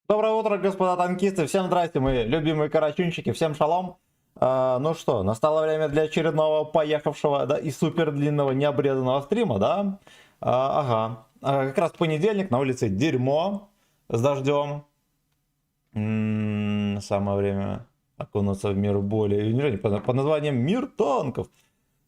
Доброе утро, господа танкисты. Всем здрасте, мои любимые карачунчики. Всем шалом. Ну что, настало время для очередного поехавшего, да, и супер длинного необрезанного стрима, да? Ага. Как раз понедельник, на улице дерьмо с дождем. Самое время окунуться в мир боли под названием «Мир танков».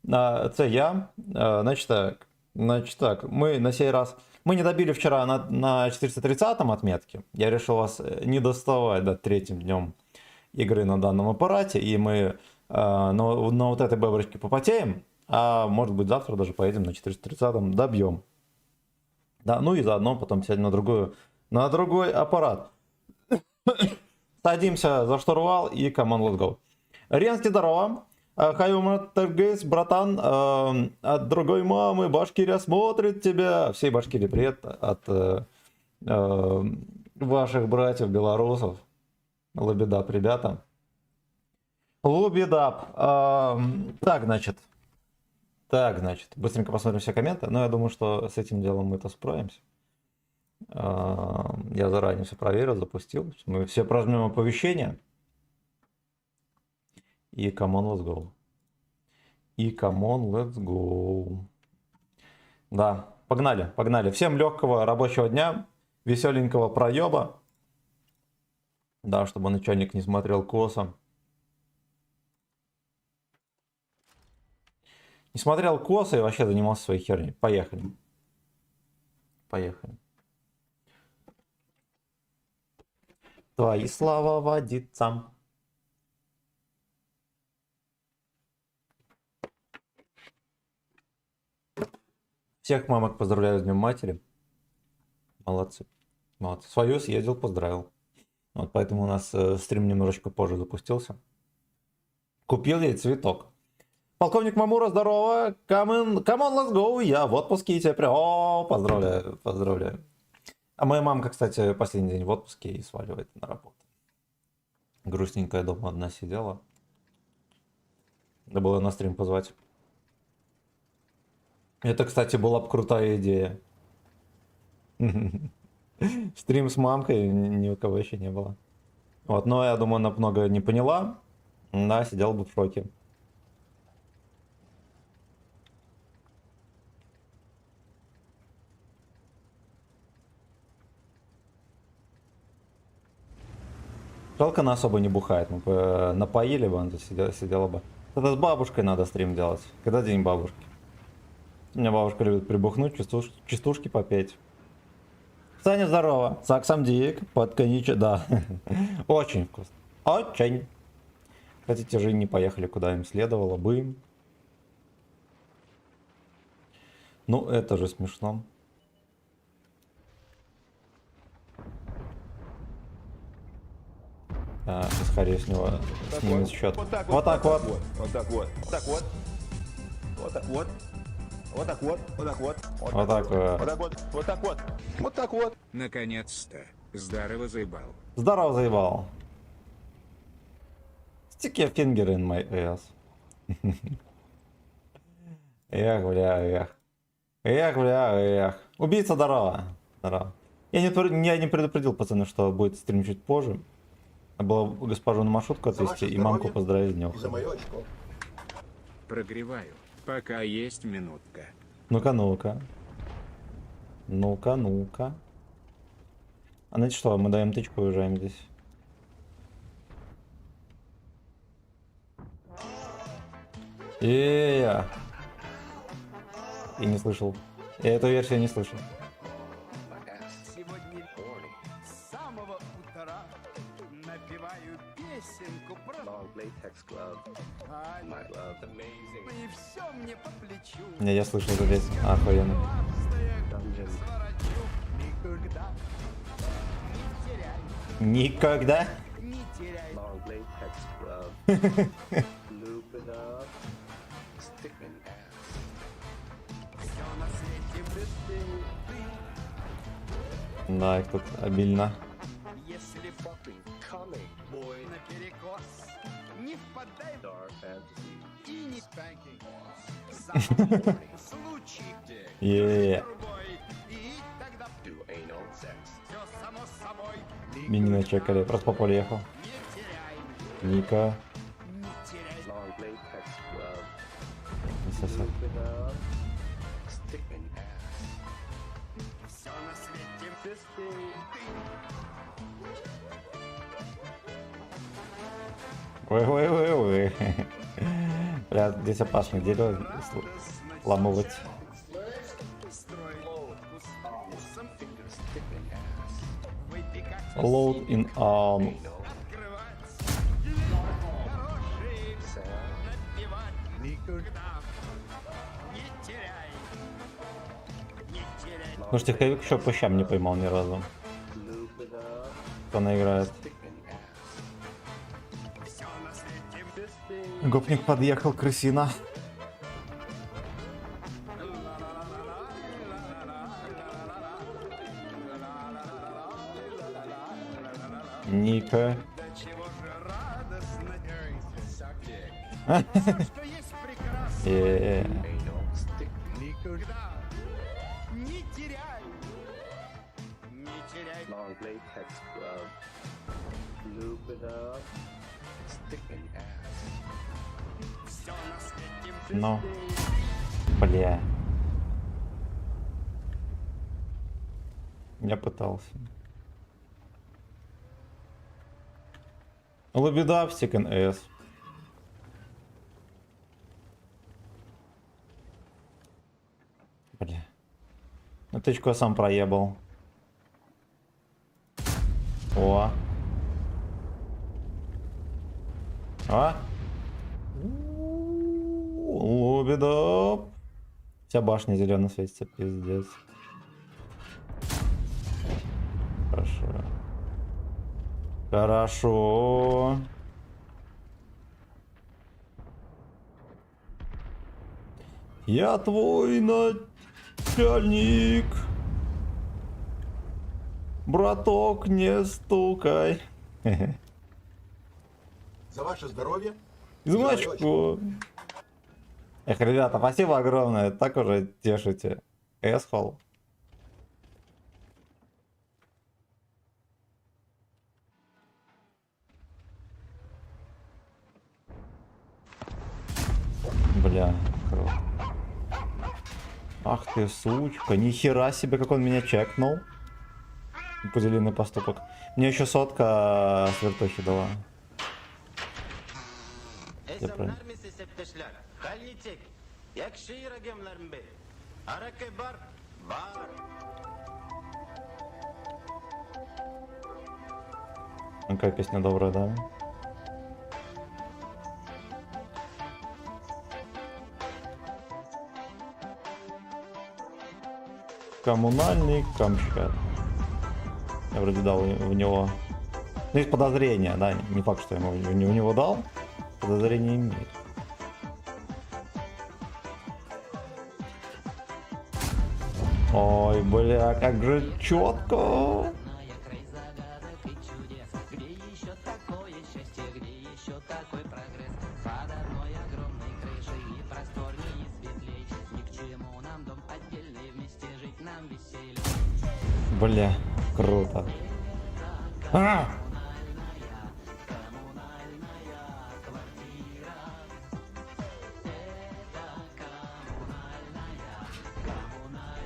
Це я. Значит так, мы на сей раз... Мы не добили вчера на 430-м отметке. Я решил вас не доставать до третьим днем игры на данном аппарате. И мы на вот этой беброчке попотеем. А может быть завтра даже поедем на 430-м, добьем. Да, ну и заодно потом сядем на другой аппарат. Садимся за штурвал и команд let's go. Ренский, здорово. Хаюма Тергейс, братан, от другой мамы Башкирия смотрит тебя. Всей Башкирии привет от ваших братьев белорусов. Лобидап, ребята. Лобидап. Так, значит, быстренько посмотрим все комменты. Но я думаю, что с этим делом мы-то справимся. Я заранее все проверил, запустил. Мы все прожмем оповещения. И come on, let's go. Let's go. Да, погнали. Всем легкого рабочего дня, веселенького проеба. Да, чтобы начальник не смотрел косо. Не смотрел косо и вообще занимался своей херней. Поехали. Твои слова водицам. Всех мамок поздравляю с Днем Матери. Молодцы. Свою съездил, поздравил. Вот поэтому у нас стрим немножечко позже запустился. Купил ей цветок. Полковник Мамура, здорово. Come on, let's go. Я в отпуске и тебя прям... О, поздравляю. А моя мамка, кстати, последний день в отпуске и сваливает на работу. Грустненькая дома одна сидела. Надо было на стрим позвать. Это, кстати, была бы крутая идея. Стрим с мамкой ни у кого еще не было. Вот, но я думаю, она много не поняла. Да, сидела бы в шоке. Жалко, она особо не бухает. Мы бы напоили бы, она сидела бы. Это с бабушкой надо стрим делать. Когда день бабушки? У меня бабушка любит прибухнуть, частушки попеть. Саня, здорово. Саксам дик, под коньячок. Да. Очень вкусно. Очень. Хотите же не поехали, куда им следовало бы. Ну, это же смешно. Скорее с него снимет счет. Вот так вот. Наконец-то. Здорово заебал. Здорово заебал. Stick your finger in my ass. Эх. Убийца, здорово. Я не предупредил, пацаны, что будет стрим чуть позже. Надо было госпожу на маршрутку отвезти и мамку поздравить с днем. Прогреваю, пока есть минутка. Ну-ка. А знаете что, мы даем тычку и уезжаем здесь. Я не слышал. Я эту версию не слышал. Сегодня с самого утра напеваю песенку про и все мне по плечу. Не, я слышал эту песню. Охуенно. Никогда. Не теряй. Все на свете ты. Да, их тут обильно. Если Наперекос. Не впадай в и не спэнкинг. Случай. Е-е-е. Другой. И тогда все само собой. Мини начекали, просто по полю ехал. Не теряй. Ника. Не теряй. Не сосет. Все на свете. Ой-ой-ой-ой. Бля, здесь опасно дерево ламывать. Load in arm. Потому что Хэвик еще по щам не поймал ни разу. Кто она играет? Гопник подъехал, крысина. Ника. Е-е-е. Не теряй. Не теряй. Все на свете. Ну, бля. Я пытался. Лабеда в Second S. Бля. Ну тычку я сам проебал. О. А? Лабеда. Вся башня зеленая светится, пиздец. Хорошо. Хорошо. Я твой начальник. Браток, не стукай. За ваше здоровье. Измачку. Эх, ребята, спасибо огромное. Так уже тешите. Эсхол. Бля, круто. Ах ты, сучка. Нихера себе, как он меня чекнул. Позелиный поступок. Мне еще сотка с вертухи дала. Я правильно. Ну какая песня добрая, да? Коммунальный Камчат. Я вроде дал в него. Ну, есть подозрение, да, не факт, что я ему в него дал. Подозрение имеет. Ой, бля, как же четко. Бля, круто. А!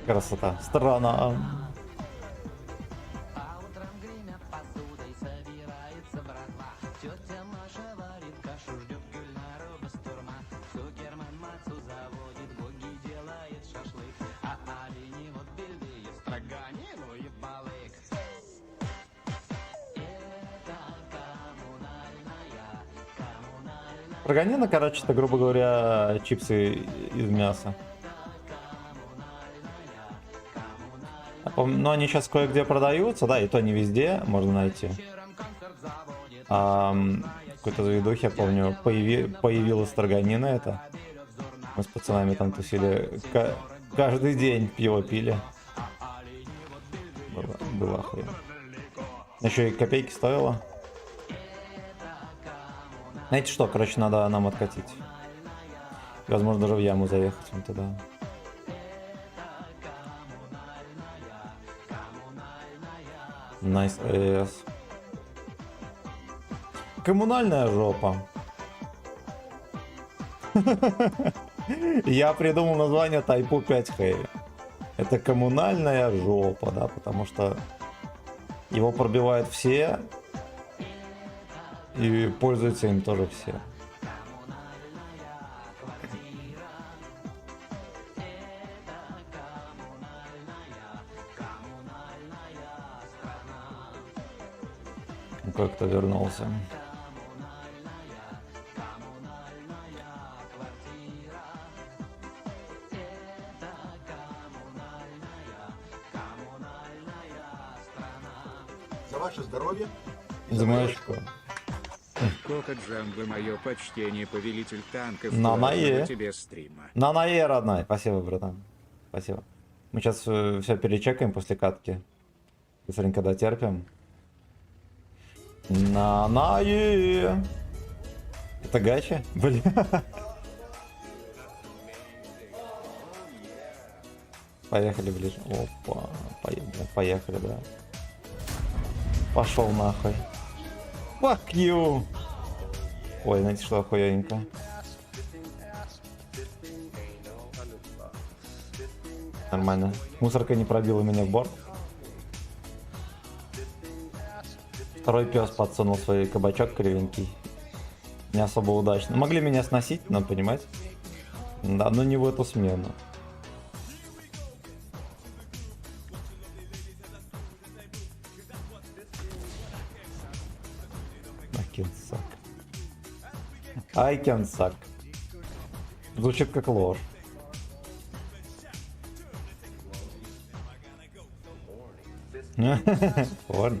Красота. Страна. Роганина, короче, это, грубо говоря, чипсы из мяса. Но они сейчас кое-где продаются, да, и то не везде можно найти. В какой-то заведухе, я помню, появилась строганина это. Мы с пацанами там тусили. Каждый день пиво пили. Было охуенно. Еще и копейки стоило. Знаете что, короче, надо нам откатить. Возможно, даже в яму заехать вон туда. Найс AS. Коммунальная жопа. Я придумал название Тайпу 5 Heavy. Это коммунальная жопа, да, потому что его пробивают все, и пользуются им тоже все. Как-то вернулся. За ваше здоровье. За мою очко. Кока Джамбо, мое почтение, повелитель танков. На Приятного е. тебе стрима. На е, родная. Спасибо, братан. Спасибо. Мы сейчас все перечекаем после катки. Быстренько дотерпим. На е. Это гача? Блин. Поехали ближе. Опа. Поехали, да. Пошел нахуй. Fuck you. Ой, знаете что, охуенненько. Нормально. Мусорка не пробила меня в борт. Второй пес подсунул свой кабачок кривенький. Не особо удачно. Могли меня сносить, надо понимать. Да, но не в эту смену. I can suck. Звучит как ложь. Ладно.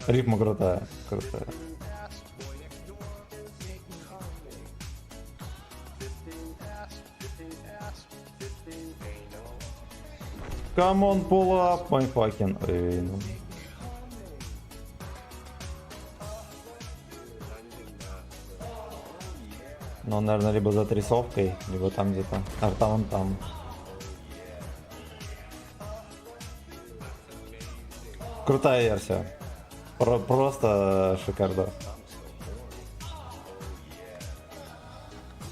Рифма крутая. Крутая. Come on, pull up, my fucking... Ну, наверное, либо за трясовкой, либо там где-то. А там он там. Крутая версия. Просто шикардо.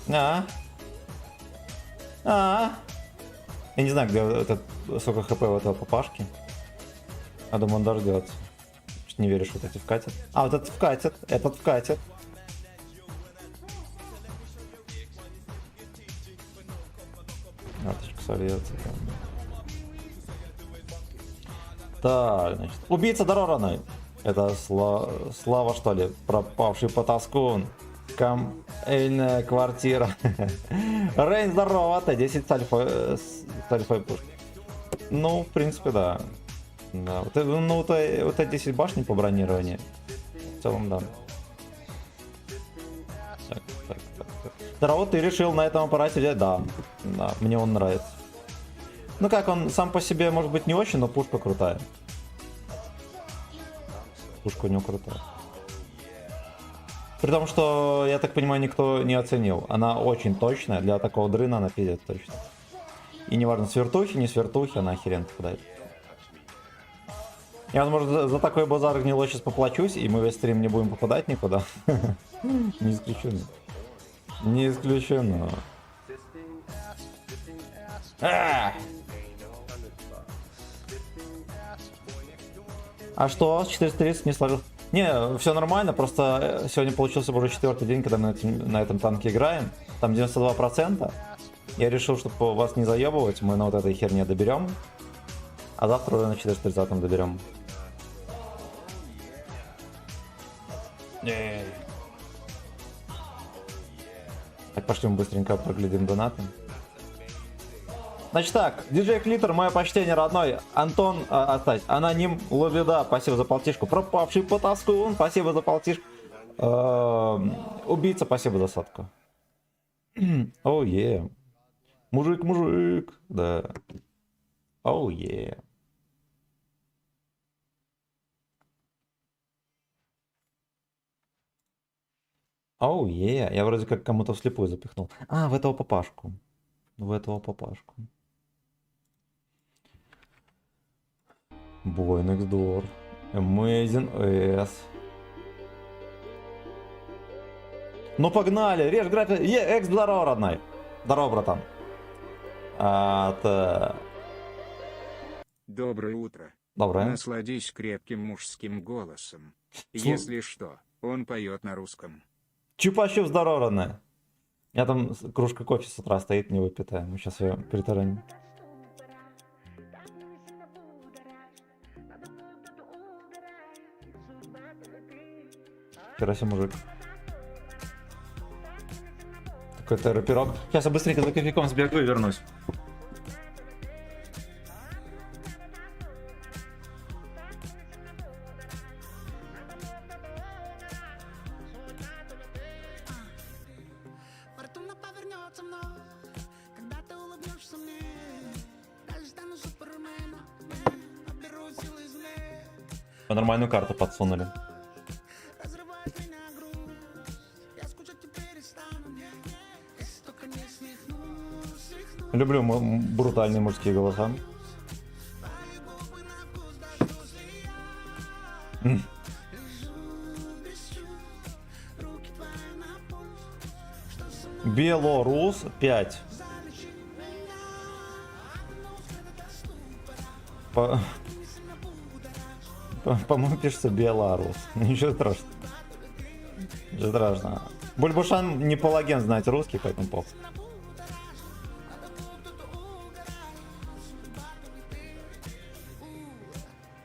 Я не знаю, где этот, сколько хп у этого папашки. Я думаю, он дождется. Что-то не веришь, что вот эти вкатят. А, вот этот вкатит, этот вкатит. Карточка сольется. Так, значит. Убийца Дороraной. Это Слава, что ли? Пропавший потаскун. Камельная квартира. Рейн, здорово, Т10 с альфой пушки. Ну, в принципе, да. Да. Вот, ну, вот Т10 башни по бронированию. В целом, да. Так. Здорово, ты решил на этом аппарате взять? Да. Да, мне он нравится. Ну как, он сам по себе может быть не очень, но пушка крутая. Пушка у него крутая. При том, что, я так понимаю, никто не оценил. Она очень точная, для такого дрына она пиздец точно. И неважно, свертухи, не свертухи, она охеренно попадает. Я, возможно, за такой базар гнилой сейчас поплачусь, и мы весь стрим не будем попадать никуда. Не исключено. Не исключено. А что, с 430 не сложил? Не, все нормально, просто сегодня получился уже 4-й день, когда мы на этом танке играем. Там 92%. Я решил, чтобы вас не заебывать, мы на вот этой херне доберем. А завтра уже на 430 доберем. Так, пошли мы быстренько проглядим донаты. Значит так, диджей Клитер, мое почтение, родной. Антон, оставь. Аноним Лобеда, спасибо за полтишку. Пропавший потаскун, спасибо за полтишку. Убийца, спасибо за сотку. Оу, е. Мужик, да. Оу, е. Оу, я вроде как кому-то вслепую запихнул. А, в этого папашку. В этого папашку. Boy Next Door. Amazing S. Ну погнали, режь график. Экс, здорово, родной. Здорово, братан. Доброе утро. Доброе. Насладись крепким мужским голосом. Если что, он поет на русском. Чупащев, здорово, родная. Я там кружка кофе с утра стоит, не выпитая. Мы сейчас ее притараним. Хера себе, мужик. Какой-то рэперок. Сейчас я быстренько за кофейком сбегу и вернусь. Фортуна повернется вновь, когда ты улыбнешься мне. Даже стану суперменом, оберу силы извне. Нормальную карту подсунули. Разрывает меня грусть, я скучать теперь и стану мне. Если только не свихнусь. Люблю брутальные мужские голоса. Твои губы на вкус, дождусь ли я. Лежу без чувств, руки твои на пульс. Что со мной Белорус 5. залечи меня. По-моему, пишется Белорус. Ничего страшного. Ничего страшного. Бульбушан не полаген знать русский, поэтому похуй.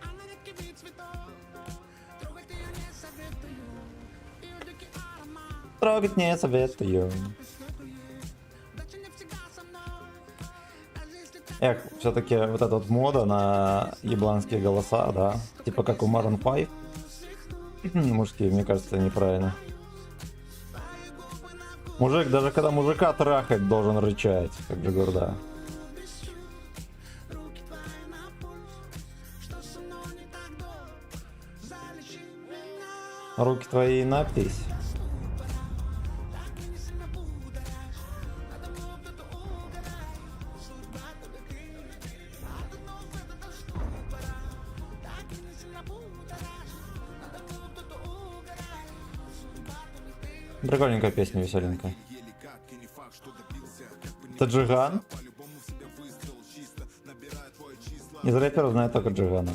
А на редкий вид цветов трогать ее не советую. Ее дикий аромат Трогать не советую. удача не всегда со мной. Даже если ты Эх, все-таки вот эта вот мода на ебланские голоса, да. Типа как у Maroon 5. Мужские, мне кажется, неправильно. Мужик, даже когда мужика трахать, должен рычать, как Джигурда. руки твои на пульс, что со мной не так долго. Залечи меня. Руки твои напись. Так и не сильно будоражь. Надо мной кто-то угорает. Судьба тебя кричит. Надо мной кто-то ступора. Так и не сильно будоражь. Надо мной кто-то угорает. Судьба тебя кричит. Прикольненькая песня, веселенькая. Это Джиган? Из рэперов знает только Джигана.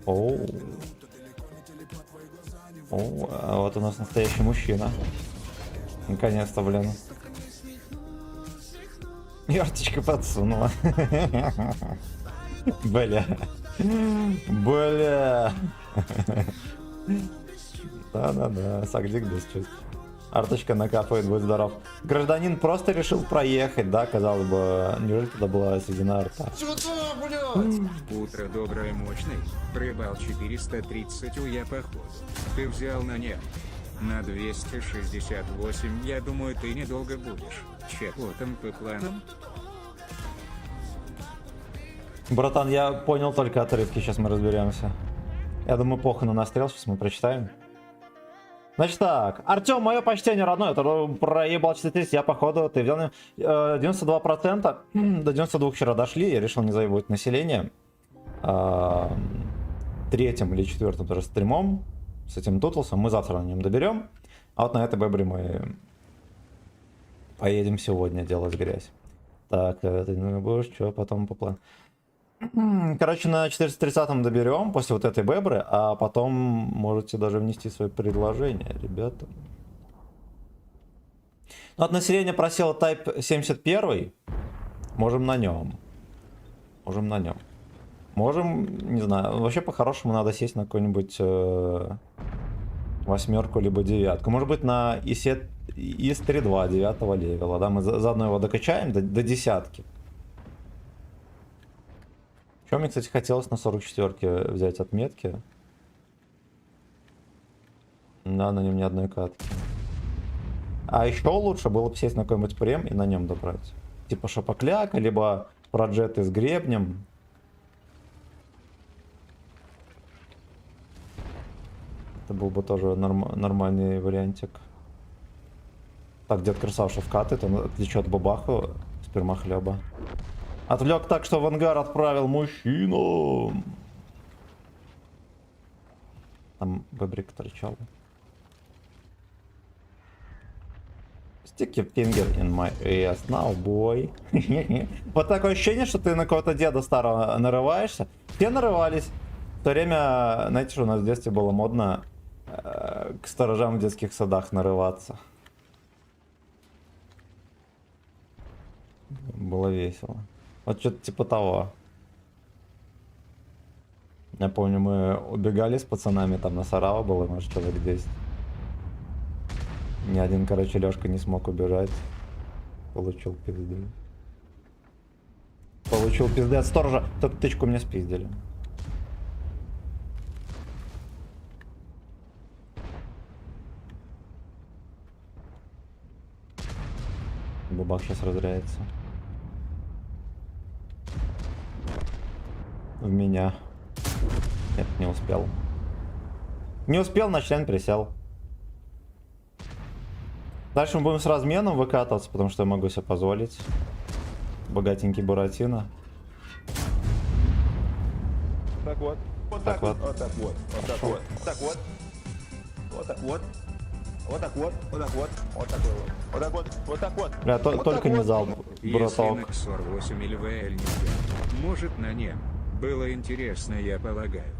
Оу. Оу, а вот у нас настоящий мужчина. Наконец-то, блин. Ярточка подсунула. Бля. Бля. Да-да-да, сагдик без чувств. Арточка накапывает, будь здоров. Гражданин просто решил проехать, да, казалось бы. Неужели туда была сведена арта? Утро доброе, мощный. Прибал 430 я походу. Ты взял на нет. На 268, я думаю, ты недолго будешь. Чего там по планам? Братан, я понял только отрывки, сейчас мы разберемся. Я думаю, похуй на настрел, сейчас мы прочитаем. Значит так, Артем, мое почтение, родной, это проебал 430, я походу, ты взял 92%, до 92 вчера дошли, я решил не заебывать население. Третьим или четвертым тоже стримом, с этим тутлсом, мы завтра на нем доберем, а вот на этой бебре мы поедем сегодня делать грязь. Так, ты не будешь, что потом по плану? Короче, на 430-м доберем после вот этой бебры, а потом можете даже внести свои предложения, ребята. Ну, от населения просило Type 71, можем на нем. Можем на нем. Можем, не знаю, вообще по-хорошему надо сесть на какую-нибудь восьмерку либо девятку. Может быть на ИС-3-2 9 левела, да, мы заодно его докачаем до десятки. Что мне, кстати, хотелось на 44-ке взять отметки. Да, на нем ни одной катки. А еще лучше было бы сесть на какой-нибудь прем и на нем добрать. Типа шапокляка, либо проджеты с гребнем. Это был бы тоже нормальный вариантик. Так, дед красавчик вкатывает, он отвлечет бабаху с пермахлеба. Отвлек так, что в ангар отправил мужчину. Там бобрик торчал. Stick your finger in my ass now, boy. Вот такое ощущение, что ты на кого-то деда старого нарываешься. Все нарывались. В то время, знаете, что у нас в детстве было модно к сторожам в детских садах нарываться. Было весело. Вот что-то типа того. Я помню, мы убегали с пацанами, там на Сарава было, может, человек 10. Ни один, короче, Лёшка не смог убежать. Получил пизды. Получил пизды от сторожа. Только тычку мне спиздили. Бабах сейчас разряется. В меня. Нет, не успел. Не успел, на член присел. Дальше мы будем с разменом выкатываться, потому что я могу себе позволить. Богатенький Буратино. Так вот. Вот Так так вот. вот. Вот так вот. Вот так вот. Так вот. Вот так вот. Вот так вот. Вот так вот. Вот так вот. Вот так вот. Вот так вот. Бля, Вот только так не вот. зал, Если браток. на XOR 8 или VL не взял, может на нем. Было интересно, я полагаю.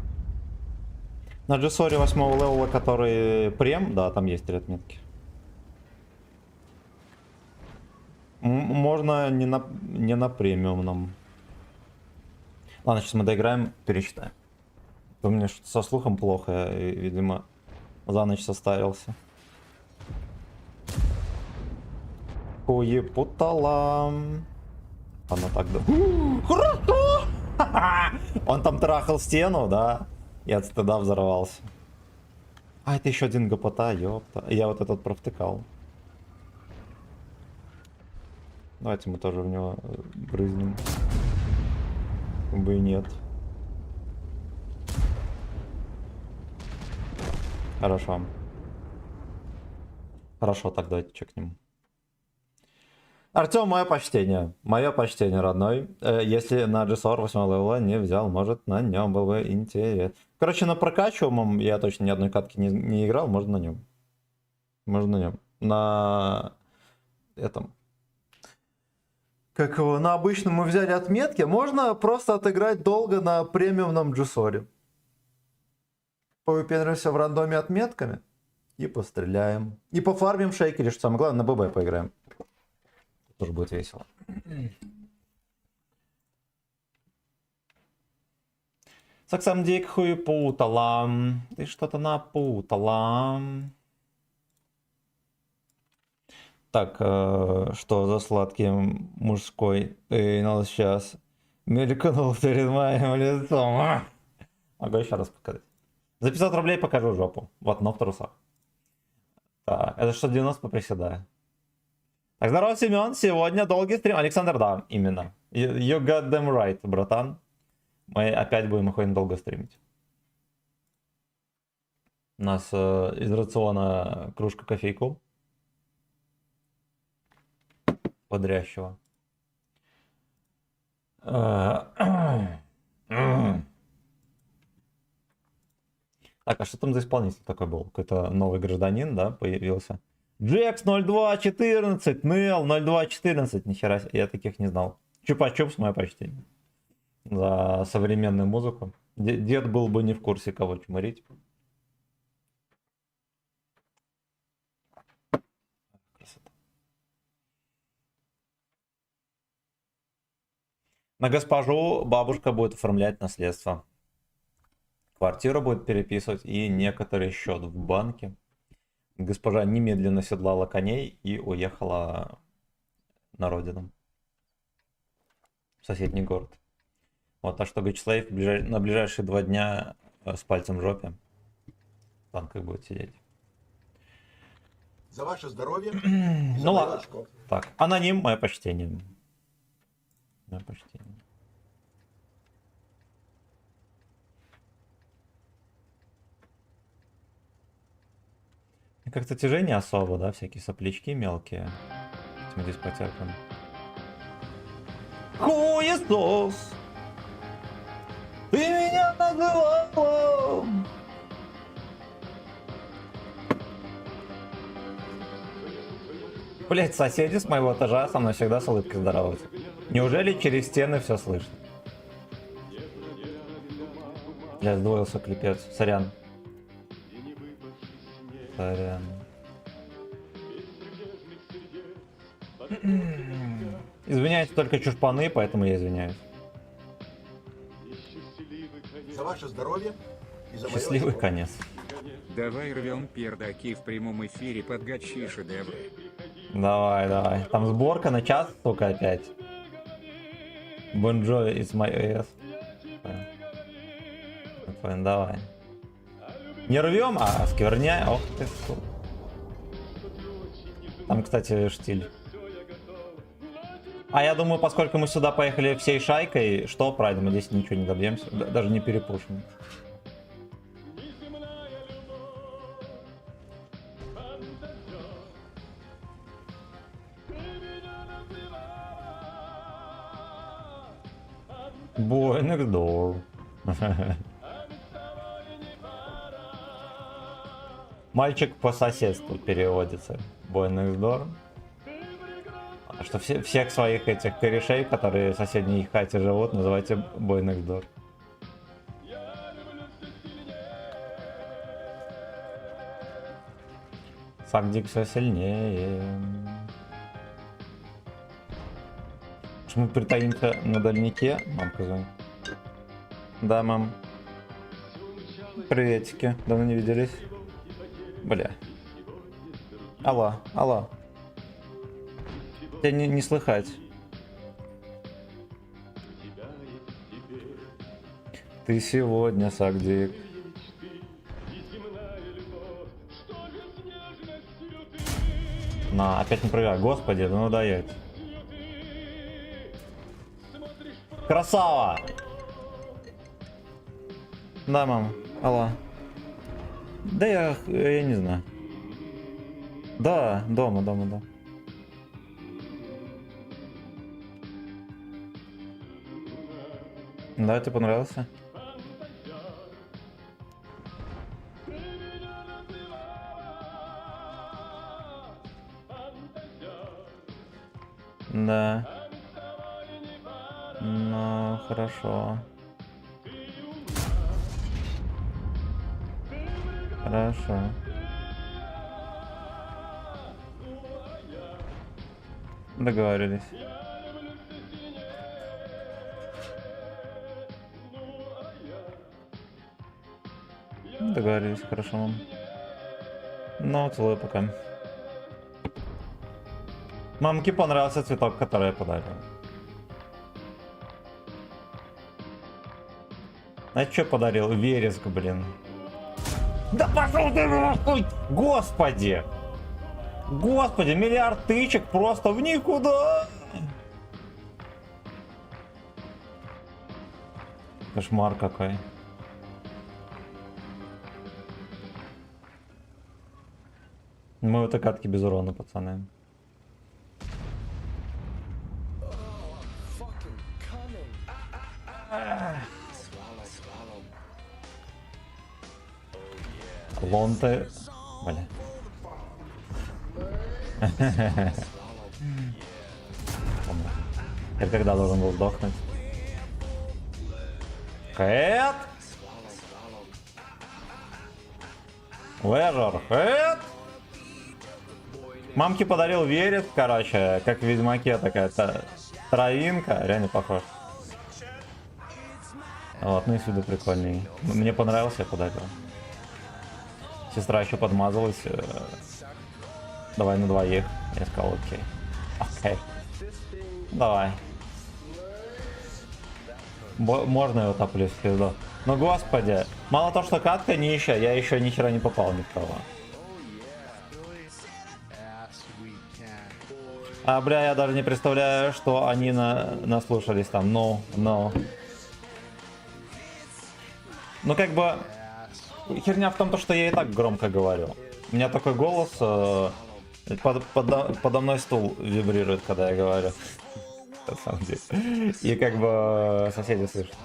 На Джессоре 8 левела, который прем, да, там есть 3 отметки. Можно не на премиумном. Ладно, сейчас мы доиграем, пересчитаем. У меня что-то со слухом плохо, и, видимо, за ночь составился. Хуепутала. Она так да. Хорошо! Он там трахал стену, да? И от стыда взорвался. А, это еще один гопота, ёпта. Я вот этот провтыкал. Давайте мы тоже в него брызнем. Как бы и нет. Хорошо. Хорошо, так давайте чекнем. Артем, мое почтение. Мое почтение, родной. Если на GSOR 8 левела не взял, может на нем был бы интерес. Короче, на прокачиваемом я точно ни одной катки не играл, можно на нем. Можно на нем. На этом. Как его, на обычном мы взяли отметки, можно просто отыграть долго на премиумном GSOR. Повыпендримся в рандоме отметками и постреляем. И пофармим шейкери, что самое главное, на ББ поиграем. Тоже будет весело. Саксамдик хуепутала. Ты что-то напутала. Так, что за сладкий мужской? Ты нас сейчас мелькнул перед моим лицом. Могу еще раз показать. За 500 рублей покажу жопу. Вот, но в трусах. Так, это что 90 поприседаю. Так, здорово, Семен. Сегодня долгий стрим. Александр, да, именно. You got them right, братан. Мы опять будем охотно долго стримить. У нас из рациона кружка кофейку. Бодрящего. Так, а что там за исполнитель такой был? Какой-то новый гражданин, да, появился? Джекс 0214, Нел 0214, нихера себе, я таких не знал. Чупа-чупс, мое почтение. За современную музыку. Дед был бы не в курсе, кого чморить. Красота. На госпожу бабушка будет оформлять наследство. Квартиру будет переписывать и некоторый счет в банке. Госпожа немедленно седлала коней и уехала на родину. В соседний город. Вот, так что Гачслейв на ближайшие 2 дня с пальцем в жопе в банках будет сидеть. За ваше здоровье. Ну ладно. Так, аноним, мое почтение. Мое почтение. Как-то тяжей не особо, да, всякие соплячки мелкие. Мы здесь потерпим. Хуесос! Ты меня называла! Блять, соседи с моего этажа со мной всегда с улыбкой здороваются. Неужели через стены все слышно? Я сдвоился, клепец. Сорян. Сорян. Извиняюсь только чушпаны, поэтому я извиняюсь. За ваше здоровье и за Счастливый конец. Давай рвем пердаки в прямом эфире под гачи шедевры. Давай, давай. Там сборка на час, сука, опять. Bon Jovi, it's my ass. Давай. Не рвем, а скверняй. Ох ты, сука. Там, кстати, штиль. А я думаю, поскольку мы сюда поехали всей шайкой, что, правда, мы здесь ничего не добьемся. Даже не перепушим. Boy next door. Мальчик по соседству переводится. Boy next door. А что всех своих этих корешей, которые в соседней хате живут, называйте Boy next door. Сагдик все сильнее. Мы притаимся на дальнике. Мамка звонит. Да, мам. Приветики. Давно не виделись. Бля. Алло, алло. Тебя не слыхать. Ты сегодня, Сагдик. На, опять не проверяй. Господи, ну надоест. Красава! Да, мам. Алло. Да я не знаю. Да, дома, да. Да, тебе понравился? Да. Ну, хорошо. Хорошо. Договорились. Договорились, хорошо, мам. Ну, целую пока. Мамке понравился цветок, который я подарил. А что подарил? Вереск, блин. Да пошел ты нахуй! Господи! Господи, миллиард тычек просто в никуда! Кошмар какой. Мы в этой катке без урона, пацаны. Лонте... Бля. Я когда должен был сдохнуть? Хэт! Лежер, хэт! Мамке подарил верес, короче, как в Ведьмаке такая-то травинка, реально похож. Вот, ну и сюда прикольней. Мне понравился, я подарил. Сестра еще подмазалась. Давай на двоих. Я сказал, окей. Окей. Давай. Можно его топлю в пизду. Но господи, мало то, что катка нищая, я еще ни хера не попал ни в кого. А, бля, я даже не представляю, что они наслушались там. Ну, как бы... Херня в том, что я и так громко говорю. У меня такой голос, подо мной стул вибрирует, когда я говорю. На самом деле. И как бы соседи слышат.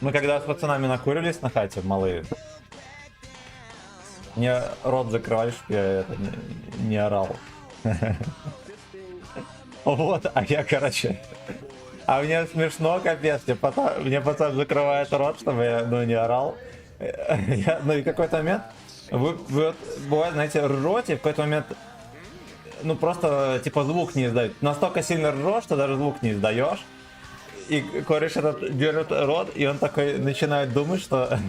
Мы когда с пацанами накурились на хате, малые, мне рот закрывали, чтобы я это не орал. Вот, а я, короче... А мне смешно, капец, мне пацан закрывает рот, чтобы я, не орал. Ну и какой-то момент, вы вот, бывает, знаете, ржете, в какой-то момент, ну просто, типа, звук не издаёт. Настолько сильно ржешь, что даже звук не издаешь. И кореш этот держит рот, и он такой начинает думать, что...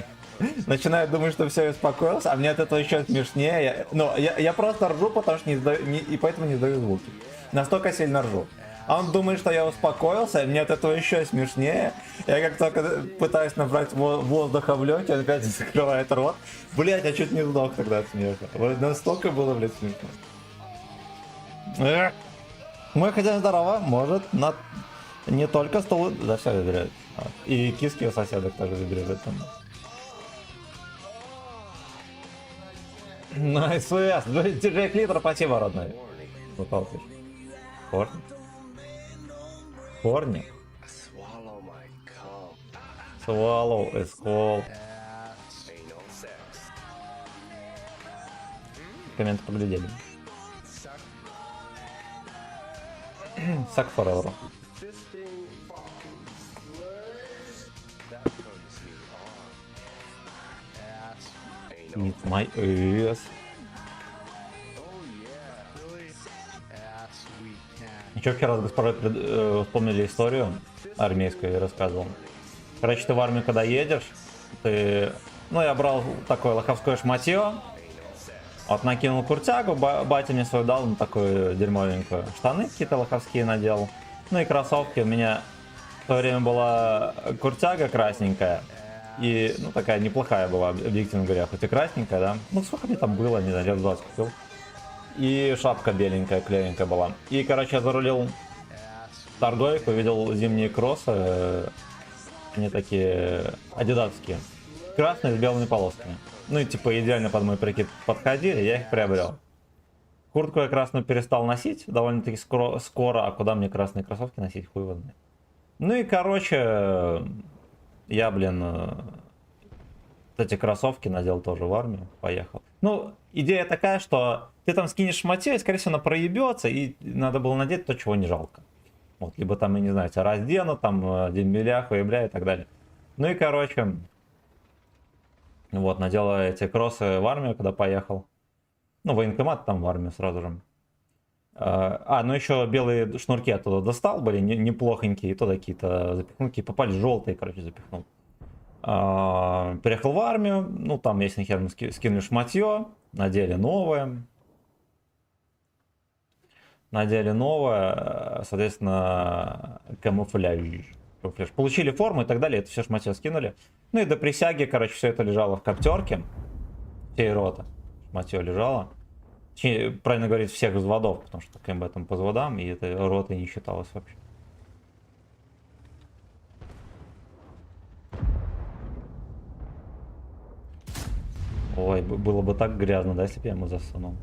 Начинает думать, что все, успокоился, а мне от этого еще смешнее. Я просто ржу, потому что и поэтому не издаю звуки. Настолько сильно ржу. А он думает, что я успокоился, и мне от этого еще смешнее. Я как только пытаюсь набрать воздуха в легкие, он опять закрывает рот. Блять, я чуть не сдох тогда от смеха. Вот настолько было, блядь, смешно. Мой хозяин здорово, может не только стол... Да, все вибрирует. И киски у соседок тоже вибрируют. Найс, диджей Клитер, спасибо, родной. Выталкиваешь. Корни? Корни? Swallow is cold. Комменты поглядели. Suck forever. Eat my ass. Еще вчера с госпожой вспомнили историю армейскую, я рассказывал. Короче, ты в армию когда едешь, ты... Ну, я брал такое лоховское шматье, вот накинул куртягу, батя мне свою дал, ну, такую дерьмовенькую. Штаны какие-то лоховские надел, ну и кроссовки. У меня в то время была куртяга красненькая. И, ну, такая неплохая была, объективно говоря, хоть и красненькая, да. Ну, сколько мне там было, не знаю, лет 20 купил. И шапка беленькая, клевенькая была. И, короче, я зарулил торговик, увидел зимние кроссы. Они такие адидасские. Красные с белыми полосками. Ну и, типа, идеально под мой прикид подходили, я их приобрел. Куртку я красную перестал носить довольно-таки скоро, а куда мне красные кроссовки носить, хуй его знает. Ну и, короче... Я, блин, эти кроссовки надел тоже в армию, поехал. Ну, идея такая, что ты там скинешь шматье, и, скорее всего, она проебется, и надо было надеть то, чего не жалко. Вот, либо там, я не знаю, тебя раздену, там, дембеля, хуебля и так далее. Ну и, короче, вот, надел эти кроссы в армию, когда поехал. Ну, военкомат там в армию сразу же. Ну еще белые шнурки оттуда достал, были неплохонькие, и туда какие-то запихнул, какие попали желтые, короче, запихнул. Переехал в армию, ну там, если нахер, мы скинули шматье, надели новое, соответственно, камуфляж. Получили форму и так далее, это все шматье скинули. Ну и до присяги, короче, все это лежало в коптерке, всей рота, шматье лежало. Правильно говорить, всех взводов, потому что КМБ там по взводам, и это рота не считалось вообще. Ой, было бы так грязно, да, если бы я ему засунул.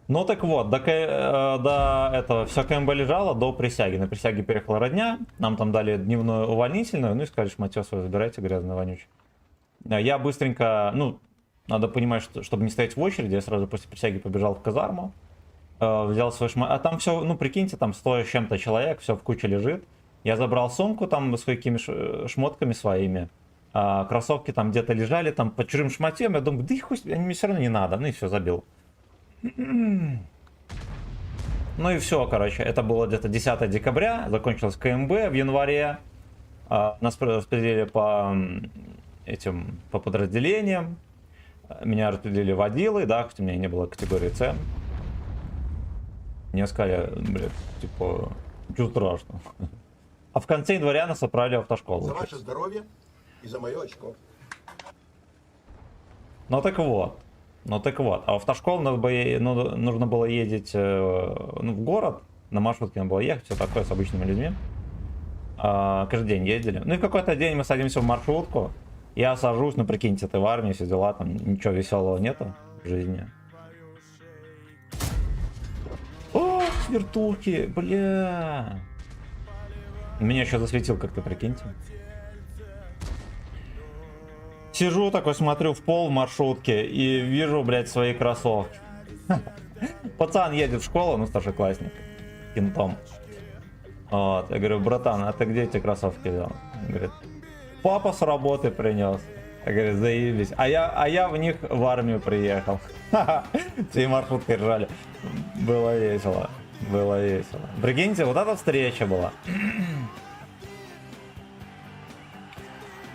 Ну так вот, до этого все КМБ лежало до присяги. На присяге переехала родня, нам там дали дневную увольнительную, ну и сказали, шматье свое забирайте, грязный, вонючий. Я быстренько, ну... Надо понимать, что, чтобы не стоять в очереди, я сразу после присяги побежал в казарму, взял свой шмат. А там все, ну прикиньте, там 100 с чем-то человек, все в куче лежит. Я забрал сумку там с какими шмотками своими, кроссовки там где-то лежали, там под чужим шматьем. Я думаю, да и хуй, они мне все равно не надо, ну и все, забил. Ну и все, короче, это было где-то 10 декабря, закончилось КМБ в январе. Нас распределили по подразделениям. Меня распределили водилы, да, хоть у меня не было категории С. Мне сказали, блядь, типа, ничего страшного. А в конце января нас отправили в автошколу. За ваше здоровье и за мое очко. Ну так вот. А в автошколу нужно было ездить в город, на маршрутке надо было ехать, все такое с обычными людьми. Каждый день ездили. Ну и в какой-то день мы садимся в маршрутку. Я сажусь, ну прикиньте, ты в армии, все дела, там ничего веселого нету в жизни. О, с вертухи, бля. Меня еще засветил как-то, прикиньте. Сижу такой, смотрю в пол в маршрутке и вижу, блядь, свои кроссовки. Пацан едет в школу, ну, старшеклассник, кентом. Вот, я говорю, братан, а ты где эти кроссовки взял? Он говорит, папа с работы принес. Я говорю, заебись. А я в них в армию приехал. Всей маршруткой ржали. Было весело. Было весело. Прикиньте, вот эта встреча была.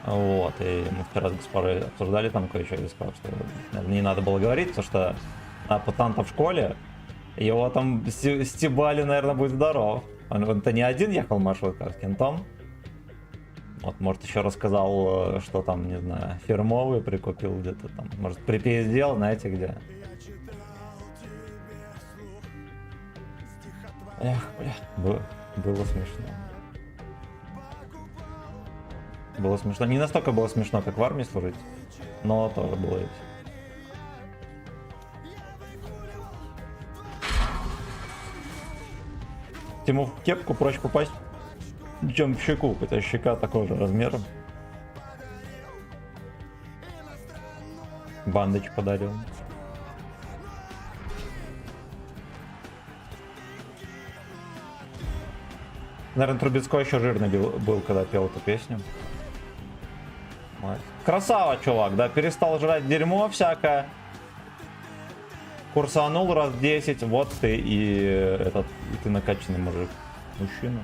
Вот, и мы вчера с Гаспарой обсуждали там кое-что, и сказал, что наверное, не надо было говорить, потому что пацан-то в школе, его там стебали, наверное, будь здоров. Он-то не один ехал маршруткой, а с кентом. Вот, может, еще рассказал, что там, не знаю, фирмовый прикупил где-то там. Может, припиздел, знаете где. Эх, бля, было смешно. Было смешно. Не настолько было смешно, как в армии служить, но тоже было весело. Ему в кепку проще попасть, чем в щеку, хотя щека такого же размера. Бандыч подарил. Наверное, Трубецкой еще жирный был, когда пел эту песню. Красава, чувак, да, перестал жрать дерьмо всякое. Курсанул раз 10, вот ты и ты накачанный мужик. Мужчина.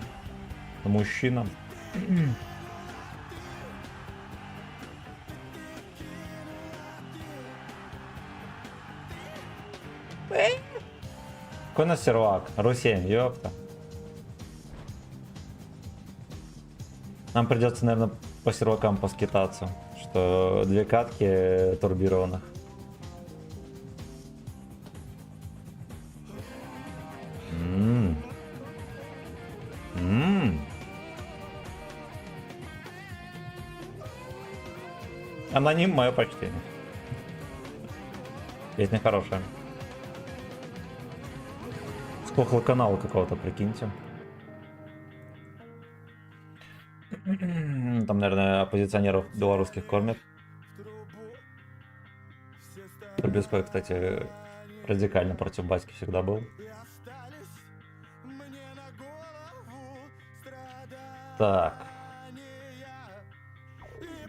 Мужчина. Какой у нас сервак? Ру-7, ёпта. Нам придется, наверное, по сервакам поскитаться, что 2 катки турбированных. Аноним, мое почтение. Песня хорошая. Сколько канала какого-то, прикиньте. Там, наверное, оппозиционеров белорусских кормят. Трубецкой, кстати, радикально против батьки всегда был. Так.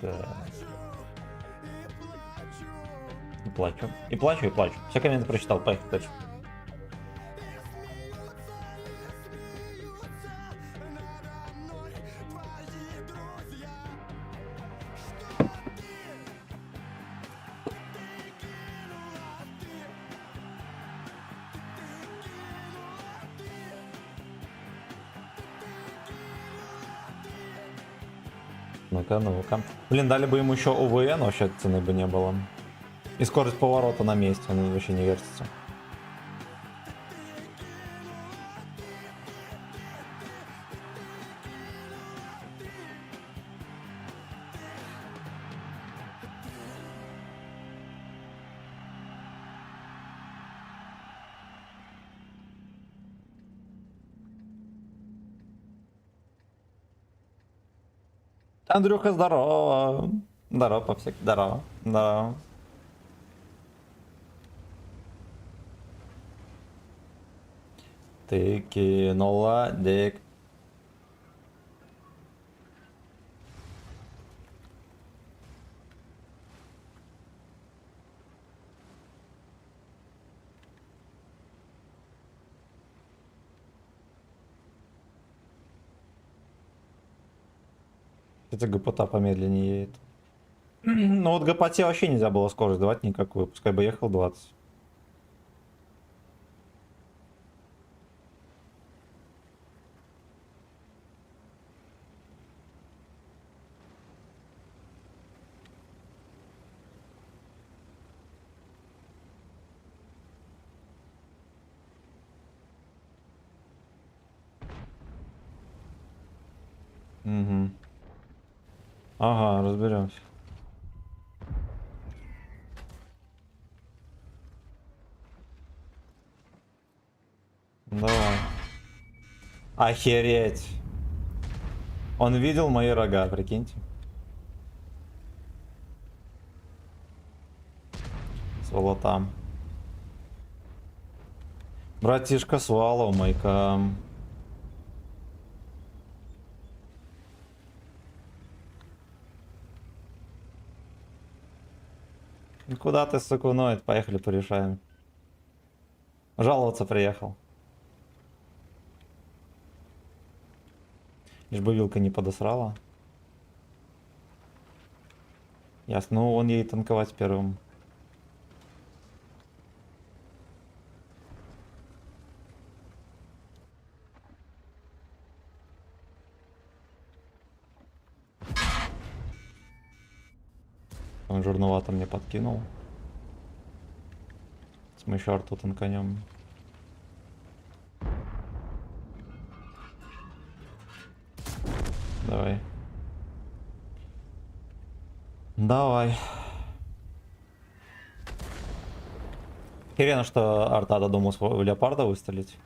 Да. И плачу. И плачу, и плачу. Все комменты прочитал, поехали дальше. Ну-ка, ну-ка. Блин, дали бы ему еще УВН, вообще цены бы не было. И скорость поворота на месте, он вообще не вертится. Андрюха, здорово. Здорово, попсик, здорово. Здорово. Ты кинула дик. Это ГПТ помедленнее едет. Ну вот ГПТ вообще нельзя было скорость давать никакую, пускай бы ехал 20. Угу. Ага, разберемся. Давай. Охереть. Он видел мои рога, прикиньте. Сволотам. Братишка Свалов, майка. Ну куда ты, сукуноид? Поехали порешаем. Жаловаться приехал. Лишь бы вилка не подосрала. Ясно. Ну, он ей танковать первым. Он жирновато мне подкинул. Мы еще арту танканем. Давай. Давай. Херена, что арта додумал своего леопарда выстрелить.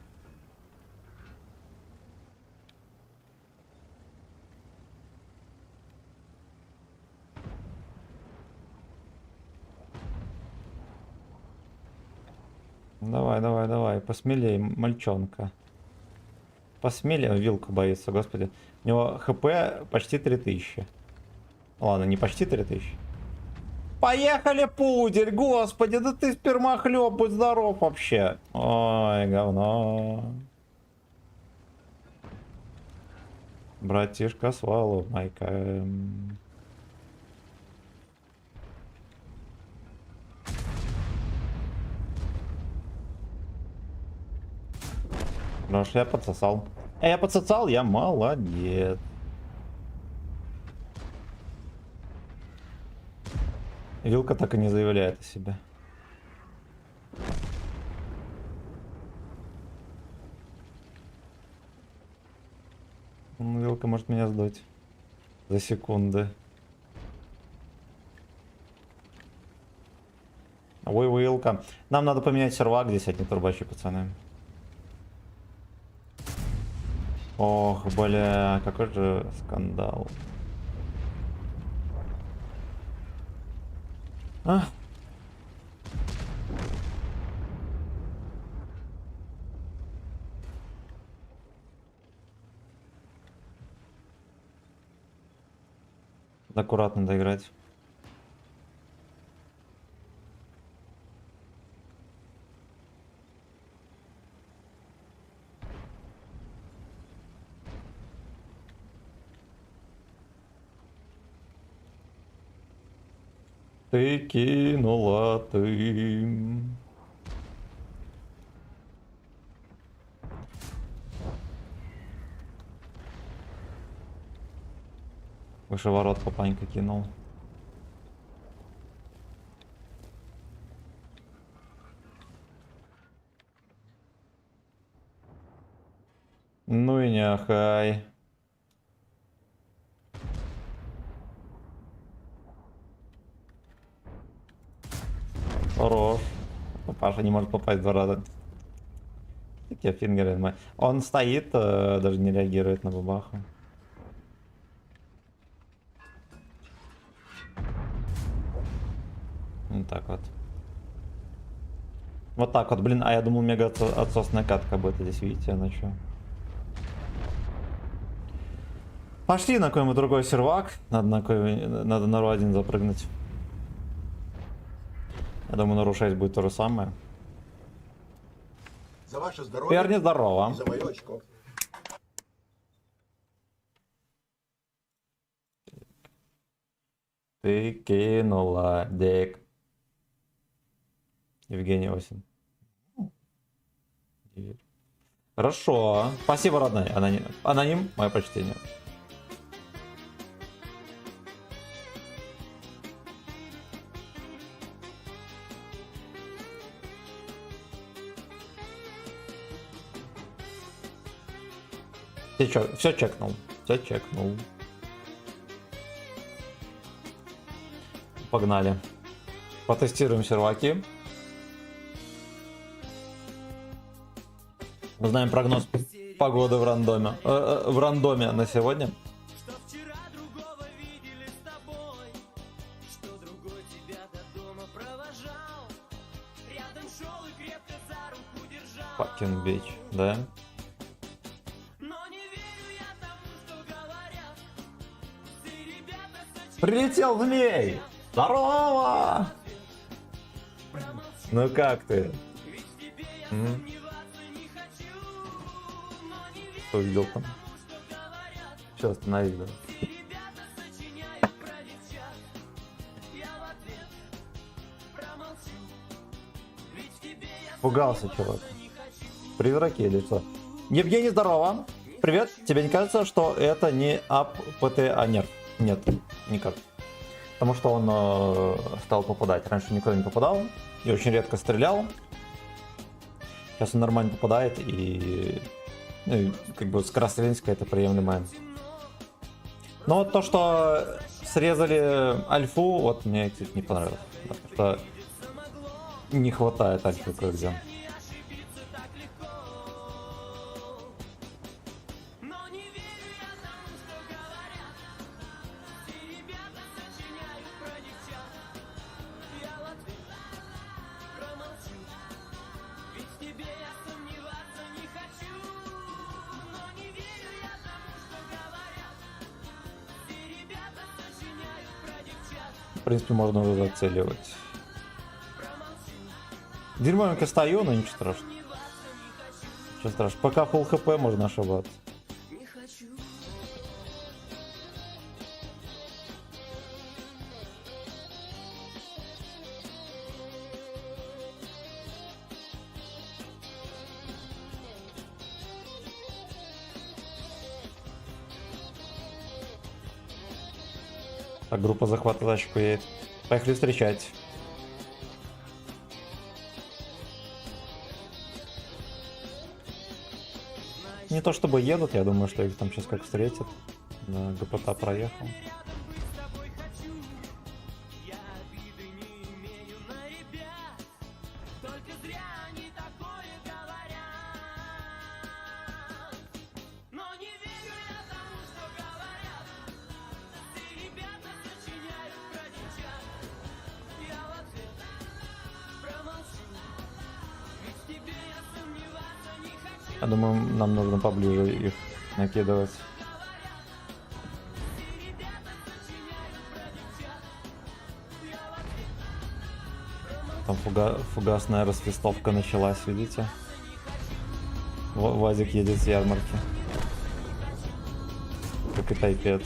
Давай, давай, давай, посмелей, мальчонка. Посмелее, вилку боится, господи. У него хп почти 3000. Ладно, не почти 3000. Поехали, пудель, господи, да ты спермохлеб, будь здоров вообще. Ой, говно. Братишка Свалов, майка. Хорошо, я подсосал. Я подсосал, я молодец. Вилка так и не заявляет о себе. Ну, вилка может меня сдать за секунды. Ой, вилка. Нам надо поменять сервак здесь, одни турбачи, пацаны. Ох, бля, какой же скандал. А? Аккуратно доиграть. Ты кинула ты. Выше ворот папанька кинул. Ну и няхай. Хорош. Папаша не может попасть 2 раза. Такие фингеры. Он стоит, даже не реагирует на бабаху. Вот так вот. Вот так вот, блин, а я думал мега отсосная катка будет здесь, видите, она что? Пошли на какой-нибудь другой сервак, надо на РУ-1 запрыгнуть. Я думаю, на РУ-6 будет то же самое. За ваше здоровье Перни, здорово. и за мое очко. Ты кинула дик. Евгений Осин. Хорошо. Спасибо, родной. Аноним, мое почтение. Ты чё, все чекнул. Все чекнул. Погнали. Потестируем серваки. Узнаем прогноз погоды в рандоме. В рандоме на сегодня. Что вчера другого видели с тобой, что другой тебя до дома провожал, рядом шел и крепко за руку держал. Fucking bitch, да? Но не верю я тому, что говорят. Ты, ребята, сочиняют Прилетел змей! Здорово! Ну как ты? ведь в тебе я Мгм. сомневаться не хочу. Но не верю Что видел там? тому, что говорят. Все, остановись, да. Ты, ребята, сочиняют про девчат. Я в ответ промолчу. Ведь в тебе я Пугался, чувак. не хочу. Призраки или что? Евгений, здорово! Привет! Тебе не кажется, что это не ап ПТ, а нерв? Нет, никак. Потому что он стал попадать. Раньше никуда не попадал и очень редко стрелял. Сейчас он нормально попадает и, ну, и как бы скорострельность какая-то приемлемая. Но вот то, что срезали альфу, вот мне, кстати, не понравилось. Потому что не хватает альфы кое-где. Но не верю я тому, что говорят. Ты, ребята, сочиняют про девчат. Я в ответ промолчу. Ведь в тебе я сомневаться не хочу. Но не верю я тому, что говорят. Ты, ребята, сочиняют про девчат. В принципе, можно уже зацеливать. Промолчу. Дерьмовенько стою, но ничего страшного. Сомневаться не хочу. Ничего страшного. Пока full хп, можно ошибаться. Не хочу. Так, группа захвата тачку едет. Поехали встречать. Не то чтобы едут, я думаю, что их там сейчас как встретят. Да, ГПТ проехал. С тобой хочу. Я обиды не имею на ребят. Только зря они такое говорят. Но не верю я тому, что говорят. Ты, ребята, сочиняют про девчат. Я в ответ промолчу. Ведь в тебе я сомневаться не хочу. Я думаю, нам нужно поближе их накидывать. Там фугасная расфестовка началась, видите? Вазик едет с ярмарки. Как и тайпец.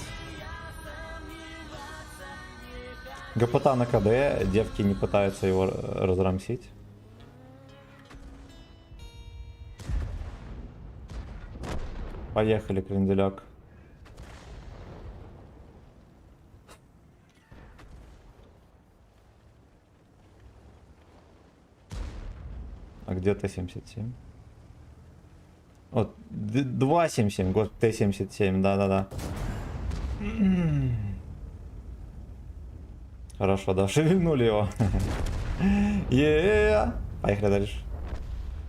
ГПТ на КД, девки не пытаются его разрамсить. Поехали, кренделек. А где Т-77? Вот, 277, год Т-77, да-да-да. Хорошо, да, шевельнули его. Поехали дальше.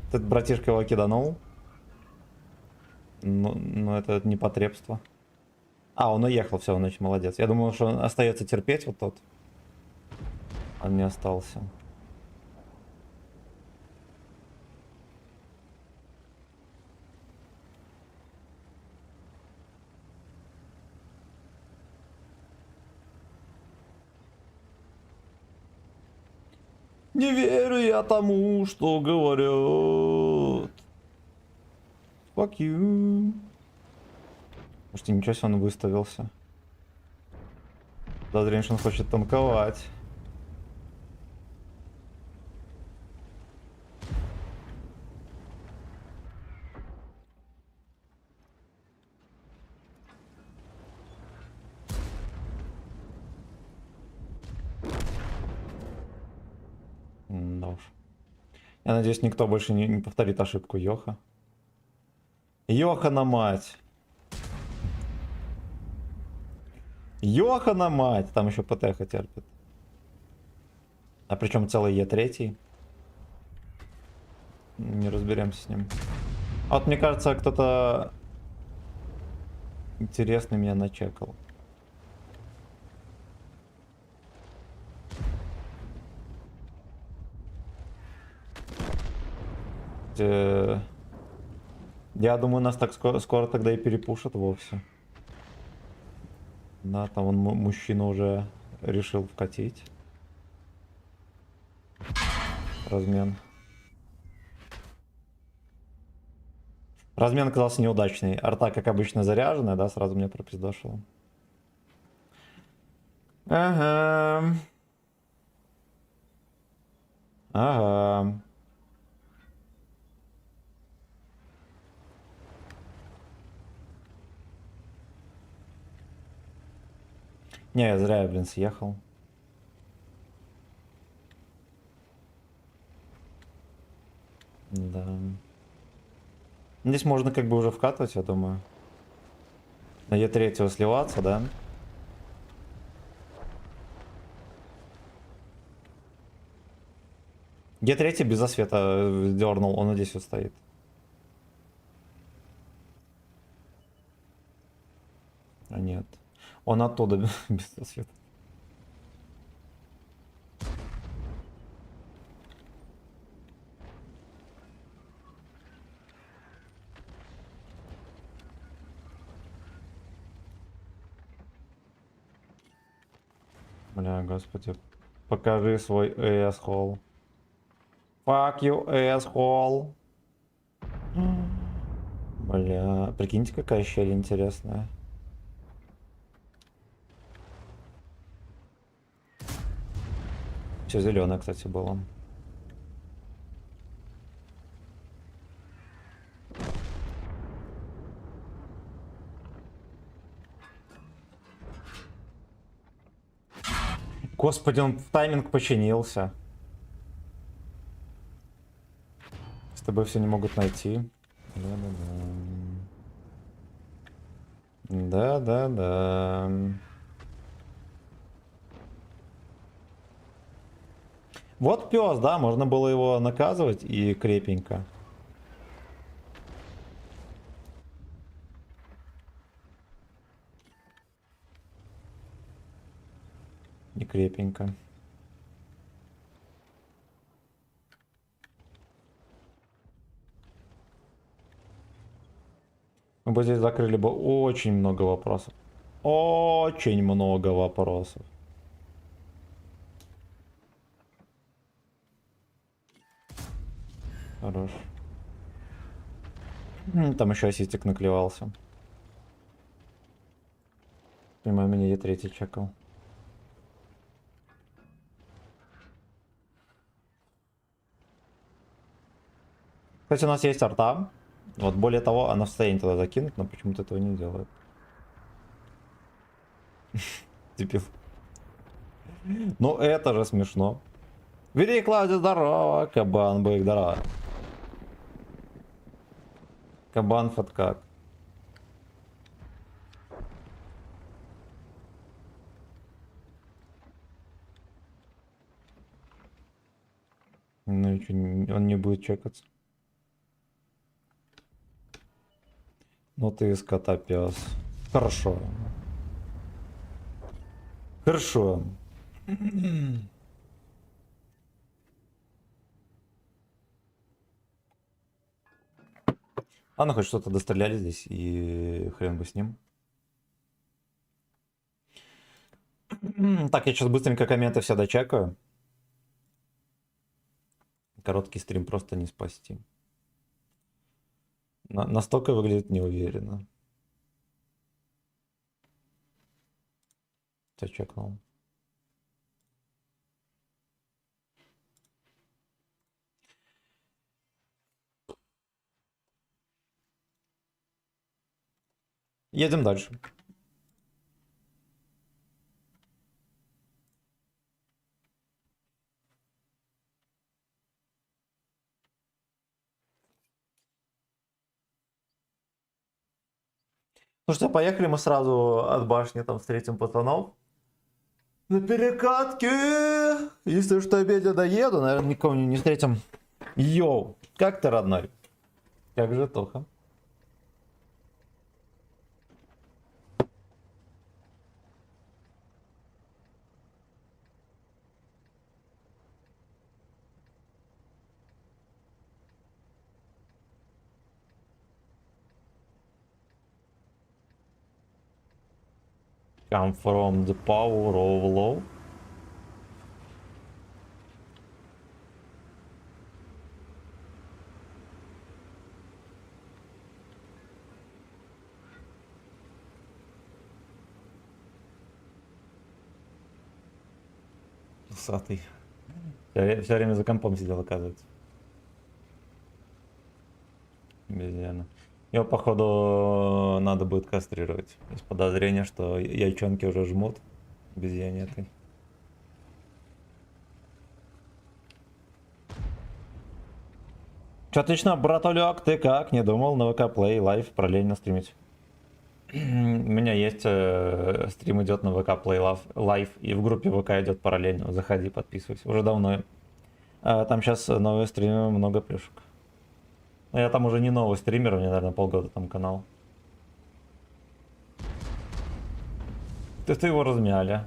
Этот братишка его киданул. Ну, это непотребство. А, он уехал, все, он очень молодец. Я думал, что он остается терпеть вот тот. Он не остался. Не верю я тому, что говорят. Fuck you. Может, ничего себе он выставился. Подозрение, что он хочет танковать. Да уж. Я надеюсь, никто больше не повторит ошибку Йоха. Йохана мать. Йохана мать. Там еще ПТХ терпит. А причем целый Е3. Не разберемся с ним. А вот мне кажется, кто-то интересный меня начекал. Я думаю, нас так скоро тогда и перепушат вовсе. Да, там он мужчина уже решил вкатить. Размен. Размен оказался неудачный. Арта, как обычно, заряженная, да, сразу мне пропиздошила. Ага. Ага. Не, я зря, блин, съехал. Да. Здесь можно как бы уже вкатывать, я думаю. На Е3 сливаться, да? Е3 без засвета дернул, он здесь вот стоит. А нет. Он оттуда без засвета. Бля, господи. Покажи свой asshole. Fuck you, asshole. Бля, прикиньте, какая щель интересная. Все зеленое, кстати, было. Господи, он в тайминг починился. С тобой все не могут найти. Да-да-да. Да-да-да. Вот пес, да, можно было его наказывать и крепенько. И крепенько. Мы бы здесь закрыли бы очень много вопросов. Очень много вопросов. Хорош. Там еще ассистик наклевался. Понимаю, меня Е3 чекал. Кстати, у нас есть арта. Вот, более того, она в состоянии туда закинуть, но почему-то этого не делает. Дебил. Ну это же смешно. Вери, Клаудия, здорово. Кабан, бык, здорово. Кабан, фаткак. Ну и что, он не будет чекаться. Ну ты скота пес. Хорошо. Хорошо. Ладно, хоть что-то достреляли здесь, и хрен бы с ним. Так, я сейчас быстренько комменты все дочекаю. Короткий стрим просто не спасти. Настолько выглядит неуверенно. Все чекнул. Едем дальше. Ну что, поехали мы сразу от башни, там встретим пацанов. На перекатке! Если что, обедя доеду, наверное, никого не встретим. Йоу, как ты, родной? Как же Тоха? Come from the power of love. Усатый. Все время за компом сидел, оказывается. Обезьяна. Его, походу, надо будет кастрировать. Есть подозрение, что яйчонки уже жмут обезьяне этой. Че, отлично, братулек, ты как? Не думал на ВК Play Live параллельно стримить? У меня есть стрим идет на ВК Play Live, и в группе ВК идет параллельно. Заходи, подписывайся. Уже давно. Там сейчас новые стримы, много плюшек. Но я там уже не новый стример, у меня, наверное, полгода там канал. Ты его размяли.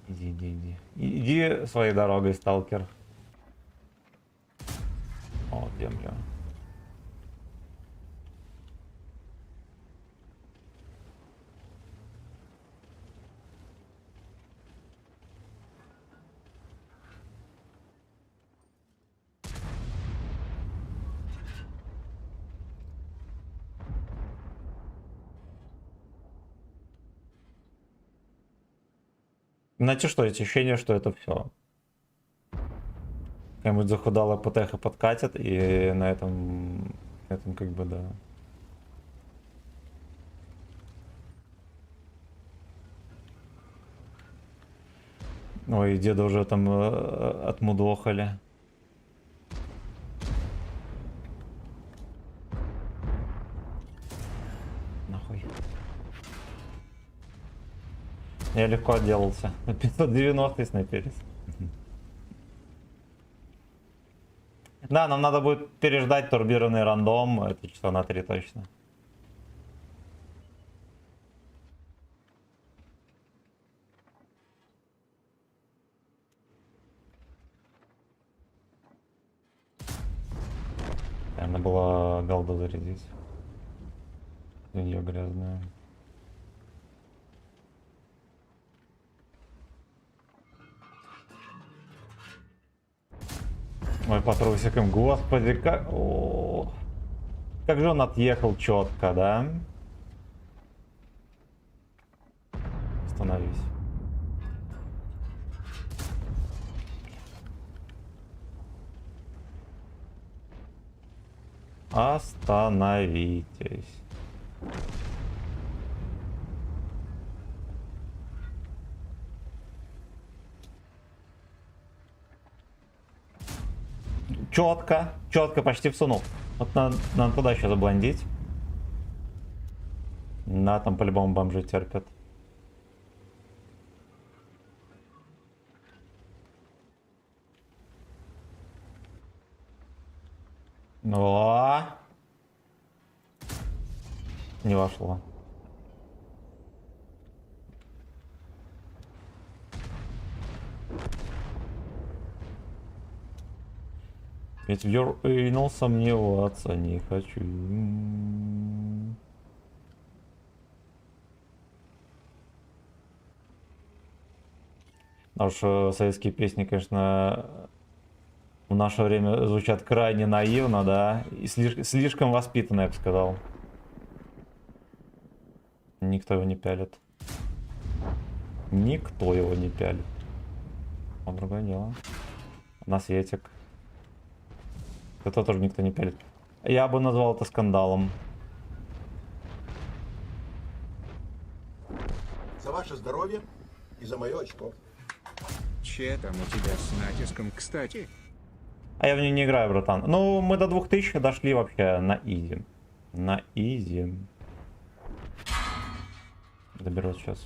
Иди. Иди своей дорогой, сталкер. О, земля. Знаете что, есть ощущение, что это все. Какая-нибудь захудалая ПТХ подкатит, и на этом как бы, да. Ой, деда уже там отмудохали. Нахуй. Я легко отделался. На 590 снайперис. Да, нам надо будет переждать турбированный рандом. Это часа на 3 точно. Надо было голду зарядить. Ее грязная. Ой, по трусикам, господи, как... О, как же он отъехал четко, да? Остановись. Остановитесь. Четко, почти всунул. Вот надо туда еще заблондить. Да, там по-любому бомжи терпят. О! Не вошло. Ведь в your anal сомневаться не хочу. Потому что советские песни, конечно, в наше время звучат крайне наивно, да, и слишком воспитанно, я бы сказал. Никто его не пялит. Никто его не пялит. А другое дело. На светик. Это тоже никто не пялит. Я бы назвал это скандалом. За ваше здоровье и за мое очко. Че там у тебя с натиском, кстати? А я в нее не играю, братан. Ну, мы до 2000 дошли вообще на изи. На изи. Доберут сейчас.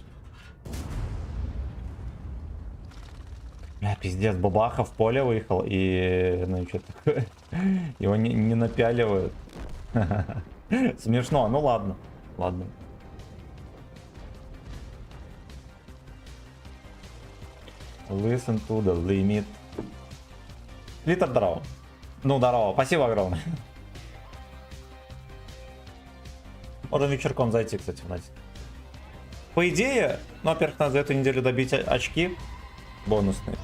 Бля, пиздец, бабаха в поле выехал и... Ну и что такое? Его не напяливают. Смешно, ну ладно. Ладно. Listen to the limit. Литр здорово. Ну, здорово. Спасибо огромное. Можно вечерком зайти, кстати, в Натик. По идее, ну, во-первых, надо за эту неделю добить очки бонусные.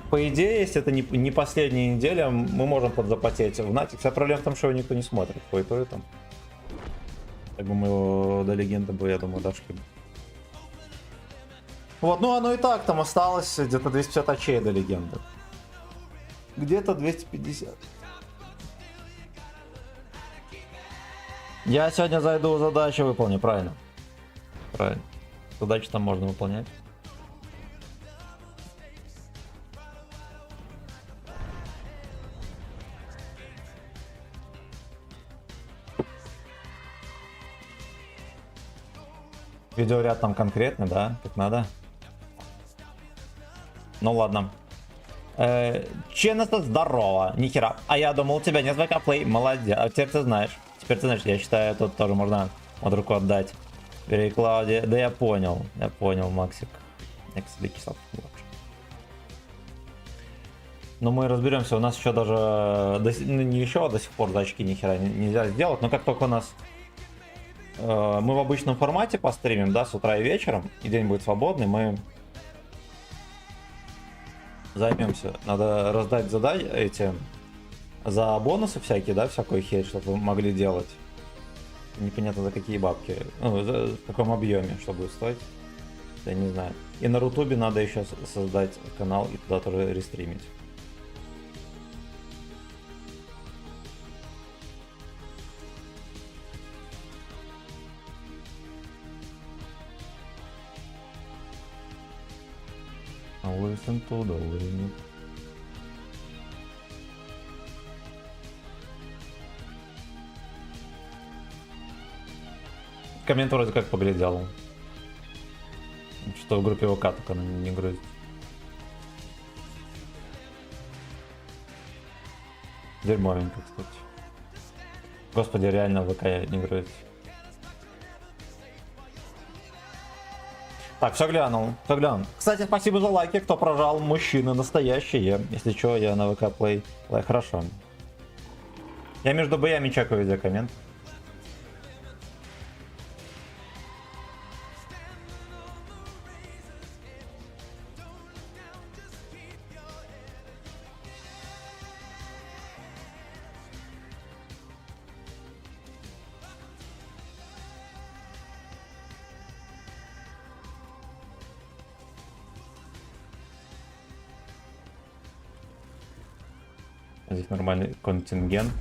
По идее, если это не последняя неделя, мы можем подзапотеть в Натик. Вся проблема в том, что его никто не смотрит. По итогу. Так бы мы его до легенды бы, я думаю, дошли. Вот, ну оно и так, там осталось где-то 250 очей до легенды. Где-то 250. Я сегодня зайду, задачу выполню, правильно. Правильно. Задачи там можно выполнять. Видеоряд там конкретный, да, как надо. Ну ладно. Ченнеста, здорово. Нихера. А я думал, у тебя нет ВК-плей. Молодец. А теперь ты знаешь. Теперь ты знаешь, я считаю, тут тоже можно под руку отдать. Переклауде. Да я понял, Максик. Я, кстати, часов лучше. Но мы разберемся. У нас еще даже... Ну, не еще, до сих пор за очки нихера нельзя сделать. Но как только у нас... Мы в обычном формате постримим, да, с утра и вечером, и день будет свободный, мы займемся. Надо раздать задачи эти за бонусы всякие, да, всякую херь, чтобы вы могли делать. Непонятно за какие бабки, ну, в каком объеме, что будет стоить, я не знаю. И на Рутубе надо еще создать канал и туда тоже рестримить. Listen to the limit. Коммент вроде как поглядел. Что в группе ВК только не грузит. Дерьмовенько, кстати. Господи, реально ВК не грузит. Так, все глянул, все глянул. Кстати, спасибо за лайки, кто прожал. Мужчины настоящие. Если что, я на ВК Play. Хорошо. Я между боями чекаю везде коммент. Здесь нормальный контингент.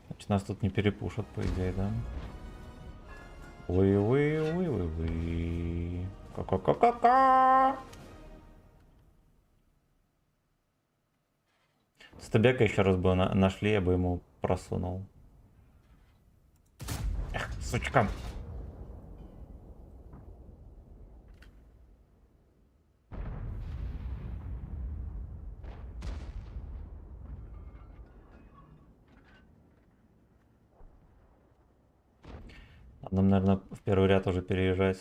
Значит, нас тут не перепушат, по идее, да? Вы. Ка-ка-ка-ка-ка. Стебека еще раз бы нашли, я бы ему просунул. Эх, сучка. Нам, наверное, в первый ряд уже переезжать.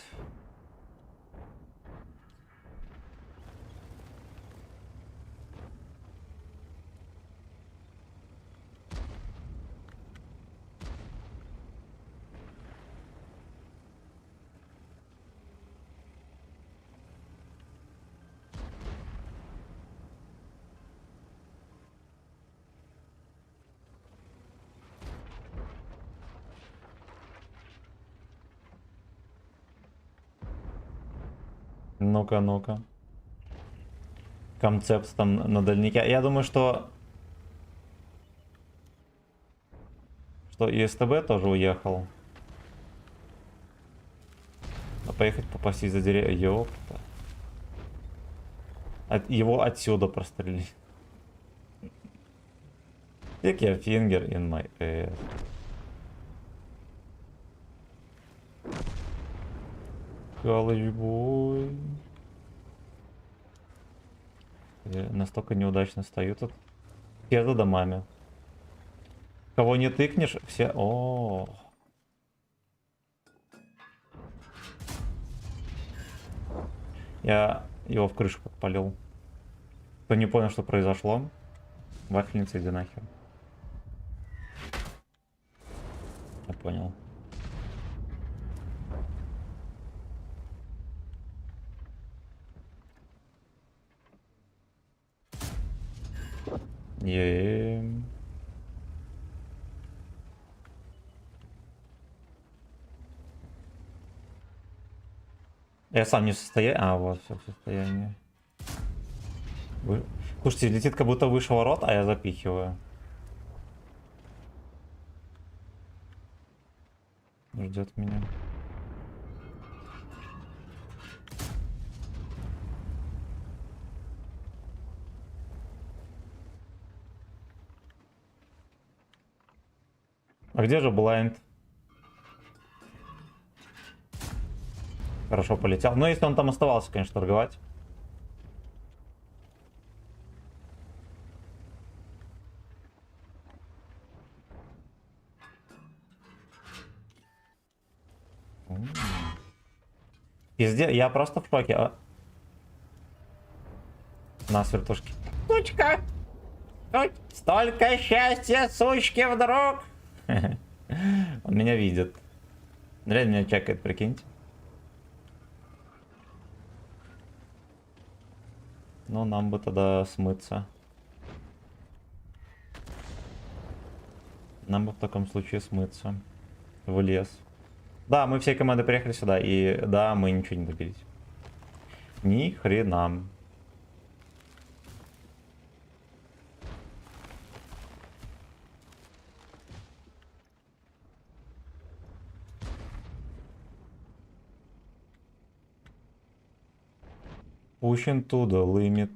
Ну-ка, ну-ка. Концепт там на дальнике. Я думаю, что и СТБ тоже уехал. А поехать попастись за деревья. Ёпта. Его отсюда прострелили. Stick your finger in my ass. College boy. Я настолько неудачно стою тут. Все за домами. Кого не тыкнешь, все... О. Я его в крышу подпалил. Кто не понял, что произошло, вафельница, иди нахер. Я понял. Я сам не в состоянии. А, вот, все в состоянии. Слушайте, летит как будто выше ворот, а я запихиваю. Ждет меня. А где же Блайнд? Хорошо полетел. Но если он там оставался, конечно, торговать. Пиздец, я просто в шоке. На вертушке. Сучка! Столько счастья, сучки, вдруг! Он меня видит. Реально меня чекает, прикиньте. Ну, нам бы тогда смыться. Нам бы в таком случае смыться. В лес. Да, мы всей командой приехали сюда, и да, мы ничего не добились. Ни хрена. Pushing to the limit.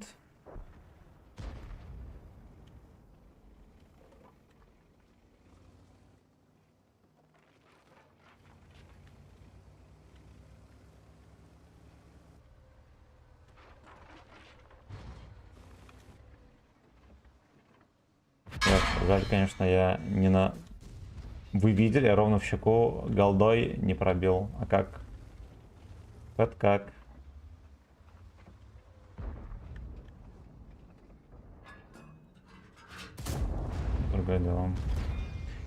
Жаль, конечно, я не на... Вы видели, я ровно в щеку голдой не пробил. А как? Это как? Другое дело.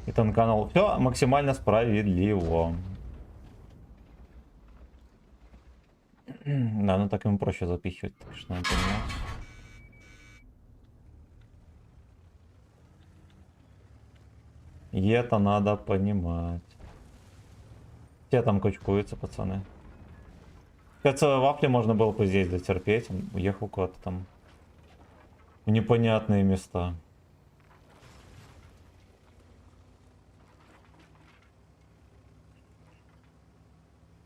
И танканул. Все максимально справедливо. Да, ну так ему проще запихивать, так что надо понимать. И это надо понимать. Все там кучкуются, пацаны. Кажется, вафли можно было бы здесь дотерпеть. Он уехал куда-то там в непонятные места.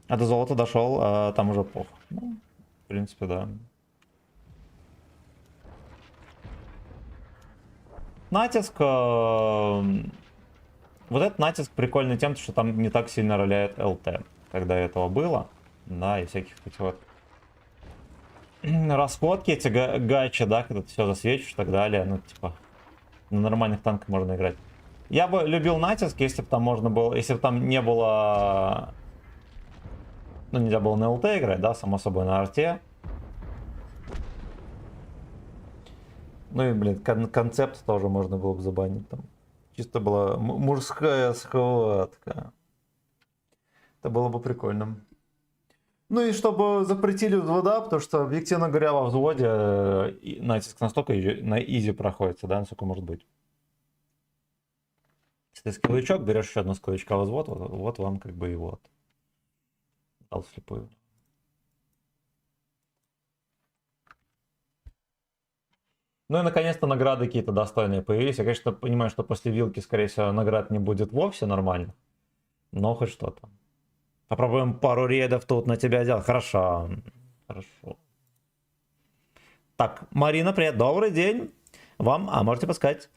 А до золота дошел, а там уже плохо. Ну, в принципе, да. Натиск... Вот этот натиск прикольный тем, что там не так сильно роляет ЛТ. Когда этого было, да, и всяких этих вот расходки, эти гачи, да, когда ты все засвечиваешь и так далее. Ну, типа, на нормальных танках можно играть. Я бы любил натиск, если бы там можно было, если бы там не было... Ну, нельзя было на ЛТ играть, да, само собой, на арте. Ну и, блин, концепт тоже можно было бы забанить там. Чисто была мужская схватка. Это было бы прикольно. Ну и чтобы запретили взвода, потому что, объективно говоря, во взводе натиск настолько на изи проходится, да, насколько может быть. Если скилловичок, берешь еще одну скилловичка в взвод, вот вам как бы и вот. Дал слепую. Ну и наконец-то награды какие-то достойные появились. Я, конечно, понимаю, что после вилки, скорее всего, наград не будет вовсе нормально. Но хоть что-то. Попробуем пару рейдов тут на тебя делать. Хорошо. Хорошо. Так, Марина, привет. Добрый день вам. А можете подсказать,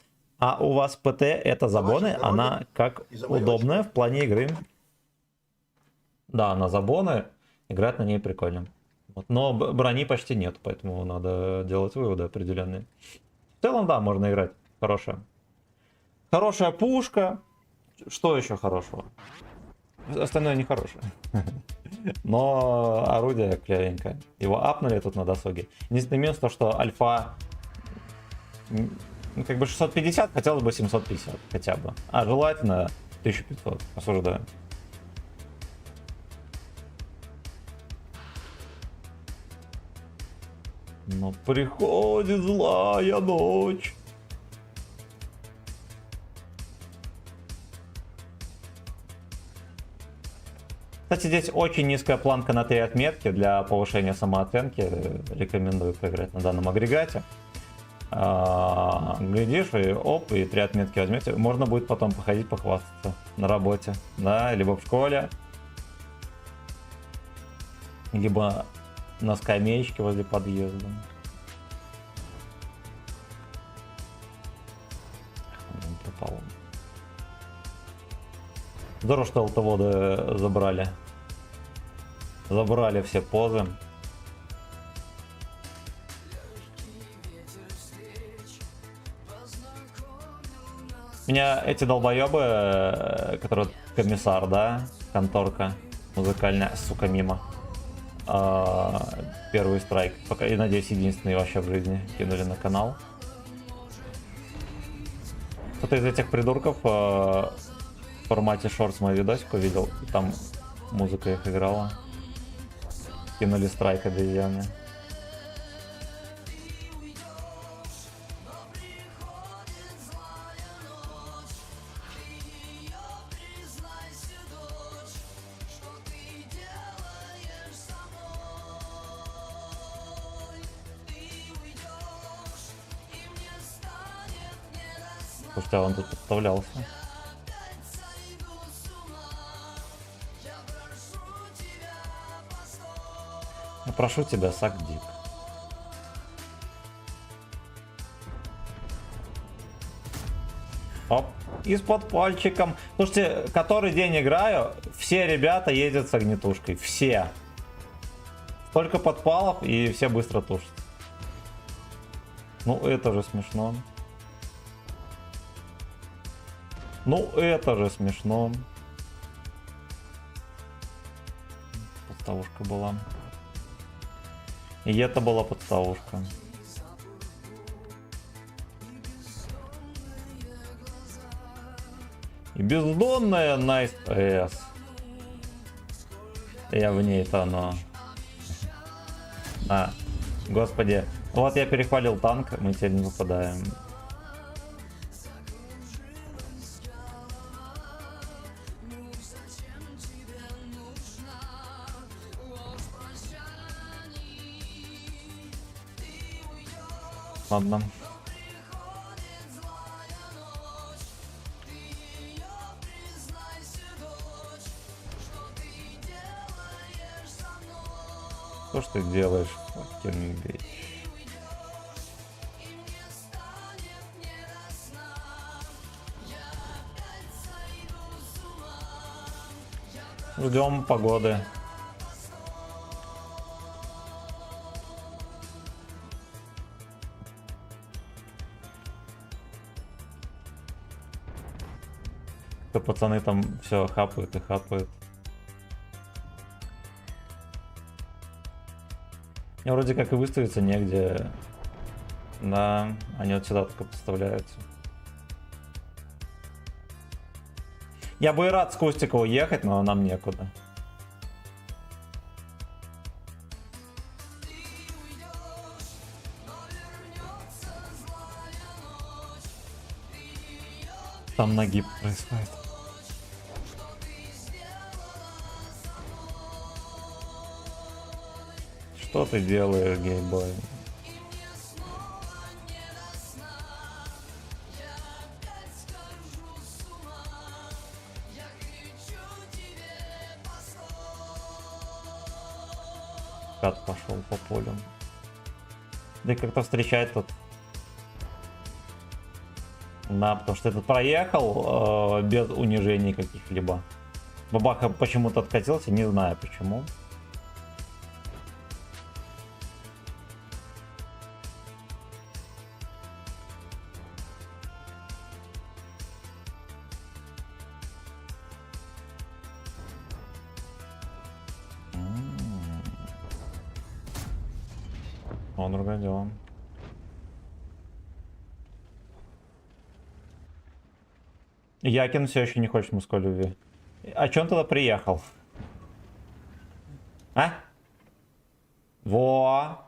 А у вас ПТ это забоны, здоровье она как и за моё удобная в плане игры. Да, на забоны играть на ней прикольно. Вот. Но брони почти нет, поэтому надо делать выводы определенные. В целом, да, можно играть. Хорошая. Хорошая пушка. Что еще хорошего? Остальное не хорошее. Но орудие клевенькое. Его апнули тут на досуге. Единственный минус то, что альфа... Ну, как бы 650, хотелось бы 750 хотя бы. А желательно 1500. Осуждаю. Но приходит злая ночь. Кстати, здесь очень низкая планка на 3 отметки. Для повышения самооценки рекомендую поиграть на данном агрегате. Глядишь, и оп, и 3 отметки возьмете. Можно будет потом походить, похвастаться на работе. Да, либо в школе. Либо на скамеечке возле подъезда. Пропал. Здорово, что алтоводы забрали. Забрали все позы. Меня эти долбоебы, которые комиссар, да, конторка музыкальная, сука, мимо. Первый страйк, пока, и надеюсь, единственный вообще в жизни, кинули на канал. Кто-то из этих придурков в формате шортс мой видосик увидел, и там музыка их играла. Кинули страйк обезьяны. Слушайте, а он тут подставлялся. Я прошу тебя, Сак-Дик. Оп, и с подпальчиком. Слушайте, который день играю, все ребята ездят с огнетушкой. Все. Столько подпалов, и все быстро тушат. Ну, это же смешно. Ну, это же смешно. Подставушка была. И это была подставушка. И бездонная Nice S. Я в ней-то оно. А, господи. Вот я перехвалил танк, мы теперь не попадаем. Ладно. Что ж ты делаешь, fucking bitch? Ждем погоды. То пацаны там все хапают и хапают. Мне вроде как и выставиться негде. Да, они вот сюда только подставляются. Я бы и рад с Костика уехать, но нам некуда. Там нагиб происходит. Что ты делаешь, гейбой? Кат пошел по полю. Да и как-то встречает тут. Да, потому что этот проехал без унижений каких-либо. Бабаха почему-то откатился, не знаю почему. Он другое дело. Якин все еще не хочет мужской любви. А че он тогда приехал? А? Во!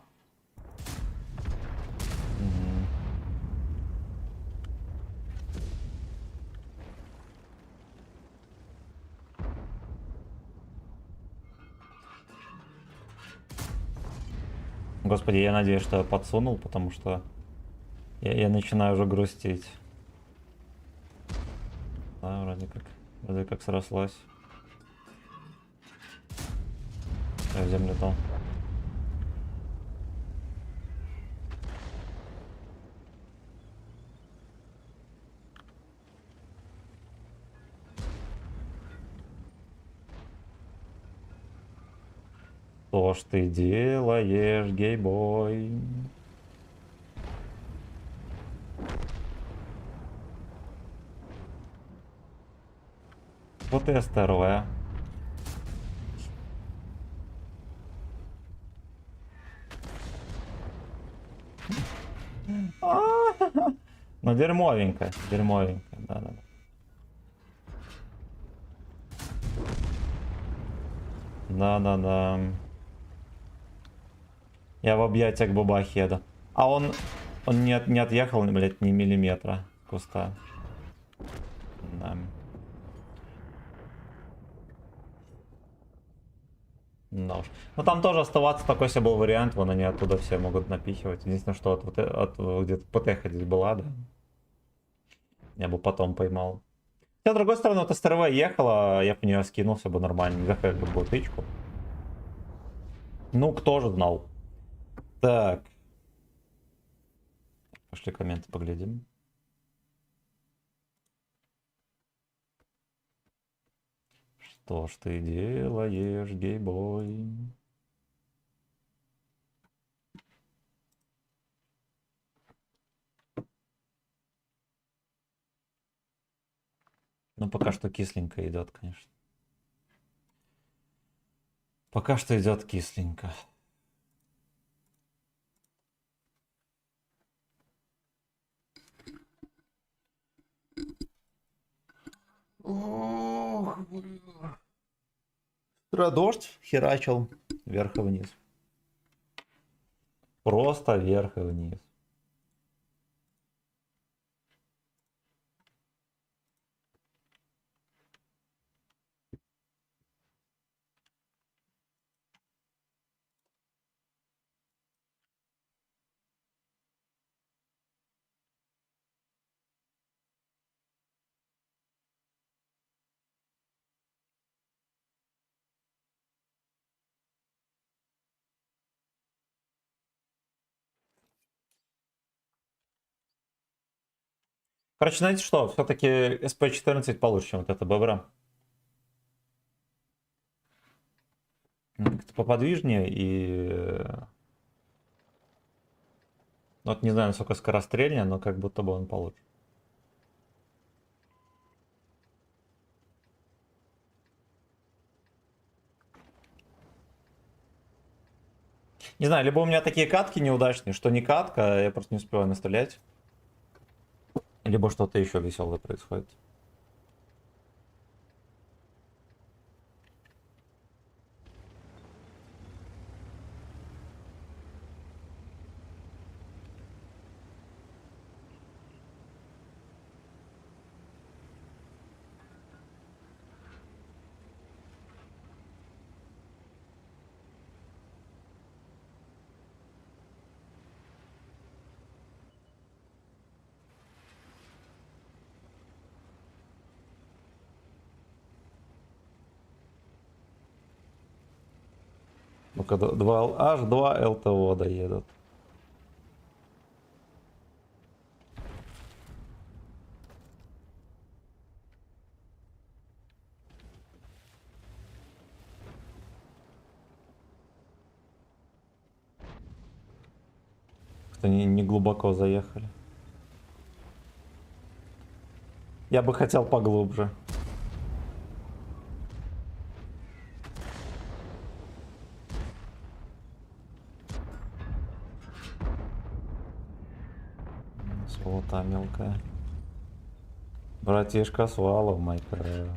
Мгм. Господи, я надеюсь, что я подсунул, потому что я начинаю уже грустить. Да, вроде как срослось. Я в землю то. Что ж ты делаешь, гей-бой? Вот и второе. Ну, дерьмовенько, да-да-да. Да-да-да. Я в объятиях бабахеда. А он не отъехал, блядь, ни миллиметра с куста. Да. Да уж. Ну там тоже оставаться такой себе был вариант, вон они оттуда все могут напихивать. Единственное, что от где-то ПТХ здесь была, да. Я бы потом поймал. Хотя, с другой стороны, вот СТРВ ехала, я по нее скинулся бы нормально, не захаял бы тычку. Ну, кто же знал. Так. Пошли комменты поглядим. Что ж ты делаешь, гей-бой? Ну, пока что кисленько идет, конечно. Пока что идет кисленько. Ох, бля. Дождь херачил вверх и вниз. Просто вверх и вниз. Короче, знаете что? Все-таки SP14 получше, чем вот эта бобра. Как-то поподвижнее и... Вот не знаю, насколько скорострельнее, но как будто бы он получше. Не знаю, либо у меня такие катки неудачные, что не катка, я просто не успеваю настрелять. Либо что-то еще веселое происходит. Ну-ка, аж 2 ЛТО доедут. Что-то не глубоко заехали. Я бы хотел поглубже. Сволота мелкая. Братишка свалов Майнкрафт.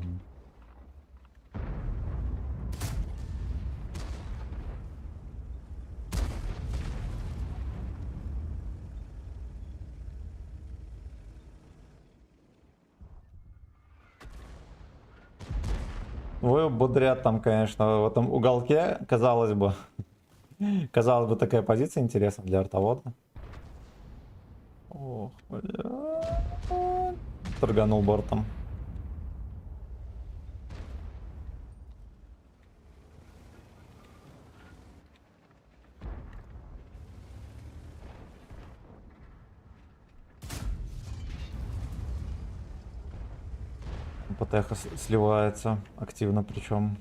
Вы бодрят там, конечно, в этом уголке, казалось бы. Казалось бы, такая позиция интересная для артовода. Ох, бля. Торганул бортом. ПТХ сливается активно, причем.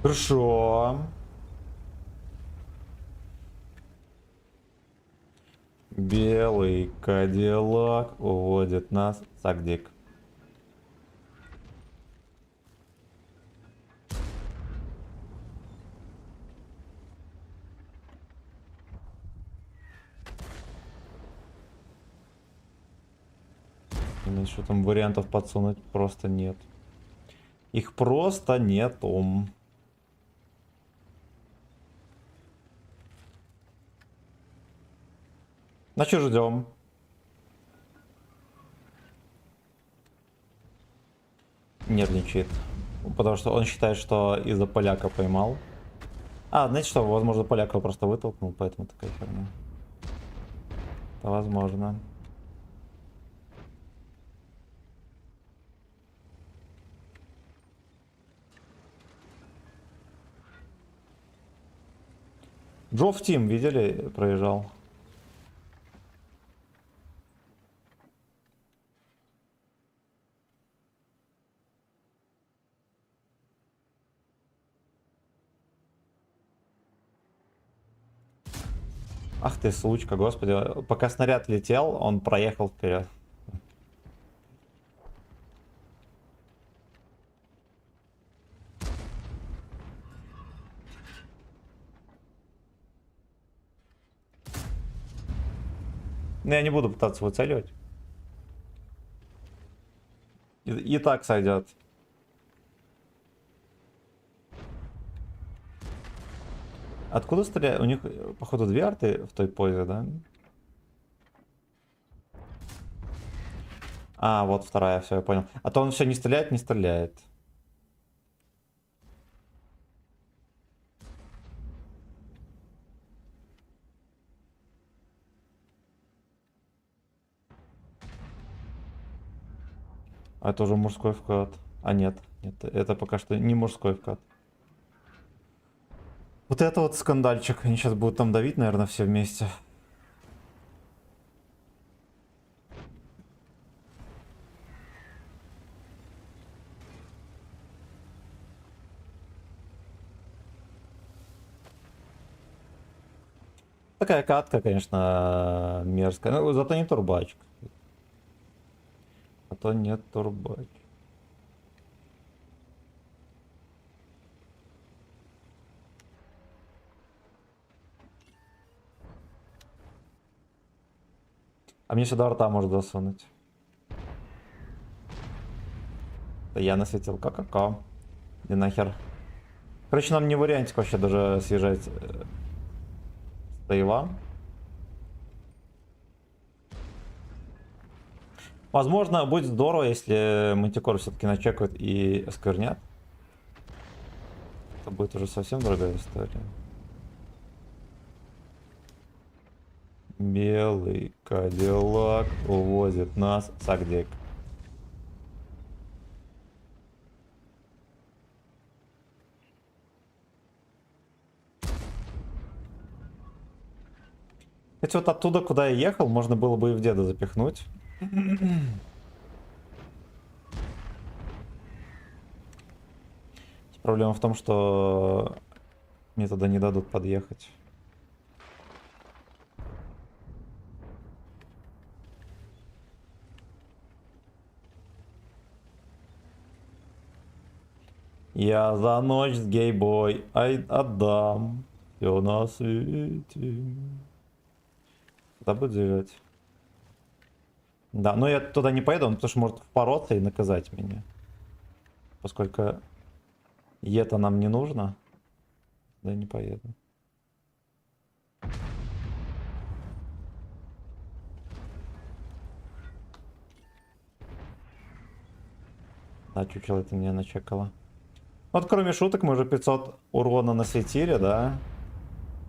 Хорошо. Белый Кадиллак уводит нас в Сагдик. Что там вариантов подсунуть просто нет. Их просто нету. На что ждем? Нервничает. Потому что он считает, что из-за поляка поймал. А, знаете что, возможно, поляка просто вытолкнул, поэтому такая херня. Это возможно. Джо в Тим, видели, проезжал. Ах ты, сучка, господи. Пока снаряд летел, он проехал вперед. Но я не буду пытаться выцеливать. И так сойдет. Откуда стреляют? У них, походу, две арты в той позе, да? А, вот вторая, все, я понял. А то он все не стреляет, не стреляет. А это уже мужской вклад. А нет, нет, это пока что не мужской вклад. Вот это вот скандальчик. Они сейчас будут там давить, наверное, все вместе. Такая катка, конечно, мерзкая. Ну, зато не турбачка. А то нет турбач. А мне сюда рта может засунуть. Да я насветил ка-ка-ка. И нахер. Короче, нам не вариантик вообще даже съезжать с Тайва. Возможно, будет здорово, если Мантикор все-таки начекают и осквернят. Это будет уже совсем другая история. Белый Кадиллак увозит нас в Сагдик. Ведь вот оттуда, куда я ехал, можно было бы и в деда запихнуть. Проблема в том, что мне туда не дадут подъехать. Я за ночь с гейбой отдам все на свете. Куда будет заезжать? Да, но я туда не поеду, потому что может впороться и наказать меня. Поскольку это нам не нужно, да не поеду. Да, чучело это меня начекало. Вот кроме шуток мы уже 500 урона насветили, да?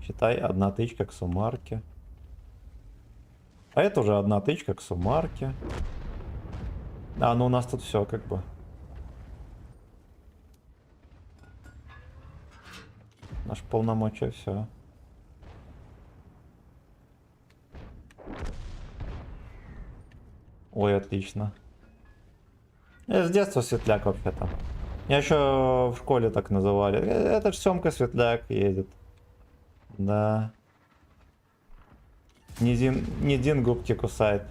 Считай, одна тычка к суммарке. А это уже одна тычка к суммарке. А, ну у нас тут все как бы. Наш полномочия все. Ой, отлично. Я с детства светляк вообще-то. Я еще в школе так называли. Это ж Семка Светляк едет. Да. Не Дин губки кусает.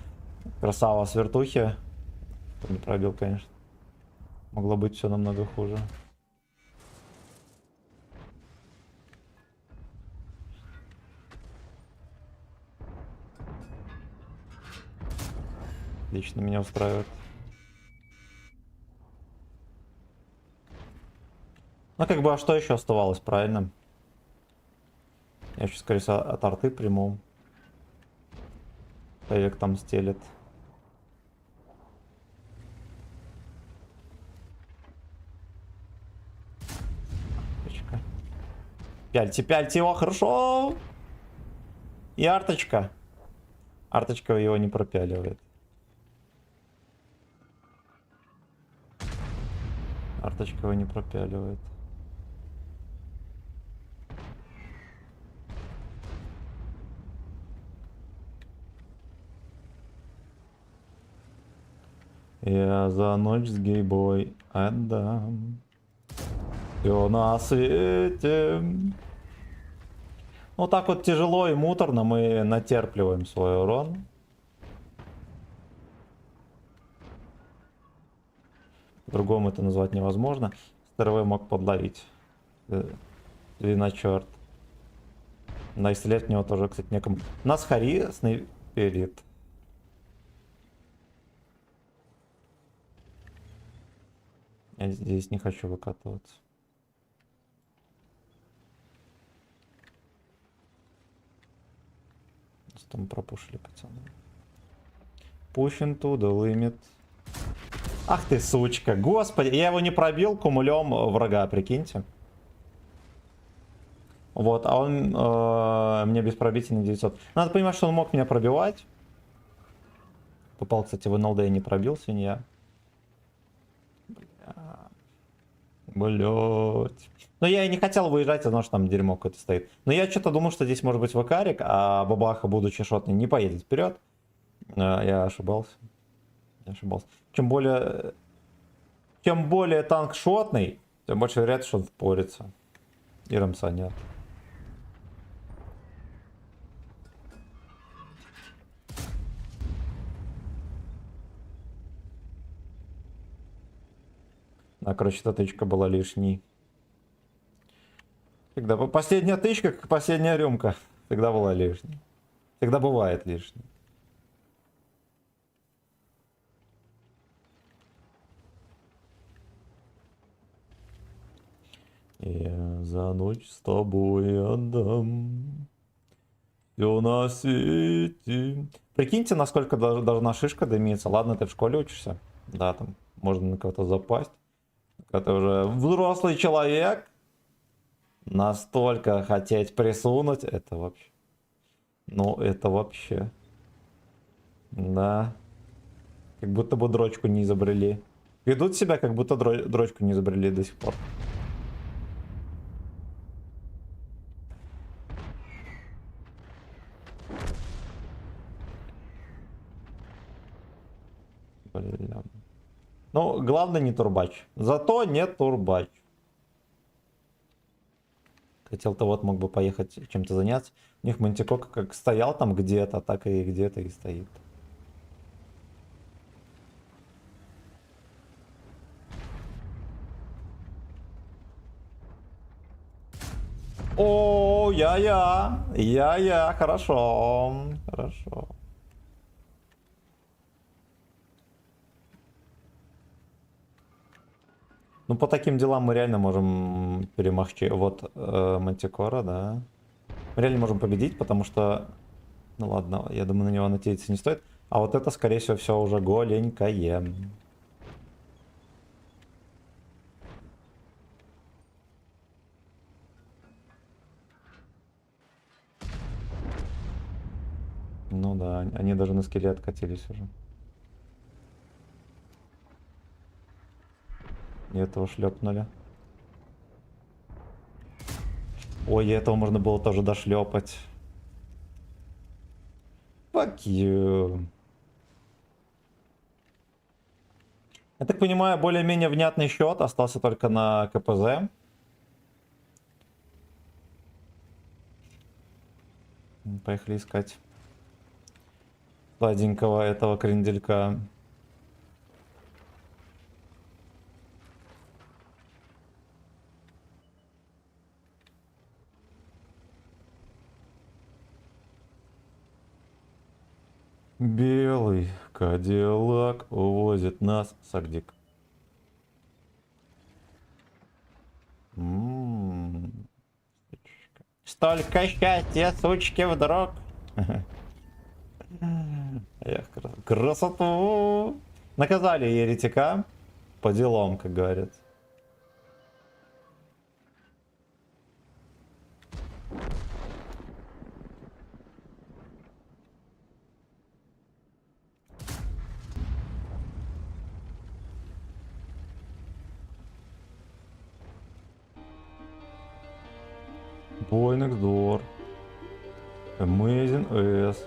Красава с вертухи. Не пробил, конечно. Могло быть все намного хуже. Лично меня устраивает. Ну, как бы, а что еще оставалось, правильно? Я сейчас, скорее всего, от арты приму. Человек там стелет. Пяльте его, хорошо! И арточка. Арточка его не пропяливает. Арточка его не пропяливает. Я за ночь с гейбой отдам все на свете. Вот так вот тяжело и муторно мы натерпливаем свой урон. По-другому это назвать невозможно. СТРВ мог подловить. Виночерт. На исследовать него тоже, кстати, некому. У нас Хари снайперит. Я здесь не хочу выкатываться. Там пропушили, пацаны. Pushing to the limit. Ах ты, сучка. Господи, я его не пробил кумулем врага, прикиньте. Вот, а он мне без пробития на 900. Надо понимать, что он мог меня пробивать. Попал, кстати, в НЛД и не пробил, свинья. Блять. Но я и не хотел выезжать, потому что там дерьмо какое-то стоит. Но я что-то думал, что здесь может быть ВКарик, а Бабаха, будучи шотный, не поедет вперед. Я ошибался. Чем более танк шотный, тем больше вероятность, что он впорится. И рамсанет. А, короче, эта тычка была лишней. Всегда последняя тычка, как последняя рюмка. Всегда была лишней. Всегда бывает лишней. Я за ночь с тобой отдам все на свете. Прикиньте, насколько должна шишка дымиться. Ладно, ты в школе учишься. Да, там можно на кого-то запасть. Когда ты уже взрослый человек, настолько хотеть присунуть, это вообще... Ну, это вообще... Да. Как будто бы дрочку не изобрели. Ведут себя, как будто дрочку не изобрели до сих пор. Ноль. Ну, главное не турбач. Зато не турбач. Хотел-то вот мог бы поехать чем-то заняться. У них Мантикока как стоял там где-то, так и где-то и стоит. О, я, хорошо, хорошо. Ну, по таким делам мы реально можем перемахчи. Вот Мантикора, да. Мы реально можем победить, потому что... Ну ладно, я думаю, на него надеяться не стоит. А вот это, скорее всего, все уже голенькое. Ну да, они даже на скеле откатились уже. И этого шлепнули. Ой, и этого можно было тоже дошлепать. Fuck you. Я так понимаю, более-менее внятный счет. Остался только на КПЗ. Поехали искать сладенького этого кренделька. Белый Кадиллак увозит нас, Сагдик. Столько счастья, сучки, вдруг. Эх, красоту. Наказали еретика по делам, как говорят. Boy Next Door. Amazing S.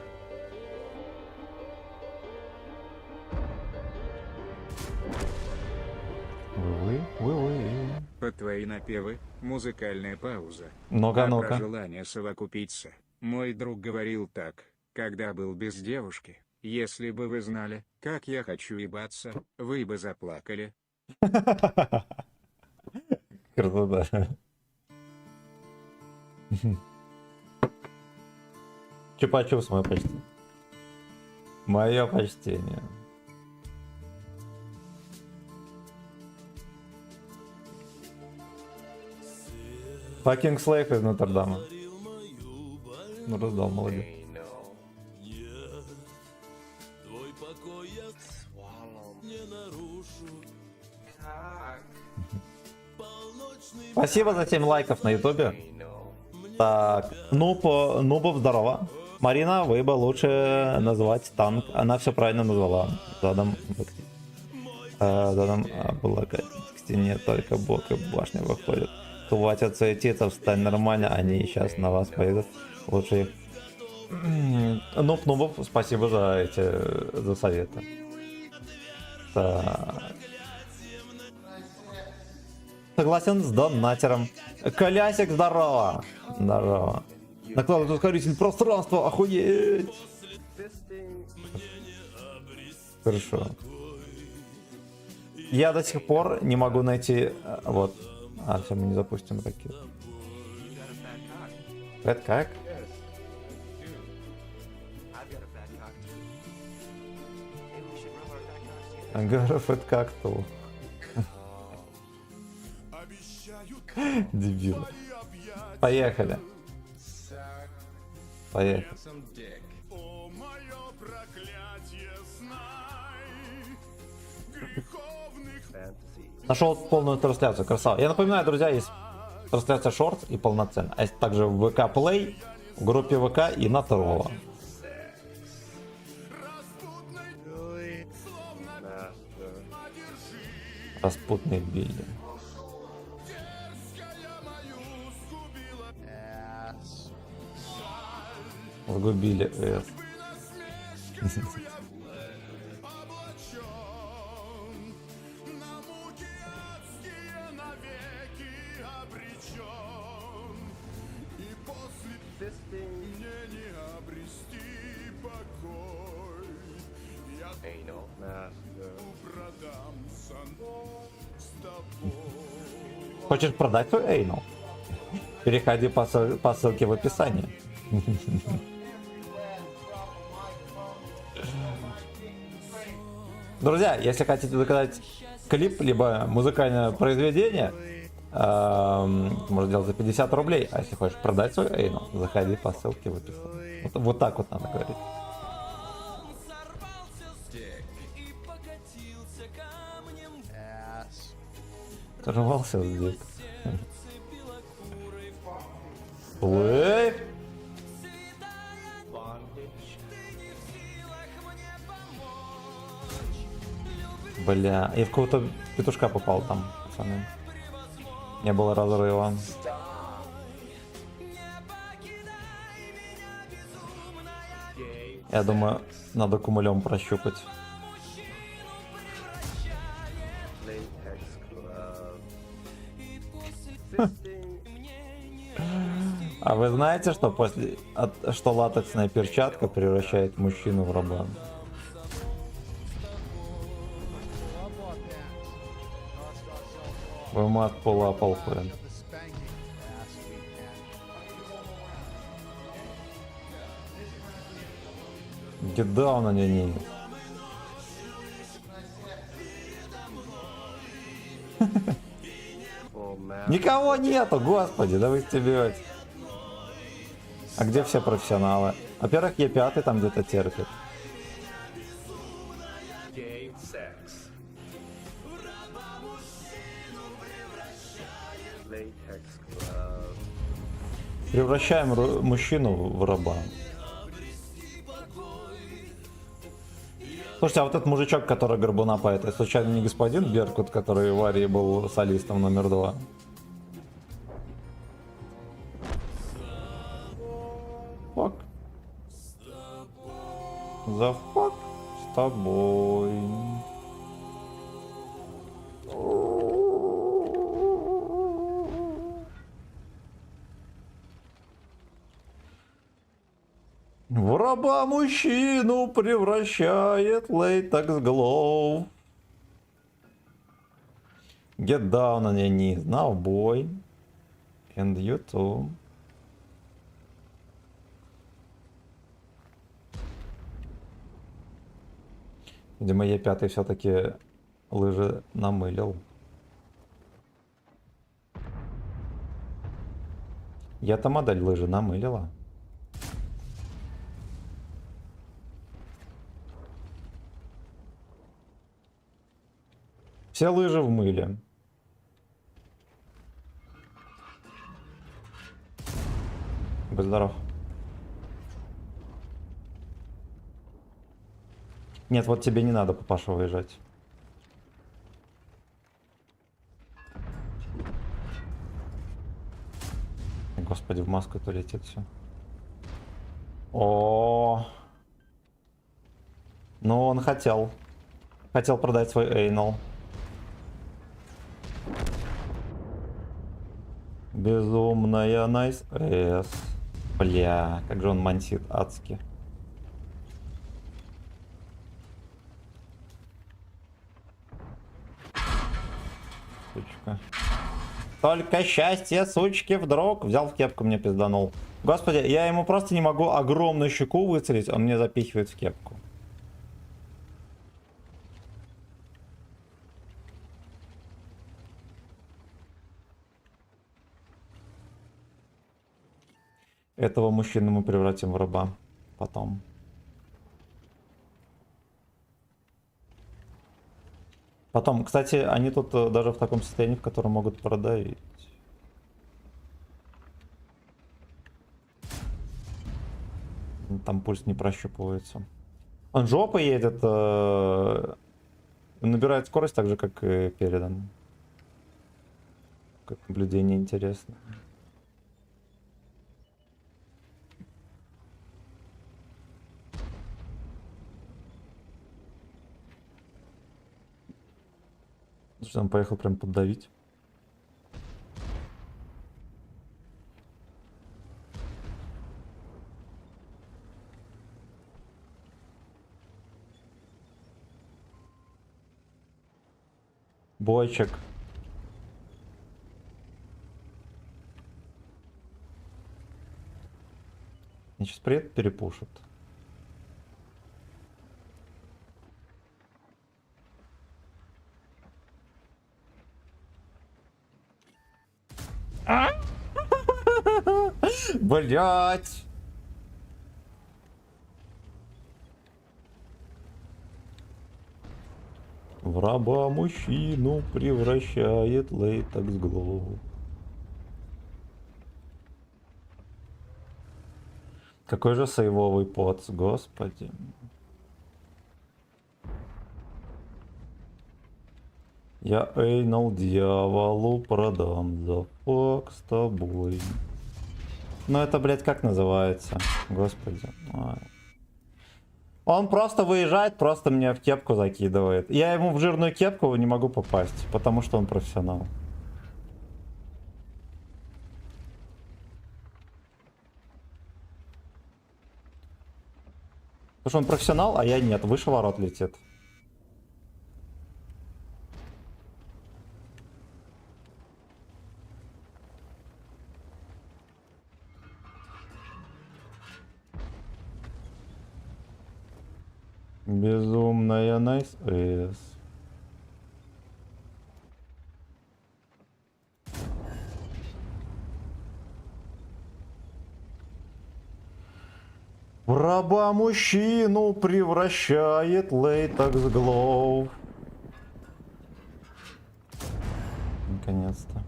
Вы. Под твои напевы, музыкальная пауза. Ну-ка, А ну-ка. про желание совокупиться. Мой друг говорил так, когда был без девушки. Если бы вы знали, как я хочу ебаться, вы бы заплакали. Красота. Чупа-чупс, мое почтение. Мое почтение. Fucking Slave из Нотр-Дама. Ну, раздал, молодец. Спасибо за 7 лайков на ютубе. Так, Нубов, здорово. Марина, вы бы лучше назвать танк. Она все правильно назвала. Задом облагать к стене, только бок и башня выходят. Хватит суетиться, встань нормально, они сейчас на вас поедут. Лучше их. Нубов, спасибо за советы. Так. Согласен с донатером. Колясик, здорово. Здорово. Накладывает ускоритель пространства, охуеть. Хорошо. Я до сих пор не могу найти... Вот. А, все, мы не запустим ракету. Это как? Агаров, это как-то. Дебил. Поехали. Поехали. Нашел полную трансляцию, красава. Я напоминаю, друзья, есть трансляция шорт и полноценная. А есть также в ВК Play, в группе ВК и на Трова. Распутный Билли. Сгубили. Anal. Nah. Хочешь продать свой эйнал? Переходи по ссылке в описании. Друзья, если хотите заказать клип, либо музыкальное произведение, можно сделать за 50 рублей. А если хочешь продать свой эйнал, заходи по ссылке в описании. Вот так вот надо говорить. Сорвался с дик. Ой. Бля, я в какого-то петушка попал там, пацаны. Не было разрыва. Я думаю, надо кумулем прощупать. А вы знаете, что что латексная перчатка превращает мужчину в раба? Вы мат полапал, friend. Get down on your knees. Никого нету, господи, да вы стебете. А где все профессионалы? Во-первых, Е5 там где-то терпит. Превращаем мужчину в раба. Слушайте, а вот этот мужичок, который горбуна по этой, случайно не господин Беркут, который в Арии был солистом номер 2? Фак. За фак с тобой. В раба мужчину превращает лейтекс глоу. Get down on your knees now, boy. And you too. Видимо, Е5 все-таки лыжи намылил. Я-то модель лыжи намылила. Все лыжи в мыле. Будь здоров. Нет, вот тебе не надо, папаша, выезжать. Господи, в маску-то летит все. О, ну он хотел продать свой эйнал. Безумная найс эс. Бля, как же он мансит адски. Сучка. Только счастье, сучки, вдруг. Взял в кепку, мне пизданул. Господи, я ему просто не могу огромную щеку выцелить, он мне запихивает в кепку. Этого мужчину мы превратим в раба. Потом. Потом, кстати, они тут даже в таком состоянии, в котором могут продавить. Там пульс не прощупывается. Он жопой едет, набирает скорость так же, как и передан. Как наблюдение интересно. Что он поехал прям поддавить. Бойчик. Мне сейчас приедет, перепушит. Блять! В раба мужчину превращает лейтекс глоу. Какой же сейвовый поц, господи. Я эйнал дьяволу продам за фак с тобой. Ну это, блядь, как называется? Господи. Ой. Он просто выезжает, просто мне в кепку закидывает. Я ему в жирную кепку не могу попасть, потому что он профессионал. Потому что он профессионал, а я нет. Выше ворот летит. Безумная найс эс. В раба мужчину превращает лейтекс глоу. Наконец-то.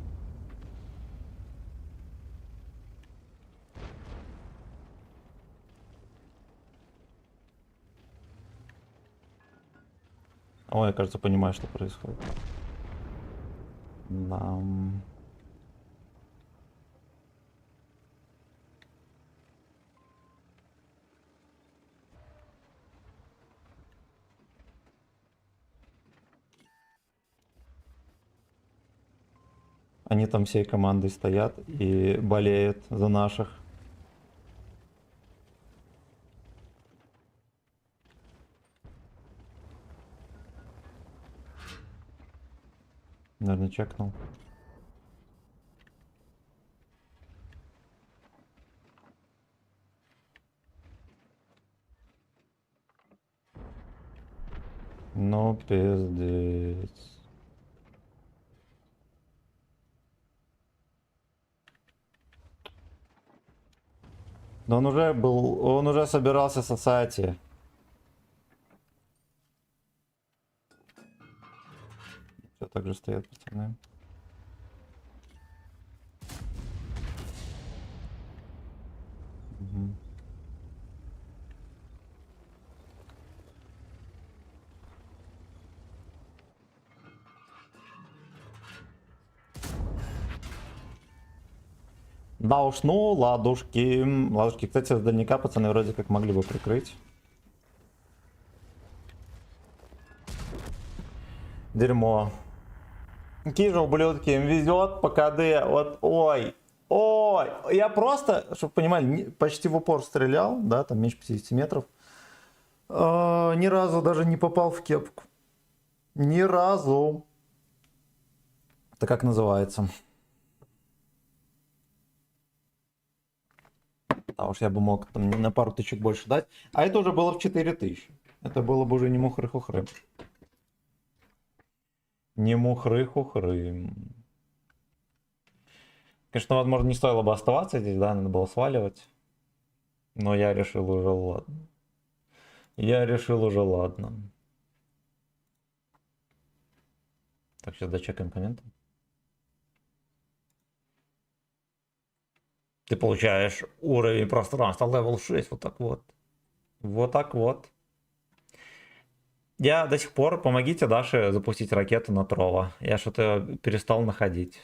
Ой, я, кажется, понимаю, что происходит. Нам... Они там всей командой стоят и болеют за наших. Наверное, чекнул. Ну, пиздец. Но он уже собирался сосать. Все так же стоят, пацаны. Угу. Да уж, ну, ладушки. Ладушки, кстати, с дальника пацаны вроде как могли бы прикрыть. Дерьмо. Какие же ублюдки, им везет по КД. Вот, ой. Ой. Я просто, чтобы понимали, почти в упор стрелял, да, там меньше 50 метров. Ни разу даже не попал в кепку. Ни разу. Это как называется? Потому что я бы мог там на пару тысяч больше дать. А это уже было в 4000. Это было бы уже не мухры-хухры. Не мухры-хухры. Конечно, возможно, не стоило бы оставаться здесь, да, надо было сваливать. Но я решил уже, ладно. Я решил уже, ладно. Так, сейчас дочекаем комменты. Ты получаешь уровень пространства level 6, вот так вот. Вот так вот. Я до сих пор, помогите Даше запустить ракету на Трова. Я что-то перестал находить.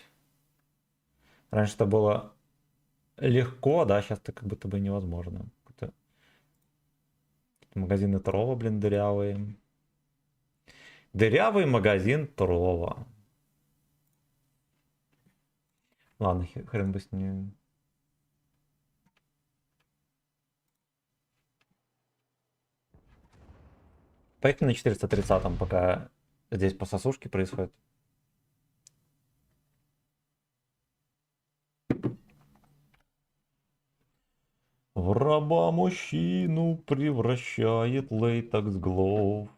Раньше это было легко, да, сейчас это как будто бы невозможно. Магазины Трова, блин, дырявые. Дырявый магазин Трова. Ладно, хрен бы с ним. Поехали на 430-м, пока здесь по сосушке происходит. В раба мужчину превращает лейтекс глов.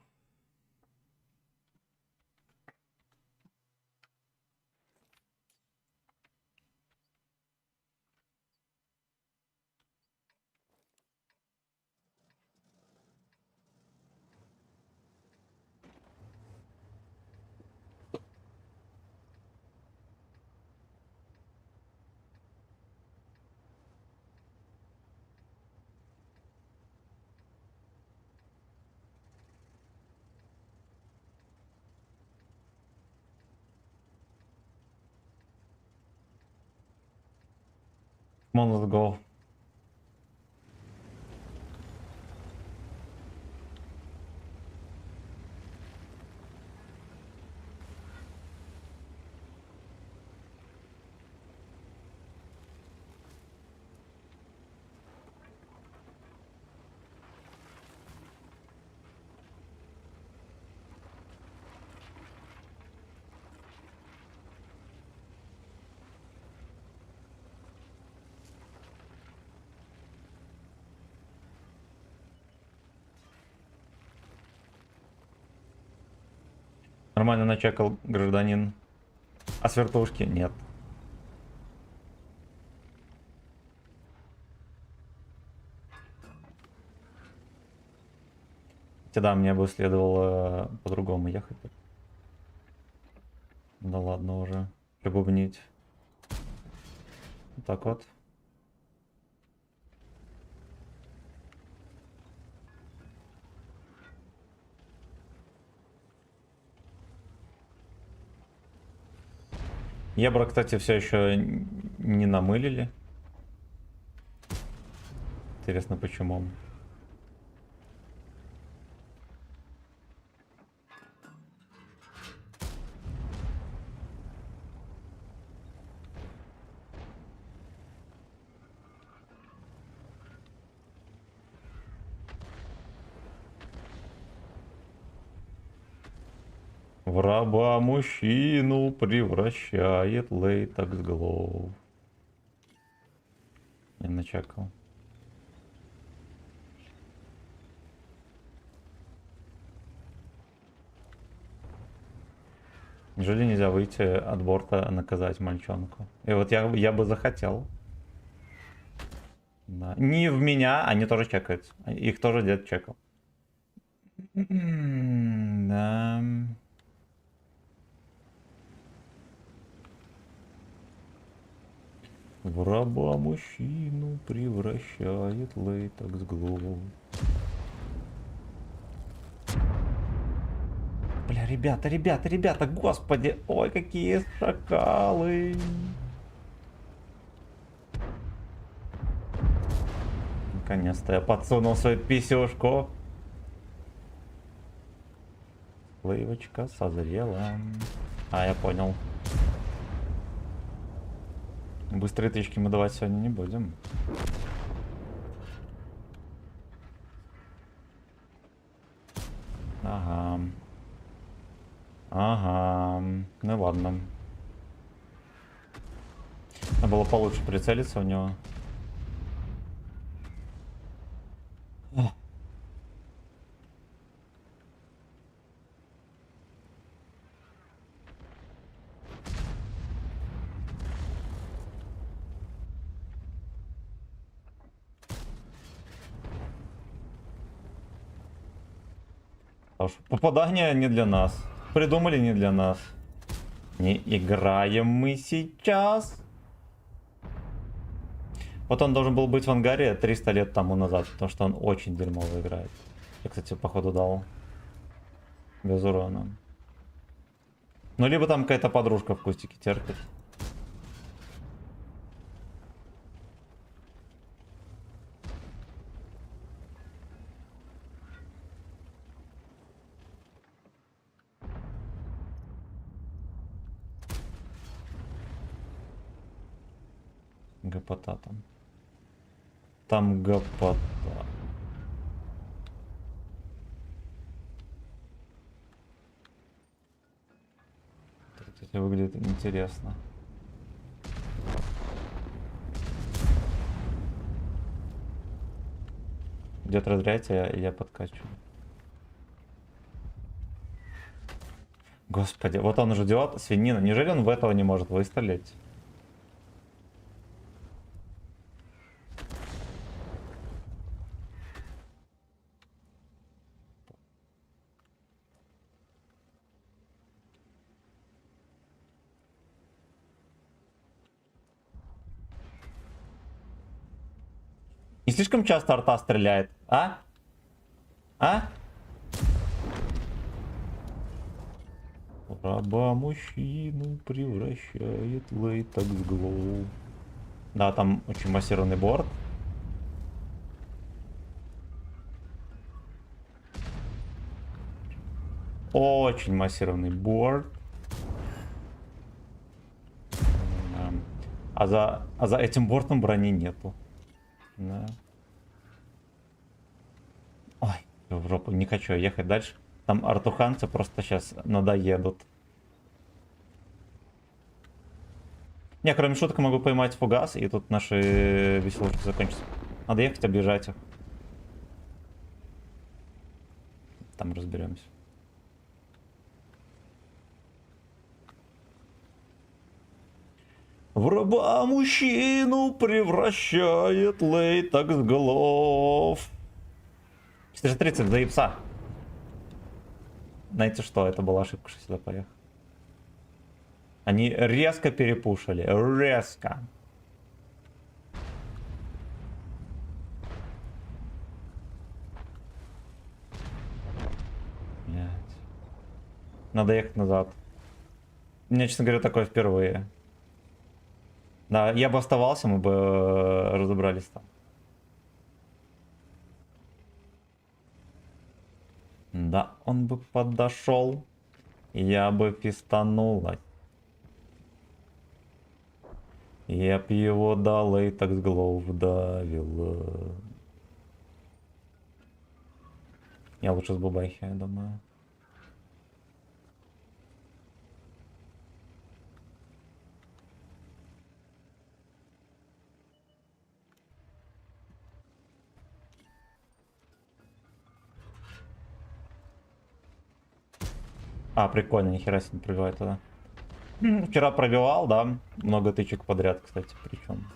Come on, let's go. Нормально начекал гражданин. А свертушки нет. Хотя да, мне бы следовало по-другому ехать. Да ладно уже. Прибубнить. Вот так вот. Ебра, кстати, все еще не намылили. Интересно, почему. В раба мужчину превращает лейтекс глов. Не начекал. Неужели нельзя выйти от борта, наказать мальчонку? И вот я бы захотел. Да. Не в меня, они тоже чекаются. Их тоже дед чекал. Да. В раба мужчину превращает лейтекс глов. Бля, ребята, господи, ой, какие шакалы. Наконец-то я подсунул свою писюшку. Сливочка созрела. А, я понял. Быстрые тычки мы давать сегодня не будем. Ага. Ага. Ну ладно. Надо было получше прицелиться у него. Попадание не для нас. Придумали не для нас. Не играем мы сейчас. Вот он должен был быть в ангаре 300 лет тому назад, потому что он очень дерьмово играет. Я, кстати, походу дал без урона. Ну, либо там какая-то подружка в кустике терпит. Гопота там. Там гопота. Это выглядит интересно. Идет разрядь, я подкачу. Господи, вот он ждет, свинина. Неужели он в этого не может выстрелить? Не слишком часто арта стреляет, а? А? Раба мужчину превращает лейтекс глоу. Да, там очень массированный борт. Очень массированный борт. Да. А за этим бортом брони нету. Да. Ой, в жопу, не хочу ехать дальше. Там артуханцы просто сейчас надоедут. Не, кроме шуток могу поймать фугас, и тут наши веселушки закончатся. Надо ехать, объезжать их. Там разберемся. В раба мужчину превращает лейтекс голов. 430 за ипса. Знаете что, это была ошибка, что сюда поехал. Они резко перепушили. Резко. Блять. Надо ехать назад. У меня, честно говоря, такое впервые. Да, я бы оставался, мы бы разобрались там. Да, он бы подошел, я бы фистанула. Я б его до лейтекс глоу вдавил. Я лучше с бабахи, я думаю. А, прикольно, нихера себе не пробивает тогда. Вчера пробивал, да. Много тычек подряд, кстати, причем.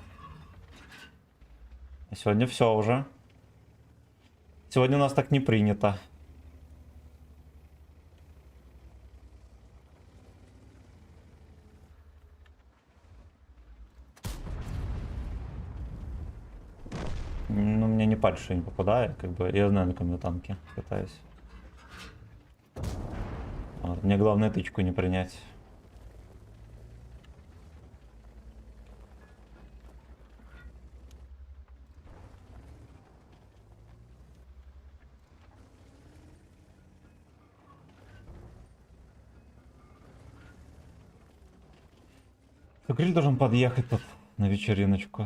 А сегодня все уже. Сегодня у нас так не принято. Ну, мне не пальцы, что не попадаю, как бы. Я знаю, на каком я танке катаюсь. Вот, мне главное тычку не принять. Гриль должен подъехать тут на вечериночку.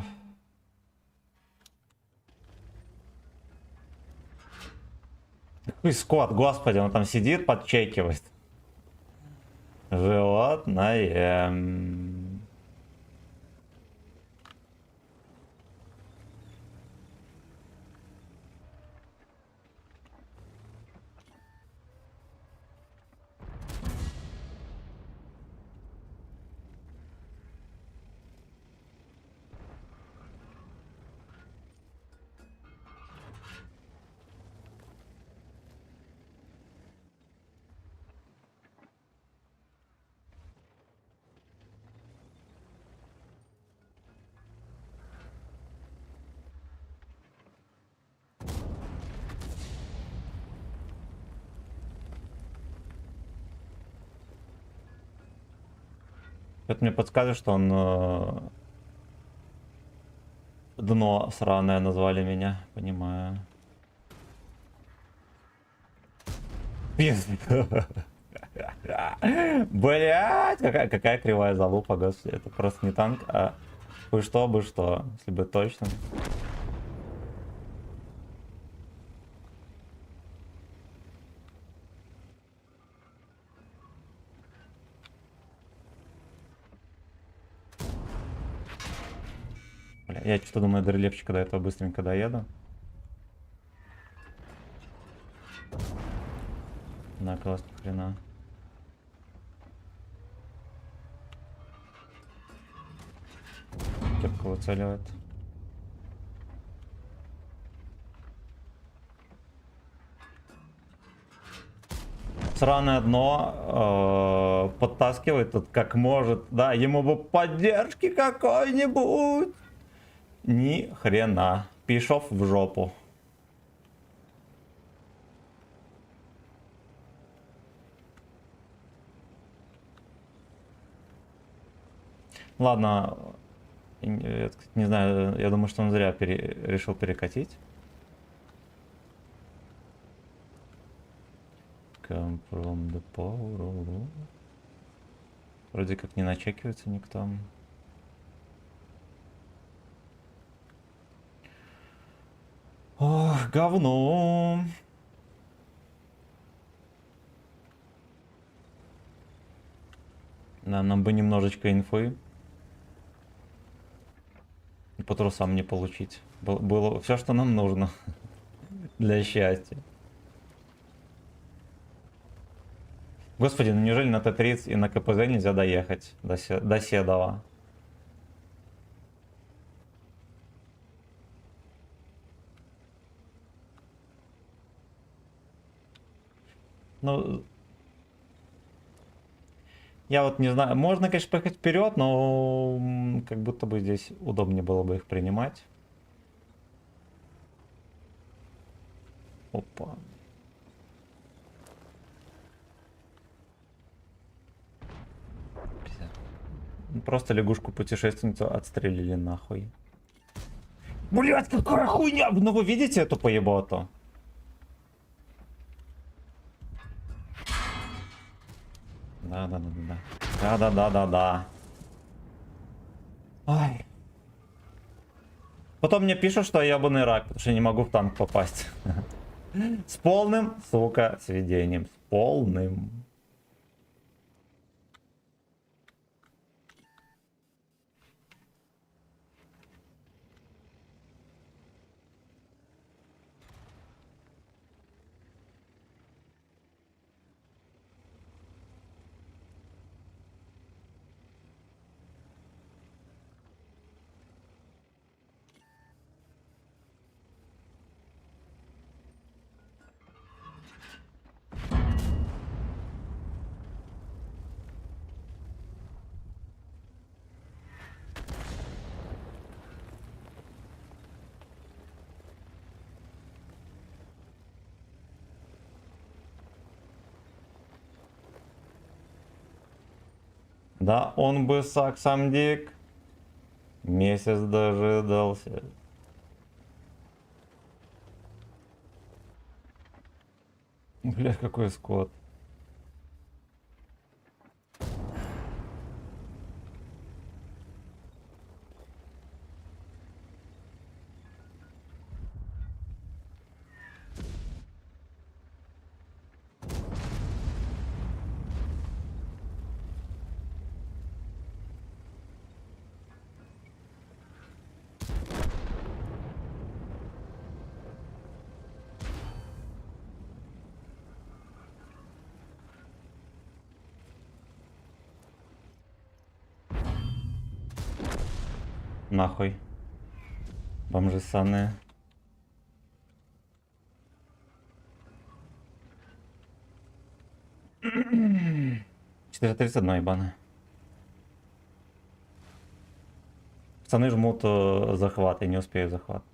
Какой скот, господи, он там сидит, подчекивает. Животное. Это мне подсказывает, что он дно сраное назвали меня, понимаю. Блять, какая кривая залупа, господи, это просто не танк, а бы что, если бы точно. Бля, я что-то думаю, до рельефчика до этого быстренько доеду. Наколос хрена. Кепка выцеливает. Сраное дно подтаскивает тут как может. Да, ему бы поддержки какой-нибудь. Ни хрена. Пішов в жопу. Ладно. Я, не знаю, я думаю, что он зря решил перекатить. Come from the power. Вроде как не начекивается никто. Ох, говно. Да, нам бы немножечко инфы. И по трусам не получить. Было все, что нам нужно. Для счастья. Господи, ну неужели на Т-30 и на КПЗ нельзя доехать до Седова? Ну, я вот не знаю, можно, конечно, поехать вперед, но как будто бы здесь удобнее было бы их принимать. Опа. Просто лягушку-путешественницу отстрелили нахуй. Блять, какая хуйня! Ну вы видите эту поеботу? Да-да-да-да-да. Да-да-да-да-да. Ай. Потом мне пишут, что я ебаный рак, потому что я не могу в танк попасть. С полным, сука, сведением. С полным. Да, он бы сам дик. Месяц дожидался. Бля, какой скот. Нахуй. Бомжи ссаные. $431 ебаные. Пацаны жмут захват, я не успею захват.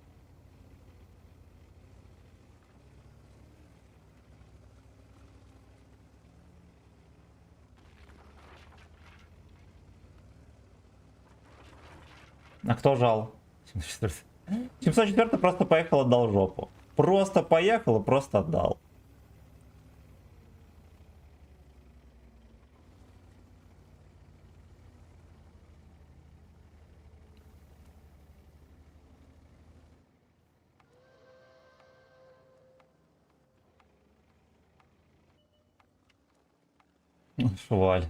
А кто жал? 704. 704 просто поехал, отдал жопу. Просто поехал и просто отдал. Шваль.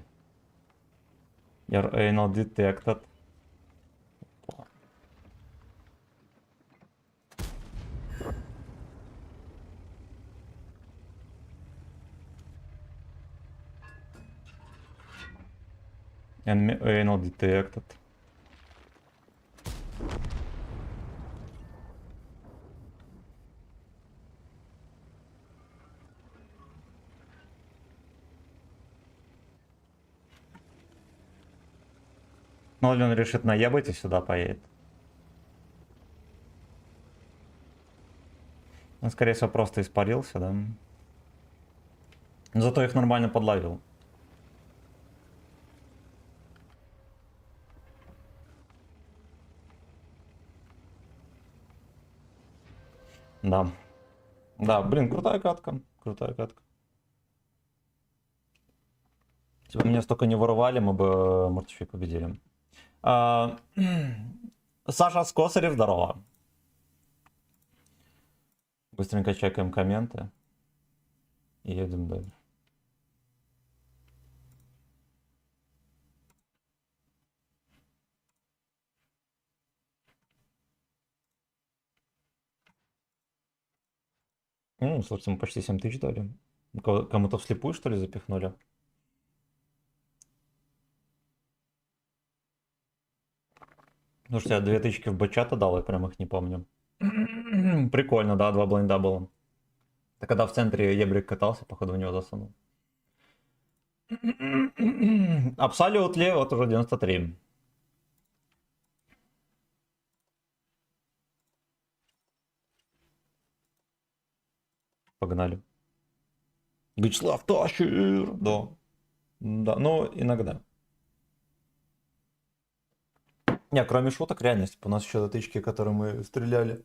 Your anal detected. Anal detected. Ну, или он решит наебать и сюда поедет. Он, скорее всего, просто испарился, да? Но зато их нормально подловил. Да. Да, блин, крутая катка. Крутая катка. Если бы меня столько не воровали, мы бы, может, еще и победили. А, Саша Скосарев, здорово. Быстренько чекаем комменты. И едем дальше. Слушайте, мы почти 7 тысяч дали. Кому-то вслепую, что ли, запихнули? Слушайте, я 2000 в бачата дал, я прям их не помню. Прикольно, да, 2 блайнда было. Это когда в центре ебрик катался, походу в него засунул. Абсолютно, вот уже 93. Погнали. Вячеслав Тащир, да. Да, ну, иногда. Не, кроме шуток, реальность. У нас еще дотычки, которые мы стреляли.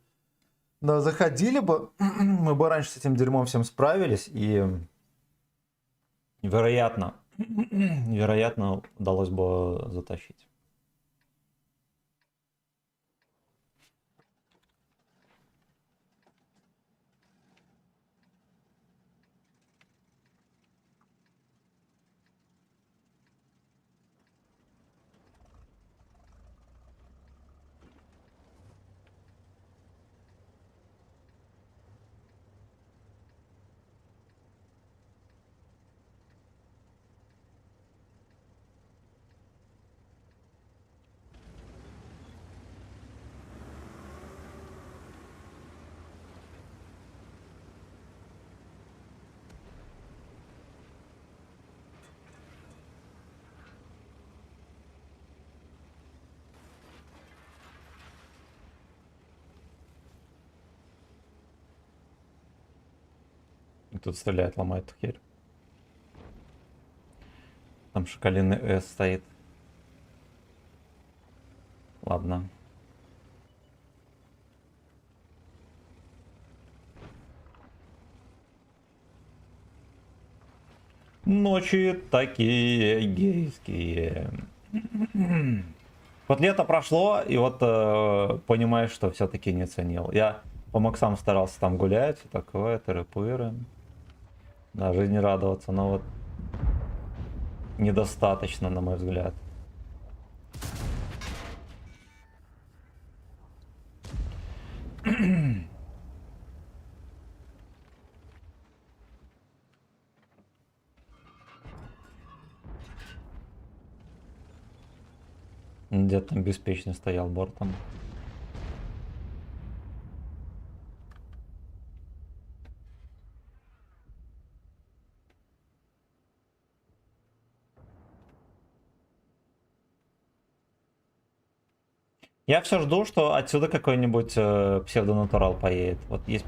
Да, заходили бы, мы бы раньше с этим дерьмом всем справились, и вероятно, вероятно, удалось бы затащить. И тут стреляет, ломает херь. Там шоколадный С стоит. Ладно. Ночи такие гейские. Вот лето прошло, и вот понимаешь, что все-таки не ценил. Я по максам старался там гулять, и такое, тыры-пыры. Да, жизни радоваться, но вот недостаточно, на мой взгляд. Где-то там беспечно стоял бортом. Я все жду, что отсюда какой-нибудь псевдонатурал поедет. Вот есть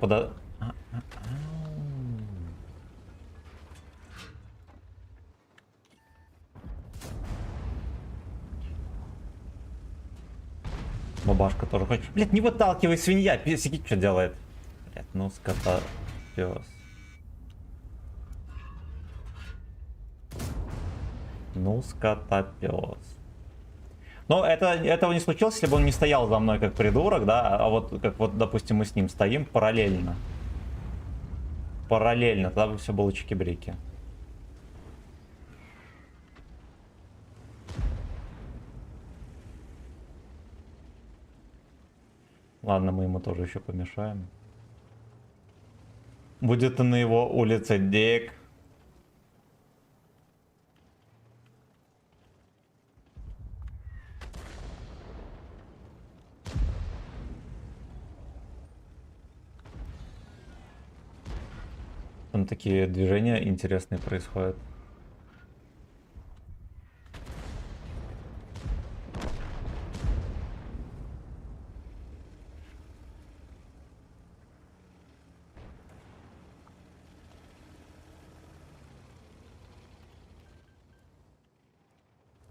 Бабашка тоже хочет. Блять, не выталкивай, свинья. Сидит, что делает. Блять, ну скота пес. Ну скота пес. Но этого не случилось, если бы он не стоял за мной как придурок, да, а вот как вот, допустим, мы с ним стоим параллельно. Параллельно, тогда бы все было чики-брики. Ладно, мы ему тоже еще помешаем. Будет на его улице Дик. там такие движения интересные происходят.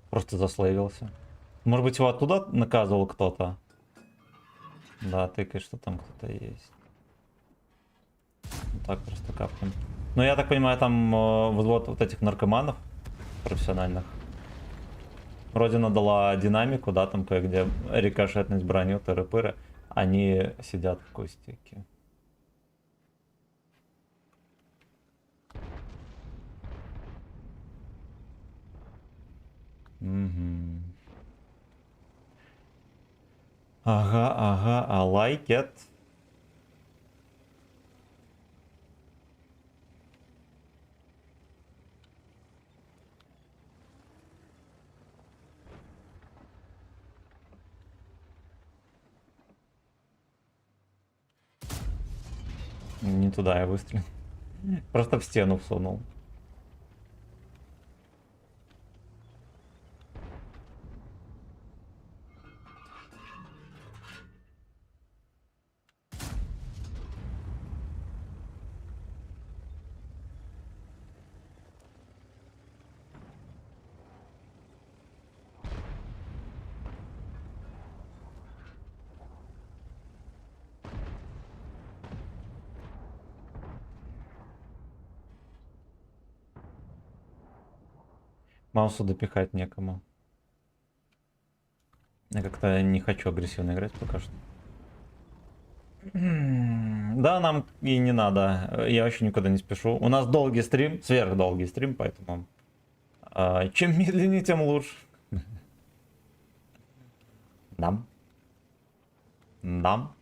Просто заслейвился. Может быть, его оттуда наказывал кто-то? Да, тыкай, что там кто-то есть. Вот так просто капнем. Ну, я так понимаю, там взвод вот этих наркоманов профессиональных. Вроде надала динамику, да, там кое-где рикошетность броню, тыры-пыры. Они сидят в кустике. Угу. Ага, ага, I like it. Не туда я выстрелил. Просто в стену всунул. Маусу допихать некому. Я как-то не хочу агрессивно играть пока что. Да, нам и не надо. Я вообще никуда не спешу. У нас долгий стрим, сверхдолгий стрим, поэтому чем медленнее, тем лучше. Дам. Дам.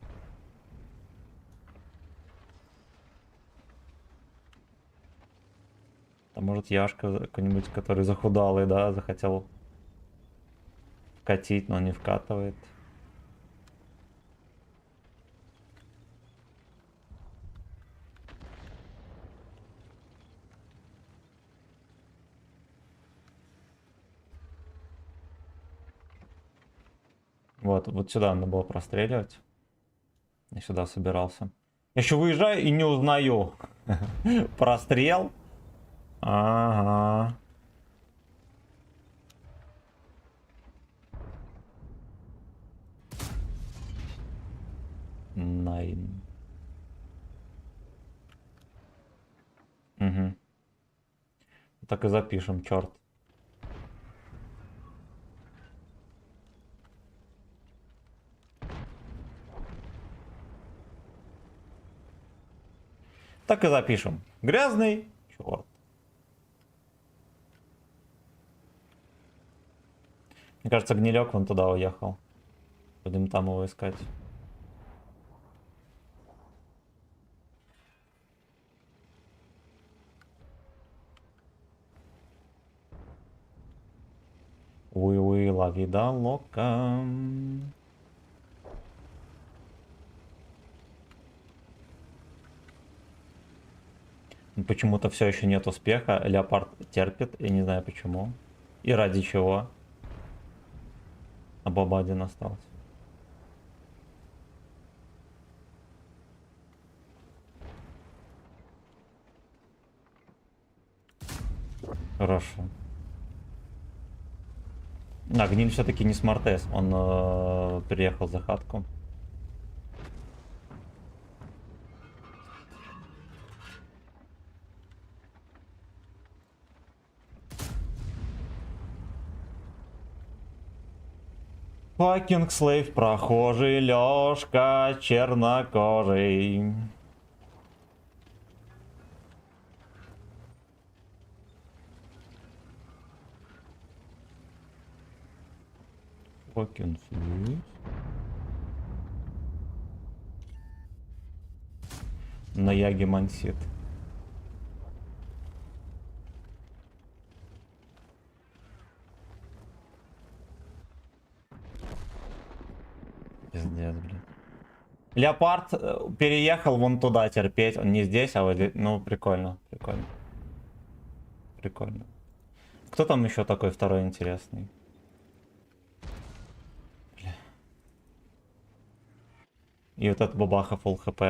А может Яшка какой-нибудь, который захудалый, да, захотел вкатить, но не вкатывает. Вот сюда надо было простреливать. Я сюда собирался. Я еще выезжаю и не узнаю. Прострел. Ага. Найн. Угу. Так и запишем, черт. Так и запишем. Грязный черт. Мне кажется, гнилек вон туда уехал. Будем там его искать. Уи-уи, ла вида лока. Почему-то все еще нет успеха. Леопард терпит, я не знаю почему. И ради чего. А Боба один остался. Хорошо. А, Гниль все-таки не смартес. Он переехал за хатку. Fucking слейв, прохожий, Лёшка, чернокожий. Fucking слейв. На Яге мансит. Пиздец, блин. Леопард переехал вон туда терпеть. Он не здесь, а вот здесь. Ну, прикольно, прикольно. Прикольно. Кто там еще такой второй интересный? Бля. И вот этот бабаха фулл хп.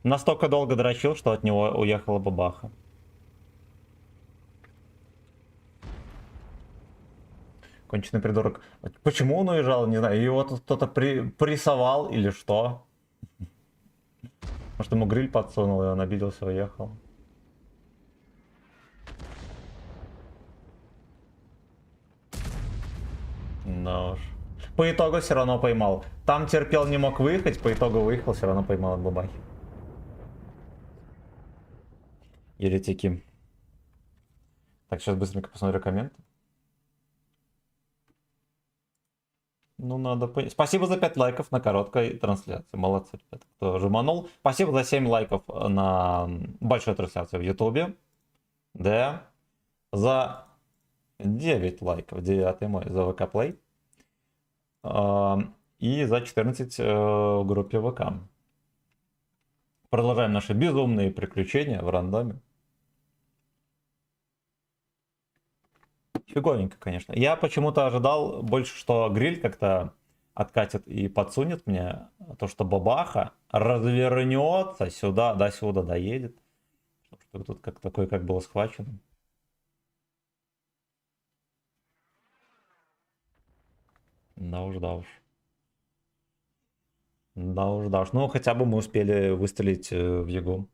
Настолько долго дрочил, что от него уехала бабаха. Конченый придурок. Почему он уезжал, не знаю. Его тут кто-то прессовал или что? Может, ему гриль подсунул, и он обиделся, уехал. Ну уж. По итогу все равно поймал. Там терпел, не мог выехать, по итогу выехал, все равно поймал от бабахи. Еретики. Так, сейчас быстренько посмотрю комменты. Ну, надо... Спасибо за 5 лайков на короткой трансляции. Молодцы, ребята, кто жиманул. Спасибо за 7 лайков на большой трансляции в Ютубе. Да. За 9 лайков, 9 мой, за ВК Play. И за 14 в группе ВК. Продолжаем наши безумные приключения в рандоме. Фиговенько, конечно. Я почему-то ожидал больше, что гриль как-то откатит и подсунет мне. То, что бабаха развернется сюда, до сюда доедет. Чтобы тут как такой, как было схвачено. Да уж, да уж. Да уж, да уж. Ну, хотя бы мы успели выстрелить в Егу.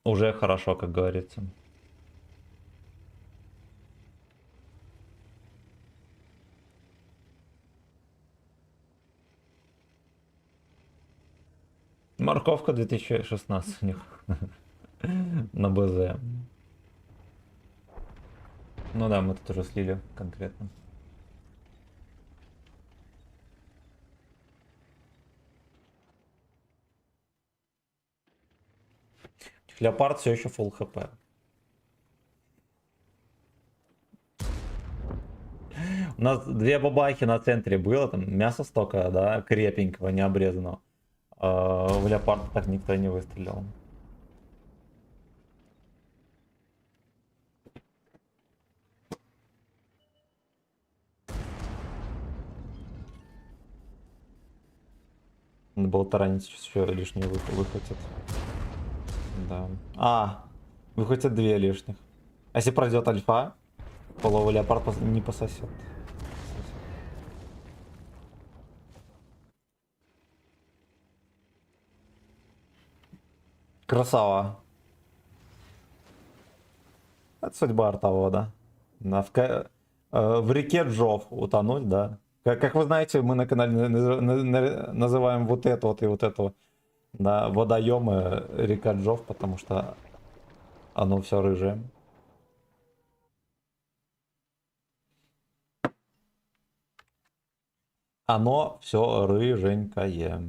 Уже хорошо, как говорится. Морковка 2016 у них на БЗ. Ну да, мы тут уже слили конкретно. Леопард все еще full хп. У нас 2 бабахи на центре было, там мясо столько, да, крепенького, не обрезанного. В леопарда так никто не выстрелил. Надо было таранить, еще лишние выхватят. Да. Выхватят 2 лишних. А если пройдет альфа, половый леопард не пососет. Красава. Это судьба артовода. В реке Джов утонуть, да. Как вы знаете, мы на канале называем вот это вот и вот это, да, водоемы река Джов, потому что оно все рыжее. Оно все рыженькое.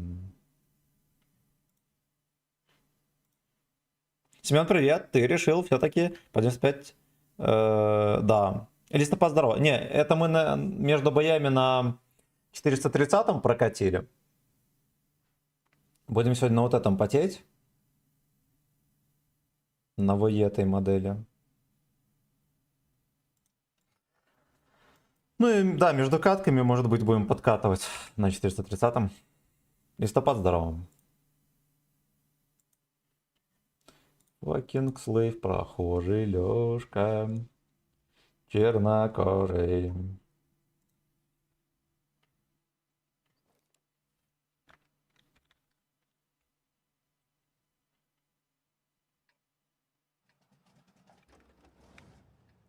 Семен, привет. Ты решил все-таки по 95. Да. Листопад, здорово. Не, это мы между боями на 430-м прокатили. Будем сегодня на вот этом потеть. На ВЕ этой модели. Ну и да, между катками, может быть, будем подкатывать на 430-м. Листопад, здорово. Fucking slave, прохожий Лёшка. Чернокожий.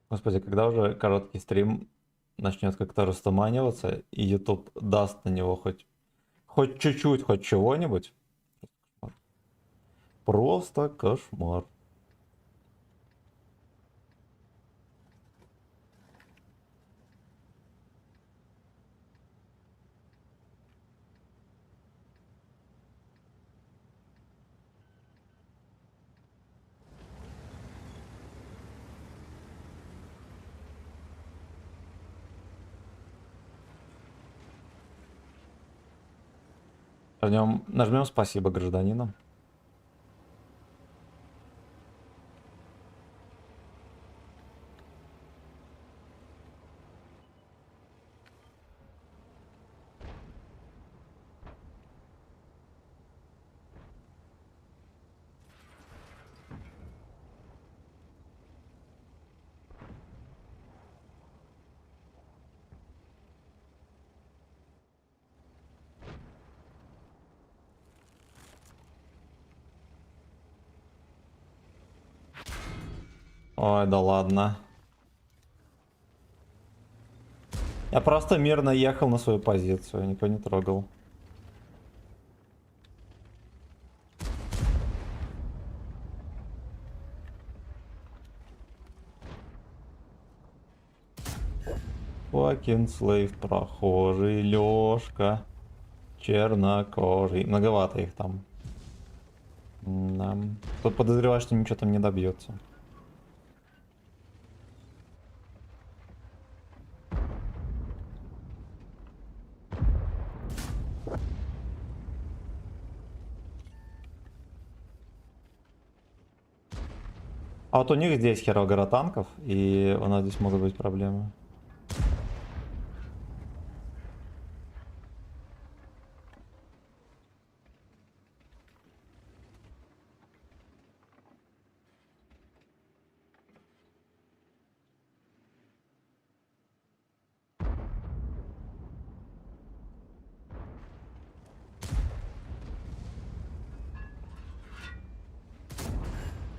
Господи, когда уже короткий стрим начнет как-то растуманиваться, и YouTube даст на него хоть чуть-чуть, хоть чего-нибудь. Просто кошмар. Нажмем спасибо гражданинам. Ой, да ладно. Я просто мирно ехал на свою позицию, никого не трогал. Fucking slave, прохожий, Лёшка, чернокожий. Многовато их там. Да. Тут подозреваю, что ничего там не добьется. А вот у них здесь херово гора танков, и у нас здесь могут быть проблемы.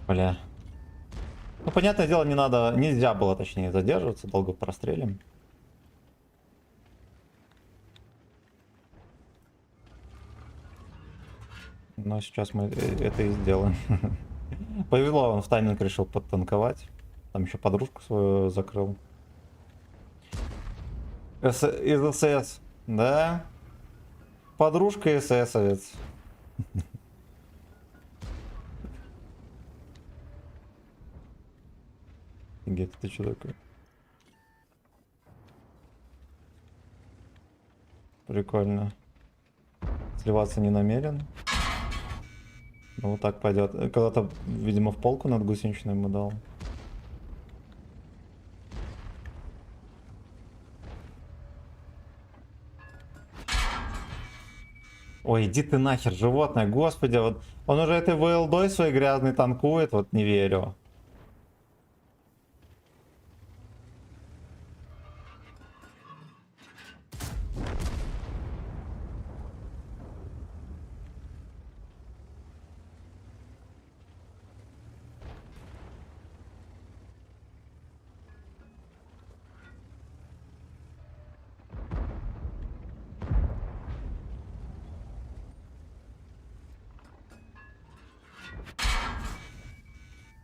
Бля. Ну, понятное дело, не надо, нельзя было, точнее, задерживаться, долго прострелим. Но сейчас мы это и сделаем. Повезло, он в тайминг решил подтанковать. Там еще подружку свою закрыл. Из СС, да? Подружка ССовец. Офигеть, ты что такое? Прикольно. Сливаться не намерен. Ну, вот так пойдет. Когда-то, видимо, в полку над гусеничной ему дал. Ой, иди ты нахер, животное, господи, вот он уже этой ВЛДой своей грязной танкует, вот не верю.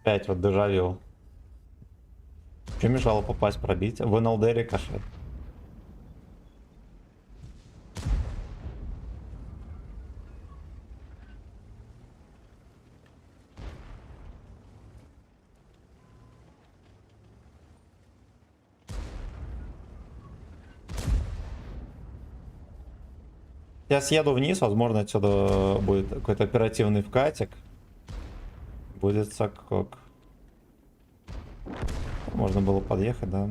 Опять вот дежавю. Что мешало попасть, пробить? В НЛД рикошет. Я съеду вниз, возможно, отсюда будет какой-то оперативный вкатик. Будет сакок. Можно было подъехать, да?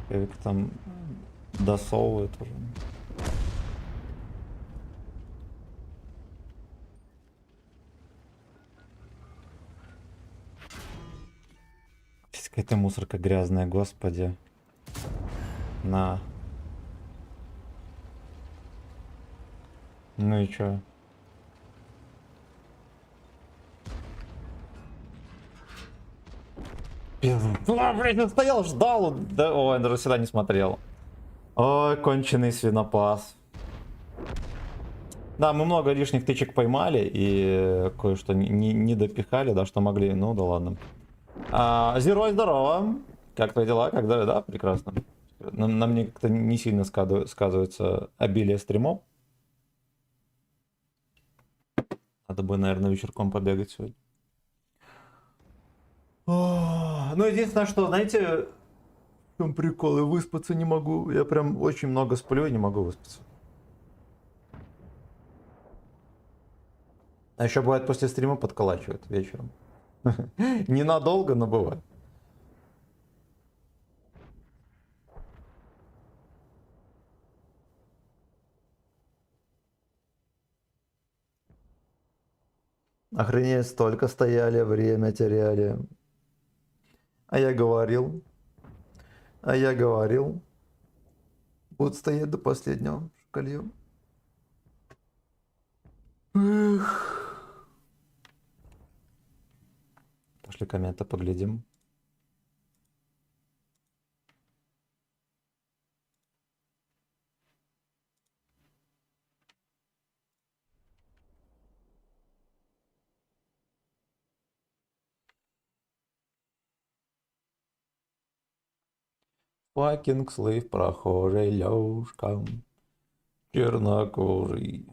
Как там досовывает уже. Здесь какая-то мусорка грязная, господи. На. Ну и чё? Блин, стоял, ждал. Да, ой, даже сюда не смотрел. Ой, конченый свинопас. Да, мы много лишних тычек поймали и кое-что не допихали, да, что могли. Ну да ладно. Зерой, здорово. Как твои дела? Когда? Да, прекрасно. На мне как-то не сильно сказывается обилие стримов. Надо бы, наверное, вечерком побегать сегодня. Ну, единственное, что, знаете, в чем прикол, я выспаться не могу. Я прям очень много сплю и не могу выспаться. А еще бывает после стрима подколачивает вечером. Ненадолго, но бывает. Охренеть, столько стояли, время теряли. А я говорил. А я говорил. Будут стоять до последнего шкалье. Пошли комменты поглядим. Fucking слив прохожий Лёшка. Чернокожий.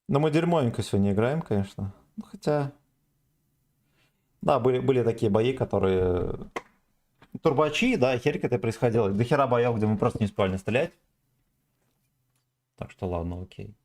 Но мы дерьмовенько сегодня играем, конечно. Ну, хотя... Да, были такие бои, которые... Турбачи, да, херик это происходило. До хера боев, где мы просто не успевали стрелять. Так что ладно, окей.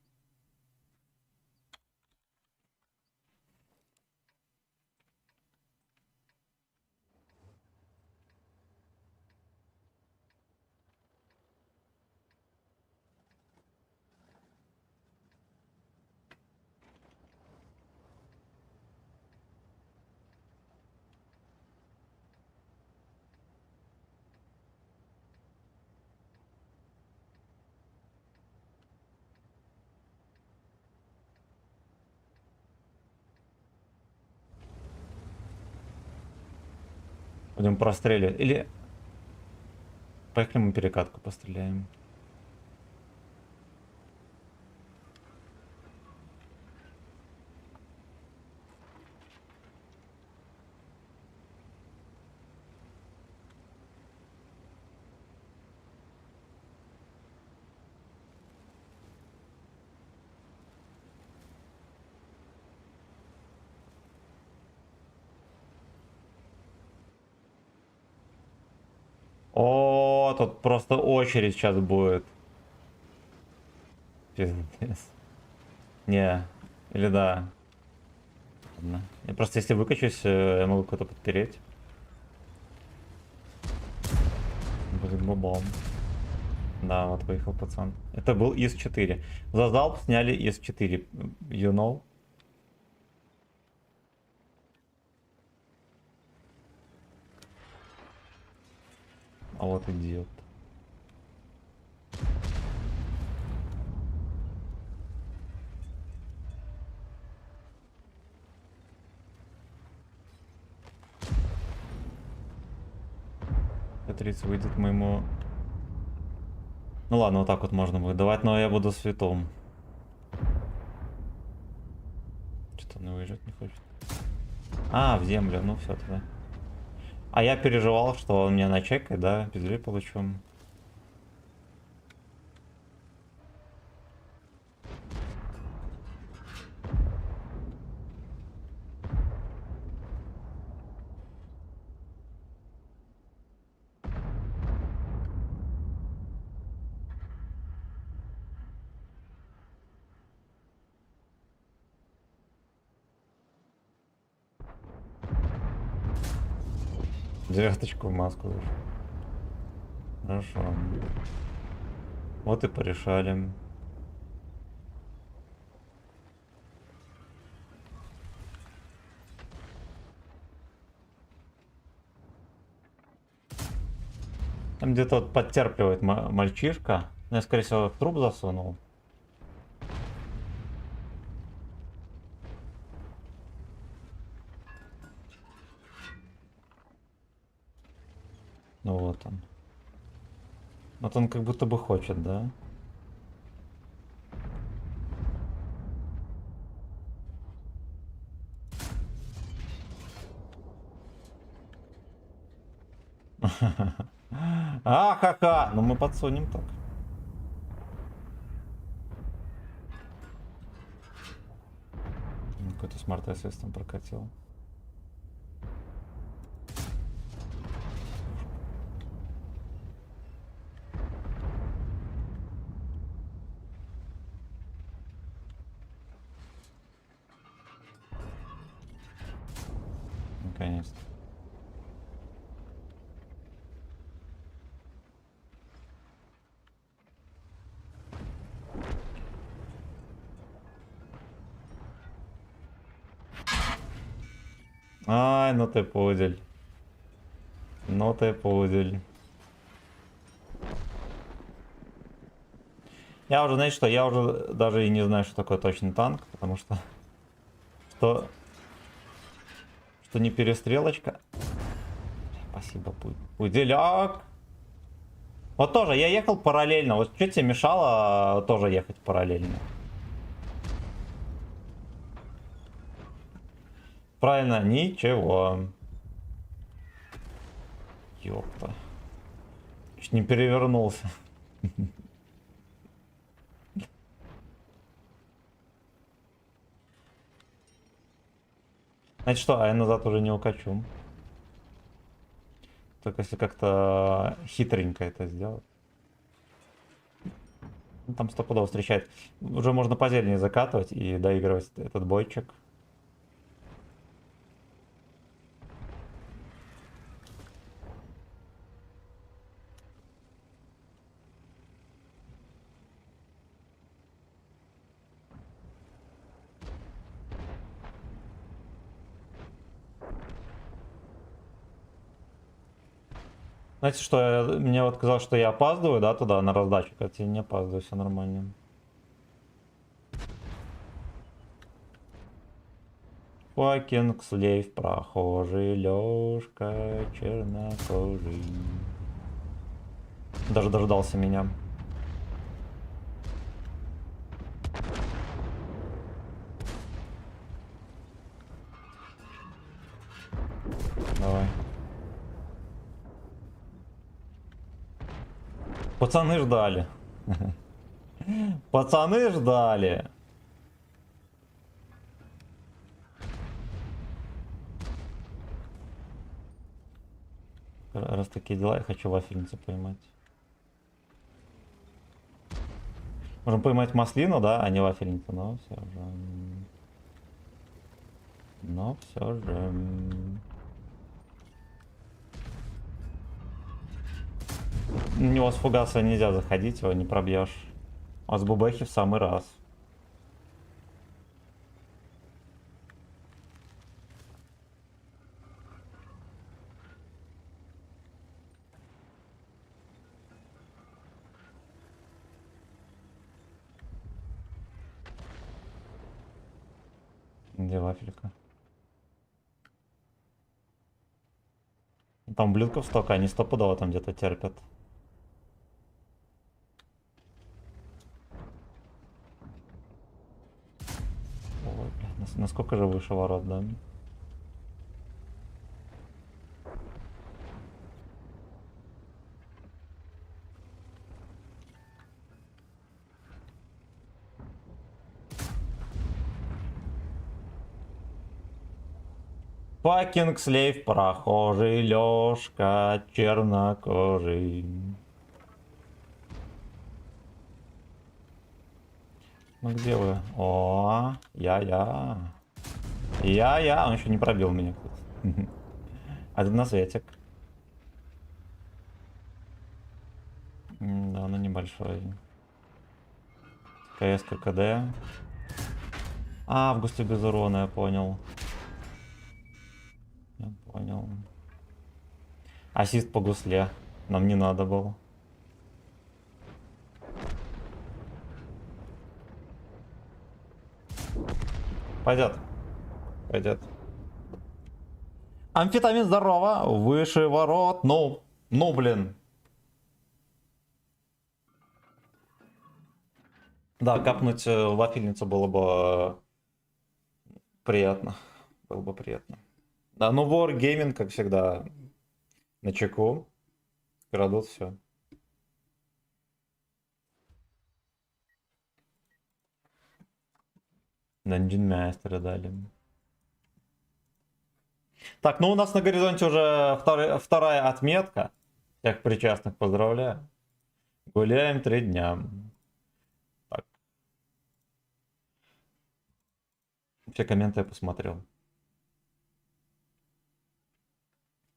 Будем простреливать. Или... Поехали мы перекатку постреляем. О, тут просто очередь сейчас будет. Пиздец. Не, или да. Ладно. Я просто если выкачусь, я могу кого-то подпереть. Будет бобом. Да, вот выехал пацан. Это был ИС-4. За залп сняли ИС-4. You know? А вот идиот. Т-30 выйдет моему... Ну ладно, вот так вот можно будет давать, но я буду святом. Что-то он выезжать не хочет. А, в землю, ну все тогда. А я переживал, что он меня начекает, да, пизды получу. Девяточку в маску. Хорошо. Вот и порешали. Там где-то вот подтерпливает мальчишка. Я, скорее всего, в труп засунул. Ну вот он. Вот он как будто бы хочет, да? Ха-ха! Ну мы подсунем так. Какой-то смарт-эсэс там прокатил. Наконец-то. Ай, ну ты пудель. Ну ты пудель. Я уже, знаете что, я уже даже и не знаю, что такое точный танк, потому что... Что не перестрелочка. Спасибо, пуделяк. Вот тоже, я ехал параллельно. Вот что тебе мешало тоже ехать параллельно? Правильно, ничего. Ёпта. Чуть не перевернулся. Значит что, а я назад уже не укачу. Только если как-то хитренько это сделать. Ну, там стопудово встречает. Уже можно по зелени закатывать и доигрывать этот бойчик. Знаете что, мне вот казалось, что я опаздываю, да, туда, на раздачу. Хотя я не опаздываю, все нормально. Fucking слейв, прохожий, Лёшка, чернокожий. Даже дождался меня. Давай. Пацаны ждали. Пацаны ждали. Раз такие дела, я хочу вафельницу поймать. Можем поймать маслину, да, а не вафельницу, но все же. Но все же. У него с фугаса нельзя заходить, его не пробьешь. А с бубехи в самый раз. Где вафелька? Там блюдков столько, они стопудово там где-то терпят. Ой, бля, насколько же выше ворот, да? Fucking слейв, прохожий, Лёшка, чернокожий. Ну где вы? О, я-я. Я-я, он еще не пробил меня. Один на светик. Да, ну небольшой. КС ККД. А, в густе без урона, я понял. Я понял. Ассист по гусле. Нам не надо было. Пойдет. Пойдет. Амфетамин, здорово. Выше ворот. Ну, блин. Да, капнуть вафельницу было бы приятно. Было бы приятно. Да, ну Wargaming, как всегда, на чеку. Крадут все. Dungeon Master дали. Так, ну у нас на горизонте уже вторая отметка. Всех причастных поздравляю. Гуляем 3 дня. Так. Все комменты я посмотрел.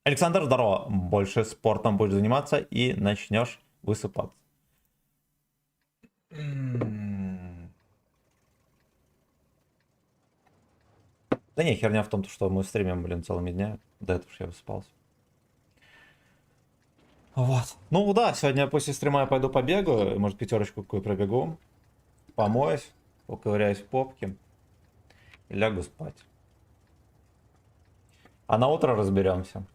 Александр, здорово. Больше спортом будешь заниматься и начнешь высыпаться. Да не, херня в том, что мы стримим, блин, целыми днями. До этого я высыпался. Вот. Ну да, сегодня после стрима я пойду побегаю. Может, пятерочку какую пробегу. Помоюсь, поковыряюсь в попке. И лягу спать. А на утро разберемся.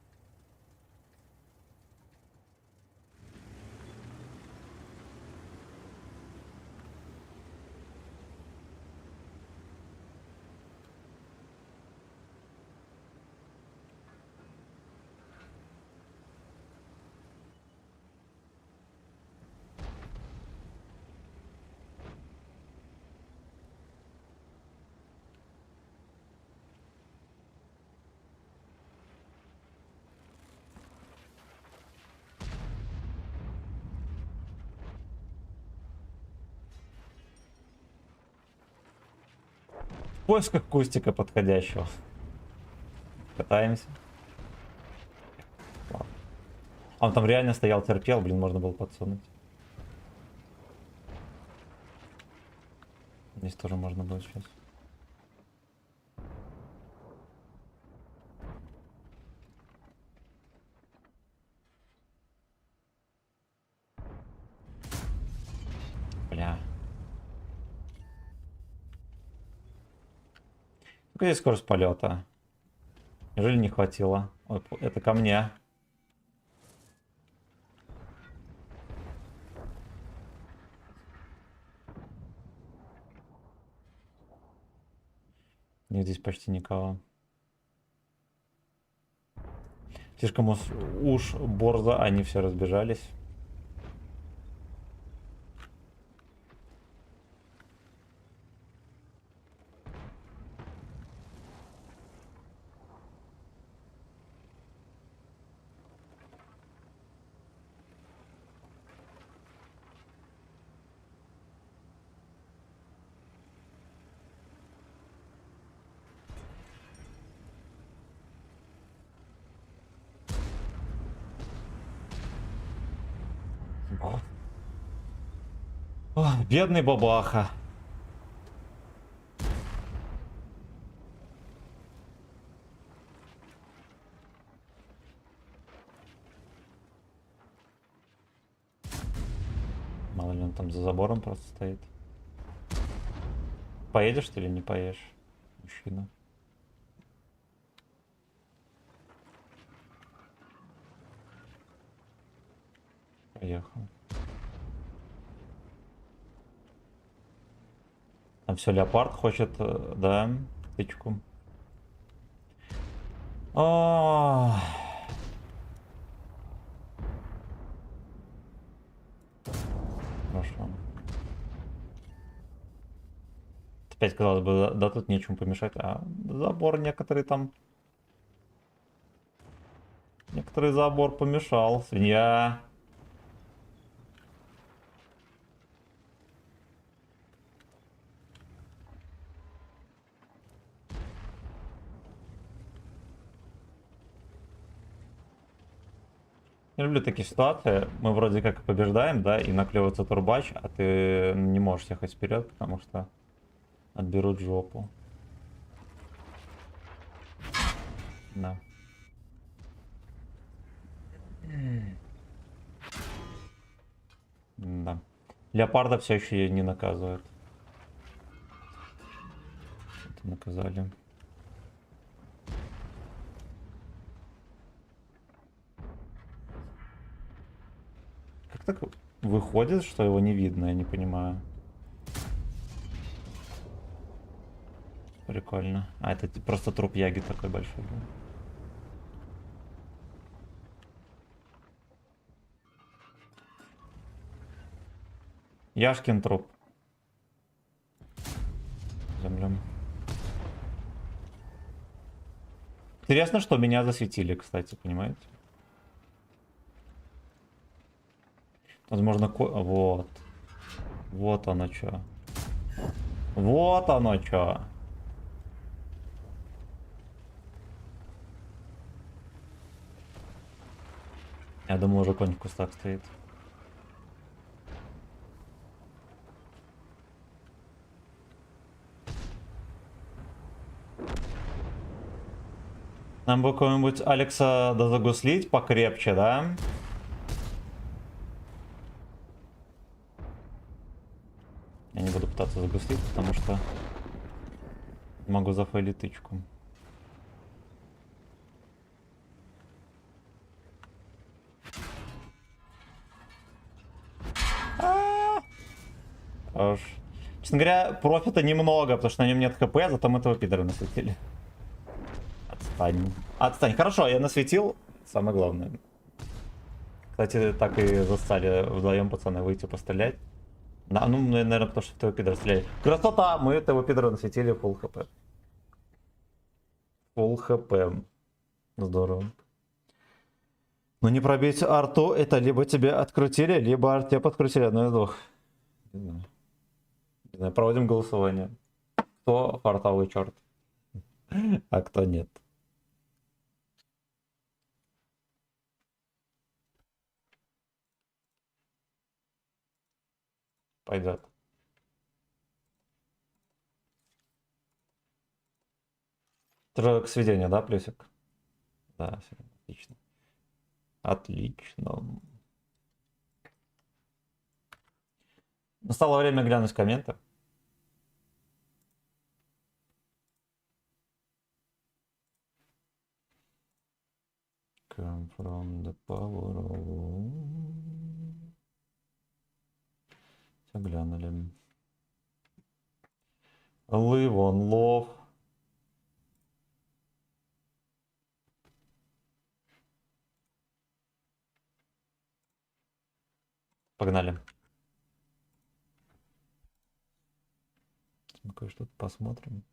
В поисках кустика подходящего. Катаемся. Ладно. А он там реально стоял, терпел, блин, можно было подсунуть. Здесь тоже можно будет сейчас. Бля. Сколько здесь скорость полета? Неужели не хватило? Ой, это ко мне. Нет, здесь почти никого. Слишком уж борзо, они все разбежались. Ох, бедный бабаха. Мало ли он там за забором просто стоит. Поедешь ты или не поедешь, мужчина? Поехал. Там все, леопард хочет, да, тычку. Хорошо. Опять казалось бы, да тут нечему помешать, а забор некоторые там... Некоторый забор помешал. Свинья. Я люблю такие ситуации. Мы вроде как побеждаем, да, и наклевывается турбач, а ты не можешь ехать вперед, потому что отберут жопу. Да. Да. Леопарда все еще не наказывают. Это наказали. Как так выходит, что его не видно, я не понимаю. Прикольно. А, это просто труп Яги такой большой был. Яшкин труп. Землем. Интересно, что меня засветили, кстати, понимаете? Возможно, вот. Вот оно что. Вот оно что. Я думал, уже конь в кустах стоит. Нам бы кого-нибудь Алекса дозагуслить покрепче, да? Я не буду пытаться загуслить, потому что могу зафейлить тычку. Хорош. Честно говоря, профита немного, потому что на нем нет хп, зато мы этого пидора насветили. Отстань. Отстань. Хорошо, я насветил. Самое главное. Кстати, так и застали вдвоем пацаны выйти пострелять. Ну, наверное, потому что в этого пидора стреляли. Красота! Мы этого пидора насветили full хп. Full хп. Здорово. Но не пробить арту, это либо тебе открутили, либо арте подкрутили. Одно из двух. Не знаю. Не знаю, проводим голосование. Кто фартовый черт, а кто нет. Пойдет. Ты к сведению, да, плюсик? Да, все, отлично. Отлично. Настало время глянуть комменты. Come from the power of... Все глянули. Live on love. Погнали. Мы кое-что посмотрим.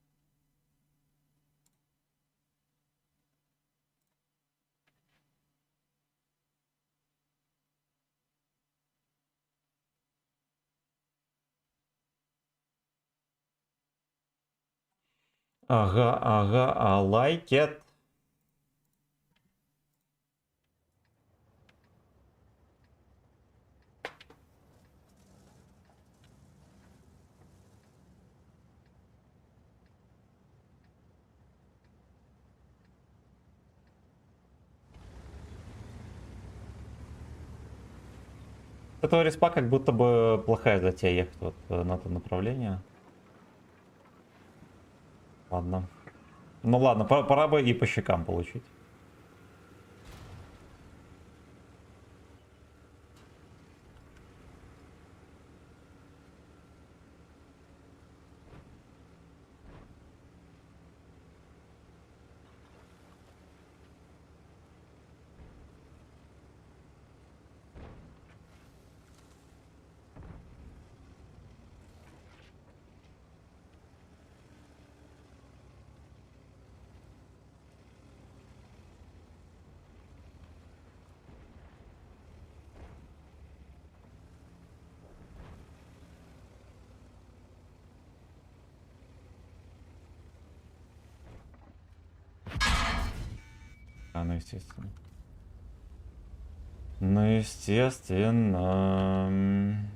Ага, ага, I like it. Этого респа как будто бы плохая затея ехать вот на то направление. Ладно. Ну ладно, пора бы и по щекам получить. Ну естественно. Ну естественно.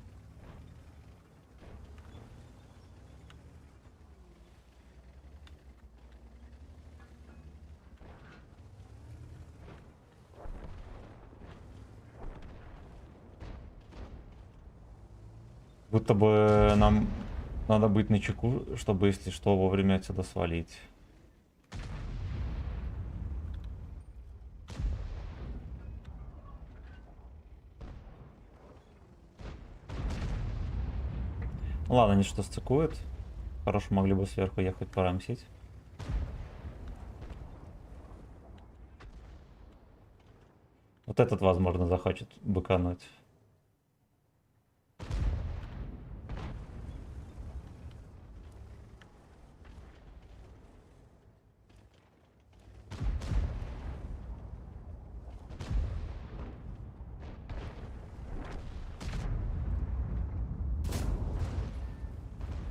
Будто бы нам надо быть начеку, чтобы, если что, вовремя отсюда свалить. Ну ладно, они что сцикуют. Хорошо, могли бы сверху ехать порамсить. Вот этот, возможно, захочет быкануть.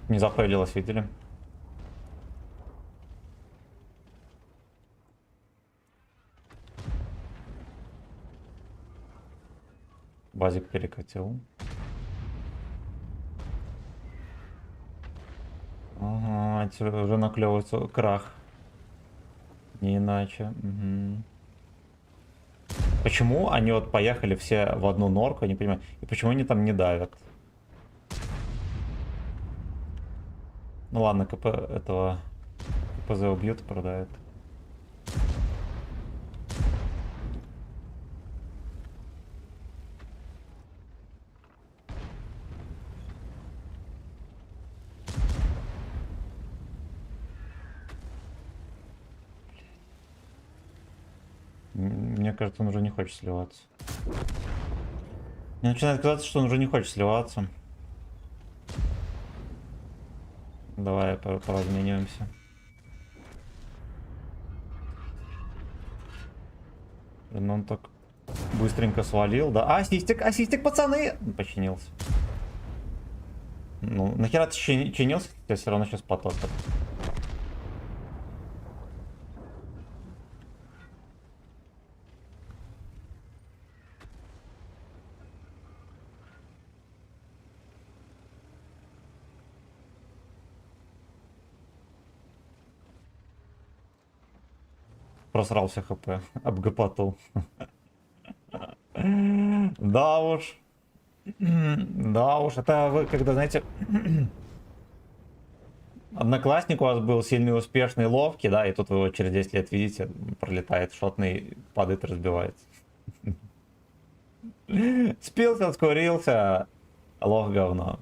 Не зафейлилось, видели? Базик перекатил. Ага, уже наклевывается крах. Не иначе. Мгм. Почему они вот поехали все в одну норку, я не понимаю. И почему они там не давят? Ну ладно, КП этого КПЗ убьют и продают. Мне кажется, он уже не хочет сливаться. Мне начинает казаться, что он уже не хочет сливаться. Давай поразмениваемся. Ну он так быстренько свалил, да? Ассистик, пацаны! Починился. Ну, нахера ты чинился, тебя все равно сейчас потопят. Просрал все хп, обгопотул. Да уж. Да уж, это вы когда, знаете, одноклассник у вас был сильный, успешный, ловкий, да, и тут вы его через 10 лет видите, пролетает шотный, падает, разбивается. Спился, скурился, лох говно.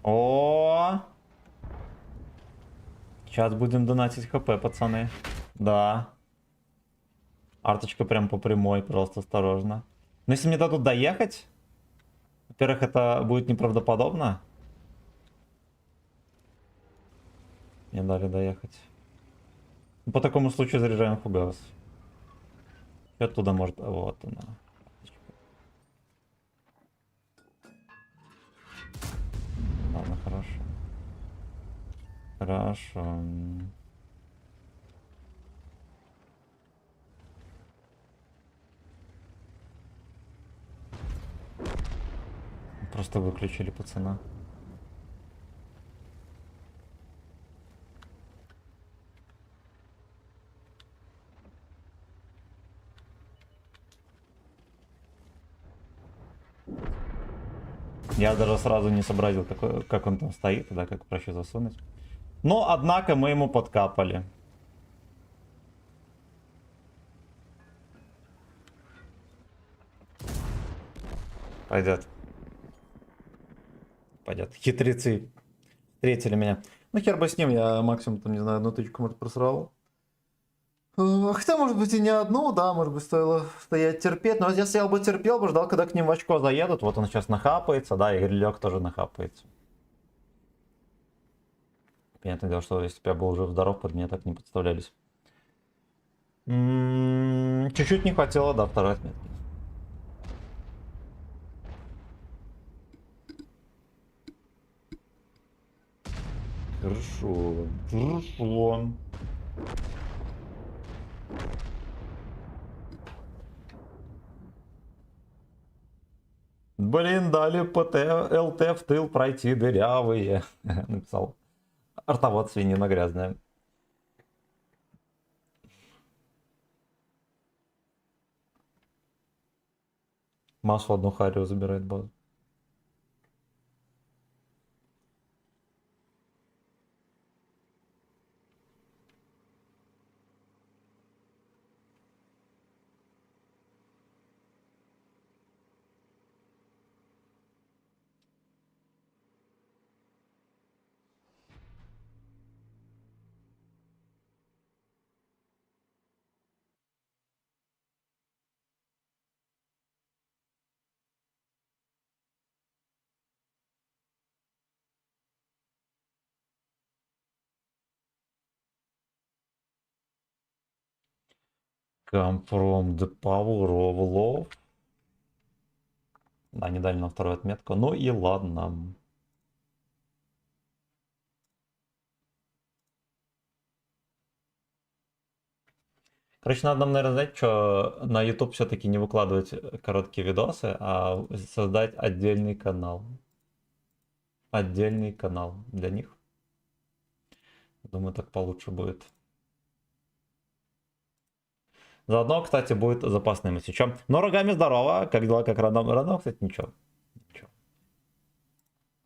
О, сейчас будем донатить хп, пацаны. Да. Арточка прям по прямой, просто осторожно. Но если мне дадут доехать, во-первых, это будет неправдоподобно. Мне дали доехать. По такому случаю заряжаем фугас. И оттуда может... Вот она. Ладно, хорошо. Хорошо. Просто выключили пацана. Я даже сразу не сообразил, как он там стоит, да, как проще засунуть. Но, однако, мы ему подкапали. Пойдет. Пойдет. Хитрецы. Встретили меня. Ну, хер бы с ним, я максимум, там, не знаю, одну тычку, может, просрал. Хотя, может быть, и не одну, да, может быть, стоило стоять терпеть. Но если я бы терпел, бы ждал, когда к ним в очко заедут. Вот он сейчас нахапается, да, и Грилек тоже нахапается. Понятное дело, что если бы я был жив-здоров, под меня так не подставлялись. Чуть-чуть не хватило, да, второй отметки. Хорошо, хорошо. Блин, дали ПТ, ЛТ в тыл пройти дырявые. Написал. Артовод свинина грязная. Машу одну харю забирает базу. Come from the power of love. Да, не дали нам вторую отметку. Ну и ладно. Короче, надо нам, наверное, знать, что на YouTube все-таки не выкладывать короткие видосы, а создать отдельный канал. Отдельный канал для них. Думаю, так получше будет. Заодно, кстати, будет запасным мечом. Но рогами здорово. Как дела, как рандом? Рандом, кстати, ничего. Ничего.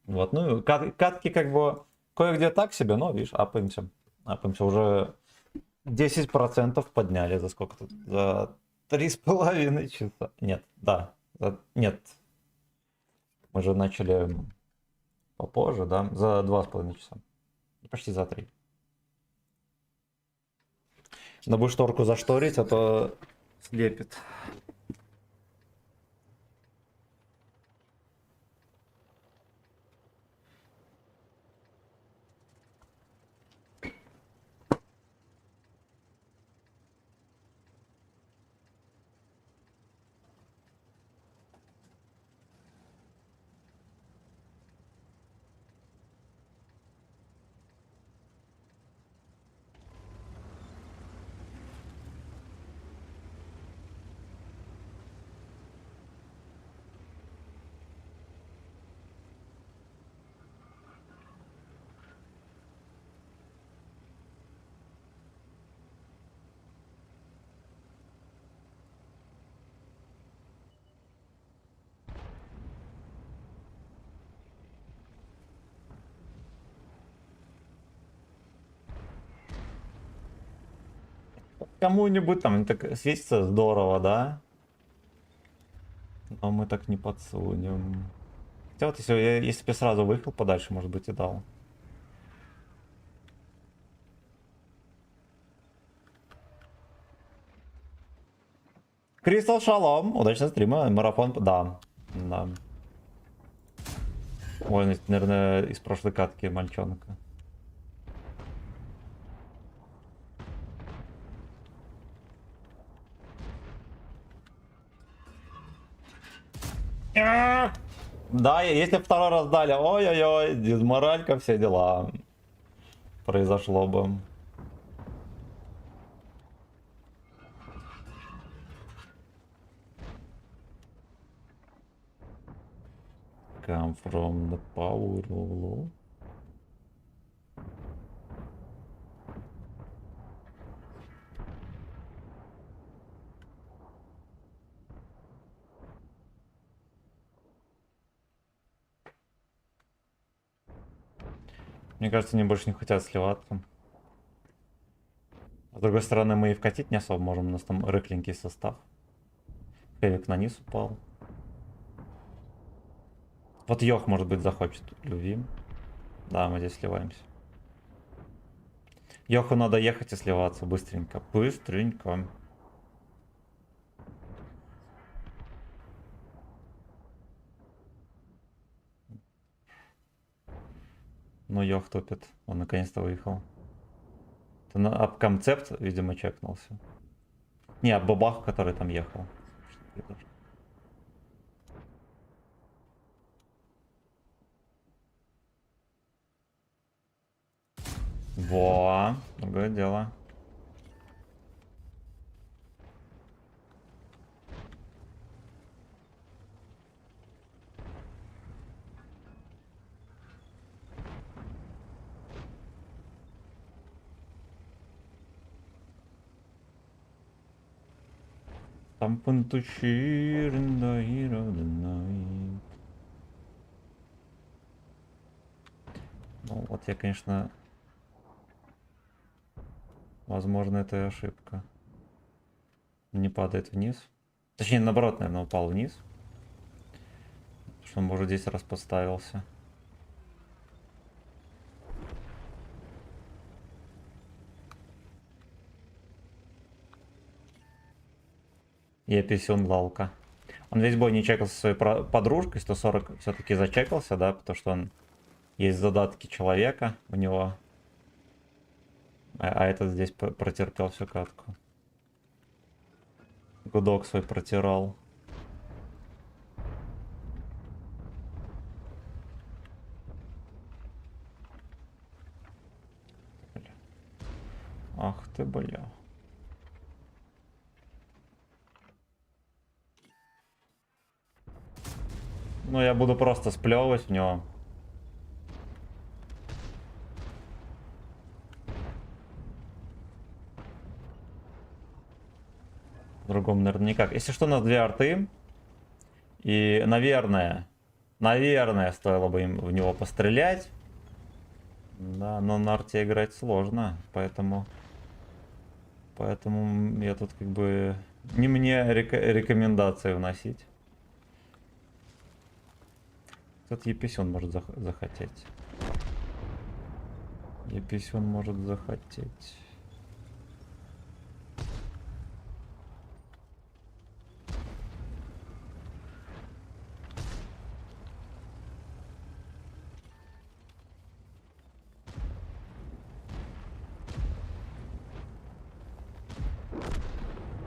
Вот, ну, катки как бы кое-где так себе, но, видишь, апаемся. Апаемся уже 10% подняли за сколько тут? За 3,5 часа. Нет, да. Нет. Мы же начали попозже, да? За 2,5 часа. Почти за 3. Надо будет шторку зашторить, а то слепит. Кому-нибудь там так светится здорово, да? Но мы так не подсунем. Хотя вот если бы я сразу выехал подальше, может быть, и дал. Кристал Шалом, удачного стрима, марафон, да. Да. Ой, наверное, из прошлой катки мальчонка. Да, если бы второй раз дали, ой-ой-ой, дизморалька, все дела. Произошло бы. Come from the power of love. Мне кажется, они больше не хотят сливаться. С другой стороны, мы и вкатить не особо можем, у нас там рыкленький состав. Фелик на низ упал. Вот Йох, может быть, захочет любви. Да, мы здесь сливаемся. Йоху надо ехать и сливаться быстренько. Быстренько. Ну, Йох топит. Он наконец-то выехал. Это на об-концепт, видимо, чекнулся. Не, об бабах, который там ехал. Во, другое дело. Something to cheer in the heat of the night. Ну, вот я, конечно... Возможно, это и ошибка. Не падает вниз. Точнее, наоборот, наверное, упал вниз. Потому что он, может, здесь раз подставился. И апельсин лалка. Он весь бой не чекался своей подружкой, 140 все-таки зачекался, да, потому что он есть задатки человека у него. А этот здесь протерпел всю катку. гудок свой протирал. Ах ты, бля. Ну, я буду просто сплевывать в него. По-другому, наверное, никак. Если что, у нас 2 арты. И, наверное, стоило бы им в него пострелять. Да, но на арте играть сложно. Поэтому я тут как бы... Не мне рекомендации вносить. Тут Еписюн может захотеть. Еписюн может захотеть.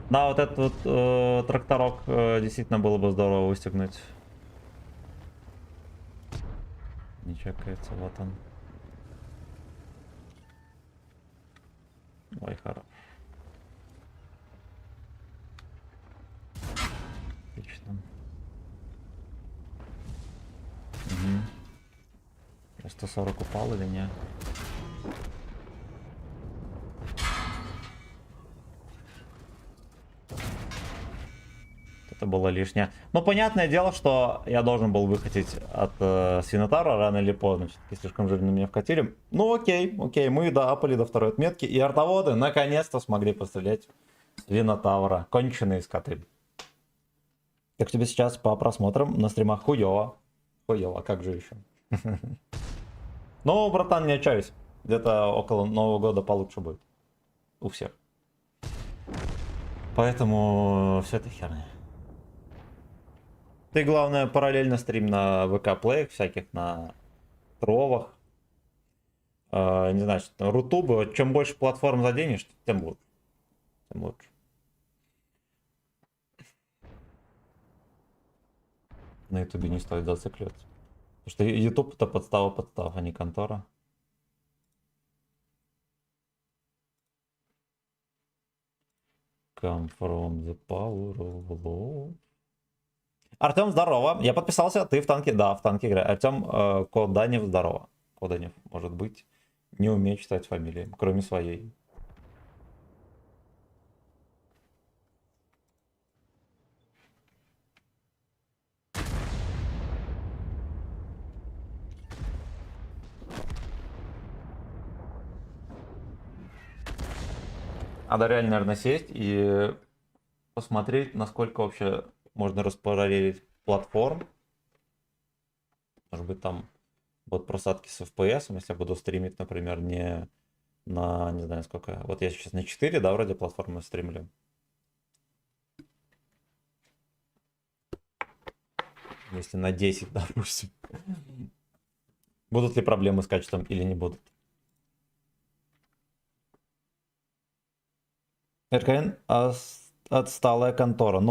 Да, вот этот вот тракторок действительно было бы здорово выстегнуть. Не чекается, вот он. Ой, хорош. Отлично. Угу. 140 упал или нет? Это было лишнее. Но понятное дело, что я должен был выкатить от Свинотара рано или поздно. Все-таки слишком жирно меня вкатили. Ну окей, мы доапали до 2-й отметки. И артоводы наконец-то смогли пострелять Свинотавра. Конченые скоты. Как тебе сейчас по просмотрам на стримах? Хуёво. Хуёво, как же еще? Ну, братан, не отчаюсь. Где-то около Нового года получше будет. У всех. Поэтому все это херня. Ты, главное, параллельно стрим на ВК-плеях всяких, на тровах. Не знаю, что рутубы. Чем больше платформ заденешь, тем лучше. Тем лучше. На ютубе не стоит зацикливаться. Потому что ютуб это подстава, а не контора. Come from the power of love. Артем, здорово. Я подписался, ты в танке? Да, в танке играю. Артем Коданев, здорово. Коданев, может быть, не умеет читать фамилии, кроме своей. Надо реально, наверное, сесть и посмотреть, насколько вообще можно распараллелить платформ. Может быть, там будут просадки с FPS, если я буду стримить, например, не на, не знаю, сколько. Вот я сейчас на 4, да, вроде платформы стримлю. Если на 10, допустим. Будут ли проблемы с качеством или не будут? РКН отсталая контора.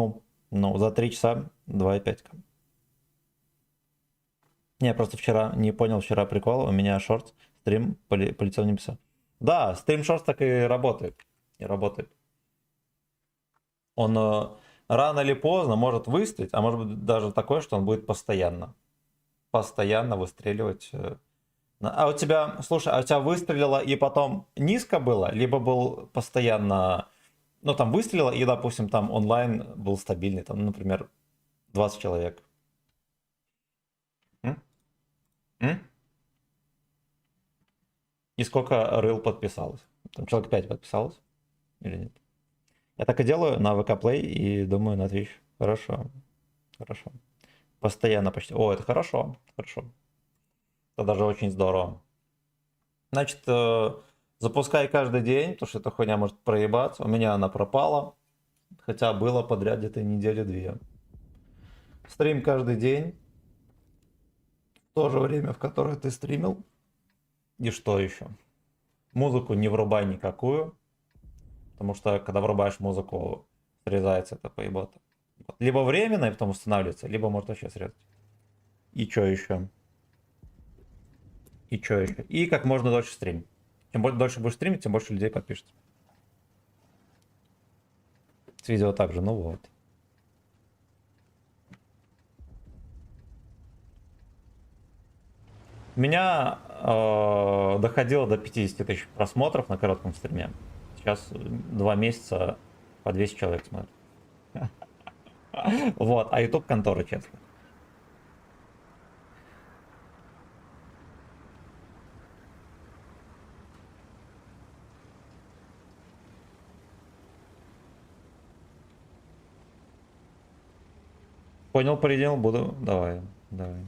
Ну, за 3 часа 2,5. Не, я просто вчера не понял, прикол. У меня шорт, стрим полетел в небеса. Да, стрим шорт так и работает. Он рано или поздно может выстрелить, а может быть даже такое, что он будет постоянно выстреливать. А у тебя, слушай, а у тебя выстрелило и потом низко было, либо был постоянно, ну там выстрелило и, допустим, там онлайн был стабильный, там, например, 20 человек. И сколько рыл подписалось? Там человек 5 подписалось? Или нет? Я так и делаю на ВК Play и думаю на Twitch. Хорошо. Постоянно почти. О, это хорошо. Это даже очень здорово. Значит, запускай каждый день, потому что эта хуйня может проебаться. У меня она пропала. Хотя было подряд где-то недели 2. Стрим каждый день. В то же время, в которое ты стримил. И что еще? Музыку не врубай никакую. Потому что, когда врубаешь музыку, срезается это поебота. Вот. Либо временно и потом устанавливается, либо может вообще срезать. И что еще? И что еще? И как можно дольше стримить. Чем дольше будешь стримить, тем больше людей подпишется. С видео также, ну вот. У меня доходило до 50 тысяч просмотров на коротком стриме. Сейчас 2 месяца по 200 человек смотрят. Вот, а YouTube контора, честно. Понял, предел, буду. Давай, давай.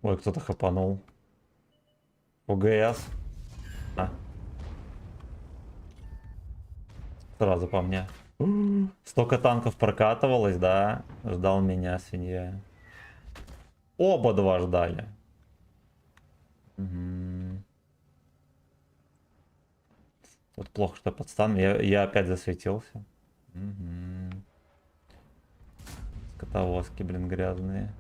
Ой, кто-то хапанул. УГС. А. Сразу по мне. Столько танков прокатывалось, да? Ждал меня свинья. Оба два ждали. Угу. Тут плохо, что подстан. Я опять засветился. Угу. Скотовозки, блин, грязные.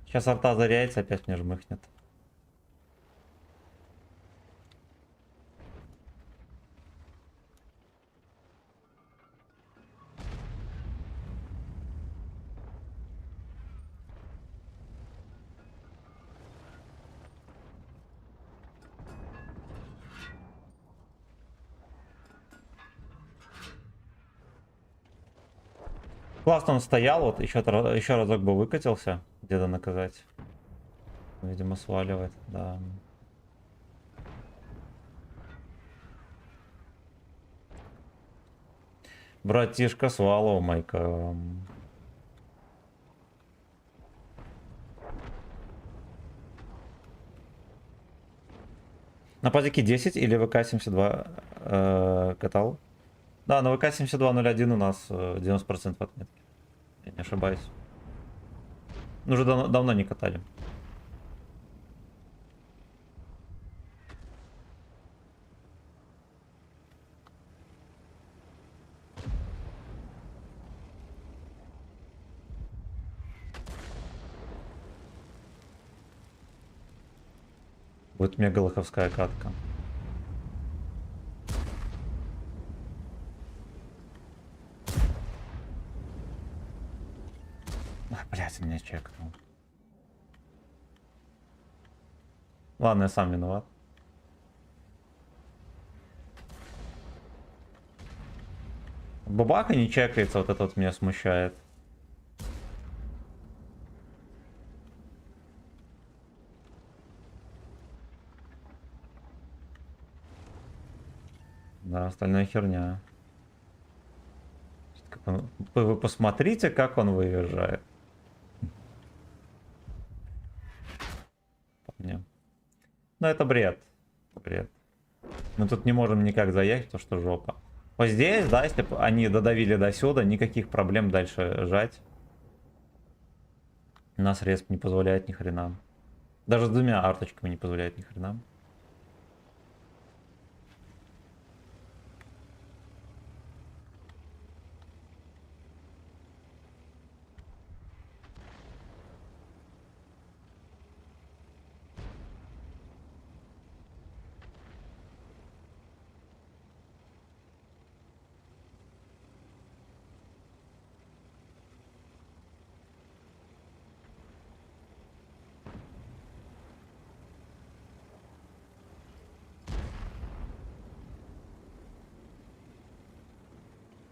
Сейчас арта заряется, опять мне жмыхнет. Классно он стоял, вот еще разок бы выкатился, где-то наказать. Видимо, сваливает, да. Братишка свалил, майка. На падике 10 или ВК-72 катал? Да, на ВК-7201 у нас 90% отметки. Я не ошибаюсь. Ну, уже давно не катали. Будет мегалоховская катка. Блять, меня чекнул. Ладно, я сам виноват. Бабака не чекается, вот это вот меня смущает. Да, остальная херня. Вы посмотрите, как он выезжает. Мне. Ну это бред. Бред. Мы тут не можем никак заехать, потому что жопа. Вот здесь, да, если бы они додавили до сюда, никаких проблем дальше жать. Нас респ не позволяет ни хрена. Даже с 2 арточками не позволяет ни хрена.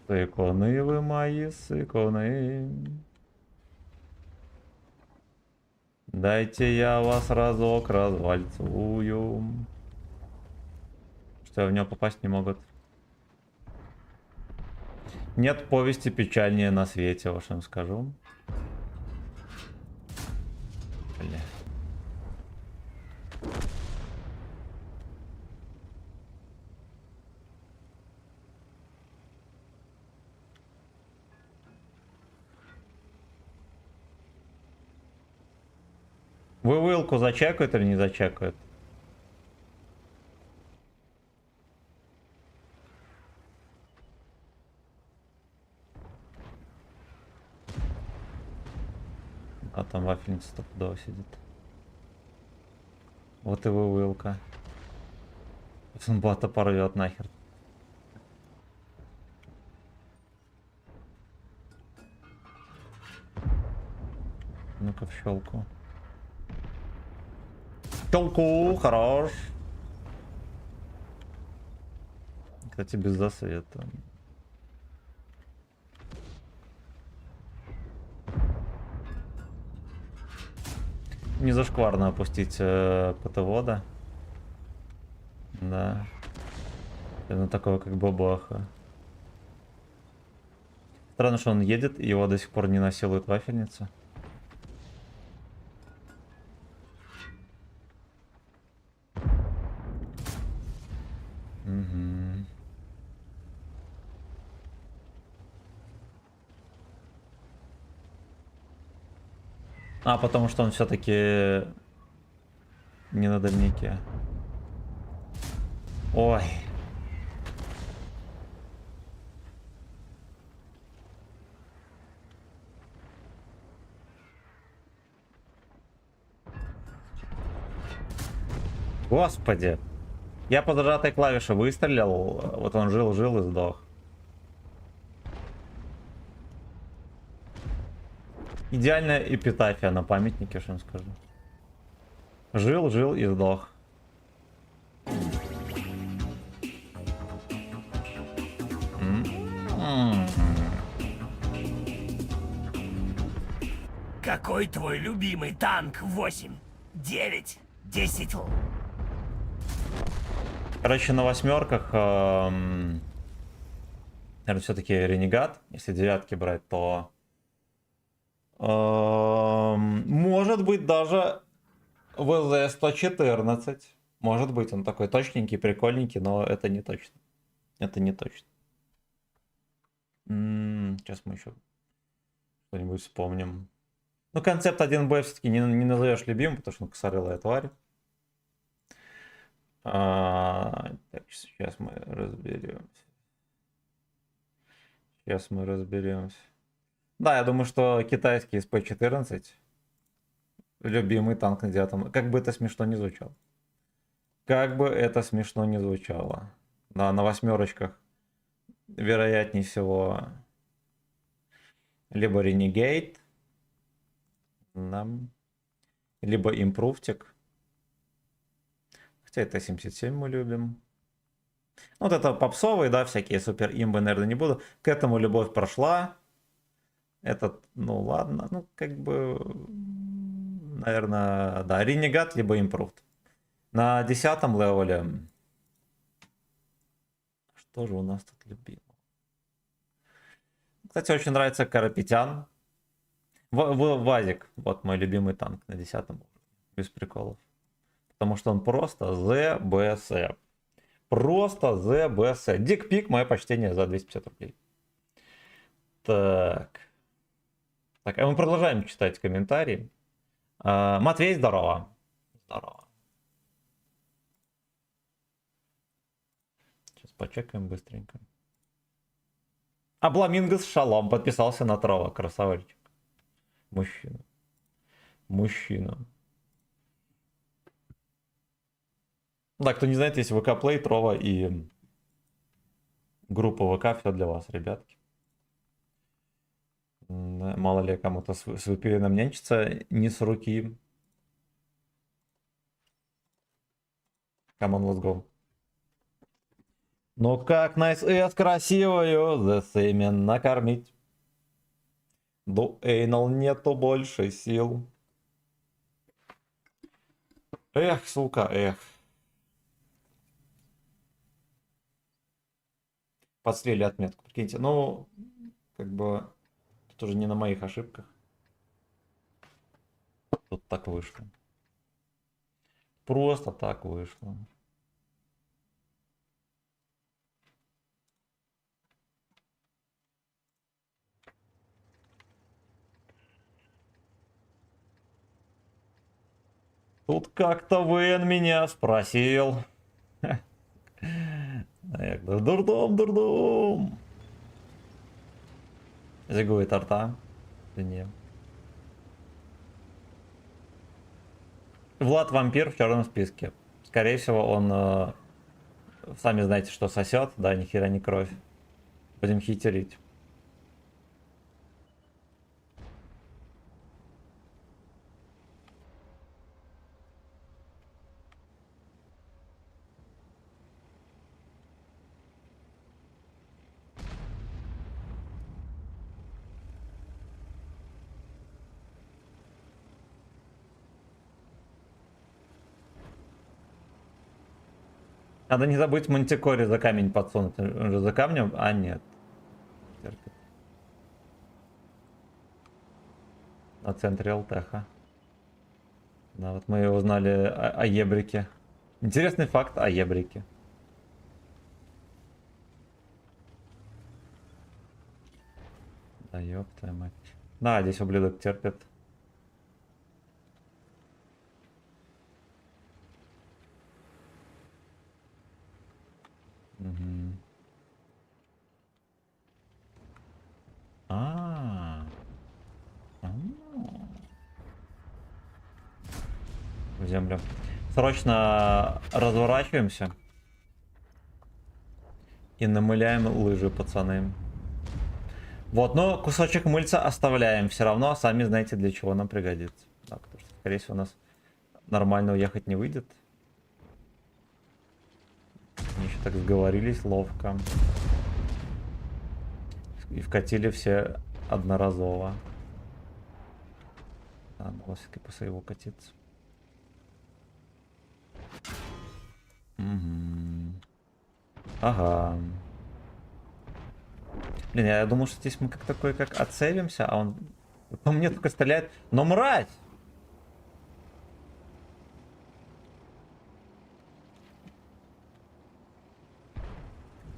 Сыкуны вы мои, сыкуны. Дайте я вас разок развальцую. Что, в него попасть не могут? Нет повести печальнее на свете, вот что я вам скажу. Бля. Вывылку зачекают или не зачекают? А там вафельница стопудово сидит. Вот и вывылка. Он бота порвет нахер. Ну-ка в щелку. Щелку, хорош. Кстати, без засвета. Не зашкварно опустить ПТ-вода. Да. Это такого как бабаха. Странно, что он едет, и его до сих пор не насилует вафельница. Угу. А, потому что он все-таки не на дальнике. Ой. Господи. Я по зажатой клавише выстрелил, вот он жил и сдох. Идеальная эпитафия на памятнике, что я скажу. Жил и сдох. Какой твой любимый танк? 8, 9, 10. Короче, на восьмерках, наверное, все-таки ренегат. Если девятки брать, то может быть даже ВЗ-114. Может быть, он такой точненький, прикольненький, но это не точно. Это не точно. Сейчас мы еще что-нибудь вспомним. Ну, концепт 1Б все-таки не назовешь любимым, потому что он косорылая тварь. Так, сейчас мы разберемся. Сейчас мы разберемся. Да, я думаю, что китайский СП-14 любимый танк на 9. Как бы это смешно не звучало. Как бы это смешно не звучало. Да, на восьмерочках вероятнее всего либо Renegade, да, либо Импровтик. Хотя это 77 мы любим. Вот это попсовые, да, всякие супер имбы, наверное, не буду. К этому любовь прошла. Этот, ну ладно, ну как бы, наверное, да, Renegade либо Improved. На 10-м левеле. Что же у нас тут любимого? Кстати, очень нравится Карапетян. Вазик, вот мой любимый танк на 10-м. Без приколов. Потому что он просто ЗБС. Просто ЗБС. Дикпик, мое почтение за 250 рублей. Так. Так, а мы продолжаем читать комментарии. Матвей, здорово. Здорово. Сейчас почекаем быстренько. Абламингос Шалом подписался на Трова. Красавчик. Мужчина. Мужчина. Да, кто не знает, есть ВК Play, Трова и группа ВК. Все для вас, ребятки. Мало ли кому-то с VPN нянчится не с руки. Come on, let's go. Ну как Nice S красивую за семен накормить? До Эйнал нету больше сил. Эх, сука, эх. Подстрели отметку, прикиньте. Ну, как бы, тут уже не на моих ошибках. Тут так вышло. Просто так вышло. Тут как-то Вен меня спросил. Як то, дурдом, дурдом. Зигует торта. Да не. Влад вампир в черном списке. Скорее всего, он сами знаете, что сосет, да, ни хера не кровь. Будем хитерить. Надо не забыть Мантикоре за камень подсунуть. Он же за камнем? А, нет. Терпит. На центре ЛТХ. Да, вот мы узнали о ебрике. Интересный факт о ебрике. Да ёб твою мать. Да, здесь ублюдок терпит. Угу. В землю. Срочно разворачиваемся. И намыляем лыжи, пацаны. Вот, но кусочек мыльца оставляем. Все равно, сами знаете, для чего нам пригодится. Да, потому что, скорее всего, у нас нормально уехать не выйдет. Мы еще так сговорились ловко. И вкатили все одноразово. Надо было все-таки по своему катиться. Угу. Ага. Блин, я думал, что здесь мы как такой, как отсейвимся, а он по мне только стреляет. Но мразь!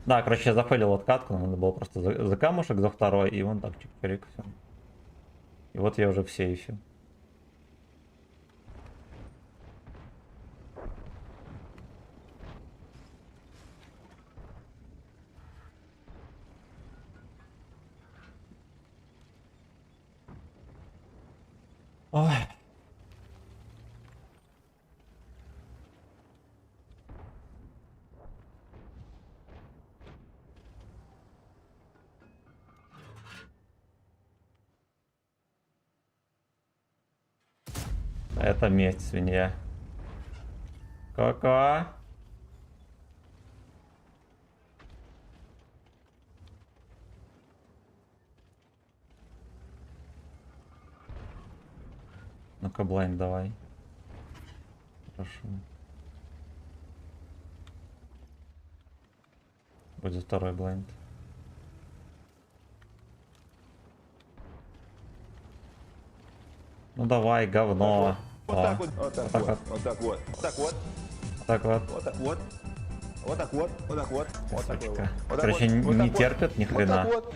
Да, короче, я зафейлил откатку, нам надо было просто за камушек, за второй, и вон так чик-чирик, все. И вот я уже в сейфе. Ой. Это месть, свинья. Ка-ка. Ну-ка, блайнд давай. Хорошо. Будет второй блайнд. Ну давай, говно. Вот так вот, вот так так вот, вот. вот так вот, вот так вот, Так вот. вот так вот, вот так вот, вот так вот, вот так вот. Сучка. Вот так Короче, вот, вот не так вот, терпят ни вот хрена. так вот.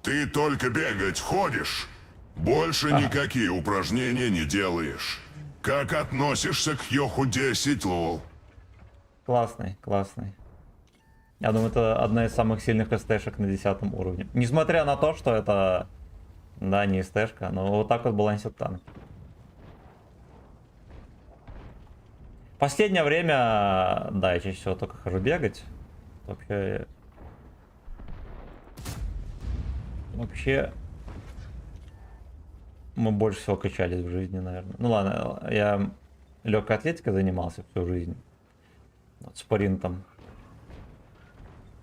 Ты только бегать ходишь. Больше никакие упражнения не делаешь. Как относишься к Йоху 10, лол? Классный, классный. Я думаю, это одна из самых сильных СТшек на 10 уровне. Несмотря на то, что это, да, не СТшка, но вот так вот балансит танк. Последнее время, да, я чаще всего только хожу бегать. Вообще, мы больше всего качались в жизни, наверное. Ну ладно, я легкой атлетикой занимался всю жизнь. Вот, спринтом.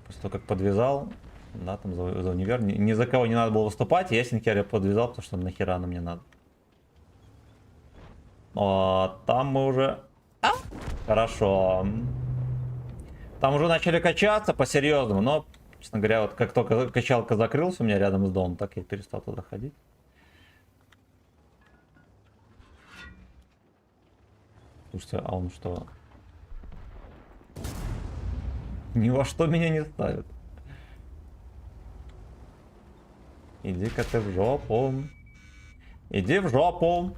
После того, как подвязал, да, там за универ. Ни за кого не надо было выступать, я Синкере подвязал, потому что нахера оно мне надо. А там мы уже... Хорошо. Там уже начали качаться по-серьезному, но, честно говоря, вот как только качалка закрылась у меня рядом с домом, так я перестал туда ходить. Слушайте, а он что? Ни во что меня не ставит. Иди-ка ты в жопу. Иди в жопу.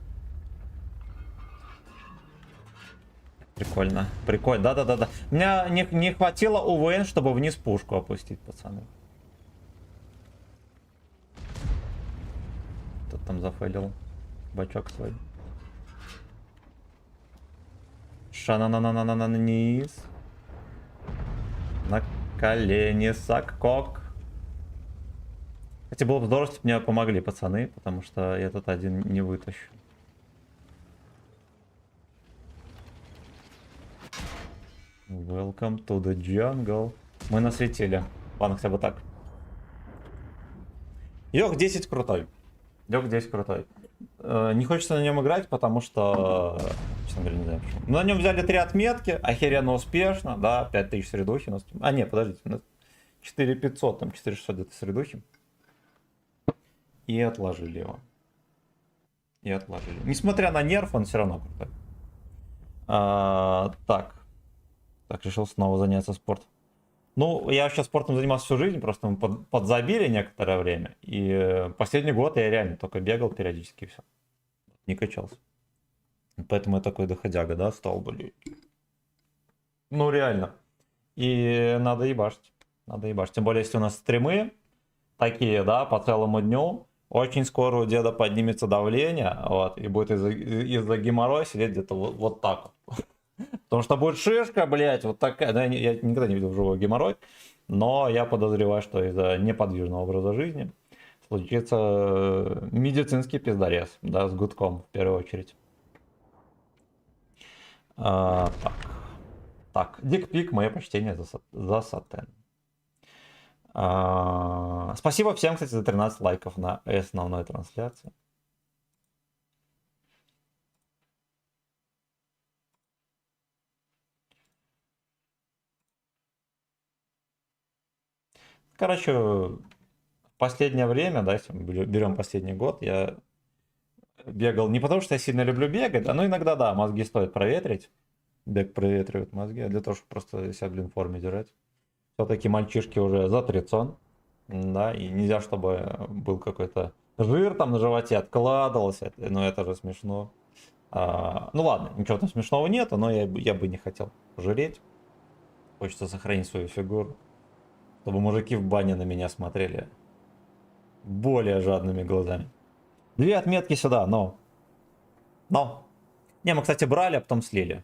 Прикольно, прикольно, да-да-да-да. У меня не хватило УВН, чтобы вниз пушку опустить, пацаны. Кто там зафейлил? Бачок свой. Шана-на-на-на-на-на низ. На колени, саккок. Кстати, было бы здорово, если бы мне помогли пацаны, потому что я тут один не вытащу. Welcome to the jungle. Мы насветили. Ладно, хотя бы так. Йог 10 крутой. Йог 10 крутой. Не хочется на нем играть, потому что... Честно говоря, не знаю почему. Мы на нем взяли 3 отметки, охеренно успешно, да, 5000 средухи. А, нет, подождите, у нас 4500, там 4600 где-то средухи. И отложили его. И отложили. Несмотря на нерв, он все равно крутой. Так, решил снова заняться спортом. Ну, я вообще спортом занимался всю жизнь, просто мы подзабили некоторое время. И последний год я реально только бегал периодически и все. Не качался. Поэтому я такой доходяга, да, стал, блин. Ну, реально. И надо ебашить. Надо ебашить. Тем более, если у нас стримы такие, да, по целому дню, очень скоро у деда поднимется давление, вот, и будет из-за геморроя сидеть где-то вот так вот. Потому что будет шишка, блядь, вот такая. Да, я никогда не видел вживую геморрой, но я подозреваю, что из-за неподвижного образа жизни случится медицинский пиздарез, да, с гудком в первую очередь. Так, дикпик, мое почтение за сатен. Спасибо всем, кстати, за 13 лайков на основной трансляции. Короче, в последнее время, да, если мы берем последний год, я бегал не потому, что я сильно люблю бегать, но иногда, да, мозги стоит проветрить. Бег проветривает мозги, а для того, чтобы просто себя, блин, в форме держать. Все-таки мальчишки уже за 30, да, и нельзя, чтобы был какой-то жир там на животе, откладывался, но это же смешно. Ну ладно, ничего там смешного нету, но я бы не хотел жиреть. Хочется сохранить свою фигуру, чтобы мужики в бане на меня смотрели более жадными глазами. 2 отметки сюда, но. Не, мы, кстати, брали, а потом слили.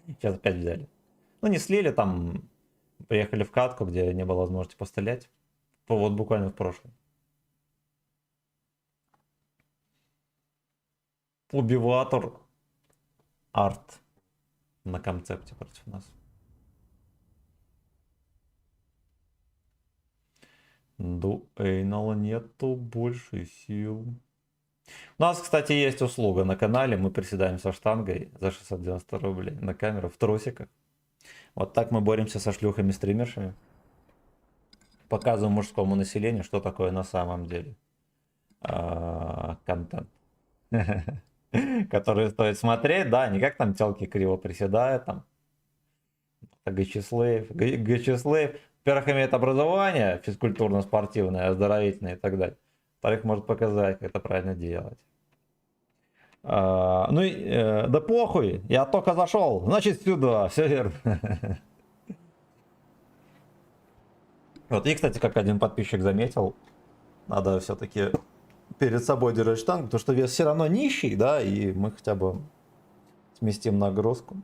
Сейчас опять взяли. Ну, не слили, там приехали в катку, где не было возможности пострелять. Вот буквально в прошлом. Убиватор арт на концепте против нас. Дуэйнала нету больше сил. У нас, кстати, есть услуга на канале. Мы приседаем со штангой за 690 рублей на камеру в трусиках. Вот так мы боремся со шлюхами-стримершами. Показываем мужскому населению, что такое на самом деле контент. Который стоит смотреть, да, не как там телки криво приседают, там. Гачислейв. Во-первых, имеет образование физкультурно-спортивное, оздоровительное и так далее. Во-вторых, может показать, как это правильно делать. Ну и, да похуй, я только зашел, значит сюда, все верно. Вот, и, кстати, как один подписчик заметил, надо все-таки перед собой держать штангу, потому что вес все равно нищий, да, и мы хотя бы сместим нагрузку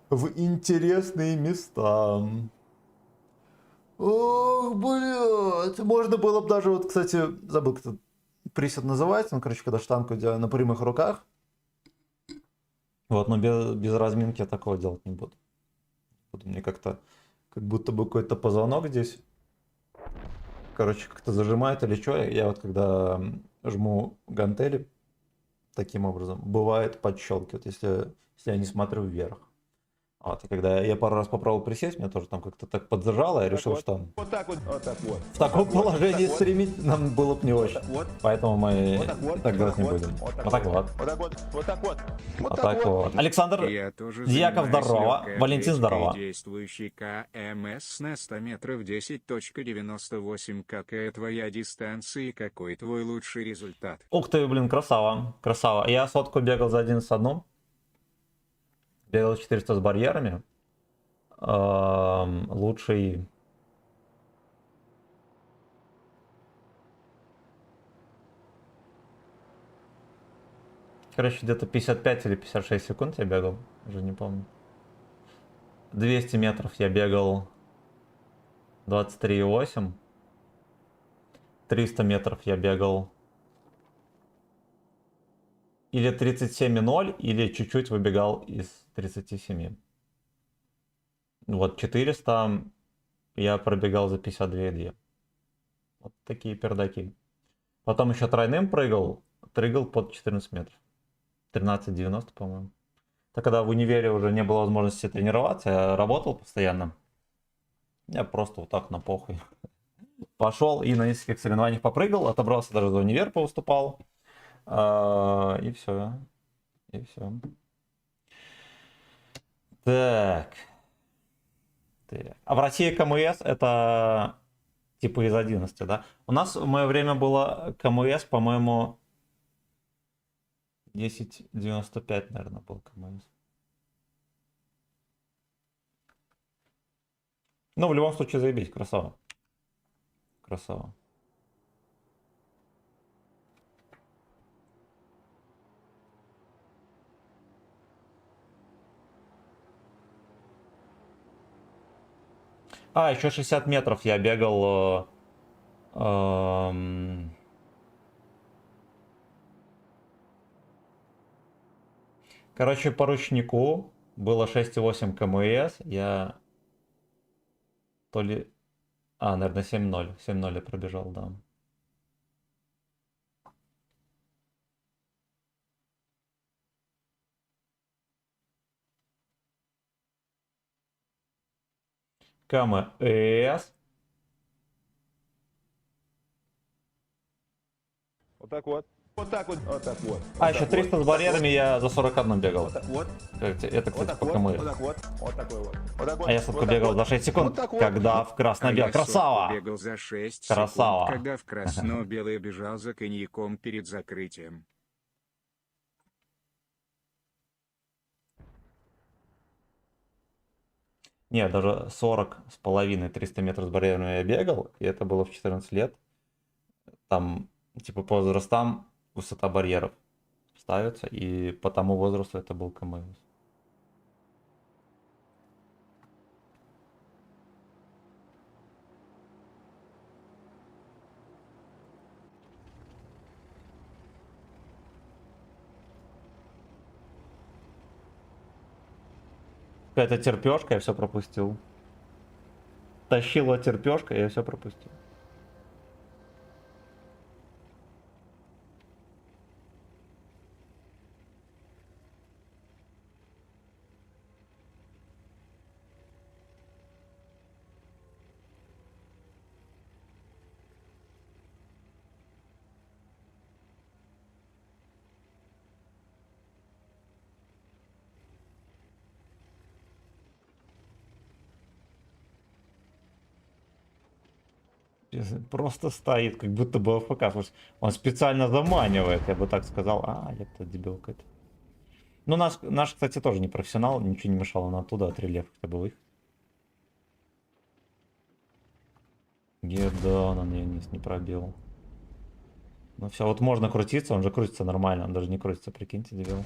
в интересные места. Ох, блядь. Можно было бы даже, вот, кстати, забыл, как это присед называется. Ну, короче, когда штангу делаю на прямых руках. Вот, но без разминки я такого делать не буду. Мне как-то, как будто бы какой-то позвонок здесь, короче, как-то зажимает или что. Я вот когда жму гантели таким образом, бывает подщелкивает, если я не смотрю вверх. Вот, и когда я пару раз попробовал присесть, меня тоже там как-то так подзажало, я решил, что Вот так вот. Вот так вот. в таком положении Вот так вот. стримить нам было бы не очень. так вот. Поэтому мы Вот так вот. так делать не вот. будем. Вот Вот так вот. Вот так вот. Вот так вот. Вот так вот. Александр Я тоже Дьяков, занимаюсь здорово. легкой Валентин, атлетикой, здорово. Действующий КМС на 100 метров 10.98. Какая твоя дистанция и какой твой лучший результат? Ух ты, блин, красава. Красава. Я сотку бегал за 11:01. Бегал 400 с барьерами. Лучший... Короче, где-то 55 или 56 секунд я бегал. Уже не помню. 200 метров я бегал 23,8. 300 метров я бегал или 37,0, или чуть-чуть выбегал из 37. Вот 400 я пробегал за 52,2. Вот такие пердаки. Потом еще тройным прыгал под 14 метров. 13,90, по-моему. Так когда в универе уже не было возможности тренироваться, я работал постоянно. Я просто вот так на похуй пошел и на нескольких соревнованиях попрыгал, отобрался даже за универ, повыступал. И все. И все. Так. А в России КМС это типа из 11, да? У нас в мое время было КМС, по-моему, 10,95, наверное, был КМС. Ну, в любом случае, заебись, красава. Красава. А, еще 60 метров я бегал. Короче, по ручнику было 6,8 КМС. Я то ли... А, наверное, 7,0. 7,0 я пробежал, да. КМС. Вот так вот. Вот так вот. Вот так вот. А, еще 300 с барьерами я за 41 бегал. Вот так вот. Это, Вот кстати, так по вот. КМС. Вот так вот. Вот такой вот. Вот так вот. А я Вот сотку так бегал вот. за 6 секунд, Вот так вот. когда в А красно-белом. я сотку Красава! бегал за 6 Красава. секунд, когда в красно-белый бежал за коньяком перед закрытием. Не, даже 40 с половиной 300 метров с барьерами я бегал, и это было в 14 лет. Там, типа, по возрастам высота барьеров ставится, и по тому возрасту это был КМС. Какая-то терпешка, я все пропустил. Тащила терпешка, я все пропустил. Просто стоит, как будто бы АФК. Слушай, он специально заманивает, я бы так сказал. А, это дебил какой-то. Ну, наш, кстати, тоже не профессионал, ничего не мешало на оттуда от рельефа хотя бы выехать. Гедон, он ее не пробил. Ну все, вот можно крутиться, он же крутится нормально, он даже не крутится, прикиньте, дебил.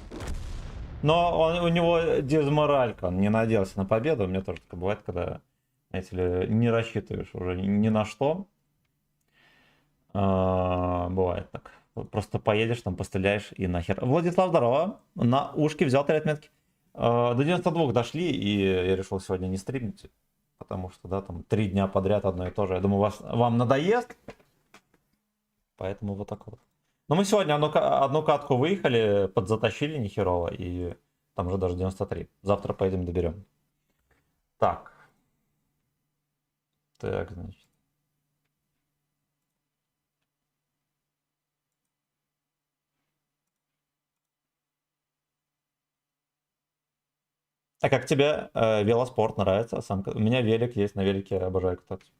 Но у него дезморалька, он не надеялся на победу, у меня тоже такое бывает, когда, знаете ли, не рассчитываешь уже ни на что. Бывает так. Просто поедешь, там постреляешь и нахер. Владислав, здорово. На ушки взял 3 отметки. До 92 дошли, и я решил сегодня не стримить. Потому что, да, там 3 дня подряд одно и то же. Я думаю, вам надоест. Поэтому вот так вот. Но мы сегодня одну катку выехали, подзатащили нехерово. И там уже даже 93. Завтра поедем доберем. Так. Так, значит. А как тебе велоспорт нравится? У меня велик есть, на велике я обожаю кататься.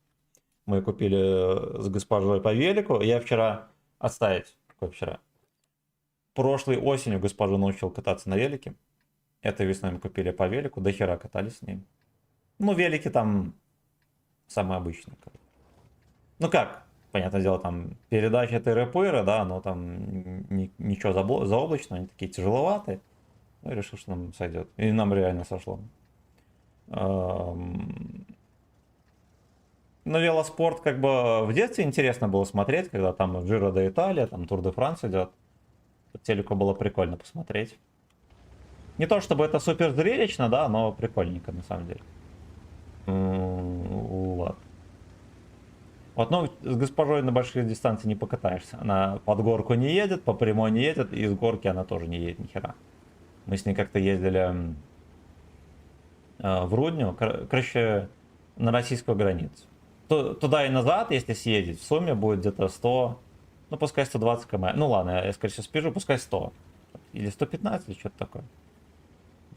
Мы купили с госпожой по велику. Я вчера отставить. Какой вчера? Прошлой осенью госпожу научил кататься на велике. Этой весной мы купили по велику, до хера катались с ним. Ну, велики там самые обычные. Ну как, понятное дело, там передача тыры-пыры, да, но там ничего заоблачного, они такие тяжеловатые. Ну, решил, что нам сойдет. И нам реально сошло. Но велоспорт, как бы, в детстве интересно было смотреть, когда там Джиро де Италия, там Тур де Франс идет. По телеку было прикольно посмотреть. Не то чтобы это супер зрелищно, да, но прикольненько на самом деле. Вот. Вот, ну, с госпожой на большие дистанции не покатаешься. Она под горку не едет, по прямой не едет, и с горки она тоже не едет ни хера. Мы с ней как-то ездили в Рудню, короче, на российскую границу. Туда и назад, если съездить, в сумме будет где-то 100, ну пускай 120 км. Ну ладно, я скорее всего спижу, пускай 100. Или 115, или что-то такое.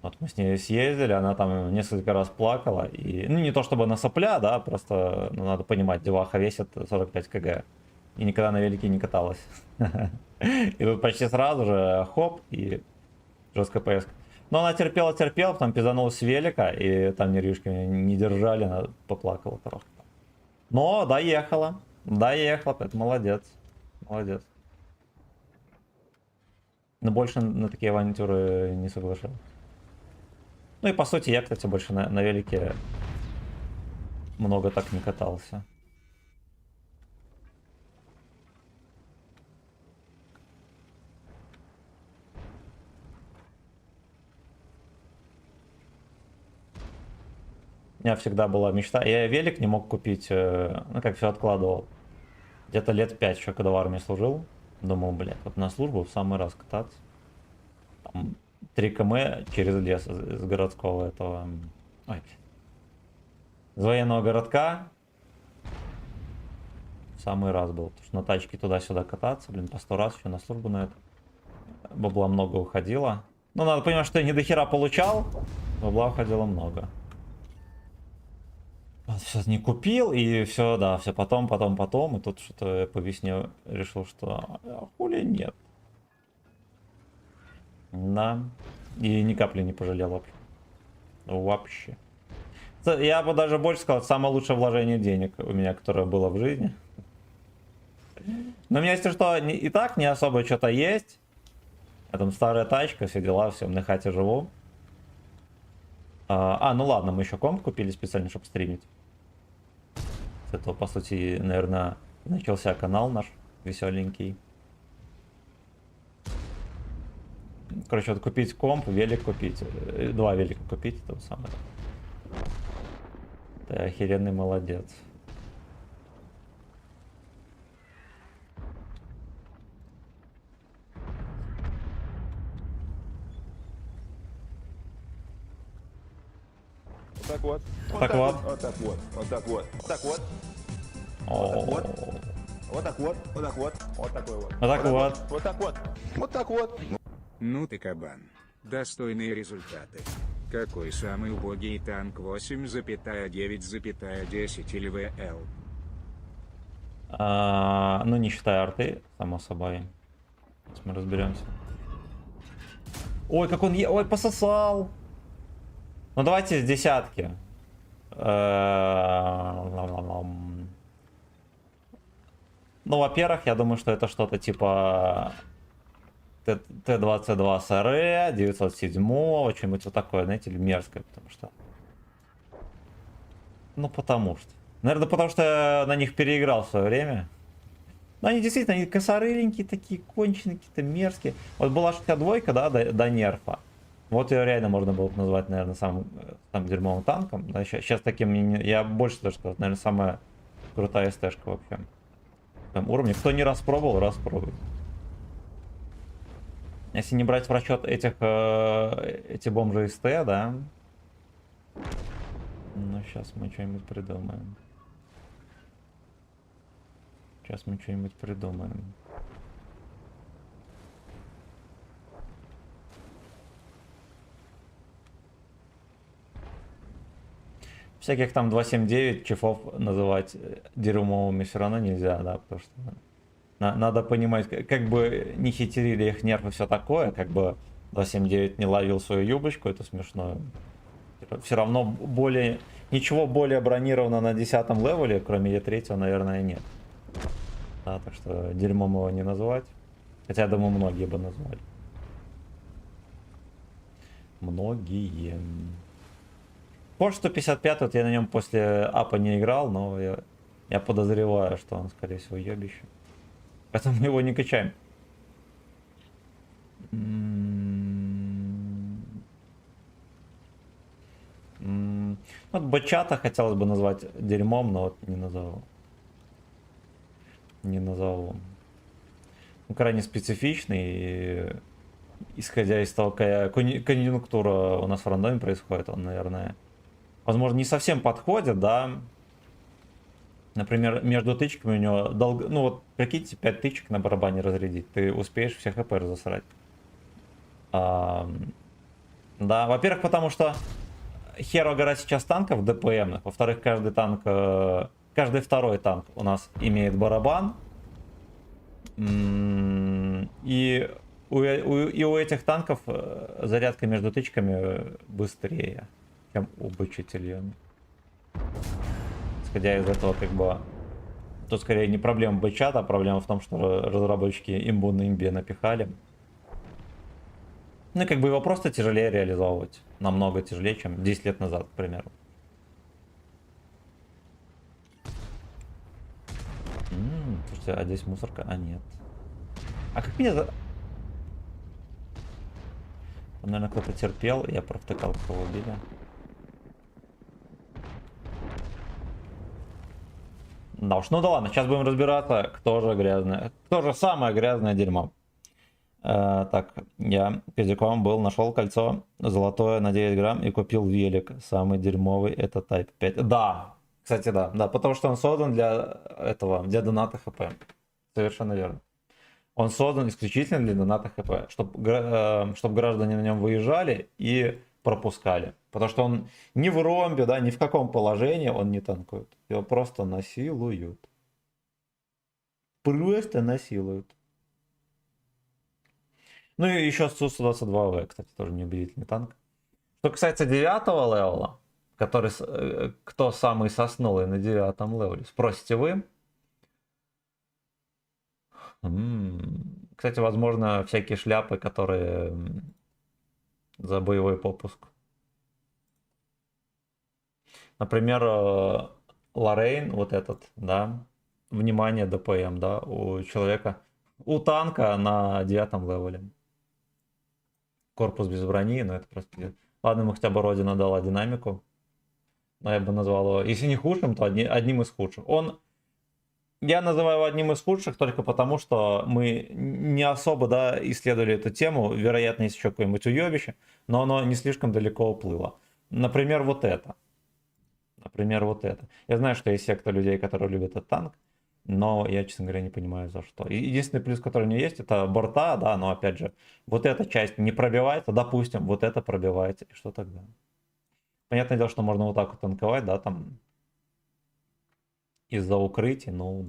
Вот мы с ней съездили, она там несколько раз плакала. И, ну не то чтобы она сопля, да, просто ну, надо понимать, деваха весит 45 кг. И никогда на велике не каталась. И тут почти сразу же хоп, и жесткая поездка. Но она терпела, потом пизанулась с велика, и там нервишки не держали, она поплакала трохи. Но доехала, поэтому молодец, молодец. Но больше на такие авантюры не соглашаюсь. Ну и по сути я, кстати, больше на велике много так не катался. У меня всегда была мечта. Я велик не мог купить, ну как все откладывал. Где-то лет 5 еще, когда в армии служил. Думал, блядь, вот на службу в самый раз кататься. Там 3 км через лес из городского этого... Ой, из военного городка. В самый раз был. Потому что на тачке туда-сюда кататься, блин, по 100 раз еще на службу на это. Бабла много уходило. Ну, надо понимать, что я не до хера получал. Бабла уходило много. Все не купил, и все, да, все потом. И тут что-то я по весне решил, что хули нет. Да. И ни капли не пожалел вообще. Вообще. Я бы даже больше сказал, самое лучшее вложение денег у меня, которое было в жизни. Но у меня, если что, и так не особо что-то есть. А там старая тачка, все дела, все, на хате живу. Ну ладно, мы еще комп купили специально, чтобы стримить. С этого, по сути, наверное, начался канал наш веселенький. Короче, вот купить комп, велик купить. 2 велика купить, это самое. Ты охеренный молодец. Вот так вот. Так вот. Вот так вот. Вот так вот. Вот так вот. О, Вот так вот. Вот так вот. Вот такой вот. Вот так вот. Вот так вот. Вот так вот. Ну ты кабан. Достойные результаты. Какой самый убогий танк 8,9,10 или ВЛ? Ну, не считая арты, само собой. Сейчас мы разберемся. Ой, как он... Ой, пососал! Ну, давайте с десятки. Ну, во-первых, я думаю, что это что-то типа Т-22 СР, 907, что-нибудь вот такое, знаете, или мерзкое, потому что... Ну, потому что... Наверное, потому что я на них переиграл в свое время. Но они действительно, они косорыленькие такие, конченые, какие-то мерзкие. Вот была 62, да, до нерфа. Вот ее реально можно было бы назвать, наверное, самым дерьмовым танком. Да, сейчас таким я больше даже сказал, наверное, самая крутая СТ-шка вообще. Там уровня. Кто не распробовал, распробуй. Если не брать в расчет эти бомжи СТ, да. Ну, сейчас мы что-нибудь придумаем. Всяких там 279 чифов называть дерьмовыми все равно нельзя, да, потому что надо понимать, как бы не хитерили их нервы, все такое, как бы 279 не ловил свою юбочку, это смешно. Все равно более... Ничего более бронированного на 10 левеле, кроме Е3, наверное, нет. Да, так что дерьмом его не назвать. Хотя, я думаю, многие бы назвали. Многие. Porsche 155, вот я на нем после апа не играл, но я подозреваю, что он, скорее всего, ёбище. Поэтому мы его не качаем. Вот Бачата хотелось бы назвать дерьмом, но вот не назову. Не назову. Он крайне специфичный, и исходя из того, какая конъюнктура у нас в рандоме происходит, он, наверное, возможно, не совсем подходит, да. Например, между тычками у него долго... Ну вот, прикиньте, 5 тычек на барабане разрядить, ты успеешь все хп разосрать. Да, во-первых, потому что херово гора сейчас танков ДПМных. Во-вторых, каждый танк, каждый второй танк у нас имеет барабан. И у этих танков зарядка между тычками быстрее, чем у БЧ-тельон. Исходя из этого, как бы, тут скорее не проблема БЧ, а проблема в том, что разработчики имбу на имбе напихали. Ну, как бы его просто тяжелее реализовывать. Намного тяжелее, чем 10 лет назад, к примеру. Слушайте, а здесь мусорка? А, нет. А как меня... Наверное, кто-то терпел, я провтыкал, кого убили. Да уж, ну да ладно, сейчас будем разбираться, кто же грязное, кто же самое грязное дерьмо. Так, я пиздюком был, нашел кольцо золотое на 9 грамм и купил велик. Самый дерьмовый это Type 5. Да, кстати, да, потому что он создан для этого, для доната хп. Совершенно верно. Он создан исключительно для доната хп, чтобы граждане на нем выезжали и пропускали. Потому что он ни в ромбе, да, ни в каком положении он не танкует. Его просто насилуют. Просто насилуют. Ну и еще Су-122В, кстати, тоже неубедительный танк. Что касается 9-го левела, который, кто самый соснулый на 9-м левеле, спросите вы. Кстати, возможно, всякие шляпы, которые за боевой попуск. Например, Лоррейн, вот этот, да, внимание ДПМ, да, у человека, у танка на 9-м левеле. Корпус без брони, но это просто... Ладно, ему хотя бы Родина дала динамику. Но я бы назвал его, если не худшим, то одним из худших. Я называю его одним из худших только потому, что мы не особо, да, исследовали эту тему. Вероятно, есть еще какое-нибудь уебище, но оно не слишком далеко уплыло. Например, вот это. Я знаю, что есть секта людей, которые любят этот танк, но я, честно говоря, не понимаю, за что. Единственный плюс, который у него есть, это борта, да, но опять же, вот эта часть не пробивается, допустим, вот это пробивается, и что тогда? Понятное дело, что можно вот так вот танковать, да, там, из-за укрытий, ну,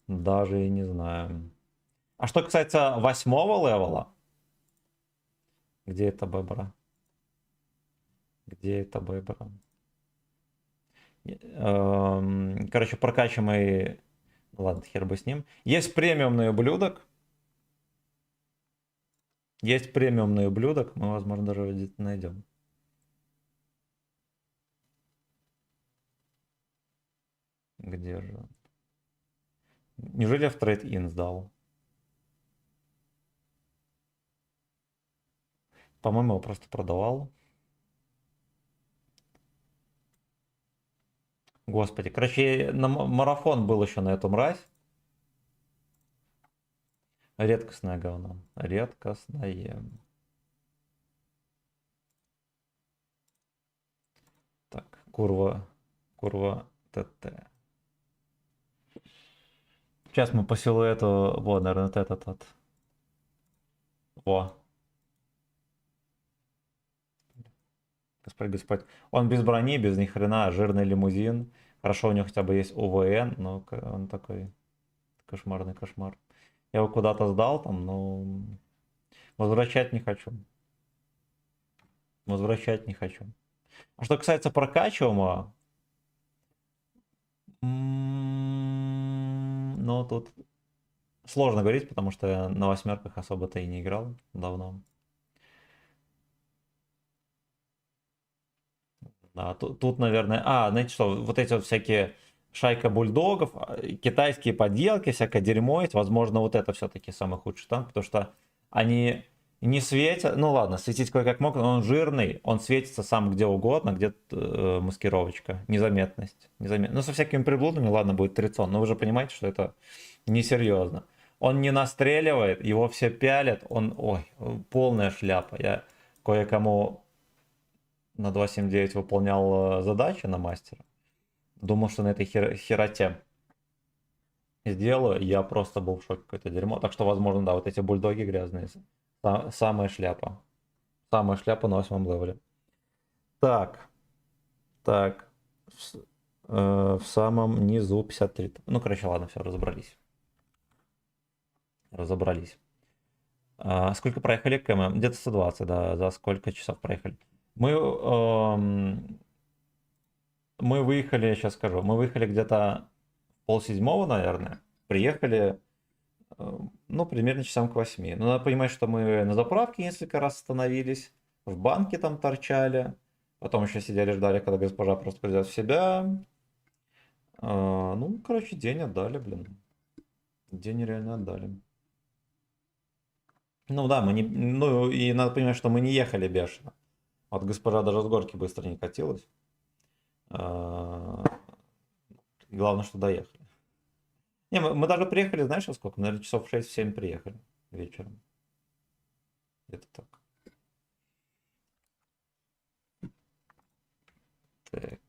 даже и не знаю. А что касается 8-го левела, где это бебра? Короче, прокачиваемый... Ладно, хер бы с ним. Есть премиумный ублюдок. Мы, возможно, даже где-то найдем. Где же он? Неужели я в трейд-ин сдал? По-моему, его просто продавал. Господи, короче, марафон был еще на эту мразь. Редкостное говно. Редкостное. Так, курва ТТ. Сейчас мы по силуэту... Вот, наверное, вот этот вот. Во. Господь. Он без брони, без ни хрена, жирный лимузин. Хорошо, у него хотя бы есть УВН, но он такой кошмарный кошмар. Я его куда-то сдал там, но Возвращать не хочу. Возвращать не хочу. А что касается прокачиваемого, ну тут сложно говорить, потому что я на восьмерках особо-то и не играл давно. Да, тут, наверное... знаете что, вот эти вот всякие шайка бульдогов, китайские подделки, всякое дерьмо есть. Возможно, вот это все-таки самый худший танк, потому что они не светят... Ну ладно, светить кое-как мог, но он жирный, он светится сам где угодно, где маскировочка, незаметность. Ну, со всякими приблудами, ладно, будет трицон, но вы же понимаете, что это несерьезно. Он не настреливает, его все пялят, ой, полная шляпа. Я кое-кому на 2.7.9 выполнял задачи на мастера. Думал, что на этой хероте сделаю. Я просто был в шоке, какое-то дерьмо. Так что, возможно, да, вот эти бульдоги грязные. Самая шляпа. Самая шляпа на 8 левеле. Так. В самом низу 53. Ну, короче, ладно, все, разобрались. Сколько проехали КМ? Где-то 120, да. За сколько часов проехали? Мы выехали, сейчас скажу, мы выехали где-то 6:30, наверное. Приехали, ну, примерно часам к 8. Но надо понимать, что мы на заправке несколько раз остановились, в банке там торчали, потом еще сидели, ждали, когда госпожа просто придет в себя. Ну, короче, день отдали, блин. День реально отдали. Ну да, ну и надо понимать, что мы не ехали бешено. Вот госпожа даже с горки быстро не катилась. Главное, что доехали. Не, мы даже приехали, знаешь, во сколько? Наверное, часов в 6-7 приехали вечером. Где-то так. Так.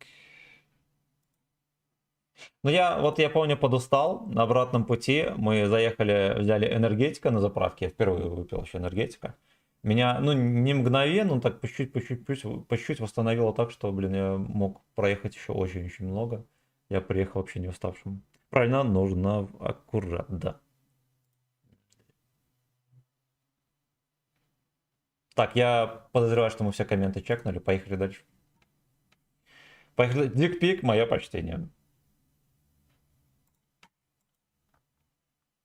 Ну, я помню, подустал. На обратном пути мы заехали, взяли энергетика на заправке. Я впервые выпил еще энергетика. Меня, ну, не мгновенно, но так по чуть-чуть восстановило так, что, блин, я мог проехать еще очень-очень много. Я приехал вообще не уставшим. Правильно, нужно аккуратно, да. Так, я подозреваю, что мы все комменты чекнули. Поехали дальше. Поехали. Дикпик, мое почтение.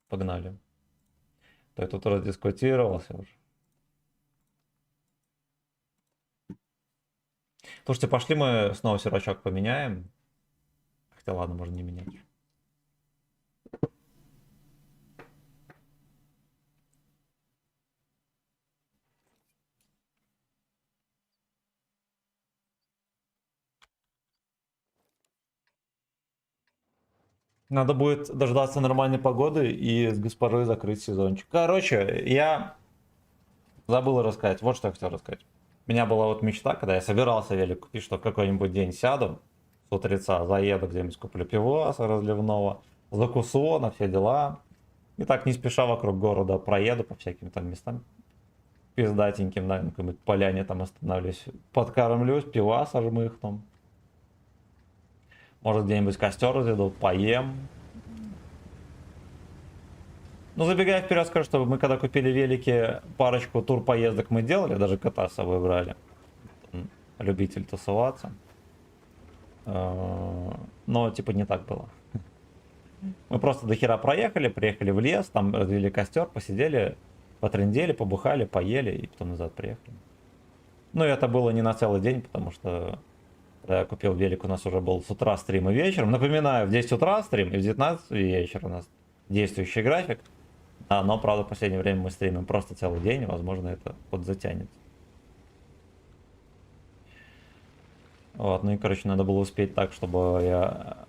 Погнали. То я тут раздискутировался уже. Слушайте, пошли мы снова сервачок поменяем. Хотя ладно, можно не менять. Надо будет дождаться нормальной погоды и с госпожой закрыть сезончик. Короче, я забыл рассказать. Вот что я хотел рассказать. У меня была вот мечта, когда я собирался велик купить, что в какой-нибудь день сяду с утреца, заеду где-нибудь, куплю пиваса разливного, закусу на все дела. И так не спеша вокруг города проеду по всяким там местам пиздатеньким, на какой-нибудь поляне там остановлюсь, подкормлюсь, пиваса жмыхну. Может, где-нибудь костер разведу, поем. Ну, забегая вперед, скажу, что мы когда купили велики, парочку тур-поездок мы делали, даже кота с собой брали. Любитель тусоваться. Но, типа, не так было. Мы просто до хера проехали, приехали в лес, там развели костер, посидели, потрындели, побухали, поели и потом назад приехали. Ну, и это было не на целый день, потому что когда я купил велик, у нас уже был с утра стрим и вечером. Напоминаю, в 10 утра стрим и в 19 вечера у нас действующий график. Но, правда, в последнее время мы стримим просто целый день, и, возможно, это подзатянет. Вот, ну и, короче, надо было успеть так, чтобы я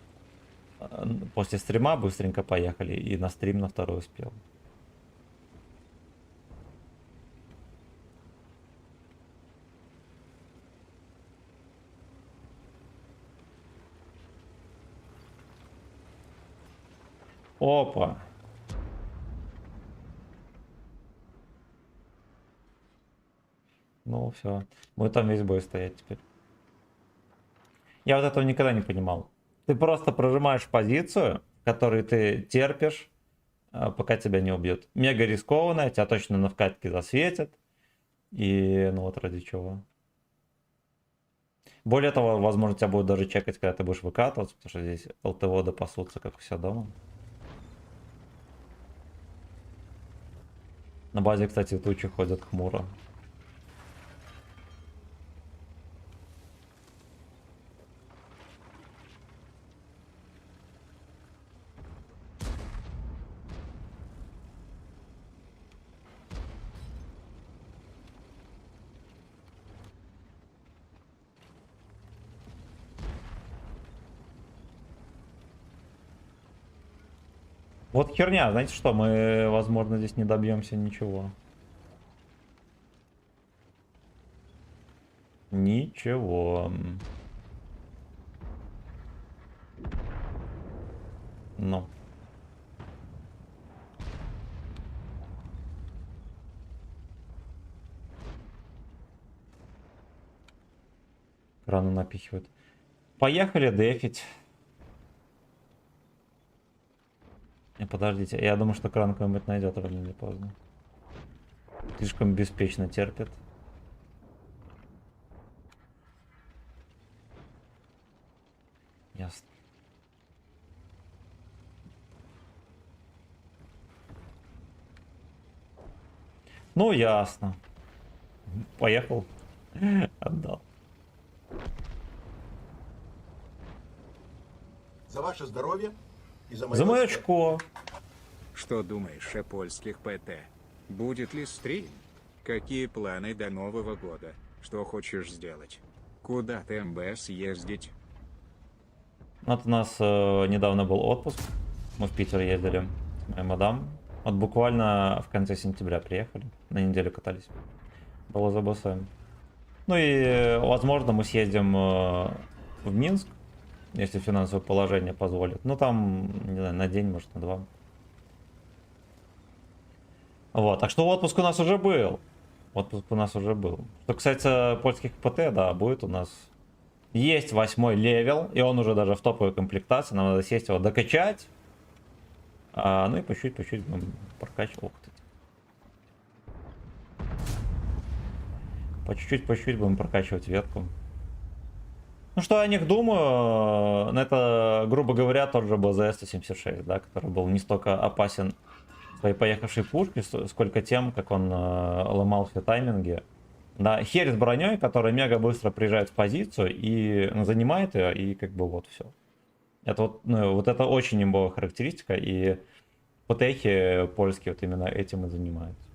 после стрима быстренько поехали и на стрим на второй успел. Опа. Ну все, мы там весь бой стоять теперь. Я вот этого никогда не понимал. Ты просто прожимаешь позицию, в которой ты терпишь пока тебя не убьют. Мега рискованная, тебя точно на вкатке засветят. И ну вот ради чего. Более того, возможно, тебя будут даже чекать, когда ты будешь выкатываться, потому что здесь ЛТВОды пасутся, как у себя дома. На базе, кстати, тучи ходят хмуро. Вот херня, знаете что, мы, возможно, здесь не добьемся ничего. Ничего. Ну. Рано напихивают. Поехали дефить. Подождите, я думаю, что кран какой-нибудь найдет рано или поздно. Слишком беспечно терпит. Ясно. Ну, ясно. Поехал. Отдал. За ваше здоровье и за За мое мое очко. Что думаешь о польских ПТ? Будет ли стрим? Какие планы до Нового года? Что хочешь сделать? Куда ты МБС ездить? Вот у нас недавно был отпуск. Мы в Питер ездили с моей мадам. Вот буквально в конце сентября приехали. На неделю катались. Было за БСМ. Ну и, возможно, мы съездим в Минск, если финансовое положение позволит. Ну там, не знаю, на день, может, на два. Вот, так что отпуск у нас уже был. Отпуск у нас уже был. Что касается польских ПТ, да, будет у нас... Есть 8 левел, и он уже даже в топовой комплектации. Нам надо сесть его докачать. Ну и по чуть-чуть будем прокачивать. Ох ты. По чуть-чуть будем прокачивать ветку. Ну что я о них думаю? Это, грубо говоря, тот же БЗ-176, да, который был не столько опасен своей поехавшей пушкой, сколько тем, как он ломал все тайминги. Да, херь с броней, которая мега быстро приезжает в позицию и занимает ее, и как бы вот все. Это вот, ну, вот это очень имбовая характеристика, и ПТХи польские вот именно этим и занимаются.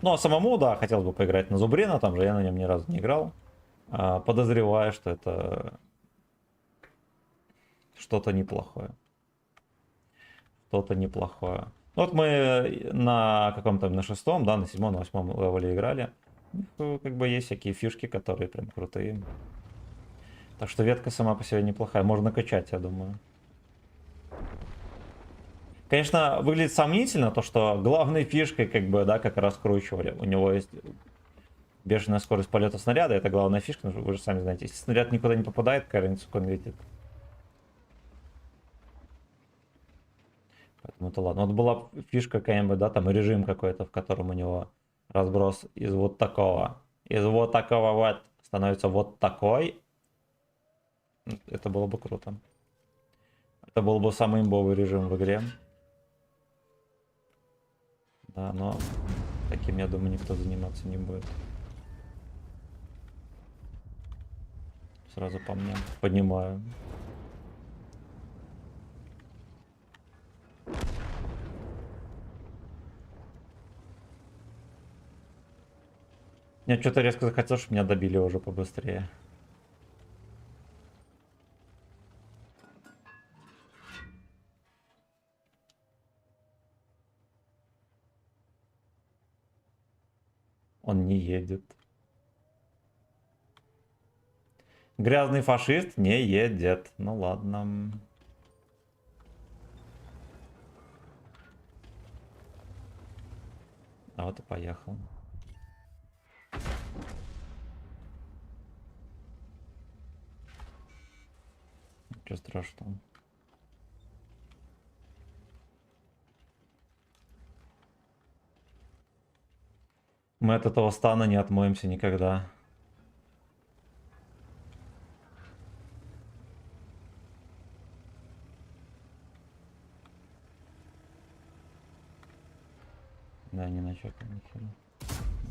Ну а самому, да, хотелось бы поиграть на Зубрина, там же я на нем ни разу не играл. Подозреваю, что это что-то неплохое. Что-то неплохое. Вот мы на каком-то, на 6-м, да, на 7-м, на 8-м левеле играли. Как бы есть всякие фишки, которые прям крутые. Так что ветка сама по себе неплохая. Можно качать, я думаю. Конечно, выглядит сомнительно то, что главной фишкой, как бы, да, как раскручивали. У него есть бешеная скорость полета снаряда, это главная фишка, вы же сами знаете. Если снаряд никуда не попадает, какая разница, сколько он летит. Поэтому это ладно. Вот была фишка какая-нибудь, да, там режим какой-то, в котором у него разброс из вот такого вот становится вот такой. Это было бы круто. Это был бы самый имбовый режим в игре. Да, но таким, я думаю, никто заниматься не будет. Сразу по мне. Поднимаю. Мне что-то резко захотелось, чтобы меня добили уже побыстрее. Он не едет. Грязный фашист не едет. Ну ладно. А вот и поехал. Ничего страшного. Мы от этого стана не отмоемся никогда. Да, не начал нихера.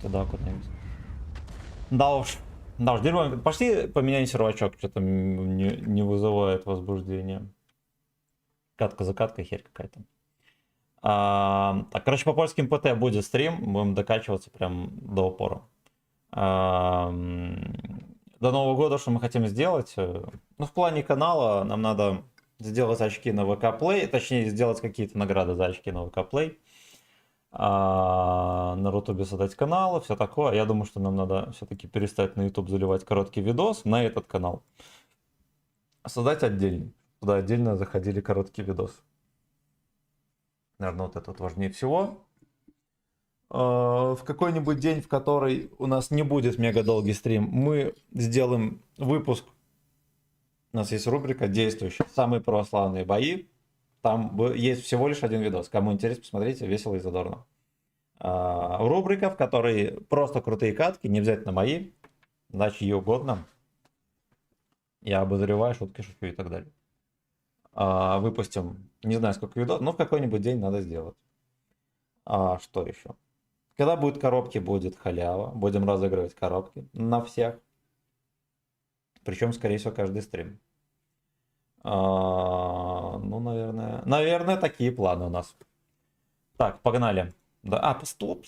Туда куда-нибудь. Да уж. Да уж, дерьмо. Пошли поменяем сервачок. Что-то не вызывает возбуждения. Катка за каткой, херь какая-то. Так, короче, по польским ПТ будет стрим. Будем докачиваться прям до упора. До Нового года что мы хотим сделать? Ну, в плане канала нам надо сделать очки на ВК Play. Точнее, сделать какие-то награды за очки на ВК Play. На Рутубе создать каналы, все такое. Я думаю, что нам надо все-таки перестать на YouTube заливать короткий видос на этот канал. Создать отдельный. Туда отдельно заходили короткие видосы. Наверное, вот это вот важнее всего. В какой-нибудь день, в который у нас не будет мега долгий стрим, мы сделаем выпуск. У нас есть рубрика действующая. Самые православные бои. Там есть всего лишь один видос. Кому интересно, посмотрите, весело и задорно. Рубрика, в которой просто крутые катки, не обязательно мои, значит, чьи угодно. Я обозреваю, шутки шучу и так далее. Выпустим, не знаю сколько видосов, но в какой-нибудь день надо сделать. Что еще? Когда будут коробки, будет халява. Будем разыгрывать коробки на всех. Причем, скорее всего, каждый стрим. Ну, наверное, такие планы у нас. Так, погнали. Да, стоп.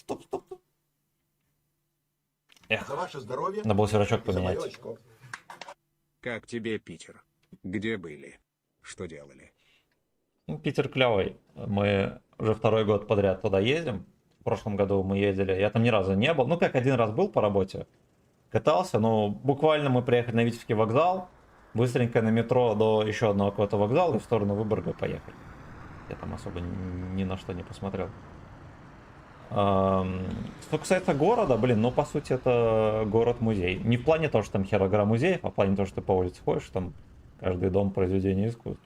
Эх, За ваше здоровье надо было сервачок и за мое поменять. очко. Как тебе Питер? Где были? Что делали? Ну, Питер клевый. Мы уже второй год подряд туда ездим. В прошлом году мы ездили. Я там ни разу не был. Ну, как один раз был по работе. Катался, но буквально мы приехали на Витебский вокзал. Быстренько на метро до еще одного какого-то вокзала и в сторону Выборга поехали. Я там особо ни на что не посмотрел. Что касается города, блин, ну по сути это город-музей. Не в плане того, что там херогра музеев, а в плане того, что ты по улице ходишь, там каждый дом произведения искусств.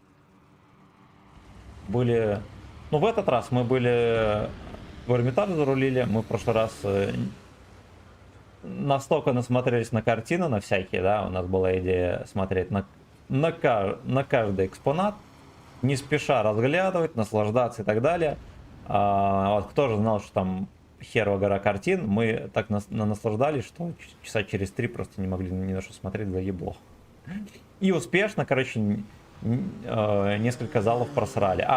Были... Ну в этот раз мы были в Эрмитаж зарулили, мы в прошлый раз настолько насмотрелись на картины, на всякие, да, у нас была идея смотреть на каждый экспонат, не спеша разглядывать, наслаждаться и так далее. Вот кто же знал, что там херова гора картин, мы так наслаждались, что часа через 3 просто не могли ни на что смотреть, заебло. И успешно, короче, несколько залов просрали.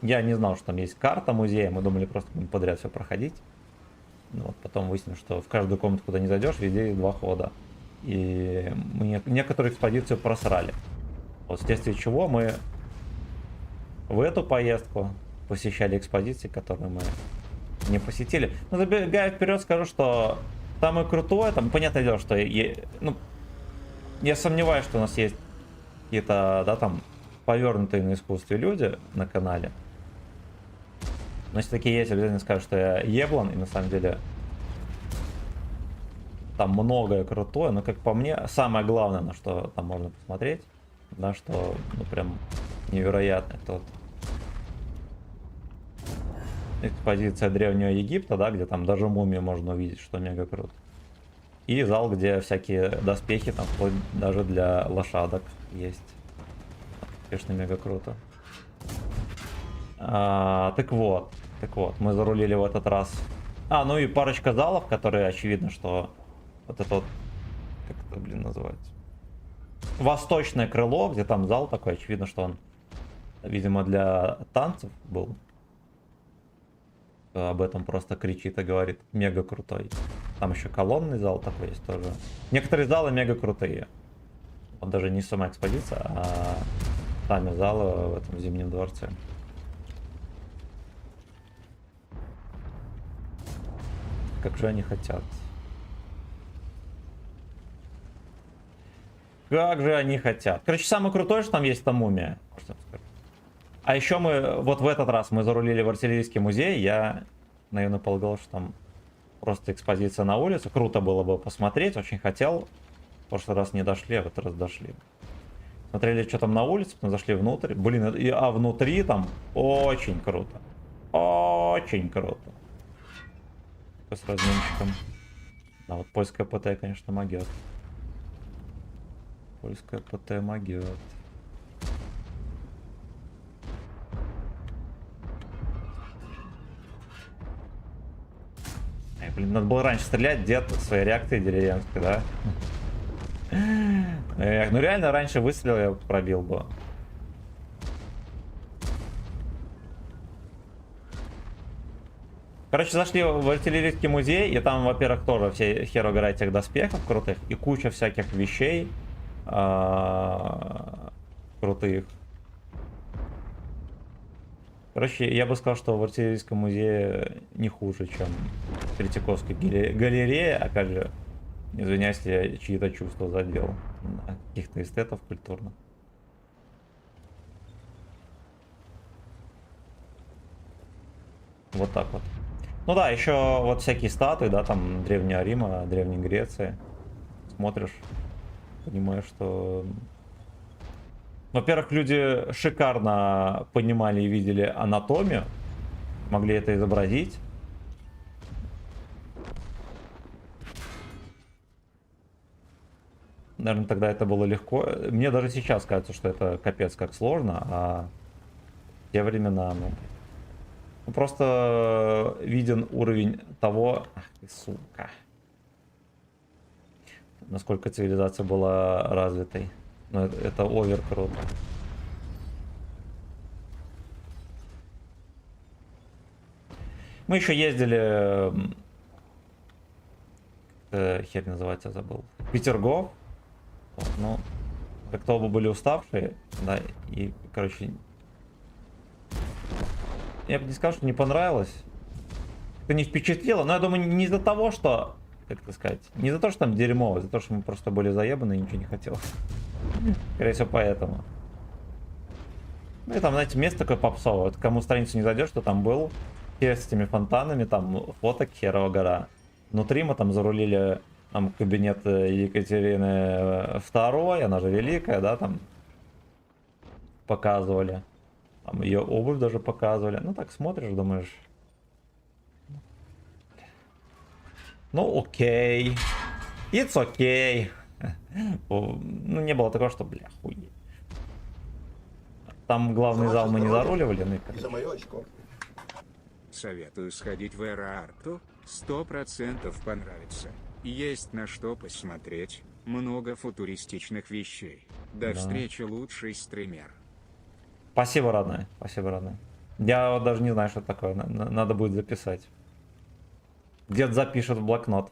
Я не знал, что там есть карта музея, мы думали просто подряд все проходить. Вот, потом выяснилось, что в каждую комнату, куда не зайдешь, везде есть 2 хода. И мы некоторую экспозицию просрали. Вот вследствие чего мы в эту поездку посещали экспозиции, которые мы не посетили. Но забегая вперед, скажу, что самое крутое, там, понятное дело, что я сомневаюсь, что у нас есть какие-то, да, там, повернутые на искусстве люди на канале. Но если такие есть, обязательно скажу, что я еблан, и на самом деле там многое крутое, но как по мне, самое главное, на что там можно посмотреть, да, что, ну, прям невероятно, это вот экспозиция Древнего Египта, да, где там даже мумию можно увидеть, что мега круто. И зал, где всякие доспехи, там вплоть даже для лошадок есть. Конечно, мега круто. Так вот, мы зарулили в этот раз. Ну и парочка залов, которые, очевидно, что вот это вот, как это, блин, называется? Восточное крыло, где там зал такой, очевидно, что он, видимо, для танцев был. Об этом просто кричит и говорит, мега крутой. Там еще колонный зал такой есть тоже. Некоторые залы мега крутые. Вот даже не сама экспозиция, а сами залы в этом Зимнем дворце. Как же они хотят. Как же они хотят. Короче, самое крутое, что там есть, там мумия. А еще мы, вот в этот раз мы зарулили в артиллерийский музей. Я, наверное, полагал, что там просто экспозиция на улице. Круто было бы посмотреть, очень хотел. В прошлый раз не дошли, а в этот раз дошли. Смотрели, что там на улице, потом зашли внутрь. Блин, внутри там очень круто. Очень круто. с разменчиком. Да, вот польская ПТ, конечно, могет. Польская ПТ могет. Ай, блин, надо было раньше стрелять, дед своей реакцией деревенской, да? Эх, ну реально раньше выстрелил, я пробил бы. Короче, зашли в артиллерийский музей, и там, во-первых, тоже все херо гора этих доспехов крутых, и куча всяких вещей крутых. Короче, я бы сказал, что в артиллерийском музее не хуже, чем в Третьяковской галерее. Опять же, извиняюсь, если я чьи-то чувства задел. Каких-то эстетов культурных. Вот так вот. Ну да, еще вот всякие статуи, да, там Древнего Рима, Древней Греции. Смотришь, понимаешь, что... Во-первых, люди шикарно понимали и видели анатомию, могли это изобразить. Наверное, тогда это было легко. Мне даже сейчас кажется, что это капец как сложно, а в те времена, ну, просто виден уровень того... Ах ты, сука. Насколько цивилизация была развитой. Но это овер круто. Мы еще ездили... хер называется, забыл. Петергоф. Вот, ну, как-то оба были уставшие. Да, и, короче... Я бы не сказал, что не понравилось. Это не впечатлило. Но я думаю, не из-за того, что... Как это сказать? Не за то, что там дерьмо, а за то, что мы просто были заебаны и ничего не хотелось. Скорее всего, поэтому. Ну и там, знаете, место такое попсовое. Вот кому страницу не зайдешь, что там был. Все с этими фонтанами, там фоток херова гора. Внутри мы там зарулили там кабинет Екатерины II, она же великая, да, там показывали. Там ее обувь даже показывали. Ну так смотришь, думаешь. Ну окей. It's окей. Ну не было такого, что, бля, хуй. Там главный зал мы не заруливали, ну и И короче. за мое очко. Советую сходить в Эроарту, 100% понравится. Есть на что посмотреть, много футуристичных вещей. До встречи, лучший стример. Спасибо, родная. Спасибо, родная. Я вот даже не знаю, что такое. Надо будет записать. Дед запишет в блокнот.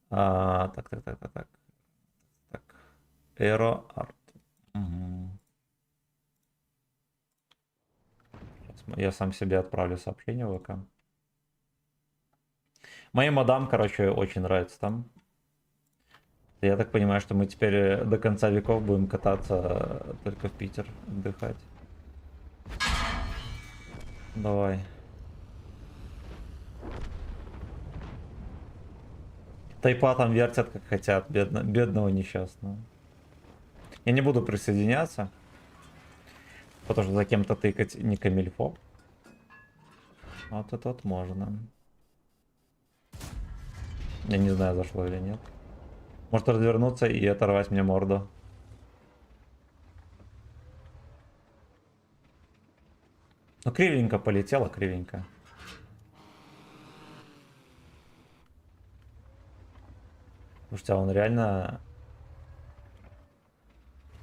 Так. Эроарт. Угу. Я сам себе отправлю сообщение в ВК. Моей мадам, короче, очень нравится там. Я так понимаю, что мы теперь до конца веков будем кататься только в Питер, отдыхать. Давай. Тайпа там вертят как хотят, бедного несчастного. Я не буду присоединяться. Потому что за кем-то тыкать не камильфо. Вот это вот можно. Я не знаю, зашло или нет. Может развернуться и оторвать мне морду. Ну кривенько полетело, кривенько. Слушайте, а он реально...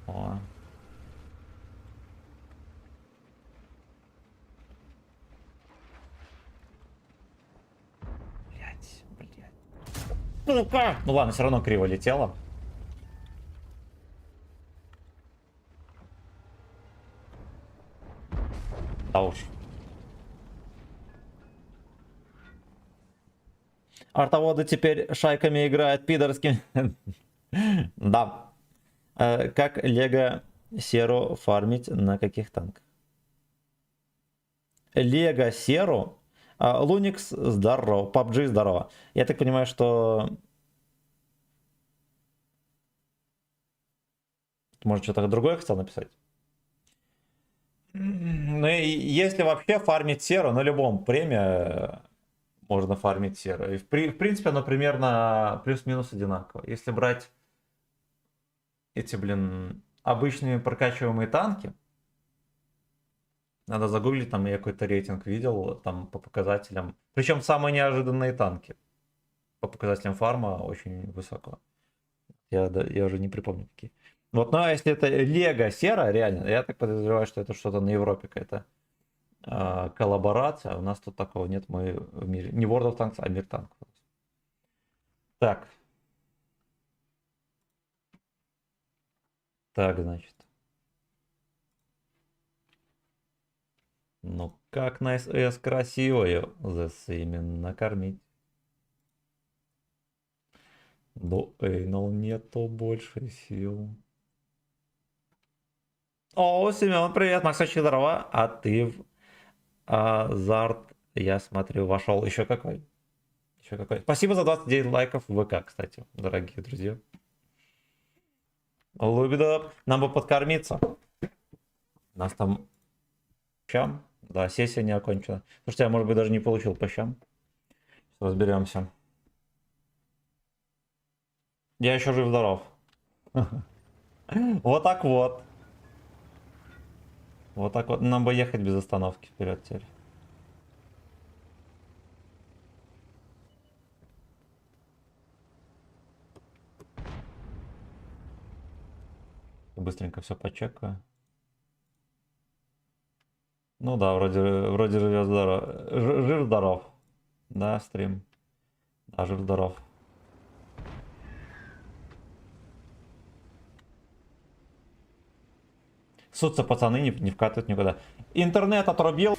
О. Блять. Сука! Ну ладно, все равно криво летело. Да уж. Артоводы теперь шайками играют пидорскими. Да. Как Лего Серу фармить на каких танках? Лего Серу? Луникс здорово. PUBG здорово. Я так понимаю, что... Может, что-то другое хотел написать? Ну, и если вообще фармить Серу на любом премия, можно фармить серое. И в принципе оно примерно плюс-минус одинаково. Если брать эти, блин, обычные прокачиваемые танки, надо загуглить, там я какой-то рейтинг видел, там по показателям. Причем самые неожиданные танки. По показателям фарма очень высоко. Я уже не припомню какие. Вот, ну а если это Лего Сера, реально, я так подозреваю, что это что-то на Европе какая-то коллаборация. У нас тут такого нет, мы в мире. Не World of Tanks, а Мир танков. Так. Так, значит. Ну как на СС красиво ее именно накормить. До Эйнал нету больше сил. О, Семен, привет, Макс, очень здорово. А ты в азарт, я смотрю, вошел. Еще какой? Еще какой? Спасибо за 29 лайков в ВК, кстати, дорогие друзья. Лубидоп, нам бы подкормиться. У нас там щам. Да, сессия не окончена. Слушайте, я, может быть, даже не получил по щам. Сейчас разберемся. Я еще жив-здоров. Вот так вот. Вот так вот. Нам бы ехать без остановки вперед теперь. Быстренько все почекаю. Ну да, вроде жив-здоров. Жив-здоров. Да, стрим. Да, жив-здоров. Ссутся пацаны, не вкатывают никуда. Интернет отрубил.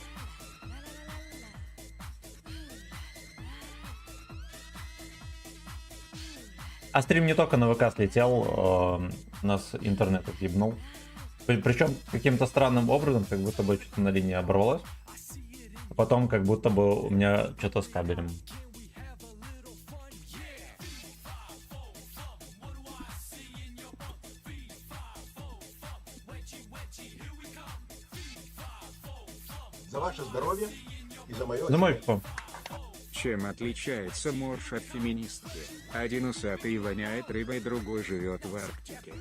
А стрим не только на ВК слетел, нас интернет отъебнул. Причем каким-то странным образом, как будто бы что-то на линии оборвалось. А потом как будто бы у меня что-то с кабелем. За ваше здоровье и за мое... Думаю, Чем отличается морж от феминистки? Один усатый воняет рыбой, другой живет в Арктике.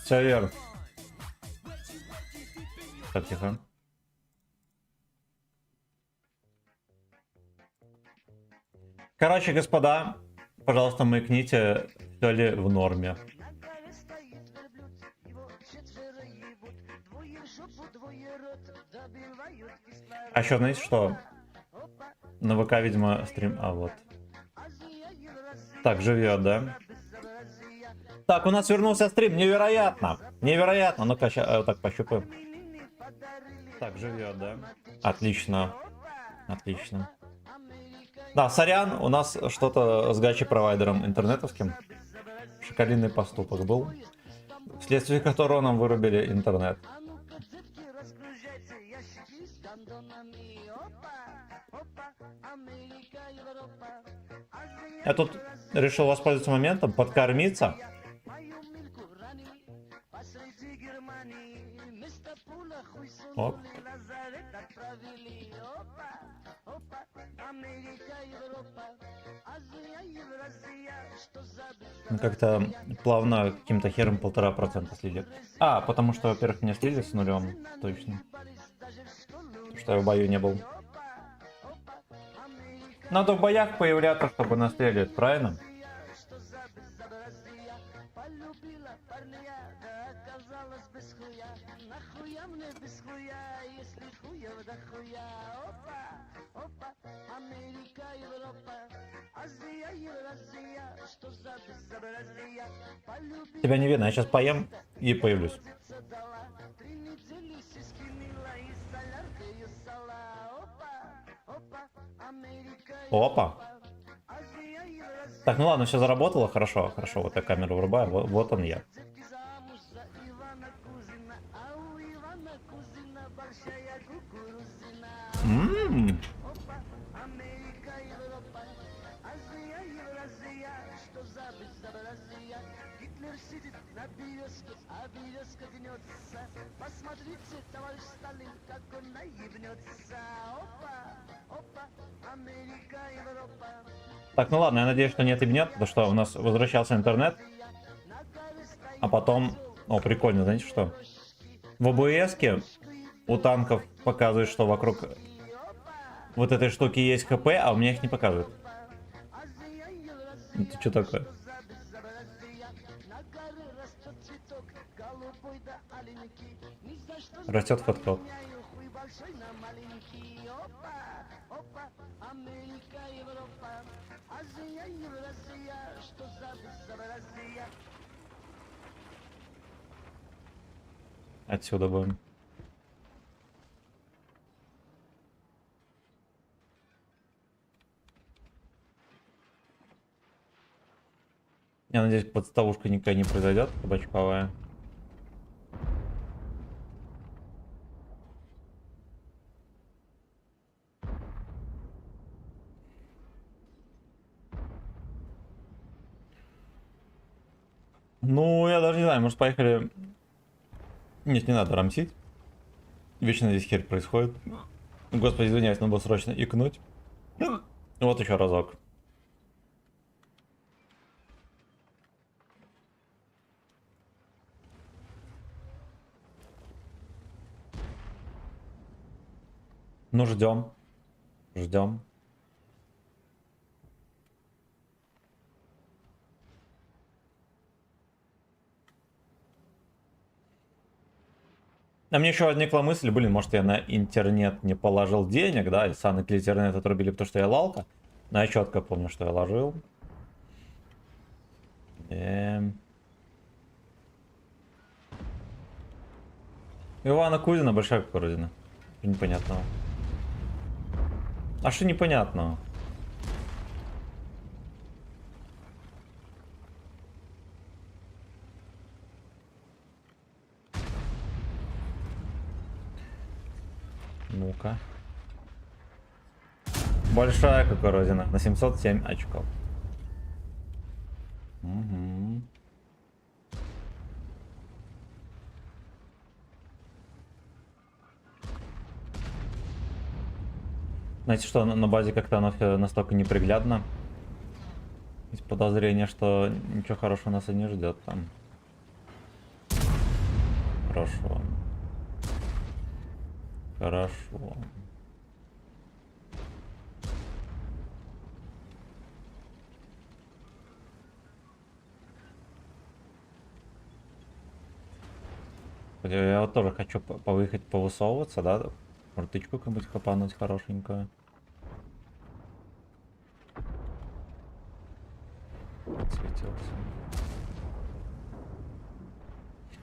все верно. Так, тихо. Короче, господа, пожалуйста, маякните, все ли в норме. А еще знаете что? На ВК, видимо, стрим... А, вот. Так, живет, да? Так, у нас вернулся стрим. Невероятно. Невероятно. Ну-ка, сейчас вот так пощупаем. Так, живет, да? Отлично. Отлично. Да, сорян, у нас что-то с гачи-провайдером интернетовским. Шоколадный поступок был, вследствие которого нам вырубили интернет. Я тут решил воспользоваться моментом, подкормиться. Оп. Ну, как-то плавно каким-то хером 1,5% слили. А, потому что, во-первых, меня слили с нулем, точно. Потому что я в бою не был. Надо в боях появляться, чтобы настрелять, правильно? Тебя не видно, я сейчас поем и появлюсь. Опа. Так, ну ладно, все заработало, хорошо, хорошо, вот я камеру врубаю, вот он я. Гитлер сидит на березке, а березка гнется. Посмотрите, товарищ Сталин, как он наебнется. Опа, опа, Америка, Европа. Так, ну ладно, я надеюсь, что нет и нет, потому что у нас возвращался интернет. А потом... О, прикольно, знаете что? В ОБС-ке у танков показывает, что вокруг вот этой штуки есть ХП, а у меня их не показывает. Это что такое? Растет фотка. Отсюда будем. Я надеюсь, подставушка никакая не произойдет, кабачковая. Ну, я даже не знаю, может поехали... Нет, не надо рамсить. Вечно здесь херь происходит. Господи, извиняюсь, надо было срочно икнуть. Вот еще разок. Ну, ждем. Ждем. А мне еще возникла мысль, блин, может я на интернет не положил денег, да, и сан и интернет отрубили, потому что я лалка. Но я четко помню, что я ложил. Ивана Кузина, большая как родина. Непонятного. А что непонятного? Ну-ка. Большая кукурузина на 707 очков. Угу. Знаете что, на базе как-то оно все настолько неприглядно. Есть подозрение, что ничего хорошего нас и не ждет там. Хорошо. Хорошо. Я вот тоже хочу повыехать, повысовываться, да? Может, тычку какую-нибудь хапануть хорошенькую. Подсветился.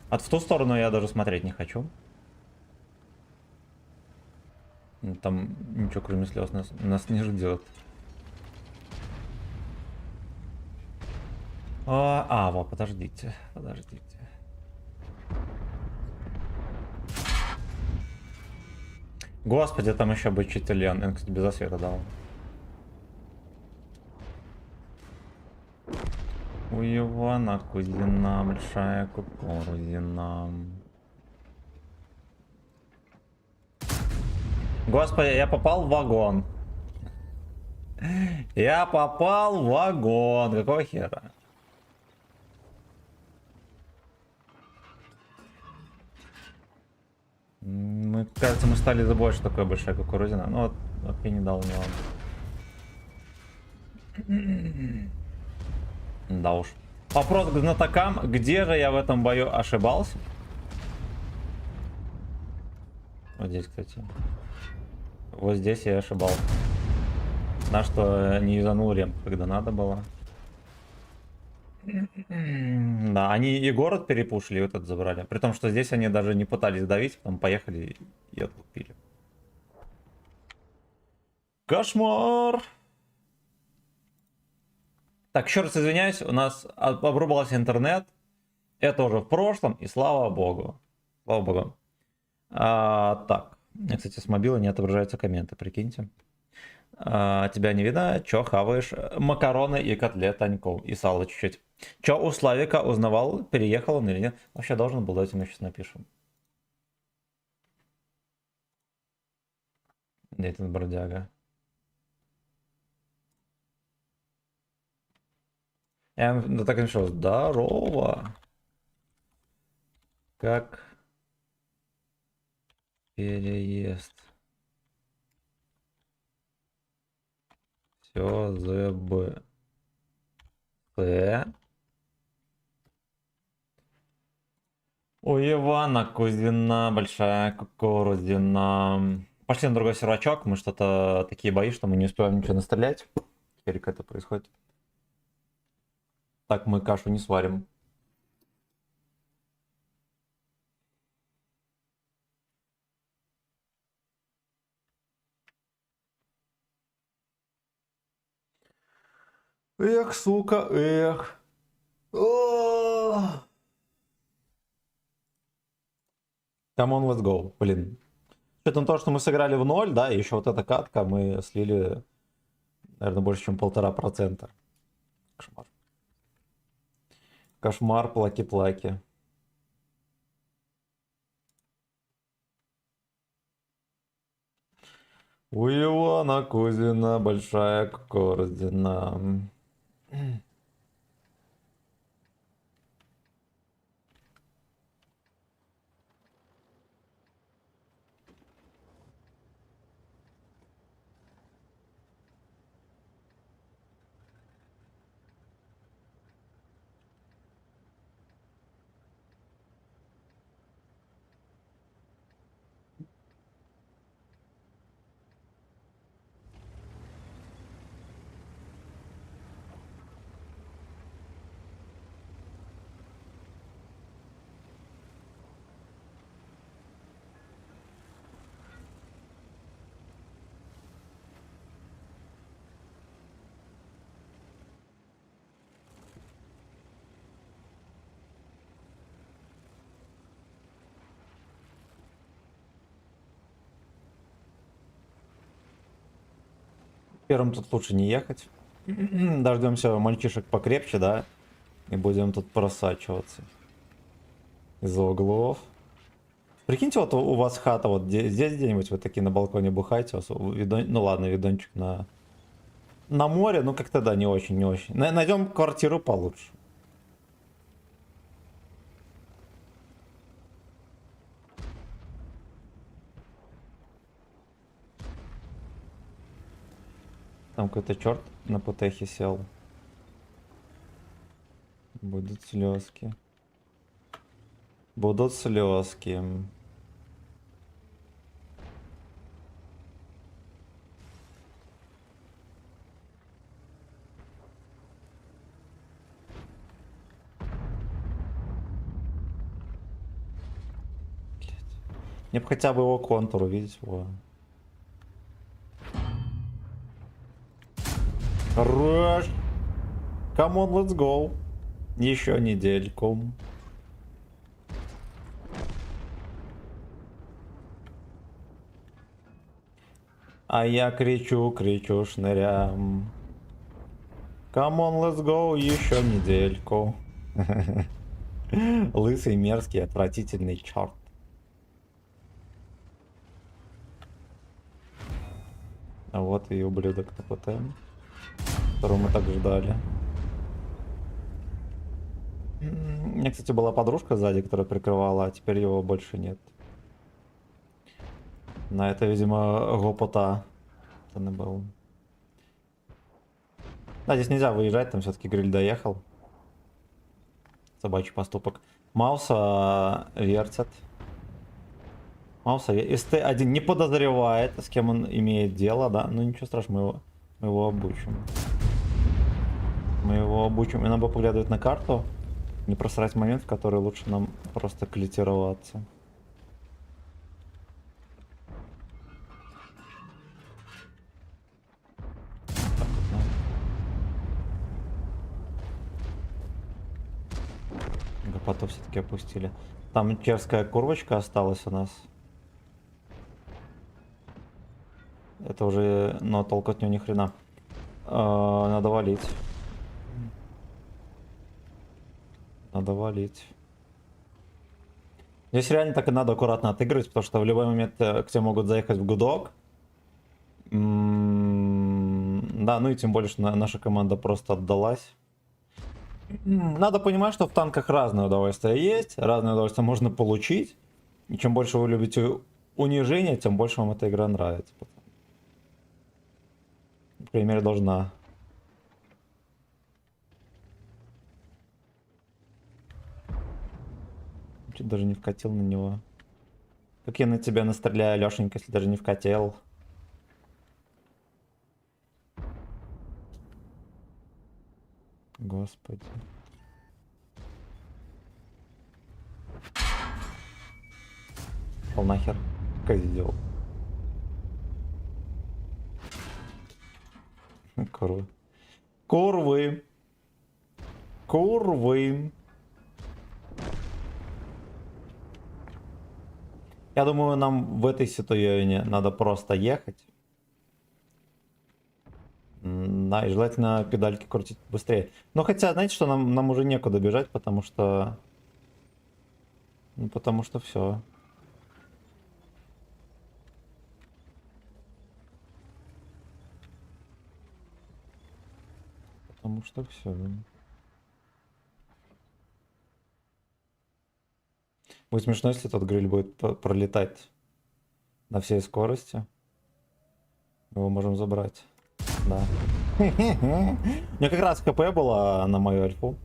А в ту сторону я даже смотреть не хочу. Там ничего кроме слез нас не ждет. Вот, подождите. Господи, там еще быть итальян. Он, кстати, без освета дал. У Ивана Кузина большая кукурузина. Господи, я попал в вагон. Я попал в вагон. Какого хера? Мы, кажется, мы стали забывать, что такое большая кукурузина. Ну вот я не дал не он. Да уж. Вопрос к знатокам. Где же я в этом бою ошибался? Вот здесь, кстати. Вот здесь я ошибался. На что не юзанул ремку, когда надо было. Да, они и город перепушили, и этот забрали. При том, что здесь они даже не пытались давить, потом поехали и отлупили. Кошмар! Так, еще раз извиняюсь, у нас обрубался интернет. Это уже в прошлом, и слава богу. Слава богу. Так, кстати, с мобила не отображаются комменты, прикиньте. Тебя не видно, чё хаваешь? Макароны и котлет Таньков. И сало чуть-чуть. Че у Славика узнавал, переехал он или нет? Вообще должен был, давайте мы сейчас напишем. Где этот бродяга? Я ему так и написал, здорово. Как переезд? Все ЗБ. У Ивана Кузина большая кукурузина. Пошли на другой сервачок. Мы что-то такие бои, что мы не успеваем ничего настрелять. Теперь как это происходит. Так мы кашу не сварим. Эх, сука, эх. Come on, let's go. Блин. С учетом того, что мы сыграли в 0, да, и еще вот эта катка, мы слили, наверное, больше, чем 1,5%. Кошмар. Кошмар, плаки-плаки. У Ивана Кузина большая кукурузина. Первым тут лучше не ехать. Дождемся мальчишек покрепче, да? И будем тут просачиваться. Из-за углов. Прикиньте, вот у вас хата, вот здесь где-нибудь вы такие на балконе бухаете. У вас ну ладно, видончик на море, ну как-то да, не очень, не очень. Найдем квартиру получше. Там какой-то черт на ПТХе сел. Будут слезки. Будут слезки. Мне бы хотя бы его контур увидеть. Во. Хорош. Come on, let's go. Еще недельку. А я кричу, кричу шнырям. Come on, let's go. Еще недельку. Лысый, мерзкий, отвратительный черт. А вот и ублюдок на ПТ, которого мы так ждали. У меня, кстати, была подружка сзади, которая прикрывала, а теперь его больше нет. На это, видимо, гопота. Это не был. Да, здесь нельзя выезжать, там все-таки гриль доехал. Собачий поступок. Мауса вертят. Мауса, СТ-1 не подозревает, с кем он имеет дело, да? Ну ничего страшного, мы его обучим. Мы его обучим. И нам бы поглядывать на карту. Не просрать момент, в который лучше нам просто клитироваться. Гопоту все-таки опустили. Там чешская курвочка осталась у нас. Это уже, но толку от него ни хрена. Надо валить. Надо валить. Здесь реально так и надо аккуратно отыгрывать, потому что в любой момент к тебе могут заехать в гудок. Да, ну и тем более, что наша команда просто отдалась. Надо понимать, что в танках разное удовольствие есть, разное удовольствие можно получить. И чем больше вы любите унижение, тем больше вам эта игра нравится. По крайней мере, должна. Чуть даже не вкатил на него. Как я на тебя настреляю, Лешенька, если даже не вкатил. Господи. Пол нахер. Козел. Курвы. Курвы. Курвы. Я думаю, нам в этой ситуации надо просто ехать. Да, и желательно педальки крутить быстрее. Но хотя, знаете что, нам уже некуда бежать, потому что... Ну, потому что все. Потому что все. Будет смешно, если тот гриль будет пролетать на всей скорости. Его можем забрать. Да. У меня как раз КП было на мою альфу.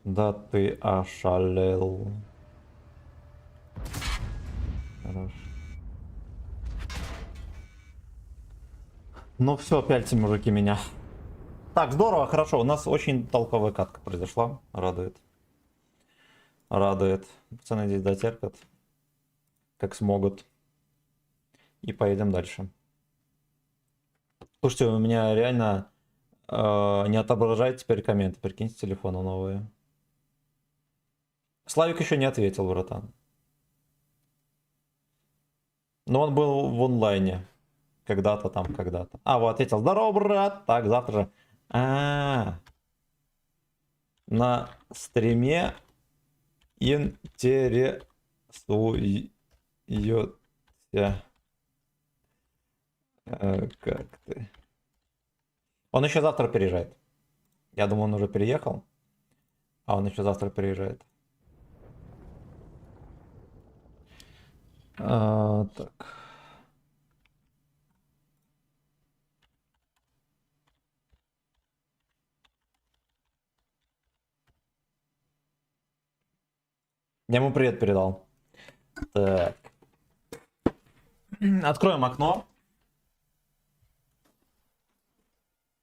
Да ты ошалел. Хорош. Ну все, пяльте, мужики, меня. Так, здорово, хорошо. У нас очень толковая катка произошла. Радует. Радует. Пацаны здесь дотерпят. Как смогут. И поедем дальше. Слушайте, у меня реально не отображает теперь комменты. Прикиньте, телефоны новые. Славик еще не ответил, братан. Но он был в онлайне. Когда-то там, когда-то. А, вот ответил. Здорово, брат. Так, завтра же. На стриме интересуется. Как ты? Он еще завтра переезжает. Я думаю, он уже переехал. А он еще завтра переезжает. Так. Я ему привет передал. Так. Откроем окно.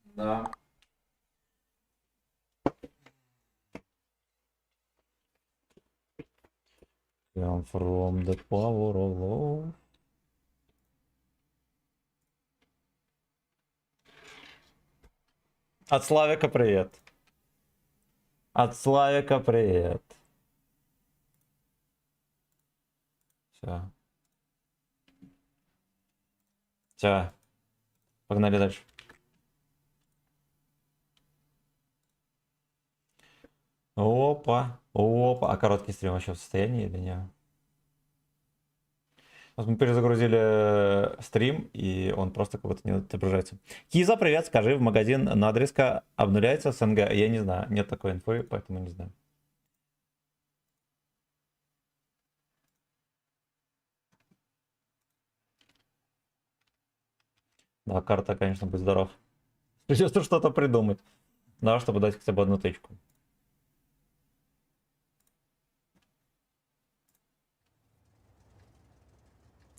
Да. I'm from the power of love. От Славика привет. От Славика привет. Все. Все. Погнали дальше. Опа. Опа. А короткий стрим вообще в состоянии или нет? Вот мы перезагрузили стрим, и он просто как будто не отображается. Киза, привет, скажи, в магазин Надриска обнуляется СНГ? Я не знаю, нет такой инфы, поэтому не знаю. Да, карта, конечно, будь здоров. Придется что-то придумать. Да, чтобы дать хотя бы одну тычку.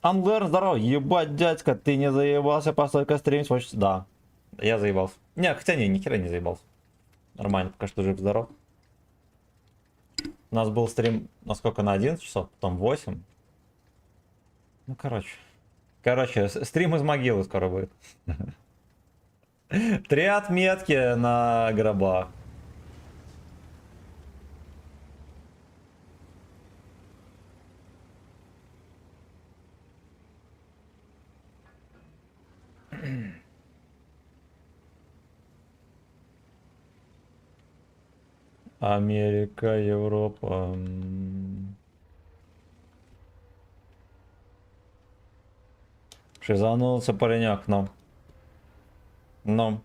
Англер, здорово. Ебать, дядька, ты не заебался постолько стримить? Да, я заебался. Не, хотя не, ни хера не заебался. Нормально, пока что жив-здоров. У нас был стрим, насколько, на 11 часов, потом 8. Ну, короче, стрим из могилы скоро будет. 3 отметки на гробах. Америка, Европа. Шизанулся паренек, но. Но.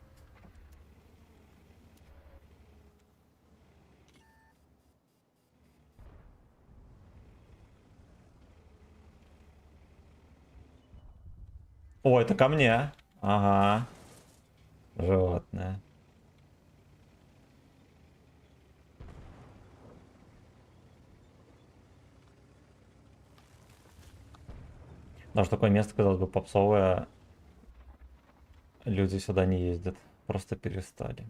Ой, это ко мне. Ага. Животное. Даже такое место, казалось бы, попсовое. Люди сюда не ездят. Просто перестали.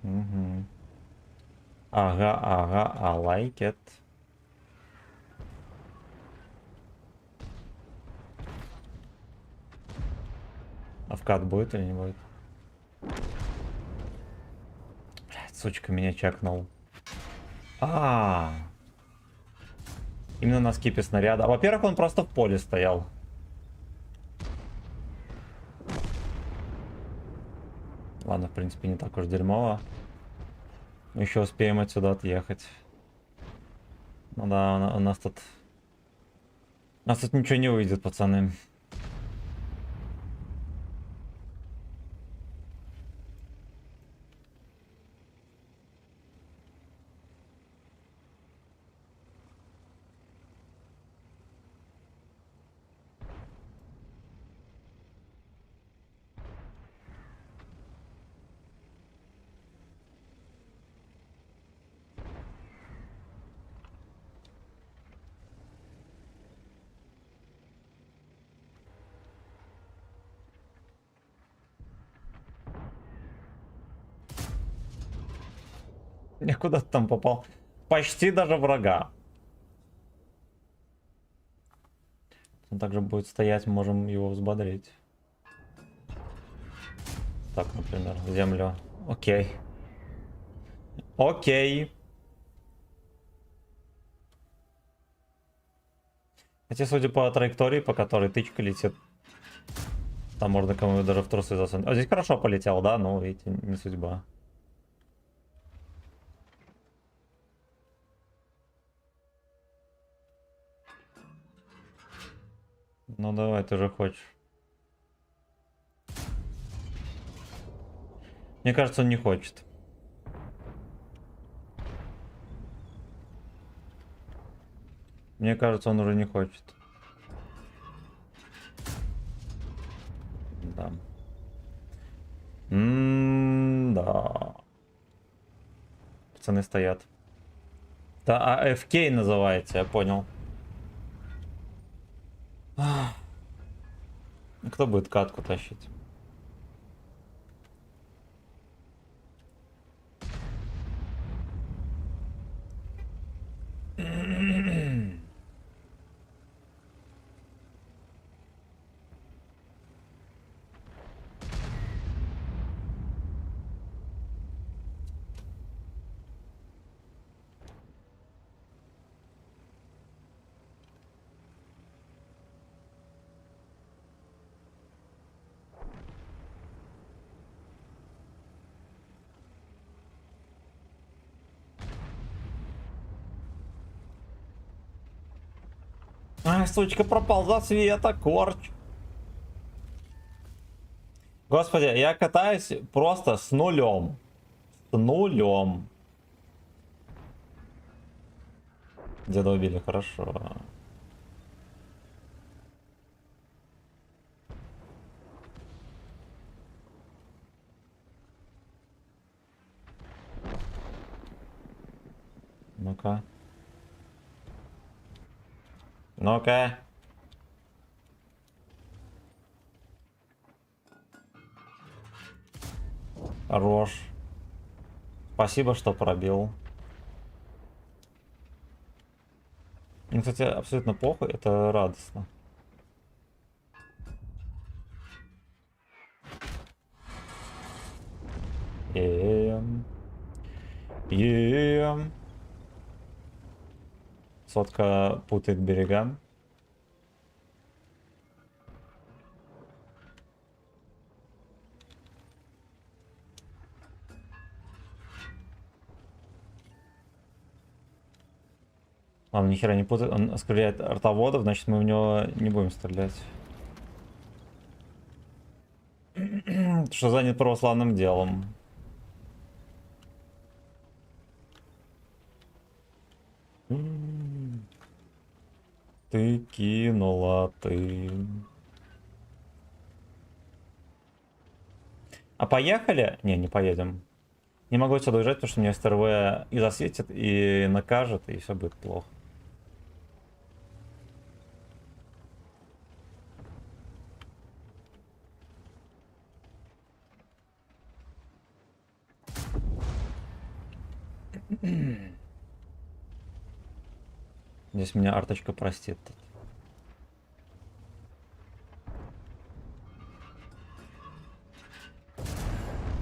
Угу. Ага, ага, I like it. А вкат будет или не будет? Блядь, сучка меня чекнул. Именно на скипе снаряда. Во-первых, он просто в поле стоял. Ладно, в принципе, не так уж дерьмово. Мы еще успеем отсюда отъехать. Ну да, у нас тут... У нас тут ничего не выйдет, пацаны. Я куда-то там попал. Почти даже врага. Он также будет стоять, можем его взбодрить. Так, например, землю. Окей. Окей. Хотя, судя по траектории, по которой тычка летит, там можно кому-нибудь даже в трусы засунуть. А здесь хорошо полетел, да? Ну, видите, не судьба. Ну давай, ты же хочешь. Мне кажется, он не хочет. Мне кажется, он уже не хочет. Да. Да. Пацаны стоят. Да, AFK называется, я понял. Кто будет катку тащить? Ай, сучка, пропал за света, корч. Господи, я катаюсь просто с нулем. С нулем. Деда убили, хорошо. Ну-ка. Ну-ка. Хорош. Спасибо, что пробил. Мне, кстати, абсолютно похуй, это радостно. Сотка путает берега. Ладно, нихера не путает. Он оскорбляет артоводов, значит мы в него не будем стрелять. Что занят православным делом. Ты кинула, ты. А поехали? Не поедем. Не могу отсюда уезжать, потому что мне СТРВ и засветит, и накажет, и все будет плохо. Здесь меня арточка простит.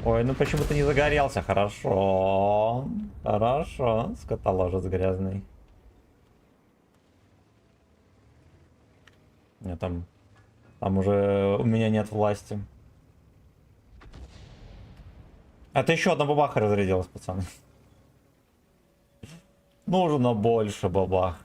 Ой, ну почему ты не загорелся? Хорошо. Хорошо. Скотоложец грязный. Нет, там уже у меня нет власти. Это еще одна бабаха разрядилась, пацаны. Нужно больше бабах.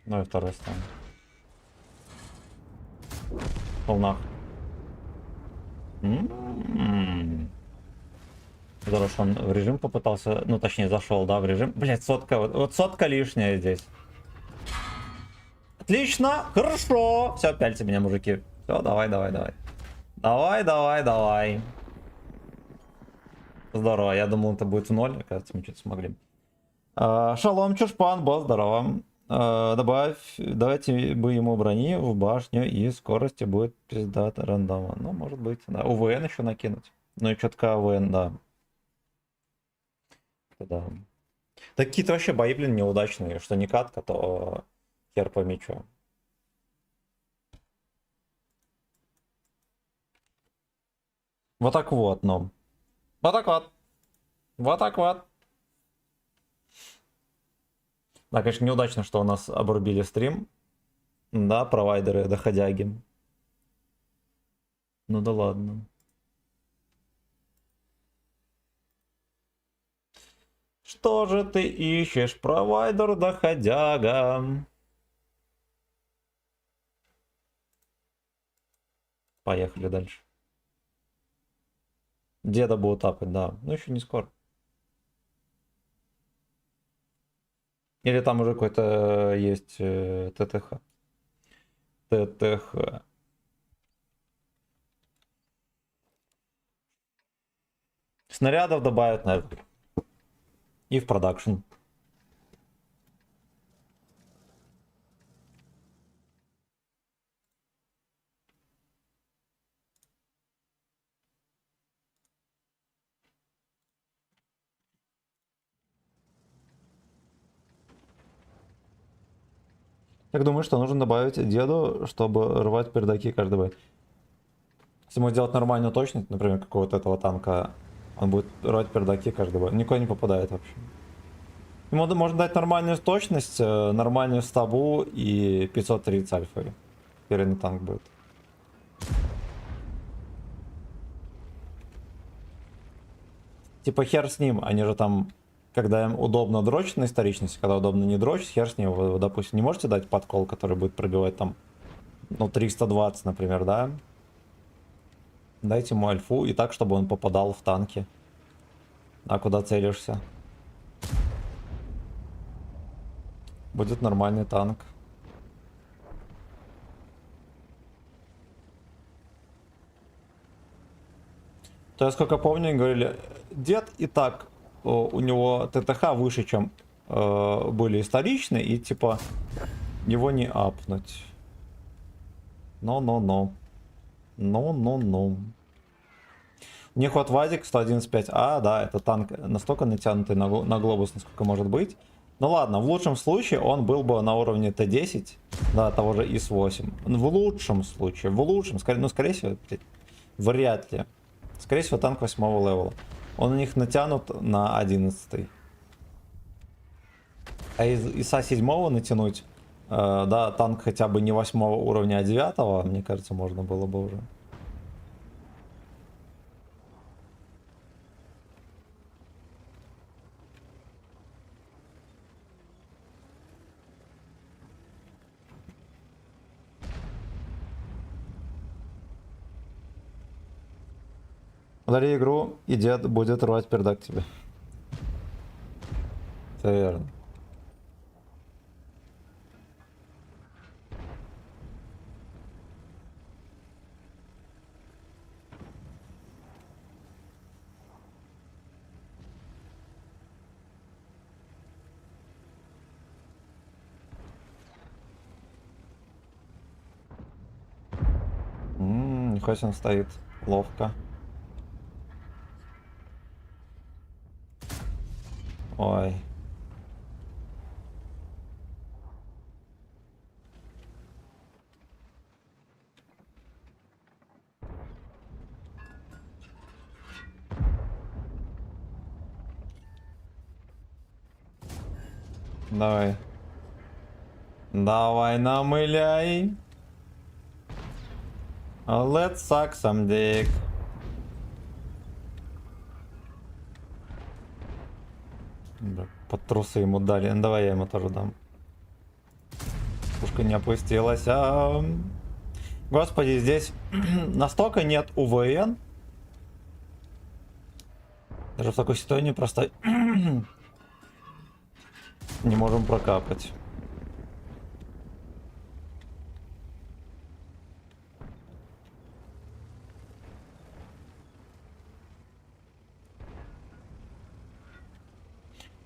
Ну и второй стан. Волнах. Здорово, что он в режим попытался, ну точнее зашел, да, в режим. Блять, сотка, вот сотка лишняя здесь. Отлично, хорошо. Все, пяльте меня, мужики. Все, давай. Давай. Здорово, я думал, это будет в ноль, оказывается, мы что-то смогли. Шалом, чушпан, босс, здорово. Давайте бы ему брони в башню, и скорости будет пиздата рандома. Ну, может быть, да. УВН еще накинуть. Ну и четко АВН, да. Да. Да какие-то вообще бои, блин, неудачные. Что не катка, то хер по мячу. Вот так вот, ну. Вот так вот. Вот так вот. Да, конечно, неудачно, что у нас обрубили стрим. Да, провайдеры, доходяги. Ну да ладно. Что же ты ищешь, провайдер доходяга? Поехали дальше. Деда будут тапать, да. Но еще не скоро. Или там уже какой-то есть ТТХ. ТТХ. Снарядов добавят, наверное. И в продакшн. Так думаю, что нужно добавить деду, чтобы рвать пердаки каждый бой. Если ему сделать нормальную точность, например, какого-то этого танка, он будет рвать пердаки каждый бой. Никуда не попадает вообще. Ему можно дать нормальную точность, нормальную стабу и 530 альфа. Передний танк будет. Типа хер с ним, они же там, когда им удобно дрочить на историчности, когда удобно не дрочить, хер с ним. Вы, допустим, не можете дать подкол, который будет пробивать там, ну, 320, например, да? Дайте ему альфу и так, чтобы он попадал в танки. А куда целишься? Будет нормальный танк. То я сколько помню, говорили, дед и так у него ТТХ выше, чем были историчные, и типа его не апнуть. Но. У них вот ВАЗик 111.5А, да, это танк настолько натянутый на глобус, насколько может быть. Ну ладно, в лучшем случае он был бы на уровне Т-10, да, того же ИС-8. В лучшем случае, скорее, ну скорее всего, вряд ли. Скорее всего, танк 8 левела. Он у них натянут на 11. А из ИСа 7 натянуть, да, танк хотя бы не 8 уровня, а 9, мне кажется, можно было бы уже. Удали игру, и дед будет рвать пердак тебе. Это верно. Нихуя себе он стоит. Ловко. Ой. Давай. Давай, намыляй. Let's suck some dick. Да, под трусы ему дали. Ну, давай я ему тоже дам. Пушка не опустилась. Господи, здесь настолько нет УВН. Даже в такой ситуации просто не можем прокапать.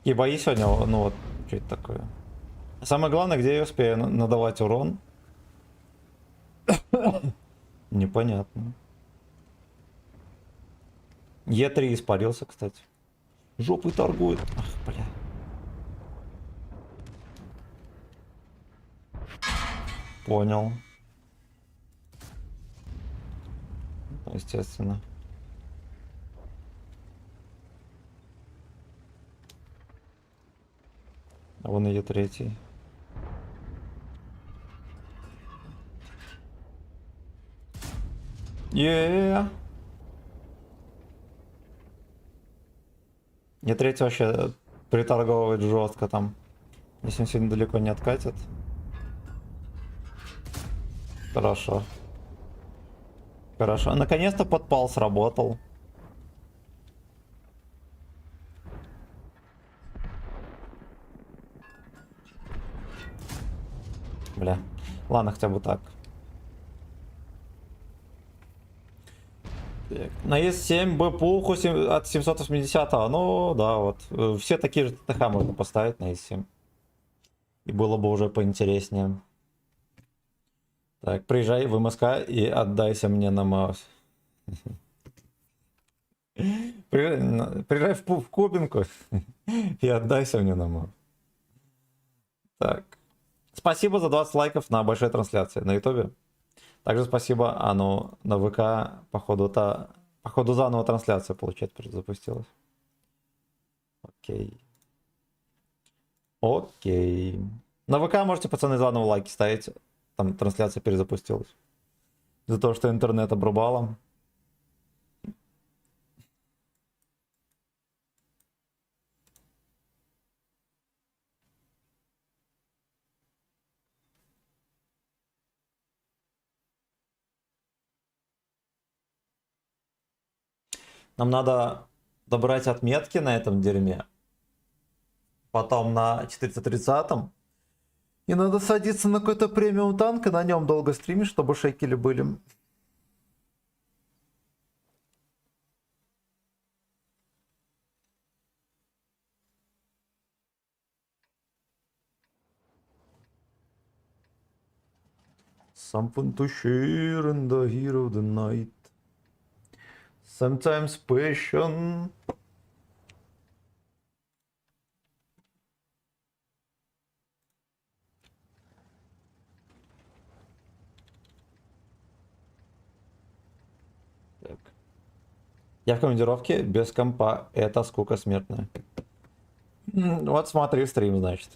И бои сегодня, ну вот, что это такое. Самое главное, где я успею надавать урон. Непонятно. Е3 испарился, кстати. Жопой торгует. Ах, бля. Понял. Естественно. А вон и Е3. Е3 вообще приторговывает жестко там. Если он сильно далеко не откатит. Хорошо. Хорошо. Наконец-то подпал сработал. Бля. Ладно, хотя бы так. На Е7 БПУху от 780. Ну да, вот. Все такие же ТТХ можно поставить на Е7. И было бы уже поинтереснее. Так, приезжай в МСК и отдайся мне на маус. Приезжай в Кубинку и отдайся мне на маус. Так. Спасибо за 20 лайков на большой трансляции на ютубе. Также спасибо Ану на ВК. Походу заново трансляция, получается, запустилась. Окей. Окей. На ВК можете, пацаны, заново лайки ставить. Там трансляция перезапустилась. За то, что интернет обрубало. Нам надо добрать отметки на этом дерьме. Потом на 430-м. И надо садиться на какой-то премиум танк и на нем долго стримить, чтобы шекели были. Something to share in the heat of the night. Sometimes passion. Так. Я в командировке без компа. Это скука смертная. Вот смотри стрим, значит.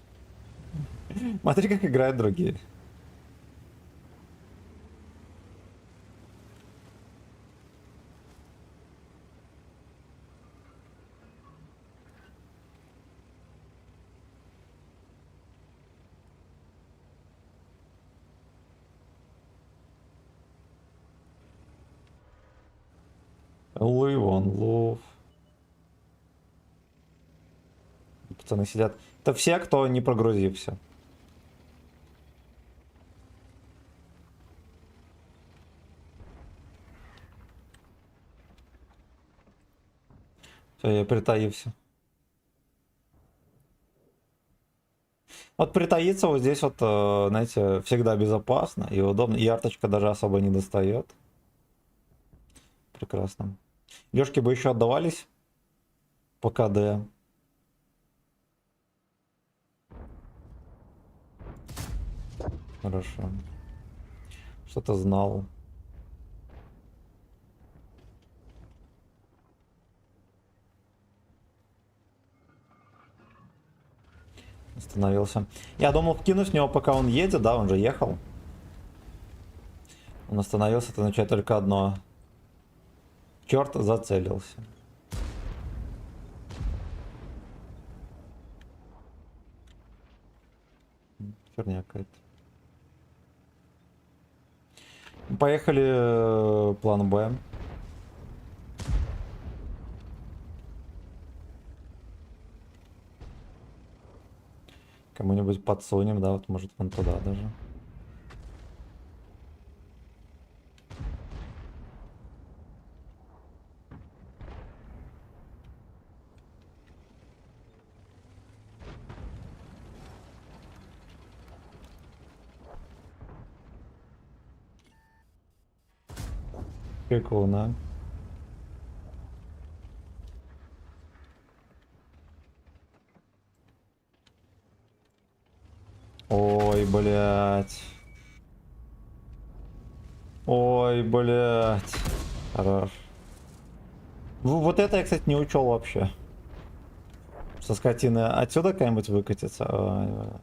Смотри, как играют другие. Луи вон лов. Пацаны сидят. Это все, кто не прогрузился. Все, я притаился. Вот притаиться вот здесь вот, знаете, всегда безопасно и удобно. И арточка даже особо не достает. Прекрасно. Лёшки бы еще отдавались по КД. Хорошо. Что-то знал. Остановился. Я думал, кину с него, пока он едет, да, он же ехал. Он остановился, это означает только одно. Черт зацелился. Херня какая-то. Поехали, план Б. Кому-нибудь подсунем, да, вот может вон туда даже. Прикольно. Ой, блядь. Ой, блядь. Хорош. Вот это я, кстати, не учел вообще. Со скотины отсюда какая-нибудь выкатится. Ой, блядь.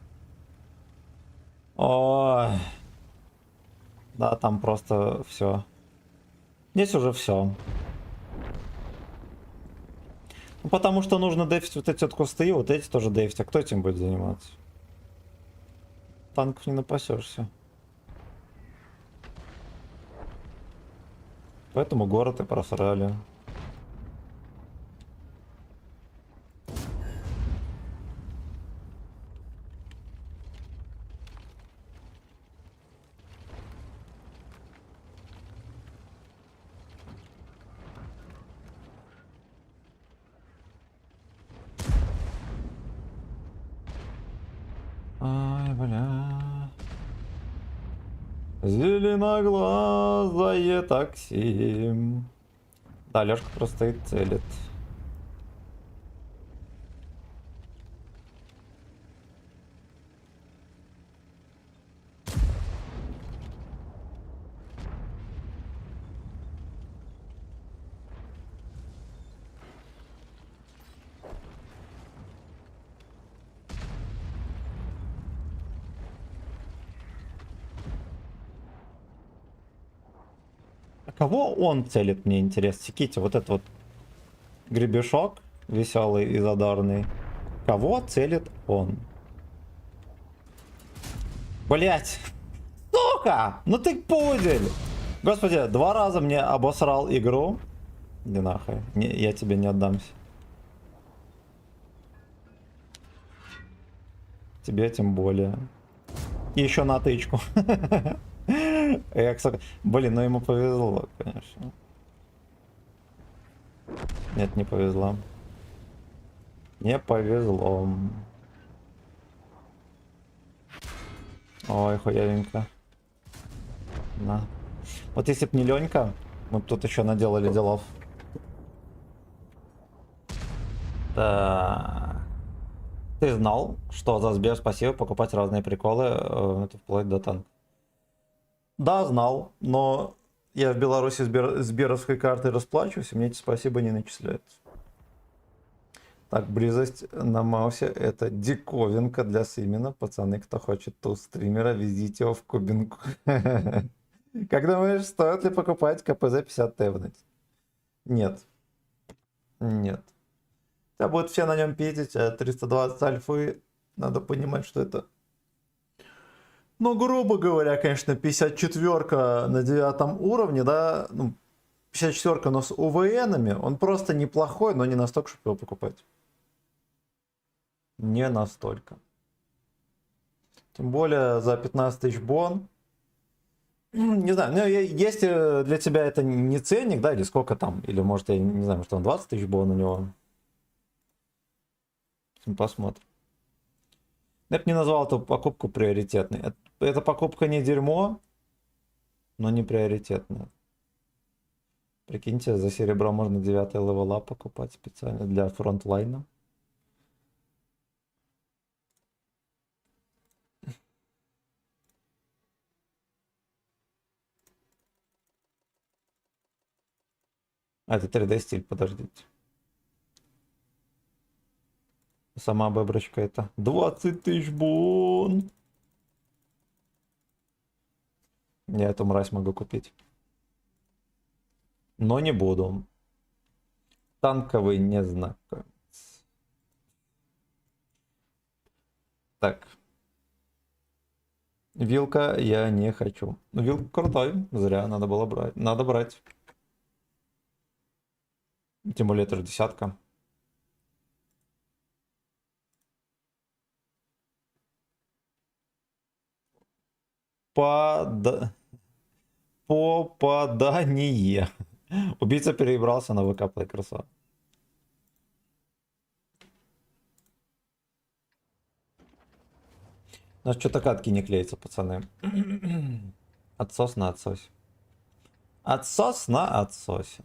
Ой. Да, там просто все. Здесь уже все. Ну, потому что нужно дефить вот эти вот кусты, вот эти тоже дефить. А кто этим будет заниматься? Танков не напасешься. Поэтому город и просрали. Ай, бля. Зеленоглазое такси. Да, Лёшка просто и целит. А кого он целит, мне интересно? Секите, вот этот вот гребешок веселый и задорный. Кого целит он? Блять! Сука! Ну ты пудель! Господи, 2 раза мне обосрал игру. Иди нахуй. Я тебе не отдамся. Тебе тем более. И еще на тычку. Блин, ну ему повезло, конечно. Нет, не повезло. Не повезло. Ой, хуявенько. На. Вот если б не Ленька, мы б тут еще наделали делов. Так. Ты знал, что за Сбер спасибо покупать разные приколы, это вплоть до танка? Да, знал, но Я в Беларуси сберовской картой расплачиваюсь, и мне эти спасибо не начисляются. Так, близость на Маусе — это диковинка для Симена. Пацаны, кто хочет туз стримера, везите его в Кубинку. Как думаешь, стоит ли покупать КПЗ 50 Тевнуть? Нет. Нет. Тебя будут все на нем пиздить, а 320 альфы, надо понимать, что это... Ну, грубо говоря, конечно, 54-ка на 9 уровне, да, ну, 54-ка, но с УВНами, он просто неплохой, но не настолько, чтобы его покупать. Не настолько. Тем более за 15 тысяч бон. Не знаю, ну, если для тебя это не ценник, да, или сколько там, или может, я не знаю, что он 20 тысяч бон у него. Посмотрим. Я бы не назвал эту покупку приоритетной. Эта покупка не дерьмо, но не приоритетная. Прикиньте, за серебро можно 9 левела покупать специально для фронтлайна. А, это 3D стиль, подождите. Сама беброчка это 20 тысяч бон. Я эту мразь могу купить. Но не буду. Танковый незнакомец. Так. Вилка я не хочу. Вилка крутой. Зря надо было брать. Надо брать. Тем более это же 10-ка. Попадание. Убийца перебрался на ВК Play, красава. У нас что-то катки не клеятся, пацаны. Отсос на отсосе. Отсос на отсосе.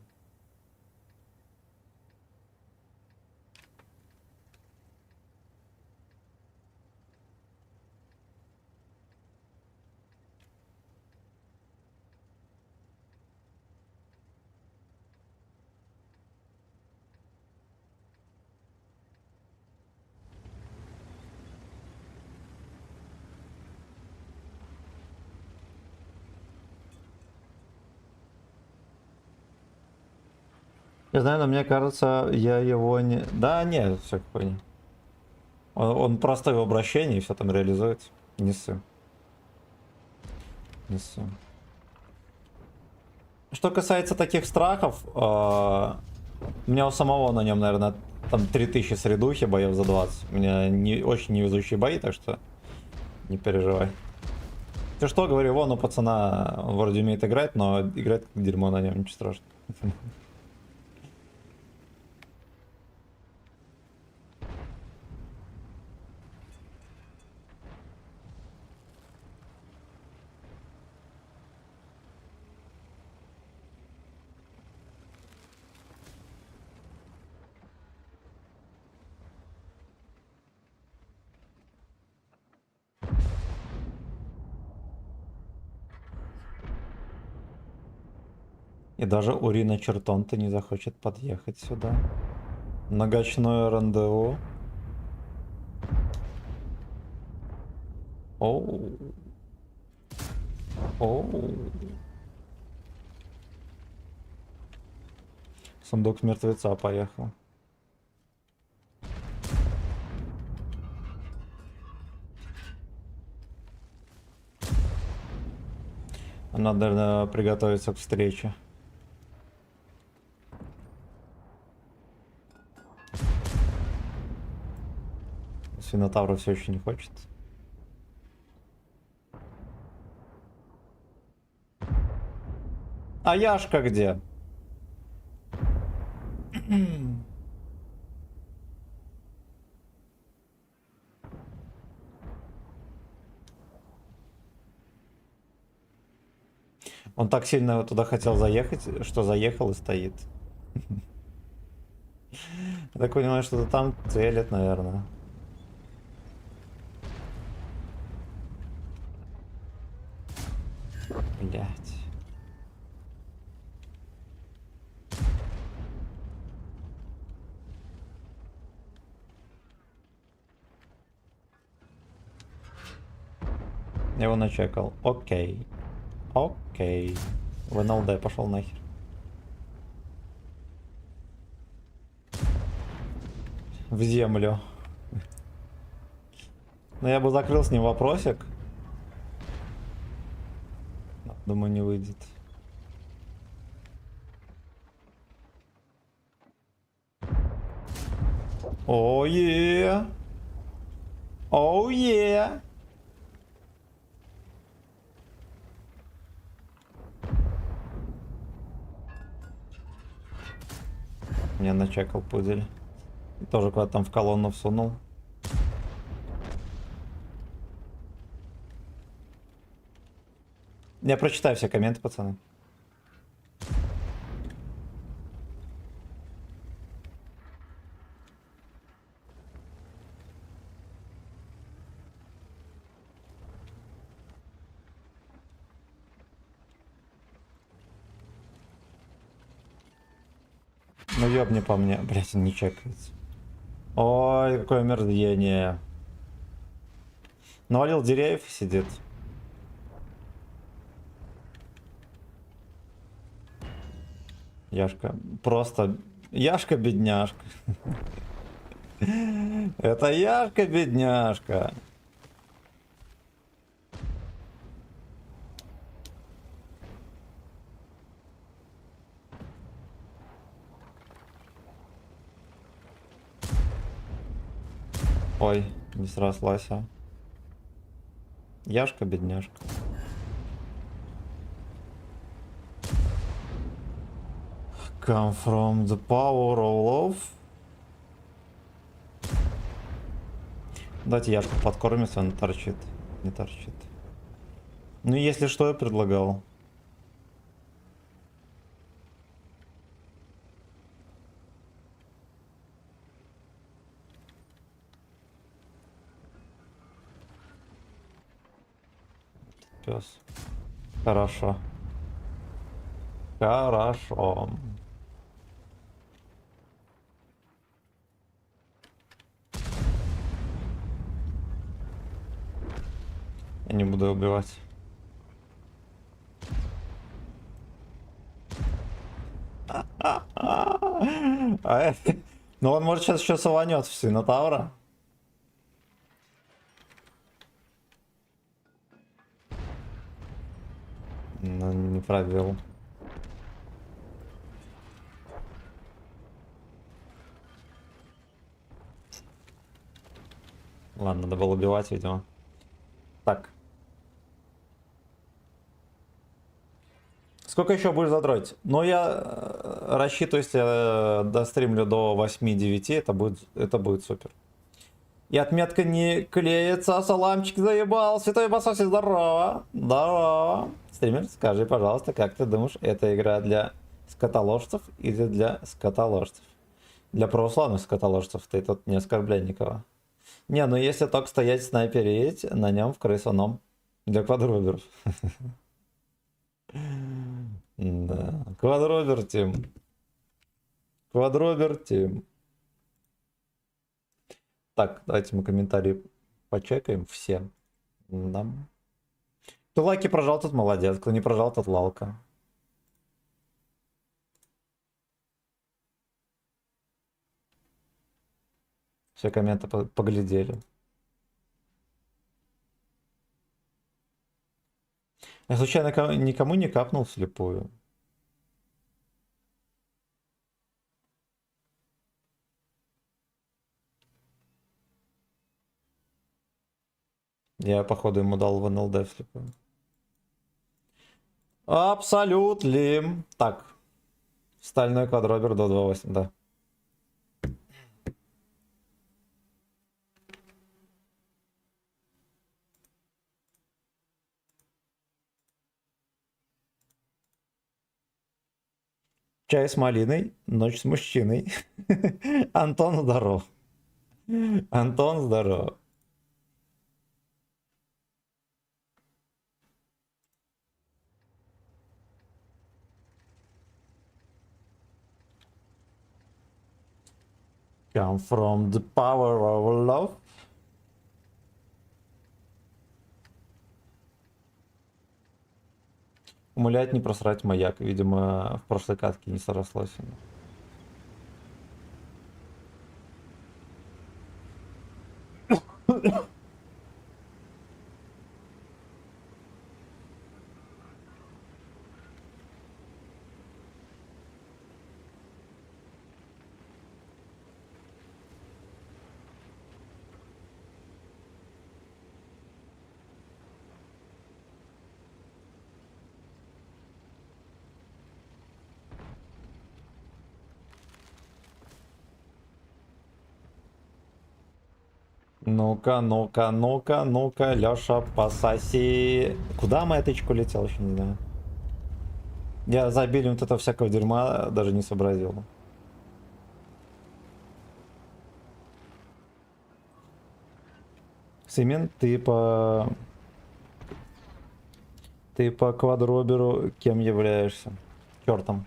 Я знаю, но мне кажется, я его не... Да, нет, все хуйня. Он простой в обращении, все там реализуется. Не ссы. Не ссы. Что касается таких страхов, у меня у самого на нем, наверное, там 3000 средухи, боев за 20. У меня очень невезучие бои, так что не переживай. Ты что, говорю, вон у пацана, он вроде умеет играть, но играет как дерьмо на нем, ничего страшного. И даже Урина Чертонта не захочет подъехать сюда. Ночное рандеву. Оу. Оу. Сундук мертвеца поехал. Надо, наверное, приготовиться к встрече. Свинотавра все еще не хочет. А Яшка где? Он так сильно туда хотел заехать, что заехал и стоит. Я так понимаю, что-то там целит, наверное. Блять. Я его начекал. Окей. Окей. В НЛД пошел нахер. В землю. Но я бы закрыл с ним вопросик. Думаю, не выйдет. Оу-е! Оу-е! Меня начекал пудель. Тоже куда-то там в колонну всунул. Я прочитаю все комменты, пацаны. Ну ёбни по мне. Блять, он не чекается. Ой, какое мерзение. Навалил деревьев и сидит. Яшка. Просто Яшка-бедняжка. Это Яшка-бедняжка. Ой, не срослась, а. Яшка-бедняжка. Come from the power of love. Дайте Яшку подкормится, он торчит. Не торчит. Ну, если что, я предлагал. Пес. Хорошо. Хорошо. Я не буду убивать. Ну он может сейчас еще сованет в Синотавра. Но не пробил. Ладно, надо было убивать, видимо. Так. Сколько еще будешь задротить? Ну, я рассчитываю, если я достримлю до 8-9, это будет супер. И отметка не клеится, саламчик заебал. Святой Басоси, здорово. Здорово. Стример, скажи, пожалуйста, как ты думаешь, это игра для скотоложцев или для скотоложцев? Для православных скотоложцев, ты тут не оскорбляй никого. Не, ну если только стоять снайперить на нем в крысаном. Для квадроберов. Да. Квадробер тим. Квадробер тим. Так, давайте мы комментарии почекаем все. Да. Кто лайки прожал, тот молодец. Кто не прожал, тот лалка. Все комменты поглядели. Я случайно никому не капнул вслепую. Я, походу, ему дал в НЛД вслепую. Абсолютно. Так. Стальной квадробер до 2.8, да. Чай с малиной, ночь с мужчиной. Антон, здоров. Антон, здоров. Come from the power of love. Умолять не просрать маяк. Видимо, в прошлой катке не срослось. Ну-ка, ну-ка, ну-ка, ну-ка, Лёша, пососи. Куда моя тычка улетела, еще не знаю. Я за обилием вот этого всякого дерьма даже не сообразил. Семен, ты по квадроберу кем являешься? Чертом.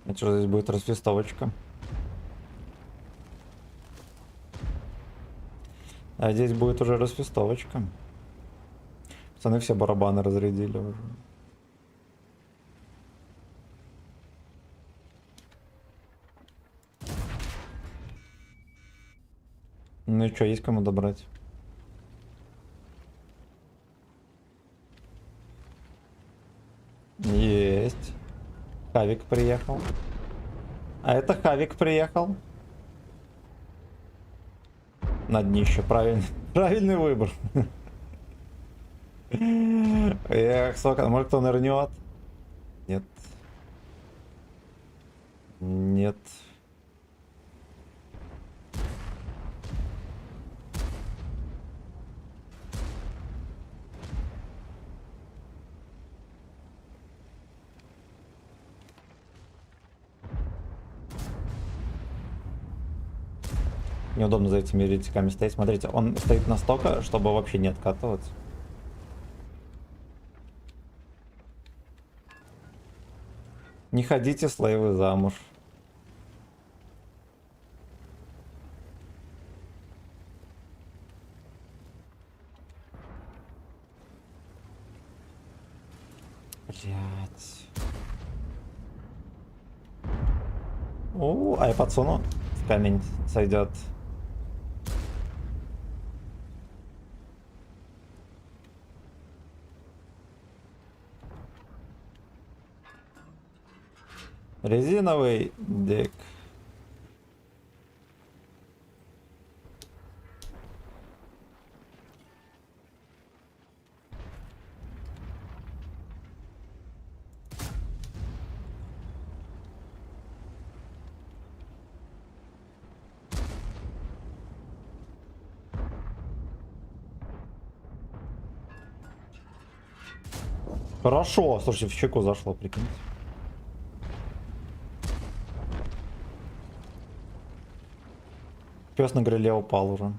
Это что, здесь будет расфестовочка? А здесь будет уже расфестовочка. Пацаны все барабаны разрядили уже. Ну и что, есть кому добрать? Есть. Хавик приехал. А это Хавик приехал. На днище, правильно. Правильный выбор. Эх, сока, может кто нырнет? Нет. Нет. Неудобно за этими ретиками стоять. Смотрите, он стоит настолько, чтобы вообще не откатываться. Не ходите, слейвы, замуж. Блять. О, а я подсуну в камень, сойдет. Резиновый дик. Хорошо, слушайте, в щеку зашло, прикиньте. Пес на гриле упал уже.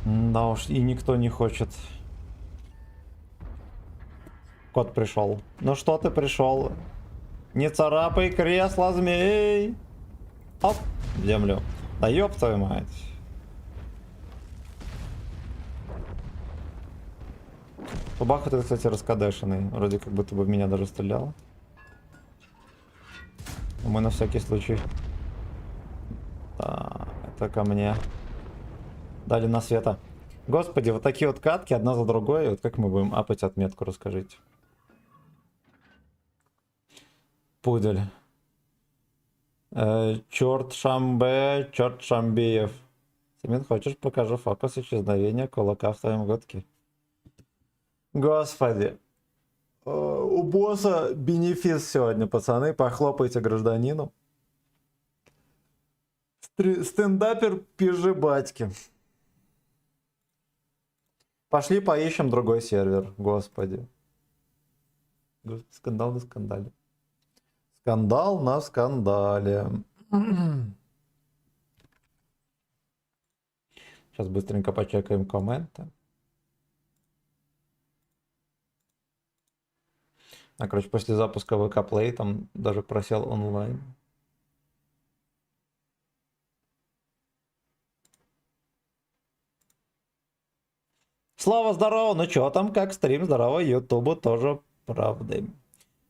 Да уж, и никто не хочет. Кот пришел. Ну что ты пришел? Не царапай кресло, змей! Оп, в землю. Да ёб твою мать. Бабах это, кстати, раскадешенный. Вроде как будто бы в меня даже стрелял. Но мы на всякий случай. Да, это ко мне. Дали на света. Господи, вот такие вот катки, одна за другой. И вот как мы будем апать отметку, расскажите. Пудель. Черт Шамбе, черт Шамбиев. Семен, хочешь, покажу фокус исчезновения кулака в твоем глотке? Господи. У босса бенефис сегодня, пацаны. Похлопайте гражданину. Стендапер пижи батьки. Пошли поищем другой сервер, господи. Скандал на скандале. Скандал на скандале. Сейчас быстренько почекаем комменты. Короче, после запуска ВК Play там даже просел онлайн. Слава, здорово, ну чё там, как стрим, здорово, Ютубу тоже правда.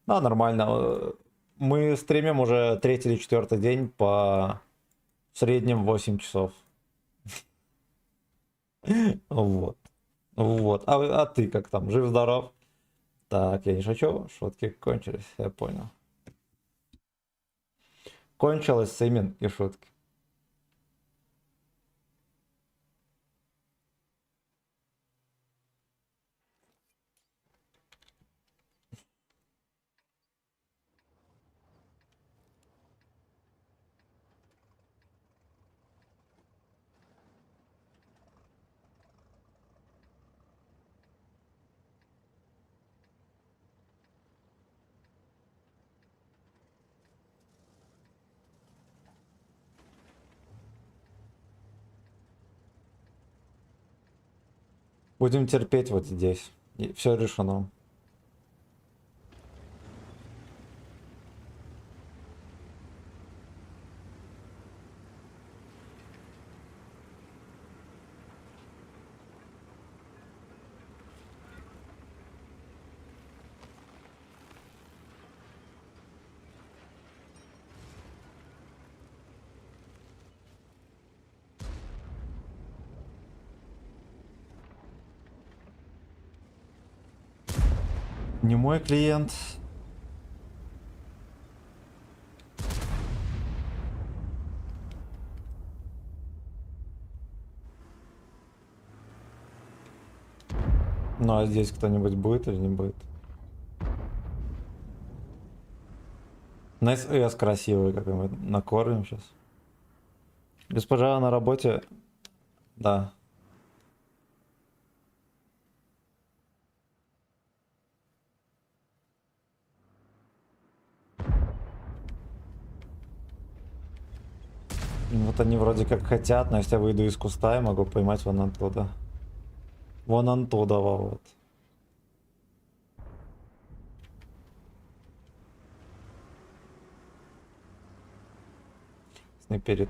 Да, нормально. Мы стримим уже 3-й или 4-й день по в среднем 8 часов. Вот. Вот. А ты как там, жив-здоров? Так, я не шучу, шутки кончились, я понял. Кончилось Симин и шутки. Будем терпеть вот здесь. Все решено. Не мой клиент. Ну а здесь кто-нибудь будет или не будет? На СС красивый, как мы накормим сейчас. Госпожа на работе. Да. Вот они вроде как хотят, но если я выйду из куста, я могу поймать вон оттуда. Вон оттуда, вот. Снайперит.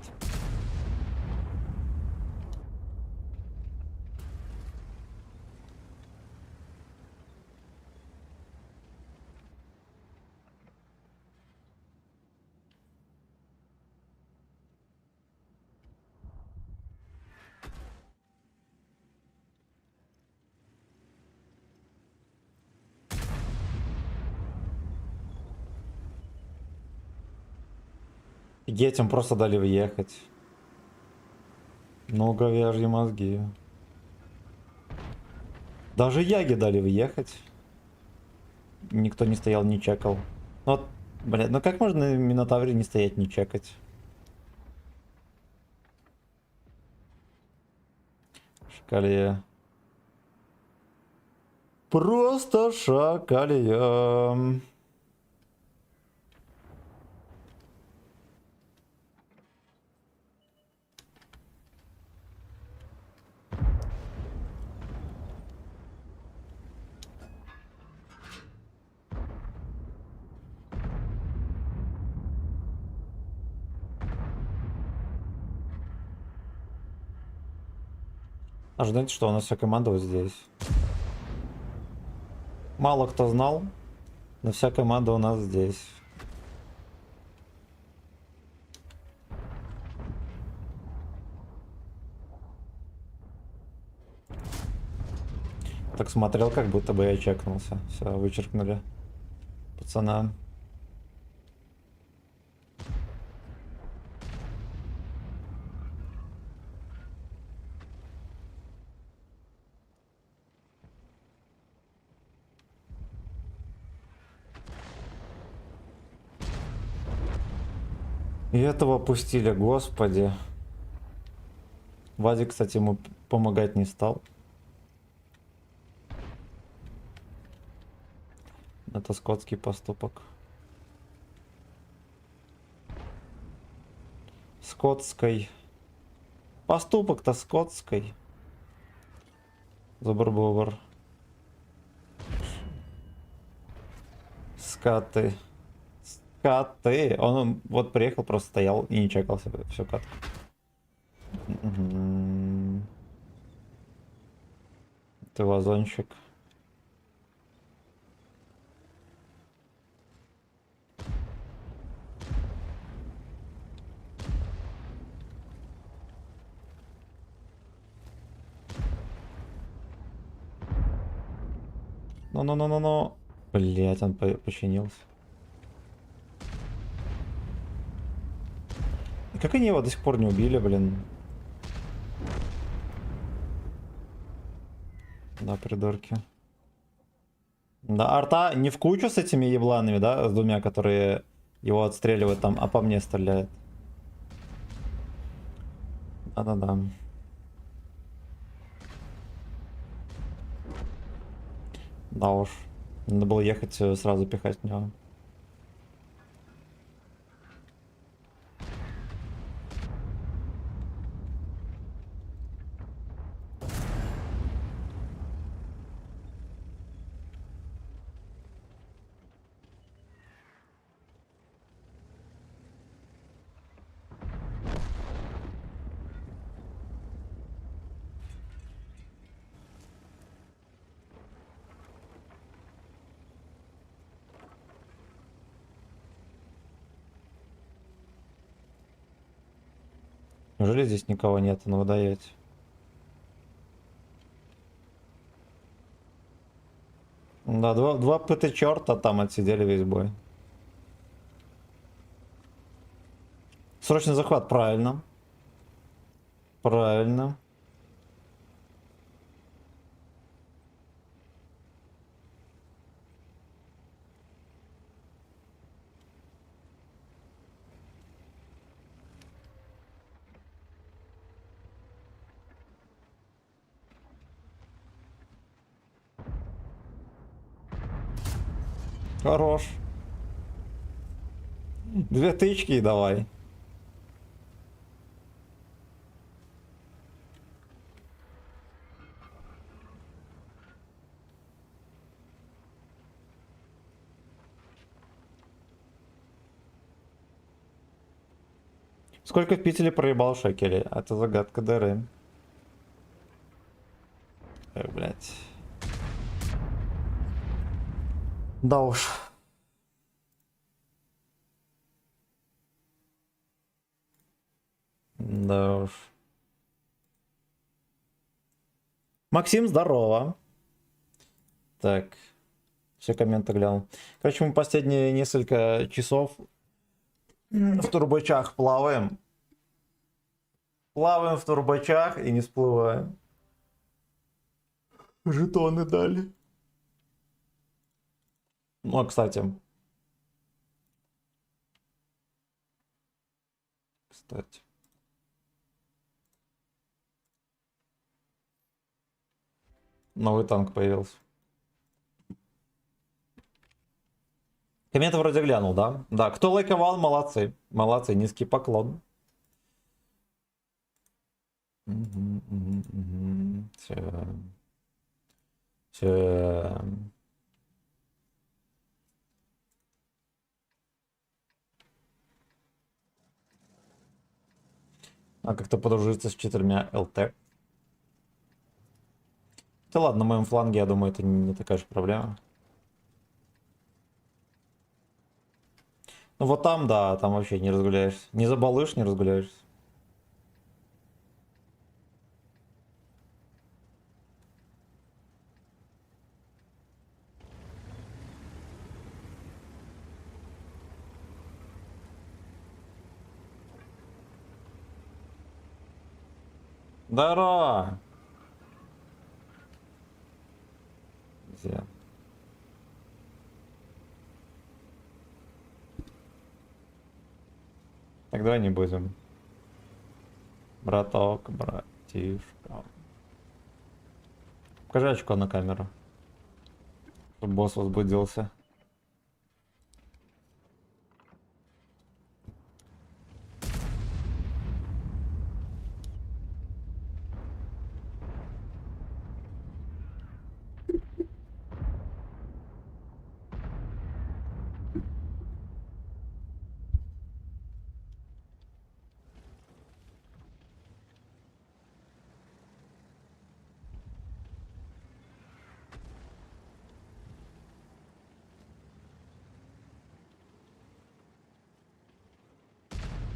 Детям просто дали въехать. Ну, говяжьи мозги. Даже Яги дали въехать. Никто не стоял, не чекал. Ну, вот, блядь, ну как можно на Минотавре не стоять, не чекать? Шакалия. Просто шакалия. Ожидайте, что у нас вся команда вот здесь. Мало кто знал, но вся команда у нас здесь. Так смотрел, как будто бы я чекнулся. Все, вычеркнули пацана. И этого пустили, господи. Вадик, кстати, ему помогать не стал. Это скотский поступок. Скотской. Поступок-то скотской. Забр-бобр. Скаты. Скаты. Он вот приехал, просто стоял и не чекался. Все катка. Мгм. Ты вазончик. Ну-ну-ну-ну-ну. Блять, он починился. И как они его до сих пор не убили, блин? Да, придурки. Да, арта не в кучу с этими ебланами, да, с двумя, которые его отстреливают там, а по мне стреляют. Да-да-да. Да уж. Надо было ехать сразу пихать в него. Неужели здесь никого нет? Ну, вы даете. Да, два ПТ черта там отсидели весь бой. Срочный захват, правильно. Правильно. Хорош. Две тычки и давай. Сколько в Питере проебал шекелей? Это загадка дыры. Блять. Да уж. Да уж. Максим, здорово. Так. Все комменты глянул. Короче, мы последние несколько часов в турбочах плаваем. Плаваем в турбочах и не всплываем. Жетоны дали. Ну, а кстати. Новый танк появился. Комменты вроде глянул, да? Да, кто лайковал, молодцы. Молодцы, низкий поклон. Все. Все. А как-то подружиться с 4 ЛТ. Да ладно, на моем фланге, я думаю, это не такая же проблема. Ну вот там, да, там вообще не разгуляешься. Не забалуешь, не разгуляешься. Здорово! Где? Так давай не будем. Браток, брать. Тишка. Покажи очко на камеру. Чтобы босс возбудился.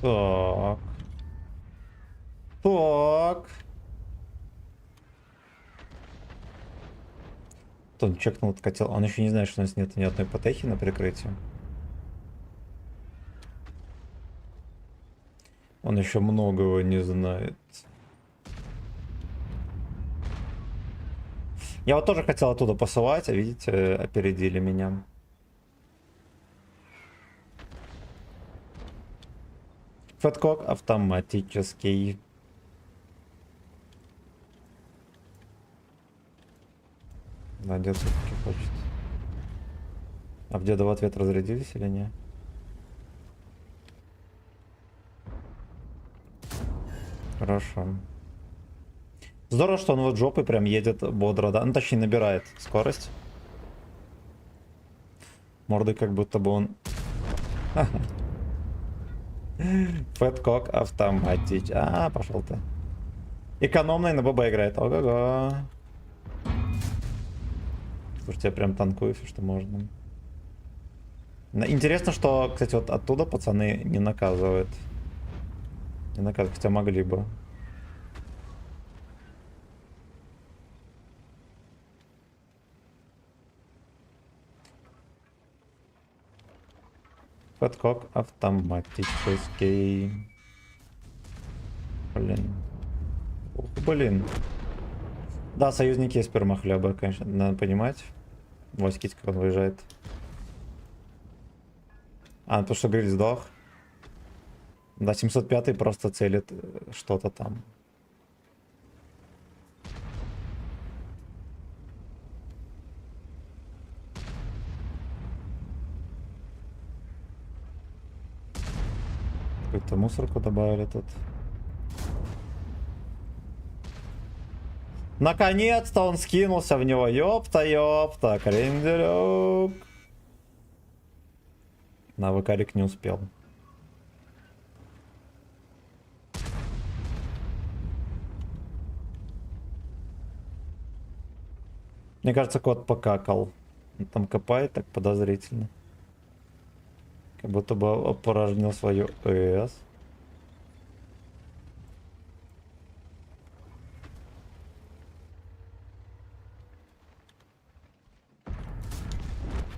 Так. Так. Он чекнул, откатил. Он еще не знает, что у нас нет ни одной потехи на прикрытии. Он еще многого не знает. Я вот тоже хотел оттуда посылать, а видите, опередили меня. Фэткок автоматический. Да, дед все-таки хочет. А в деда в ответ разрядились или не? Хорошо. Здорово, что он вот жопой прям едет бодро, да? Ну, точнее, набирает скорость. Мордой как будто бы он... Фэткок автоматич. А, пошел ты. Экономный на ББ играет. Ого-го. Слушайте, я прям танкую все, что можно. Интересно, что, кстати, вот оттуда пацаны не наказывают. Не наказывают, хотя могли бы. Подкок автоматический. Блин. Ух, блин. Да, союзники есть пермахлеба, конечно, надо понимать. Васькить, как он выезжает. А, потому что гриль сдох. Да, 705 просто целит что-то там. Какую-то мусорку добавили тут. Наконец-то он скинулся в него. Ёпта, кренделюк. На ВКарик не успел. Мне кажется, кот покакал. Он там копает так подозрительно. Как будто бы опорожнил свою ЭС.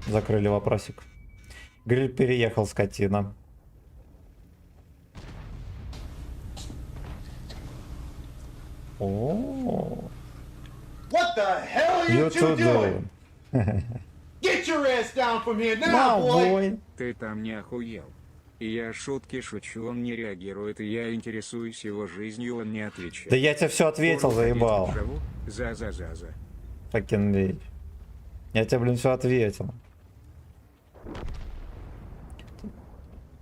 Закрыли вопросик. Гриль переехал, скотина. О, What the hell are you two doing? Get your ass down from here now, boy! Малой. Ты там не охуел. Я шутки шучу, он не реагирует, и я интересуюсь его жизнью, он не отвечает. Да я тебе все ответил, заебал. За. Fucking bitch. Я тебе, блин, все ответил.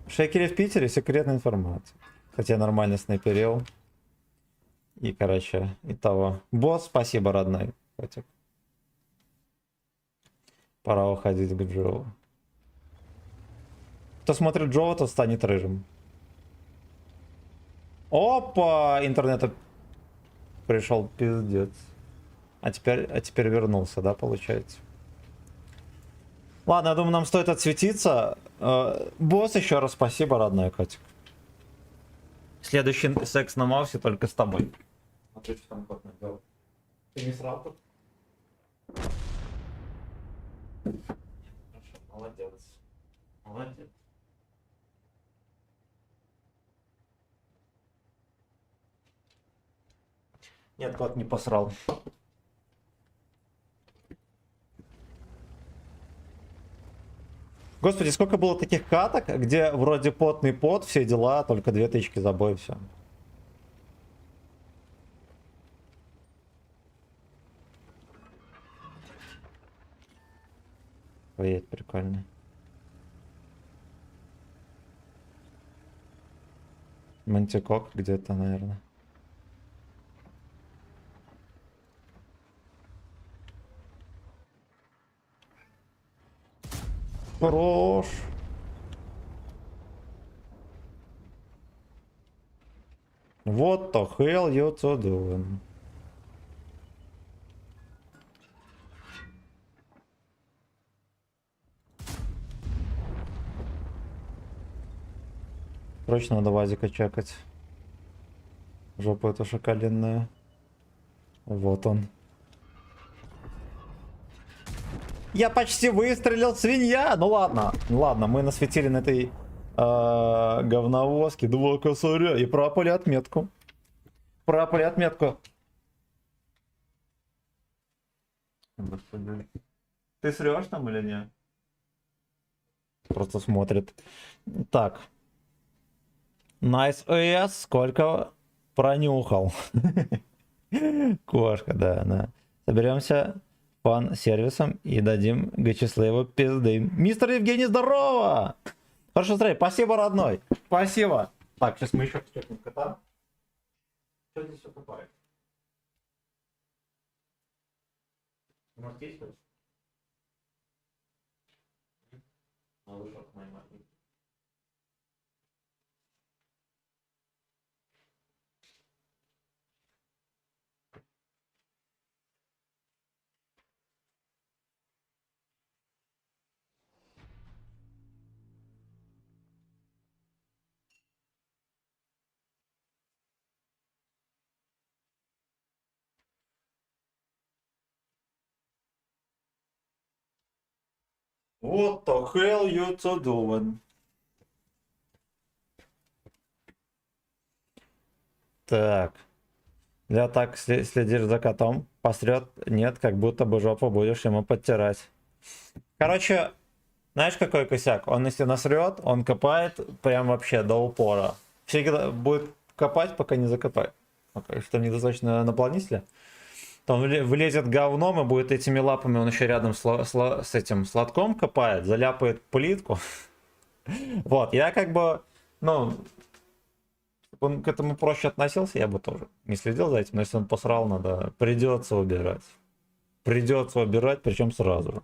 Шейкери в Питере, секретная информация. Хотя нормально снайперил. И, короче, и того. Босс, спасибо, родной. Котик. Пора уходить к Джоу. Кто смотрит Джоу, тот станет рыжим. Опа! Интернета пришел пиздец. А теперь вернулся, да, получается? Ладно, я думаю, нам стоит отсветиться. Босс, еще раз спасибо, родной котик. Следующий секс на Маусе только с тобой. Смотри, что там кот наделал. Ты не срал тут? Хорошо, молодец. Молодец. Нет, кот не посрал. Господи, сколько было таких каток, где вроде потный пот, все дела, только 2 тычки за бой, все. Поедь, прикольно. Мантикок где-то, наверное. Хорош. What the hell you two doing? Срочно надо Вазика чекать. Жопу эту шоколадную. Вот он. Я почти выстрелил, свинья! Ну ладно, мы насветили на этой говновозке 2 косаря и пропали отметку. Господи. Ты срешь там или нет? Просто смотрит. Так. Nice OS, сколько пронюхал. Кошка, да. Соберемся фан-сервисом и дадим Гачеслееву пизды. Мистер Евгений, здорово! Хорошо, смотри, спасибо, родной. Спасибо. Так, сейчас мы еще чекнем кота. Что здесь все купает? Может, есть что-то? Малышок, моя мать. What the hell you two doing? Так. Я так следишь за котом. Посрет? Нет, как будто бы жопу будешь ему подтирать. Короче, знаешь, какой косяк? Он если насрет, он копает прям вообще до упора. Всегда будет копать, пока не закопает. Что недостаточно наполнителя. То он влезет говном и будет этими лапами, он еще рядом с этим сладком копает, заляпает плитку. Вот, я как бы, ну, чтобы он к этому проще относился, я бы тоже не следил за этим, но если он посрал, надо, придется убирать. Придется убирать, причем сразу же.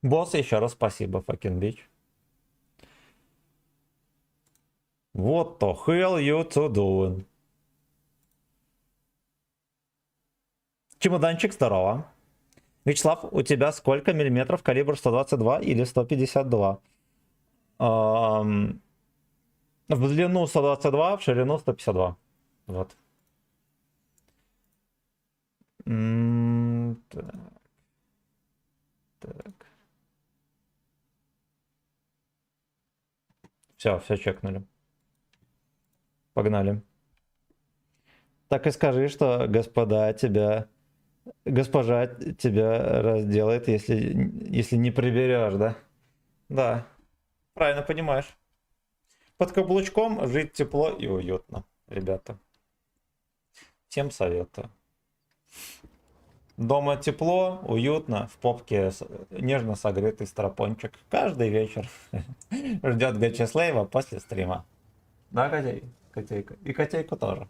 Босс, еще раз спасибо, fucking bitch. What the hell you two doing? Чемоданчик, здорово. Вячеслав, у тебя сколько миллиметров? Калибр 122 или 152? В длину 122, в ширину 152. Вот. Так. Все чекнули. Погнали. Так и скажи, что госпожа тебя разделает, если не приберешь, да? Да, правильно понимаешь. Под каблучком жить тепло и уютно, ребята. Всем советую. Дома тепло, уютно, в попке нежно согретый стропончик. Каждый вечер ждет Гачеслеева после стрима. Да, Котейка? И Котейку тоже.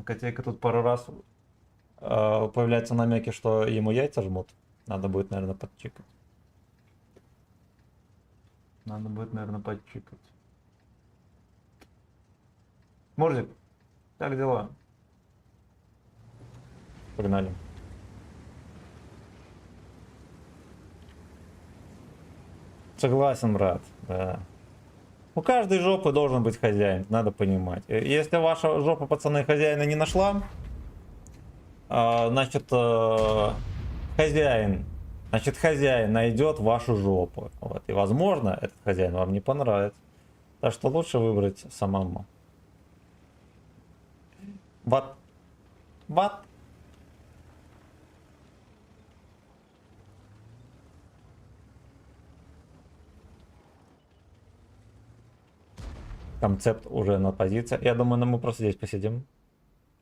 Котейка тут пару раз появляются намеки, что ему яйца жмут. Надо будет, наверное, подчикать. Мурзик, как дела? Погнали. Согласен, брат. Да. У каждой жопы должен быть хозяин, надо понимать. Если ваша жопа, пацаны, хозяина не нашла, значит, хозяин найдет вашу жопу. Вот. И, возможно, этот хозяин вам не понравится. Так что лучше выбрать самому. Вот. Концепт уже на позиции. Я думаю, мы просто здесь посидим.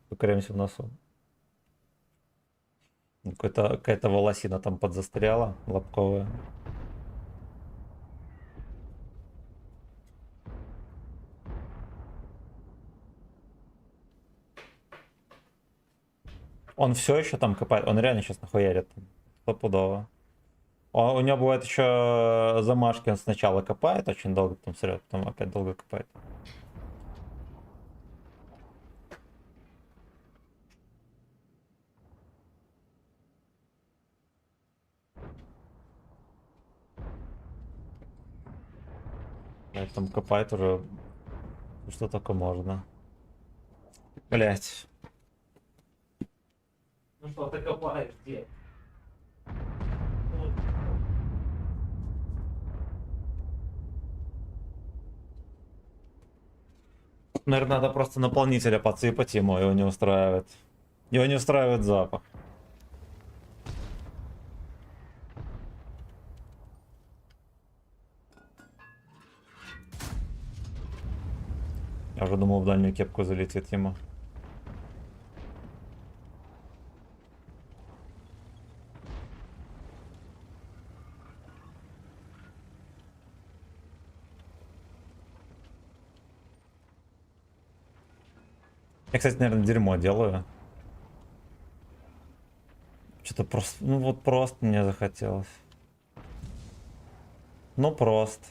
Покоримся в носу. Какая-то волосина там подзастряла, лобковая. Он все еще там копает, он реально сейчас нахуярит. Стопудово. У него бывает еще замашки, он сначала копает, очень долго потом срет, потом опять долго копает. Там копает уже что только можно. Блять. Ну что ты копаешь, где? Наверное, надо просто наполнителя подсыпать ему, его не устраивает. Его не устраивает запах. Я уже думал, в дальнюю кепку залетит ему. Я, кстати, наверное, дерьмо делаю. Что-то просто... Ну вот просто мне захотелось. Ну просто.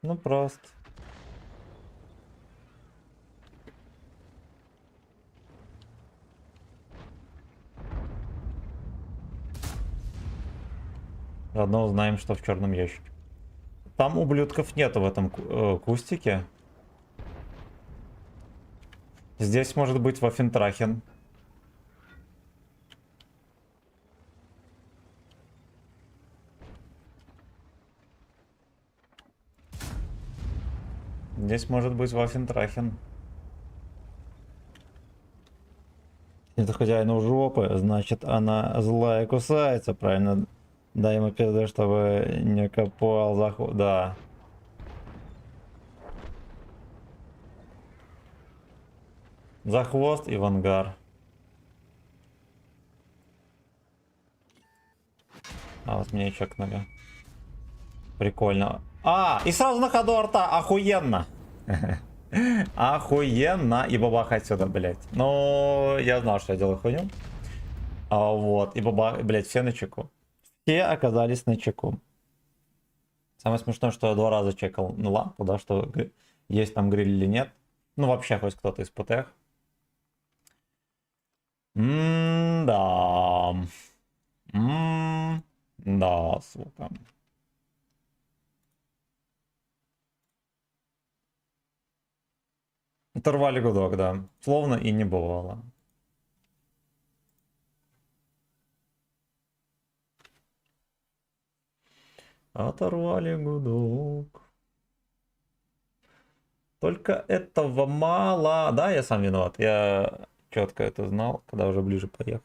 Ну просто. Заодно узнаем, что в черном ящике. Там ублюдков нету в этом кустике. Здесь может быть Вафентрахен. Здесь может быть Вафентрахен. Это хозяину жопы, значит она злая кусается, правильно? Дай ему пизды, чтобы не копал заход. Да. За хвост и в ангар. А вот меня и чекнули. Прикольно. А, и сразу на ходу арта. Охуенно. Охуенно. И бабах отсюда, блять. Ну, я знал, что я делаю хуйню. А вот. И бабах, блять, все на чеку. Все оказались на чеку. Самое смешное, что я 2 раза чекал на лампу, да, что есть там гриль или нет. Ну, вообще, хоть кто-то из ПТХ. Да. Да, сука. Оторвали гудок, да. Словно и не бывало. Оторвали гудок. Только этого мало. Да, я сам виноват. Я четко это знал, когда уже ближе поехал.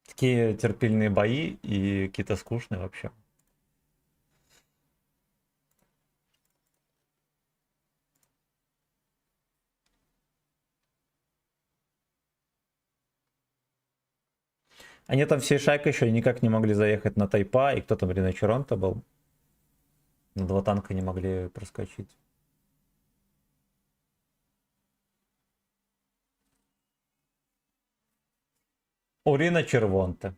Такие терпильные бои и какие-то скучные вообще. Они там всей шайкой еще никак не могли заехать на Тайпа, и кто там, Риночерон-то был. На 2 танка не могли проскочить. Урина Червонте.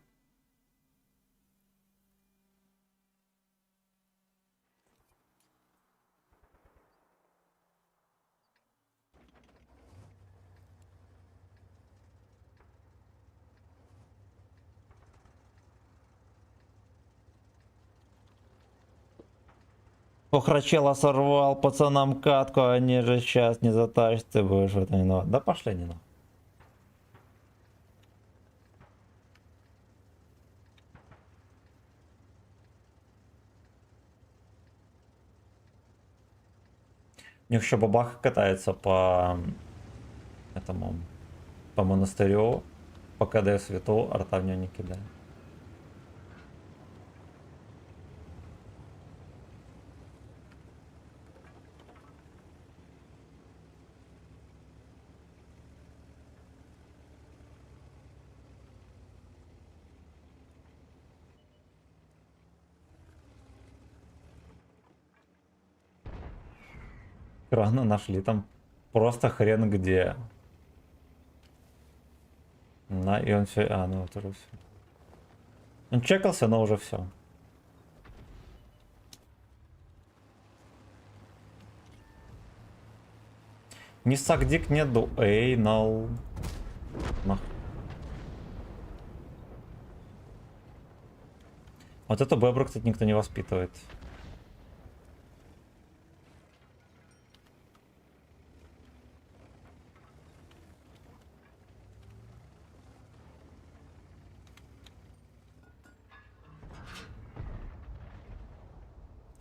Похрачела сорвал пацанам катку, они же сейчас не затащат, ты будешь в это не надо. Да пошли они нахуй. У них еще бабаха катается по этому, по монастырю, по КД свету, арта в него не кидает. Крана нашли там просто хрен где. И он все... ну вот уже все. Он чекался, но уже все. Не сагдик нету. Эйнал. Вот эту бебру, кстати, никто не воспитывает.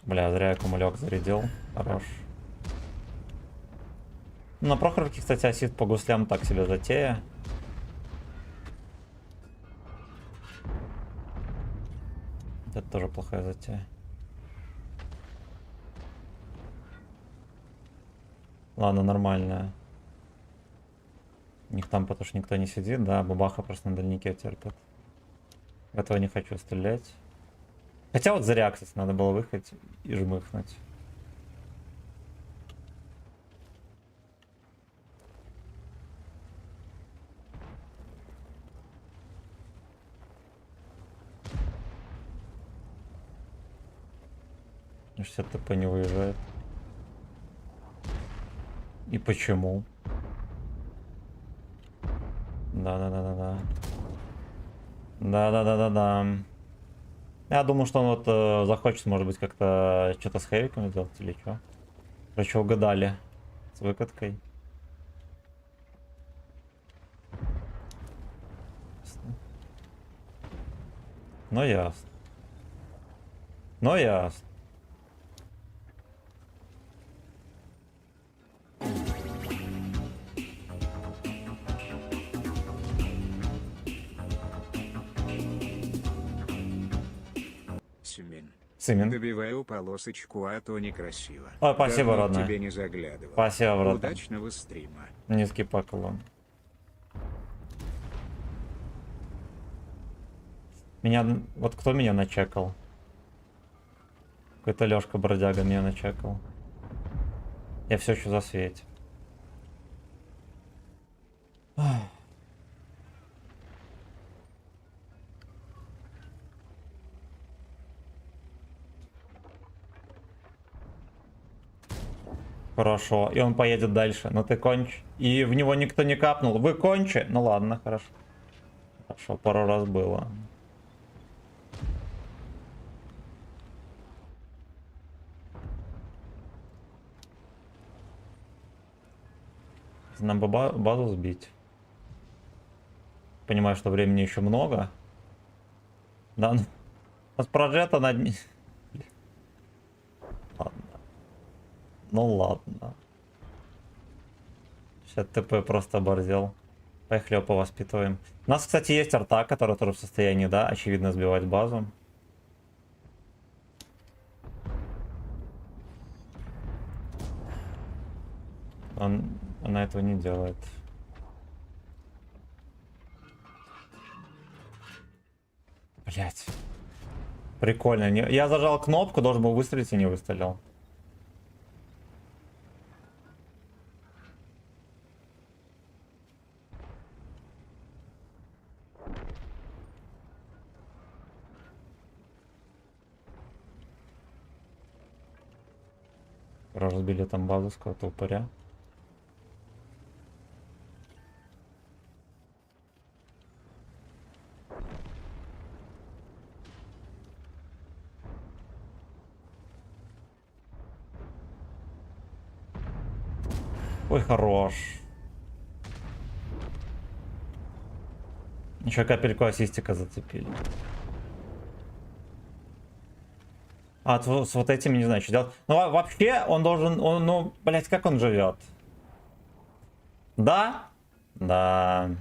Бля, зря я кумулек зарядил. Хорош. На Прохоровке, кстати, осит по гуслям так себе затея. Это тоже плохая затея. Ладно, нормальная. У них там потому что никто не сидит, да, бабаха просто на дальнике терпит. В этого не хочу стрелять. Хотя вот зря, кстати, надо было выходить и жмыхнуть. Ну, 60 ТП не выезжает. И почему? Да-да-да-да-да. Да-да-да-да-да. Я думаю, что он вот захочет, может быть, как-то что-то с хэвиком сделать или что. Короче, угадали с выкаткой. Ну ясно. Ну ясно. Сымин. Добиваю полосочку, а то некрасиво. Ой, спасибо, Давно к родной. тебе не заглядывал. Спасибо, братан. Удачного стрима. Низкий поклон. Меня... Вот кто меня начекал? Какой-то Лёшка бродяга меня начекал. Я все еще за свете. Хорошо, и он поедет дальше. Ну ты конч. И в него никто не капнул. Вы кончи? Ну ладно, хорошо. Хорошо, пару раз было. Нам бы базу сбить. Понимаю, что времени еще много. Да, ну... с прожета на дни... Ладно. Ну ладно. Сейчас ТП просто оборзел. Поехали его повоспитываем. У нас, кстати, есть арта, который тоже в состоянии, да, очевидно, сбивать базу. Она этого не делает. Блять. Прикольно. Я зажал кнопку, должен был выстрелить и не выстрелил. Разбили там базу с какого-то упыря. Ой, хорош. Еще капельку ассистика зацепили. А с вот этим не знаю, что делать. Ну, вообще, он должен... ну, блять, как он живет? Да? Да.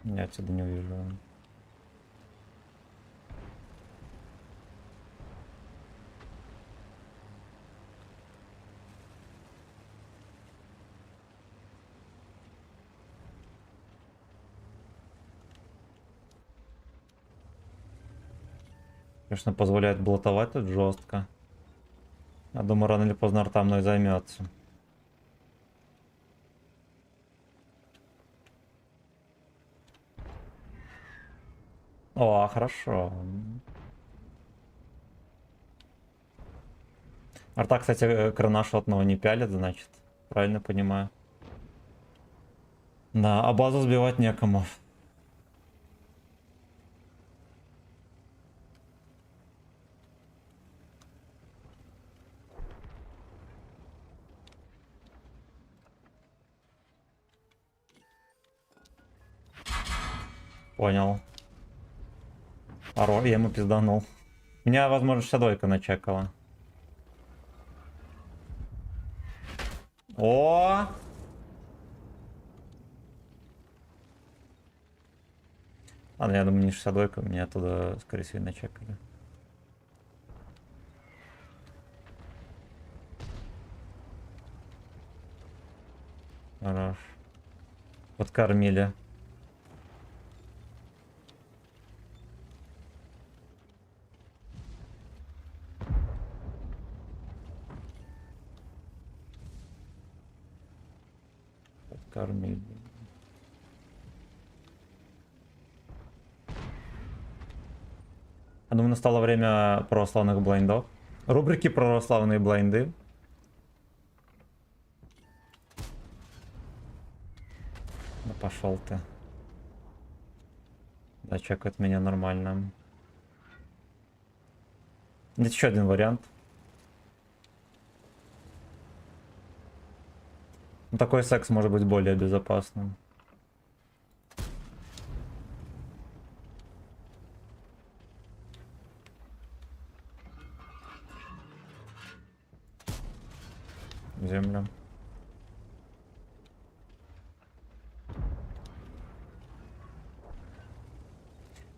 Я отсюда не увижу. Конечно, позволяет блатовать тут жестко. Я думаю, рано или поздно арта мной займется. О, хорошо. Арта, кстати, крана шотного не пялит, значит. Правильно понимаю. Да, а базу сбивать некому. Понял. Оро, я ему пизданул. Меня, возможно, шадойка начекала. О! Ладно, я думаю, не шадойка, меня оттуда, скорее всего, и начекали. Хорош. Подкормили. Подкормили. Я думаю, настало время православных блайндов. Рубрики православные блайнды. Да пошел ты. Да, чекает меня нормально. Есть еще один вариант. Ну, такой секс может быть более безопасным. Землю.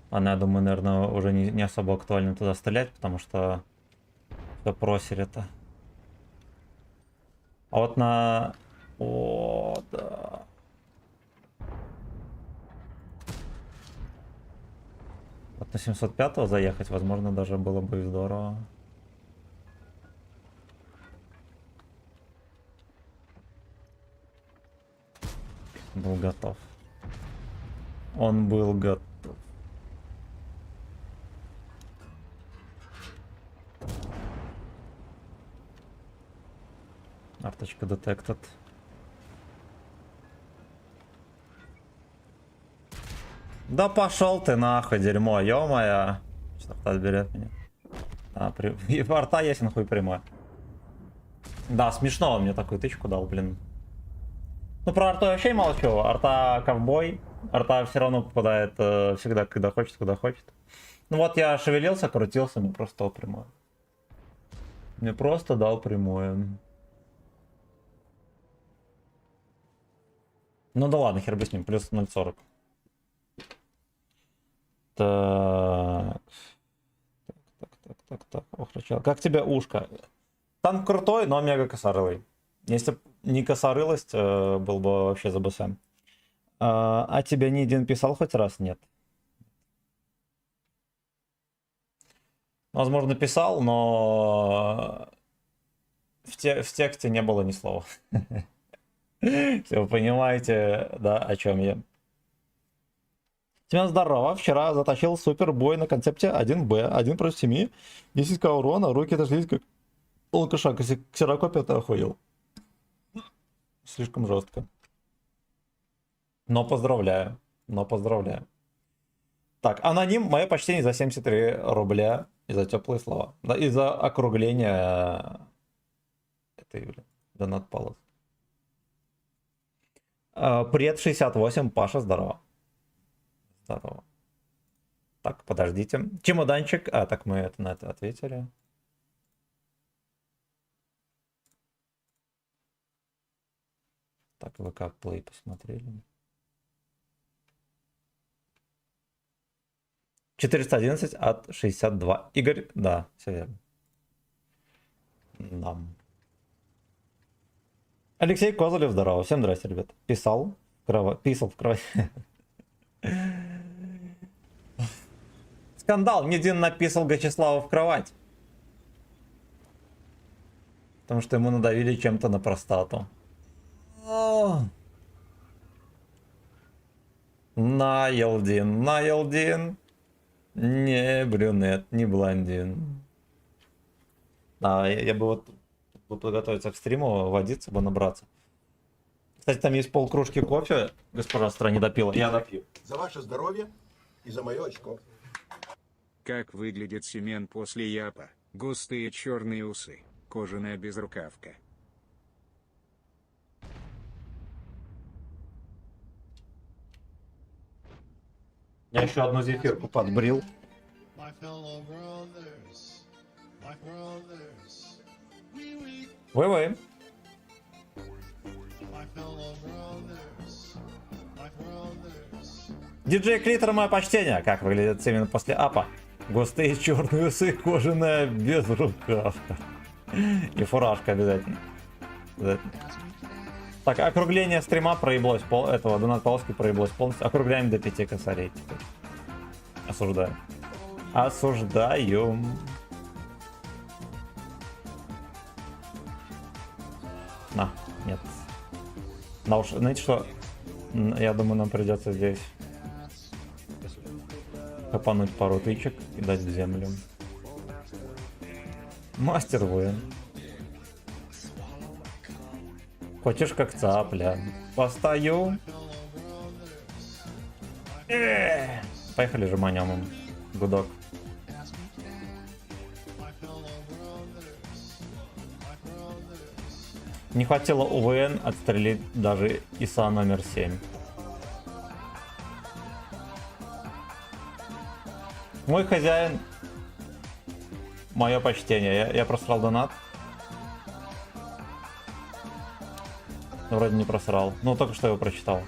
Ладно, я думаю, наверное, уже не особо актуально туда стрелять, потому что все просерит-то. А вот на... О, да. Вот на 705 заехать, возможно, даже было бы и здорово. Был готов. Он был готов. Арточка detected. Да пошел ты нахуй, дерьмо, ё-моё. Что арта берет меня. А, и арта есть нахуй прямой. Да, смешно он мне такую тычку дал, блин. Ну, про арту я вообще молчу. Арта ковбой. Арта все равно попадает всегда, когда хочет, куда хочет. Ну вот я шевелился, крутился, мне просто дал прямое. Мне просто дал прямое. Ну да ладно, хер бы с ним, плюс 0.40. Так. Так. Ох, как тебе ушко? Танк крутой, но мега косорылый. Если бы не косорылость, был бы вообще за БСМ. А тебя ни один писал хоть раз? Нет. Возможно, писал, но в тексте не было ни слова. Если вы понимаете, да, о чем я. Всем здорово. Вчера затащил супер бой на концепте 1Б. 1 против 7. 10к урона. Руки отошлись как алкаша. Ксерокопия ты охуел. Слишком жестко. Но поздравляю. Так, аноним. Мое почтение за 73 рубля. И за теплые слова. Да, и за округление этой донат палас. Пред 68. Паша, здорово. Здорово. Так, подождите. Чемоданчик. А, так мы на это ответили. Так, вы как плей посмотрели? 411 от 62. Игорь, да, все верно. Да. Алексей Козылев, здорово. Всем здрасте, ребят. Писал в кровать. Скандал. Мне Дин написал Гачеслава в кровать. Потому что ему надавили чем-то на простату. Наилдин, Наилдин. Не брюнет, не блондин. Я бы вот подготовиться к стриму, водиться бы набраться. Кстати, там есть полкружки кофе, госпожа Стра не допила. Я допью. За ваше здоровье и за мое очко. Как выглядит Семен после япа? Густые черные усы, кожаная безрукавка. Я еще одну зефирку подбрил. Вы. Диджей Клитер, мое почтение. Как выглядит Семен после апа? Густые черные усы, кожаная безрукавка. И фуражка обязательно. Так, округление стрима проеблось, этого донат полоски проеблось полностью. Округляем до 5 косарей теперь. Осуждаю. Осуждаю. Нет. На уж, знаете что? Я думаю, нам придется здесь копануть пару тычек и дать в землю. Мастер воин. Хочешь как цапля? Постою. Поехали же манем им. Гудок. Не хватило УВН отстрелить даже ИСа номер 7. Мой хозяин. Мое почтение. Я просрал донат. Вроде не просрал. Ну, только что его прочитал.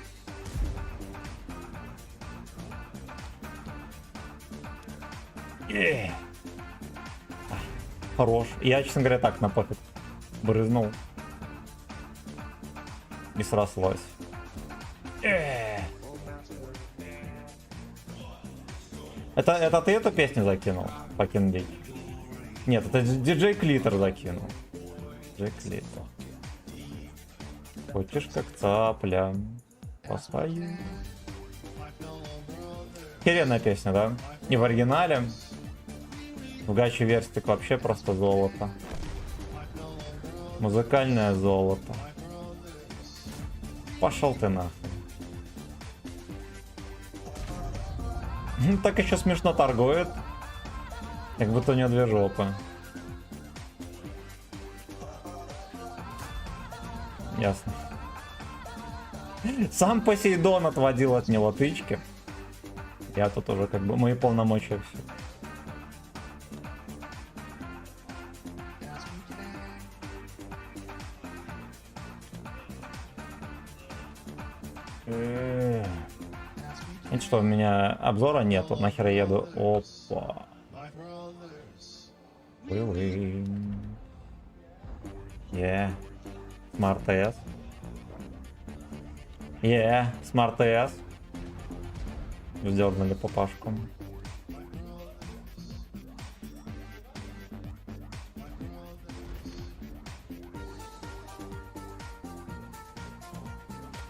Хорош. Я, честно говоря, так на пофиг брызнул. И срослось. Это ты эту песню закинул? Покинуть. Нет, это диджей Клитер закинул. Диджей Клитер. Хочешь как цапля? Постою. Херенная песня, да? И в оригинале. В гаче версии так вообще просто золото. Музыкальное золото. Пошел ты нахуй. Так еще смешно торгует. Как будто у него две жопы. Ясно. Сам Посейдон отводил от него тычки. Я тут уже как бы мои полномочия все. И что, у меня обзора нету, нахер я еду? Опа. Smart S. Smart S. Вздернули папашку.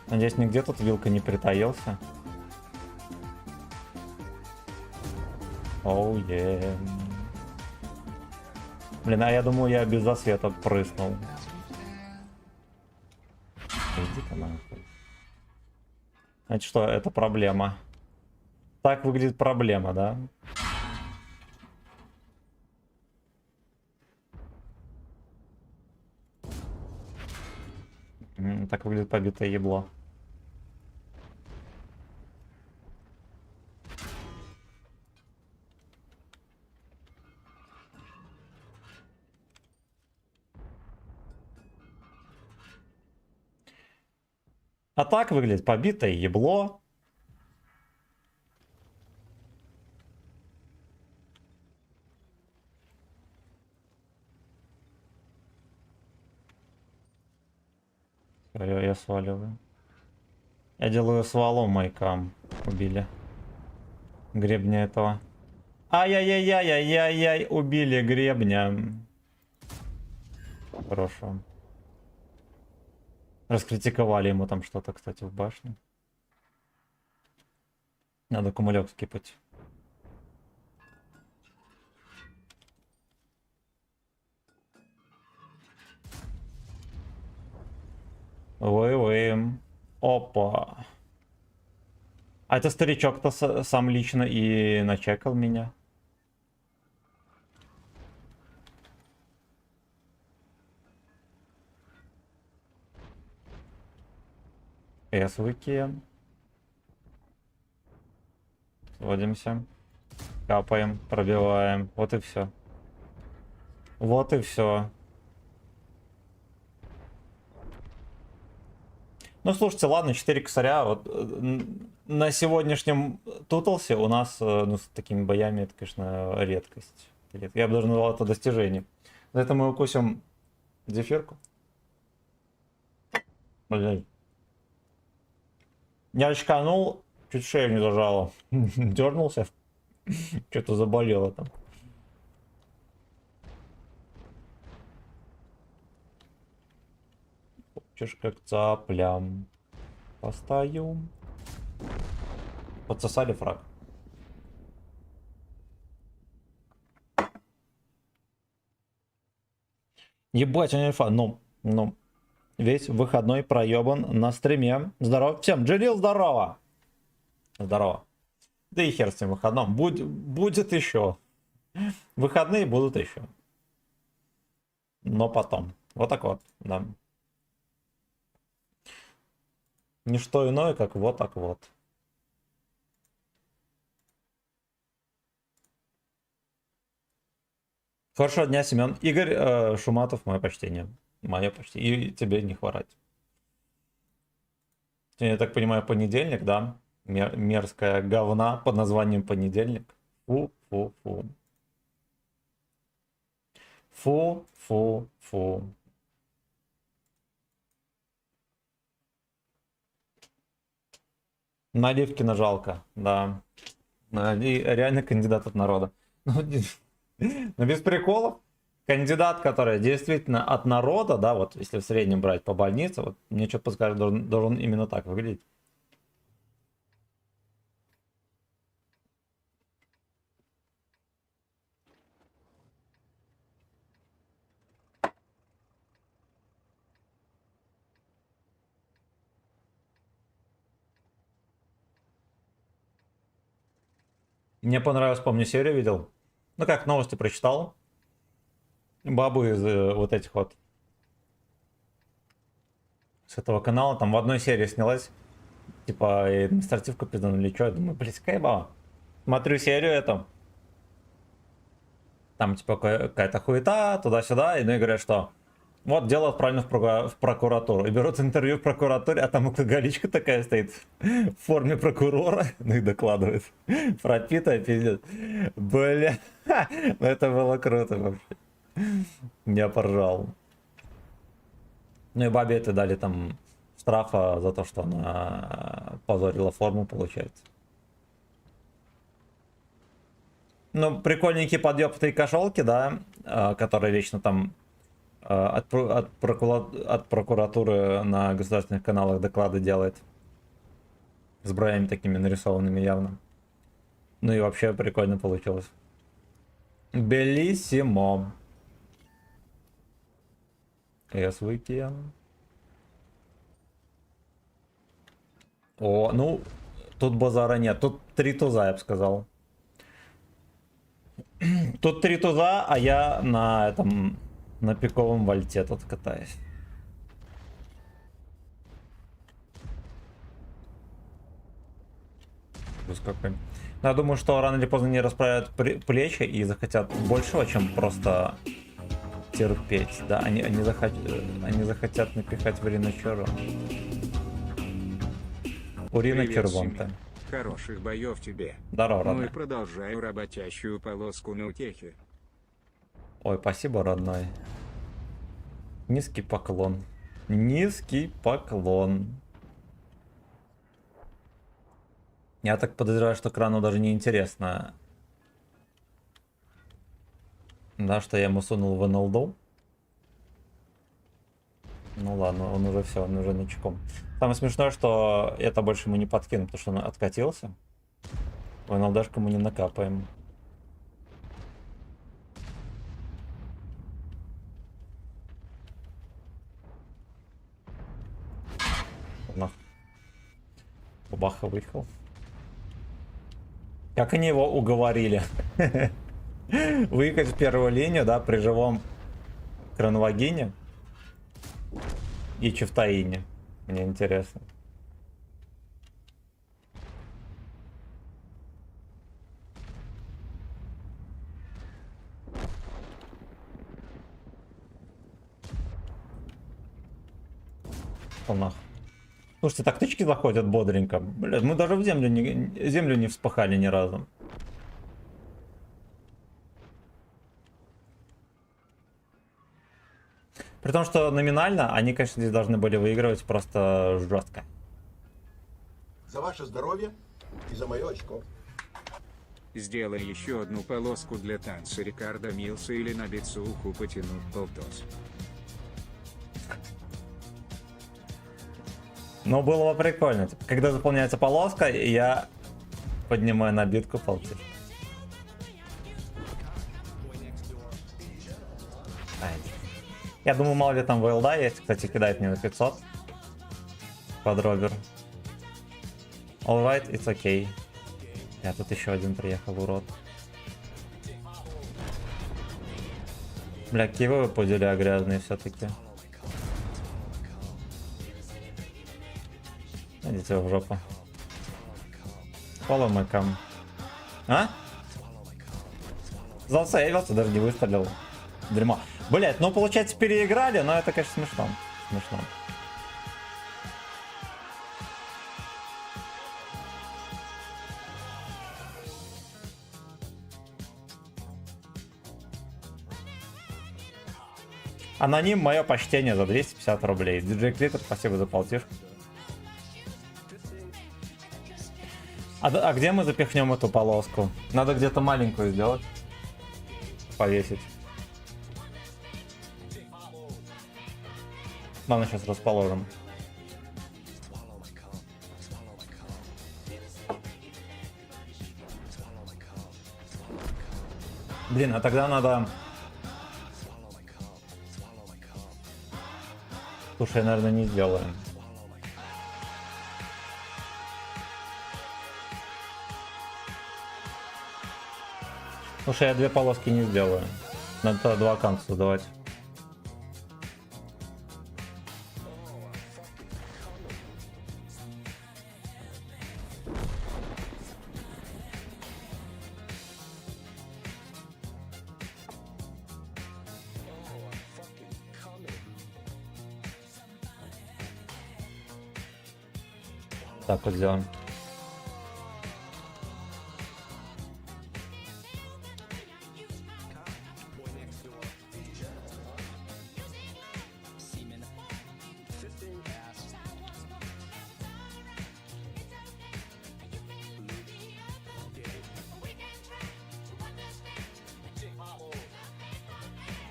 Надеюсь, нигде тут вилка не притаился. Оу, Блин, а я думал, я без засвета прыснул. Иди-ка нахуй. Значит что, это проблема. Так выглядит проблема, да? Так выглядит побитое ебло. А так выглядит побитое ебло. Я сваливаю. Я делаю свалом майкам. Убили. Гребня этого. Ай-яй-яй-яй-яй-яй, убили гребня. Хорошо. Раскритиковали ему там что-то, кстати, в башне. Надо кумулек скипать. Вы. Опа. А это старичок-то сам лично и начекал меня. СВК. Сводимся. Капаем, пробиваем. Вот и все. Вот и все. Ну, слушайте, ладно, 4 косаря. Вот на сегодняшнем тутлсе у нас, ну, с такими боями, это, конечно, редкость. Я бы даже назвал это достижением. За это мы укусим зефирку. Блядь. Я очканул, чуть шею не зажало. Дернулся. Что-то заболело там. Хочешь как цаплям. Постою. Подсосали фраг. Ебать, альфа. Ну. Весь выходной проебан на стриме. Здорово всем. Джилил, здорово. Здорово. Да и хер с тем выходным. Будет еще. Выходные будут еще. Но потом. Вот так вот, да. Ничто иное, как вот так вот. Хорошего дня, Семен. Игорь Шуматов, мое почтение. Мое почти. И тебе не хворать. Я так понимаю, понедельник, да? Мерзкая говна под названием понедельник. Фу-фу-фу. Фу-фу-фу. Наливкина жалко, да. И реально кандидат от народа. Но без приколов. Кандидат, который действительно от народа, да, вот если в среднем брать по больнице, вот мне что-то подскажет, должен именно так выглядеть. Мне понравилось, помню, серию видел. Ну как, новости прочитал. Бабу из вот этих вот. С этого канала. Там в одной серии снялась. Типа, административку пизданули. Или что? Я думаю, блядь, какая баба? Смотрю серию эту. Там типа какая-то хуета, туда-сюда. И ну и говорят, что вот дело отправлено в прокуратуру. И берут интервью в прокуратуре, а там алкоголичка такая стоит в форме прокурора. Ну и докладывает. Пропитая, пиздец. Бля. Ну это было круто вообще. Я поржал. Ну и бабе это дали там штрафа за то, что она позорила форму, получается. Ну, прикольненький подъеб в этой кошелке, да, который вечно там от прокуратуры на государственных каналах доклады делает. С бровями такими нарисованными явно. Ну и вообще прикольно получилось. Белиссимо. СВК. О, ну, тут базара нет. Тут 3 туза, я бы сказал. Тут 3 туза, а я на этом, на пиковом вольте тут катаюсь. Какой. Я думаю, что рано или поздно не расправят плечи и захотят большего, чем просто терпеть. Да, они захотят напихать в Ирину Червон. Урина Червонта. Хороших боев тебе. Здорово, Ну родной. и продолжаю работящую полоску на утехе. Ой, спасибо, родной. Низкий поклон. Низкий поклон. Я так подозреваю, что крану даже не интересно Да, что я ему сунул в НЛД. Ну ладно, он уже все, он уже ничком. Самое смешное, что это больше ему не подкину, потому что он откатился. В НЛДшку мы не накапаем. Нахуй. Бабаха выехал. Как они его уговорили? Выехать в первую линию, да, при живом Кранвагине и Чифтаине. Мне интересно. Что нахуй? Слушайте, тактички заходят бодренько. Блядь, мы даже в землю не вспахали ни разу. При том, что номинально они, конечно, здесь должны были выигрывать просто жестко. За ваше здоровье и за мое очко. Сделай еще одну полоску для танца Рикардо Милса или на бицуху потянуть полтос. Но было бы прикольно. Типа, когда заполняется полоска, я поднимаю набитку полтос. Я думаю, мало ли там ВЛД есть. Кстати, кидает мне на 500. Под робер. Alright, it's okay. Я тут еще один приехал, урод. Бля, какие вы выпадили грязные все-таки. Идите в жопу. Follow my cam. А? Засейвился, даже не выстрелил. Дерьмо. Блять, ну получается переиграли, но это, конечно, смешно. Смешно. Аноним, мое почтение за 250 рублей. Диджей Клитер, спасибо за полтишку. А где мы запихнем эту полоску? Надо где-то маленькую сделать. Повесить. Ладно, сейчас расположим. Блин, а тогда надо... Слушай, наверное, не сделаем. Слушай, я две полоски не сделаю. Надо два аккаунта создавать. Так вот сделаем.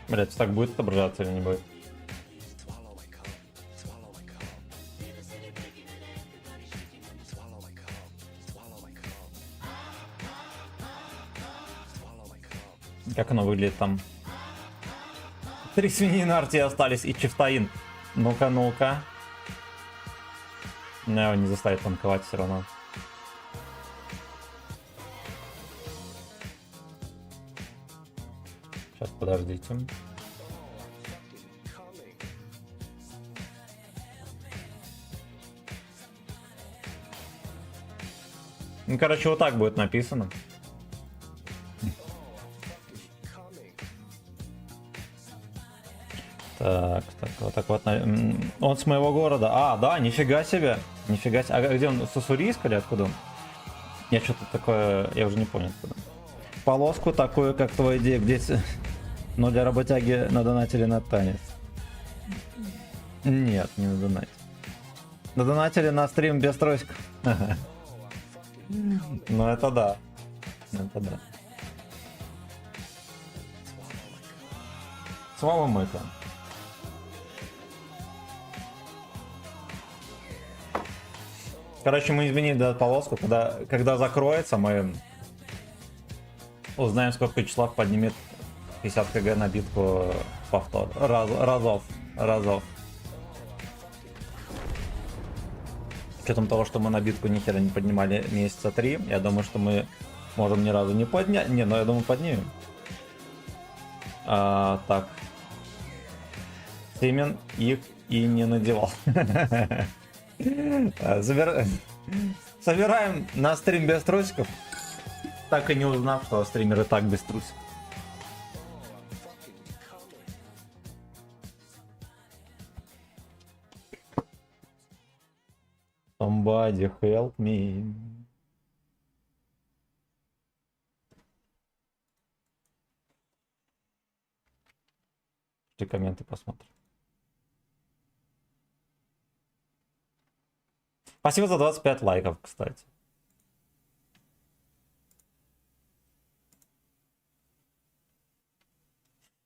Блять, так будет отображаться или не будет? Как оно выглядит там? 3 свиньи на арте остались и Чифтаин. Ну-ка, ну-ка. Но его не заставит танковать все равно. Сейчас, подождите. Ну, короче, вот так будет написано. Так, вот так вот. Он с моего города. А, да, нифига себе. Нифига себе. А где он? С Уссурийска или откуда он? Я что-то такое... Я уже не понял откуда. Полоску такую, как твой дик. Здесь... Но для работяги надонатили на танец. Нет, не надонатили. Надонатили на стрим без тросиков. Ну это да. Это да. Слава мыка. Короче, мы изменили да, полоску. Когда закроется, мы узнаем, сколько числах поднимет 50 кг на битку повтор. Разов. С учетом того, что мы на битку ни хера не поднимали месяца 3, я думаю, что мы можем ни разу не поднять. Не, но я думаю, поднимем. Так. Семен их и не надевал. Собираем на стрим без трусиков, так и не узнав, что стримеры так без трусиков. Somebody help me. Ты комменты посмотрим. Спасибо за 25 лайков, кстати.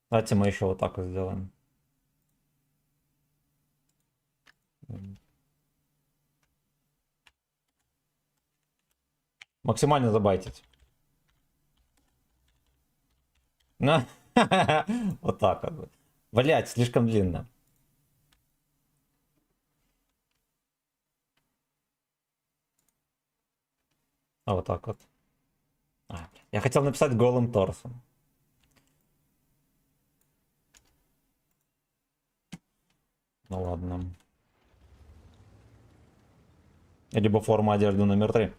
Давайте мы еще вот так вот сделаем. Максимально забайтить. Вот так вот. Блять, слишком длинно. А вот так вот. Я хотел написать голым торсом. Ну ладно. Либо форма одежды номер 3.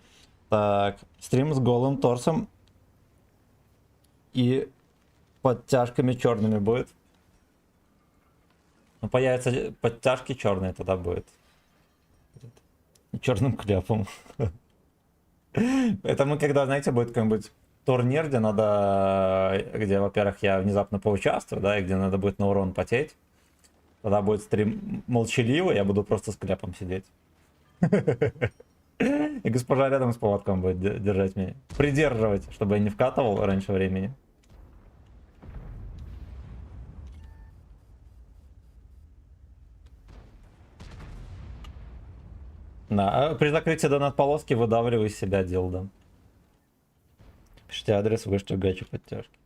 Так, стрим с голым торсом и подтяжками черными будет. Ну, появятся подтяжки черные, тогда будет. И черным кляпом. Это мы когда, знаете, будет какой-нибудь турнир, где надо, где, во-первых, я внезапно поучаствую, да, и где надо будет на урон потеть. Тогда будет стрим молчаливый, я буду просто с кляпом сидеть. И госпожа рядом с поводком будет держать меня. Придерживать, чтобы я не вкатывал раньше времени. Да, а при закрытии донат-полоски выдавливаю из себя дилдо. Пишите адрес, выше гачи подтяжки.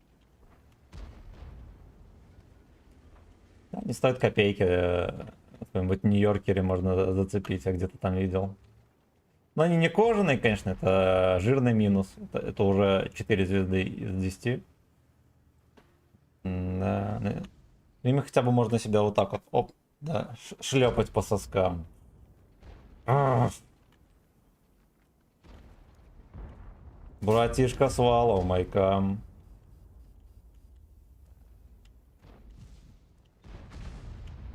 Да, не стоит копейки. В каком-нибудь Нью-Йоркере можно зацепить, я где-то там видел. Но они не кожаные, конечно, это жирный минус. Это уже 4 звезды из 10. Да. Ими хотя бы можно себя вот так вот, оп, да, шлепать по соскам. Братишка свалов, майкам.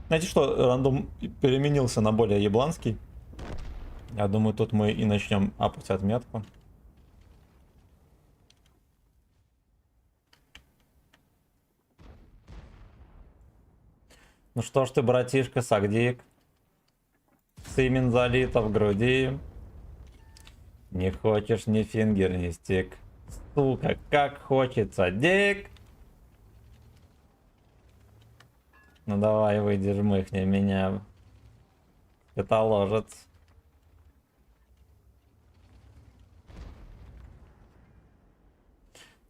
Знаете что, рандом переменился на более ебланский. Я думаю, тут мы и начнем апать отметку. Ну что ж ты, братишка, сагдик. Сымен залито в груди. Не хочешь ни фингер, ни стик. Сука, как хочется дик. Ну давай, выйди, жмыхни меня. Это ложец.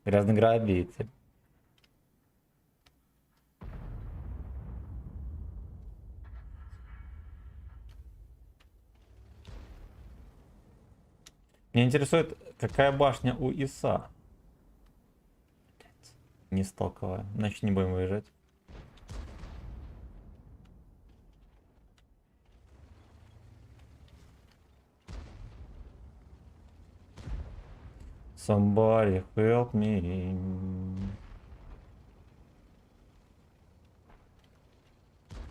Грязный грабитель. Меня интересует, какая башня у Иса. Не стоковая. Значит, не будем выезжать. Somebody help me.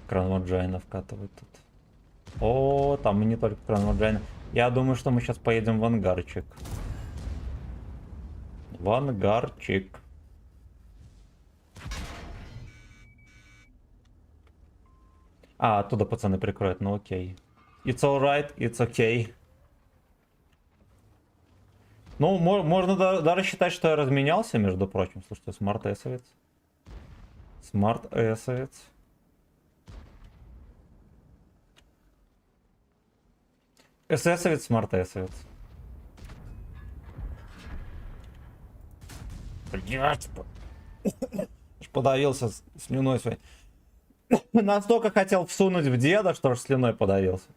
Кранваджайна вкатывает тут. О, там и не только Кранваджайна. Я думаю, что мы сейчас поедем в ангарчик. В ангарчик. А, оттуда пацаны прикроют, ну окей. It's alright, it's okay. Ну, можно даже считать, что я разменялся, между прочим. Слушайте, смарт-эсовец. Смарт эсовец. ССовец, смарт эсовец. Блять, подавился слюной своей. Настолько хотел всунуть в деда, что аж слюной подавился.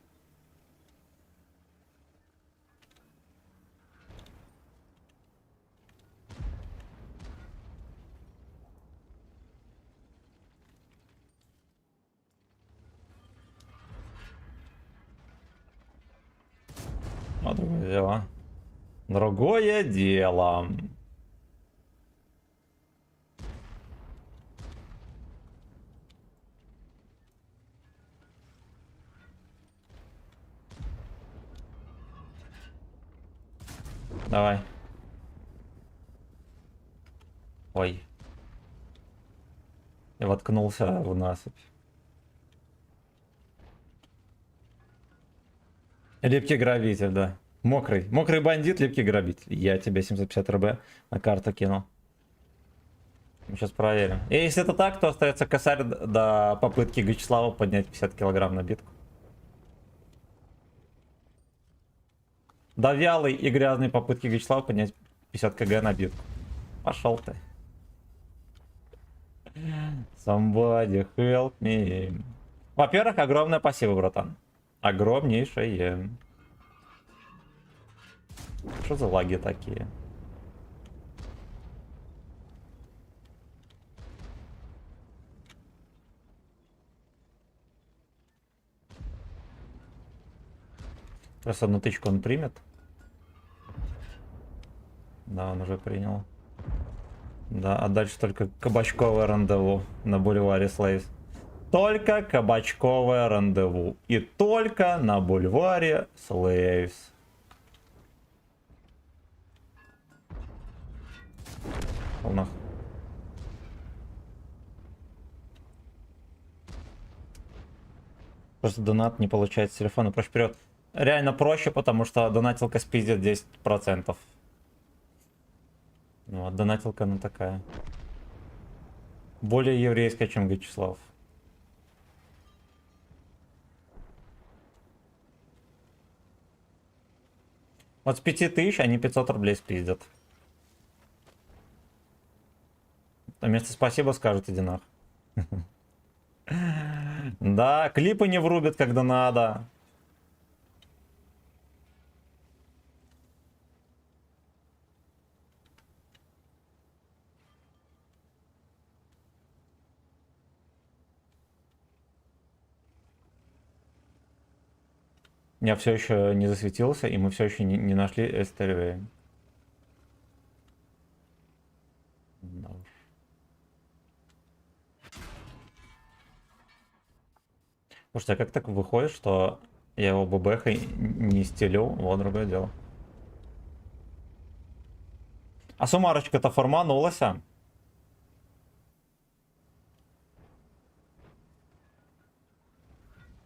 А другое дело. Другое дело. Давай. Ой. Я воткнулся в насыпь. Липкий грабитель, да. Мокрый. Мокрый бандит, липкий грабитель. Я тебе 750 РБ на карту кинул. Мы сейчас проверим. И если это так, то остается косарь до попытки Гачеслава поднять 50 килограмм на битку. До вялой и грязной попытки Гачеслава поднять 50 кг на битку. Пошел ты. Somebody help me. Во-первых, огромное спасибо, братан. Огромнейшее. Что за лаги такие? Сейчас одну тычку он примет. Да, он уже принял. Да, а дальше только кабачковое рандеву на бульваре Слейвс. Только кабачковое рандеву. И только на бульваре Слейвс. Нах. Просто донат не получается с телефона. Проще вперед. Реально проще, потому что донатилка спиздит 10%. Ну, а донатилка она такая. Более еврейская, чем Вячеслав. Вот с 5000 они 500 рублей спиздят. А вместо спасибо скажут, иди нах. Да, клипы не врубят, когда надо. Я все еще не засветился, и мы все еще не нашли СТРВ. Да уж. Слушайте, а как так выходит, что я его ББХой не стелю? Вот другое дело. А сумарочка-то форманулась.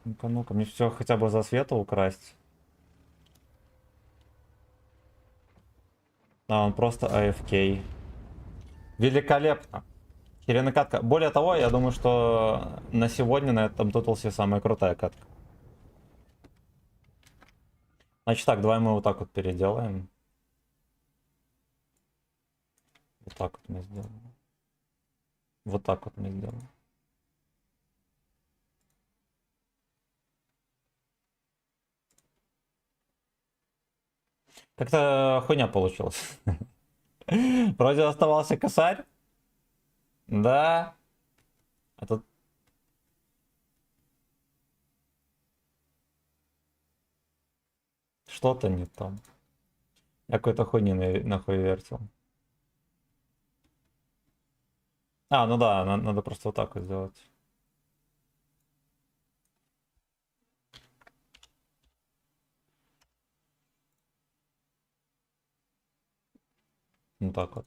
Ну-ка, ну-ка, мне все хотя бы за света украсть. А, он просто AFK. Великолепно. Херена катка. Более того, я думаю, что на сегодня на этом тоталсе самая крутая катка. Значит так, давай мы вот так вот переделаем. Вот так вот мы сделаем. Вот так вот мы сделаем. Как-то хуйня получилась. Вроде оставался косарь. Да. А тут... Что-то не там. Я какой-то хуйни нахуй вертел. А, ну да, надо просто вот так вот сделать. Вот так вот.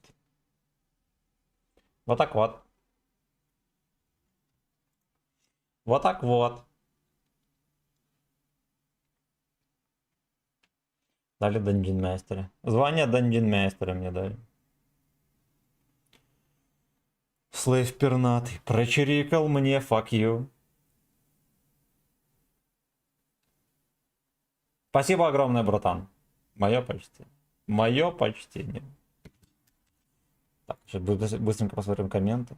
Вот так вот. Вот так вот. Дали Данжинмейстера. Звание Данжинмейстера мне дали. Слейв пернатый прочирикал мне fuck you. Спасибо огромное, братан. Мое почтение. Мое почтение. Так, сейчас быстренько посмотрим комменты.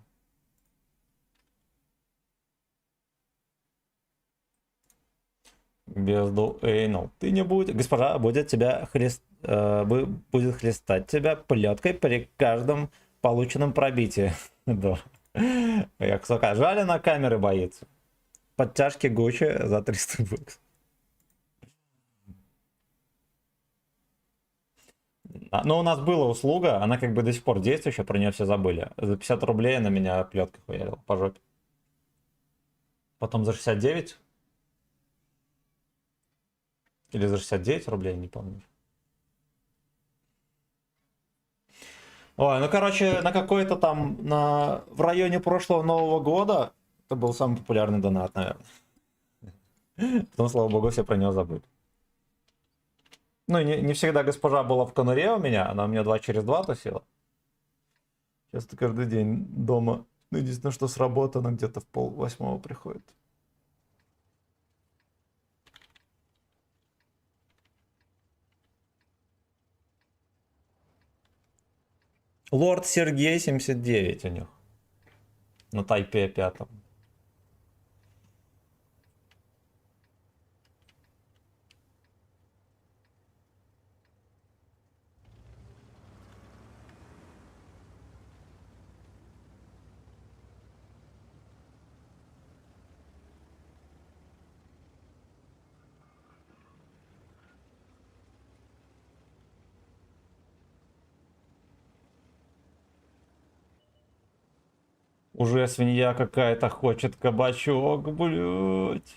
Безду Эйнл. Ты не будешь... Госпожа будет тебя будет хлестать тебя плеткой при каждом полученном пробитии. Да. Як сука. Жаль, на камеры боится. Подтяжки Гуччи за 300 баксов. Но у нас была услуга, она как бы до сих пор действующая, про нее все забыли. За 50 рублей на меня плеткой хуярил по жопе. Потом за 69. Или за 69 рублей, не помню. Ой, ну короче, на какой-то там, в районе прошлого Нового года, это был самый популярный донат, наверное. Потом, слава богу, все про него забыли. Ну, не всегда госпожа была в конуре у меня, она у меня 2 через 2 тусила. Сейчас-то каждый день дома. Ну, единственное, что с работы она где-то в 7:30 приходит. Лорд Сергей 79 у них. На Тайпе 5. Уже свинья какая-то хочет кабачок, блять.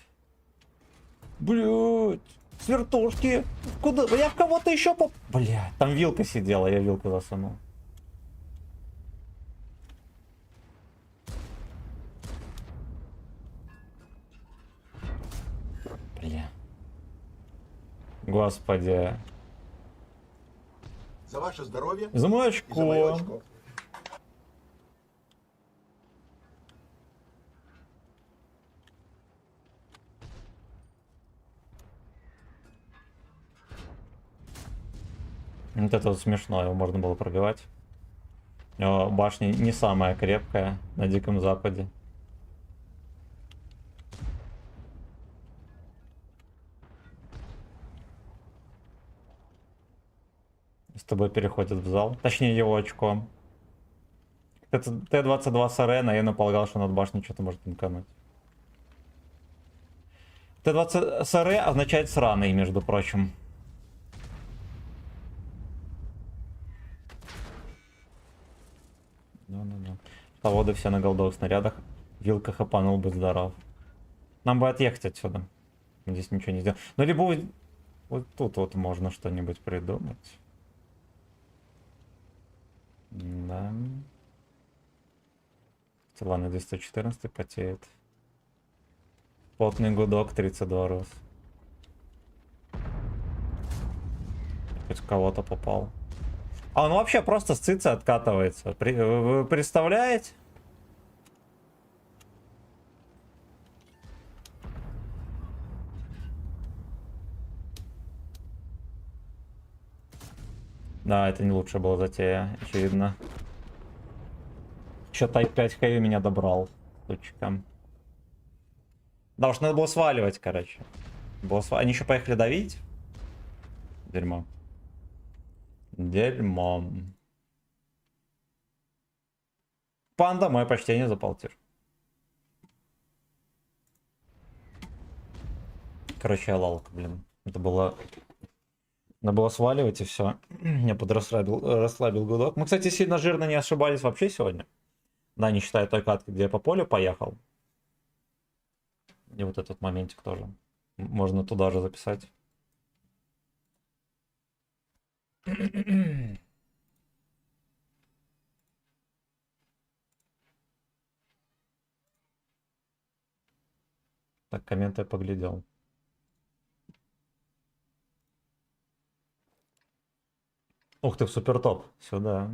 Блять. Свертушки. Куда? Я в кого-то еще поп... Блять, там вилка сидела, я вилку засунул. Бля. Господи. За ваше здоровье За мое и за мое очко. очко. Вот это вот смешно, его можно было пробивать. У него башня не самая крепкая на Диком Западе. С тобой переходит в зал. Точнее, его очком. Т-22 с Арена, я наполагал, что над башней что-то может инкануть. Т-20 с АР означает сраный, между прочим. Ну. Поводы все на голдовых снарядах. Вилка хапанул, быть здоров. Нам бы отъехать отсюда. Мы здесь ничего не сделаем. Ну, либо вот тут вот можно что-нибудь придумать. Да. Ладно, 214 потеет. Потный гудок, 32 роз. Хоть в кого-то попал. А он вообще просто с цицы откатывается. Вы представляете? Да, это не лучшая была затея, очевидно. Еще Type 5 хэви меня добрал. Сучка. Да уж надо было сваливать, короче. Они еще поехали давить. Дерьмо. Дерьмо. Панда, мое почтение за полтир. Короче, я лалка, блин. Это было... Надо было сваливать и все. Я расслабил гудок. Мы, кстати, сильно жирно не ошибались вообще сегодня. Да, не считая той катки, где я по полю поехал. И вот этот моментик тоже. Можно туда же записать. Так, комменты я поглядел. Ух ты, в супер топ. Сюда.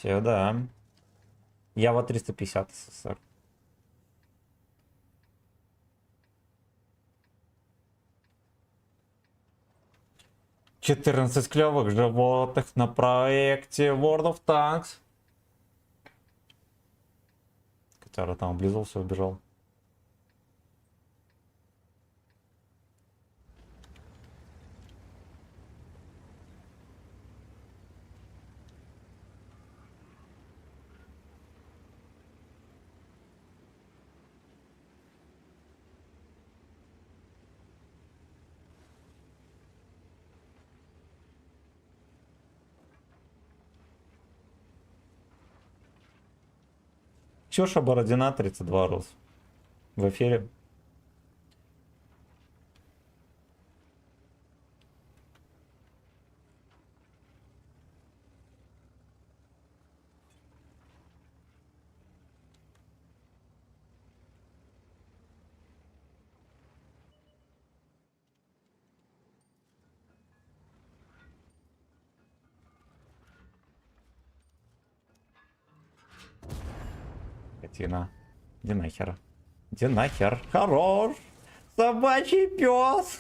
Сюда. Ява 350 СССР. «14 клевых животных на проекте World of Tanks». Который там облизался, убежал. Ксюша Бородина, 32 рус. В эфире. Катина. Иди нахер. Иди нахер. Хорош. Собачий пес.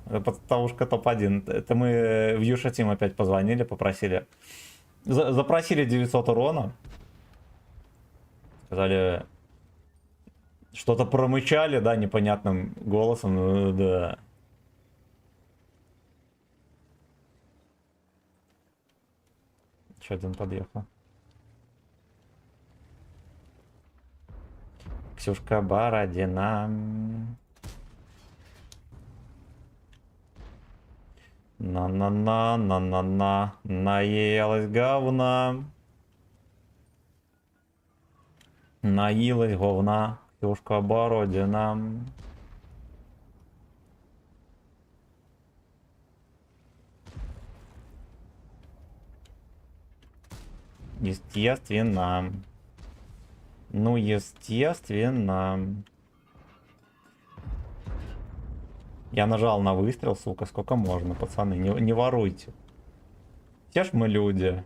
Подставушка топ-1. Это мы в Юша Тим опять позвонили, попросили. Запросили 900 урона. Сказали, что-то промычали, да, непонятным голосом, да. Еще один подъехал. Ксюшка Бородина. На-на-на, наелась говна. Наелась говна. Ксюшка Бородина. Естественно. Ну, естественно. Я нажал на выстрел, сука, сколько можно, пацаны, не воруйте. Все ж мы люди.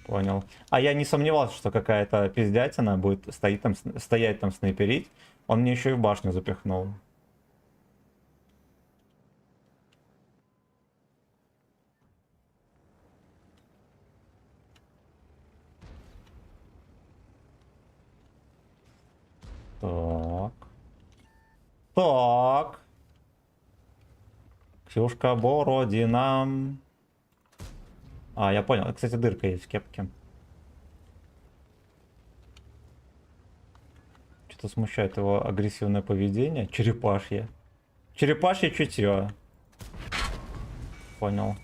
Понял. А я не сомневался, что какая-то пиздятина будет стоять там снайперить. Он мне еще и в башню запихнул. Так. Так. Ксюшка Бородина. А, я понял. Кстати, дырка есть в кепке. Что-то смущает его агрессивное поведение. Черепашье. Черепашье чутье. Понял.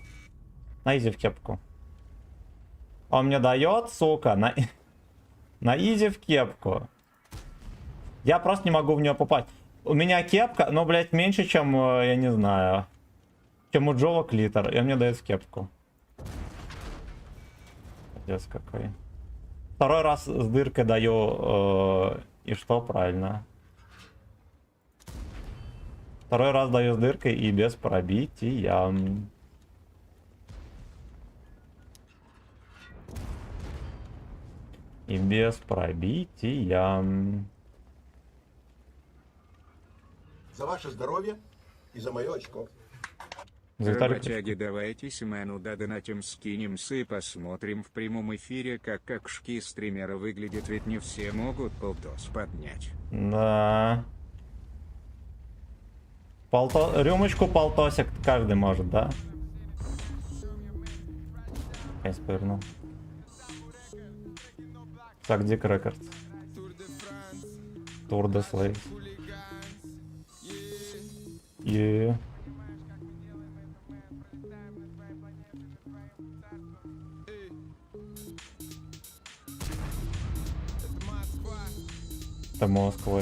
На изи в кепку. Он мне дает, сука, на изи в кепку. Я просто не могу в нее попасть. У меня кепка, но, блядь, меньше, чем, я не знаю, чем у Джова клитор. И он мне дает в кепку. Пиздец какой. Второй раз с дыркой даю, и что, правильно. Второй раз даю с дыркой и без пробития. И без пробития. За ваше здоровье и за мое очко. Работяги, давайте Симену донатим, скинемся и посмотрим в прямом эфире, как какшки стримера выглядят, ведь не все могут полтос поднять. Да. Рюмочку полтосик каждый может, да? Я повернул. Так, Дик Рекордс. Тур де Слейс. Это Москва.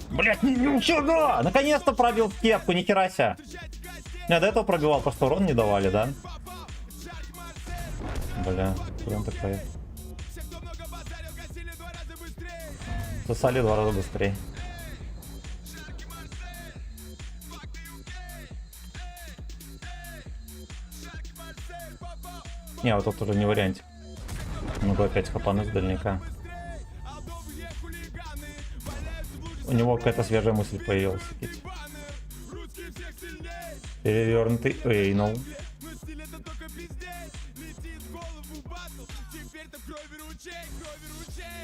Блять, ничего! Наконец-то пробил кепку, ни хера себе. Я до этого пробивал, просто урон не давали, да? Бля, куда он так поехал? Сосали 2 раза быстрее. Не, вот тут уже не вариантик. Могу опять хапануть дальника. У него какая-то свежая мысль появилась. Перевернутый Эйнол.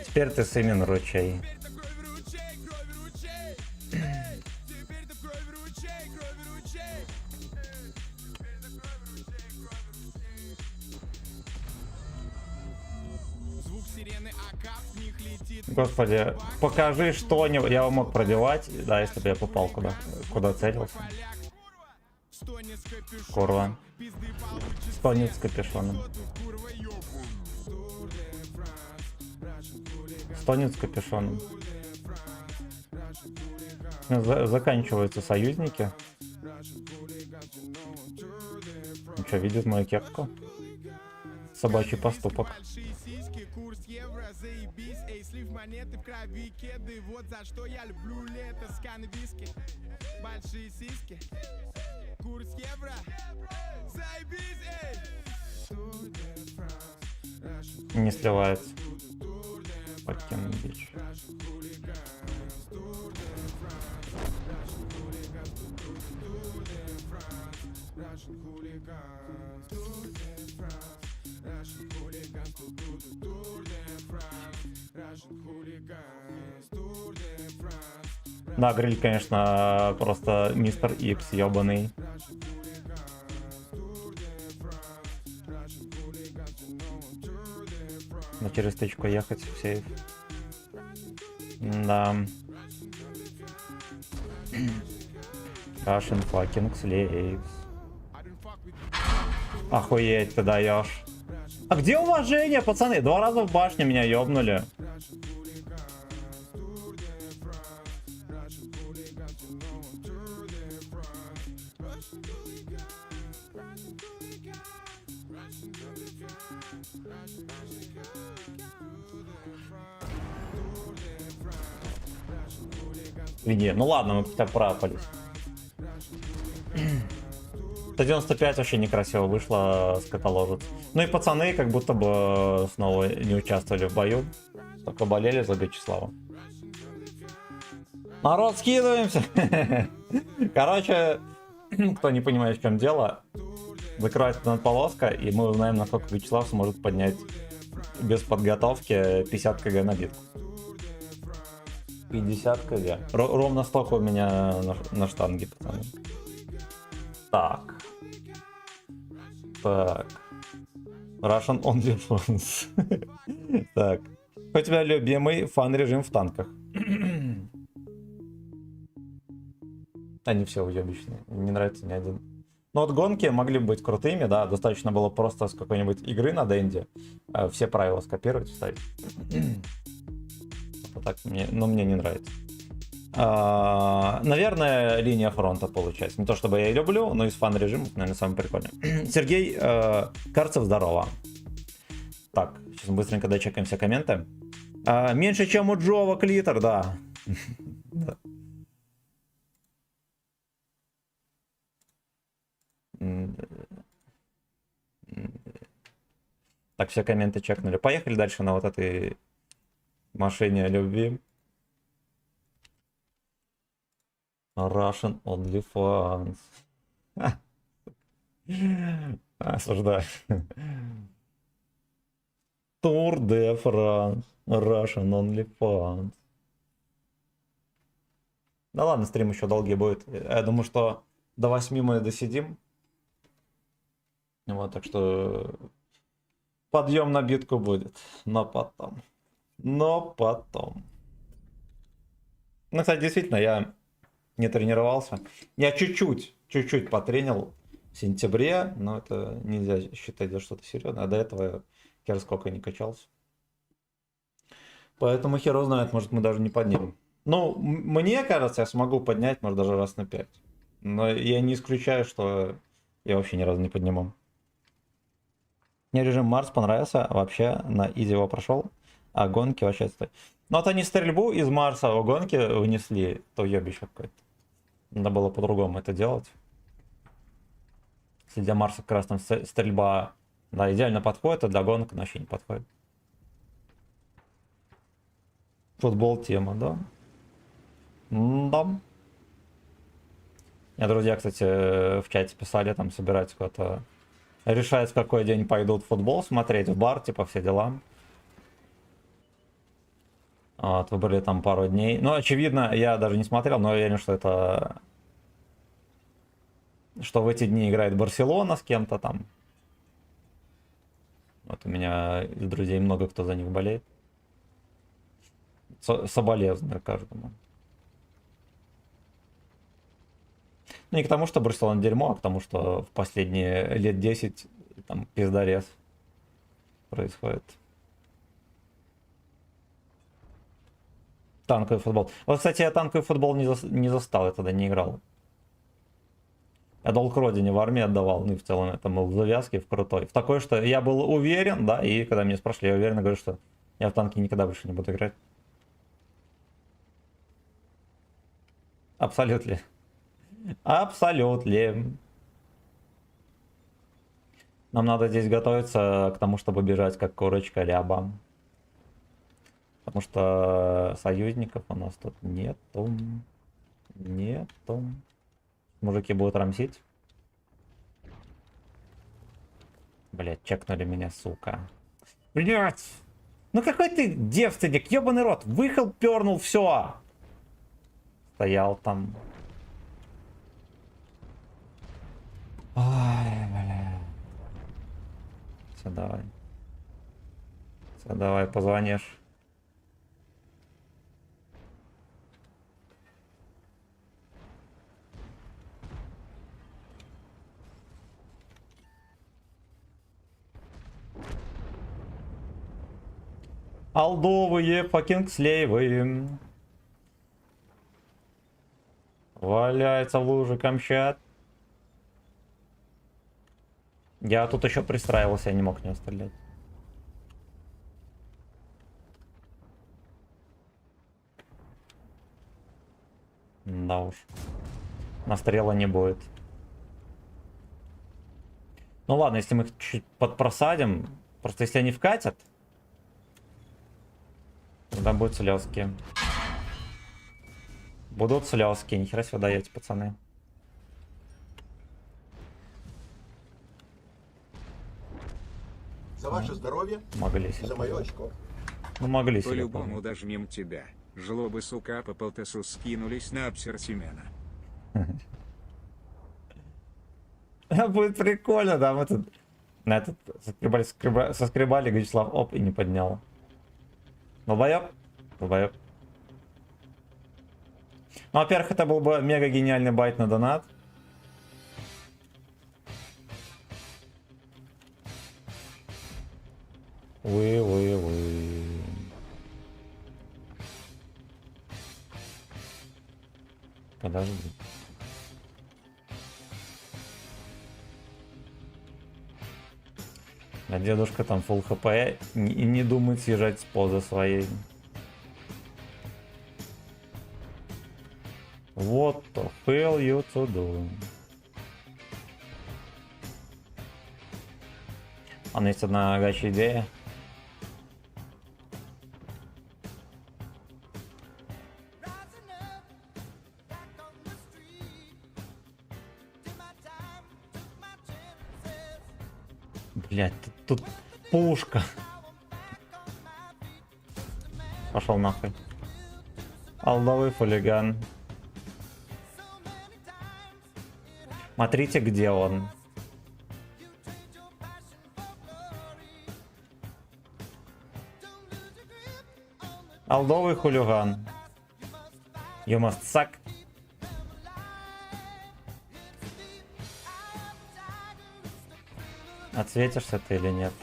Теперь ты сымен ручей. Господи, покажи что-нибудь. Я мог пробивать, да, если бы я попал куда целился. Курва. Стонет с капюшоном. Стонет с капюшоном. Заканчиваются союзники. Ну что, видит мою кепку? Собачий поступок. Монеты в крови, кеды, вот за что я люблю лето, сканы виски, большие сиськи, курс евро, заебись, эй! Не сливается. Покин бич. Да, гриль, конечно, просто мистер Икс, ёбаный. Но через тычку ехать в сейф. Да. Russian fucking slaves. Охуеть, ты даешь. А где уважение, пацаны? 2 раза в башню меня ёбнули. Види, ну ладно, мы хотя бы пропались. 195 вообще некрасиво вышло с каталожец. Ну и пацаны как будто бы снова не участвовали в бою. Только болели за Вячеслава. Народ, скидываемся! Короче, кто не понимает, в чем дело, закрывается полоска, и мы узнаем, насколько Вячеслав сможет поднять без подготовки 50 кг на битку. 50 кг. Ровно столько у меня на штанге, пацаны. Так. Так. Russian OnlyFans. Так. У тебя любимый фан-режим в танках? Они все уебищные. Не нравится ни один. Но вот гонки могли бы быть крутыми, да. Достаточно было просто с какой-нибудь игры на Денде все правила скопировать, вставить. Так, мне не нравится. Наверное, линия фронта получается. Не то чтобы я и люблю, но из фан-режимов, наверное, самый прикольный. Сергей Карцев, здорово. Так, сейчас быстренько дочекаемся комменты. Меньше, чем у Джова клитор, да. Так, все комменты чекнули. Поехали дальше на вот этой машине любви. Russian OnlyFans. Осуждаю. Tour de France. Russian OnlyFans. Да ладно, стрим еще долгий будет. Я думаю, что до 8 мы досидим. Вот, так что подъем на битку будет. Но потом. Ну, кстати, действительно, я не тренировался. Я чуть-чуть потренил в сентябре, но это нельзя считать за что-то серьезное. А до этого я хер сколько не качался. Поэтому хер знает, может мы даже не поднимем. Ну, мне кажется, я смогу поднять, может, даже раз на 5. Но я не исключаю, что я вообще ни разу не поднимал. Мне режим Марс понравился, вообще на изи его прошел, а гонки вообще стой. Но вот они стрельбу из Марса в гонки вынесли, то ебище какое-то. Надо было по-другому это делать. Если для Марса как раз там стрельба, да, идеально подходит, а для гонок вообще не подходит. Футбол тема, да? Да. Мне друзья, кстати, в чате писали, там собирать куда-то, решать, в какой день пойдут футбол смотреть, в бар, типа, все дела. Вот, выбрали там пару дней. Ну, очевидно, я даже не смотрел, но я уверен, что это... Что в эти дни играет Барселона с кем-то там. Вот у меня из друзей много кто за них болеет. Соболезную каждому. Ну, не к тому, что Барселона дерьмо, а к тому, что в последние лет 10 там пиздарез происходит. Танковый футбол. Вот, кстати, я танковый футбол не застал, я тогда не играл. Я долг родине в армии отдавал, ну и в целом это был в завязке, в крутой. В такой, что я был уверен, да, и когда меня спрашивали, я уверенно говорю, что я в танки никогда больше не буду играть. Абсолютно. Абсолютно. Нам надо здесь готовиться к тому, чтобы бежать как курочка ряба. Потому что союзников у нас тут нету. Нету. Мужики будут рамсить. Блять, чекнули меня, сука. Блять! Ну какой ты девственник, ебаный рот. Выехал, пернул, все. Стоял там. Ой, бля. Все, давай. Все, давай, позвонишь. Алдовые факинг слейвы. Валяется в луже Камчат. Я тут еще пристраивался, я не мог в него стрелять. Да уж. Настрела не будет. Ну ладно, если мы их чуть подпросадим. Просто если они вкатят, тогда будут слезки. Будут слезки. Нихера себе даете, пацаны. За ваше здоровье Могли и себе. за мое очко. Ну могли себе. По-любому дожмем тебя. Жлобы, сука, по полтосу скинулись на обсерсимена. Будет прикольно, да, мы тут на этот соскребали, Вячеслав, оп, и не поднял. Долбоёб? Долбоёб. Ну, во-первых, это был бы мега гениальный байт на донат. Вы. Подожди. А дедушка там full хп и не думает съезжать с позы своей. What the hell you to do? У меня есть одна гача идея. Блять, тут пушка. Пошел нахуй. Алдовый хулиган. Смотрите, где он. Алдовый хулиган. You must suck. Отсветишься ты или нет?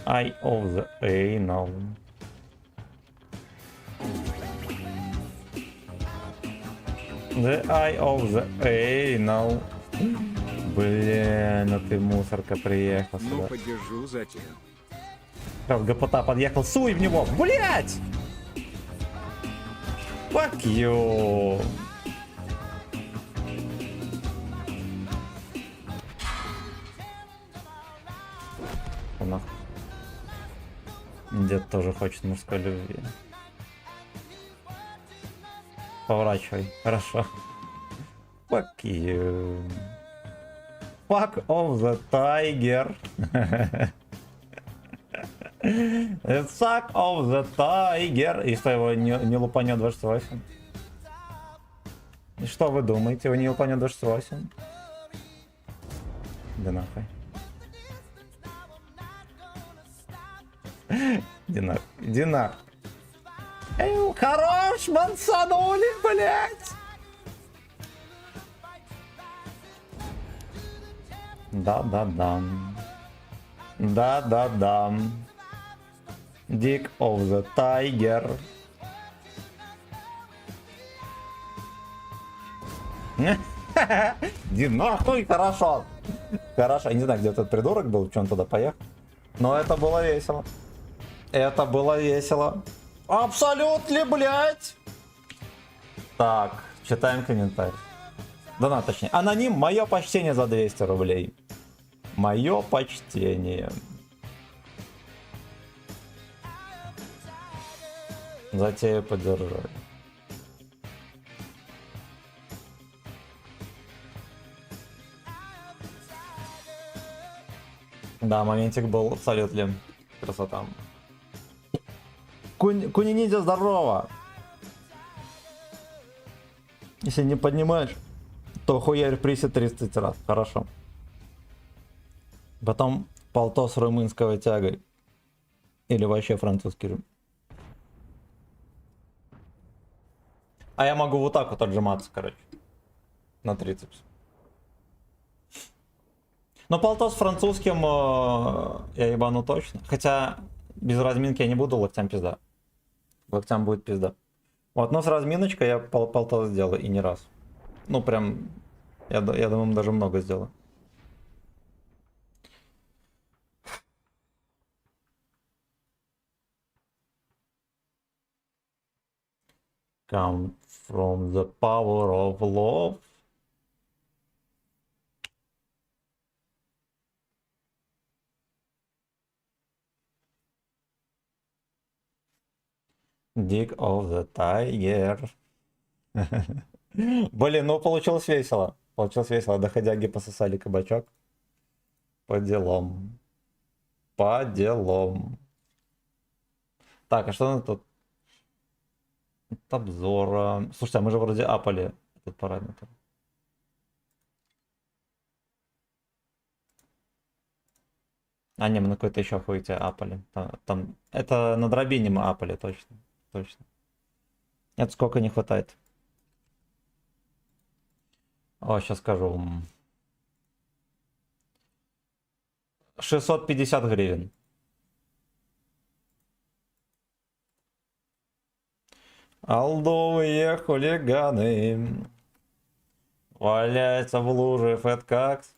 Eye of the anal. The eye of the anal. Блин, ну ты мусорка приехал Ну, сюда. подержу затем. Раз ГПТ подъехал, суй в него, блять! Fuck you! Нахуй. Дед тоже хочет мужской любви. Поворачивай, хорошо. Fuck you. Fuck off the tiger. Suck of the tiger. И что, его не лупанет 28? И что вы думаете, его не лупанет 28? Да нахуй. Иди нахуй. Эй, хорош, мансанули, блять! Да-да-да. Да-да-да. Dick of the Tiger. Иди нахуй, хорошо. Хорошо, я не знаю, где этот придурок был, что он туда поехал. Но это было весело. Это было весело. Абсолютно, блядь. Так, читаем комментарий. Да, точнее. Аноним, мое почтение за 200 рублей. Мое почтение. Затею поддержу. Да, моментик был абсолютно красота. Куни-ниндзя, здорово! Если не поднимаешь, то хуярь присед 30 раз. Хорошо. Потом полто с румынской тягой. Или вообще французский рым. А я могу вот так вот отжиматься, короче. На трицепс. Но полто с французским я ебану точно. Хотя без разминки я не буду, локтям пизда. Локтям будет пизда. Вот, но с разминочкой я полто сделаю и не раз. Ну прям, я думаю, даже много сделаю. Come from the power of love. Dick of the Tiger. Блин, ну получилось весело. Получилось весело. Доходяги пососали кабачок. По делам. По делам. Так, а что тут? Обзора. Слушайте, а мы же вроде апали этот параметр. А, не, мы на какой-то еще хуете апали. Там, это на дробине мы апали, точно. Точно. Это сколько не хватает. О, сейчас скажу. 650 гривен. Алдовые хулиганы валяются в луже фэткакс.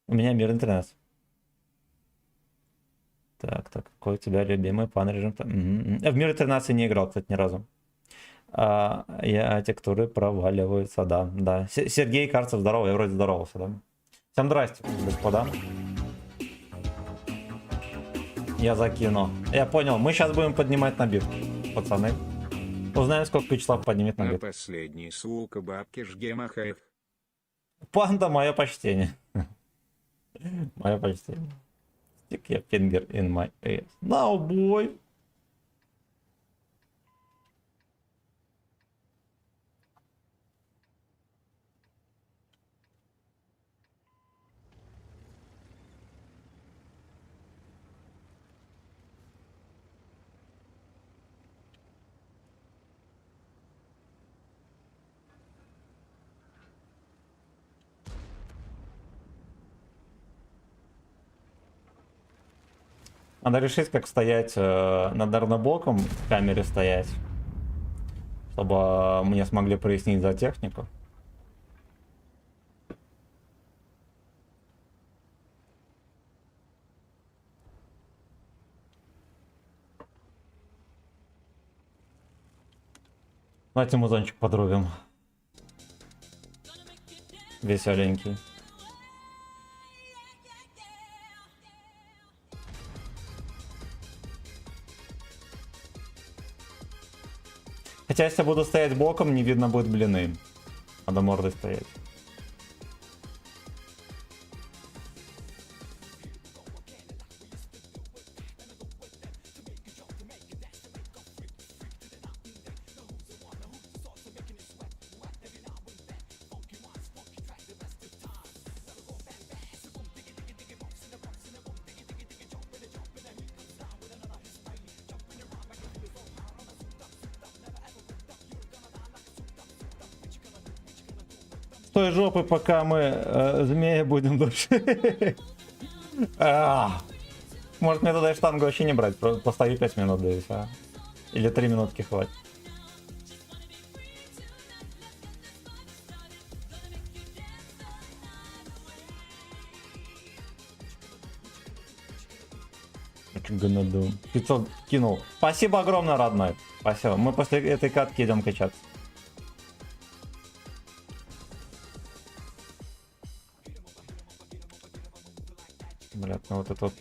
У меня мир интернет. Так, какой у тебя любимый пан режим? В мир 13 не играл, кстати, ни разу. Я текстуры проваливаются, да. Сергей, кажется, здорово, я вроде здоровался, да. Всем здрасте, господа. Я закину. Я понял, мы сейчас будем поднимать набит, пацаны. Узнаем, сколько Вячеслав поднимет А набит. последний, сука, бабки жге махает. Панда, мое почтение. Мое почтение. Stick your finger in my ass. Now, boy. Надо решить, как стоять над арнобоком, в камере стоять, чтобы мне смогли прояснить за технику. Давайте музончик подрубим. Веселенький. Хотя если буду стоять боком, не видно будет блины. Надо мордой стоять. С той жопы, пока мы змея будем душить. Может мне тогда и штангу вообще не брать, постою 5 минут, да и все. Или 3 минутки хватит. Gonna do. 500 кинул. Спасибо огромное, родной. Спасибо. Мы после этой катки идем качаться. Блядь, ну вот это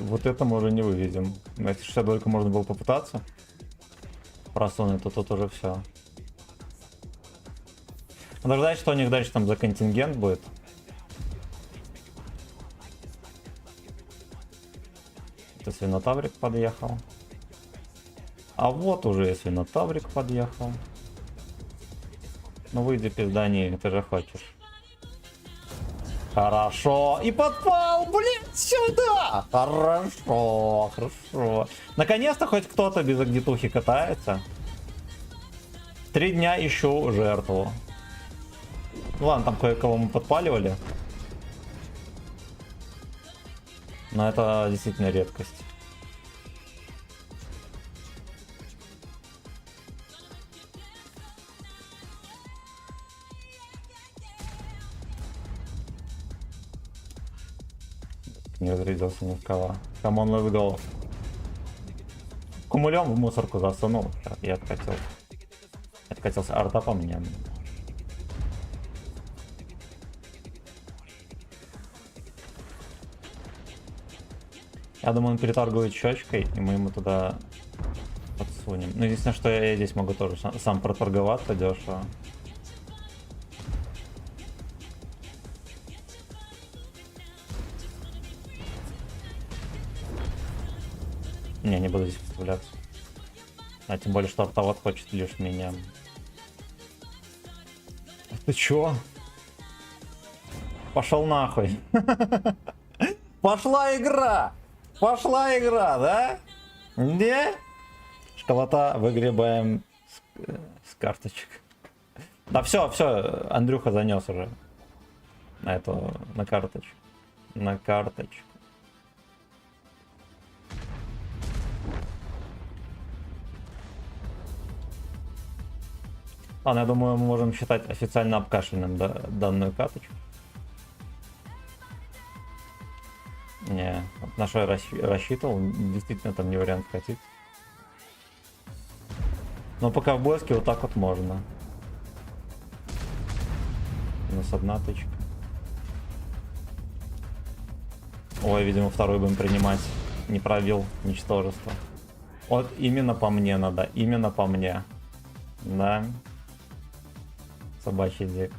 вот это мы уже не вывезем. Если 60 только можно было попытаться просунуть, то тут уже все. Надо ждать, что у них дальше там за контингент будет. Это свинотаврик подъехал. А вот уже и свинотаврик подъехал. Ну выйди, пиздани, ты же хочешь. Хорошо. И подпал, блин, сюда. Хорошо, хорошо. Наконец-то хоть кто-то без огнетухи катается. 3 дня ищу жертву. Ну ладно, там кое-кого мы подпаливали. Но это действительно редкость. Не разрядился ни в кого. Come on, let's go. Кумулем в мусорку засунул. Так, я откатил. Откатился арта по мне. Я думаю, он переторгует щечкой, и мы ему туда подсунем. Ну, единственное, что я здесь могу тоже сам проторговаться дешево. Не буду здесь подставляться. А тем более, что автовод хочет лишь меня. Ты чё? Пошел нахуй. Пошла игра! Пошла игра, да? Не? Школота выгребаем с карточек. Да все, Андрюха занес уже. На карточку. На карточку. Ладно, я думаю, мы можем считать официально обкашленным данную карточку. Не, на что я рассчитывал, действительно там не вариант хотеть. Но по ковбойски вот так вот можно. У нас 1 тычка. Ой, видимо, второй будем принимать. Не пробил, ничтожество. Вот именно по мне надо, именно по мне. Да. Собачий дик.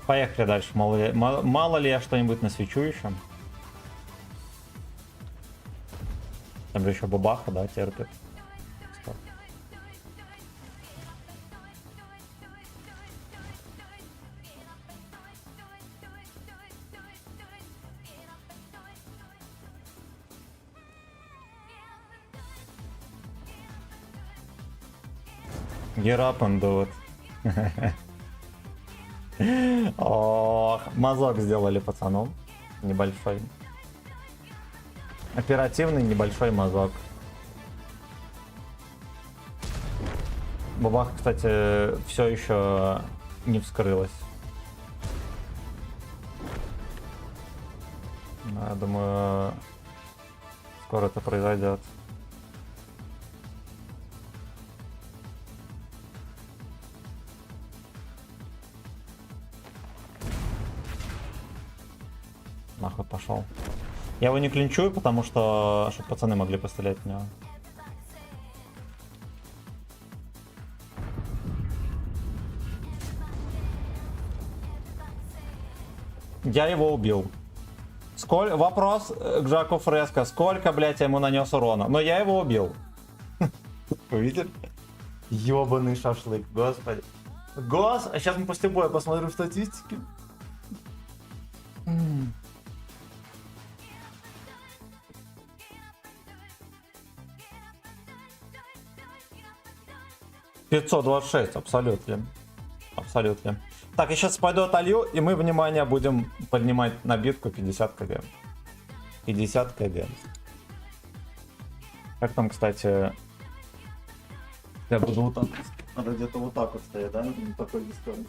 Поехали дальше. Мало ли я что-нибудь насвечу еще. Там же еще бабаха, да, терпит. Стоп. Get up and do it. Ох, мазок сделали пацану. Небольшой. Оперативный небольшой мазок. Бабах, кстати, все еще не вскрылась. Но я думаю, скоро это произойдет. Нахуй пошел. Я его не клинчую, потому что чтобы пацаны могли пострелять в него. Я его убил. Вопрос к Жаку Фреско. Сколько, блядь, я ему нанес урона? Но я его убил. Вы видели? Ёбаный шашлык, господи. А сейчас мы после боя посмотрим статистики. $526, абсолютно. Абсолютно. Так, я сейчас пойду отолью, и мы, внимание, будем поднимать на битку 50 кг. 50 кг. Как там, кстати... Я буду вот так. Надо где-то вот так вот стоять, да? На такой дистанции.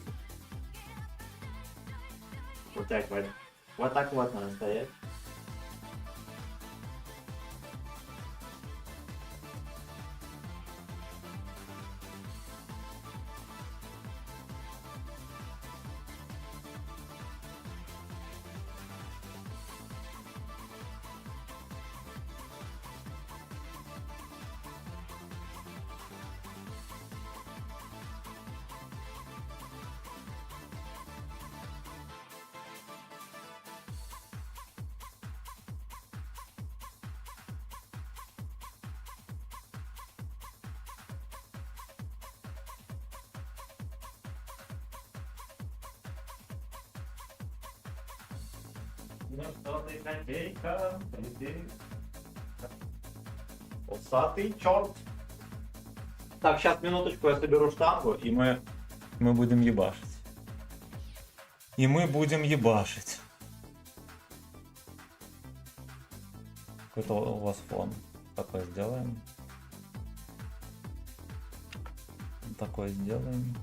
Вот так вот. Вот так вот надо стоять. Ну что ты, копейка, приди. Усатый черт. Так, сейчас минуточку, я соберу штангу, и мы будем ебашить. И мы будем ебашить. Какой-то у вас фон. Такой сделаем. Такой сделаем.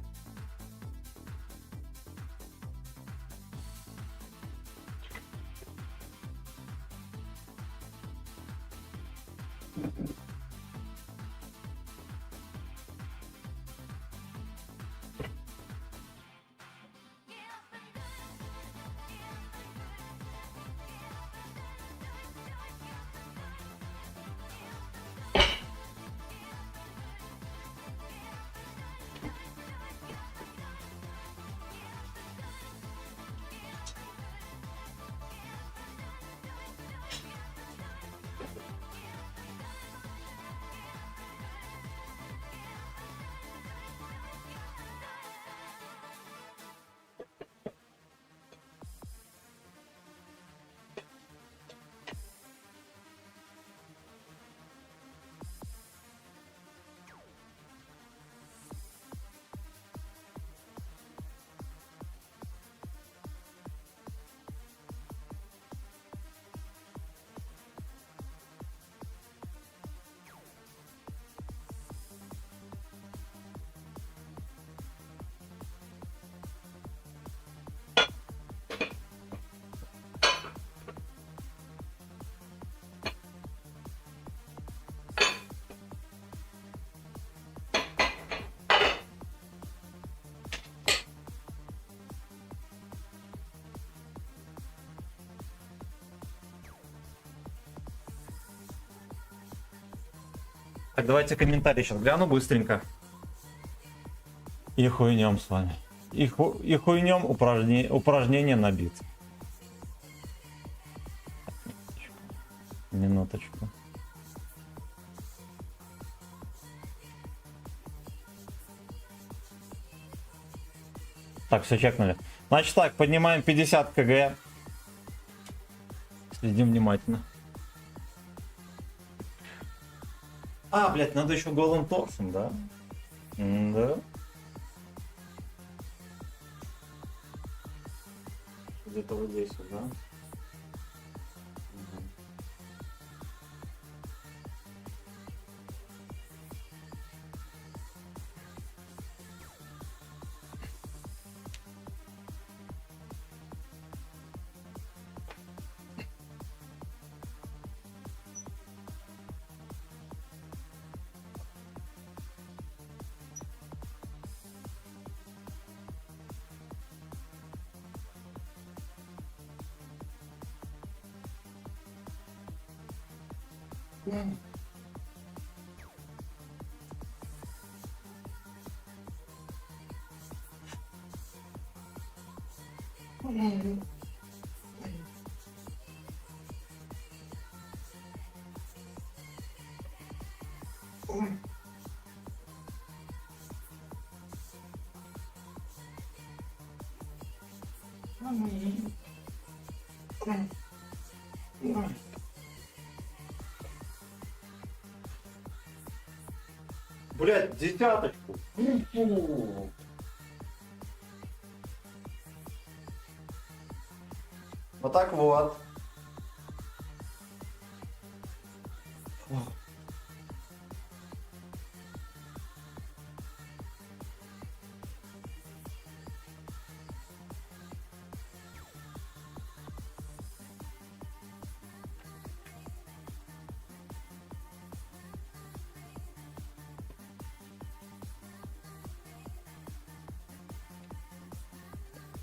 Так, давайте комментарии сейчас гляну быстренько. И хуйнем с вами. И хуйнем упражнение на бит. Минуточку. Так, все чекнули. Значит так, поднимаем 50 кг. Следим внимательно. А, блядь, надо еще голым торсом, да? Да. Где-то вот здесь, да? Блять, десяточку. Вот так вот.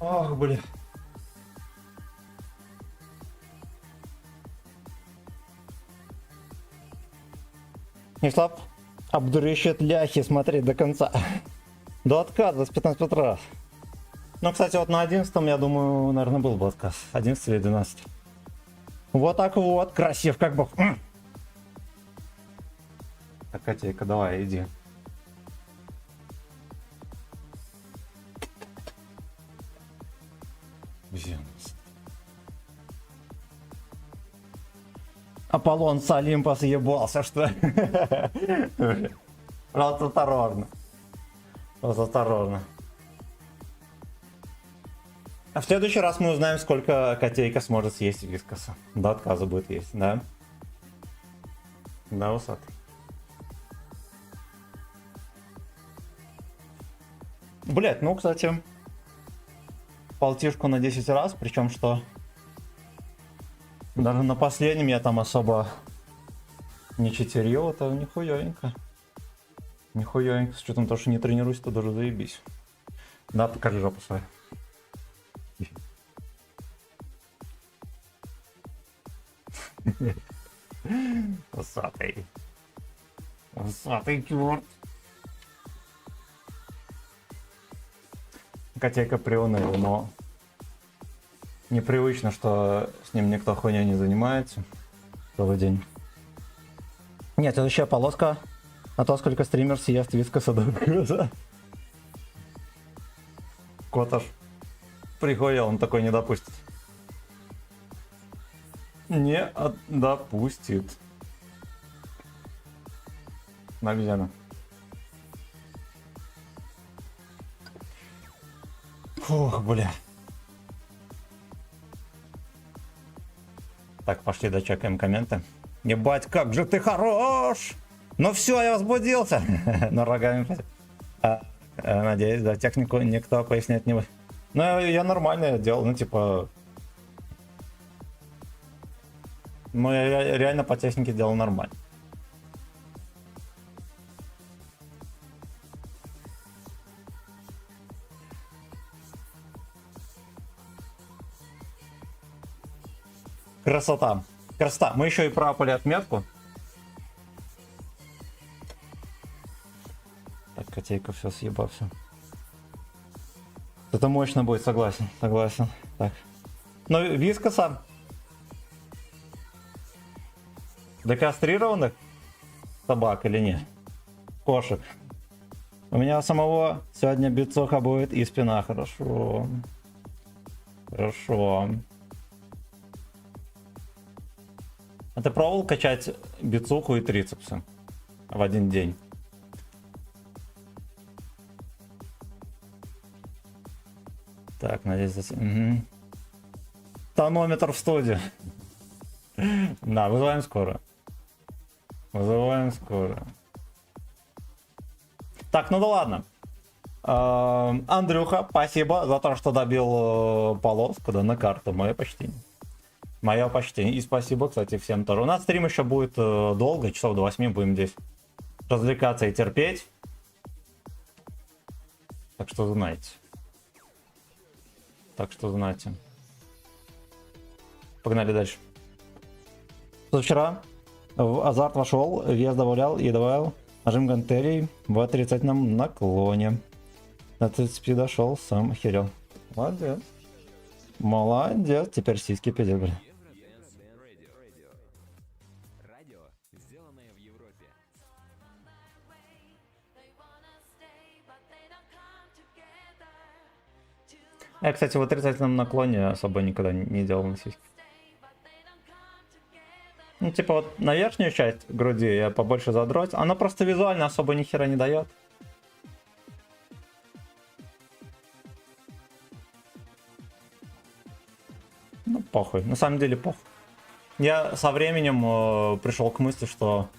Ох, бля. Ислам обдурящет ляхи смотреть до конца. До отказа с 15 раз. Ну, кстати, вот на 11-м, я думаю, наверное, был бы отказ. 11 или 12. Вот так вот, красив как бог. Так, Котейка, давай, иди. Аполлон с Олимпа съебался, что ли? Просто осторожно. Просто осторожно. А в следующий раз мы узнаем, сколько Котейка сможет съесть вискоса. До отказа будет есть, да? Да, усатый. Блять, ну, кстати, полтишку на 10 раз, причем что... Даже на последнем я там особо не читерил, это нихуёнько. Нихуёнько, с учетом того, что не тренируюсь, то даже заебись. Да, покажи жопу свою. Усатый. Усатый черт. Котейка приуныл, но... Непривычно, что с ним никто хуйней не занимается целый день. Нет, следующая полоска на то, сколько стример съест вискоса до отказа. Кот аж прихуел, он такой не допустит. Не допустит. На обезьяну. Фух, бля. Так, пошли дочекаем комменты. Ебать, как же ты хорош! Ну все, я возбудился. Но рогами. Надеюсь, да, технику никто пояснять не будет. Ну, я нормально делал, ну, типа... Ну, я реально по технике делал нормально. Красота. Красота. Мы еще и пропали отметку. Так, Котейка все съебался. Это мощно будет, согласен. Согласен. Так. Но вискоса для кастрированных собак или нет? Кошек. У меня самого сегодня бицуха будет и спина. Хорошо. Хорошо. А ты пробовал качать бицуху и трицепсы в один день? Так, надеюсь, угу. Тонометр в студии. Да, вызываем скоро. Вызываем скоро. Так, ну да ладно. Андрюха, спасибо за то, что добил полоску, да, на карту. Мое почтение. Мое почтение. И спасибо, кстати, всем тоже. У нас стрим еще будет долго, часов до 8 будем здесь развлекаться и терпеть. Так что знаете. Так что знаете. Погнали дальше. Вчера в азарт вошел, вес добавлял и добавил нажим гантелей в отрицательном наклоне. На 35 дошел, сам охерел. Молодец. Молодец. Теперь сиськи пиздец, блин. Я, кстати, в отрицательном наклоне особо никогда не делал на сиськи. Ну, типа вот на верхнюю часть груди я побольше задротил. Она просто визуально особо ни хера не дает. Ну, похуй. На самом деле, похуй. Я со временем пришел к мысли, что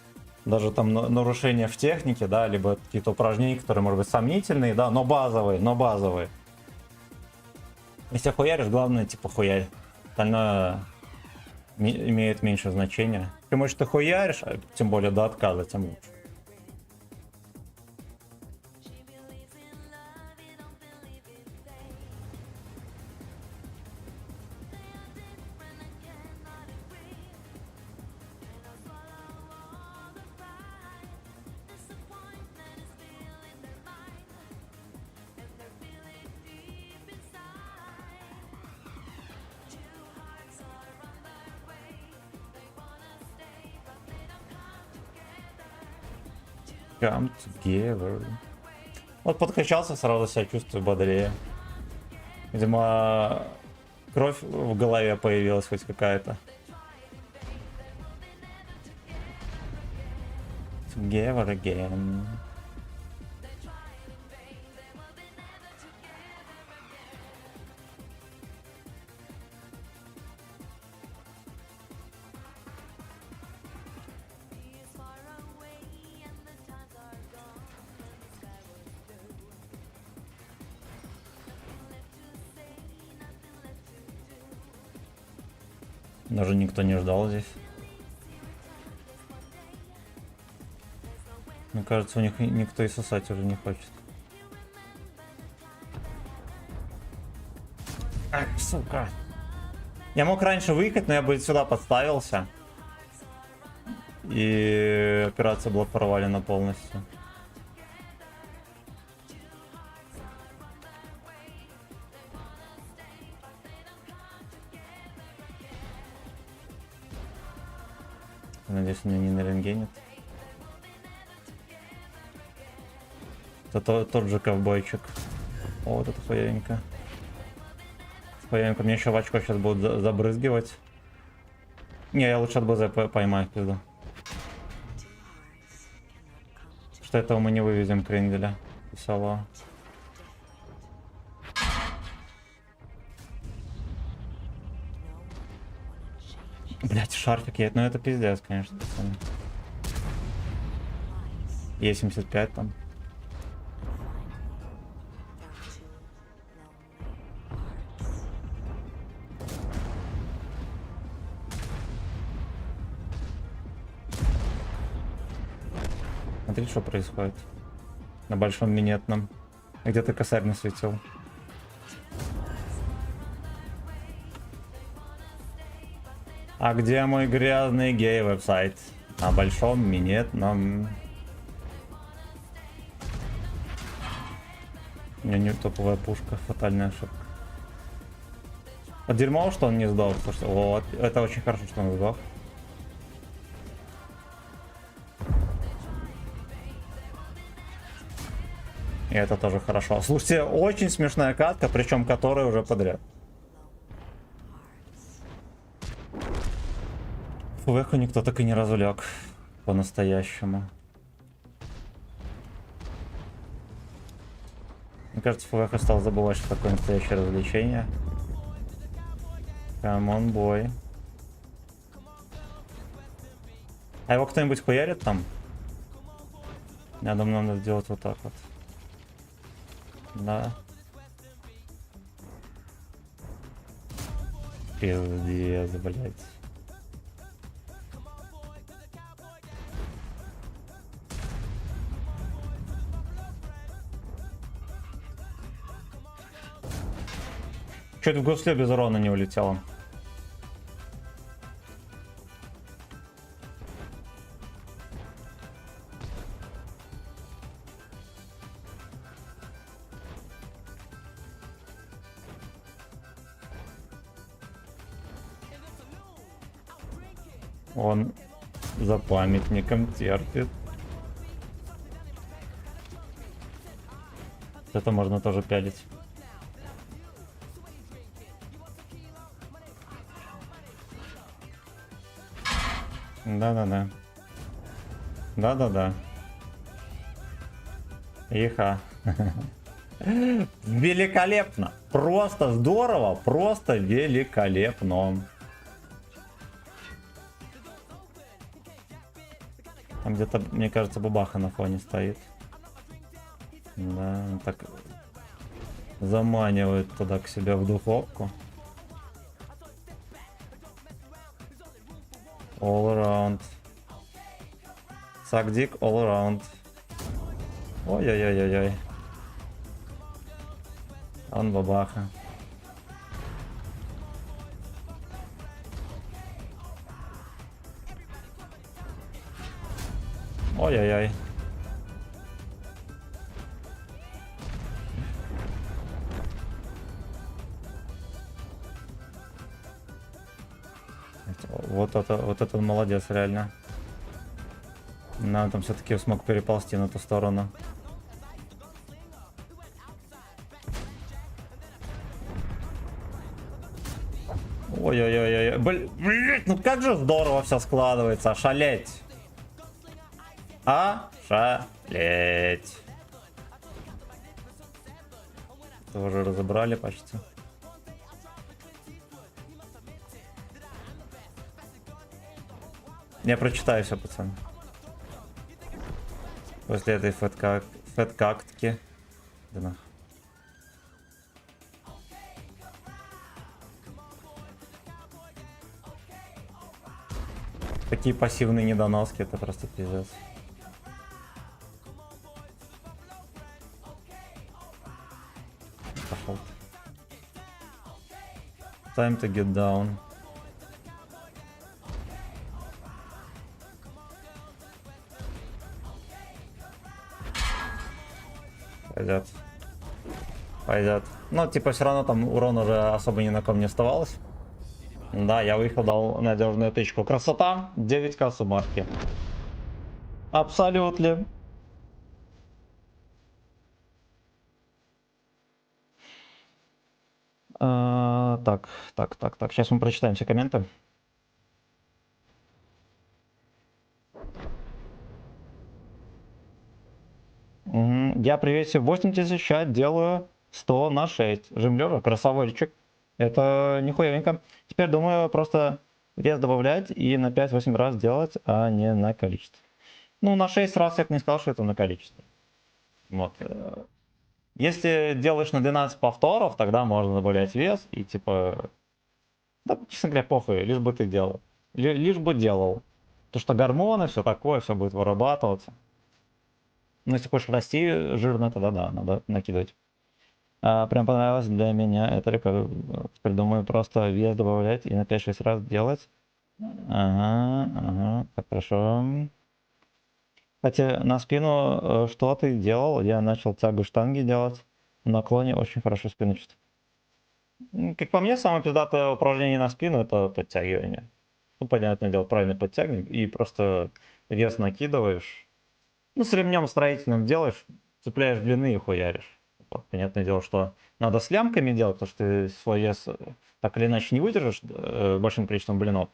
даже там нарушения в технике, да, либо какие-то упражнения, которые, может быть, сомнительные, да, но базовые. Если хуяришь, главное, типа, хуярь. Остальное имеет меньше значения. Чем больше ты хуяришь, а тем более до отказа, тем лучше. Come together. Вот подкачался, сразу себя чувствую бодрее. Видимо, кровь в голове появилась хоть какая-то. Together again. Даже никто не ждал здесь. Мне кажется, у них никто и сосать уже не хочет. Ах, сука. Я мог раньше выехать, но я бы сюда подставился. И операция была провалена полностью. Надеюсь, меня не нарентгенит. Это тот же ковбойчик. О, вот это хуевенько. Хуевенько. Мне еще в очко сейчас будут забрызгивать. Не, я лучше от БЗ поймаю в пизду. Что этого мы не вывезем кренделя. Весело. Блять, шарфик едет, ну это пиздец, конечно, пацаны. Е75 там. Смотрите, что происходит. На большом минетном. Где-то косарь насветил. А где мой грязный гей-веб-сайт? На большом минетном. У меня не топовая пушка, фатальная ошибка. А дерьмо, что он не сдох. Потому что... Вот, это очень хорошо, что он сдох. И это тоже хорошо. Слушайте, очень смешная катка, причем которая уже подряд. Фуэху никто так и не развлек по-настоящему. Мне кажется, ФВХ стал забывать, что такое настоящее развлечение. Come on, boy. А его кто-нибудь хуярит там? Я думаю, надо сделать вот так вот. Да. Пиздец, блядь. Чё-то в гусле без урона не улетело. Он за памятником терпит. Это можно тоже пялить. Да-да-да. Да-да-да. Иха. Великолепно. Просто здорово. Просто великолепно. Там где-то, мне кажется, бабаха на фоне стоит. Да, так заманивает туда к себе в духовку. All around. Suck dick all around. Ой-ой-ой-ой-ой. Он бабаха. Ой-ой-ой. Вот это он молодец, реально. Нам там все-таки смог переползти на ту сторону. Ой-ой-ой-ой. Блять, ну как же здорово все складывается. Ошалеть. Ошалеть. Тоже разобрали почти. Я прочитаю все, пацаны. После этой фэткактки. Да нахуй. Такие пассивные недоноски, это просто пиздец. Пошел. Time to get down. Пойдет. Пойдет. Ну, типа, все равно там урон уже особо ни на ком не оставалось. Да, я выехал, дал надежную тычку. Красота. 9к суммарки. Абсолютно. Так. Сейчас мы прочитаем все комменты. Я при весе 80 делаю 100 на 6. Жемлёва, красавчик. Это нихуевенько. Теперь думаю просто вес добавлять и на 5-8 раз делать, а не на количество. Ну, на 6 раз я бы не сказал, что это на количество. Вот. Если делаешь на 12 повторов, тогда можно добавлять вес и типа... Да, честно говоря, похуй, лишь бы ты делал. Лишь бы делал. То, что гормоны, все такое, все будет вырабатываться. Ну, если хочешь расти жирно, тогда да, надо накидывать. Прям понравилось для меня это река. Теперь думаю просто вес добавлять и на 5-6 раз делать. Ага, так, хорошо. Кстати, на спину что ты делал? Я начал тягу штанги делать. В наклоне очень хорошо спину чувствую. Как по мне, самое пиздатое упражнение на спину это подтягивание. Ну, понятное дело, правильно подтягивание. И просто вес накидываешь. Ну, с ремнем строительным делаешь, цепляешь длины и хуяришь. Вот, понятное дело, что надо с лямками делать, потому что ты свой вес так или иначе не выдержишь большим количеством блинов.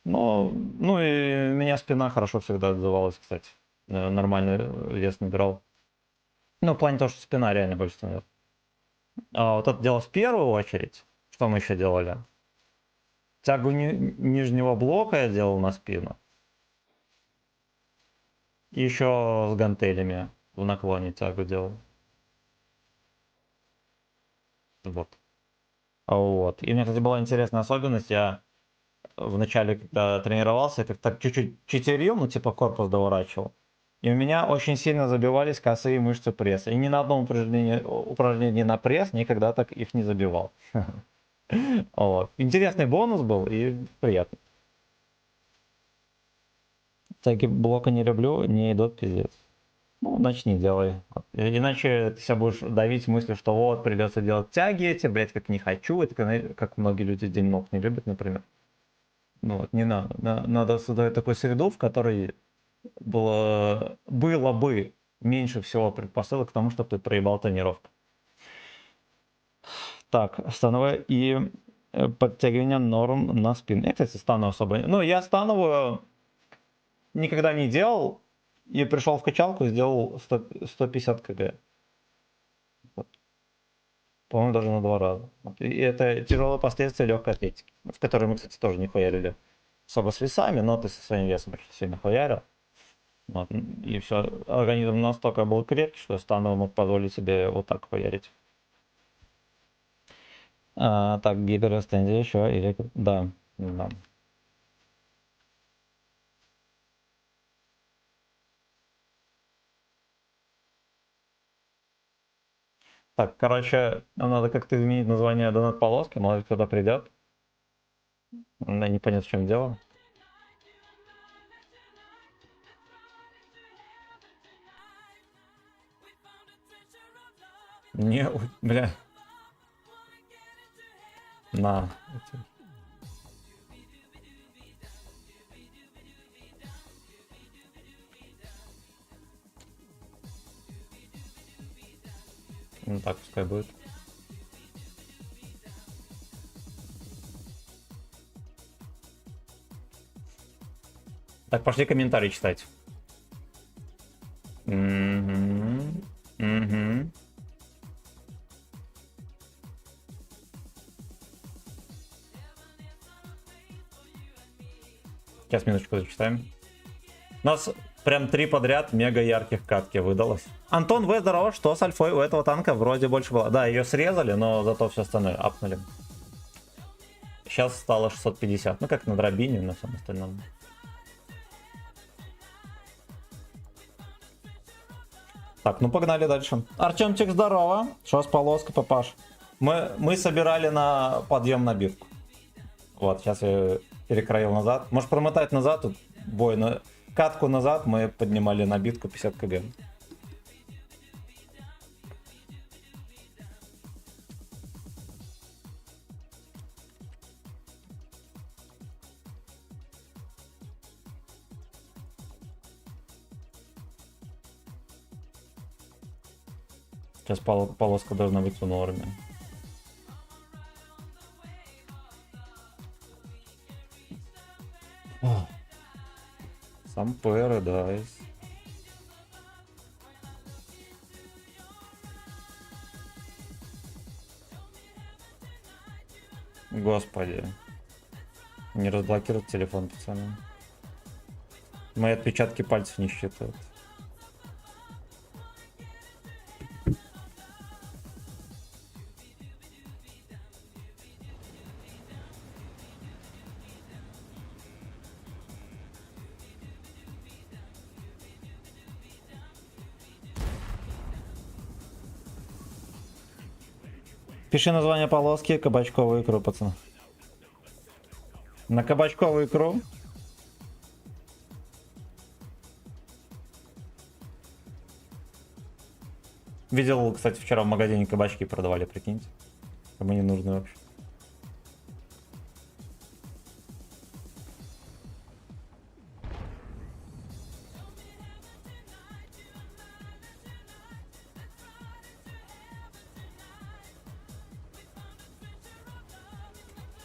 Но, ну и меня спина хорошо всегда отзывалась, кстати. Нормальный вес набирал. Ну, в плане того, что спина реально больше становится. Вот это дело в первую очередь. Что мы еще делали? Тягу нижнего блока я делал на спину. И еще с гантелями в наклоне тягу делал. Вот. Вот. И мне, кстати, была интересная особенность. Я в начале, когда тренировался, я как-то чуть-чуть читерил, ну типа корпус доворачивал. И у меня очень сильно забивались косые мышцы пресса. И ни на одном упражнении на пресс никогда так их не забивал. Вот. Интересный бонус был и приятный. Такие блока не люблю, не идут пиздец. Ну, начни, делай. Иначе ты себя будешь давить мыслью, что вот, придется делать тяги эти, блять, как не хочу. Это как многие люди день ног не любят, например. Ну вот, не надо. Надо создать такую среду, в которой было бы меньше всего предпосылок к тому, чтобы ты проебал тренировку. Так, становое и подтягивание норм на спину. Я, кстати, становую особо... Ну, я становую никогда не делал. И пришел в качалку и сделал 150 кг. Вот. По-моему, даже на 2 раза. Вот. И это тяжелые последствия легкой атлетики. В которой мы, кстати, тоже не хуярили особо с весами, но ты со своим весом очень сильно хуярил. Вот. И все, организм настолько был крепкий, что становой мог позволить себе вот так хуярить. Так, гиперэкстензия еще или... Да, да. Так, короче, нам надо как-то изменить название донат-полоски, может кто-то придет. Да, не понятно, в чем дело. Не, бля. На. Ну так, пускай будет. Так, пошли комментарии читать. Сейчас, минуточку, зачитаем. У нас прям 3 подряд мега ярких катки выдалось. Антон В, здорово, что с альфой у этого танка вроде больше было? Да, ее срезали, но зато все остальное апнули. Сейчас стало 650, ну как на дробине, на всем остальном. Так, ну погнали дальше. Артемчик, здорово. Что с полоской, папаш? Мы собирали на подъем набивку. Вот, сейчас я перекроил назад. Можешь промотать назад, тут бой на... Катку назад мы поднимали набитку 50 кг. Сейчас полоска должна быть в норме. Сам Paradise. Господи. Не разблокируют телефон, пацаны. Мои отпечатки пальцев не считают. Пиши название полоски, кабачковую икру, пацан. На кабачковую икру. Видел, кстати, вчера в магазине кабачки продавали, прикиньте. Кому не нужны вообще.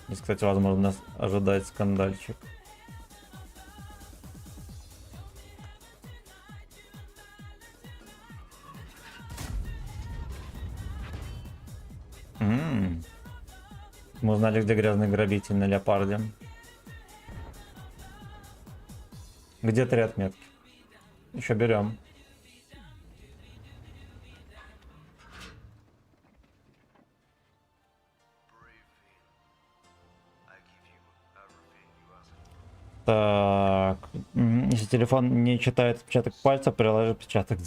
Здесь, кстати, возможно, нас ожидает скандальчик. Мы узнали, где грязный грабитель на леопарде. Где 3 отметки? Еще берем. Так. Если телефон не читает отпечаток пальца, приложи отпечаток.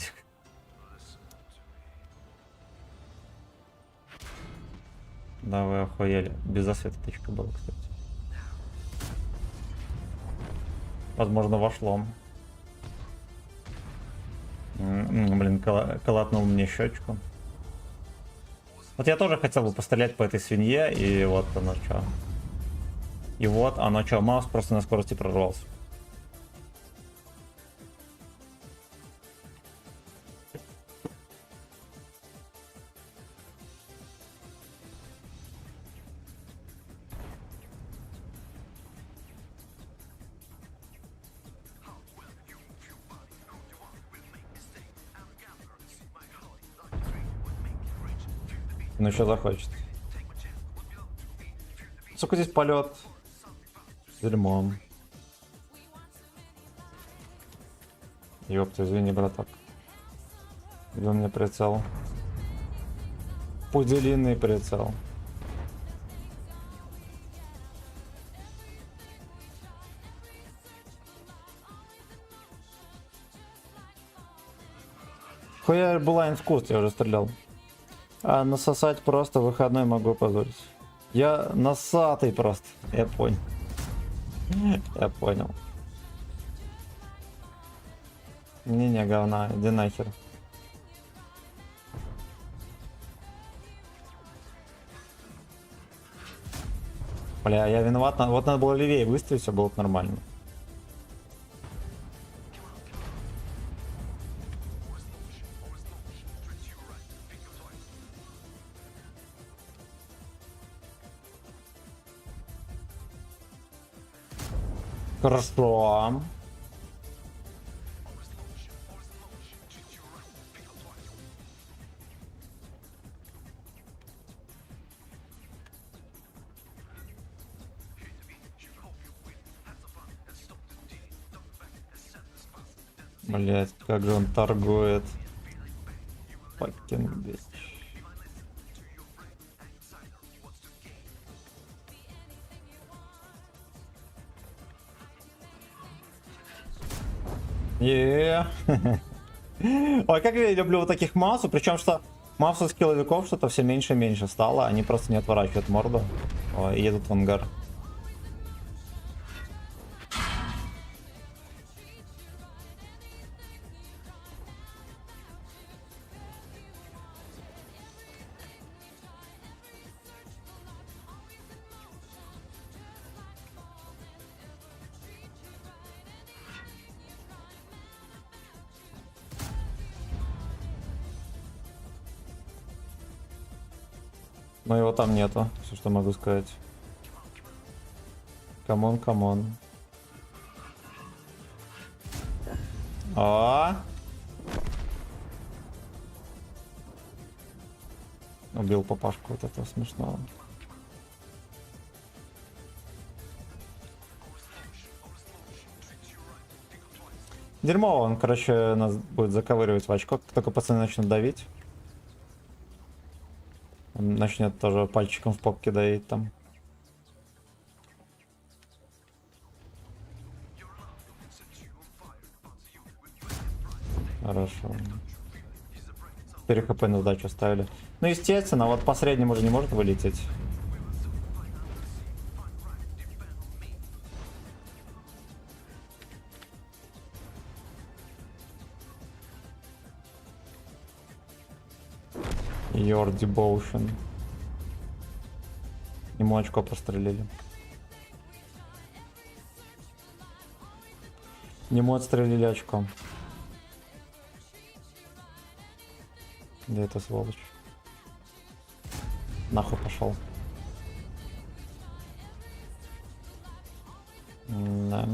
Да, вы охуели. Без засвета тычка была, кстати. Возможно, вошло. Блин, колотнул мне щечку. Вот я тоже хотел бы пострелять по этой свинье, и вот оно что. И вот оно что, маус просто на скорости прорвался. Ну еще захочет. Сука, здесь полет. Дерьмом. Ёпта, извини, браток. Где у меня прицел? Пусть длинный прицел. Хуя была инскуст, я уже стрелял. А насосать просто в выходной могу позволить. Я носатый просто. Я понял. Я понял. Не говна, иди нахер. Бля, я виноват. Вот надо было левее выставить, все было нормально. Хорошо. Блять, как же он торгует. Fucking bitch. Ой, как я люблю вот таких маусов, причем что маусов скилловиков что-то все меньше и меньше стало, они просто не отворачивают морду и едут в ангар. Но его там нету, все, что могу сказать. Камон, камон. Убил папашку вот этого смешного. Дерьмо, он, короче, нас будет заковыривать в очко, как только пацаны начнут давить. Он начнет тоже пальчиком в попке давить там. Хорошо. 4 хп на сдачу ставили. Ну, естественно, вот по среднему уже не может вылететь. Your devotion. Ему очко прострелили. Ему отстрелили очком. Где это сволочь? Нахуй пошел. Да.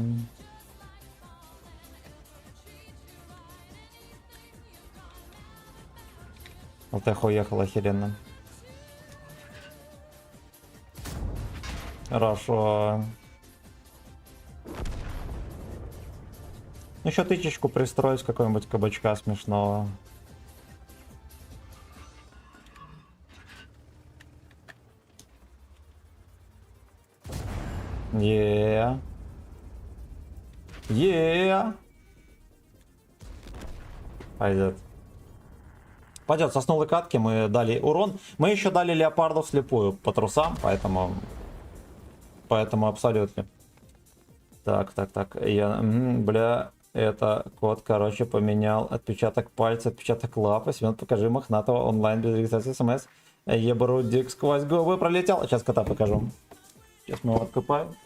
Вот я уехал охеренно. Хорошо. Еще тычечку пристроить какой-нибудь кабачка смешного. Е. Пойдет. Пойдет, со снулой катки мы дали урон. Мы еще дали леопарду вслепую по трусам, поэтому абсолютно. Так. Бля, это код, короче, поменял отпечаток пальца, отпечаток лапы. Семен, покажи мохнатого онлайн без регистрации смс. Ебрудик сквозь губы пролетел. А сейчас кота покажу. Сейчас мы его откопаем.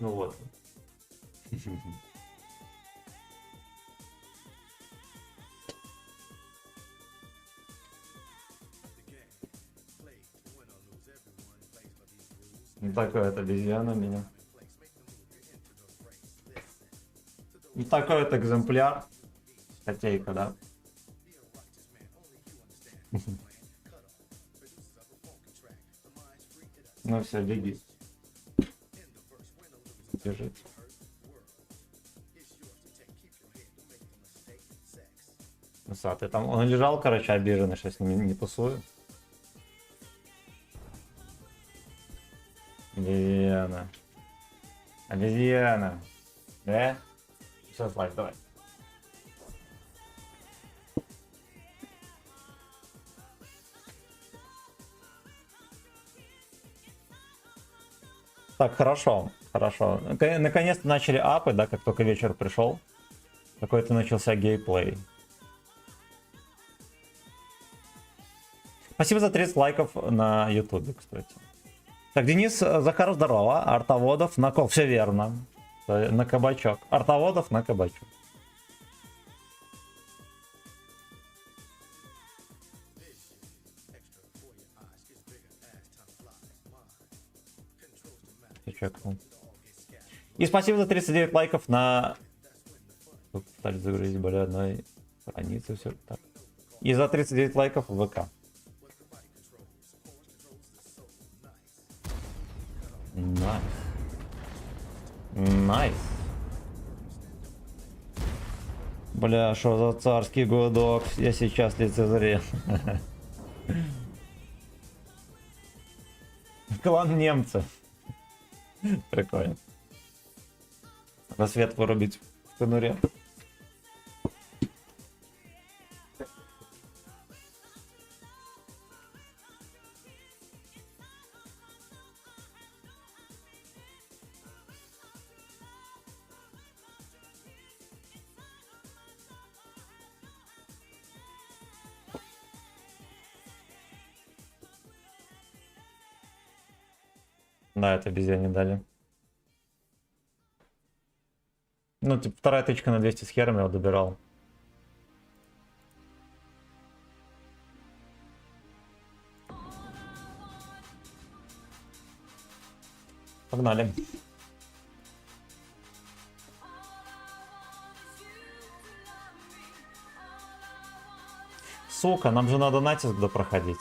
Ну вот. Такой вот обезьяна у меня. Такой вот экземпляр. Котейка, да. Ну все, беги. Бежит. Ты там, он лежал, короче, обиженный, что с ним не тусую. Обезьяна. Да? Все, Слайд, давай. Так, хорошо. Наконец-то начали апы, да, как только вечер пришел. Какой-то начался геймплей. Спасибо за 30 лайков на ютубе, кстати. Так, Денис, Захар, здорово. Артоводов на кол. Все верно. На кабачок. Артоводов на кабачок. И спасибо за 39 лайков на... Пытались загрузить более одной страницы. Все так. И за 39 лайков в ВК. Найс. Бля, что за царский гудок? Я сейчас лицезрел. Клан немцев. Прикольно. Рассвет вырубить в конуре. Да, это обезьяне дали. Ну, типа, вторая тычка на 200 с хером я его добирал. Погнали. Сука, нам же надо натиск допроходить.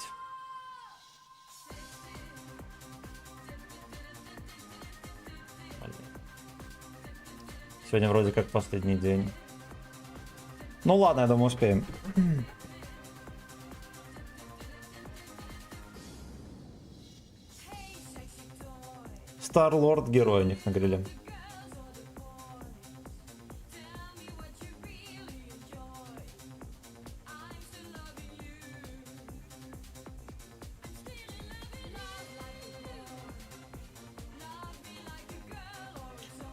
Сегодня вроде как последний день. Ну ладно, я думаю, успеем. Старлорд герой у них на гриле.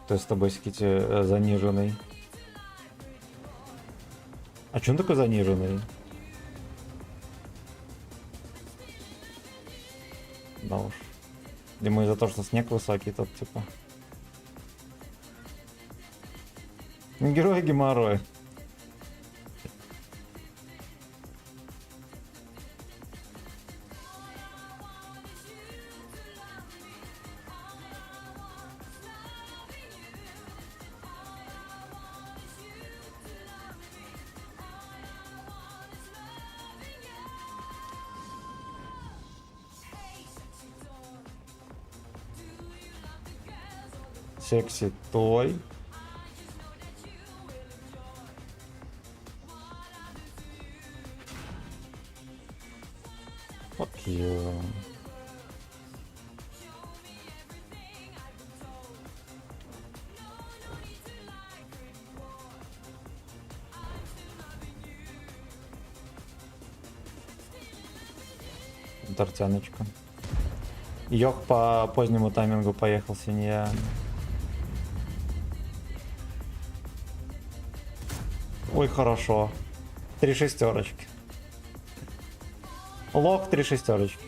Кто с тобой, Скити, заниженный? А че он такой заниженный? Да уж. Ему из-за того, что снег высокий, тот типа. Герой геморрой. Секси той. Fuck you. Тортяночка. Йох по позднему таймингу поехал, свинья. Ой, хорошо. 3 шестерочки. Лох 3 шестерочки.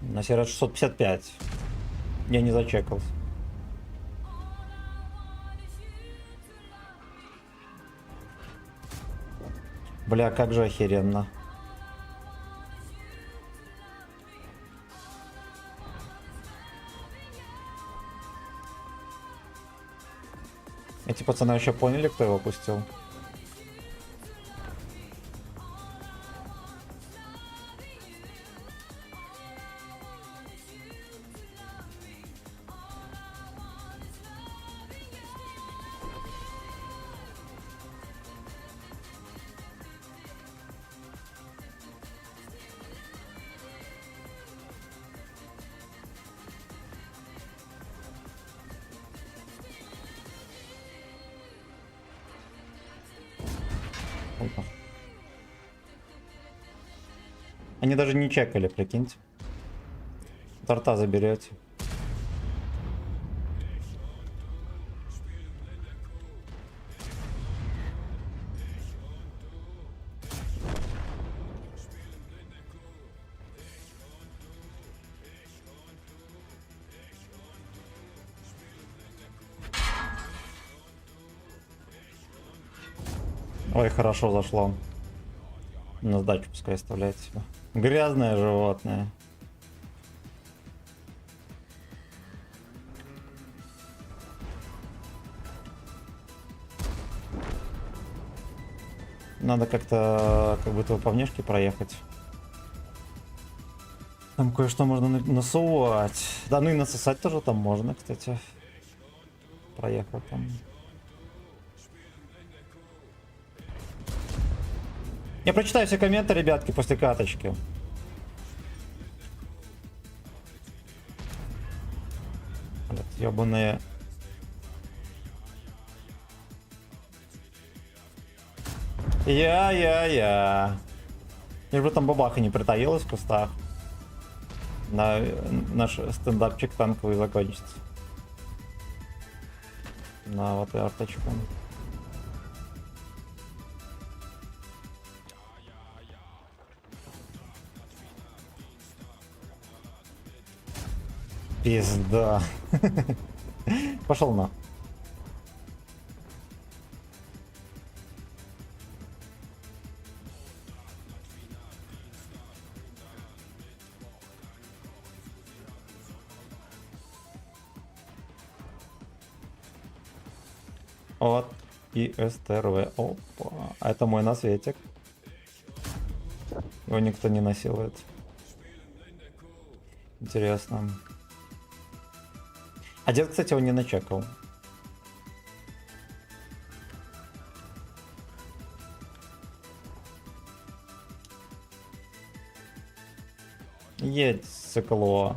На сей раз 655. Я не зачекался. Бля, как же охеренно. Эти пацаны еще поняли, кто его пустил? Опа. Они даже не чекали, прикиньте. Торта заберете. Ой, хорошо зашло. На сдачу пускай оставляет себя. Грязное животное. Надо как-то как будто по внешке проехать. Там кое-что можно насувать. Да, ну и насосать тоже там можно, кстати. Проехал там. Я прочитаю все комменты, ребятки, после каточки. Блядь, ёбаные. Я. Лишь бы там бабаха не притаилась в кустах. Наш стендапчик танковый закончится. На вот и арточку. Пизда. Пошел на. Вот. И СТРВ. Опа. А это мой насветик. Его никто не насилует. Интересно. А дед, кстати, его не начекал. Едь, сыкло.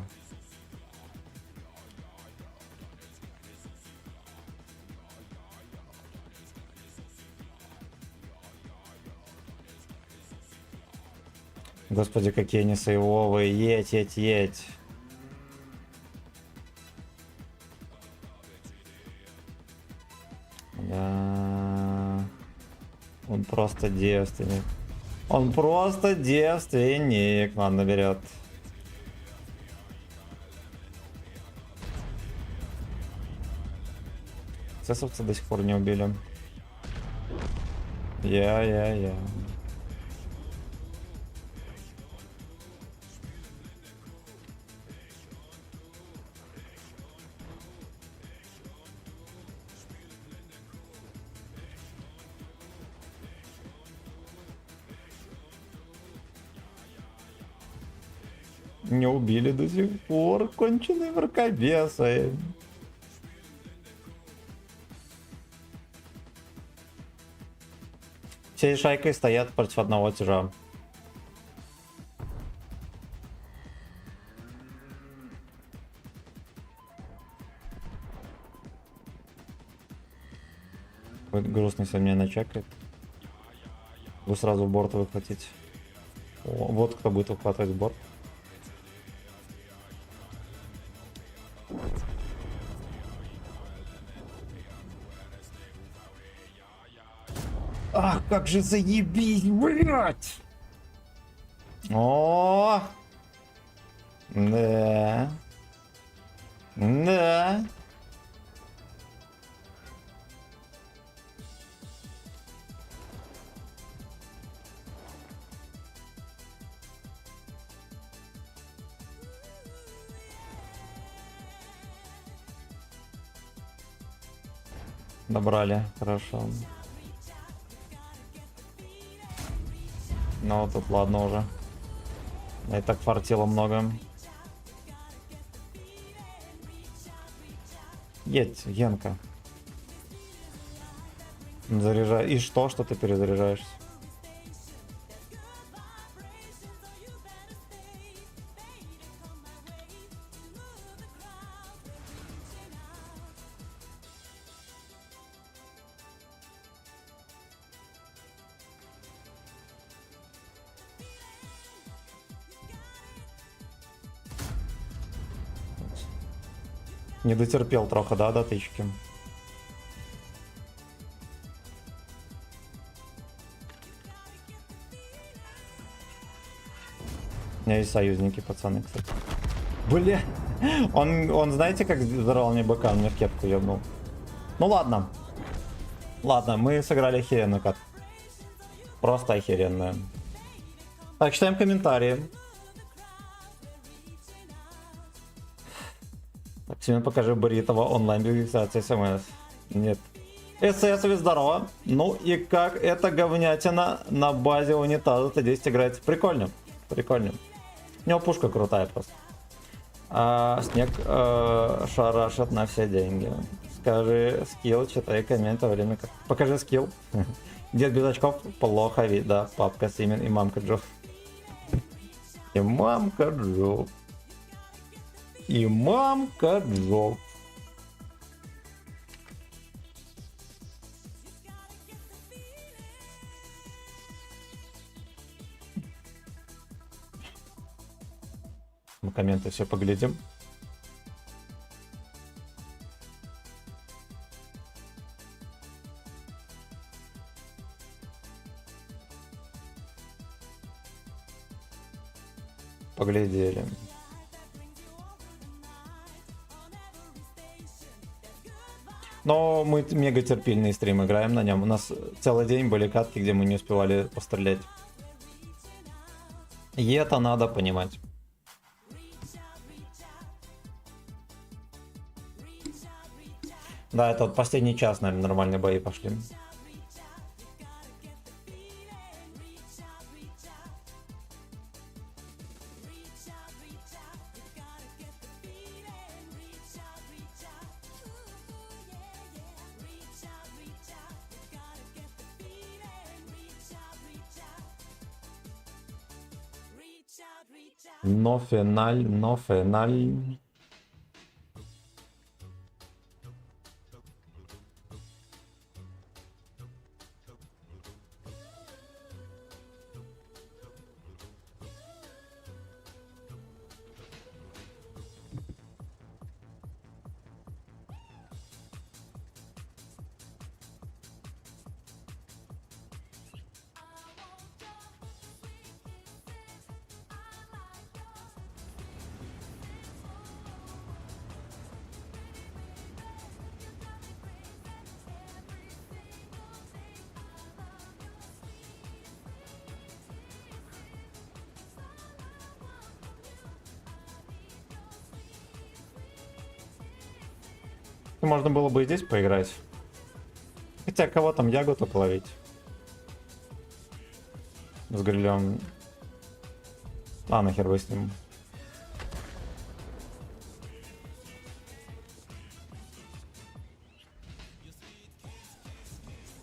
Господи, какие они сейвовые. Едь. Да. Он просто девственник. Он просто девственник. Ладно, берет. Цесовца до сих пор не убили. Я. Не убили до сих пор, конченые мракобесы. Всей шайкой стоят против одного тяжа. Будет грустно, если меня начекает. Вы сразу в борт выхватить. О, вот кто будет выхватывать борт. Ах, как же заебись, блядь! О! Да. Да. Добрали, хорошо. Ну, тут ладно уже. И так фартило много. Едь, Генка. Заряжай. И что ты перезаряжаешься? Не дотерпел трохи, да, до тычки. У меня есть союзники, пацаны, кстати. Бля, он знаете, как взорвал мне БК, он мне в кепку ебнул. Ну ладно. Ладно, мы сыграли охеренную катку. Просто охеренную. Так, читаем комментарии. Так, Семен, покажи Боритова онлайн без регистрации СМС. Нет. СС, вы здорово. Ну и как эта говнятина на базе унитаза Т10 играет? Прикольно. Прикольно. У него пушка крутая просто. Снег шарашит на все деньги. Скажи скилл, читай комменты во время как. Покажи скилл. Дед без очков плохо видно. Да, папка Симен и мамка Джо. И мамка Джо. И мамка Джо. Мы комменты все поглядим. Поглядели. Но мы мега терпильный стрим играем на нем. У нас целый день были катки, где мы не успевали пострелять. И это надо понимать. Да, это вот последний час, наверное, нормальные бои пошли. Но финаль, но финаль. Можно было бы и здесь поиграть. Хотя кого там ягу только ловить? С грилем. А, нахер вы с ним.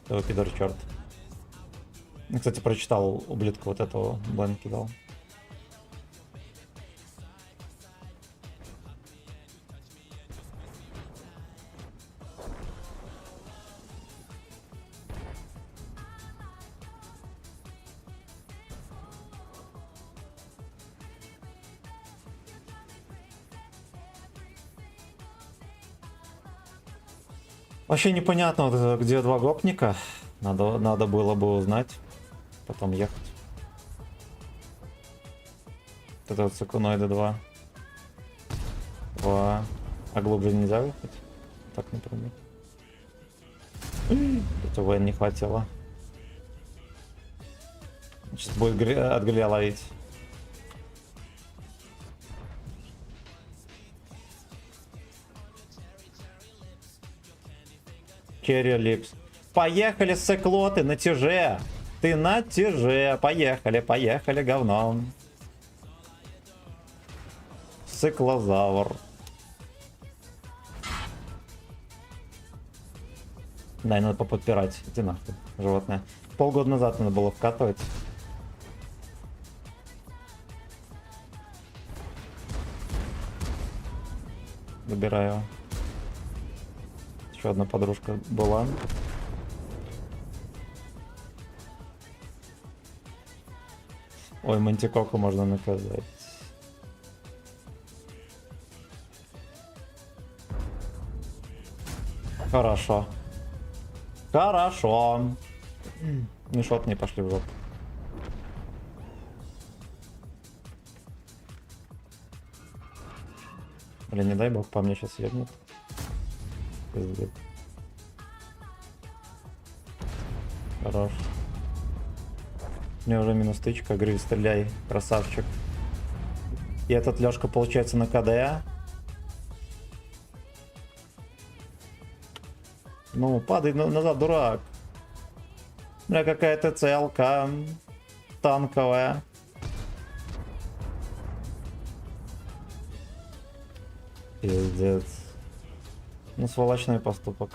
Этого пидор черт. Я, кстати, прочитал ублюдка вот этого, Блэн кидал. Вообще непонятно, вот, где два гопника. Надо было бы узнать. Потом ехать. Вот это вот Сакуноида 2. А глубже нельзя выехать? Так, например. Это ВН не хватило. Сейчас будет от Гля ловить. Черри Липс. Поехали, сыклоты, на тяже. Ты на тяже. Поехали, поехали, говном. Циклозавр. Да, и надо поподпирать. Иди нахуй, животное. Полгода назад надо было вкатывать. Забираю. Еще одна подружка была. Ой, Мантикоку можно наказать. Хорошо. Хорошо. Мешок не пошли в жопу. Блин, не дай бог, по мне сейчас ебнет. Пиздец. Хорош. Мне уже минус тычка, Гриль, стреляй, красавчик. И этот Лёшка получается на КДА. Ну, падай назад, дурак. Бля, какая-то целка танковая. Пиздец. Ну, сволочной поступок.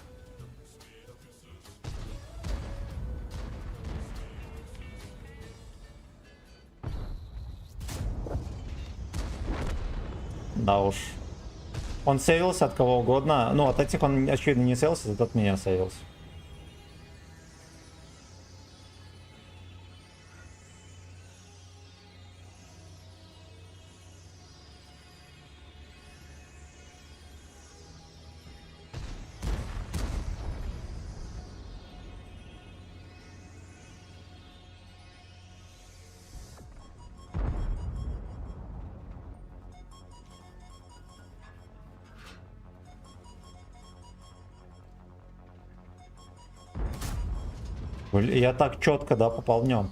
Да уж. Он сейвился от кого угодно. Ну, от этих он, очевидно, не сейвился, зато от меня сейвился. Я так четко, да, попал в нем.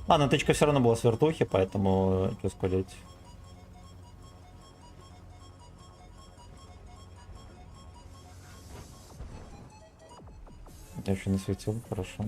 Ладно, тычка все равно была с вертухи, поэтому что скулить. Я еще не светил, хорошо.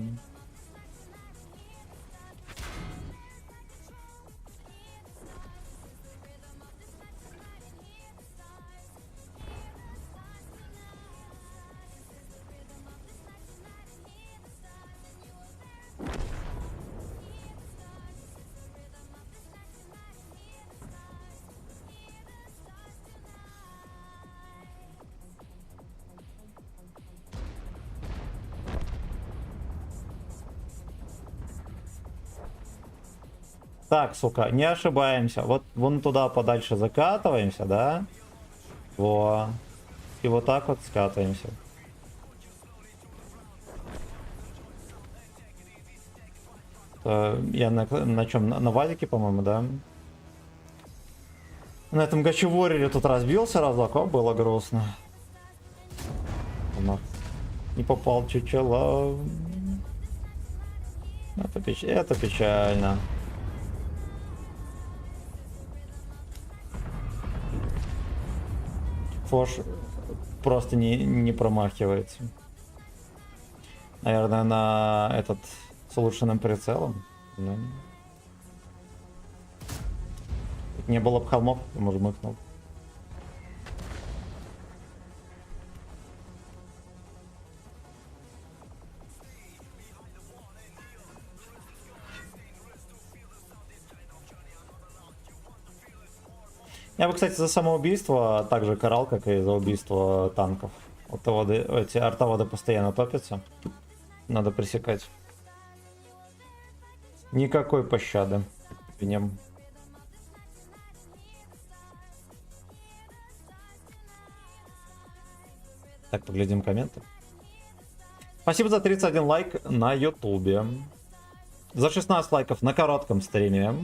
Так, сука, не ошибаемся. Вот вон туда подальше закатываемся, да? Во. И вот так вот скатываемся. Я на чем? На вазике, по-моему, да? На этом гачеворере тут разбился разок, о, было грустно. Не попал чучело. Это печально. Фош просто не промахивается. Наверное, на этот с улучшенным прицелом. Ну. Не было бы холмов, может, мыкнул. Я бы, кстати, за самоубийство также карал, как и за убийство танков. Эти артоводы постоянно топятся. Надо пресекать. Никакой пощады в нем. Так, поглядим комменты. Спасибо за 31 лайк на ютубе. За 16 лайков на коротком стриме.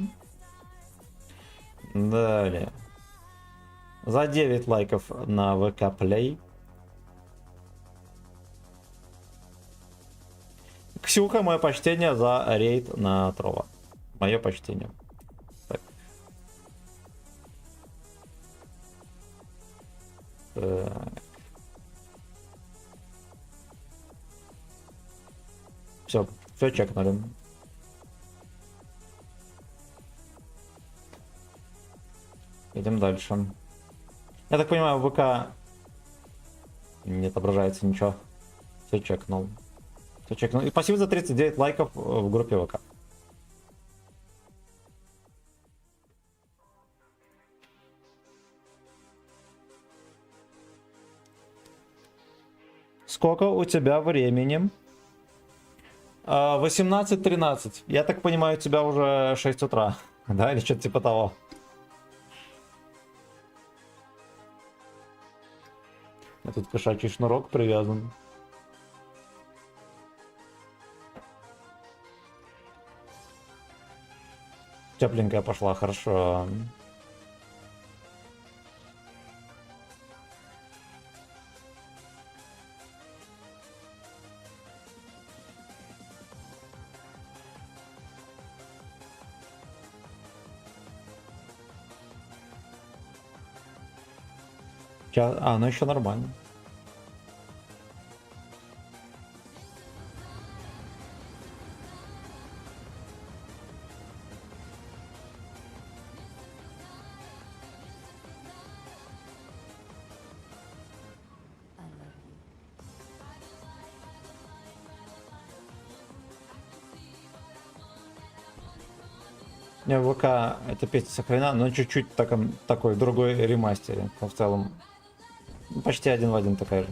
Далее. За 9 лайков на ВК Play. Ксюха, мое почтение за рейд на Трова. Мое почтение. Так. Так. Все чекнули. Идем дальше. Я так понимаю, в ВК не отображается ничего. Все чекнул. Все чекнул. И спасибо за 39 лайков в группе ВК. Сколько у тебя времени? 18:13. Я так понимаю, у тебя уже 6 утра. Да, или что-то типа того. А тут кошачий шнурок привязан. Тепленькая пошла, хорошо. Ну еще нормально. Не, в ВК эта песня сохранена, но чуть-чуть такой другой ремастере. Но в целом почти один в один такая же.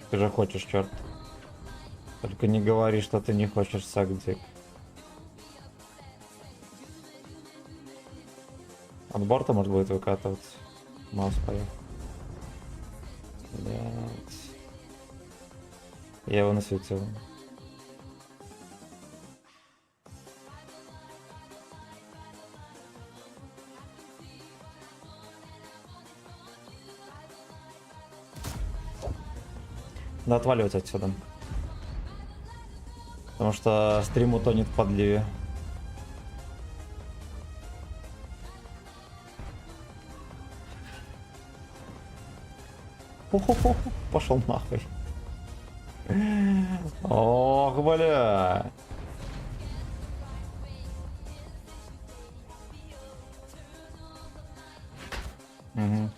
Ты же хочешь, черт. Только не говори, что ты не хочешь сагдик. От борта может будет выкатываться. Маус поехал. Блять. Я его насветил. Да отваливать отсюда. Потому что стрим утонет в подливе. Пошел нахуй. Ох, бля. Угу.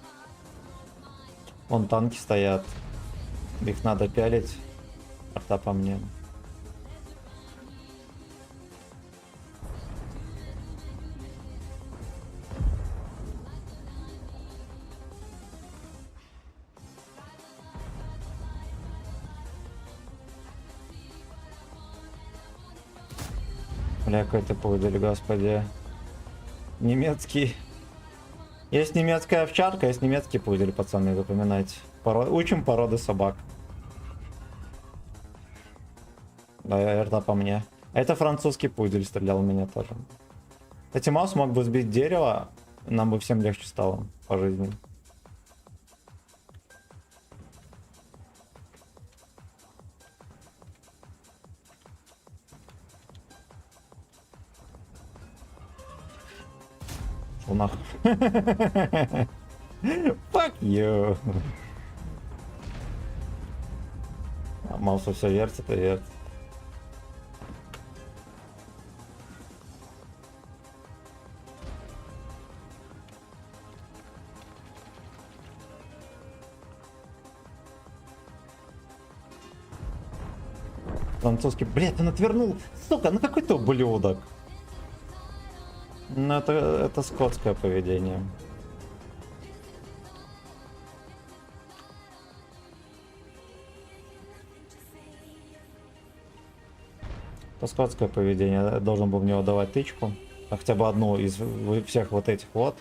Вон танки стоят. Их надо пялить. Арта по мне. Бля, какой-то пудель, господи. Немецкий. Есть немецкая овчарка, есть немецкий пудель, пацаны, запоминайте. Учим породы собак. Да, это по мне. Это французский пудель стрелял в меня тоже. Кстати, Маус мог бы сбить дерево нам бы всем легче стало по жизни. Шел нахуй. Fuck you. А маусу все вертит и вертит. Французский. Блять, он отвернул. Сука, ну какой ты ублюдок. Ну это скотское поведение. Это скотское поведение. Я должен был в него давать тычку. А хотя бы одну из всех вот этих вот.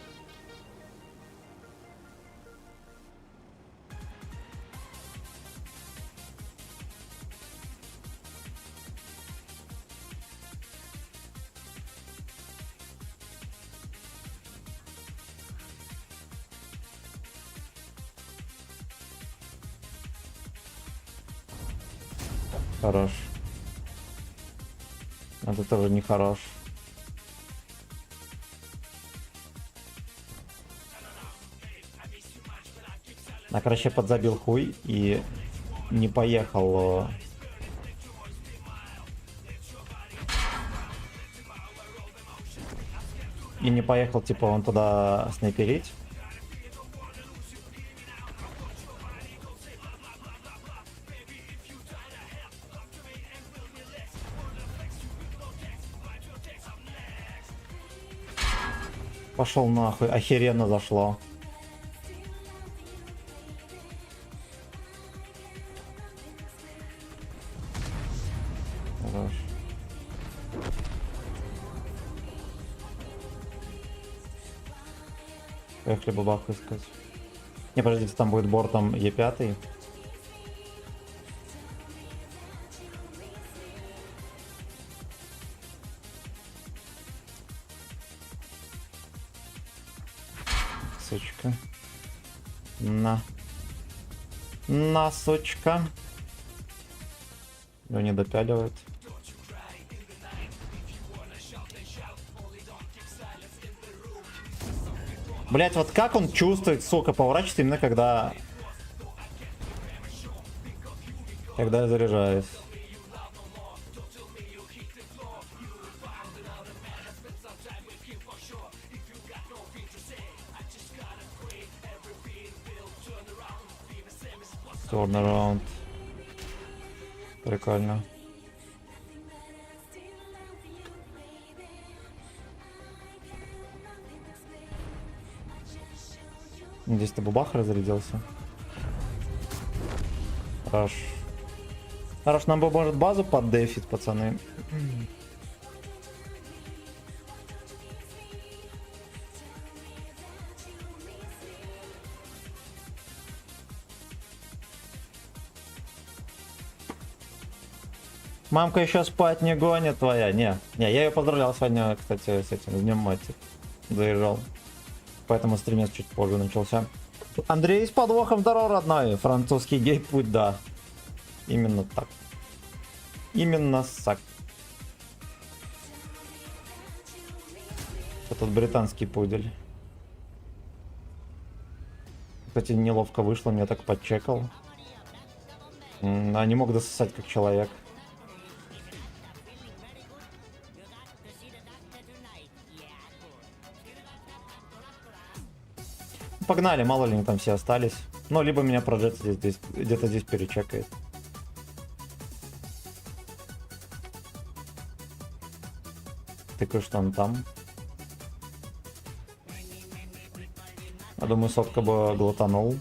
Хорош. Это тоже не хорош. А, короче, подзабил хуй и не поехал. И не поехал, типа, он туда снайперить. Пошел нахуй, охеренно зашло. Хорош. Поехали бабаху искать. Не, подождите, там будет бортом Е5. Сучка. На. На, сучка. Его не допяливает. Блять, вот как он чувствует, сука, поворачивается именно когда я заряжаюсь. Turn around. Прикольно. Здесь-то бабах разрядился. Хорош. Хорош, нам бы может базу поддефить, пацаны. Мамка еще спать не гонит твоя. Не, я ее поздравлял сегодня, кстати, с этим, с Днем Матери. Заезжал. Поэтому стримец чуть позже начался. Андрей с подвохом, здорово, родной. Французский гей-путь, да. Именно так. Именно так. Этот британский пудель. Кстати, неловко вышло, меня так подчекал. А не мог дососать как человек. Погнали, мало ли они там все остались. Ну, либо меня проджет здесь где-то здесь перечекает. Тыкаю, что он там. Я думаю, сотка бы глотанул.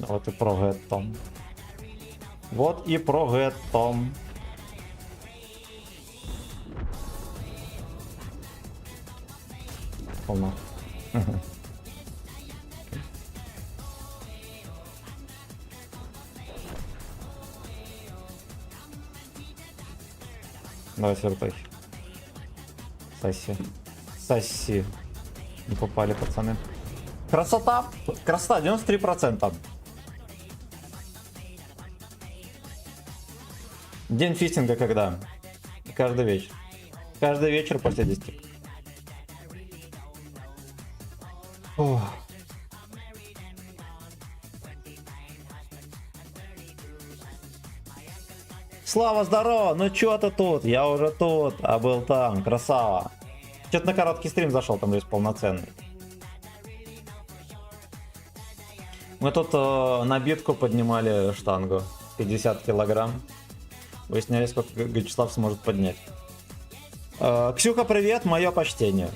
Вот и про геттом. Вот и про геттом. полно. Давай, свертай. Соси. Соси. Не попали, пацаны. Красота! Красота, 93%. День фистинга когда? Каждый вечер. Каждый вечер после 10. Ох. Слава, здорово! Ну чё ты тут? Я уже тут, а был там. Красава. Чё-то на короткий стрим зашел, там есть полноценный. Мы тут на битку поднимали штангу. 50 килограмм. Выясняли, сколько Вячеслав сможет поднять. Ксюха, привет, мое почтение.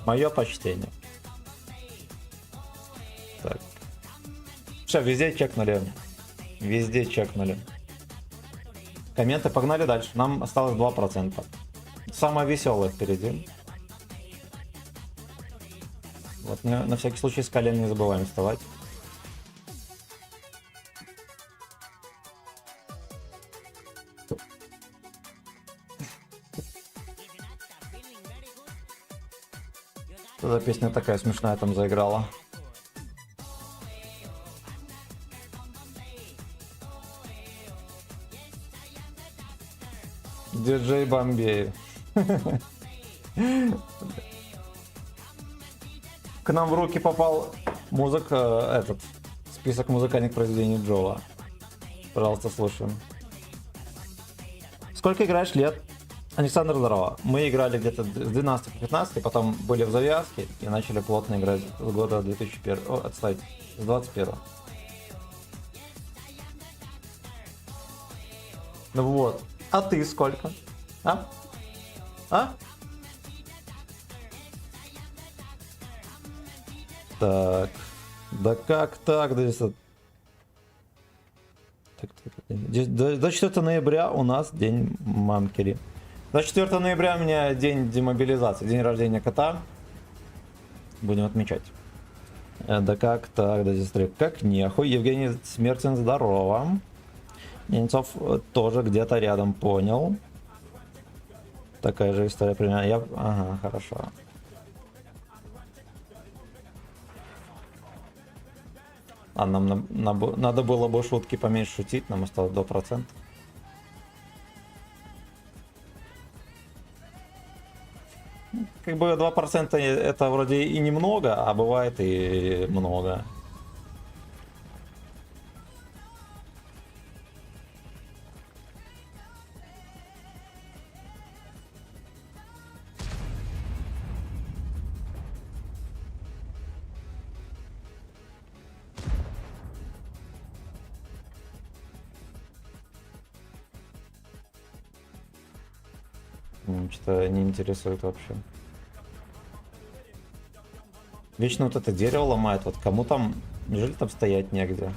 Мое почтение. Так. Все, везде чекнули. Везде чекнули. Комменты, погнали дальше. Нам осталось 2%. Самое веселое впереди. Вот на всякий случай с колен не забываем вставать. Эта песня такая смешная там заиграла. Диджей Бомбей. К нам в руки попал этот список музыкальных произведений Джова. Пожалуйста, слушаем. Сколько играешь лет? Александр, здорово. Мы играли где-то с 12 по 15, потом были в завязке и начали плотно играть с года 2001. Отставить, с 21. Ну вот. А ты сколько? А? А? Так. Да как так? Да, так. 24 ноября у нас день мамкери. 24 ноября у меня день демобилизации, день рождения кота. Будем отмечать. Да как так, да сестры, как нехуй. Евгений Смертин, здорово. Немцов тоже где-то рядом, понял. Такая же история примерно. Ага, хорошо. А нам надо было бы шутки поменьше шутить, нам осталось 2%. Как бы 2% это вроде и немного, а бывает и много. Что-то не интересует вообще. Вечно вот это дерево ломает. Вот кому там... Неужели там стоять негде?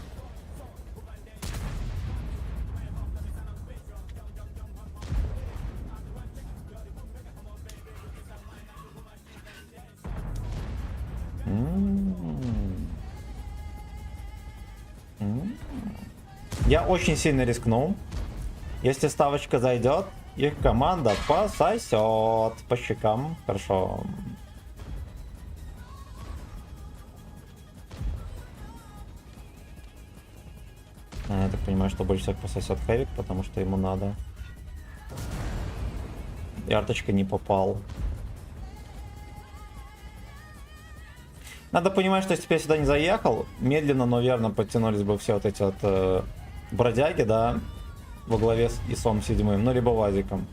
Я очень сильно рискнул. Если ставочка зайдет, их команда пососет по щекам. Хорошо. Я так понимаю, что больше всех пососет Хэвик, потому что ему надо. И арточка не попал. Надо понимать, что если бы я сюда не заехал, медленно, но верно подтянулись бы все вот эти вот бродяги, да, во главе с ИСом 7, ну либо Вазиком.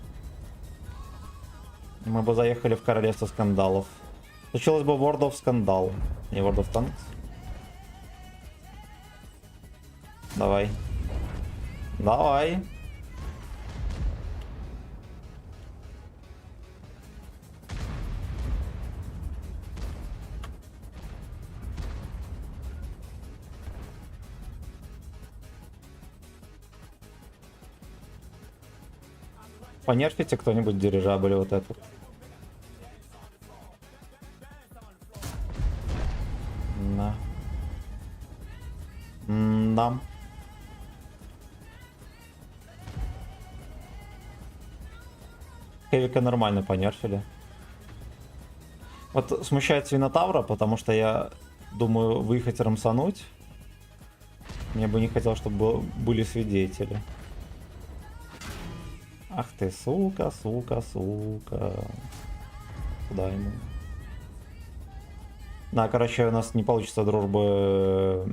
Мы бы заехали в королевство скандалов. Случилось бы World of Скандал, не World of Tanks. Давай. Давай. Понерфите кто-нибудь дирижабль вот этот. нам. Хевика нормально понерфили. Вот смущает Свинотавра, потому что я думаю выехать рамсануть. Мне бы не хотел, чтобы были свидетели. Ах ты, сука, сука, сука. Куда ему? Да, короче, у нас не получится дружбы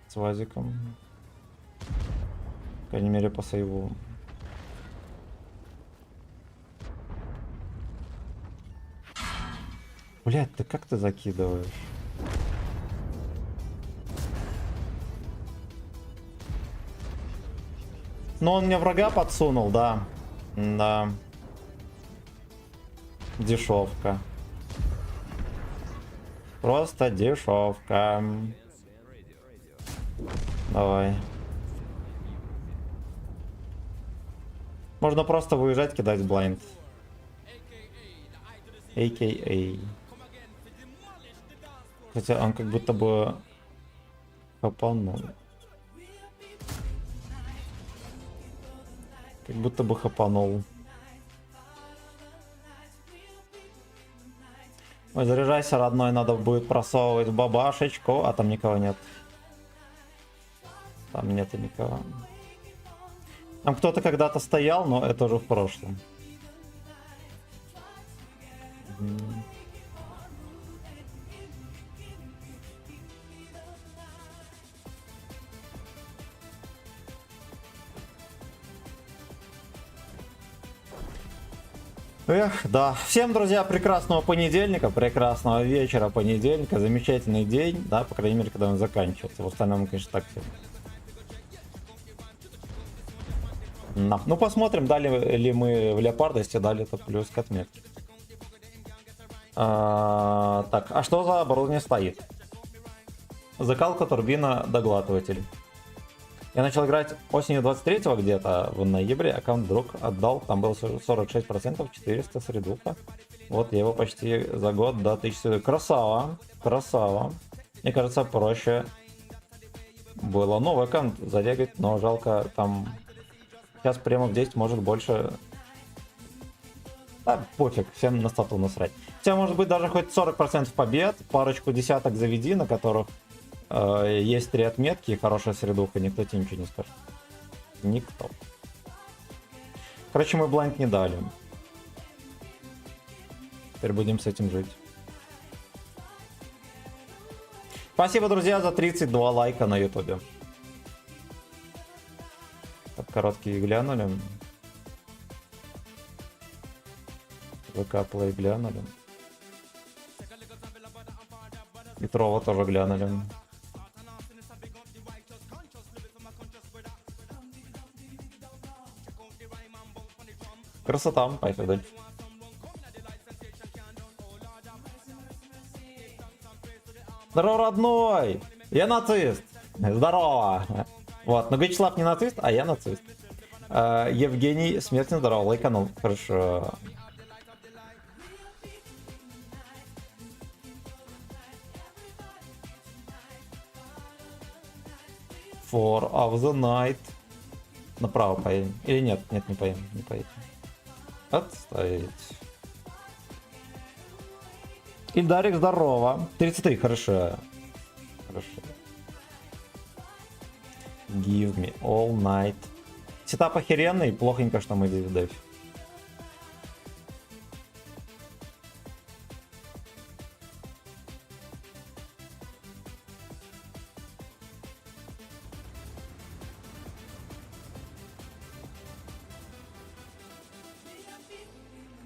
с Вазиком. По крайней мере, по сейву. Блядь, ты как ты закидываешь? Но он мне врага подсунул, да. Да. Дешевка. Просто дешевка. Давай. Можно просто выезжать, кидать блайнд. AKA. Хотя он как будто бы хапанул. Как будто бы хапанул. Ой, заряжайся, родной, надо будет просовывать бабашечку, а там никого нет. Там нету никого. Там кто-то когда-то стоял, но это уже в прошлом. Эх, да. Всем, друзья, прекрасного понедельника, прекрасного вечера понедельника, замечательный день, да, по крайней мере, когда он заканчивается. В остальном, конечно, так все. Да. Ну, посмотрим, дали ли мы в леопардости, дали это плюс к отметке. Так, а что за оборудование стоит? Закалка, турбина, доглатыватель. Я начал играть осенью 23-го где-то, в ноябре, аккаунт вдруг отдал, там было 46%, 400 средуха. Вот я его почти за год до 1000. Красава, красава. Мне кажется, проще было новый аккаунт зарегать, но жалко, там сейчас прямо в 10 может больше. Да, пофиг, всем на стату насрать. У тебя может быть даже хоть 40% побед, парочку десяток заведи, на которых есть 3 отметки и хорошая средуха, никто тебе ничего не скажет. Никто. Короче, мы блайнд не дали. Теперь будем с этим жить. Спасибо, друзья, за 32 лайка на ютубе. Так, короткие глянули. ВК Play глянули. И Трова тоже глянули. Красота, поехали. Здорово, родной! Я нацист! Здорово! Вот, но Вячеслав не нацист, а я нацист. Евгений Смертин, здорово, лайканул. Хорошо. Four of the night. Направо поедем. Или нет? Нет, не поедем. Не поедем. Отставить. Ильдарик, здорово. 33, хорошо. Хорошо. Give me all night. Сетап охеренный, плохонько, что мы здесь в дефе.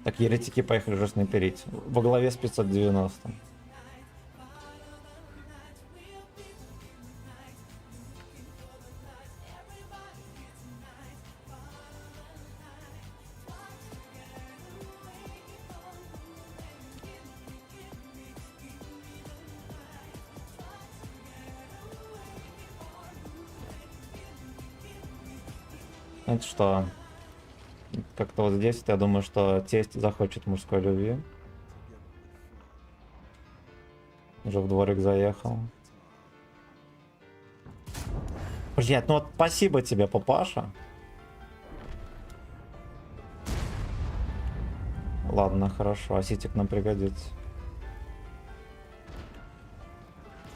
Так, еретики поехали уже снайперить. Во главе с 590. Это что? Как-то вот здесь я думаю, что тесть захочет мужской любви. Уже в дворик заехал. Блять, ну вот спасибо тебе, папаша. Ладно, хорошо, осетик нам пригодится.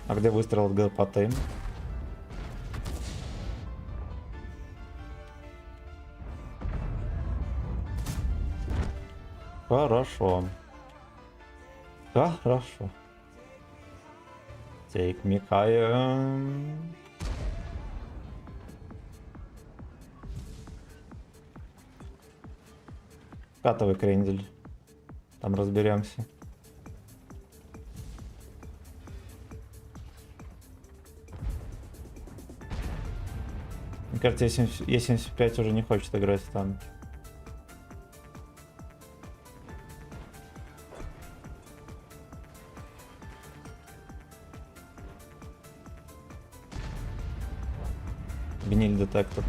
А где выстрел от ГПТ? Хорошо. Хорошо. Take me higher. Катовый крендель. Там разберемся. Мне кажется, Е75 уже не хочет играть в танки. Гниль детектор.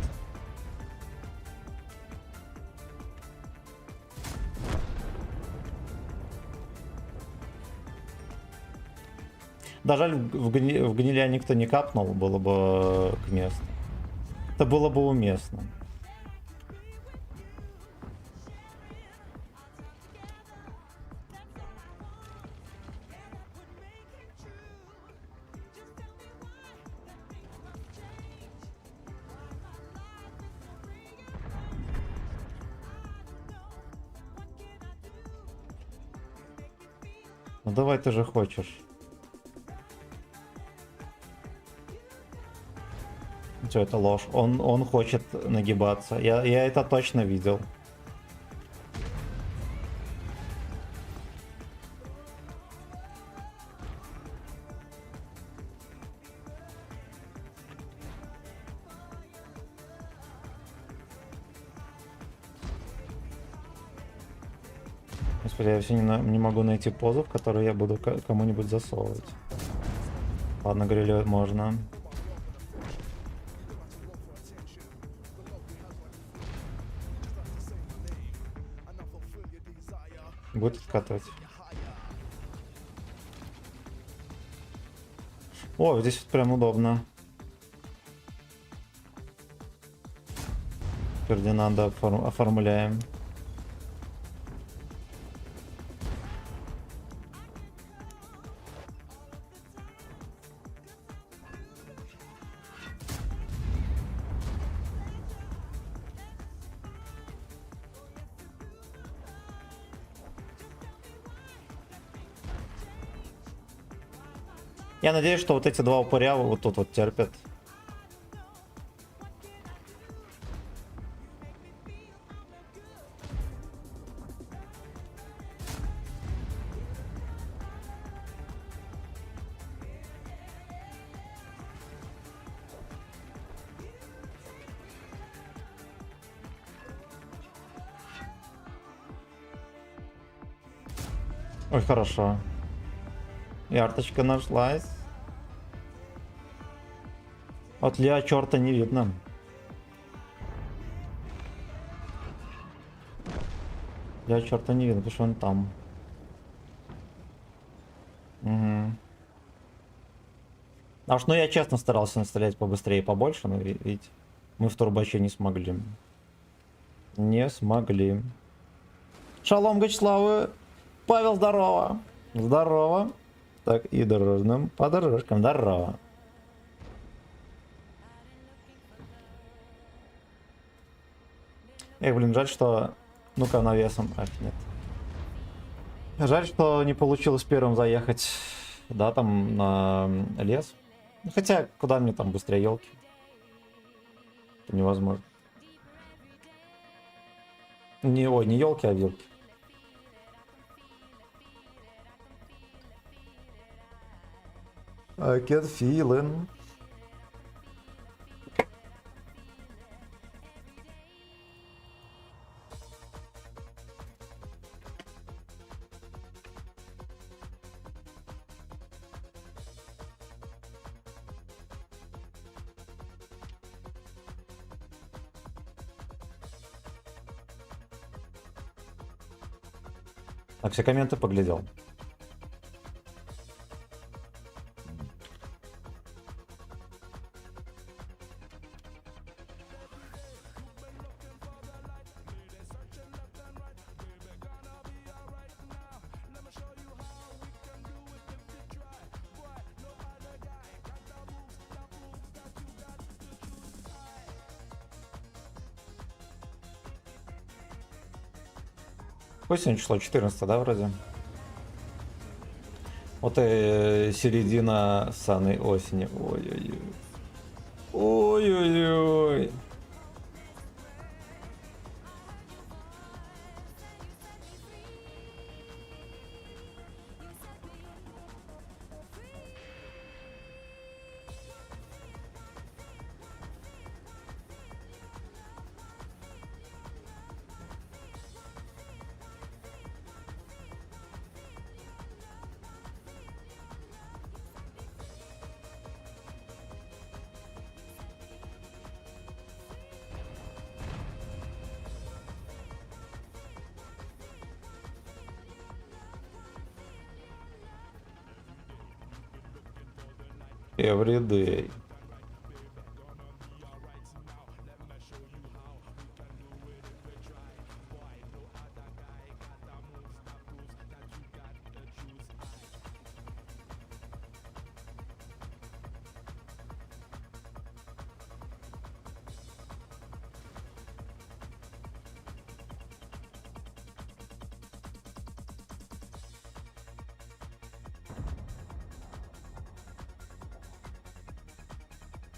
Да, жаль, в гниля никто не капнул, было бы к месту. Это было бы уместно. Ну давай, ты же хочешь. Все, это ложь. Он хочет нагибаться. Я это точно видел. Господи, я все не могу найти позу, в которую я буду кому-нибудь засовывать. Ладно, грилю можно. Будет откатывать. О, здесь вот прям удобно. Фердинанда оформляем. Я надеюсь, что вот эти два упыря вот тут вот терпят. Ой, хорошо. Ярточка нашлась. От Леа черта не видно. Леа черта не видно, потому что он там. Угу. А уж, ну я честно старался настрелять побыстрее и побольше, но видите, мы в турбаче не смогли. Не смогли. Шалом, Гачславы. Павел, здорово. Здорово. Так, и дорожным по дорожкам. Здорово. Эх, блин, жаль, что... Ну-ка, навесом. Ах, нет. Жаль, что не получилось первым заехать. Да, там на лес. Хотя, куда мне там быстрее елки? Это невозможно. Ой, не елки, а вилки. I get feeling. Так, все комменты поглядел. Какое сегодня число? 14, да, вроде? Вот и середина саной осени. Ой-ой-ой. Ой-ой-ой. Every day.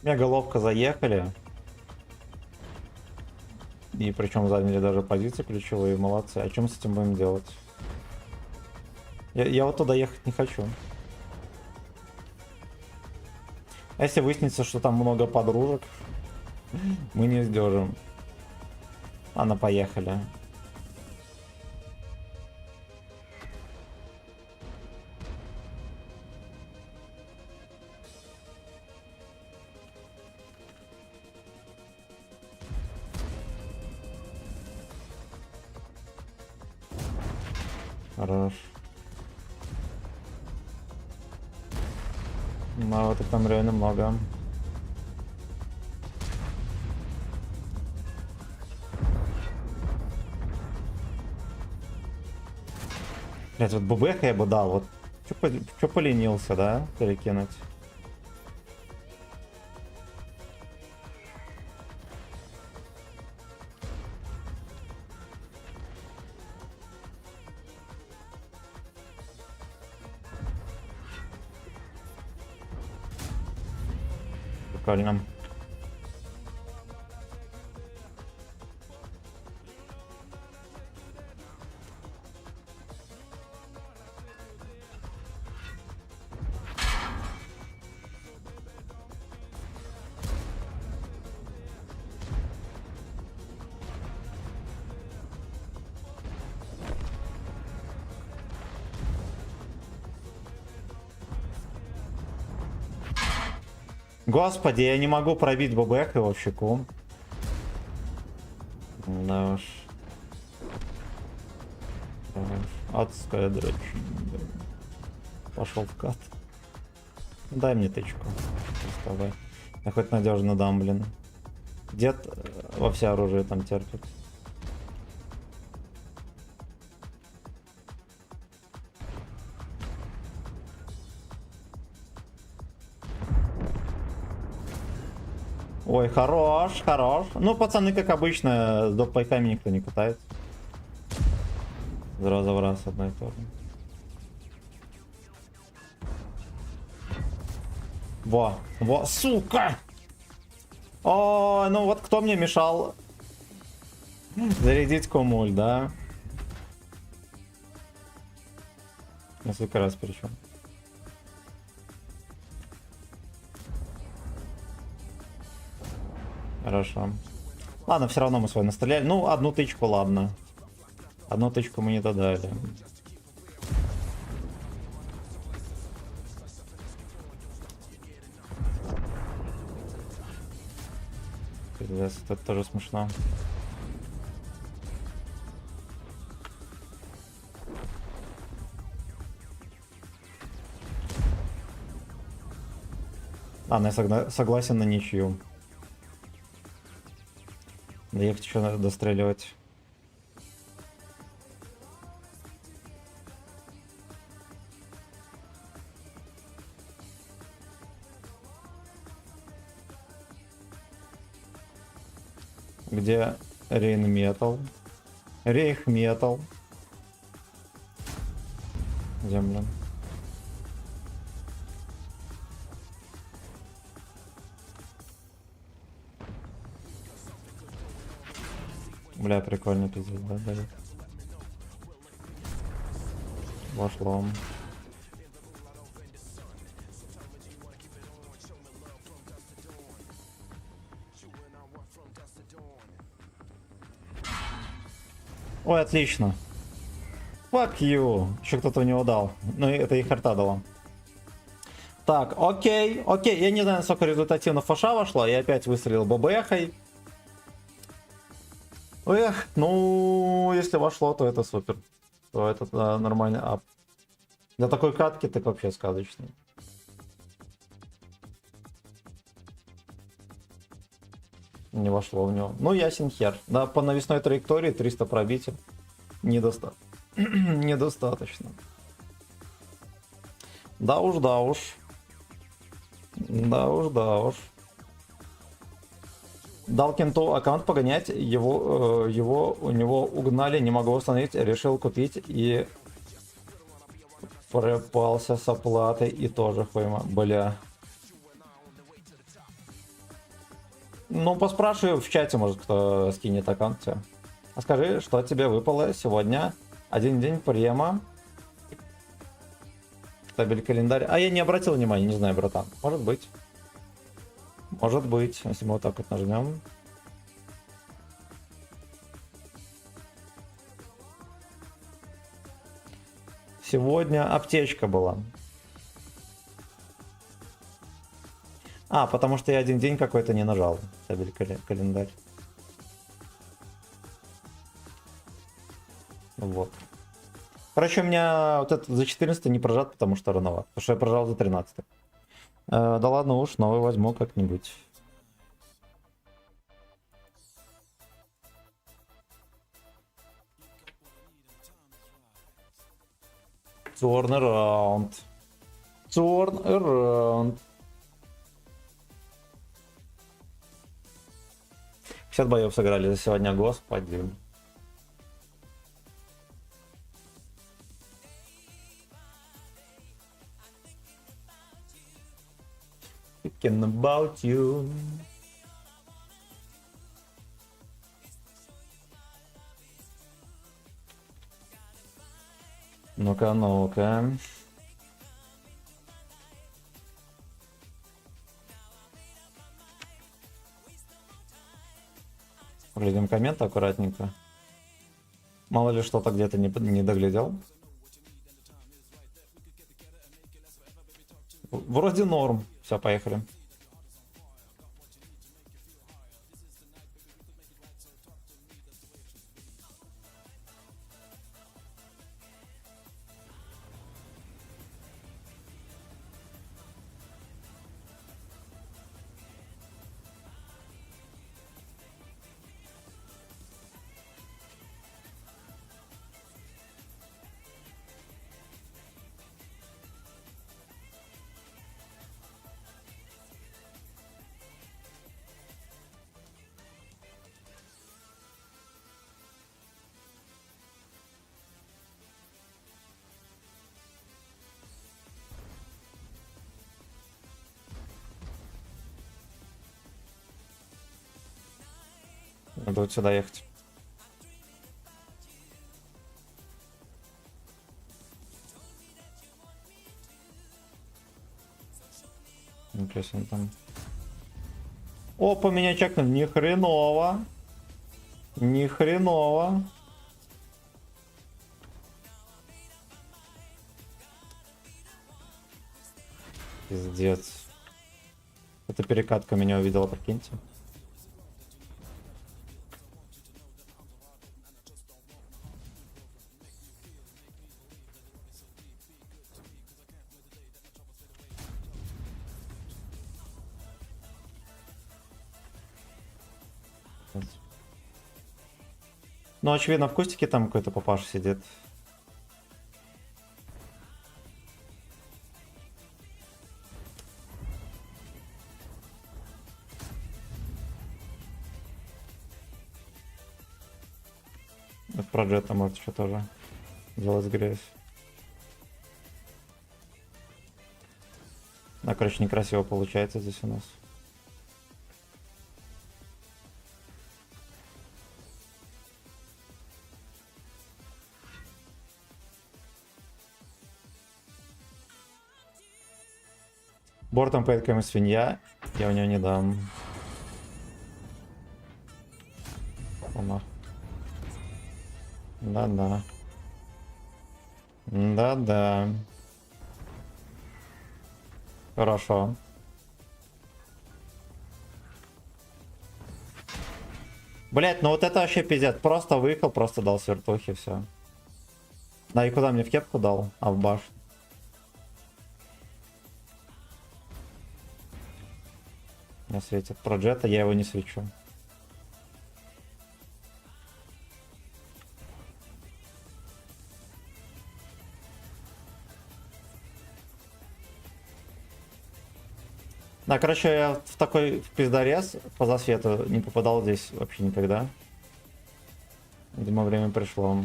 Мегаловка заехали. И причем заняли даже позиции ключевые, молодцы. А чем с этим будем делать? Я вот туда ехать не хочу. А если выяснится, что там много подружек, мы не сдержим. Ладно, поехали. Хорош. Ну, вот их там реально много. Блять, вот ББХ я бы дал, вот. Чё поленился, да, перекинуть? Прикольно. Господи, я не могу пробить ББХ его в щеку. Да уж. Адская дрочь. Пошел в кат. Дай мне тычку. Доставай. Я хоть надежно дам, блин. Дед во все оружие там терпит. Ой, хорош, хорош. Ну, пацаны, как обычно, с допайками никто не катает. С раза в раз одно и то же. Во, сука! О, ну вот кто мне мешал зарядить комуль, да? Несколько раз причем. Хорошо. Ладно, все равно мы свой настреляли. Ну, одну тычку, ладно. Одну тычку мы не додали. Пиздец, это тоже смешно. Ладно, я согласен на ничью. Доехать еще надо достреливать. Где Рейн Метал? Рейх Метал. Землю. Бля, прикольно пиздец, да, дали. Вошло. Ой, отлично. Fuck you. Еще кто-то у него дал. Ну, это и харта дала. Так, окей. Я не знаю, насколько результативно фаша вошла. Я опять выстрелил бабехой. Эх, ну, если вошло, то это супер. То это нормальный ап. Для такой катки так вообще сказочный. Не вошло в него. Ну, ясен хер. Да, по навесной траектории 300 пробития. Недостаточно. Да уж. Да уж. Дал кенту аккаунт погонять, у него угнали, не могу установить, решил купить и пропался с оплатой и тоже хуйма, бля. Ну, поспрашиваю в чате, может, кто скинет аккаунт тебе. А скажи, что тебе выпало сегодня? Один день према. Табель календарь. А я не обратил внимания, не знаю, братан. Может быть. Может быть, если мы вот так вот нажмем. Сегодня аптечка была. А, потому что я один день какой-то не нажал. Табель календарь. Вот. Короче, у меня вот этот за 14 не прожат, потому что рановато. Потому что я прожал за 13. Да ладно уж, новый возьму как-нибудь. Turn around. Turn around. 50 боев сыграли за сегодня, господи. Thinking about you. Ну-ка, ну-ка. Глядим комменты аккуратненько. Мало ли что-то где-то не доглядел. Вроде норм. Все, поехали. Надо вот сюда ехать. Интересно там. Опа, меня чекнули. Ни хреново. Ни хреново. Пиздец. Эта перекатка меня увидела, прикиньте. Ну, очевидно, в кустике там какой-то папаша сидит. Про джета может еще тоже делать грязь. Да, короче, некрасиво получается здесь у нас. Бортом поедет какая-нибудь свинья, я у нее не дам. Она. Да-да. Да-да. Хорошо. Блять, ну вот это вообще пиздец. Просто выехал, просто дал свертухи, все. Да и куда мне в кепку дал? А в башню. Мне светит про джета, я его не свечу. Да, короче, я в такой в пиздорез по засвету не попадал здесь вообще никогда. Видимо, время пришло.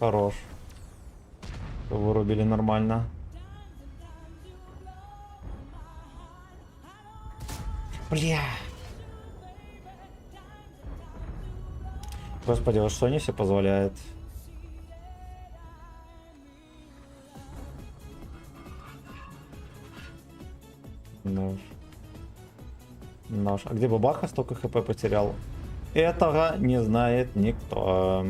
Хорош. Вырубили нормально. Бля. Господи, вот что они себе позволяет? Нож. Нож. А где бабаха столько хп потерял? Этого не знает никто.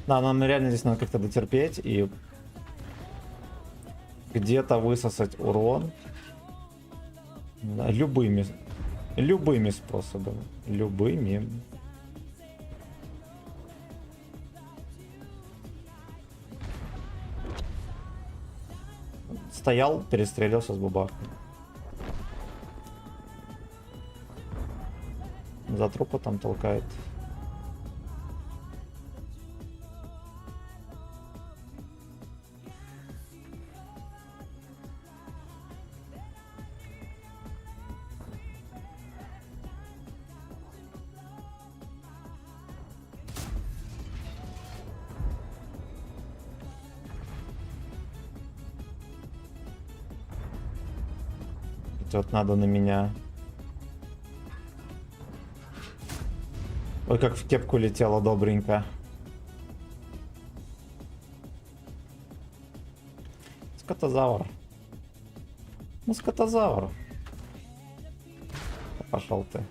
Да, нам реально здесь надо как-то дотерпеть и где-то высосать урон. Да, любыми способами. Любыми. Стоял, перестрелился с бабахой. За трупа там толкает. Вот надо на меня. Ой, как в кепку летело добренько. Скотозавр. Ну, скотозавр. Пошел ты.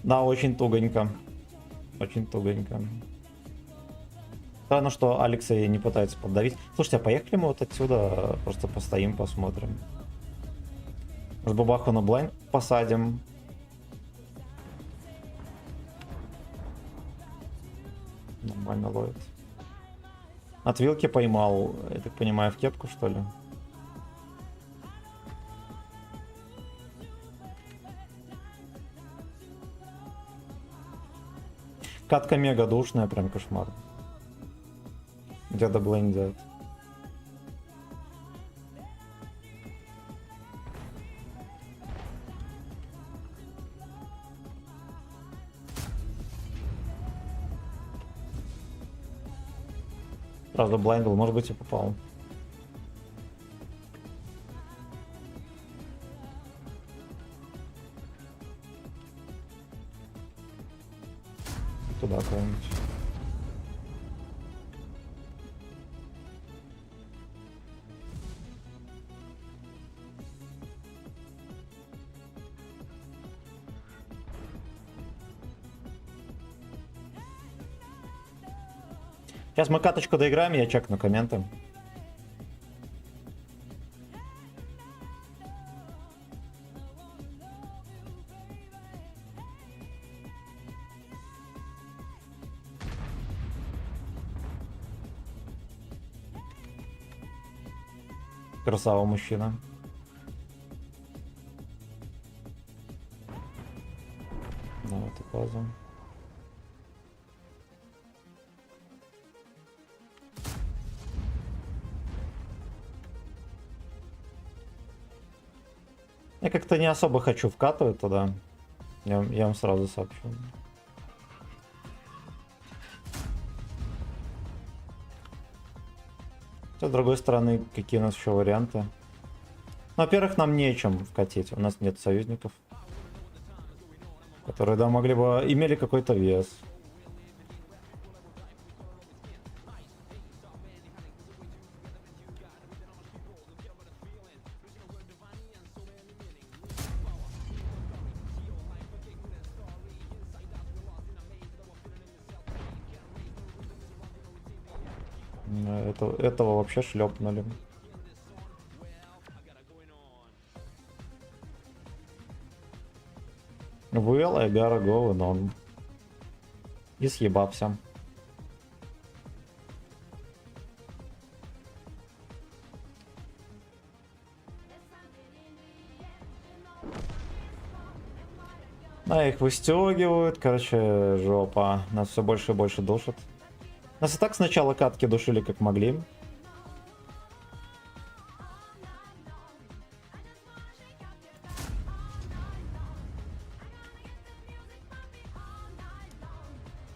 Да, очень тугонько. Очень тугонько. Странно, что Алекса не пытается поддавить. Слушайте, а поехали мы вот отсюда, просто постоим, посмотрим. С бабаху на блайнд посадим. Нормально ловит. От вилки поймал, я так понимаю, в кепку, что ли? Катка мега душная, прям кошмар. Где-то блендят. Правда, блайндл, может быть, и попал. Туда куда-нибудь. Сейчас мы каточку доиграем, я чекну комменты. Красава мужчина. сразу. Я как-то не особо хочу вкатывать туда. Я вам сразу сообщу. С другой стороны, какие у нас еще варианты? Ну, во-первых, нам нечем вкатить. У нас нет союзников, которые, да, могли бы... Имели какой-то вес. Этого вообще шлепнули. Well, I gotta go on. И съебался. А их выстегивают, короче, жопа. Нас все больше и больше душат. Нас и так сначала катки душили как могли.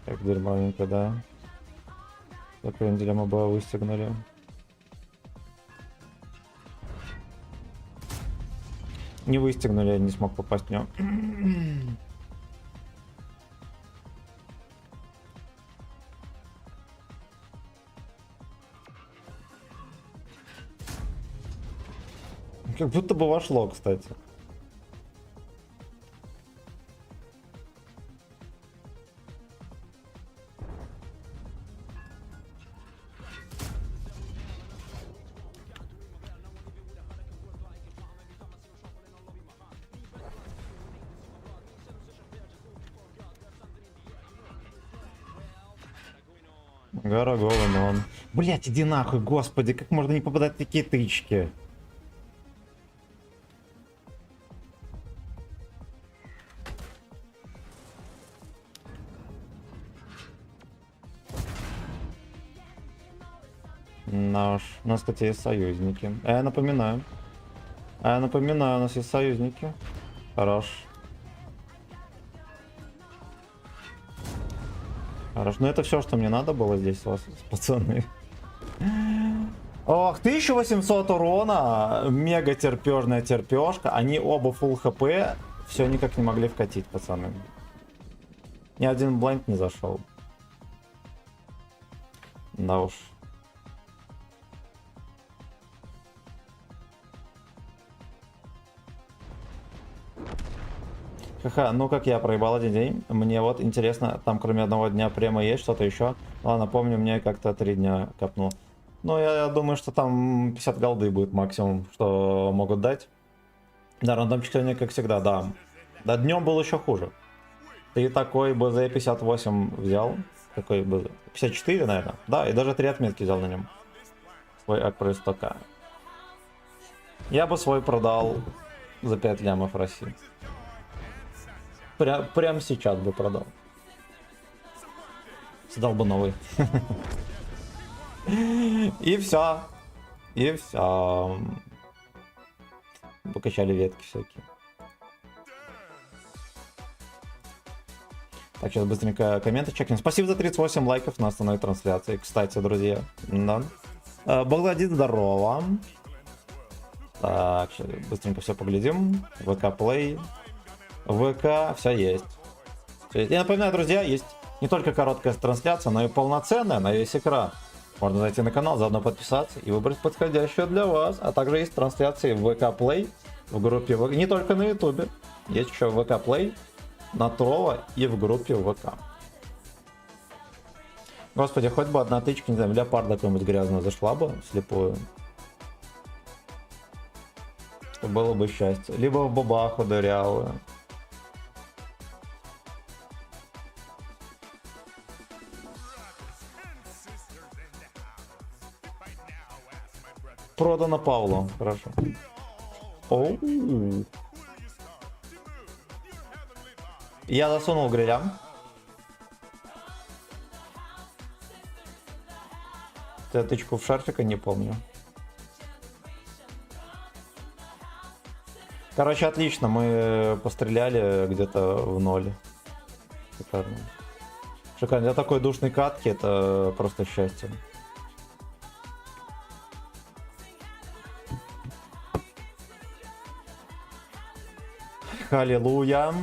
Так, дерьмовенько, да. За кренделя мы бы выстегнули. Не выстегнули, я не смог попасть в него. Как будто бы вошло, кстати. Гора голый, он. Блять, иди нахуй, господи, как можно не попадать в такие тычки? У нас, кстати, есть союзники. Я напоминаю, у нас есть союзники. Хорош. Хорош. Ну это все, что мне надо было здесь у вас, пацаны. Ох, 1800 урона. Мега терпежная терпешка. Они оба full хп. Все никак не могли вкатить, пацаны. Ни один блайнд не зашел. Да уж. Ха-ха, ну как я проебал один день. Мне вот интересно, там кроме одного дня према есть что-то еще. Ладно, помню, мне как-то 3 дня капнул. Но я думаю, что там 50 голды будет максимум, что могут дать. Да, рандомчик сегодня, как всегда, да. Да, днем был еще хуже. Ты такой БЗ 58 взял. Такой БЗ 54, наверное. Да, и даже 3 отметки взял на нем. Свой акпро стока. Я бы свой продал за 5 лямов России. Прям сейчас бы продал. Сдал бы новый. И все. И все. Покачали ветки всякие. Так, сейчас быстренько комменты чекнем. Спасибо за 38 лайков на основной трансляции. Кстати, друзья. Да. Богдан, здорово. Так, быстренько все поглядим. ВК Play. ВК, все есть. Я напоминаю, друзья, есть не только короткая трансляция, но и полноценная на весь экран. Можно зайти на канал, заодно подписаться и выбрать подходящую для вас. А также есть трансляции в ВК Play, в группе ВК, не только на Ютубе. Есть еще в ВК Play, на Трова и в группе ВК. Господи, хоть бы одна тычка, не знаю, леопарда какой-нибудь грязную зашла бы, слепую. Было бы счастье. Либо в бабаху дырявую. Продано Павлу, хорошо. Оу. Я засунул гриля. Ты тычку в шарфика не помню. Короче, отлично, мы постреляли где-то в 0. Шикарно. Шикарно. Для такой душной катки это просто счастье. Аллилуйя.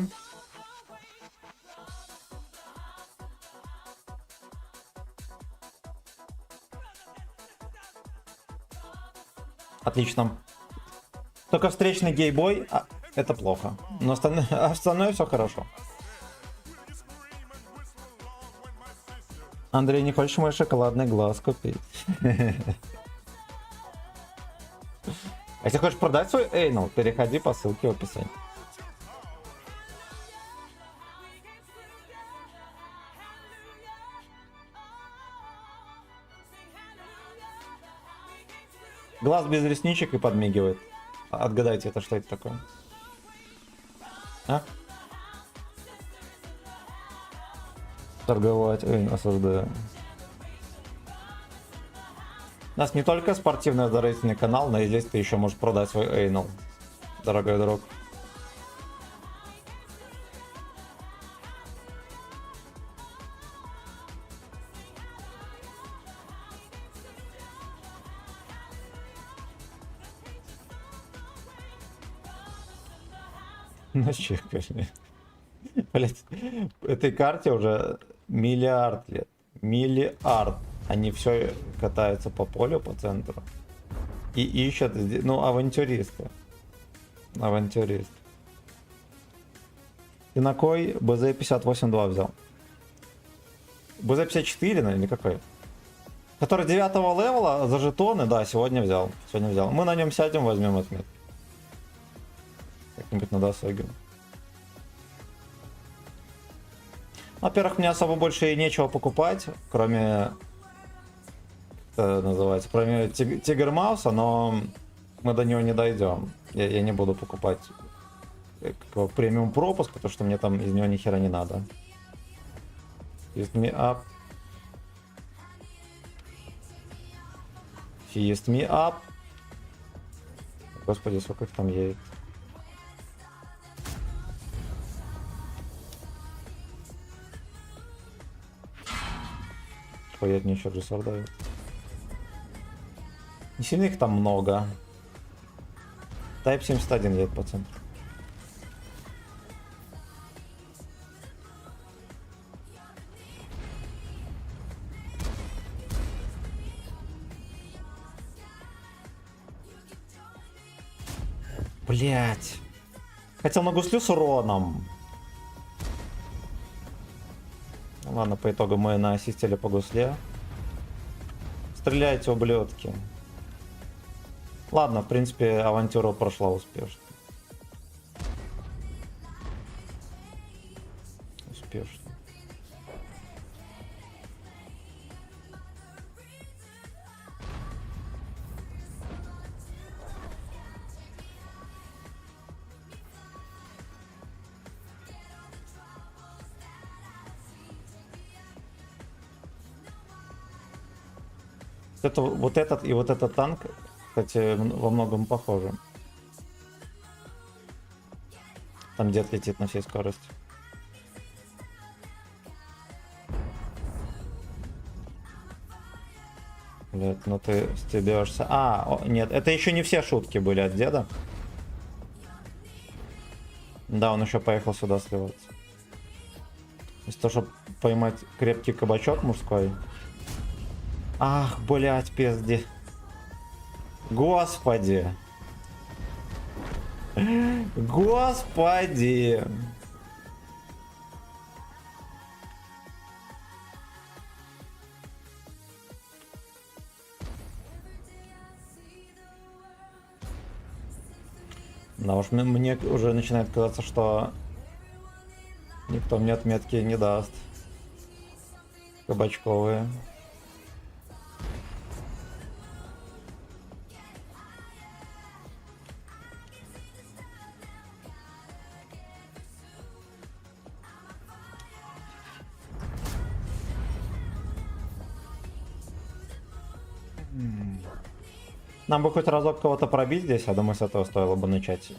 Отлично. Только встречный гейбой, это плохо. Но остальное все хорошо. Андрей, не хочешь мой шоколадный глаз купить? А если хочешь продать свой эйнал, переходи по ссылке в описании. Глаз без ресничек и подмигивает. Отгадайте, это что это такое? А? Торговать. Ой, осуждаю. У нас не только спортивно-оздоровительный канал, но и здесь ты еще можешь продать свой эйнал. Дорогой друг. Ну чекали. Блять, этой карте уже миллиард лет. Миллиард. Они все катаются по полю, по центру. И ищут, ну, авантюристы. Авантюрист. Ты на кой БЗ-58-2 взял? БЗ-54, наверное, или какой? Который 9-го левела за жетоны, да, сегодня взял. Сегодня взял. Мы на нем сядем, возьмем отмет. Как-нибудь на досуге. Во-первых, мне особо больше и нечего покупать, кроме... Это называется, кроме Тигр Мауса, но мы до него не дойдем. Я не буду покупать премиум пропуск, потому что мне там из него ни хера не надо. Feast me up. Feast me up. Господи, сколько их там едет. Хуять мне еще джессор дают. Не сильно их там много. Type 71 едет по центру. Блять. Хотел на гуслю с уроном. Ладно, по итогу мы наасистили по гусле. Стреляйте, ублюдки. Ладно, в принципе, авантюра прошла успешно. Успешно. Это, вот этот и вот этот танк, кстати, во многом похожи. Там дед летит на всей скорости. Блять, ну ты стебешься. Нет, это еще не все шутки были от деда. Да, он еще поехал сюда сливаться. Из того, чтобы поймать крепкий кабачок мужской. Ах, блять, пизди. Господи. Господи. Да уж, мне уже начинает казаться, что никто мне отметки не даст. Кабачковые. Нам бы хоть разок кого-то пробить здесь, я думаю, с этого стоило бы начать.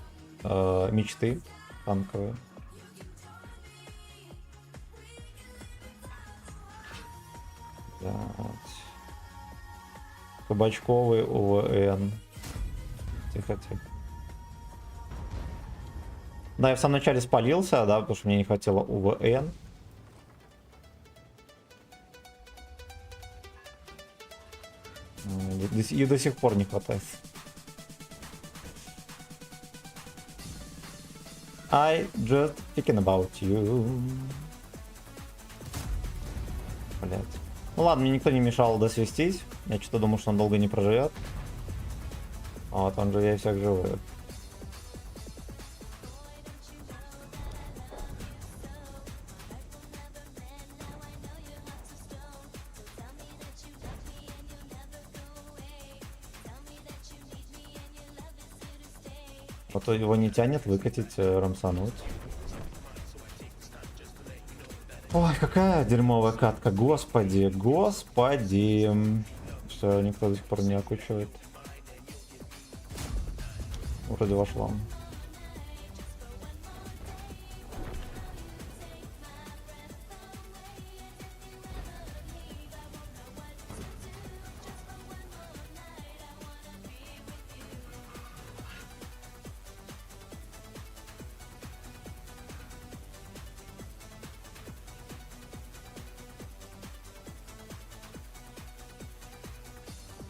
Мечты танковые. Так. Кабачковый УВН. Тихо, тихо. Да, я в самом начале спалился, да, потому что мне не хватило УВН. И до сих пор не хватает. I just thinking about you. Блять. Ну ладно, мне никто не мешал досвестись. Я что-то думал, что он долго не проживет. Вот, он живее всех живых. А то его не тянет выкатить, рамсануть. Ой, какая дерьмовая катка, господи, господи. Все, никто до сих пор не окучивает. Вроде вошла.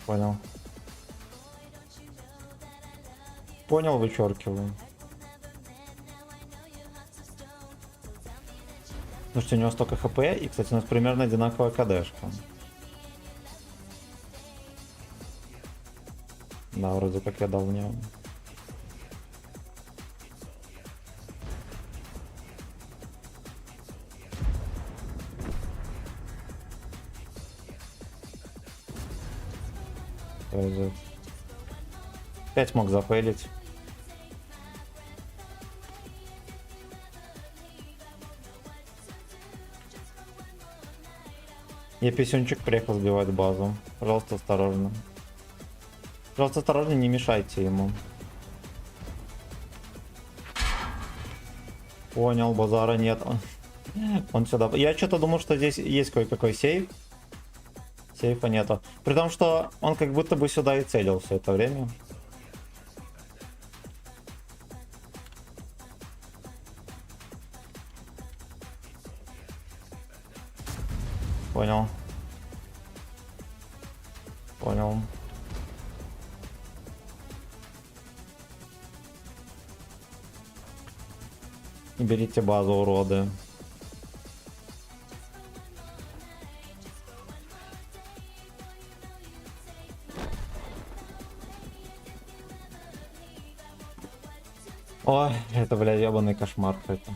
Понял. Понял, вычеркиваю. Слушайте, у него столько хп, и, кстати, у нас примерно одинаковая КДшка. Да, вроде как я дал в него. Опять мог зафейлить. Я писюнчик приехал сбивать базу. Пожалуйста, осторожно. Пожалуйста, осторожно, не мешайте ему. Понял, базара нет. Он сюда. Я что-то думал, что здесь есть кое-какой сейф. Сейфа нету. При том, что он как будто бы сюда и целил все это время. Понял. Понял. И берите базу, уроды. Ой, это, бля, ебаный кошмар какой-то.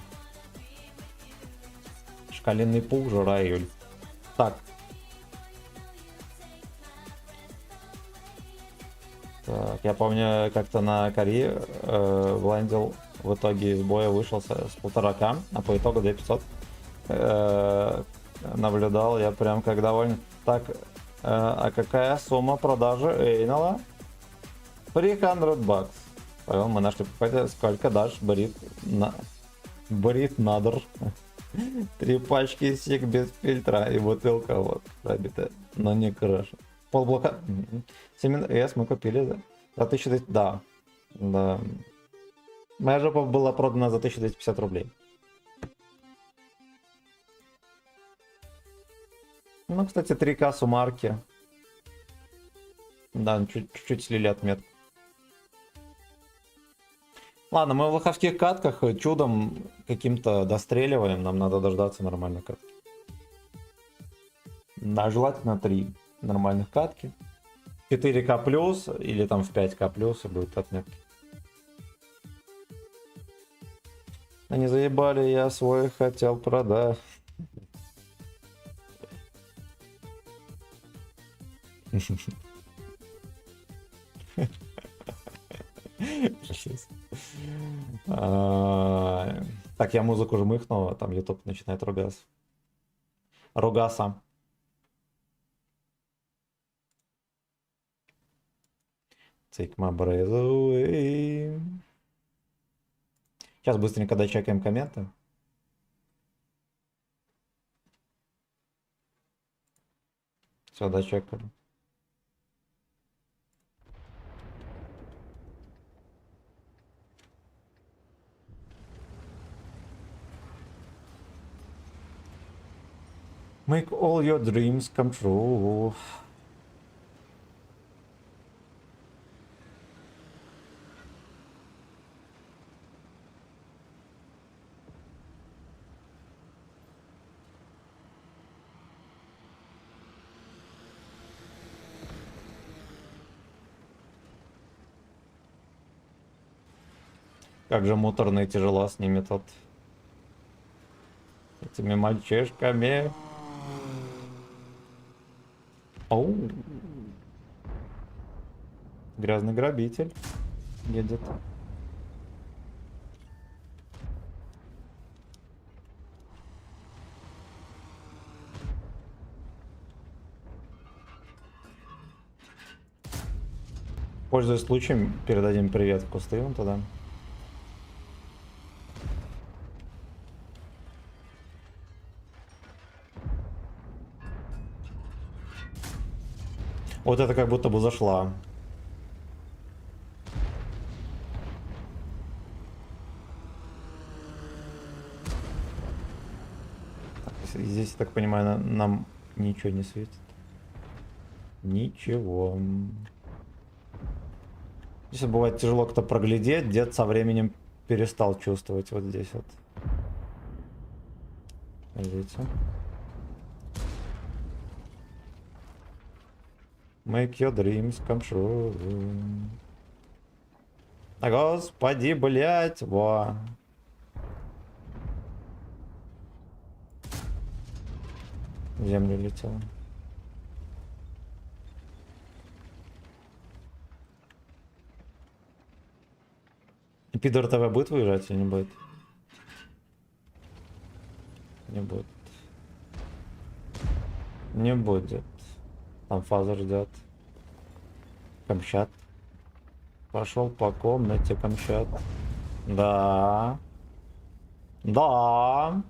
Шкалиный пул, жара июль. Так. Так, я помню, как-то на Кори бландил, в итоге из боя вышел с 1,5К, а по итогу 2500. Наблюдал я прям как довольно. Так, а какая сумма продажи Эйнала? 300 бакс. Понял, мы нашли покупателя. Сколько дашь? Брит надр. 3 пачки сик без фильтра и бутылка вот пробитая, но не крыша. Полблока. 7 S мы купили за 1200. Да. Да. Моя жопа была продана за 1250 рублей. Ну, кстати, 3К суммарки. Да, чуть-чуть слили отметку. Ладно, мы в лоховских катках чудом каким-то достреливаем. Нам надо дождаться нормальной катки. Да, желательно 3 нормальных катки. 4К плюс или там в 5К плюс и будет отметки. Они заебали, я свой хотел продать. Так, я музыку жмыхнул, а там YouTube начинает ругаться. Ругаться. Take my breath away. Сейчас быстренько дочекаем комменты. Все, дочекали. Make all your dreams come true. Как же муторно и тяжело с ними тут. Этими мальчишками. Оу. Грязный грабитель едет. Пользуясь случаем, передадим привет в кусты вон туда. Вот это как будто бы зашла. Так, здесь, я так понимаю, нам ничего не светит. Ничего. Здесь бывает тяжело кто проглядеть. Дед со временем перестал чувствовать вот здесь вот. Видите? Make your dreams come true. А господи, блять, во. В землю летел. И Пидор ТВ будет выезжать или не будет? Не будет. Не будет. Там фаза ждет. Камчат. Пошел по комнате Камчат. Да. Да.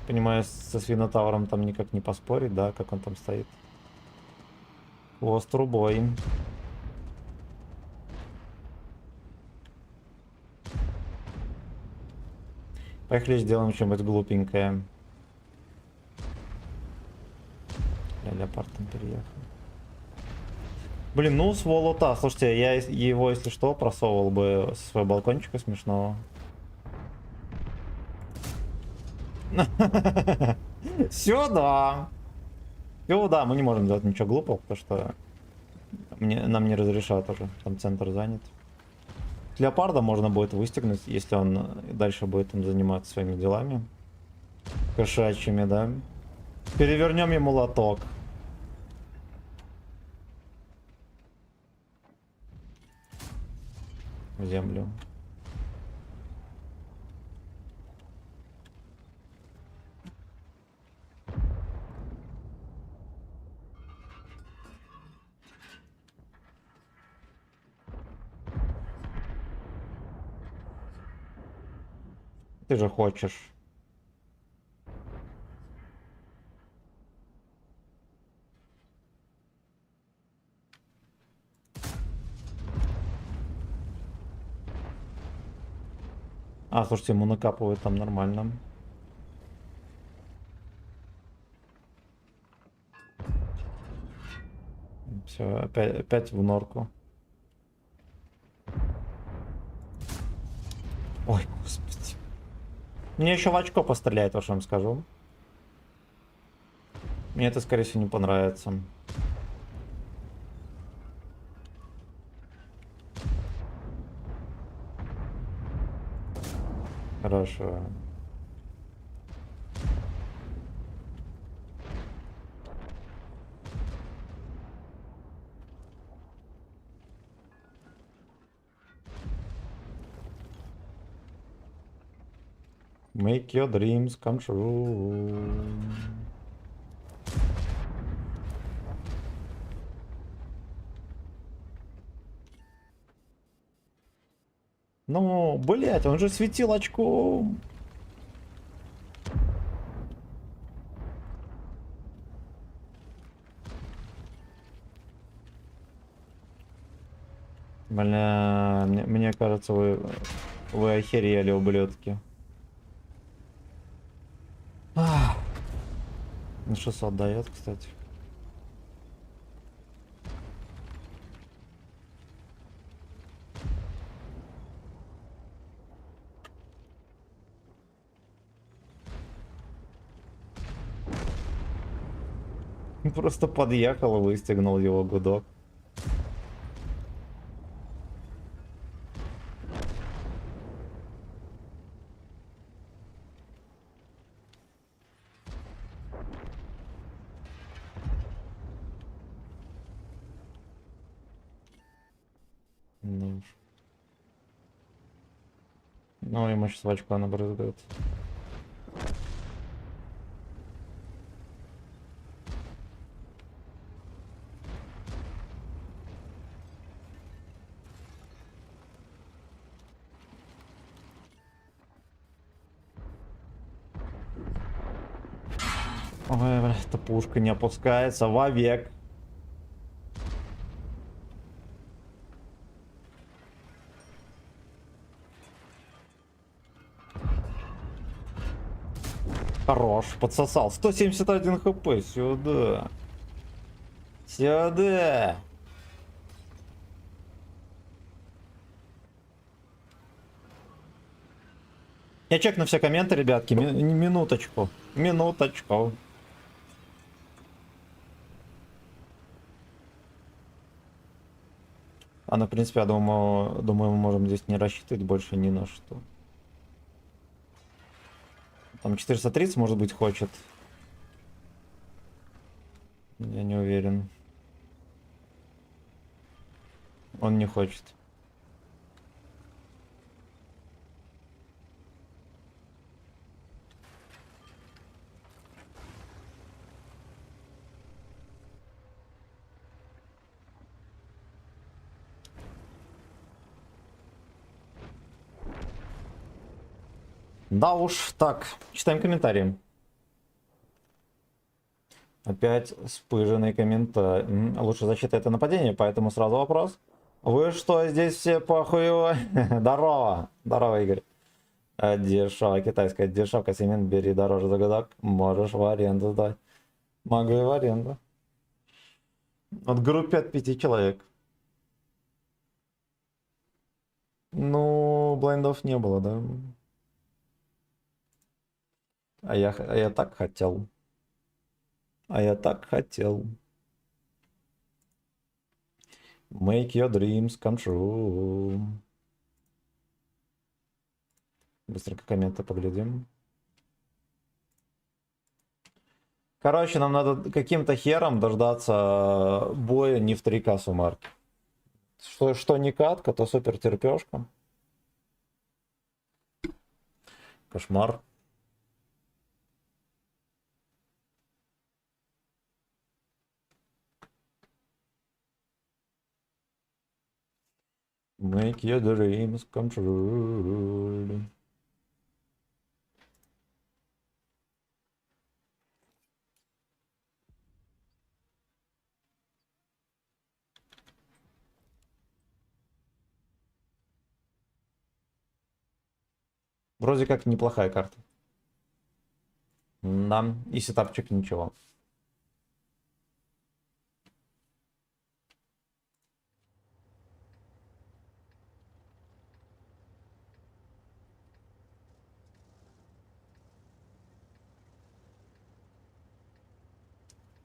Понимаю, со свинотавром там никак не поспорить, да, как он там стоит. Хвост трубой. Поехали сделаем что-нибудь глупенькое. Я леопардом переехал. Блин, ну сволота. Слушайте, я его, если что, просовывал бы со своего балкончика смешного. Сюда. Сюда. Мы не можем делать ничего глупого, потому что нам не разрешат уже. Там центр занят. Леопарда можно будет выстегнуть, если он дальше будет им заниматься своими делами. Кошачьими, да. Перевернем ему лоток. В землю. Ты же хочешь. А, слушайте, ему накапывает там нормально. Все, опять в норку. Ой, господи. Мне еще в очко постреляет, вот что вам скажу. Мне это, скорее всего, не понравится. Хорошо. Make your dreams come true. Ну, блять, он же светил очком. Бля, мне кажется, вы охерели, ублюдки. Ах. Ну, 600 дает, кстати. Просто подъехал и выстегнул его гудок. Ну, ну ему сейчас в очко набрызгают. Ой, бля, эта пушка не опускается вовек. Хорош, подсосал. 171 хп, сюда. Сюда. Я чекну все комменты, ребятки. Минуточку. Минуточку. Ну, в принципе, я думаю, мы можем здесь не рассчитывать больше ни на что. Там 430, может быть, хочет. Я не уверен. Он не хочет. Да уж, так, читаем комментарии. Опять спыженный комментарий. Лучше защита это нападение, поэтому сразу вопрос. Вы что, здесь все похуево? Здорово. Здорово, Игорь. Дешево, китайская дешевка семен, бери дороже за годок. Можешь в аренду сдать. Могу и в аренду. От группы от 5 человек. Ну, блайндов не было, да? А я так хотел. А я так хотел. Make your dreams come true. Быстренько комменты поглядим. Короче, нам надо каким-то хером дождаться боя не в 3К суммарки. Что не катка, то супер терпешка. Кошмар. Make your dreams come true. Вроде как неплохая карта. Да, и сетапчик ничего.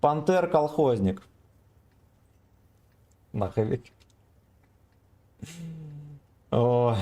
Пантер колхозник. Маховик. Ой.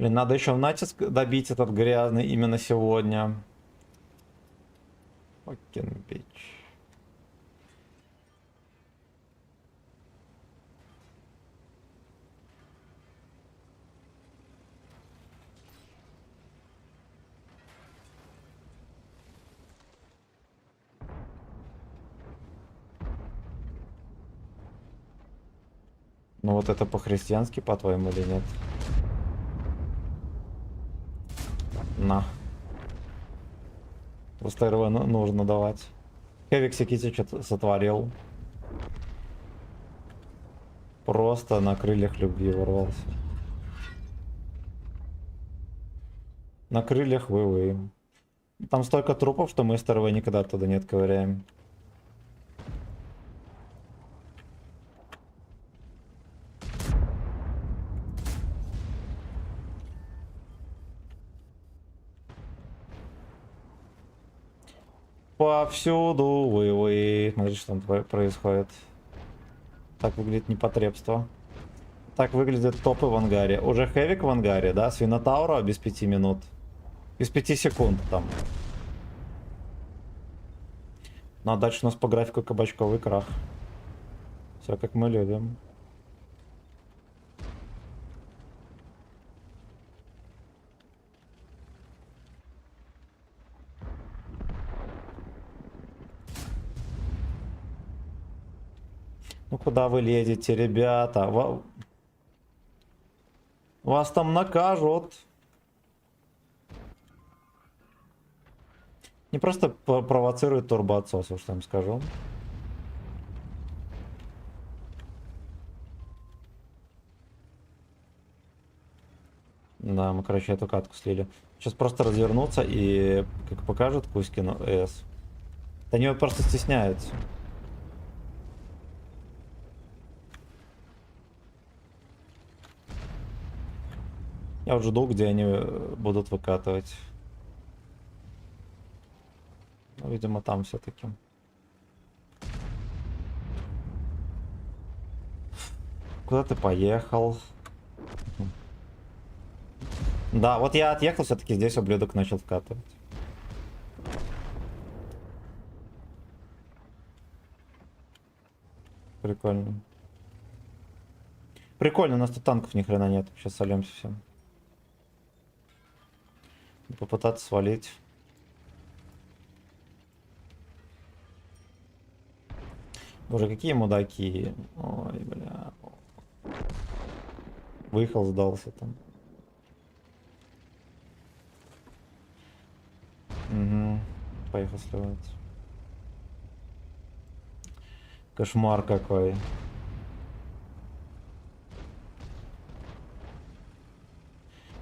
Блин, надо еще в натиск добить этот грязный именно сегодня. Fucking bitch. Ну вот это по-христиански, по-твоему, или нет? На. Просто РВ нужно давать. Хевик Секити что-то сотворил. Просто на крыльях любви ворвался. На крыльях вы. Там столько трупов, что мы с РВ никогда оттуда не отковыряем. Повсюду вы. Смотри, что там происходит. Так выглядит непотребство. Так выглядят топы в ангаре. Уже Хевик в ангаре, да? Свинотаура без 5 минут. Без 5 секунд там. Ну а дальше у нас по графику кабачковый крах. Все как мы любим. Ну куда вы лезете, ребята? Вас там накажут. Не просто провоцирует турбоотсос, уж там скажу. Да, мы, короче, эту катку слили. Сейчас просто развернуться и, как покажут Кузькину С. Они его просто стесняются. Я уже жду, где они будут выкатывать. Ну, видимо, там все-таки. Куда ты поехал? Да, вот я отъехал, все-таки здесь ублюдок начал вкатывать. Прикольно. Прикольно, у нас тут танков ни хрена нет. Сейчас сольемся всем. Попытаться свалить. Боже, какие мудаки. Ой, бля. Выехал, сдался там. Угу. Поехал сливать. Кошмар какой.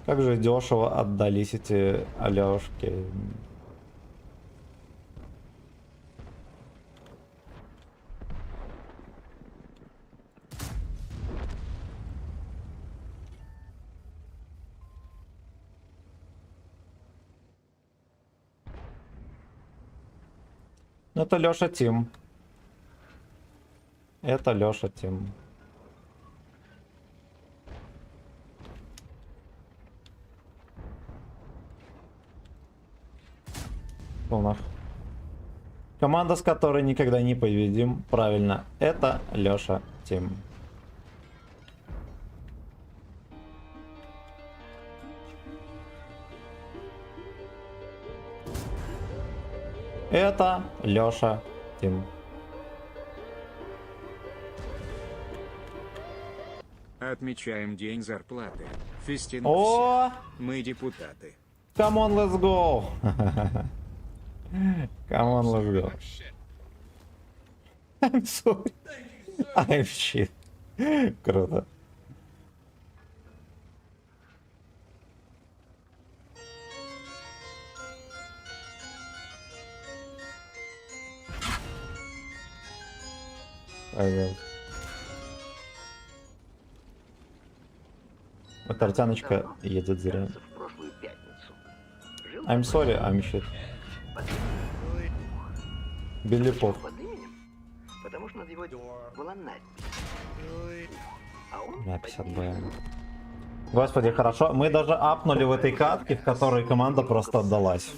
Как же дешево отдались эти Алёшки. Это Лёша Тим. Это Лёша Тим. Команда, с которой никогда не победим. Правильно, это Лёша Тим. Это Лёша Тим. Отмечаем день зарплаты. Фестин. О! Мы депутаты. Come on, let's go. Come on, let's go. I'm sorry. I'm shit. Круто. Пойдем. Вот Артяночка едет зря. I'm sorry, I'm shit. Белипов. Потому что над его была надпись. А он 50 БМ. Господи, хорошо. Мы даже апнули в этой катке, в которой команда просто отдалась.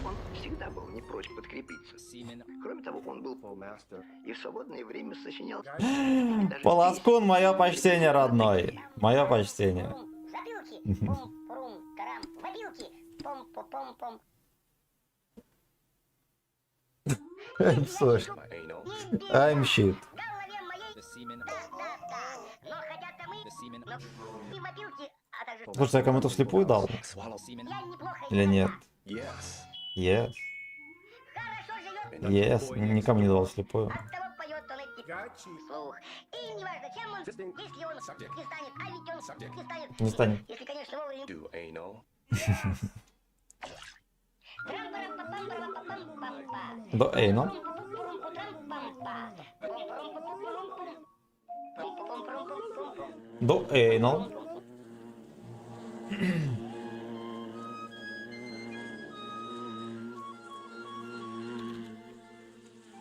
Он всегда был не прочь подкрепиться. Кроме того, он был и в свободное время сочинял... и даже Полоскун, мое почтение, родной. Мое почтение. Запилки. Пум-пум, тарам. Вопилки. Пом-пом-пом-пом. I'm sorry. I'm shit. В голове моей... Да-да-да. Но хотят-то мы... Но... И вопилки, а также... Слушай, я кому-то вслепую дал? Я неплохо... Или нет? Yes. Yes. Хорошо живет... Yes. Никому не давал вслепую. Оттого поет он эти... вслух. И неважно, чем он... Если он... Не станет. А ведь он... Не станет. Не станет. Если, конечно, вовремя... Do anal. Трам-парам-пам-пам-пам-пам-пам. Да, эй, ну. Пум-пум-пум-пум-пам-пам. Пум-пум-пум-пум-пум-пум. Да, эй, ну.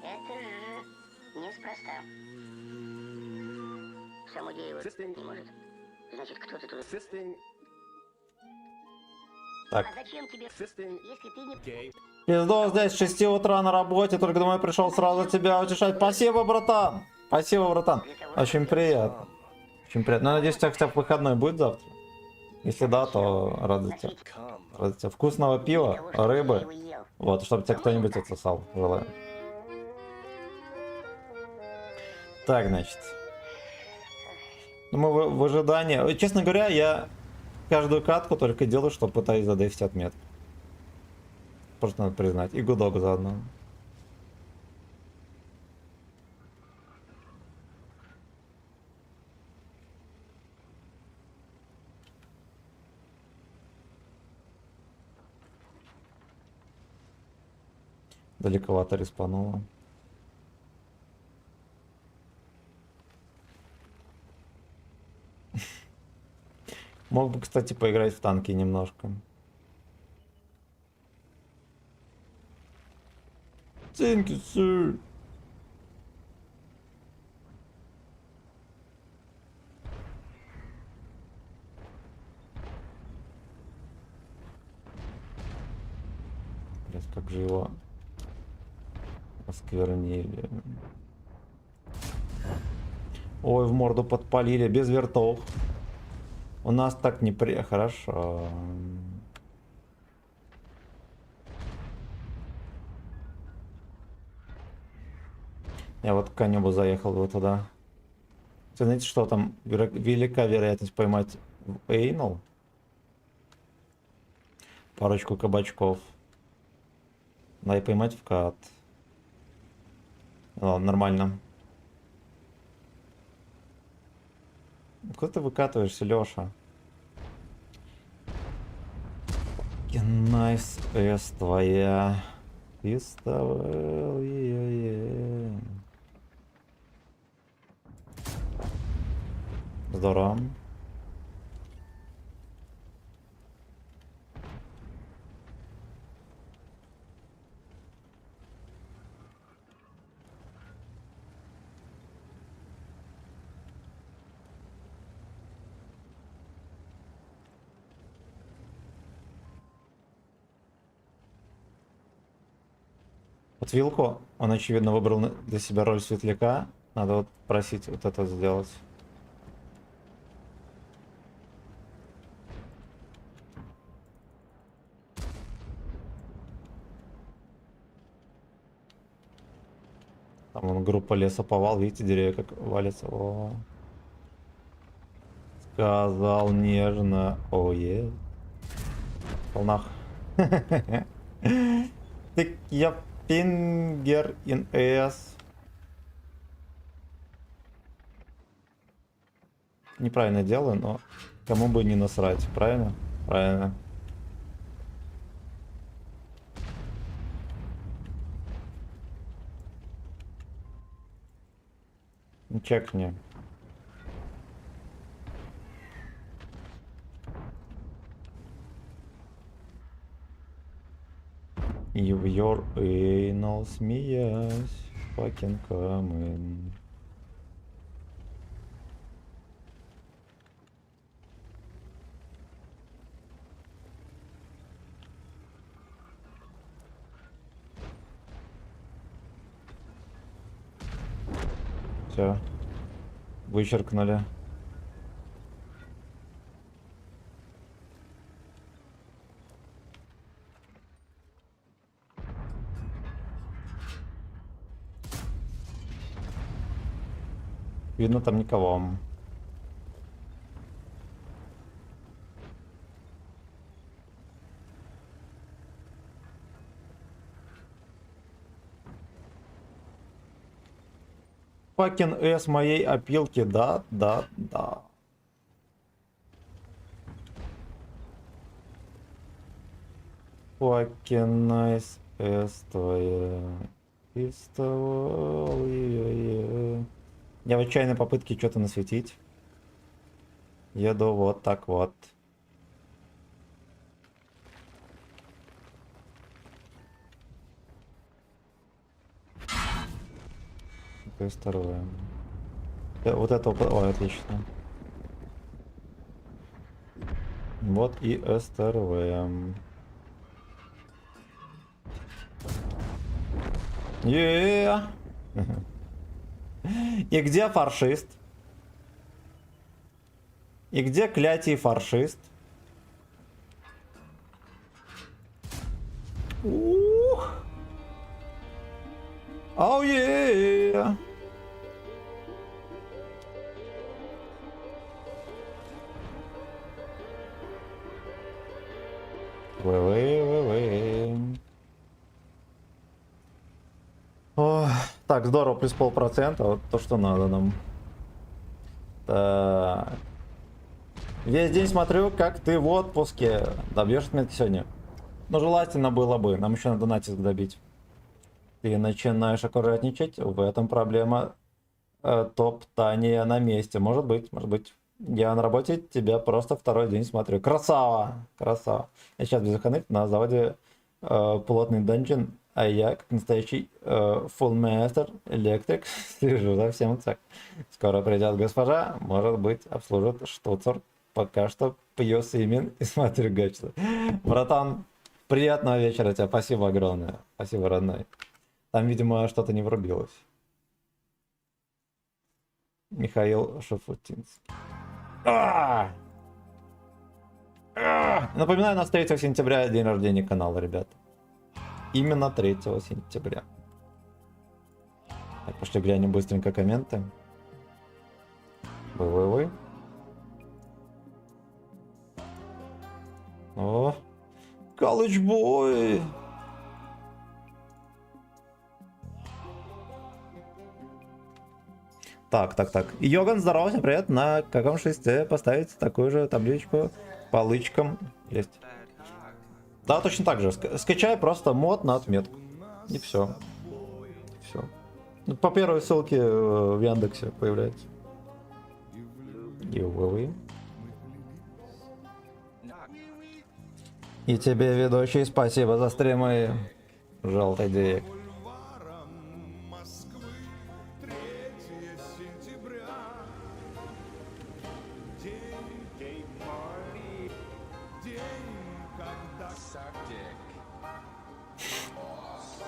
Это же неспроста. Само дерево не может. Значит, кто-то тут... Fisting. Так. А зачем тебе, Fisting. если ты не... Gay. Пиздос здесь с 6 утра на работе, только домой пришел сразу тебя утешать. Спасибо, братан. Спасибо, братан. Очень приятно. Очень приятно. Ну, надеюсь, у тебя хотя бы выходной будет завтра. Если да, то рад за тебя. Come. Рад за тебя. Вкусного пива, Того, что я рыбы. его ел. Вот, чтобы тебя кто-нибудь отсосал. Желаю. Так, значит. Ну, мы в ожидании. Честно говоря, я каждую катку только делаю, что пытаюсь задефить отметку. Просто надо признать. И гудок заодно. Далековато респануло. Мог бы, кстати, поиграть в танки немножко. Thank you, sir. Блядь, как же его осквернили. Ой, в морду подпалили, без вертов. У нас так не при... Хорошо. Я вот к коню бы заехал бы туда. Знаете, что там? Велика вероятность поймать в эйнал. Парочку кабачков. Да и поймать в кат. Ладно, нормально. Куда ты выкатываешься, Леша? Найс эс твоя. Приставал ее. Здорово. Вот Вилку, он очевидно выбрал для себя роль светляка. Надо вот просить вот это сделать. Там вон группа лесоповал, видите, деревья как валятся. О. Сказал нежно. Ое. Полнах. Так я Finger in ass. Неправильно делаю, но кому бы не насрать, правильно? Правильно. Чекни. И в your anal смеясь, fucking coming. Все. Вычеркнули. Видно, там никого. Fucking S моей опилки, да, да, да. Fucking nice S твоя. Я в отчаянной попытке что-то насветить. Еду вот так вот. Второе. Вот это... Ой, отлично. Вот и СТРВ. И где фаршист? И где клятий фаршист? Ух! Оу е! Так, здорово, плюс 0,5, вот то, что надо нам. Так. Весь день смотрю, как ты в отпуске. Добьешь отметки сегодня? Ну, желательно было бы. Нам еще надо натиск добить. Ты начинаешь аккуратничать. В этом проблема топтания на месте. Может быть, может быть. Я на работе тебя просто второй день смотрю. Красава! Красава. Я сейчас без выходных на заводе плотный данжен. А я, как настоящий фуллмастер электрик, слежу за всем так. Скоро придет госпожа, может быть, обслужит штуцер. Пока что пью симен и смотрю гачу. Братан, приятного вечера тебе, спасибо огромное. Спасибо, родной. Там, видимо, что-то не врубилось. Михаил Шафутинский. Напоминаю, у нас 3 сентября день рождения канала, ребята. Именно 3 сентября. Так, пошли глянем быстренько комменты. Вы. О, колледж-бой. Так. Йоган, здорово, всем привет. На каком шесте поставить такую же табличку по лычкам? Есть. Да, точно так же. Скачай просто мод на отметку. И все. Все. По первой ссылке в Яндексе появляется. И тебе, ведущий, спасибо за стримы. Желтый дик.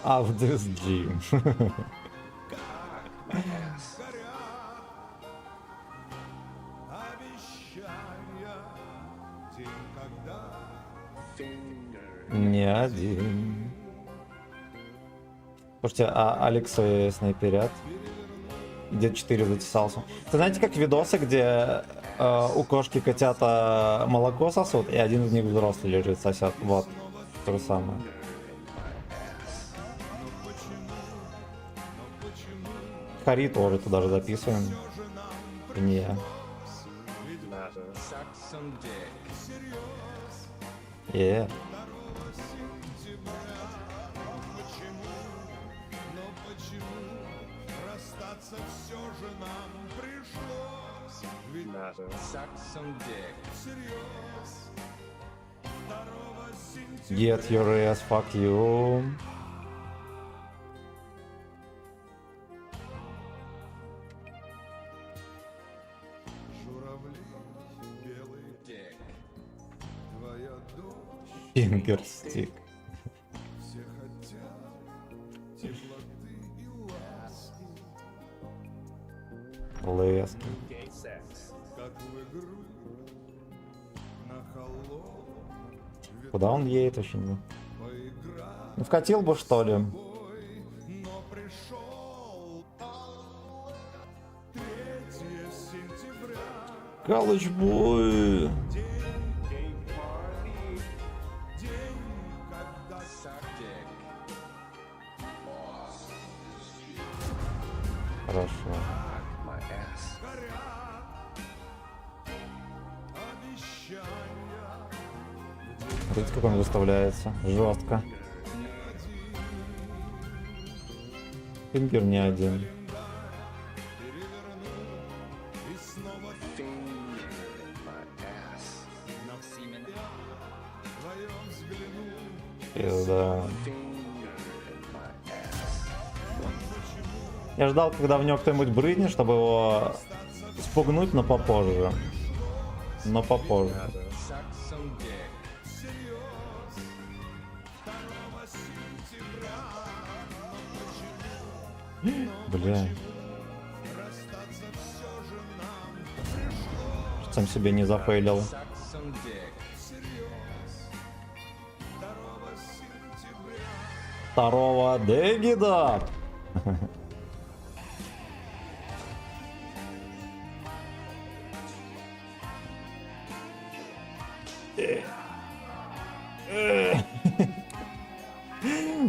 Of this gym. Не один. Слушайте, а Алексы снайперят? Где 4 затесался. Ты знаете, как видосы, где у кошки котята молоко сосут, и один из них взрослый лежит, сосет. Вот. То же самое. Хари тоже туда же записываем. Не я. Yeah. Get your ass, fuck you. Фингерстик. Куда он едет вообще? Ну, вкатил бы, что ли? Калычбой. Хорошо. Смотрите, как он выставляется. Жестко. Фингер не один. Пизда. Я ждал, когда в него кто-нибудь брызнет, чтобы его спугнуть, но попозже. Но попозже. Бля. Сам себе не зафейлил. Второго Дегида.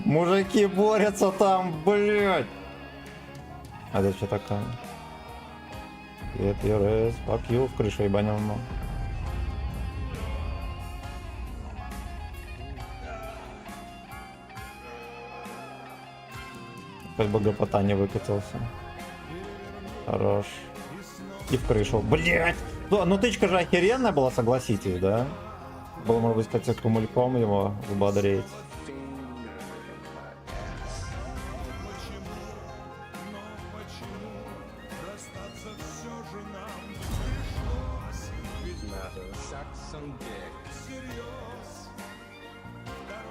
Мужики борются там, блядь. А это что такое? Get your ass, fuck you, в крышу ебанем. Хоть бы гопота не выкатился. Хорош. И в крышу. Блять! Ну тычка же охеренная была, согласитесь, да? Было, может быть, кстати, кумульком его взбодрить.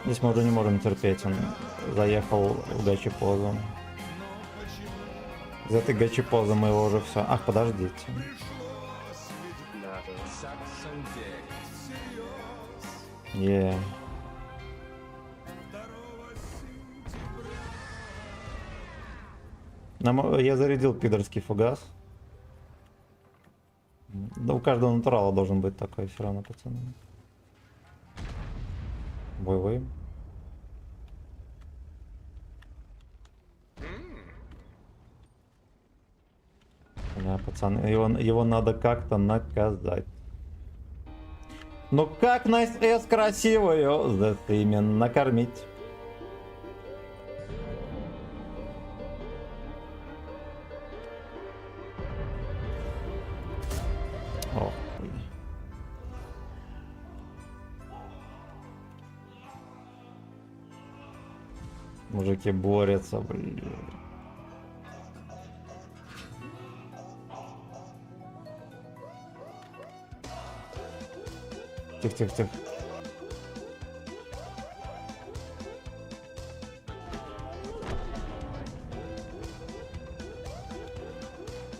Здесь мы уже не можем терпеть, он заехал в гачи-позу. Из этой гачи-позы мы его уже все... Ах, подождите. Я зарядил пидорский фугас. Да у каждого натурала должен быть такой все равно, пацаны. Бой-бой. Да, пацаны, его надо как-то наказать. Ну как на СС красиво ее именно накормить. Ох, блин. Мужики борются, блин. Тихо.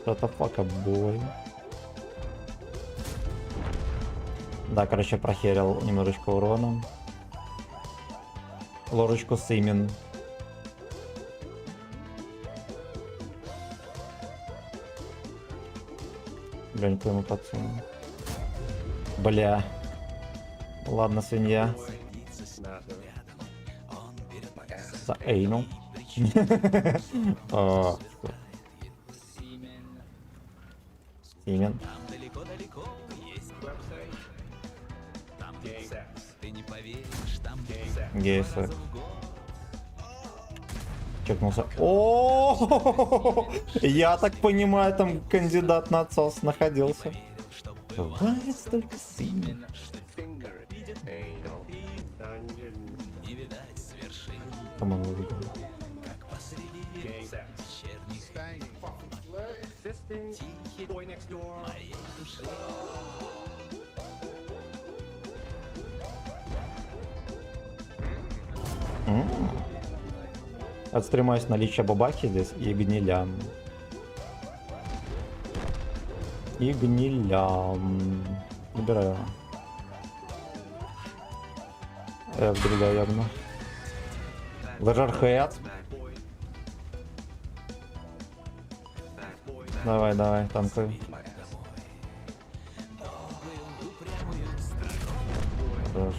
What the fuck, boy? Да, короче, прохерил немножечко урона. Ложечку Симен. Бля, не пойму, пацан. Бля. Ладно, свинья. За Эйну. Симен. Гейсекс. Чекнулся. О, я так понимаю, там кандидат на отсос находился. Бывает столько Симен. По-моему, увидел. Отстремаюсь наличие бабахи здесь и гниля. и гнилям. Выбираю. F другая ягна. Ledgerhead. Давай, давай, танкуй. Хорош.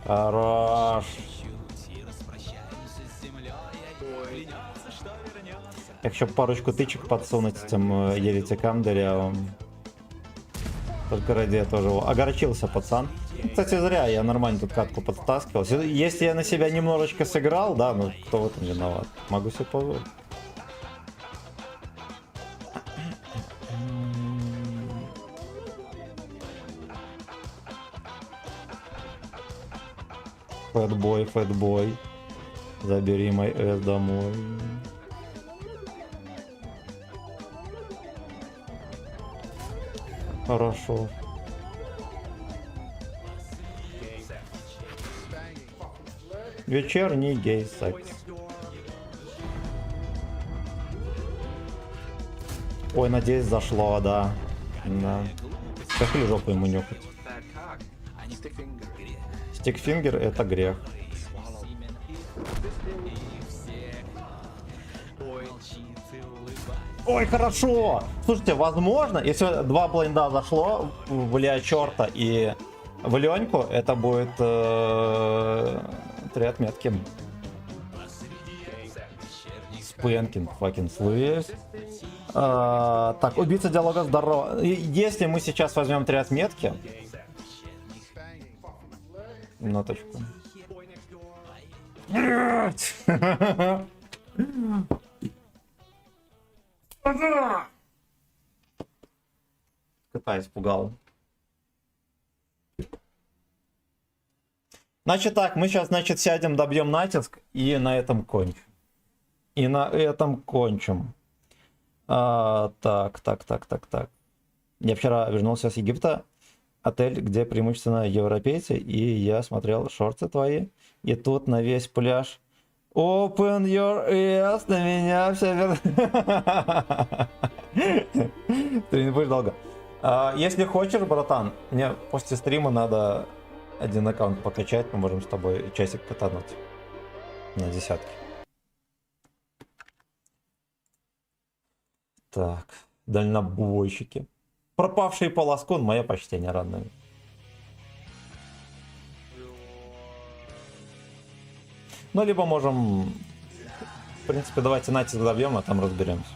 Хорош. Якщо парочку тычек подсунуть этим еретикам дырявым. Только ради этого огорчился пацан. Кстати, зря, я нормально тут катку подтаскивал. Если я на себя немножечко сыграл, да, ну кто в этом виноват? Могу себе позволить. Фэтбой, фэтбой. Забери мой С домой. Хорошо. Вечерний гей-секс. Ой, надеюсь, зашло, да. Да. Как ли жопу ему нюхать? Стикфингер — это грех. Ой, хорошо! Слушайте, возможно, если два блайнда зашло в Илья Черта и в Леньку, это будет 3 отметки. Спенкин, факин слысь. Так, убийца диалога здорово. Если мы сейчас возьмем 3 отметки... Минуточку. Кота испугал. Значит так, мы сейчас, значит, сядем, добьем натиск и на этом кончим. И на этом кончим. Так. Я вчера вернулся с Египта. Отель, где преимущественно европейцы, и я смотрел шорты твои. И тут на весь пляж. Open your ears, на меня все Ты не будешь долго. Если хочешь, братан, мне после стрима надо один аккаунт покачать, мы можем с тобой часик катануть на десятки. Так, дальнобойщики. Пропавший полоскун, мое почтение, родной. Ну, либо можем... В принципе, давайте натиск добьем, а там разберемся.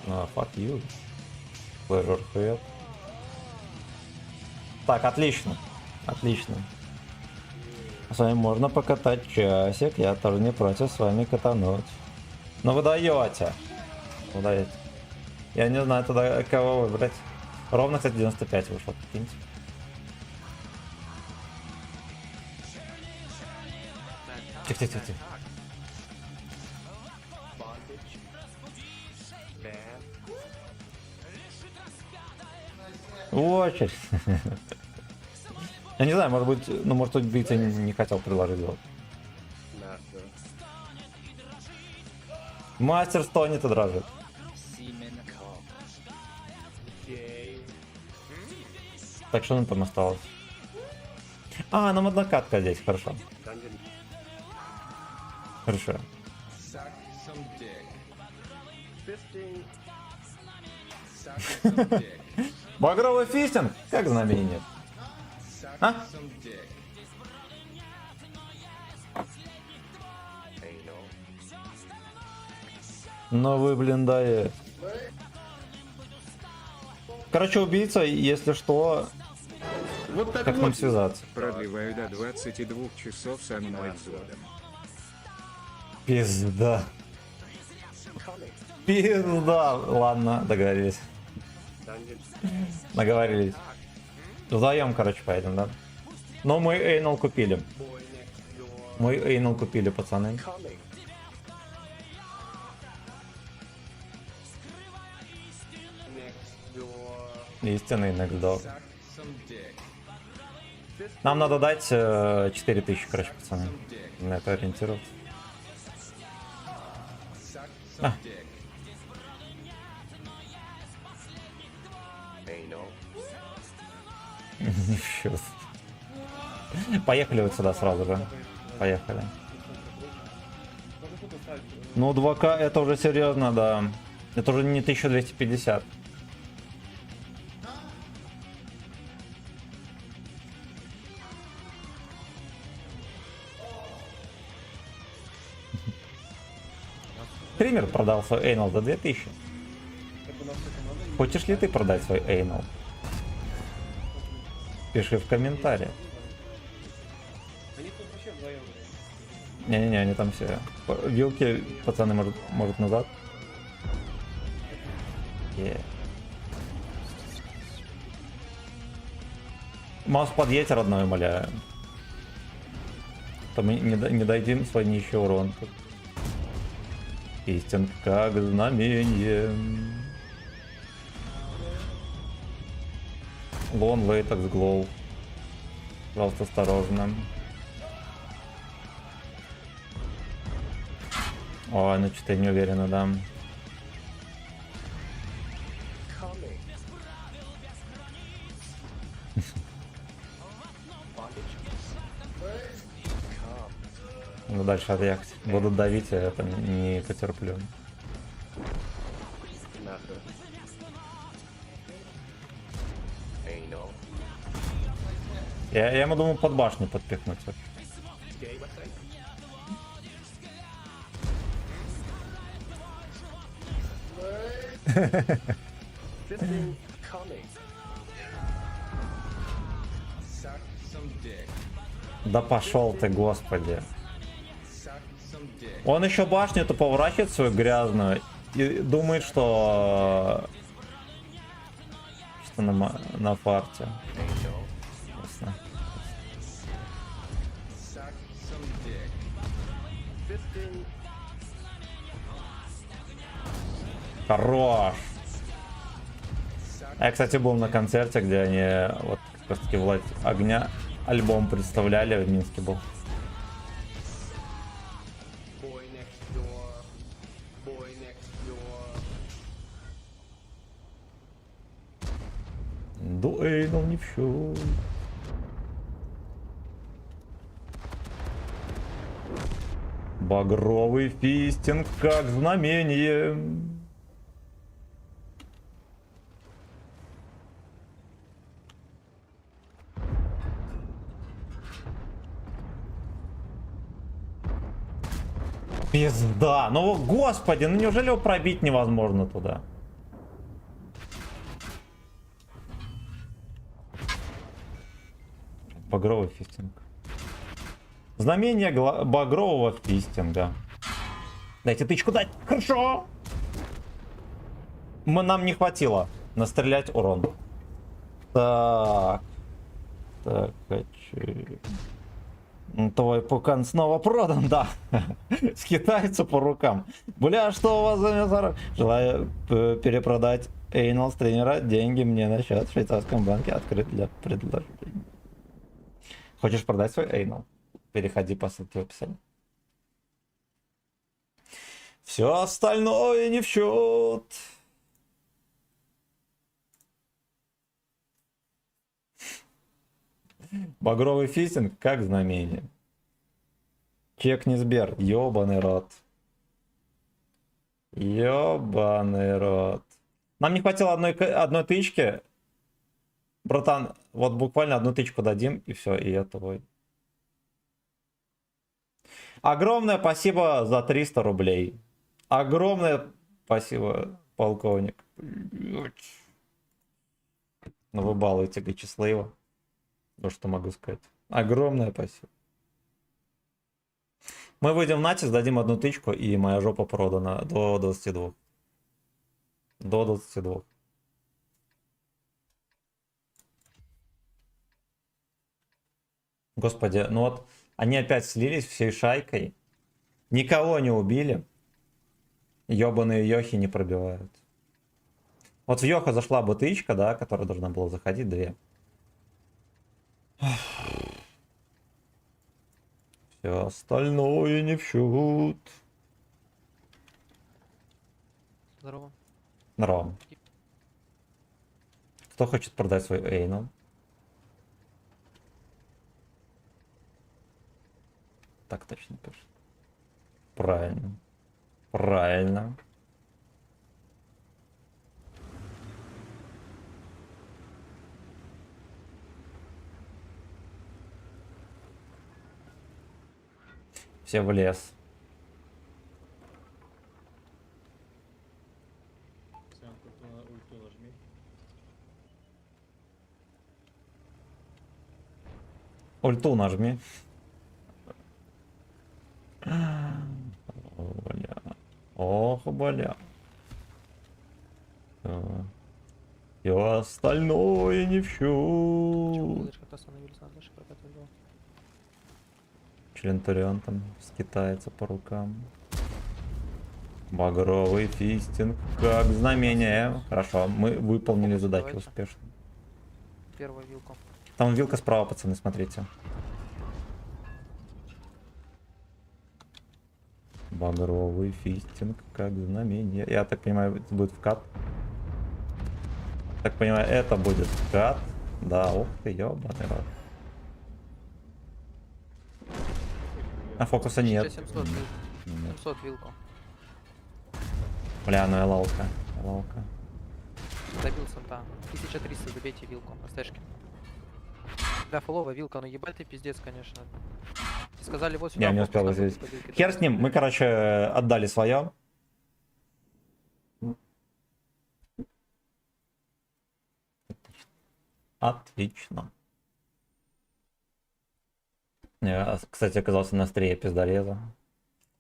Fuck you. Ledgerhead. Так, отлично. Отлично. С вами можно покатать часик. Я тоже не против с вами катануть. Но вы даете. Вы даете. Я не знаю тогда, кого выбрать. Ровно, кстати, 95 вышло. Прикиньте. Тихо. Очередь. Я не знаю, может быть, ну, может, убийца не хотел предложить делать. Мастер стонет и дрожит. Так, что нам там осталось? Нам одна катка здесь, хорошо. Хорошо. Багровый фистинг? Как знамение? А? Ну вы, блин, даете. Короче, убийца, если что, Вот так как вот. нам связаться? Продлеваю до 22 часов с анмайзодом. Пизда. Пизда. Ладно, договорились. Наговорились. Вдвоем, короче, поедем, да? Но мы Эйнал купили. Мы Эйнал купили, пацаны. Истинный иногда. Нам надо дать 4000, короче, пацаны. На это ориентироваться. Чё? Поехали вот сюда сразу же. Поехали. Ну, 2К это уже серьезно, да. Это уже не 1250. Стример продал свой эйнал за 2000. Хочешь ли ты продать свой эйнал? Пиши в комментариях. Не-не-не, они там все. Вилки, пацаны, может назад. Маус, подъедь, родной, умоляю. То мы не дадим свой нищий урон. Истин как знамение. Лон, Вейтакс, Глоу. Пожалуйста, осторожно. Ой, ну что-то не уверена, да. Ну дальше отъехать. Буду давить, а это не потерплю. Я ему думаю под башню подпихнуть. Да пошел ты, господи. Он еще башню-то поворачивает свою грязную и думает, что на фарте. Ясно. Хорош. Я, кстати, был на концерте, где они вот как раз таки Власть Огня альбом представляли, в Минске был. Дуэйнул не в счет. Багровый фистинг как знамение. Пизда, ну господи, ну неужели его пробить невозможно туда? Багровый фистинг. Знамение багрового фистинга. Дайте тычку дать. Хорошо. Нам не хватило настрелять урон. Так. Так, хочу. Твой пукан снова продан, да. Скитается по рукам. Бля, что у вас за место? Желаю перепродать эйнал с тренера. Деньги мне на счет в швейцарском банке открыт для предложений. Хочешь продать свой эйнал? Переходи по ссылке в описании. Все остальное не в счет. Багровый фистинг как знамение. Чекни Сбер. Ёбаный рот. Ёбаный рот. Нам не хватило одной тычки. Братан, вот буквально одну тычку дадим, и все, и я твой. Огромное спасибо за 300 рублей. Огромное спасибо, полковник. Ну вы балуете Гачислава. Ну что могу сказать. Огромное спасибо. Мы выйдем в натиск, дадим одну тычку, и моя жопа продана до 22. До 22. Господи, ну вот они опять слились всей шайкой. Никого не убили. Ёбаные Йохи не пробивают. Вот в Йоха зашла бутычка, да, которая должна была заходить, 2. Все остальное не в счет. Здорово. Здорово. Кто хочет продать свой эйнал? Так точно пишет. Правильно. Правильно. Все в лес. Ульту нажми. Бля. Ох, бля. Все остальное не в счет. Члентарион там скитается по рукам. Багровый фистинг, как знамение. Хорошо, мы выполнили задачу успешно. Первую вилку. Там вилка справа, пацаны, смотрите. Багровый фистинг, как знамение. Я так понимаю, это будет вкат. Так понимаю, это будет вкат. Да, ух ты, ёбаный рот. А фокуса нет. 700, 700 вилку. Бля, ну я лалка. Лалка. Добил Санта. 1300, добейте вилку. Астешки. Бля, фуловая вилка, ну ебать ты пиздец, конечно. Сказали, вот сюда. Я не успел взять. Хер с ним, мы, короче, отдали свое. Отлично. Я, кстати, оказался на острие пиздореза.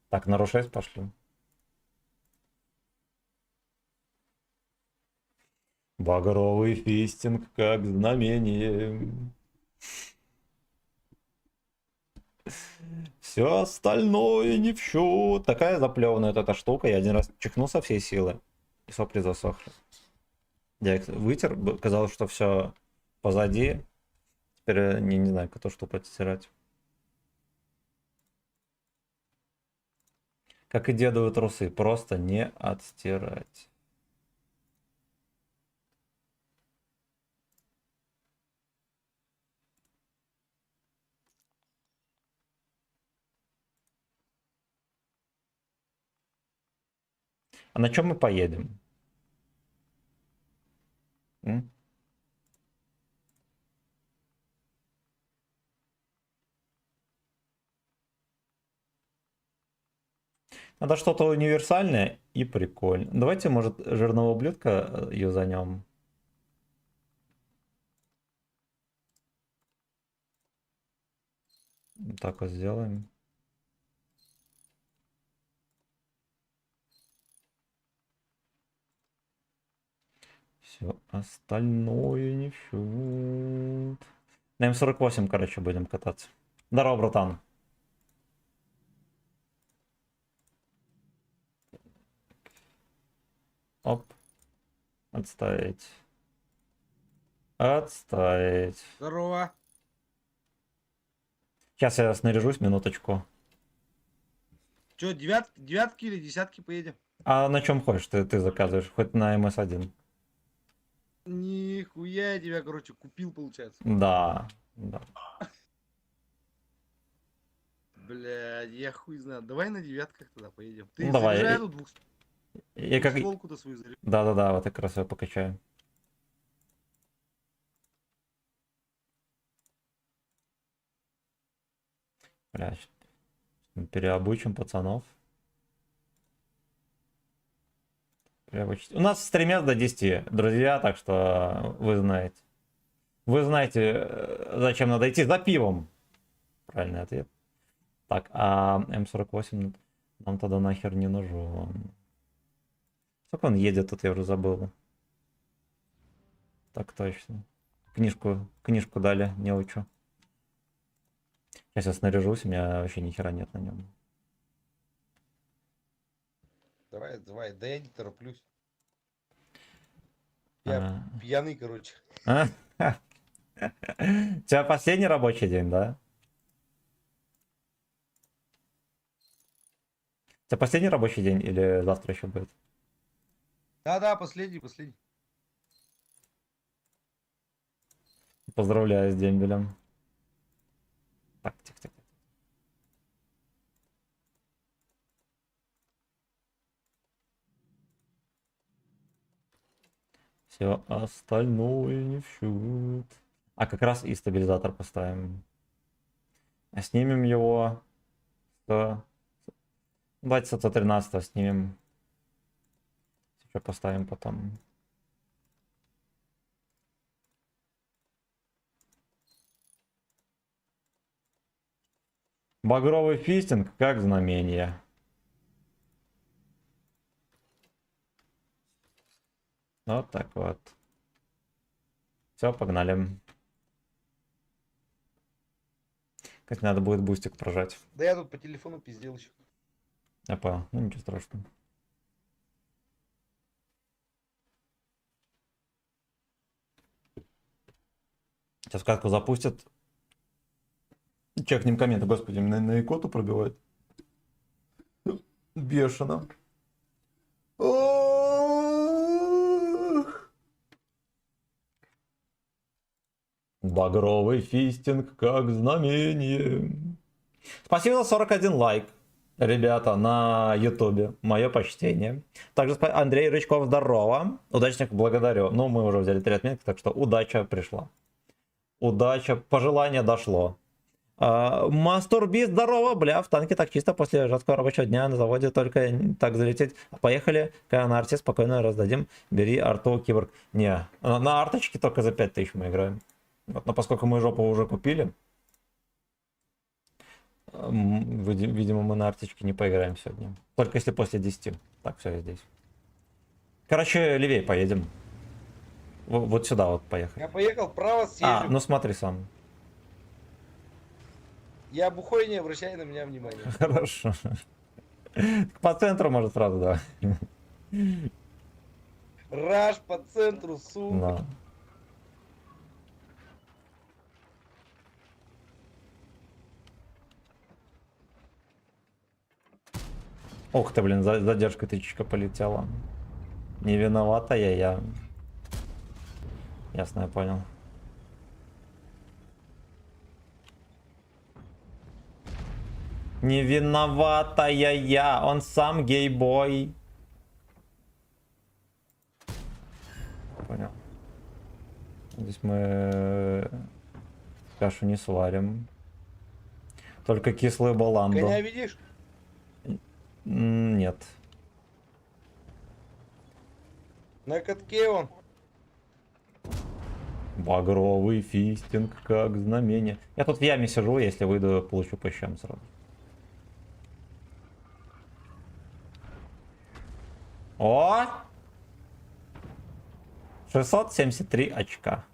Так, на Рошес пошли. Багровый фистинг, как знамение. Все остальное не в счет. Такая заплеванная эта штука. Я один раз чихнул со всей силы. И сопли засохли. Я их вытер. Казалось, что все позади. Теперь не знаю, как эту штуку отстирать. Как и дедовые трусы. Просто не отстирать. А на чем мы поедем? М? Надо что-то универсальное и прикольное. Давайте, может, жирного ублюдка юзанем. Так вот сделаем. Все остальное не в счет. На М48, короче, будем кататься. Здорово, братан. Оп. Отставить. Отставить. Здорово. Сейчас я снаряжусь, минуточку. Че, девятки или десятки поедем? А на чем хочешь, ты заказываешь? Хоть на МС1. Нихуя я тебя, короче, купил, получается. Да, да. Блядь, я хуй знаю. Давай на девятках тогда поедем. Ты Ну, давай. заряжай эту Я как... двухстволку-то свою заряжай. Да-да-да, вот я как раз ее покачаю. Бля, переобучим пацанов. Переобучить. У нас стримят до 10, друзья, так что вы знаете. Вы знаете, зачем надо идти за пивом. Правильный ответ. Так, а М48 нам тогда нахер не нужен. Сколько он едет тут, я уже забыл. Так точно. Книжку дали, не учу. Сейчас я снаряжусь, у меня вообще ни хера нет на нем. Давай, да я не тороплюсь. А. Пьяный, короче. У тебя последний рабочий день, да? У тебя последний рабочий день или завтра еще будет? Да, последний. Поздравляю с дембелем. Так, тихо. Все остальное не в счет. А как раз и стабилизатор поставим. А снимем его с... Давайте с 113 снимем. Еще поставим потом. Багровый фистинг как знамение. Вот так вот. Все, погнали. Как надо будет бустик прожать. Да я тут по телефону пиздел еще. Я понял, ну ничего страшного. Сейчас катку запустят. Чекнем комменты, господи, на икоту пробивает. Бешено. Багровый фистинг как знамение. Спасибо за 41 лайк, ребята, на ютубе. Мое почтение. Также Андрей Рычков, здорово. Удачник, благодарю. Ну, мы уже взяли 3 отметки, так что удача пришла. Удача, пожелание дошло. Мастурби, здорово, бля, в танке так чисто после жесткого рабочего дня на заводе только так залететь. Поехали, на арте спокойно раздадим. Бери арту, киборг. Не, на арточке только за 5000 мы играем. Вот, но поскольку мы жопу уже купили, видимо, мы на арточке не поиграем сегодня. Только если после 10. Так, все, я здесь. Короче, левее поедем. Вот сюда вот поехали. Я поехал вправо, съезжу. Ну смотри сам. Я бухой, не обращай на меня внимания. Хорошо. По центру, может, сразу, да. Раш по центру, сука. Да. Ох ты, блин, задержка тычечка полетела. Не виноватая я. Ясно, я понял. Не виноватая я, он сам гей-бой. Понял. Здесь мы кашу не сварим. Только кислую баланду. Коня видишь? Нет. На катке он. Багровый фистинг как знамение. Я тут в яме сижу, если выйду, получу по щам сразу. О! 673 очка.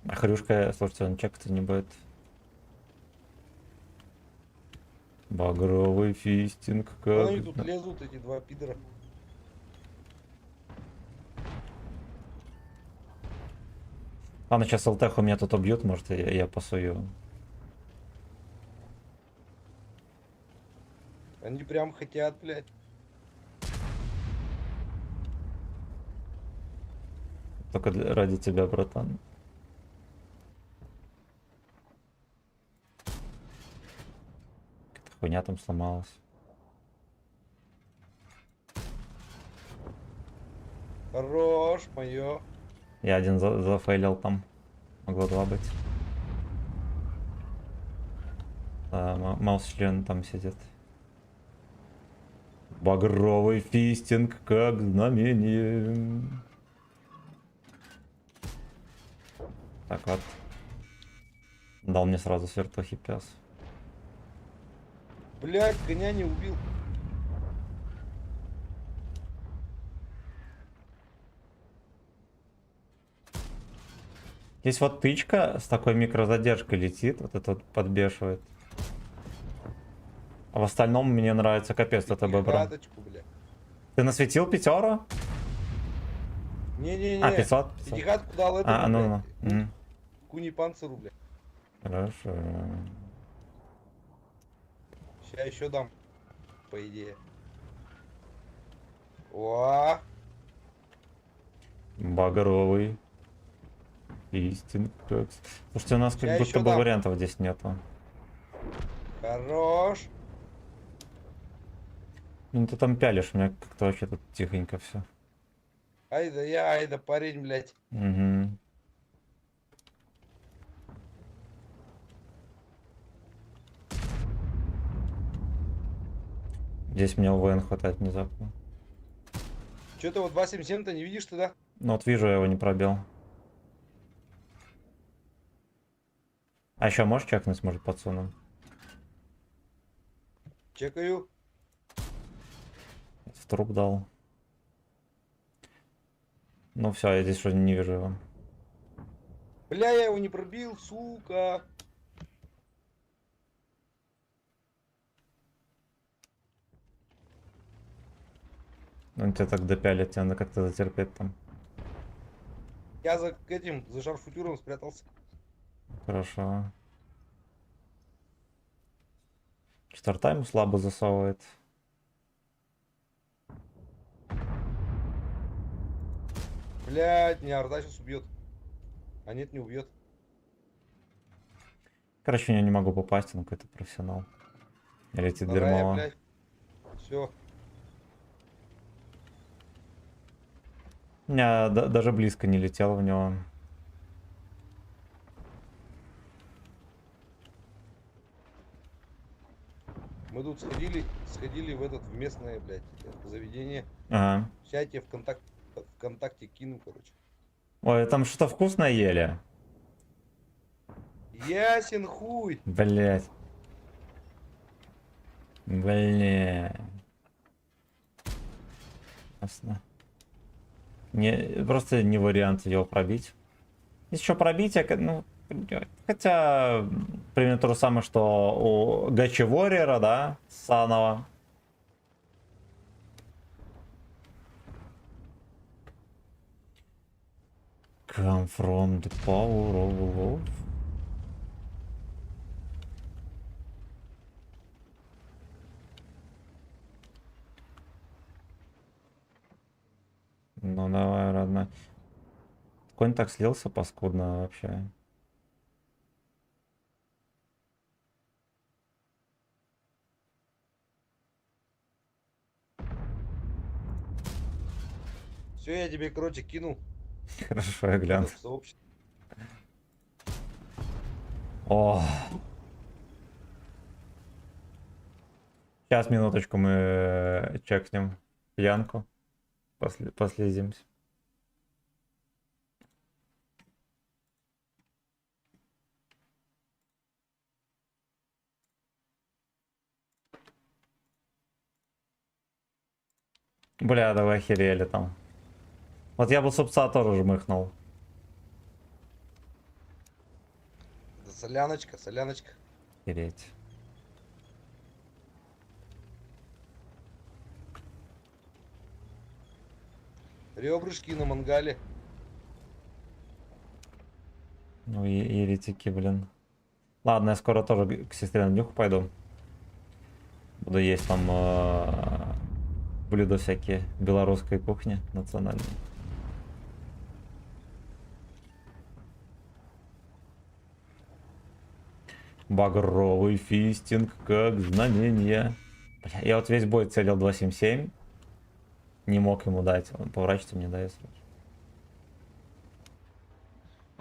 А хрюшка, слушайте, он чек-то не будет. Багровый фистинг как... Они тут лезут, эти два пидора. Ладно, сейчас ЛТХ у меня тут убьют, может я пасую. Они прям хотят, блядь. Только ради тебя, братан. Какая-то хуйня там сломалась. Хорош, мое. Я один зафейлил там. Могло 2 быть. Маус-член там сидит. Багровый фистинг как знамение. Так вот. Дал мне сразу свертухи пес. Блядь, коня не убил. Здесь вот тычка с такой микрозадержкой летит, вот это вот подбешивает. А в остальном мне нравится капец это бобра. Пяточку, бля. Ты насветил 5? Не-не-не. А, 500? Пятихатку дал этому, ну. блядь. Куни панциру, бля. Хорошо. Сейчас еще дам, по идее. О! Багровый. Фистинг. Слушайте, у нас как Я будто еще бы дам. вариантов здесь нету. Хорош. Ну ты там пялишь, у меня как-то вообще тут тихонько все. Айда парень, блядь. Угу. Здесь мне УВН хватает внезапно. Че ты вот 277-то не видишь ты, да? Ну вот вижу, я его не пробил. А еще можешь чекнуть, может, пацану? Чекаю. В труп дал. Ну все, я здесь уже не вижу его. Бля, я его не пробил, сука. Он тебя так допялит, тебе надо как-то затерпеть там. Я за этим, за шарфутюром спрятался. Хорошо. Стартайм слабо засовывает. Блядь, меня Орда сейчас убьет. А нет, не убьет. Короче, я не могу попасть, он какой-то профессионал. Или летит Вторая, дерьмово. блядь. Все. У меня даже близко не летел в него. Мы тут сходили в этот, в местное, блядь, заведение. Ага. Сейчас я тебе ВКонтакте кину, короче. Ой, там что-то вкусное ели. Ясен хуй. Блять. Бля. Ясно. Не, просто не вариант его пробить. Если что пробить, ну, хотя примерно то же самое, что у Гачи Warrior, да, Санова. Come from the power of love. Ну давай, родной. Конь так слился паскудно вообще. Все, я тебе, короче, кину. Хорошо, я гляну. В сообщество. О. Сейчас, минуточку, мы чекнем пьянку. Послезимся. Бля, да вы охерели там. Вот я бы супца тоже жмыхнул. Соляночка, соляночка. Охереть. Ребрышки на мангале. Ну и еретики, блин. Ладно, я скоро тоже к сестре на днюху пойду. Буду есть там блюда всякие белорусской кухни национальной. Багровый фистинг как знамение. Бля, я вот весь бой целил 277. Не мог ему дать. Он поворачивается, мне дает.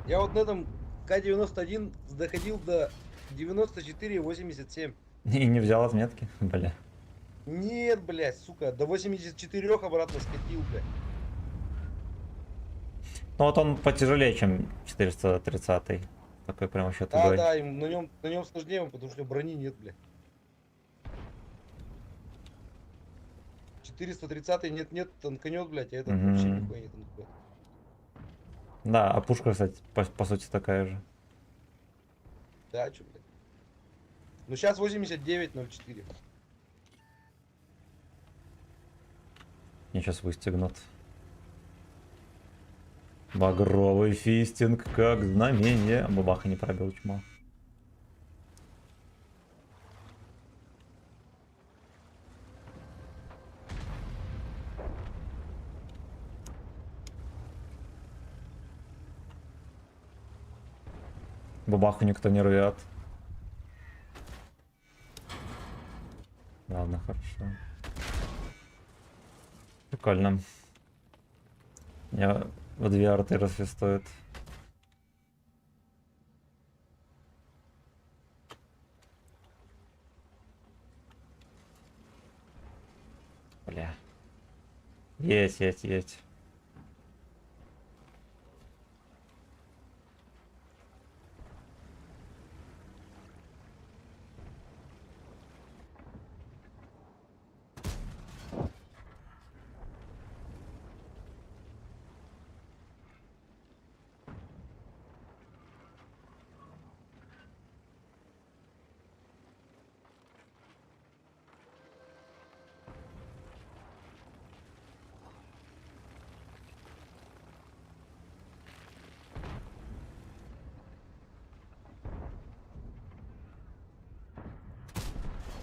Я вот на этом К-91 доходил до 94,87. И не взял отметки, бля. Нет, блядь, сука, до 84 обратно скатил, блядь. Ну вот он потяжелее, чем 430. Такой прям вообще тугой. Да, на нем сложнее, потому что у него брони нет, блядь. 430 нет, танканет, блядь, а этот вообще нихуя не танкует. Да, а пушка, кстати, по сути такая же. Да, чё, блядь. Ну сейчас 89,04. Мне сейчас выстегнут. Багровый фистинг как знамение. Бабаха не пробил, чмо. Бабаху никто не рвет. Ладно, хорошо. Прикольно. Меня в 2 арты расвестует. Бля. Есть.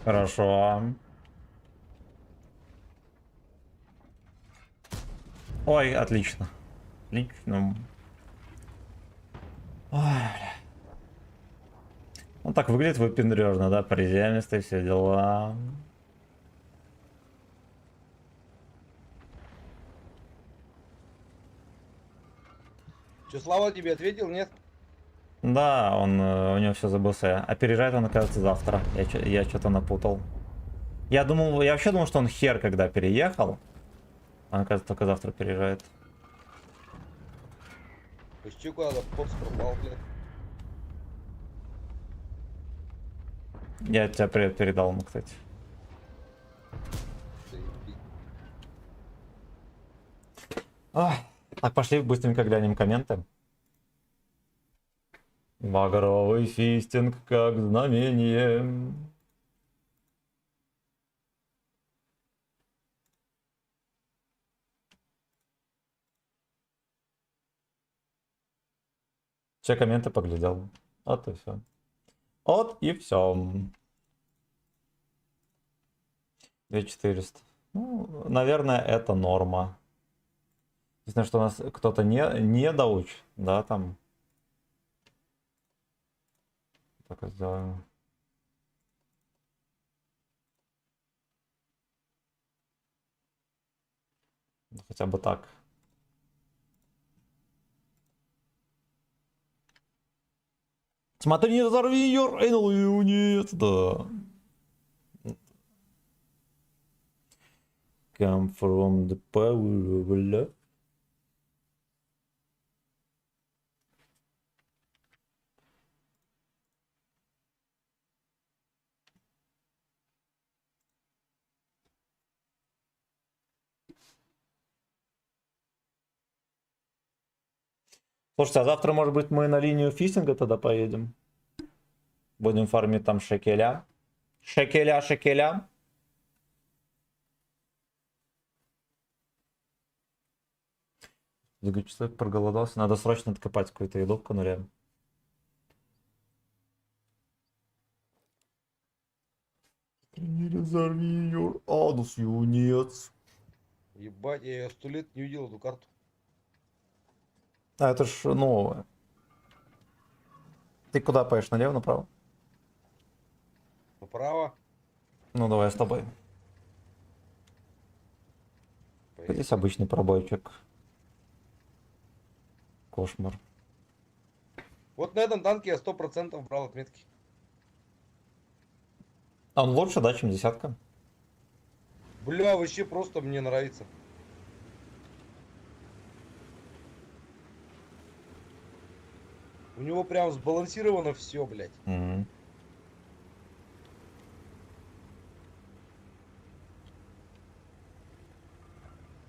Хорошо. Ой, отлично. Отлично. Ой, бля. Он так выглядит выпендрежно, да, приземистый, все дела. Че, Слава тебе ответил, нет? Да, у него все забылся. А переезжает он, оказывается, завтра. Я что-то напутал. Я вообще думал, что он хер, когда переехал. Он, оказывается, только завтра переезжает. Пусти куда-то, попс пропал, блядь. Я тебя привет передал ему, кстати. Ой. Так, пошли быстренько глянем комменты. Багровый фистинг как знамение. Все комменты поглядел. Вот и все. Вот и все. 2400. Ну, наверное, это норма. Единственное, что у нас кто-то не доуч, да, там. Так сделаем. Хотя бы так. Смотри, не разорви ее, нет, да. Come from the power of love. Слушайте, а завтра, может быть, мы на линию фистинга тогда поедем? Будем фармить там шекеля. Шекеля. Человек проголодался. Надо срочно откопать какую-то еду в конуре. Не разорви ее, анус, юнец. Ебать, я 100 лет не видел эту карту. А это ж новое. Ты куда поешь? Налево, направо? Направо. Ну давай я с тобой. Здесь обычный пробойчик. Кошмар. Вот на этом танке я 100% брал отметки. А он лучше, да, чем десятка? Бля, вообще просто мне нравится. У него прям сбалансировано все, блядь. Угу.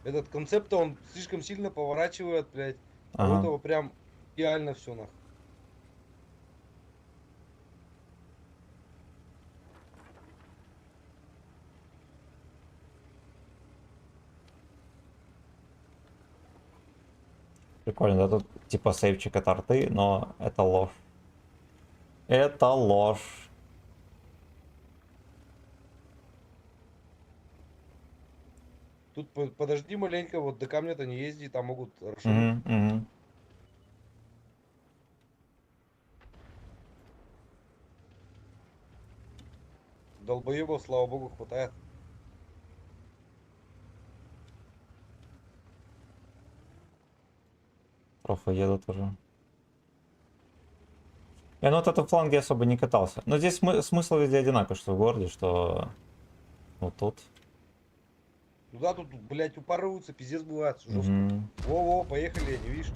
Этот концепт он слишком сильно поворачивает, блядь. А Ага. вот его прям идеально все нахуй. Прикольно, да, тут типа сейвчик от арты, но это ложь. Это ложь. Тут подожди маленько, вот до камня-то не езди, там могут расширить. Угу. долбоебов, слава богу, хватает. Профа едут уже. Ну вот этот фланг я особо не катался. Но здесь смысл везде одинаковый, что в городе, что вот тут. Ну да, тут, блядь, упарываются, пиздец бывает, жестко. Мгм. Во-во, поехали, не видишь?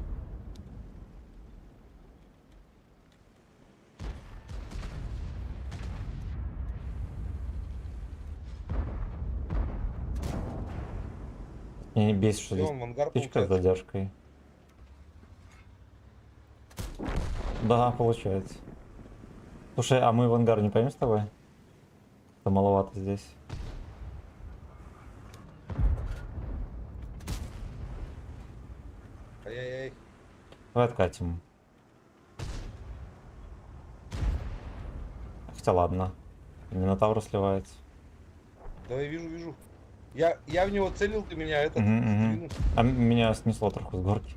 Меня не бесит, что Всё, здесь он в ангар птичка с получается. задержкой. Да, получается. Слушай, а мы в ангар не пойдем с тобой? Это маловато здесь. Ай-яй-яй. Давай откатим. Хотя ладно. Минотавр сливается. Давай, вижу, вижу. Я в него целил, ты меня этот Мгм, мгм. сдвинул. А меня снесло трохи с горки.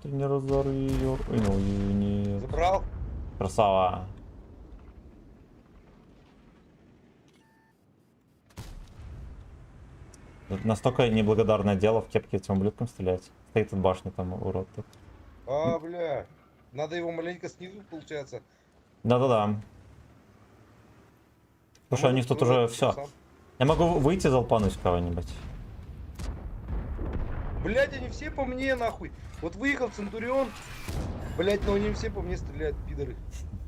Ты не разорви ее. Ой, ну и нет. Забрал. Красава. Это настолько неблагодарное дело в кепке этим ублюдком стрелять. Стоит от башни там урод. Тут. А, бля. Надо его маленько снизу, получается. Да-да-да. Слушай, у них тут уже все. Я могу выйти залпануть кого-нибудь. Блять, они все по мне, нахуй. Вот выехал Центурион. Блять, но они все по мне стреляют, пидоры.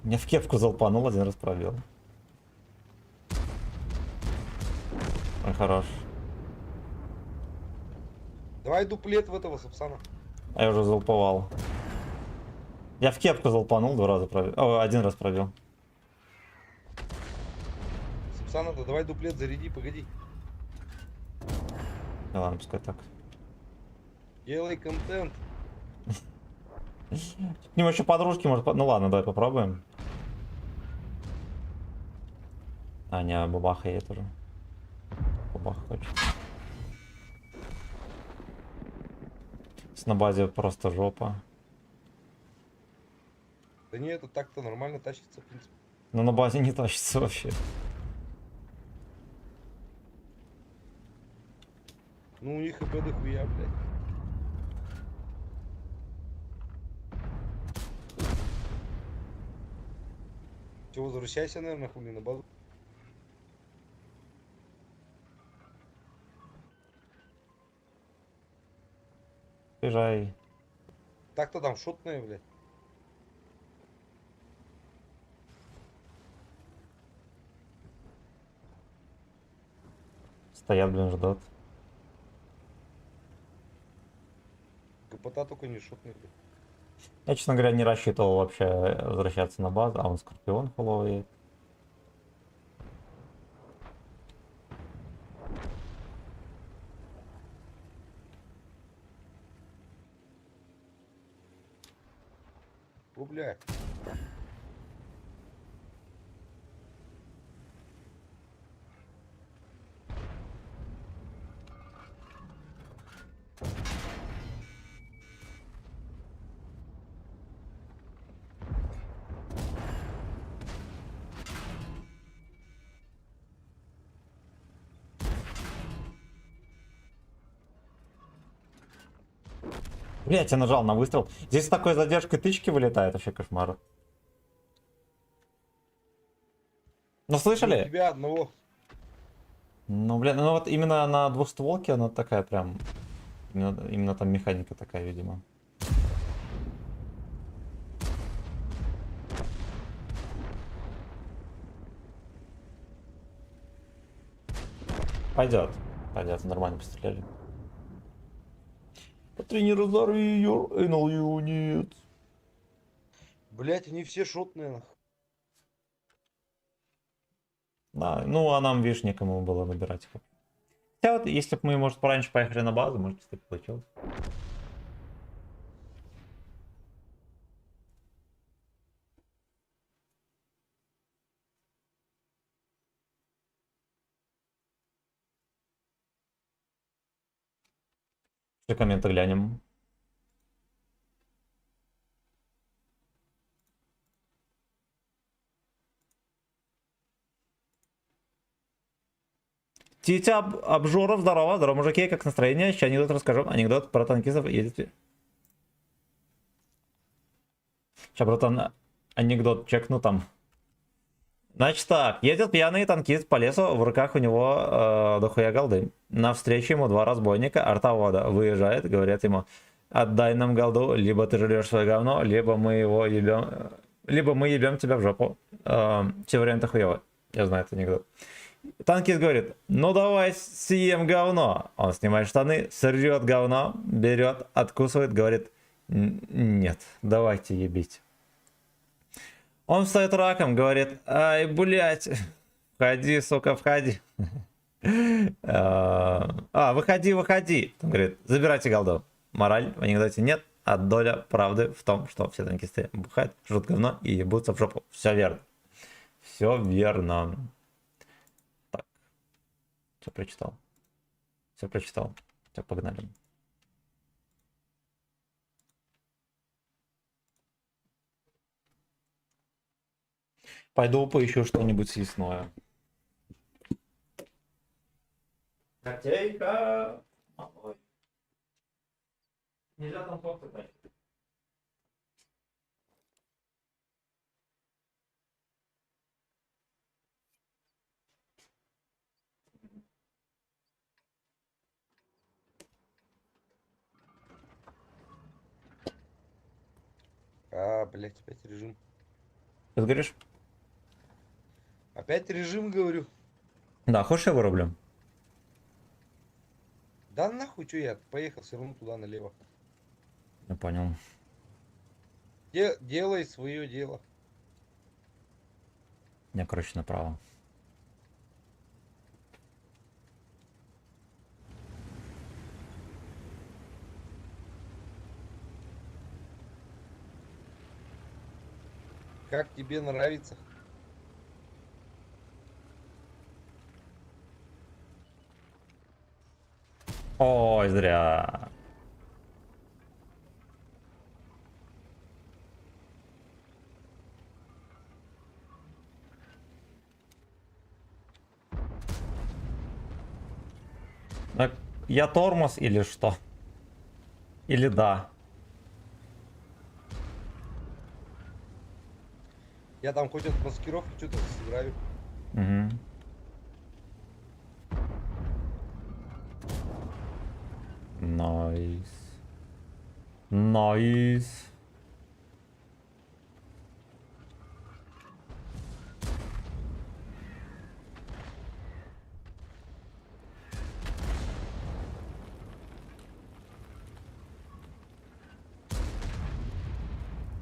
Я в кепку залпанул, один раз пробил. Ой, хорош. Давай дуплет в этого Сапсана. А я уже залповал. Я в кепку залпанул, 2 раза пробил. О, 1 раз пробил. Сапсана, да давай дуплет заряди, погоди. Да ладно, пускай так. Делай контент. К нему еще подружки, может... Ну ладно, давай попробуем. А, не, бабаха едет уже. Бабаха хочет. На базе просто жопа. Да не, это так-то нормально тащится, в принципе. Но на базе не тащится вообще. Ну у них хп дохуя, блядь. Че, возвращайся, наверное, хули на базу. Приезжай. Так-то там шотные, блядь. Стоят, блин, ждут. Гопота только не шотные, блядь. Я, честно говоря, не рассчитывал вообще возвращаться на базу, а он Скорпион фуловый. О, блядь. Блять, я нажал на выстрел. Здесь с такой задержкой тычки вылетает, вообще кошмар. Ну У слышали? тебя одного. Ну, блин, ну вот именно на двухстволке она такая прям... Именно там механика такая, видимо. Пойдет. Пойдет, нормально постреляли. Ты не разорви ее, Энал юнит. Блять, они все шотные, нахуй. Да, ну а нам, видишь, некому было набирать их. Хотя вот, если бы мы, может, пораньше поехали на базу, может, кстати, получилось. Все комменты глянем. Титя Обжоров, здорово, здорово, мужики, как настроение? Сейчас анекдот расскажу. Анекдот про танкистов едет. Сейчас, братан, анекдот чекну там. Значит так, едет пьяный танкист по лесу, в руках у него дохуя голды. Навстречу ему два разбойника, артовода выезжает, говорят ему: отдай нам голду, либо ты жрешь свое говно, либо мы его ебем, либо мы ебем тебя в жопу. Все варианты хуево. Я знаю этот анекдот. Танкист говорит: ну давай съем говно. Он снимает штаны, срет говно, берет, откусывает, говорит: нет, давайте ебить. Он встает раком, говорит: ай, блядь, входи, сука, входи. Выходи, выходи. Он говорит: забирайте голду. Мораль в анекдоте нет, а доля правды в том, что все танкисты бухают, жрут говно и ебутся в жопу. Все верно. Все верно. Так. Все прочитал. Все прочитал. Все, погнали. Пойду поищу что-нибудь съестное. Котейка! Ой. Нельзя там фоксы пойти. Блять, опять режим. Ты говоришь? Опять режим, говорю. Да, хочешь я вырублю? Да нахуй, что я поехал все равно туда налево. Я понял. Делай свое дело. Я, короче, направо. Как тебе нравится? Ой, зря. Так, я тормоз или что? Или да? Я там хоть от маскировки что-то сыграю. Угу. Найс. Найс.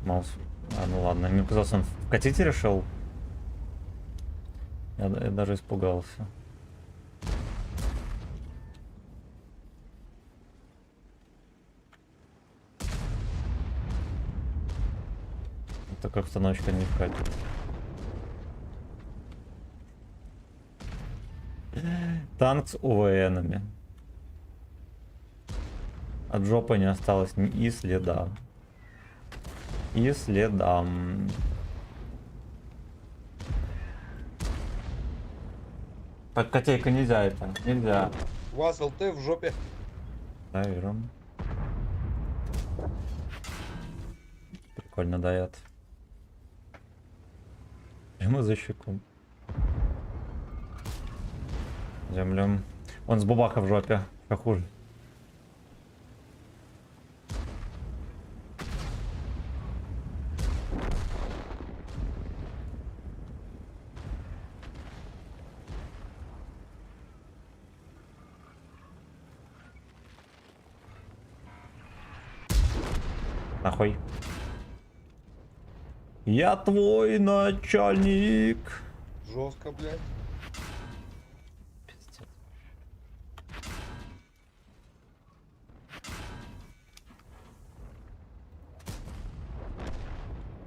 Маус. Ну ладно, мне казалось, он вкатить решил. Я даже испугался. Такая обстановочка не вкатит. Танк с УВНами. От жопы не осталось и следа. И следам. Так, котейка, нельзя это. Нельзя. У вас ЛТ в жопе. Да, вижу. Прикольно дает. Ему за щеку. Землю. Он с бубаха в жопе. Как хуже. Нахуй. Я твой начальник. Жестко, блядь. Пиздец.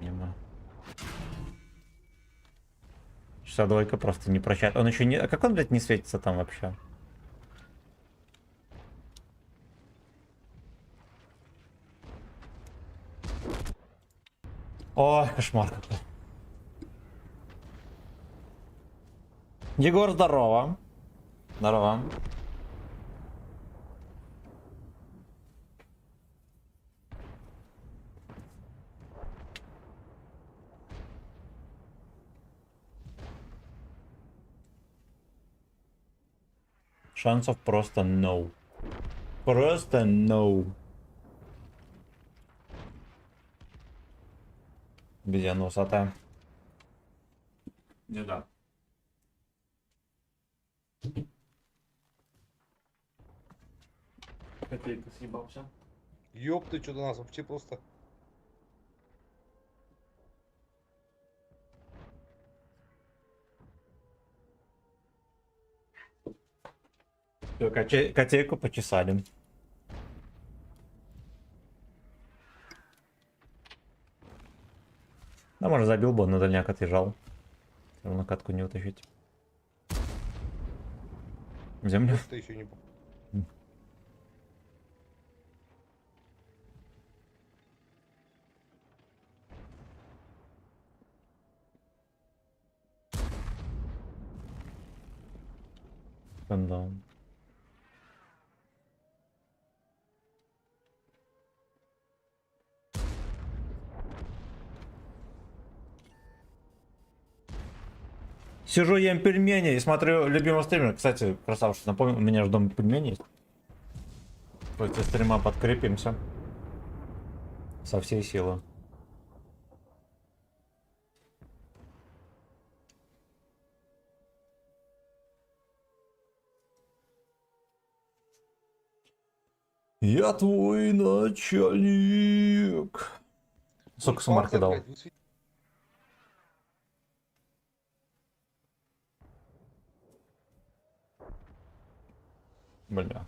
Мимо. 62 просто не прощает. Он еще не... А как он, блядь, не светится там вообще? Ой, кошмар какой. Егор, здорово. Здорово. Шансов просто no. Просто no. Обезьяна усатая. Не да. Котейка съебался. Ёб ты, что до нас вообще просто. Всё, котейку почесали. Да, может, забил бы, он на дальняк отъезжал. Всё равно катку не утащить. В землю. Ты еще не... Да. Сижу, ем пельмени и смотрю любимого стримера. Кстати, красавчик, напомнил, у меня же дома пельмени есть. После стрима подкрепимся. Со всей силы. Я твой начальник. Сколько сумарки дал? Бля.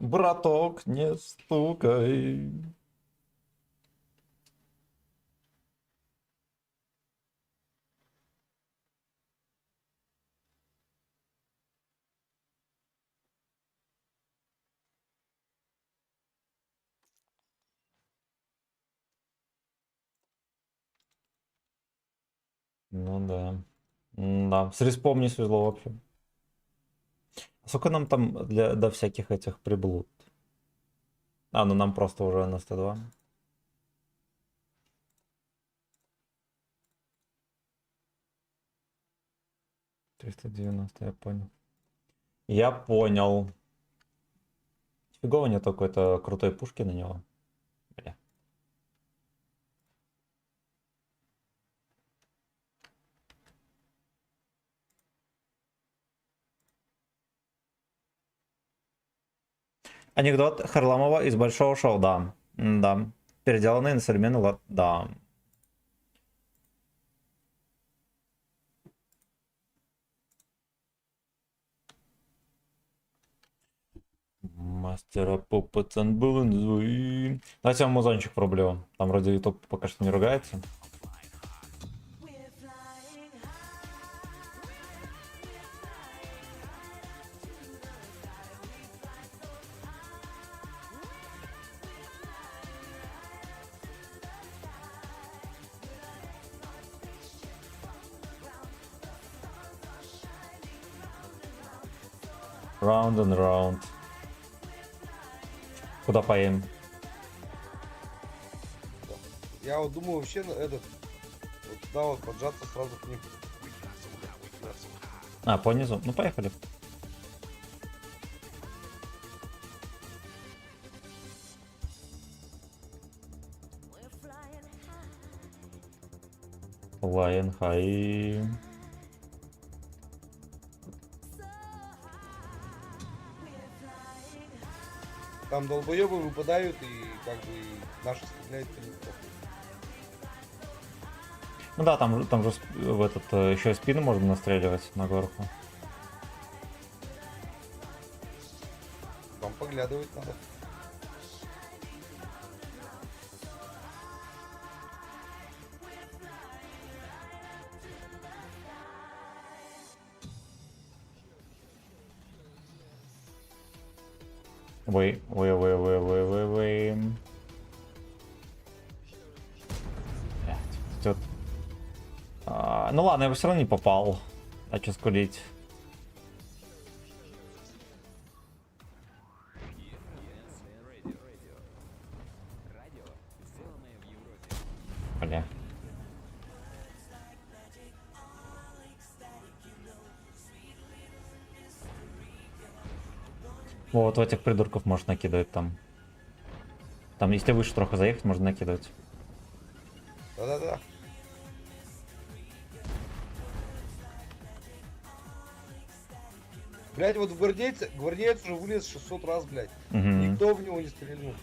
Браток, не стукай. Ну да. Да, с респом не свезло вообще. Сколько нам там до всяких этих приблуд? А, ну нам просто уже на 102. 390, я понял. Я понял. Фигово нет какой-то крутой пушки на него. Бля. Анекдот Харламова из Большого шоу, да. Да. Переделанный на современный лад, да. Мастера по пацан был инзуи. Давайте я музончик врублю. Там вроде YouTube пока что не ругается. Round and round. Куда поем? Я вот думаю вообще на этот... Вот туда вот поджаться сразу к ним. А, по низу. Ну, поехали. Lion High. Там долбоебы выпадают и как бы наши стреляют по ним. Ну да, там же в этот еще и спину можно настреливать на горку. Там поглядывать надо. Вы. Ну ладно, я бы все равно не попал. А что скулить? Вот в этих придурков можно накидывать там. Там, если выше трохи заехать, можно накидывать. Да-да-да. Блять, вот в гвардеец уже вылез 600 раз, блять. Мгм. Никто в него не стрельнул.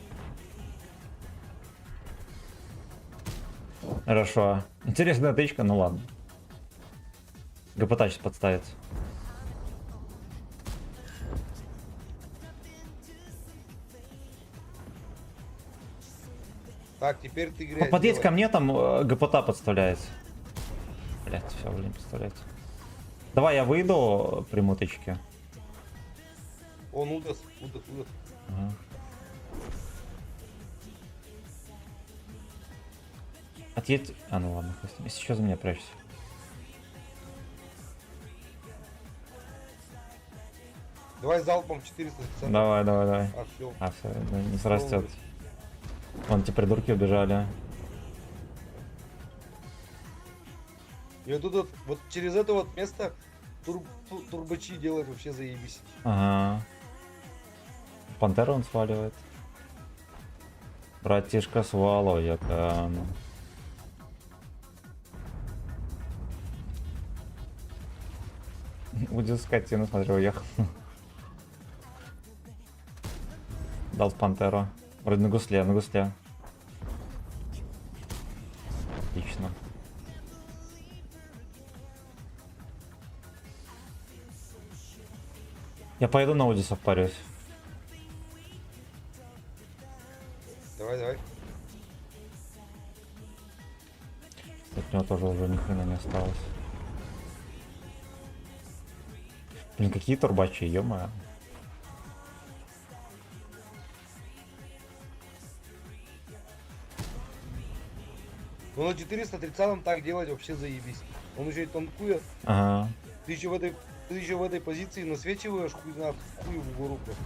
Хорошо. Интересная тычка, ну ладно. ГПТ сейчас подставится. Так, теперь ты грязь Подъедь делай. ко мне, там ГПТ подставляется. Блять, все, блин, подставляется. Давай я выйду, приму тычки. Он удас. Ага. Отъедь. А, ну ладно, хвост. Если что, за меня прячься. Давай залпом 430. Давай. А, все. А, все, не срастет. Вон те придурки убежали. И вот тут вот через это вот место турбачи делать вообще заебись. Ага. Пантеру он сваливает. Братишка свалил, яка. Будет скотину, смотри, уехал. Дал в пантеру. Вроде на гусле. Отлично. Я пойду на Одиса впарюсь. Давай. От него тоже уже ни хрена не осталось. Блин, какие турбачи, ё-моё. Ну на 430 так делать вообще заебись. Он еще и танкует. Ага. Ты еще в этой позиции насвечиваешь хуй в гору просто.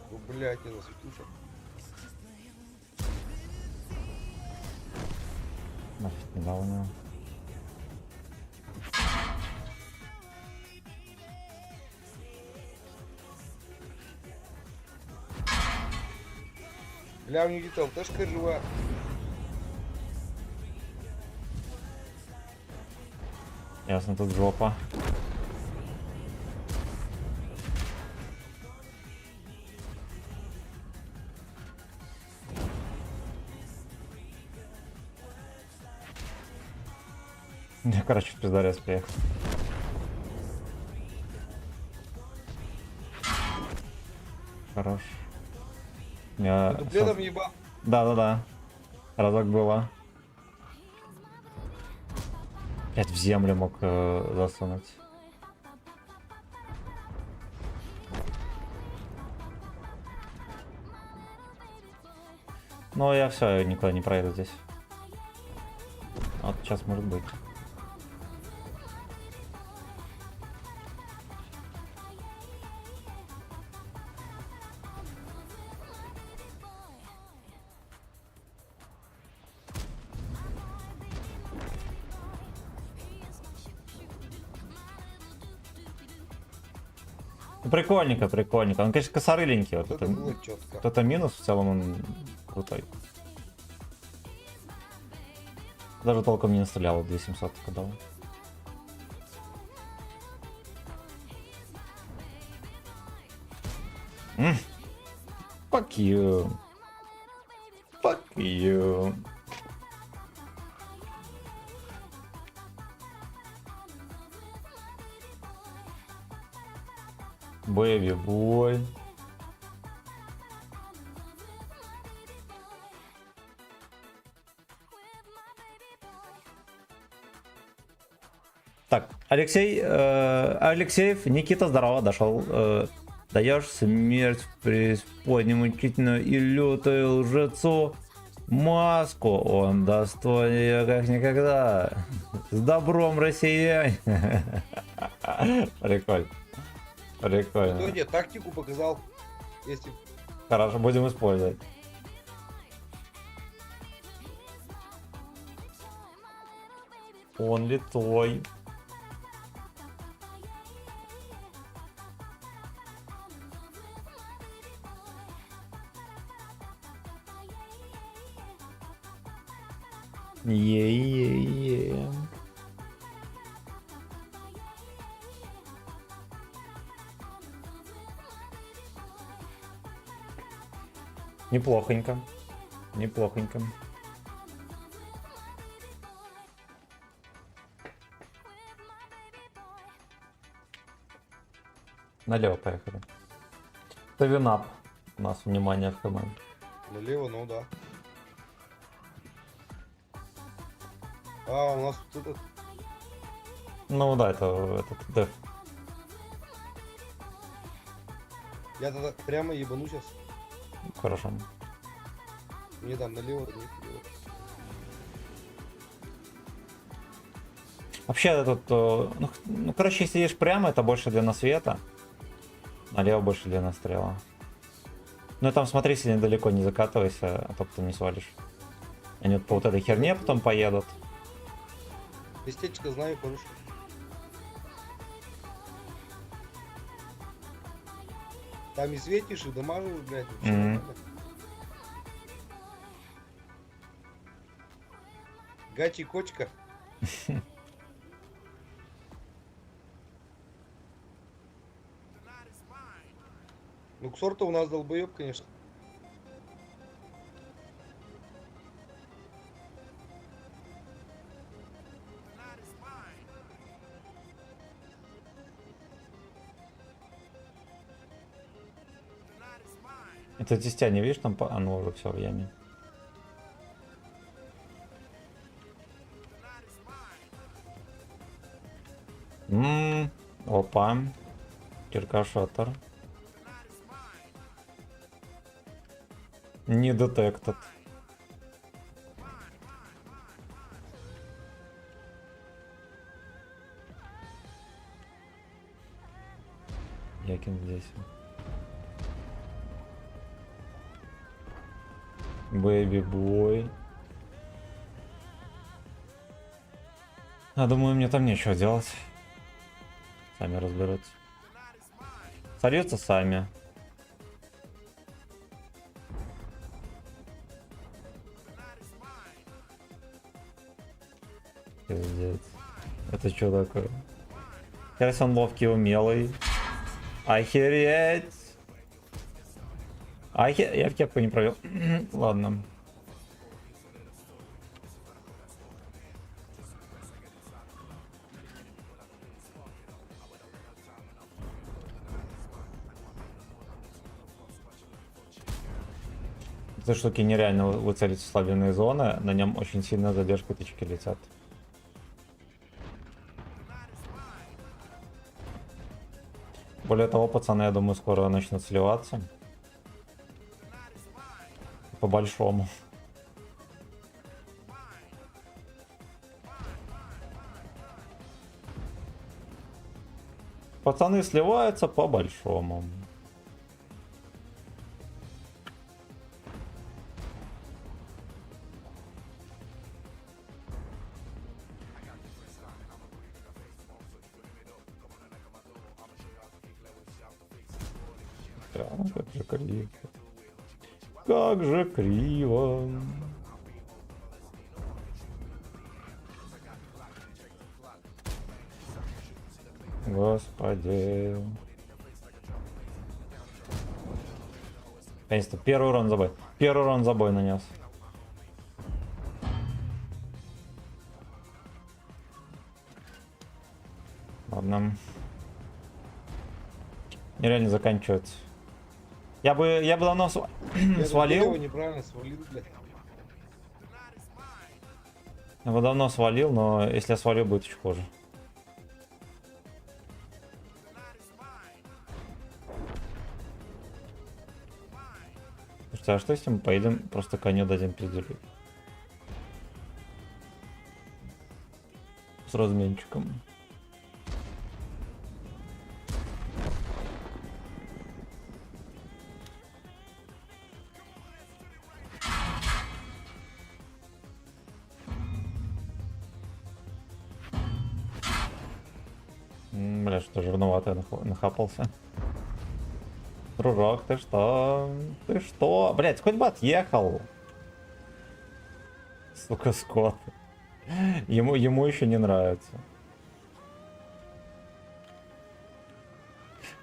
Ну, блядь, я засветуша. Нафиг не дал у него. Бля, у них где-то ЛТшка жива. Ясно, тут жопа. Я, короче, в пиздарез приехал. Хорош. Я... Дуплетом ебал. Да. Разок было. Опять в землю мог засунуть. Но я все, никуда не пройду здесь. Вот сейчас может быть. Ну, прикольненько. Он, конечно, косорыленький. Вот Это это, было четко. вот это минус, в целом он крутой. Даже толком не настрелял, 2700 дал. Fuck you. Fuck you. Baby boy. Так, Алексеев, Никита, здорово, дошел. Даешь смерть в преисподнем мучительную и лютую лжецу маску. Он достоин ее как никогда. С добром, россияне. Прикольно. Кто тебе тактику показал? Если Хорошо, будем использовать. Он литой. Е-е-е. Неплохонько. Неплохонько. Налево поехали. Тавинап. У нас внимание в команде. налево, ну да. А, у нас тут этот... Ну да, это этот деф. Я тогда прямо ебану сейчас. Хорошо. Мне там налево, нет, налево. Вообще этот, ну, короче, если едешь прямо, это больше длина света. Налево больше длина стрела. Ну и там смотри, если недалеко не закатывайся, а то потом не свалишь. Они вот по вот этой херне потом поедут. Местечко знаю, хорошее. Там и светишь, и дамажишь, блядь, вообще Мгм. нормально. Гачи кочка. Ну, Ксор-то у нас долбоеб, конечно. Это тестя не видишь там? А ну уже все в яме. Опа. Киркашатор. Не детектед. Якин здесь. Бэйби бой. А думаю, мне там нечего делать. Сами разберутся. Сольются сами. Пиздец. Это что такое? Кажется, он ловкий, умелый. Охереть! Я в кепку не провел. Ладно. Эти штуки нереально выцелить слабленные зоны. На нем очень сильно задержка тычки летят. Более того, пацаны, я думаю, скоро начнут сливаться. По-большому. Пацаны сливаются по-большому. Да, как же криво. Как же криво. Господи. Конечно, первый урон забой. Первый урон забой нанес. Ладно. Нереально заканчивается. Я бы давно свалил. Я неправильно свалил, блядь. Я бы давно свалил, но если я свалю, будет еще хуже. Слушайте, а что если мы поедем, просто коню дадим пиздюлей? С разменчиком. Бля, что жирновато я нахапался. Дружок, ты что? Ты что? Блять, хоть бы отъехал. Сука, Скотт. Ему еще не нравится.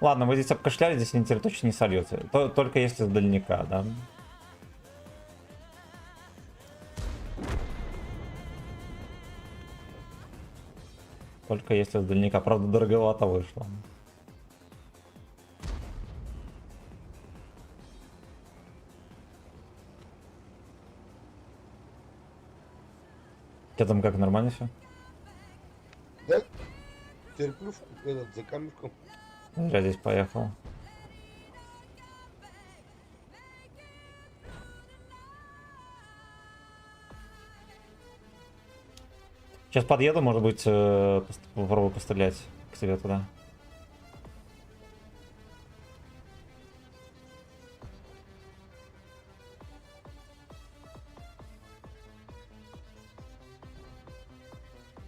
Ладно, вы здесь обкашляли, здесь ориентир точно не сольется. Только если с дальника, да? Только если с дальника. Правда, дороговато вышло. Что там, как, нормально все? Да? Терплю за камешком. Я здесь поехал. Сейчас подъеду, может быть, попробую пострелять к себе туда.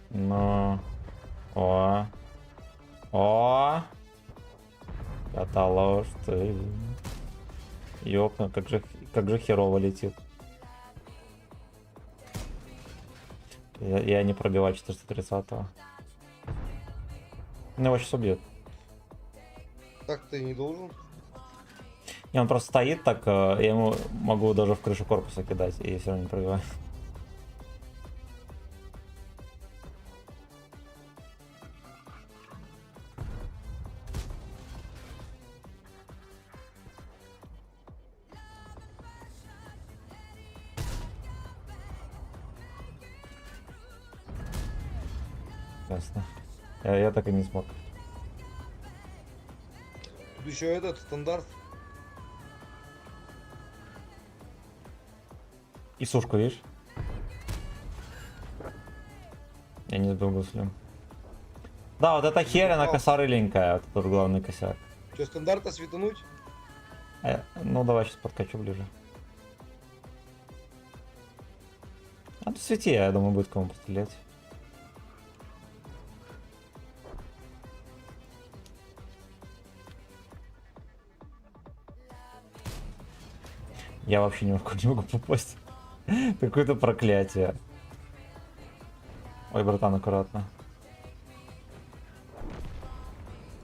Ну. О. О. Каталож ты. Ёпна, как же херово летит. Я не пробиваю 430-го. Ну, его сейчас убьет. Так ты не должен. Не, он просто стоит так, я ему могу даже в крышу корпуса кидать, и все равно не пробиваю. Ясно. Я так и не смог. Тут еще этот стандарт. И сушку, видишь? Я не сбил гуслем. Да, вот эта херь, она косорыленькая, вот это главный косяк. Что, стандарта светануть? Ну, давай сейчас подкачу ближе. А ты свети, я думаю, будет кому пострелять. Я вообще не могу попасть. Какое-то проклятие. Ой, братан, аккуратно.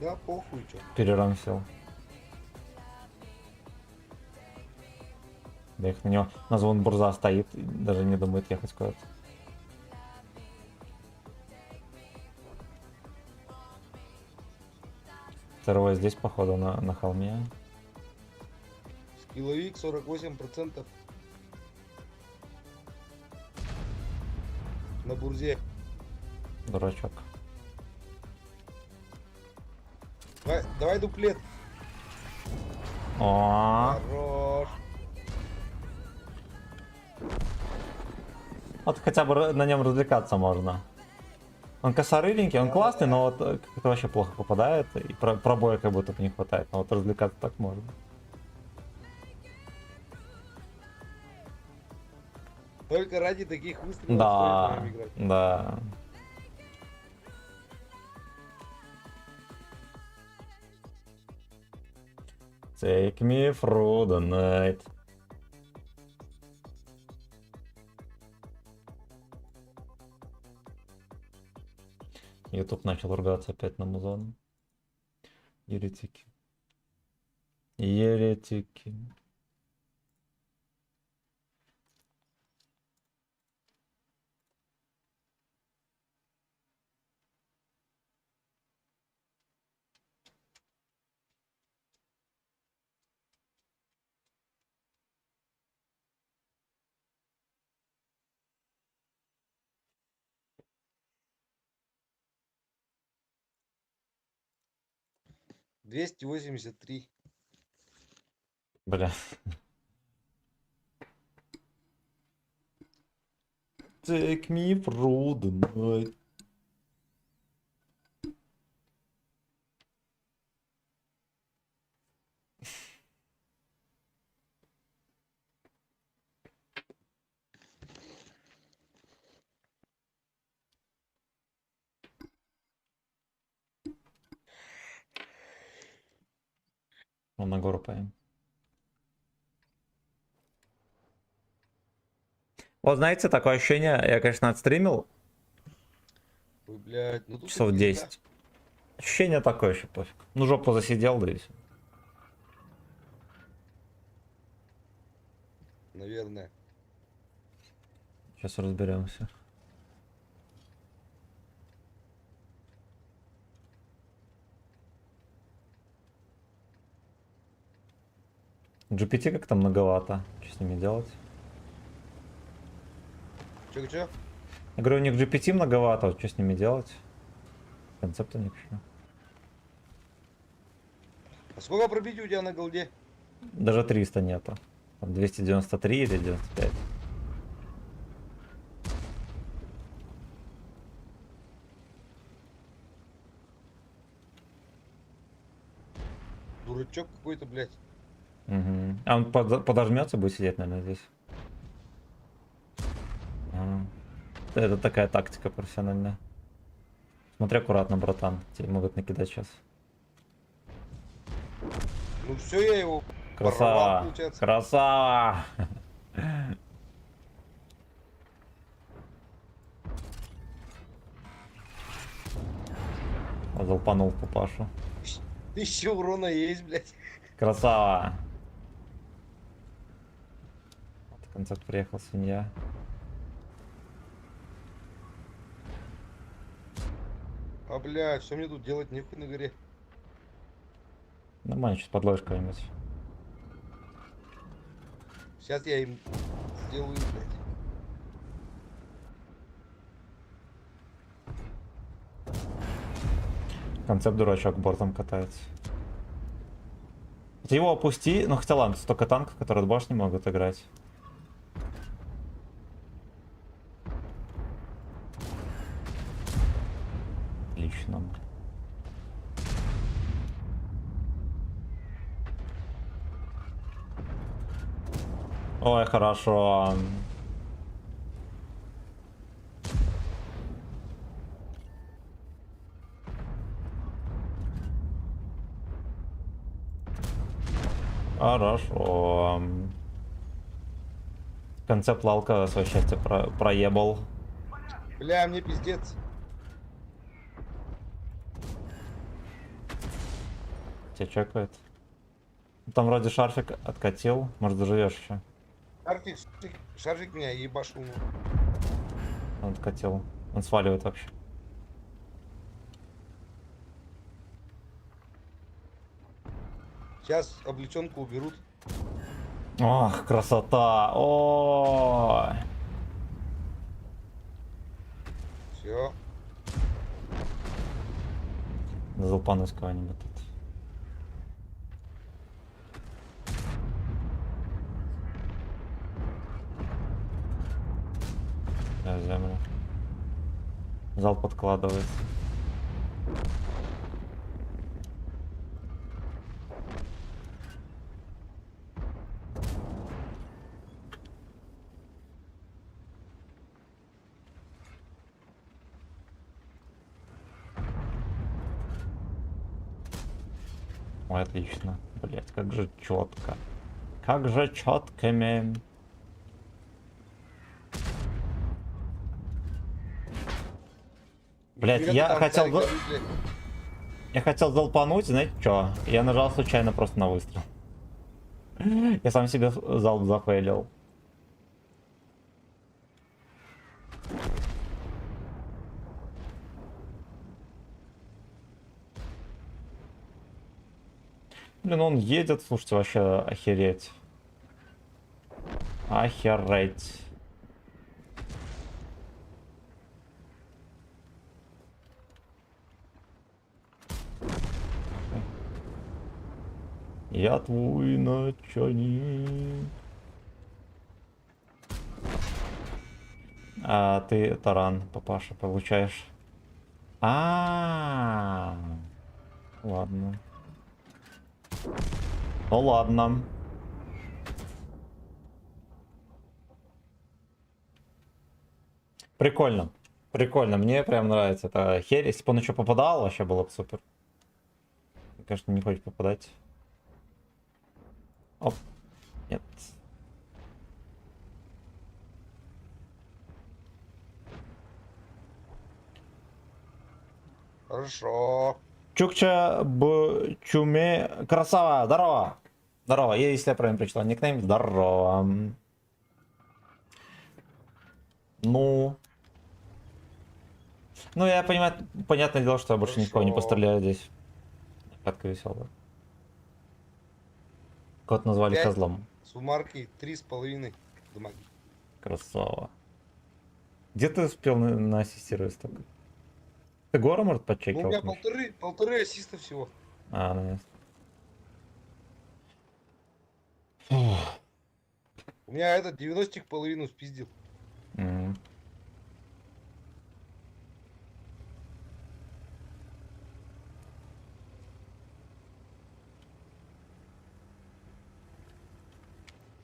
Да, похуй, чё. Перерамсил. Да их на него. На звон бурза стоит, и даже не думает ехать куда-то. Второе здесь, походу, на холме. Скилловик 48%. На бурзе. Дурачок. Давай дуплет. О, Хорош. вот хотя бы на нем развлекаться можно. Он косорыленький, он классный, но вот как-то вообще плохо попадает. И пробоя как будто бы не хватает. Но вот развлекаться так можно. Только ради таких выстрелов Да, стоит прям играть. да. Take me through the night. YouTube начал ругаться опять на музон. Еретики. Еретики. $283. Бля. Take me through the night. Вон на гору поем. Вот знаете, такое ощущение, я, конечно, отстримил Ой, блядь, ну тут часов и 10. Ощущение такое еще пофиг. Ну, жопу засидел, да и все. наверное. Сейчас разберемся. GPT как-то многовато. Что с ними делать? Чё? Я говорю, у них GPT многовато, вот что с ними делать? Концепта не пишу. А сколько пробить у тебя на голде? Даже 300 нету. Там 293 или 95. Дурачок какой-то, блядь. Угу. А он подожмется, будет сидеть, наверное, здесь. Ага. Это такая тактика профессиональная. Смотри аккуратно, братан. Тебе могут накидать сейчас. Ну все, я его порвал, Красава! получается. Красава! Залпанул папашу. 1000 урона есть, блядь. Красава! Вот концерт приехал, свинья. А, блядь, что мне тут делать нехуй на горе? Нормально, сейчас подложишь кого-нибудь. Сейчас я им сделаю, блядь. Концепт дурачок бортом катается. Вот его опусти, ну хотя ладно, столько танков, которые от башни могут играть. Отлично. Ой, хорошо. Хорошо. Концепт лалка свое счастье проебал. Бля, мне пиздец. Тебя чекает. Там вроде шарфик откатил. Может, доживешь еще. Шарфик меня ебашил. Он откатил. Он сваливает вообще. Сейчас облеченку уберут. Ох, красота. О. Все. Залпануть кого-нибудь тут. Я в землю. Зал подкладывается. Ой, отлично. Блять, как же четко. Как же четко, мен. Блять, я хотел залпануть, знаете что? Я нажал случайно просто на выстрел. Я сам себе залп зафейлил. Блин, он едет, слушайте, вообще охереть. Охереть. Я твой начальник. А ты таран, папаша, получаешь. Ладно. Ну ладно. Прикольно. Прикольно, мне прям нравится. Это херь. Если бы он еще попадал, вообще было бы супер. Конечно, не хочет попадать. Оп. Нет. Хорошо. Чукча Чуме. Красава, здорово. Здорово, если я правильно прочитал никнейм, здорово. Ну. Ну, я понимаю, понятное дело, что я больше никого не Хорошо. постреляю здесь. Катка веселая. Кот назвали Пять. козлом. Суммарки 3,5 дамаги. Красава. Где ты успел наассистировать так? Ты гору, может, Ну, подчекил? у меня полторы ассиста всего. А, ну ясно. У меня этот 90-х половину спиздил. Мгм.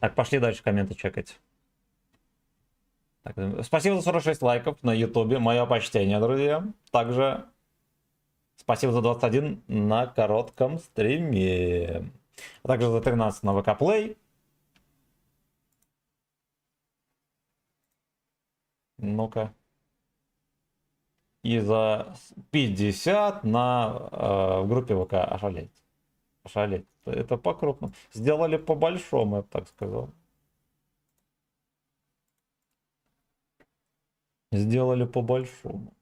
Так, пошли дальше комменты чекать. Так, спасибо за 46 лайков на ютубе. Мое почтение, друзья. Также спасибо за 21 на коротком стриме. А также за 13 на ВК Play. Ну-ка. И за 50 в группе ВК. Ошалеть. Ошалеть. Это по-крупному. Сделали по-большому, я бы так сказал. Сделали по-большому.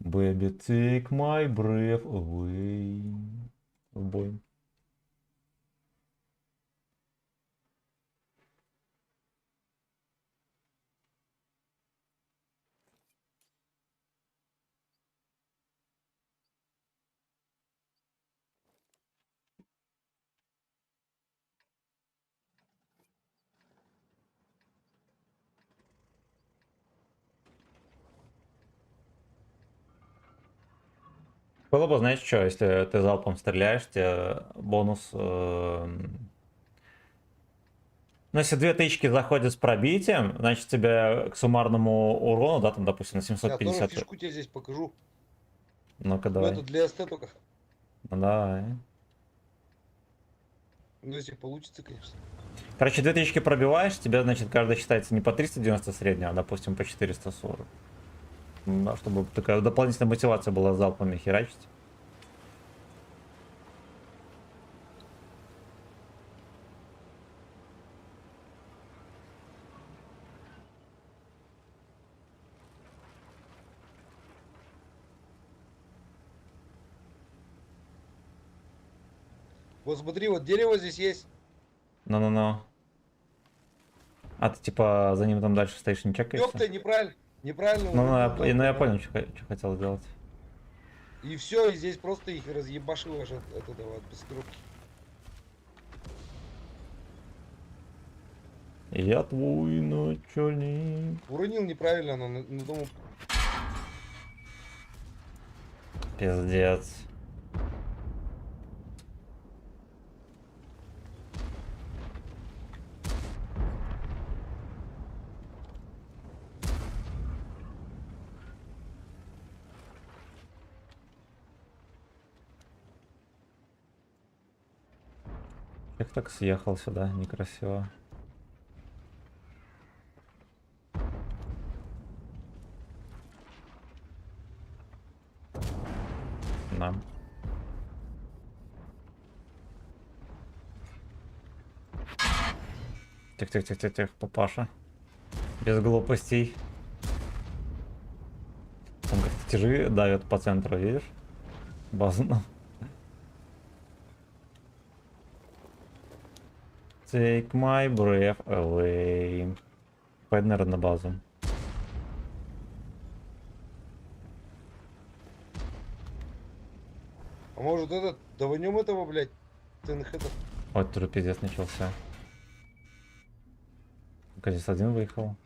Baby, take my breath away. В бой. Было бы, знаешь что, если ты залпом стреляешь, тебе бонус... Ну, если 2 тычки заходят с пробитием, значит тебе к суммарному урону, да, там, допустим, на Я тоже 750... фишку тебе здесь покажу. Ну-ка, Ну, давай. это для СТ только. Ну, давай. Ну, если получится, конечно. Короче, 2 тычки пробиваешь, тебе, значит, каждый считается не по 390 среднего, а, допустим, по 440. Ну, да, чтобы такая дополнительная мотивация была залпами херачить. Вот смотри, вот дерево здесь есть. Ну-ну-ну. А ты, типа, за ним там дальше стоишь, не чекаешься? Ёпта, неправильно. Неправильно. Ну, уже я, был, я да. понял, что хотел сделать. И все, и здесь просто их разъебашил аж от этого, от бескрупки. Я твой начальник. Уронил неправильно, но думал, Пиздец. Как так съехал сюда, некрасиво. Да. Тихо, папаша. Без глупостей. Там как-то тяжи давят по центру, видишь? Базно. Take my breath away. Пойду, наверное, на базу. а может этот, даванем этого, блядь, ценных этот. Вот тоже пиздец начался. Здесь один выехал.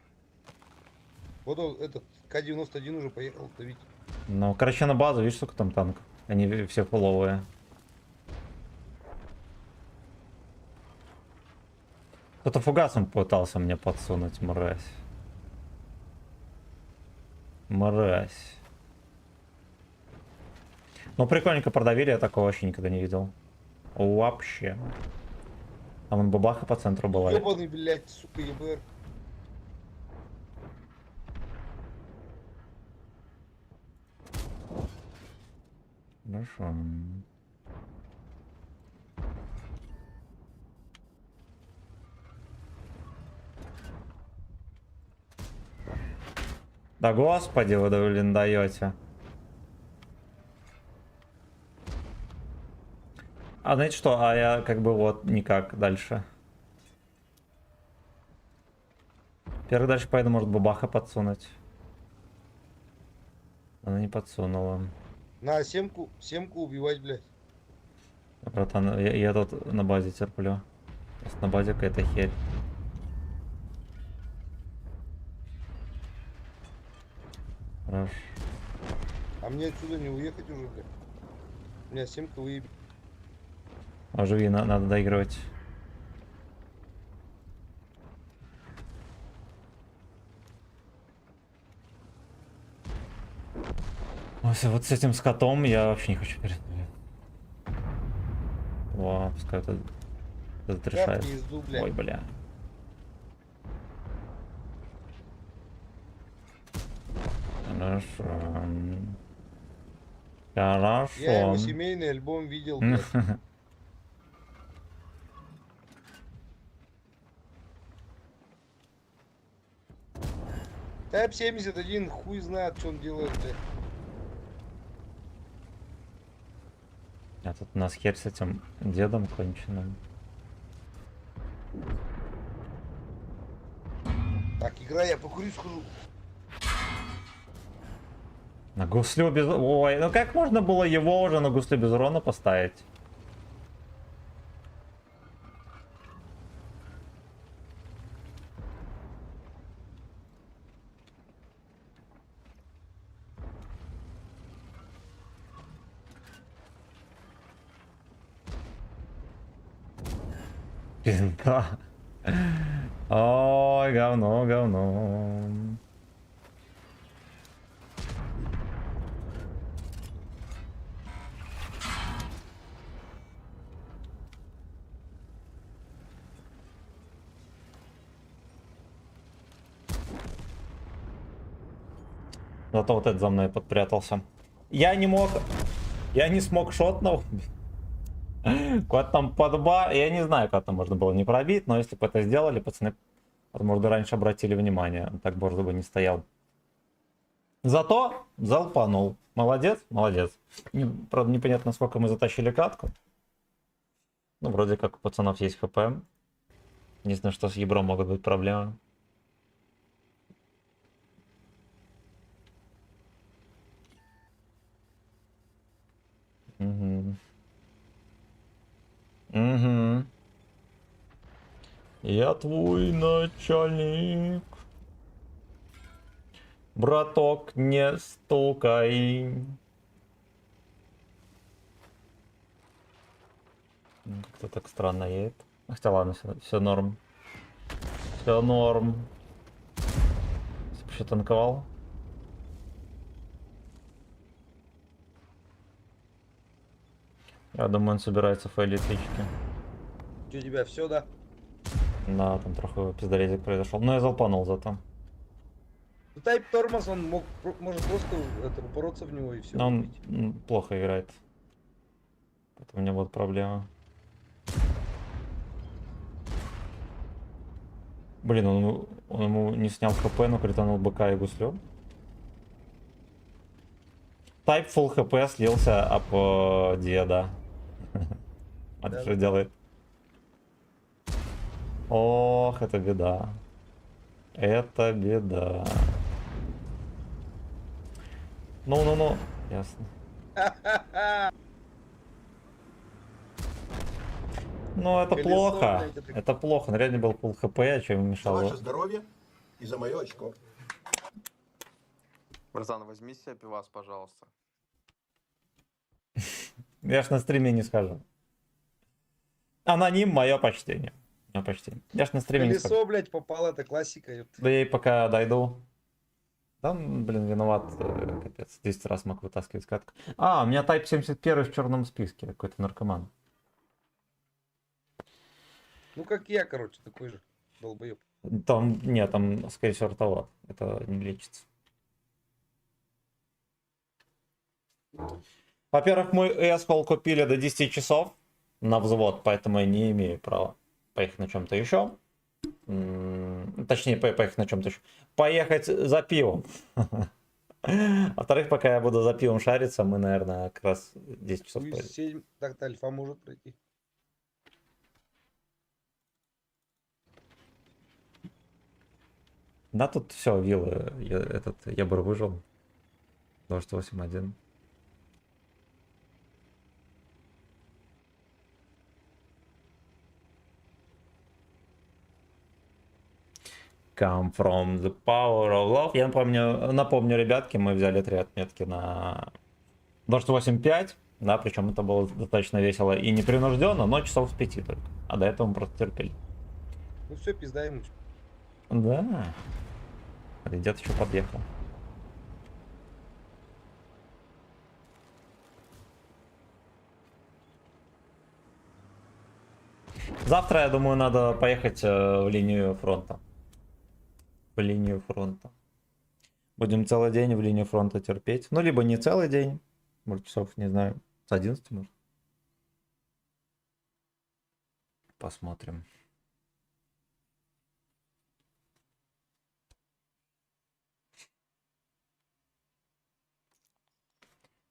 Вот он, этот, К-91 уже поехал давить. Ну, короче, на базу, видишь, сколько там танков? Они все фуловые. Кто-то фугасом пытался мне подсунуть, мразь. Мразь. Ну, прикольненько продавили, я такого вообще никогда не видел. Вообще. Там вон бабаха по центру была. Ёбаный, блядь, сука, ЕБР. Хорошо. Да господи, вы, блин, даете. А знаете что, а я как бы вот никак дальше. Первый дальше поеду, может, бабаха подсунуть. Она не подсунула. На, семку убивать, блядь. Братан, я тут на базе терплю. Просто на базе какая-то херь. Хорошо. А мне отсюда не уехать уже, блядь. У меня семка выебет. А живи, надо доигрывать. Вот с этим скотом я вообще не хочу перед. О, пускай это решает. Капни езду, блядь. Ой, бля. Хорошо. Хорошо. Я его семейный альбом видел, блядь. Type 71, хуй знает, что он делает, блядь. А тут у нас херь с этим дедом конченым. Так, игра, я покурю, схожу. На гуслю без... Ой, ну как можно было его уже на гуслю без урона поставить? Пизда. Ой, говно, говно. Зато вот этот за мной подпрятался. Я не смог шотнул. Куда там подба, я не знаю, как там можно было не пробить, но если бы это сделали, пацаны, возможно, раньше обратили внимание, так борзо бы не стоял. Зато залпанул. Молодец, молодец. Правда, непонятно, сколько мы затащили катку. Ну, вроде как у пацанов есть хп. Не знаю, что с ебром могут быть проблемы. Угу. Угу. Я твой начальник. Браток, не стукай. Как-то так странно едет. Хотя ладно, все норм. Все норм. Если бы еще танковал. Я думаю, он собирается фейлить лички. Что, у тебя все, да? Да, там трохи пиздарезик произошел. Но я залпанул зато. Ну, Type тормоз, он может просто упороться в него и все. Но он плохо играет. Поэтому у меня вот проблема. Блин, он ему не снял хп, но кританул БК и гуслю. Type full хп слился об деда. Смотри, что делает. Ох, это беда. Это беда. Ну. Ясно. Ну, это Колесо, плохо. блядь, Это плохо. Он реально был full хп, а чем ему За мешало? ваше здоровье и за мое очко. Братан, возьми себе пивас, пожалуйста. Я ж на стриме не скажу. Аноним, мое почтение. Мое почтение. Я ж на стриме не скажу. Колесо, блядь, попало, это классика. Ёпта. Да я и пока дойду. Там, блин, виноват, капец. 200 раз мог вытаскивать катку. А, у меня Type 71 в черном списке, какой-то наркоман. Ну, как я, короче, такой же долбоеб. Там, нет, там, скорее всего, ртоват. Это не лечится. Во-первых, мой эскол купили до 10 часов на взвод, поэтому я не имею права поехать на чем-то еще. Точнее, поехать на чем-то еще. Поехать за пивом. Во-вторых, пока я буду за пивом шариться, мы, наверное, как раз 10 часов пройдем. 7, так-то альфа может пройти. Да, тут все, виллы. Я бы выжил. 28-1. Come from the power of love. Я напомню, ребятки, мы взяли 3 отметки на Дождь 8.5. Да, причем это было достаточно весело и непринужденно, но часов с 5 только. А до этого мы просто терпели. Ну все, пизда ему. Да. Где-то еще подъехал. Завтра, я думаю, надо поехать в линию фронта. В линию фронта. Будем целый день в линию фронта терпеть. Ну, либо не целый день. Может, часов, не знаю, с 11, может. Посмотрим.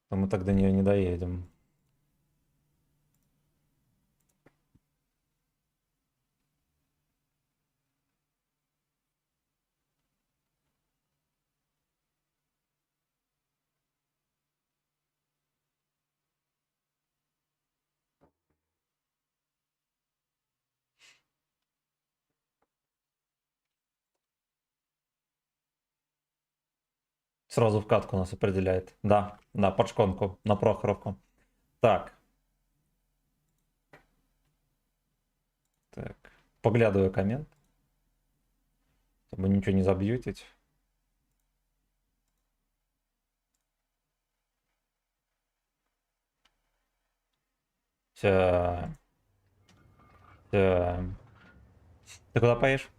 А мы так до нее не доедем. Сразу в катку нас определяет. Да, да, под шконку, на Прохоровку. Так. Так. Поглядываю коммент. Чтобы ничего не забьютить. Все. Все. Ты куда поедешь?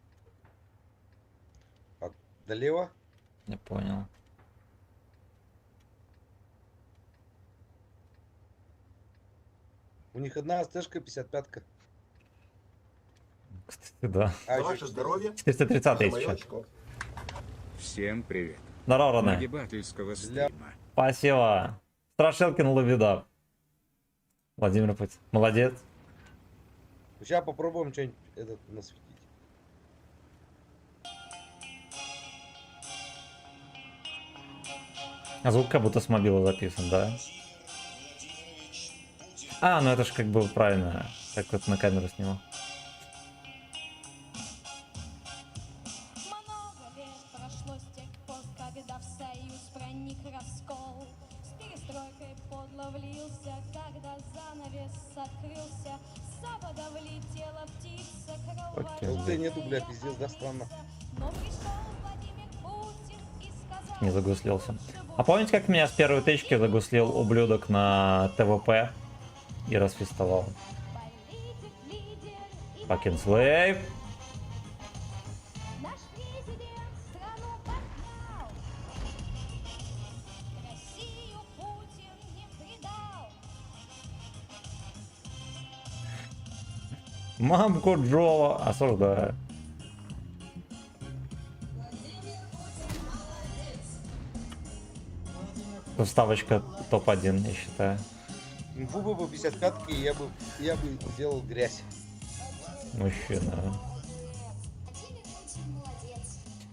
Долево? Не понял. У них одна СТшка 55-ка. Кстати, да. А, За еще ваше здоровье. 430 За мое еще. очко. Всем привет. Здорово, Роне. Нагибательского стрима. Спасибо. Страшилкин ловидап. Владимир Путин. Молодец. сейчас попробуем что-нибудь этот насветить. А звук как будто с мобила записан, да? А, ну это же как бы правильно. Как вот на камеру снимал. Много лет прошло с тех пор, когда в союз проник раскол. С перестройкой подло влился, когда занавес открылся. С запада влетела птица кровавая. ЛТ нету, бля, пиздец, да, странно. Но пришел Владимир Путин и сказал... Не загуслился. А помните, как меня с первой тычки загуслил ублюдок на ТВП и расфестовал? Fucking slave. Наш президент страну поднял. Россию Путин не предал. Мамку Джова осуждаю. Вставочка топ-1, я считаю. Инфу бы по 55-ке, я бы сделал грязь. Мужчина.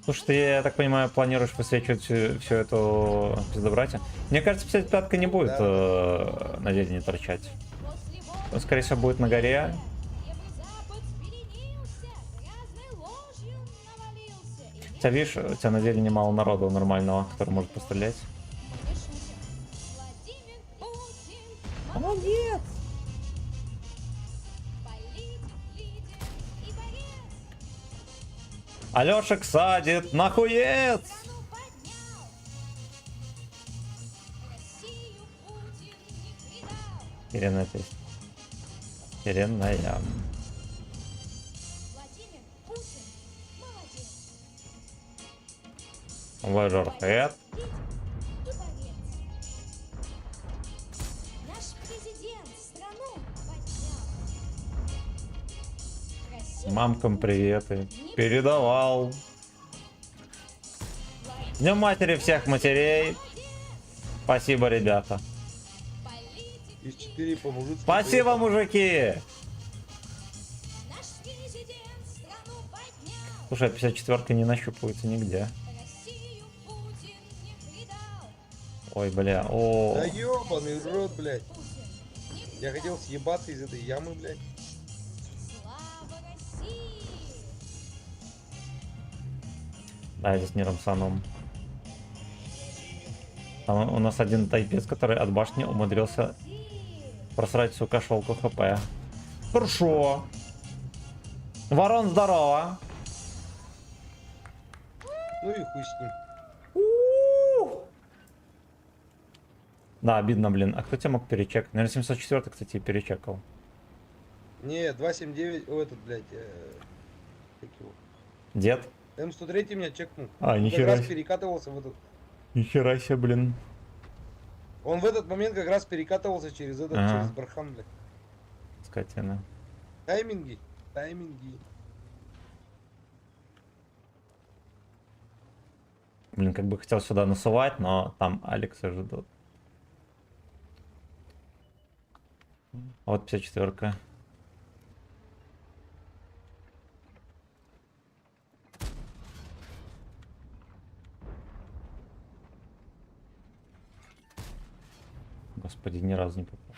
Слушай, ты, я так понимаю, планируешь высвечивать всю эту пиздобратья? Мне кажется, 55-ка не будет на деревне торчать. Скорее всего, будет на горе. Хотя, видишь, у тебя на деревне мало народу нормального, который может пострелять. Молодец! Алешек садит, нахуец! Охеренная песня. Охеренная. Владимир Путин. Молодец. Ledgerhead. И борец. Наш президент страну поднял. Россия Мамкам приветы. Передавал. С Днем матери всех матерей. Спасибо, ребята. Из 4 по-мужицки. Спасибо, мужики. Наш президент страну поднял. Слушай, 54-ка не нащупывается нигде. Россию Путин не предал. Ой, бля. О. Да ёбаный рот, блядь. Путин не предал. Я хотел съебаться из этой ямы, блядь. Слава России. Да, это с Ниром Саном. Там у нас один тайпец, который от башни умудрился просрать всю кошелку хп. Хорошо. Ворон, здорово. Ну и хуй с ним. Да, обидно, блин. А кто тебя мог перечекать? Наверное, 704, кстати, перечекал. Не, 279, о, этот, блядь, как его? Дед? М103 меня чекнул. А, Он нихера как раз себе. перекатывался в этот... Нихера себе, блин. Он в этот момент как раз перекатывался через этот, Ага. через бархан, блядь. Скотина. Тайминги, тайминги. Блин, как бы хотел сюда насувать, но там Алекса ждут. Вот 54-ка. Господи, ни разу не попал.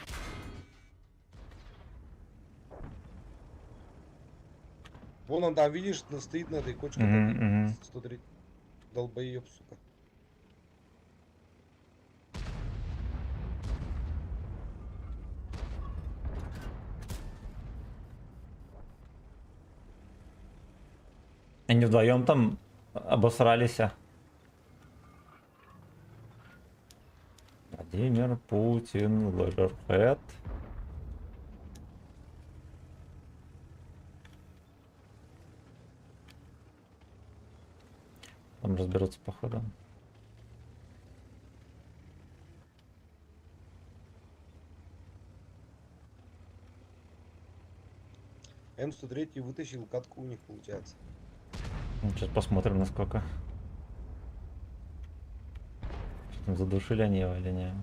Вон он там, видишь, стоит на этой кочке. Мгм, мгм. 103. Долбоеб, сука. Они вдвоем там обосрались. Владимир Путин, Ledgerhead. Там разберутся походу. М103 вытащил катку у них, получается. Сейчас посмотрим, насколько. Что там, задушили они его или не.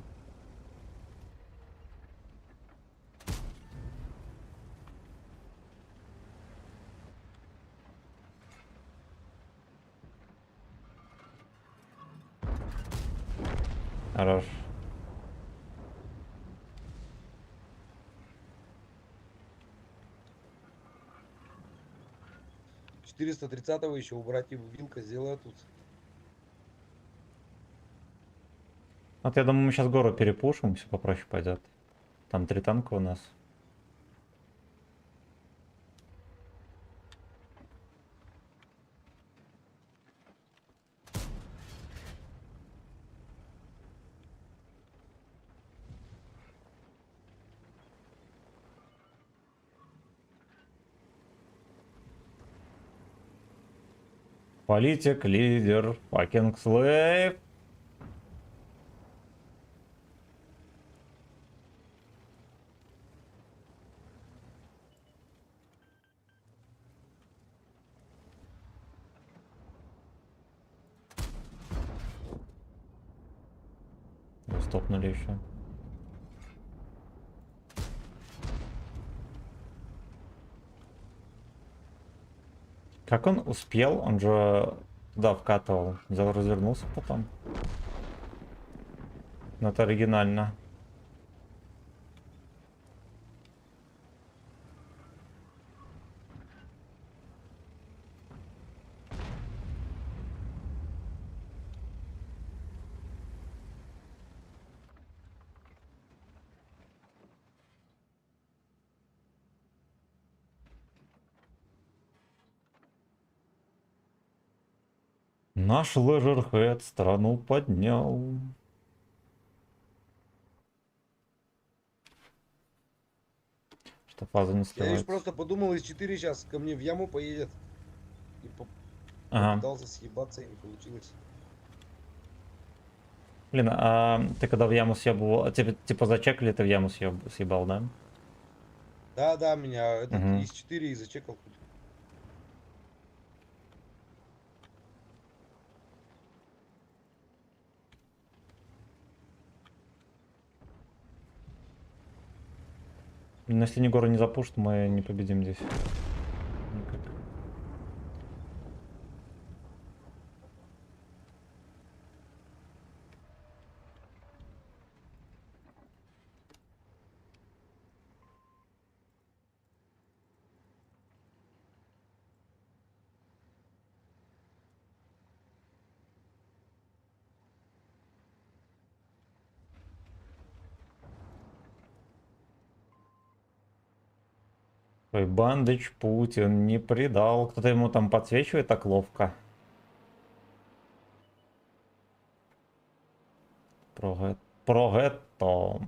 Хорош. — 430-го еще убрать его вилка сделала тут. Вот я думаю, мы сейчас гору перепушим, все попроще пойдет. Там 3 танка у нас. Политик, лидер, fucking slave. Стопнули еще. Как он успел? Он же туда вкатывал. Взял, развернулся потом. Ну, это оригинально. Наш Ledgerhead страну поднял. Что фаза не Я лишь сливается. просто подумал, из 4 сейчас ко мне в яму поедет. И Ага. попытался съебаться, и не получилось. Блин, а ты когда в яму съебывал, типа зачекали, ты в яму съебал, да? Да, меня этот Мгм. из 4 и зачекал. Но если Негора не запушит, мы не победим здесь. Никак. Ой, Бандыч Путин не предал. Кто-то ему там подсвечивает так ловко. Прогетто.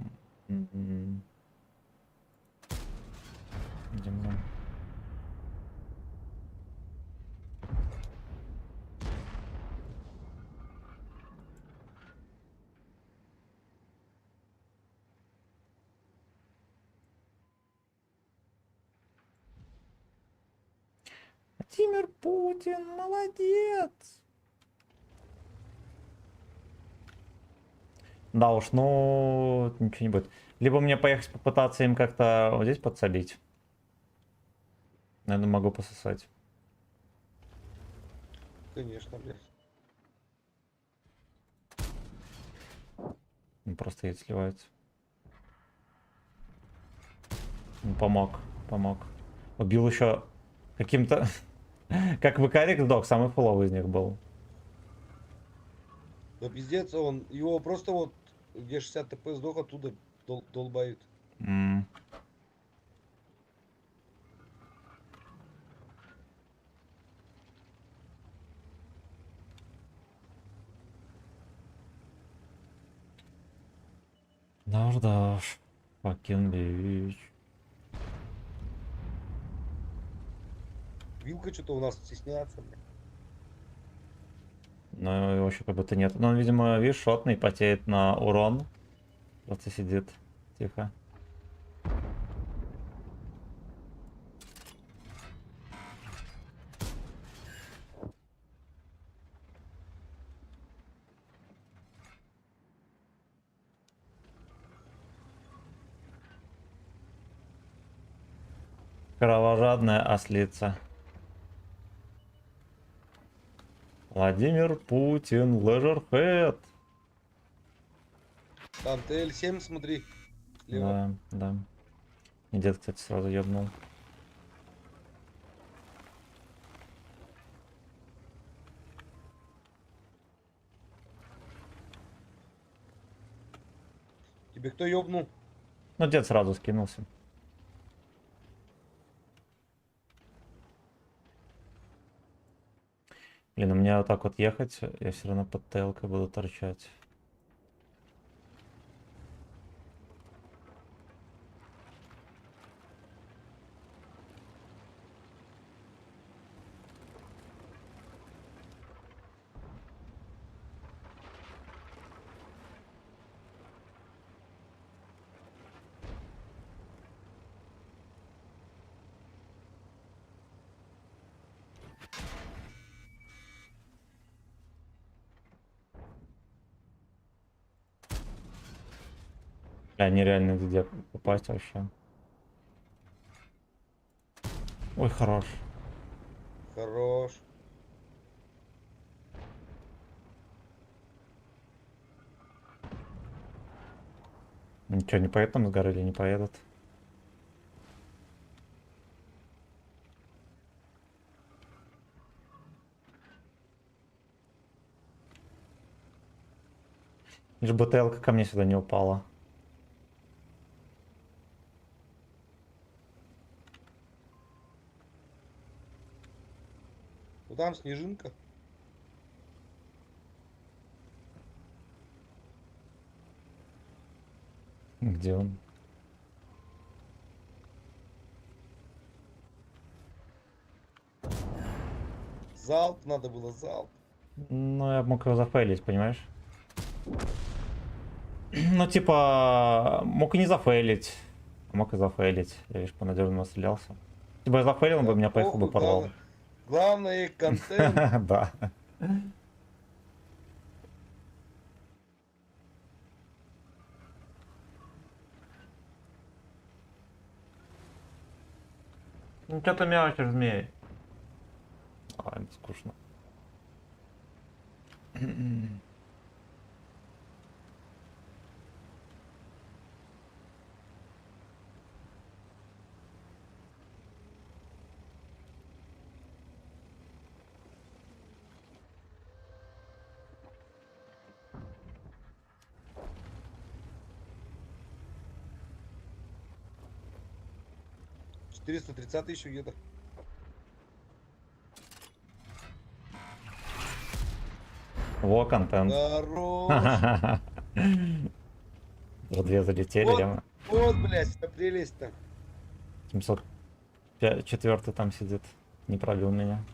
Видимо. Владимир Путин, молодец. Да уж, ну, ничего не будет. Либо мне поехать попытаться им как-то вот здесь подсолить. Наверное, могу пососать. Конечно, блядь. Он просто едет сливается. Ну, помог. Убил еще каким-то... Как Выкарик сдох, самый фуловый из них был. Да пиздец, он его просто вот, где 60 ТП сдох, оттуда долбают. М. Да уж, да уж. Fucking bitch. Вилка что-то у нас стесняется, блядь. Но его еще как будто нет. Но он, видимо, видишь, шотный, потеет на урон. Просто сидит тихо. Кровожадная ослица. Владимир Путин, Лежерхед. Там ТЛ-7, смотри. Слева. Да, да. И дед, кстати, сразу ебнул. Тебе кто ёбнул? Ну, дед сразу скинулся. Блин, у меня вот так вот ехать, я все равно под ТЛК буду торчать. Нереально где попасть вообще. Ой, хорош. Хорош. Ничего, не поедут там с горы или не поедут? Лишь бы ТЛК ко мне сюда не упала. Ну там снежинка. Где он? Залп надо было, залп. Ну, я мог его зафейлить, понимаешь? Ну, типа, мог и не зафейлить. Мог и зафейлить. Я лишь по надежному стрелялся. Типа я зафейлил, он бы Да меня по эху бы похуй, порвал. главное контент. Да. Ну, что ты мячишь, змей? А, это скучно. — 430 еще где-то. Во, контент. Хорош. Уже 2 залетели, Вот, реально. вот, блядь, вся прелесть-то. 704 там сидит. Не пробил меня.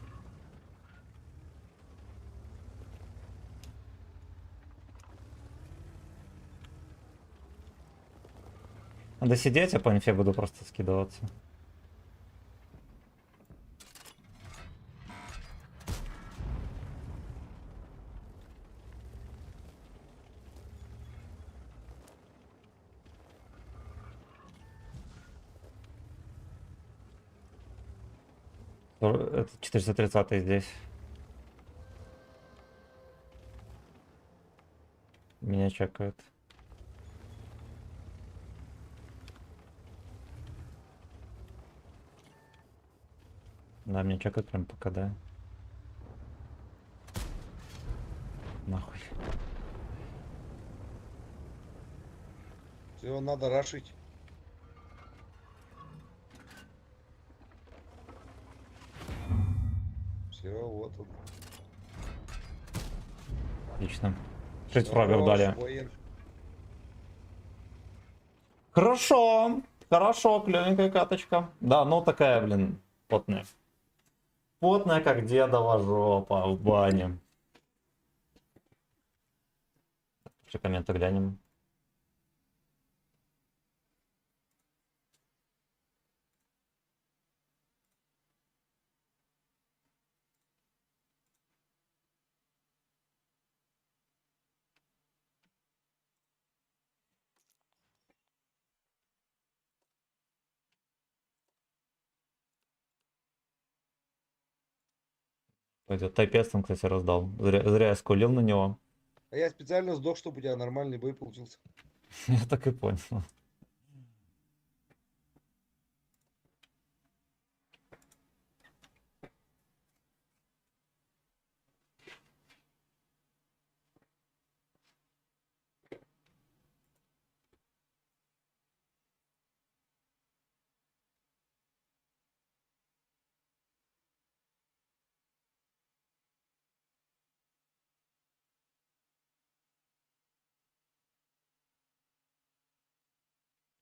Надо сидеть, а по инфе буду просто скидываться. Это 430 здесь. Меня чекают. Да, меня чекают прям по КД. Нахуй. Все, надо рашить. Все, вот он. Отлично. 6 фрагов Хорош, дали. воен. Хорошо. Хорошо, клевенькая каточка. Да, ну такая, блин, потная. Потная, как дедова жопа в бане. Все комменты глянем. Пойдет. Тайпец там, кстати, раздал. Зря я скулил на него. А я специально сдох, чтобы у тебя нормальный бой получился. Я так и понял.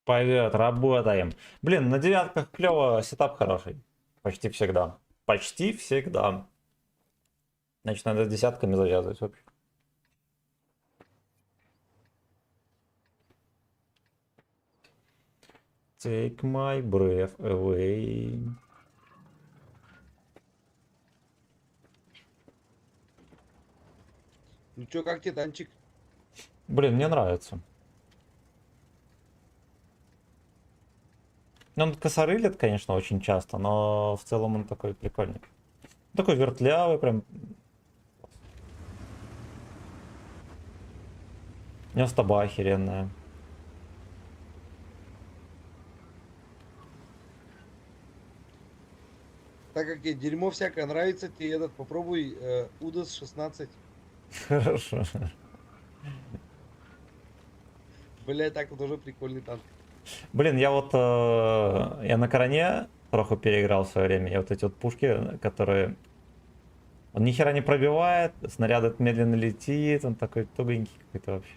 Пойдет, работаем. Блин, на девятках клево, сетап хороший. Почти всегда. Почти всегда. Значит, надо с десятками завязывать вообще. Take my breath away. Ну чё, как тебе, танчик? Блин, мне нравится. Ну, он косорылит, конечно, очень часто, но в целом он такой прикольный. Такой вертлявый, прям. У него стаба охеренная. Так как тебе дерьмо всякое нравится, тебе этот попробуй Удас 16. Хорошо. Бля, так вот уже прикольный танк. Блин, я вот я на короне троху переиграл в свое время. Я вот эти вот пушки, которые... Он ни хера не пробивает, снаряд этот медленно летит, он такой тугенький какой-то вообще.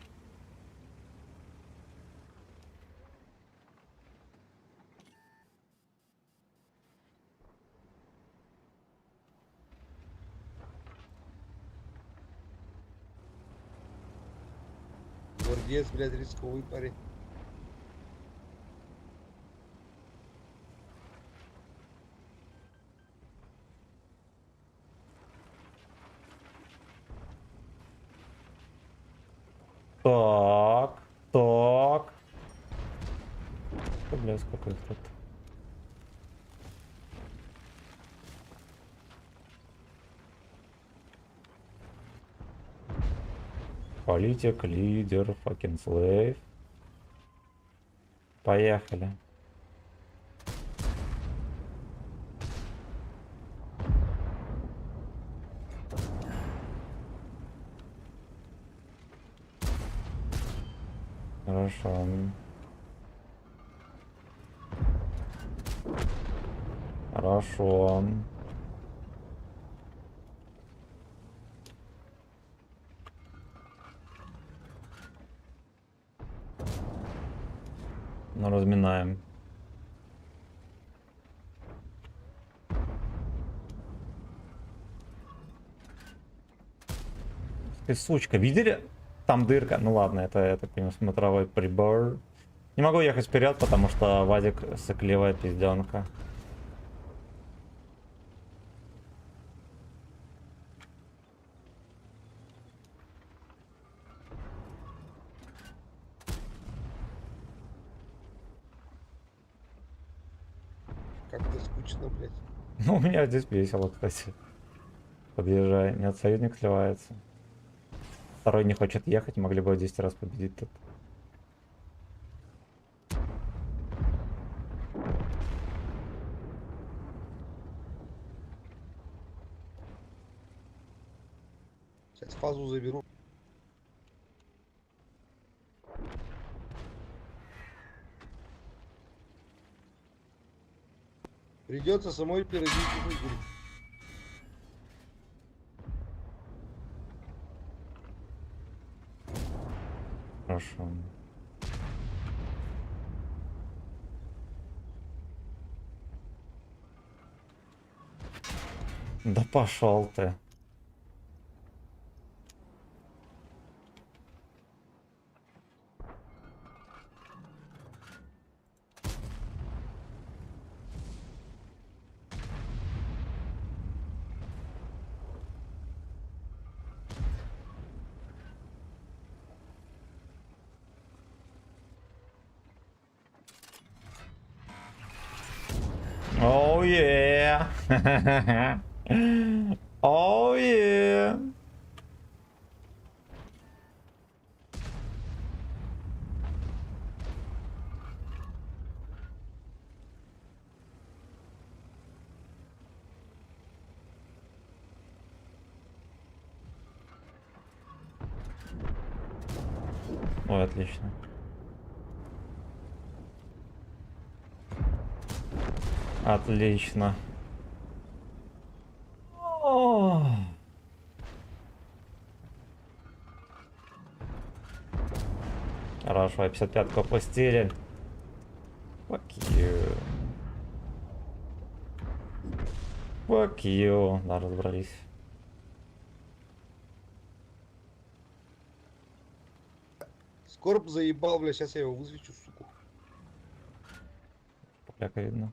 Гвардеец, блядь, рисковый парень. Так, так. Бля, сколько их тут? Политик, лидер, fucking slave. Поехали. Хорошо. Хорошо. Ну, разминаем. Ты, сучка, видели? Там дырка. Ну ладно, это, я так понимаю, смотровой прибор. Не могу ехать вперед, потому что Вадик сыкливая пизденка. Как-то скучно, блядь. Ну, у меня здесь весело, кстати. Подъезжай. Нет, союзник сливается. Второй не хочет ехать, могли бы 10 раз победить тут. Сейчас фазу заберу. Придется самой перейти в игру. Хорошо. Да пошел ты. Oh yeah. Oh yeah. Ой, отлично. Отлично. О! Хорошо, 55-ку опустили. Fuck you. Fuck you. Да, разобрались. Скорб заебал, бля, сейчас я его высвечу, суку. Попляка видно.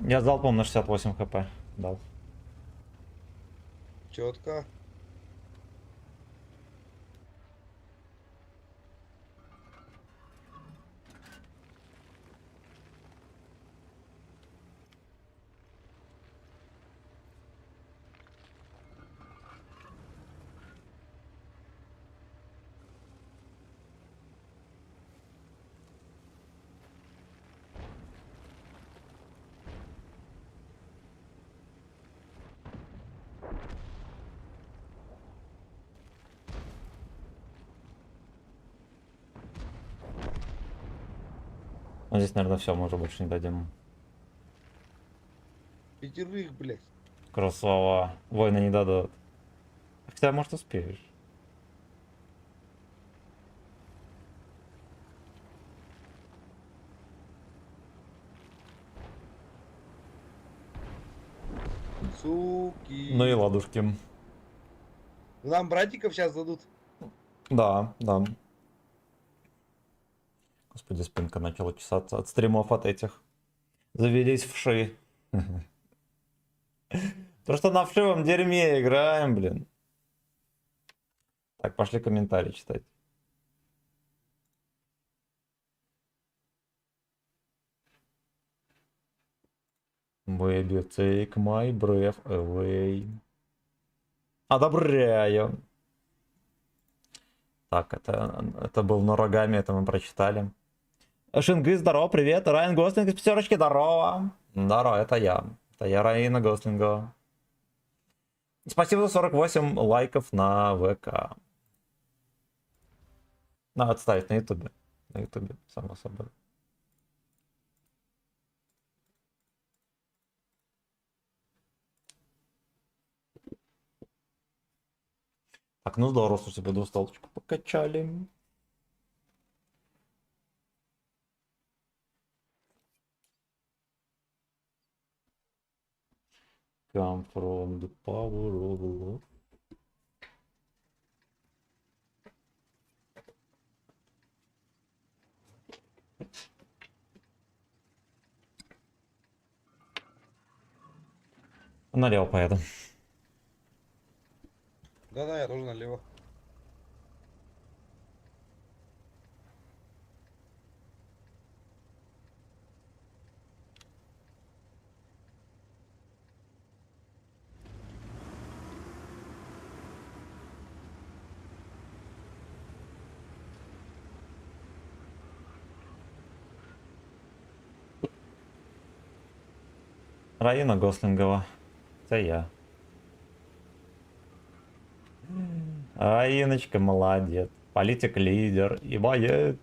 Я залпом на 68 хп дал. Четко. Ну, здесь, наверное, все, мы уже больше не дадим. Пятерых, блядь. Красава. Войны не дадут. Хотя, может, успеешь. Суки. Ну и ладушки. Нам братиков сейчас дадут. Да, да. Господи, спинка начала чесаться от стримов от этих. Завелись вши. То, что на вшивом дерьме играем, блин. Так, пошли комментарии читать. Baby, take my breath away. Одобряю. Так, это был Норогами, это мы прочитали. Шингы, здорово, привет. Райан Гослинг из пятерочки, здорово. Здорово, это я. Это я, Райана Гослинга. Спасибо за 48 лайков на ВК. Надо отставить на ютубе. На ютубе, само собой. Так, ну здорово, что себе двустолочку покачали. Come from the power of love. Налево поеду. Да-да, я тоже налево. Раїна Гослингова. Це я. Раиночка молодец. Политик лидер и боец.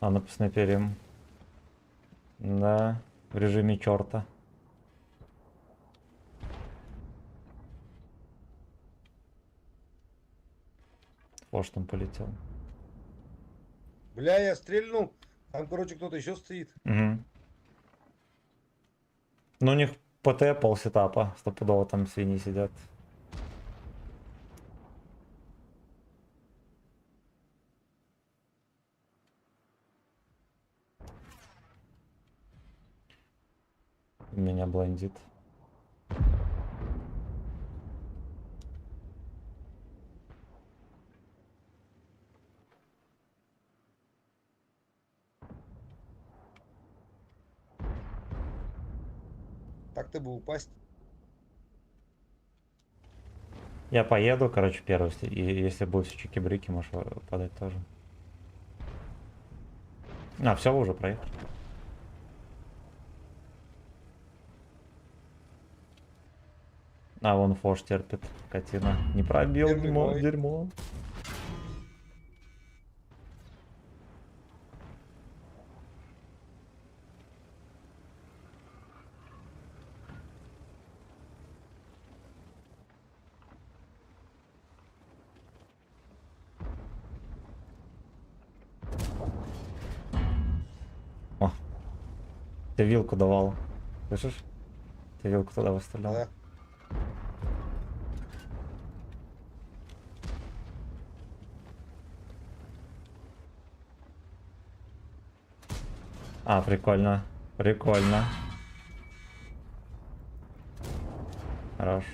А, написано перем. Да, в режиме черта. Фош там полетел. Бля, я стрельнул. Там, короче, кто-то еще стоит. Угу. Ну, у них ПТ полсетапа. Стопудово там свиньи сидят. Меня блондит. Так ты бы упасть. Я поеду, короче, первый. И если будут все чики-брики, можешь подать тоже. А, все, вы уже проехали. А, вон Фош терпит, скотина. Не пробил, дерьмо, дерьмо. О, ты вилку давал. Слышишь? Ты вилку туда выставлял. Да. А, прикольно. Прикольно. Хорош.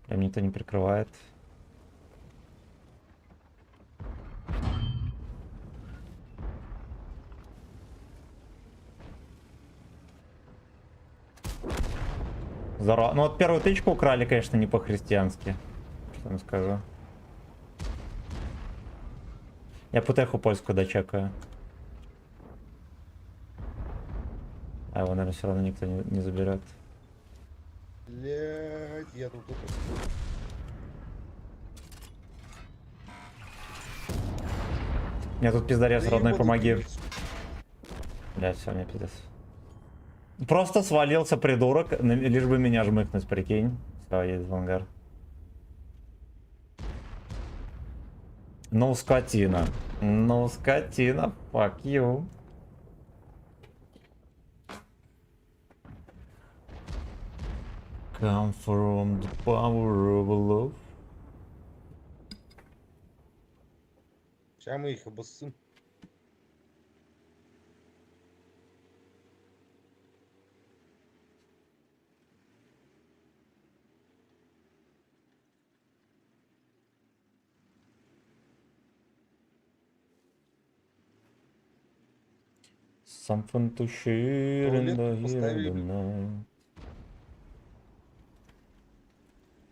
Прям никто не прикрывает. Здорово. Ну вот первую тычку украли, конечно, не по-христиански. Что я скажу. Я путеху польскую дочекаю. А его, наверное, все равно никто не заберет. Блять, я тут... Мне тут пиздарец, Да родной, ебаный помоги. ты. Блядь, все, мне пиздец. Просто свалился придурок, лишь бы меня жмыкнуть, прикинь. Все, едет в ангар. Ну, скотина. Ну, скотина. Fuck you. Come from the power of love. Сейчас мы их обоссым. Something to share in the Рулетку here and the поставили. night.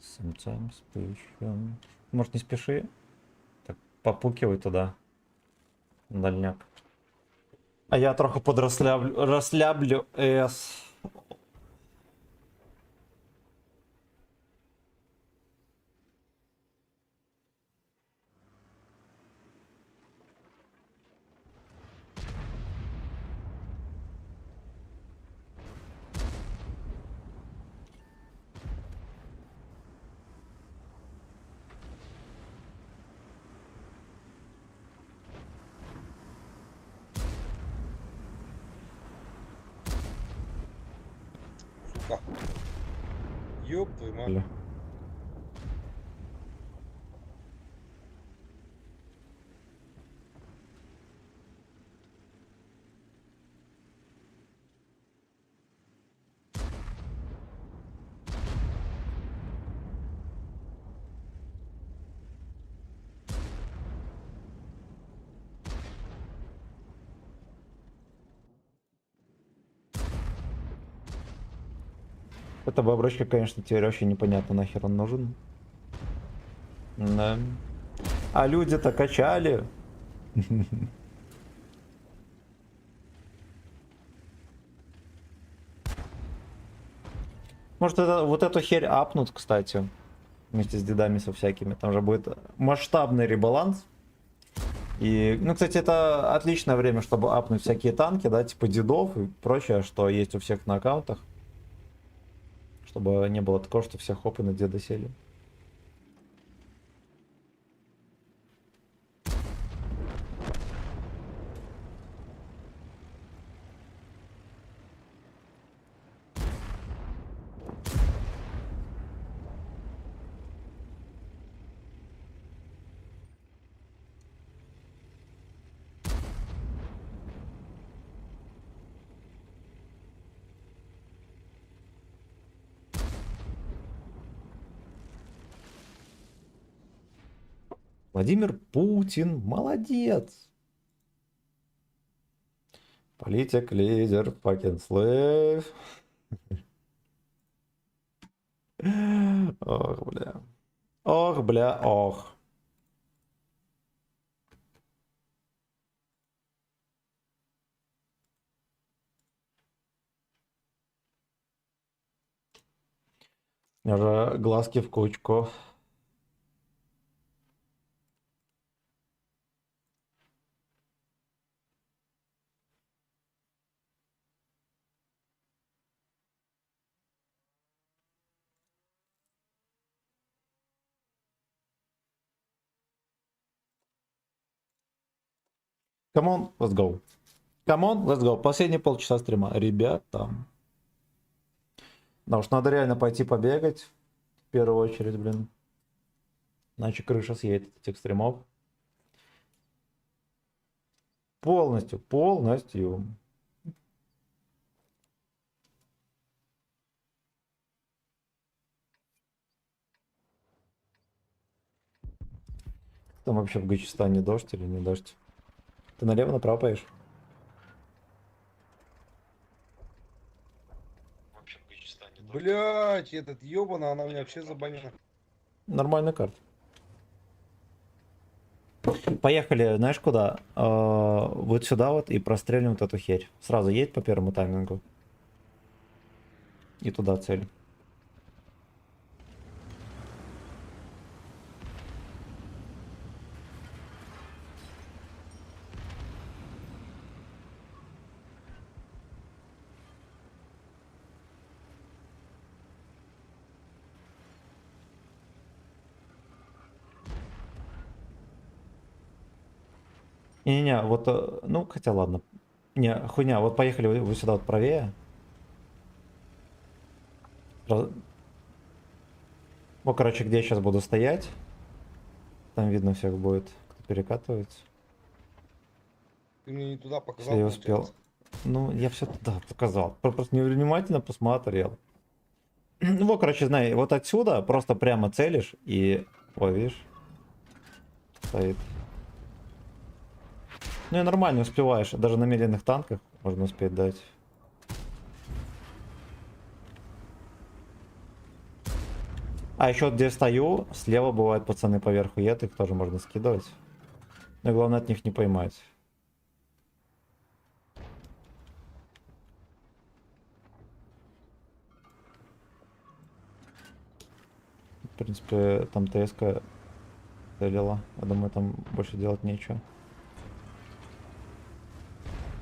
Sometimes special. Может, не спеши? Так, попукивай туда. Дальняк. А я трохи розляблю С. Сука. Ёб твою мать. Бля. Это боброчка, конечно, теперь вообще непонятно, нахер он нужен. Да. А люди-то качали. Может, это, вот эту херь апнут, кстати. Вместе с дедами со всякими. Там же будет масштабный ребаланс. И, ну, кстати, это отличное время, чтобы апнуть всякие танки, да, типа дедов и прочее, что есть у всех на аккаунтах. Чтобы не было такого, что все хопы на деда сели. Владимир Путин молодец. Политик, лидер, fucking slave. Ох, бля. Ох, бля, ох. У меня же глазки в кучку. Come on, let's go. Come on, let's go. Последние полчаса стрима. Ребята. Да уж надо реально пойти побегать. В первую очередь, блин. Иначе крыша съедет этих стримов. Полностью, полностью. Там вообще в Гачистане дождь или не дождь? Ты налево, направо поешь? Блять, этот ёбана, она меня вообще забанила. Нормальная карта. Поехали, знаешь куда? Вот сюда вот и прострелим вот эту херь. Сразу едь по первому таймингу. И туда цель. Не-не-не, вот, ну, хотя ладно. Не, хуйня, вот поехали вы сюда вот правее. Вот, короче, где я сейчас буду стоять. Там видно всех будет, кто перекатывается. Ты мне не туда показал, Если я успел. получается. Ну, я все туда показал. Просто невнимательно посмотрел. Ну, вот, короче, знай, вот отсюда просто прямо целишь и... Ой, видишь? Стоит. Ну и нормально успеваешь. Даже на медленных танках можно успеть дать. А еще где стою, слева бывают пацаны поверху едут, их тоже можно скидывать. Но главное от них не поймать. В принципе, там ТСК целила. Я думаю, там больше делать нечего.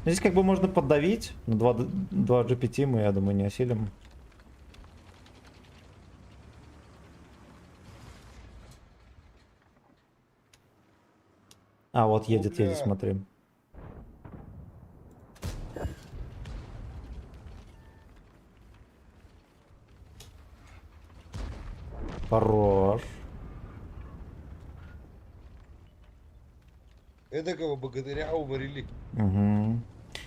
Здесь как бы можно поддавить. Но 2 GPT мы, я думаю, не осилим. А, вот едет, бля. едет, смотри. Хорош. Эдакого богатыря уморили. Угу.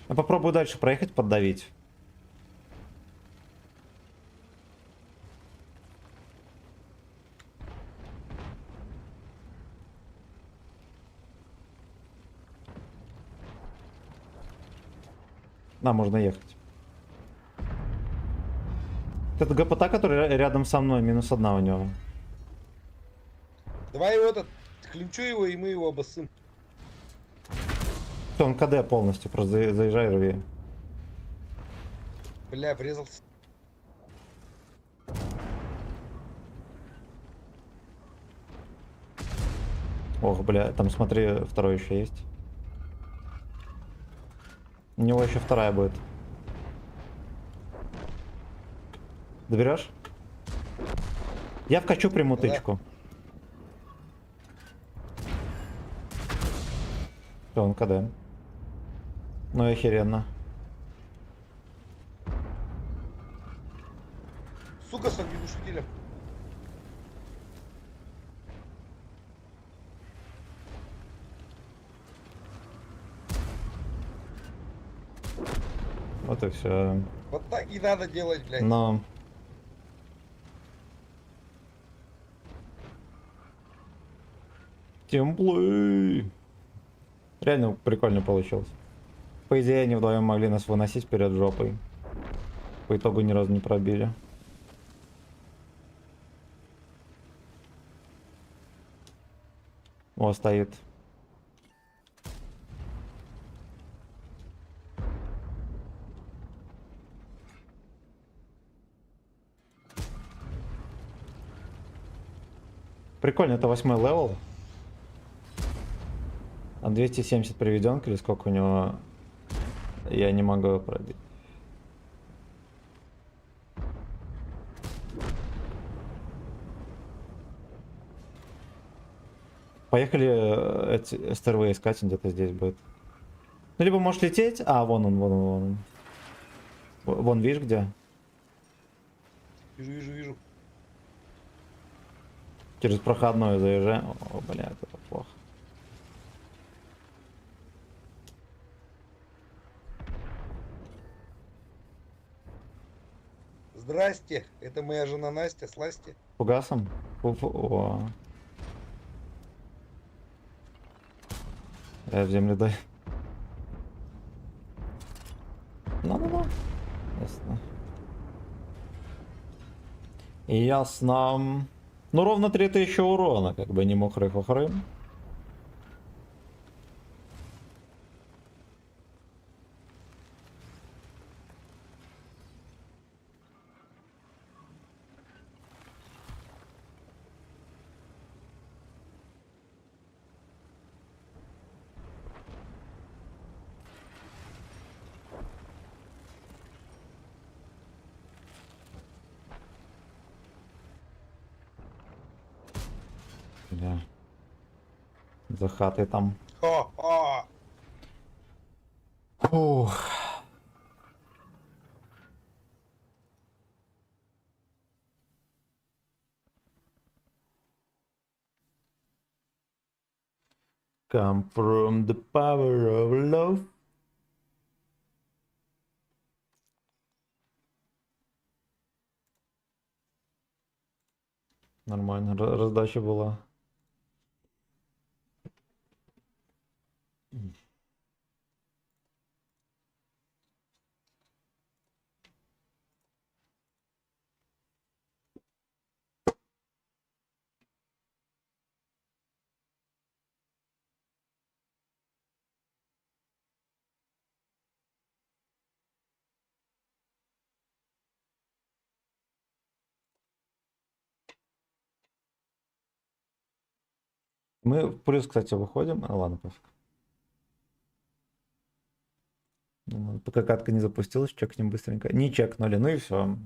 Я попробую дальше проехать, поддавить. Да, можно ехать. Это ГПТ, который рядом со мной, -1 у него. Давай его этот, клинчу его, и мы его обоссым. Все, он КД полностью, просто заезжай, рви. Бля, врезался. Ох, бля, там смотри, второй еще есть. У него еще вторая будет. Доберешь? Я вкачу прямую Да. тычку. Все, он КД. Ну и охеренно. Сука, с огнедушителем. Вот и все. Вот так и надо делать, блядь. Но... Тимплей. Реально прикольно получилось. По идее, они вдвоем могли нас выносить вперед жопой. По итогу ни разу не пробили. О, стоит. Прикольно, это 8-й левел. А 270 приведенка или сколько у него? Я не могу его пробить. Поехали эти СТРВ искать, он где-то здесь будет. Ну, либо можешь лететь. А, вон он, вон он, вон он. Вон, видишь где? Вижу, вижу, вижу. Через проходную заезжай. О, бля, это плохо. Здрасте, это моя жена Настя, сласти. Фугасом? О. Я в землю дай. Ну. Ясно. Ясно. Ну, ровно 3000 урона, как бы не мухры-хухры. Бля. За хатой там. Ха-ха. Ух. Come from the power of love. Нормально, раздача была. Мы в плюс, кстати, выходим. А, ладно, пофиг. Ну, пока катка не запустилась, чекнем быстренько. Не чекнули, ну и все.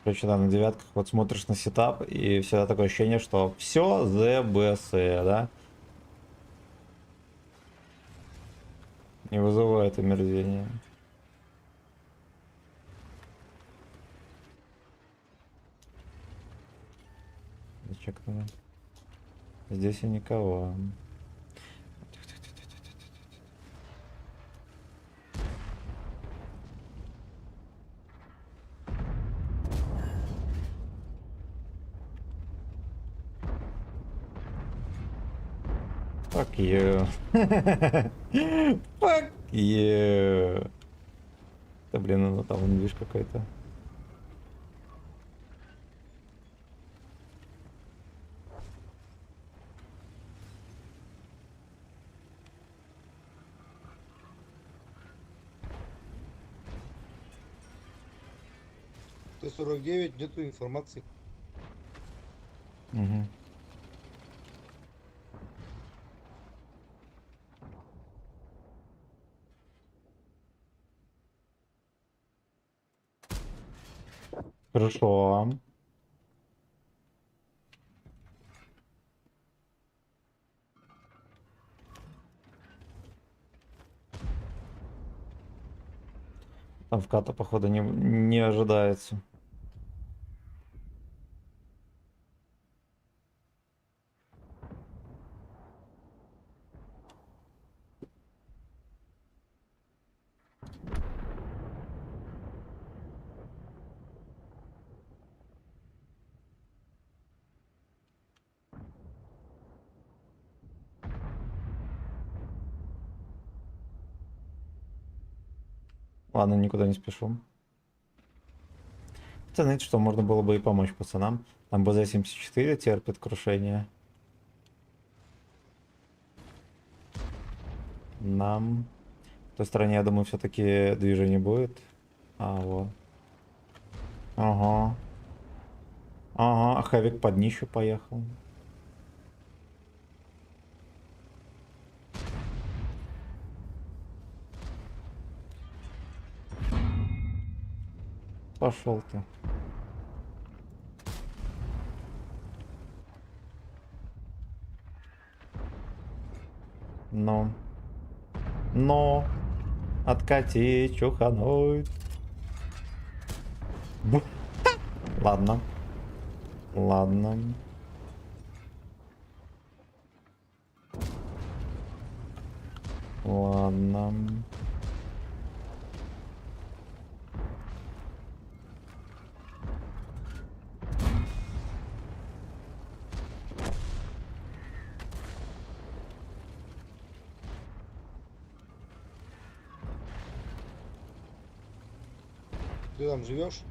Короче, да, на девятках вот смотришь на сетап, и всегда такое ощущение, что все ЗБС, да? Не вызывает омерзения. Зачекнули. Здесь и никого. Fuck you. Fuck you. Да блин, ну там вон, видишь, какой-то. Т-49, нету информации. Угу. Хорошо. Там вката, походу, не ожидается. Ладно, никуда не спешу. Хотя, знаете что, можно было бы и помочь пацанам. Там БЗ-74 терпит крушение. Нам... В той стороне, я думаю, все-таки движения будет. А, вот. Ага. Ага, а Хавик под днищу поехал. Пошел ты. Но. Откати, чуханой. Ладно. Ладно. Ладно. Ты там живешь?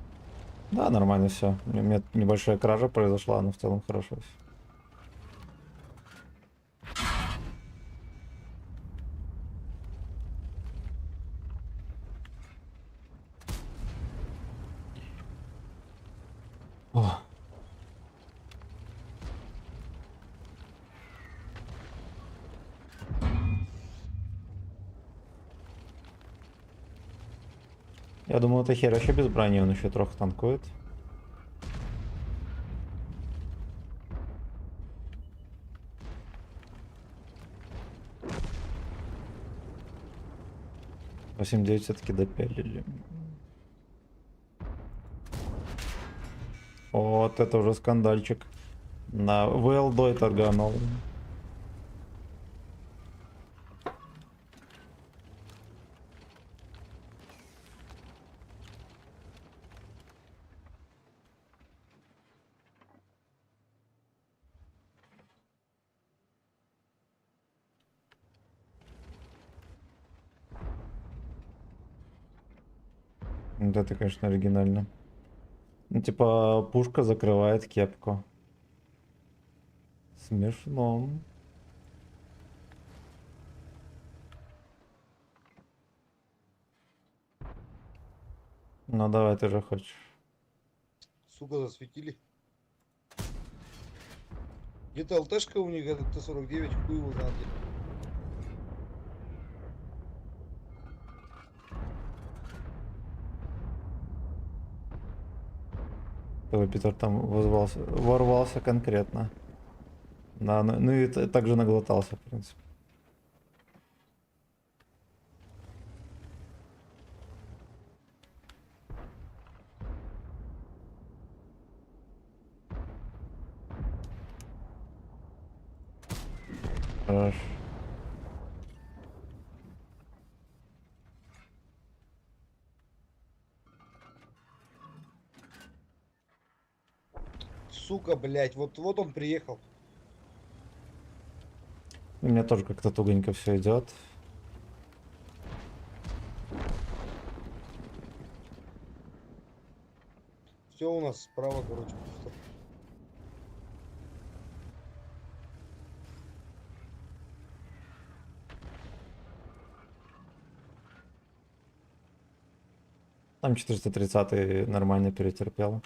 Да, нормально все. У меня небольшая кража произошла, но в целом хорошо всё. О. Я думал, это хер вообще без брони, он еще трохи танкует. Восемь 9 все-таки допялили. Вот это уже скандальчик. На ВЛД торганул. Вот это, конечно, оригинально. Ну, типа, пушка закрывает кепку. Смешно. Ну, давай, ты же хочешь. Сука, засветили. Где-то ЛТшка у них, это Т-49, хуй его знает. Твой Питер там ворвался конкретно. Да, ну и также наглотался, в принципе. Хорошо. Сука, блядь, вот он приехал. У меня тоже как-то тугонько все идет. Все у нас справа, короче, пусто. Там 430 нормально перетерпел.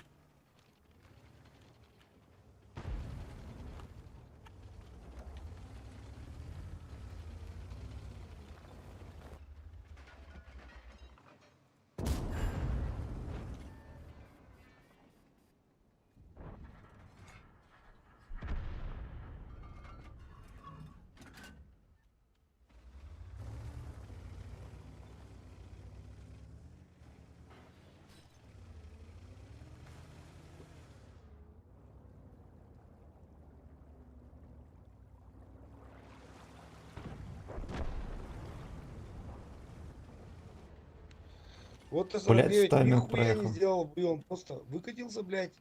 Вот Блять, Т-49 тайминг нихуя не проехал. сделал, бы, он просто выкатился, блядь,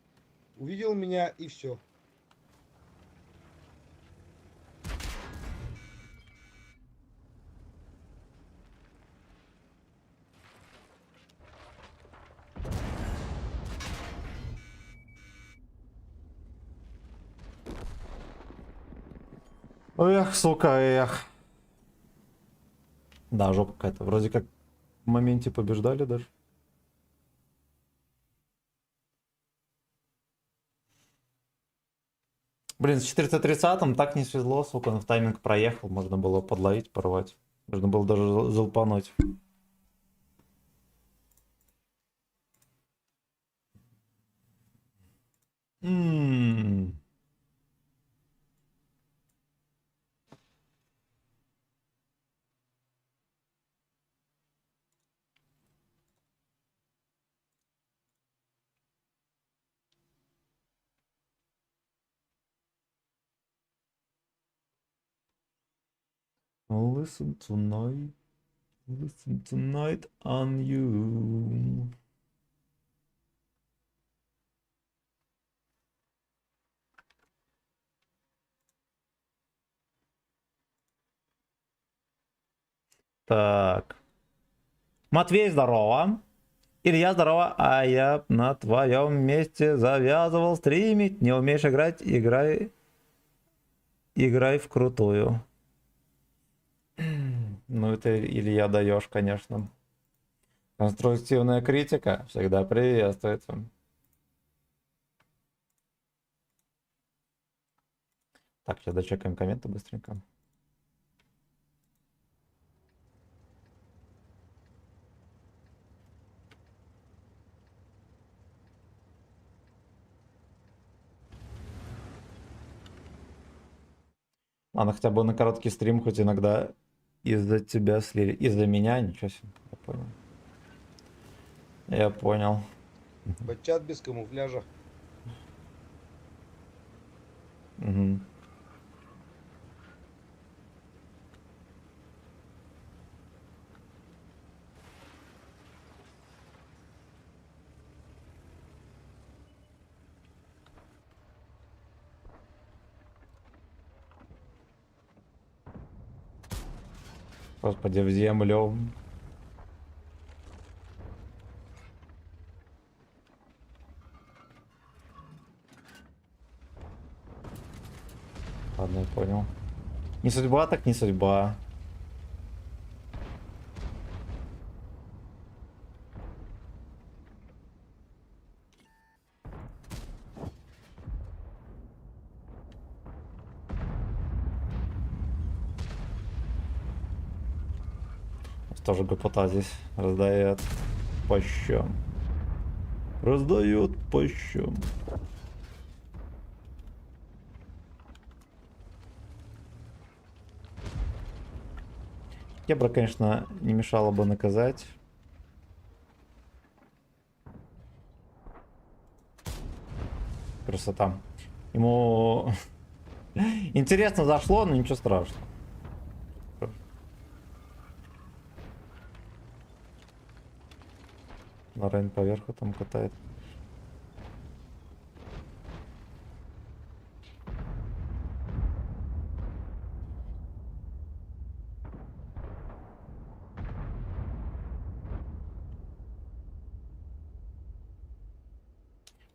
увидел меня и все. Эх, сука, эх. Да, жопа какая-то. Вроде как в моменте побеждали даже. Блин, с 430-м так не свезло, сука, он в тайминг проехал. Можно было подловить, порвать. Можно было даже залпануть. М. Listen tonight. Listen tonight on you. Так. Матвей, здорово. Илья, здорово. А я на твоем месте завязывал стримить. Не умеешь играть? Играй. Играй в крутую. Ну, это Илья даешь, конечно. Конструктивная критика всегда приветствуется. Так, сейчас дочекаем комменты быстренько. Ладно, хотя бы на короткий стрим, хоть иногда из-за тебя слили. Из-за меня? Ничего себе. Я понял. Я понял. Бачат без камуфляжа. Угу. Господи, в землю. Ладно, я понял. Не судьба, так не судьба. Тоже гопота здесь раздает по щам. Раздает по щам. Кебра, конечно, не мешало бы наказать. Красота. Ему интересно зашло, но ничего страшного. Нарен поверху там катает.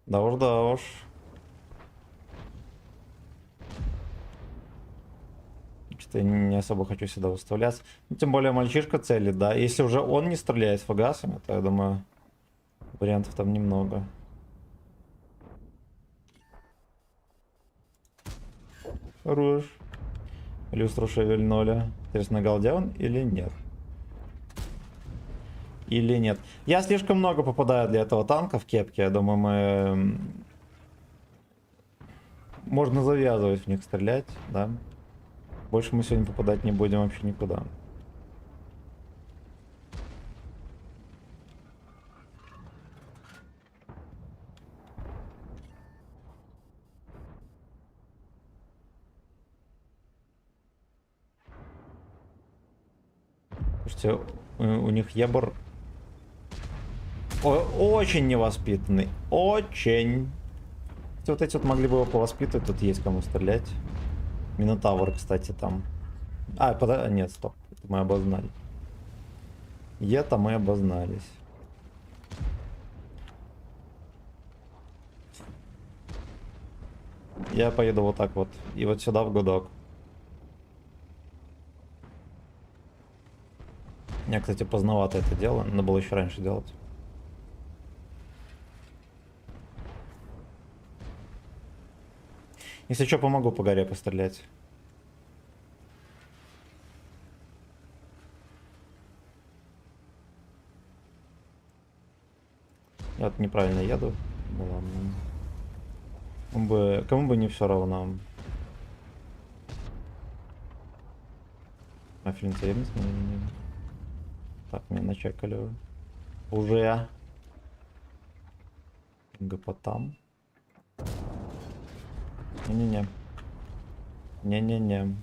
Да уж, да уж. Что-то я не особо хочу сюда выставляться. Ну, тем более мальчишка целит, да. Если уже он не стреляет фугасами, то я думаю, вариантов там немного. Хорош. Люстру шевельнули. Интересно, голдя он или нет? Или нет? Я слишком много попадаю для этого танка в кепке. Я думаю, мы... Можно завязывать в них стрелять, да? Больше мы сегодня попадать не будем вообще никуда. Слушайте, у них ебор очень невоспитанный. Очень. Вот эти вот могли бы его повоспитывать. Тут есть кому стрелять. Минотавр, кстати, там. Нет, стоп. Это мы обознали. Это мы обознались. Я поеду вот так вот. И вот сюда в гудок. Я, кстати, поздновато это дело. Надо было еще раньше делать. Если что, помогу по горе пострелять. Я вот неправильно еду. Ну ладно. Кому бы не все равно. Афин интересно. Так, меня начекали. Уже. Гопотам. Не-не-не. Не-не-не.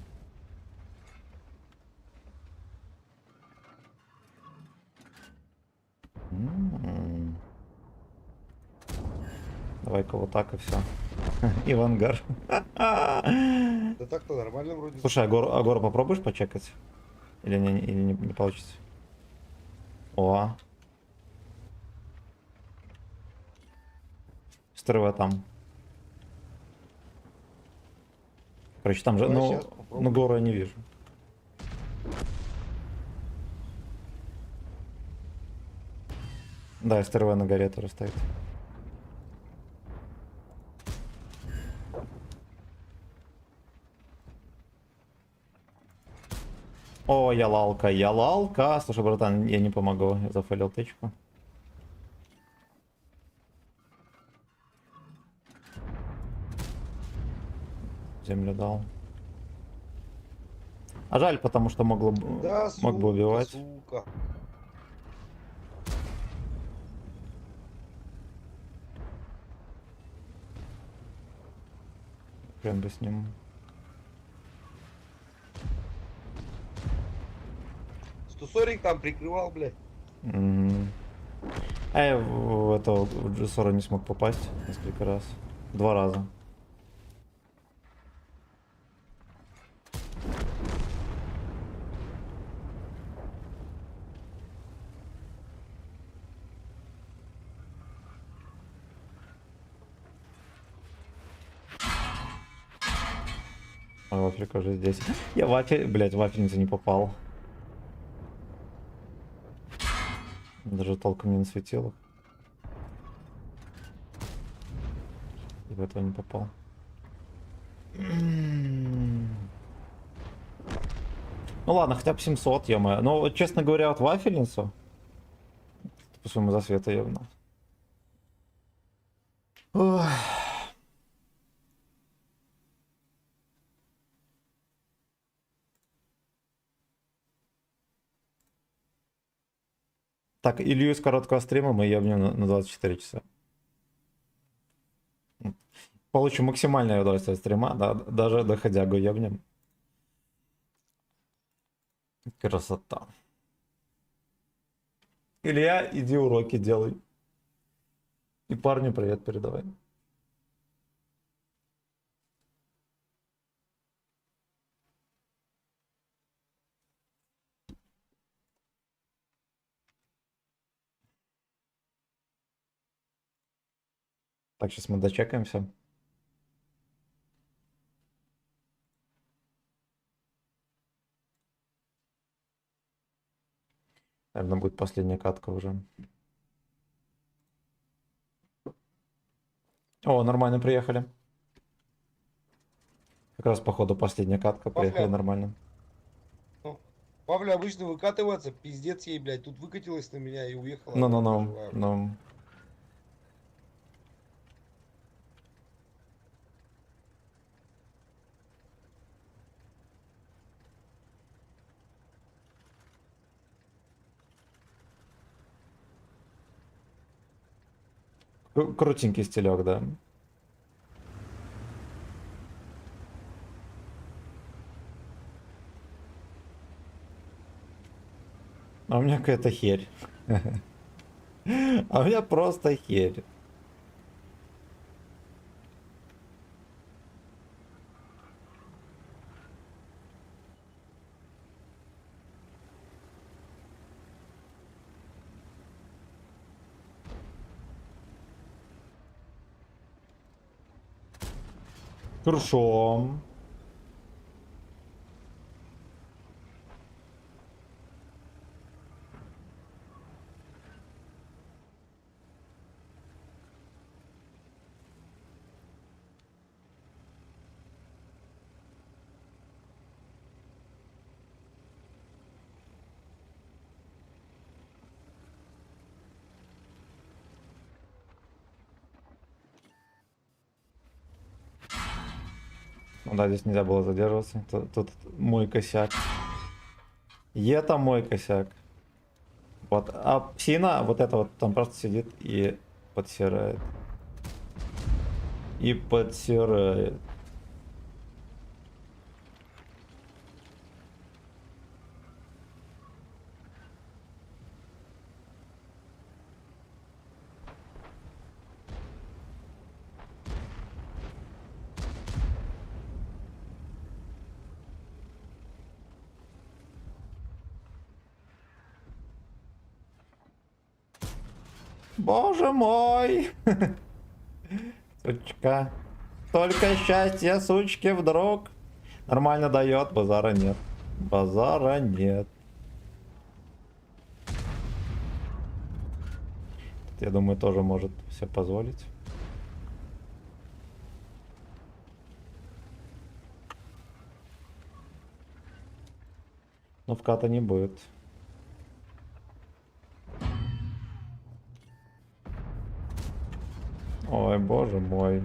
Давай-ка вот так и все. И в ангар. Да так-то нормально вроде. Слушай, Агор попробуешь почекать? Или не получится? О. Стрела там. Короче, там же, Давай ну, щас попробуем. ну, гору я не вижу. Да, СТРВ на горе тоже стоит. О, я лалка, я лалка. Слушай, братан, я не помогу, я зафейлил тычку. Землю дал. А жаль, потому что Да, мог бы убивать. сука. Хрен бы с ним. Стусорик там прикрывал, блядь. А я в этого в G40 не смог попасть несколько раз. 2 раза. А вафелька уже здесь. Я блядь, вафельницу не попал. Даже толком не насветил их. И в этого не попал. Ну ладно, хотя бы 700, ё-моё. Но, вот, честно говоря, вот вафельницу по своему засвету явно. Ох. Так, Илью из короткого стрима мы ебнем на 24 часа. Получим максимальное удовольствие от стрима, да, даже доходягу ебнем. Красота. Илья, иди уроки делай. И парню привет передавай. Так, сейчас мы дочекаемся. Наверное, будет последняя катка уже. О, нормально приехали. Как раз походу последняя катка, приехали Папля. нормально. Павля обычно выкатываться, пиздец ей, блядь. Тут выкатилась на меня и уехала. Ну-ну-ну, живая, блядь. ну. Крутенький стилек, да. А у меня какая-то херь. А у меня просто херь. Хорошо. Ну да, здесь нельзя было задерживаться. Тут мой косяк. И это мой косяк. Вот. А псина, вот это вот там просто сидит и подсирает. И подсирает. Боже мой! Сучка. Только счастье, сучки, вдруг. Нормально дает, базара нет. Базара нет. Я думаю, тоже может себе позволить. Но вката не будет. Ой, боже мой.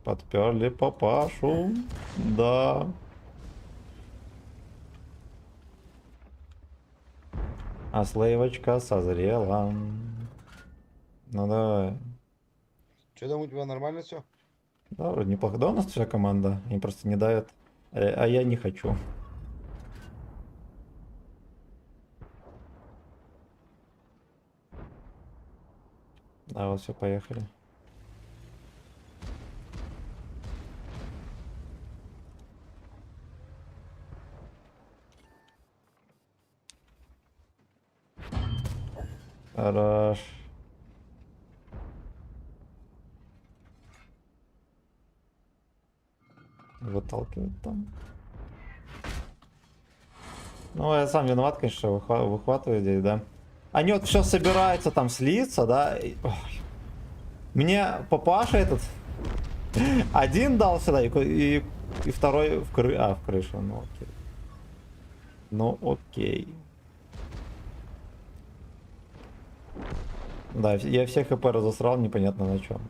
Подперли папашу. Да. А сливочка созрела. Ну давай. Что там у тебя нормально все? Да, вроде неплохо. Да, у нас вся команда. Они просто не дают. А я не хочу. Да, вот все, поехали. Хорош. Выталкивать там. Ну, я сам виноват, конечно, выхватываю здесь, да. Они вот все собираются там слиться, да. Ой. Мне папаша этот один дал сюда, и второй в крышу. Ну окей. Ну окей. Да, я всех ХП разосрал, непонятно на чем.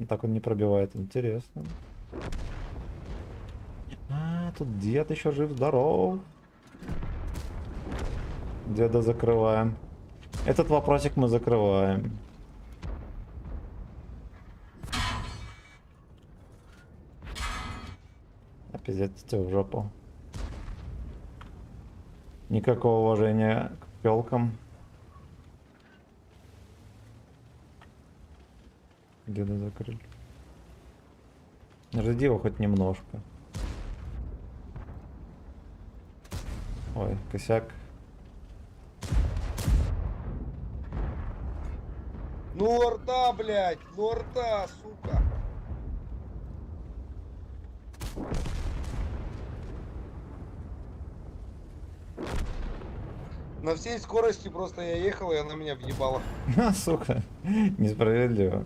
Так он не пробивает, интересно. А, тут дед еще жив-здоров. Деда закрываем. Этот вопросик мы закрываем. А пиздец, тебя в жопу. Никакого уважения к пёлкам. Деда закрыли. Жди его хоть немножко. Ой, косяк. Ну рта, блядь, ну рта, сука. На всей скорости просто я ехал, и она меня въебала. Сука, несправедливо.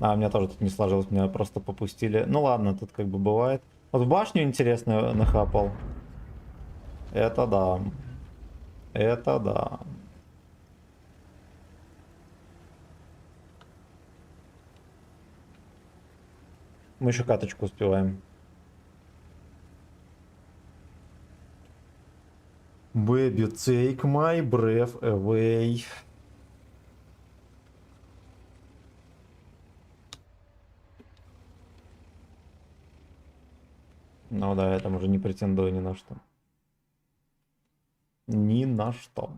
А, у меня тоже тут не сложилось, меня просто попустили. Ну ладно, тут как бы бывает. Вот башню интересную нахапал. Это да. Это да. Мы еще каточку успеваем. Baby, take my breath away. Ну да, я там уже не претендую ни на что. Ни на что.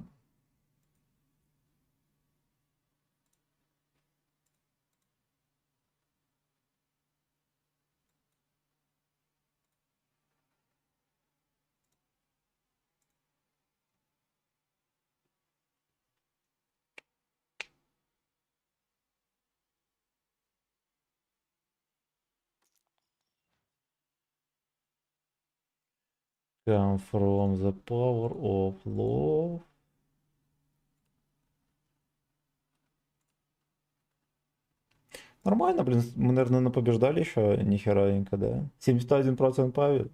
Come from the power of love. Нормально, блин, мы, наверное, побеждали еще нихеровенько, да? 71% Павел.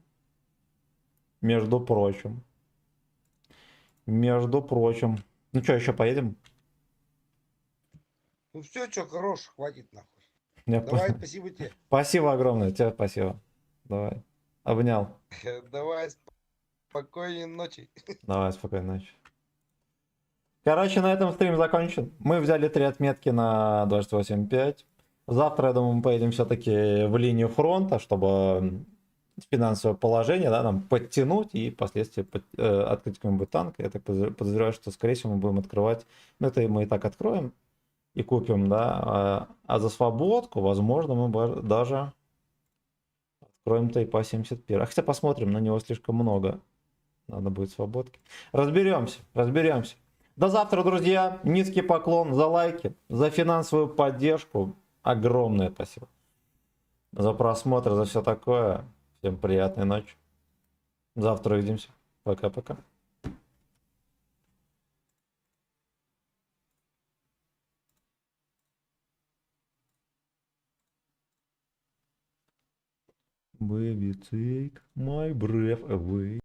Между прочим. Между прочим. Ну что, еще поедем? Ну все, что, хорош, хватит нахуй. Я Давай, понял. спасибо тебе. Спасибо огромное, тебе спасибо. Давай. Обнял. Давай, спокойной ночи. Давай, спокойной ночи. Короче, на этом стрим закончен. Мы взяли 3 отметки на 28.5. Завтра, я думаю, мы поедем все-таки в линию фронта, чтобы финансовое положение, да, нам подтянуть и впоследствии открыть какой-нибудь танк. Я так подозреваю, что, скорее всего, мы будем открывать. Ну, это мы и так откроем. и купим, да, а за свободку, возможно, мы даже откроем Тайпа 71. Хотя посмотрим, на него слишком много. Надо будет свободки. Разберемся, разберемся. До завтра, друзья. Низкий поклон за лайки, за финансовую поддержку. Огромное спасибо. За просмотр, за все такое. Всем приятной ночи. Завтра увидимся. Пока-пока. Baby, take my breath away.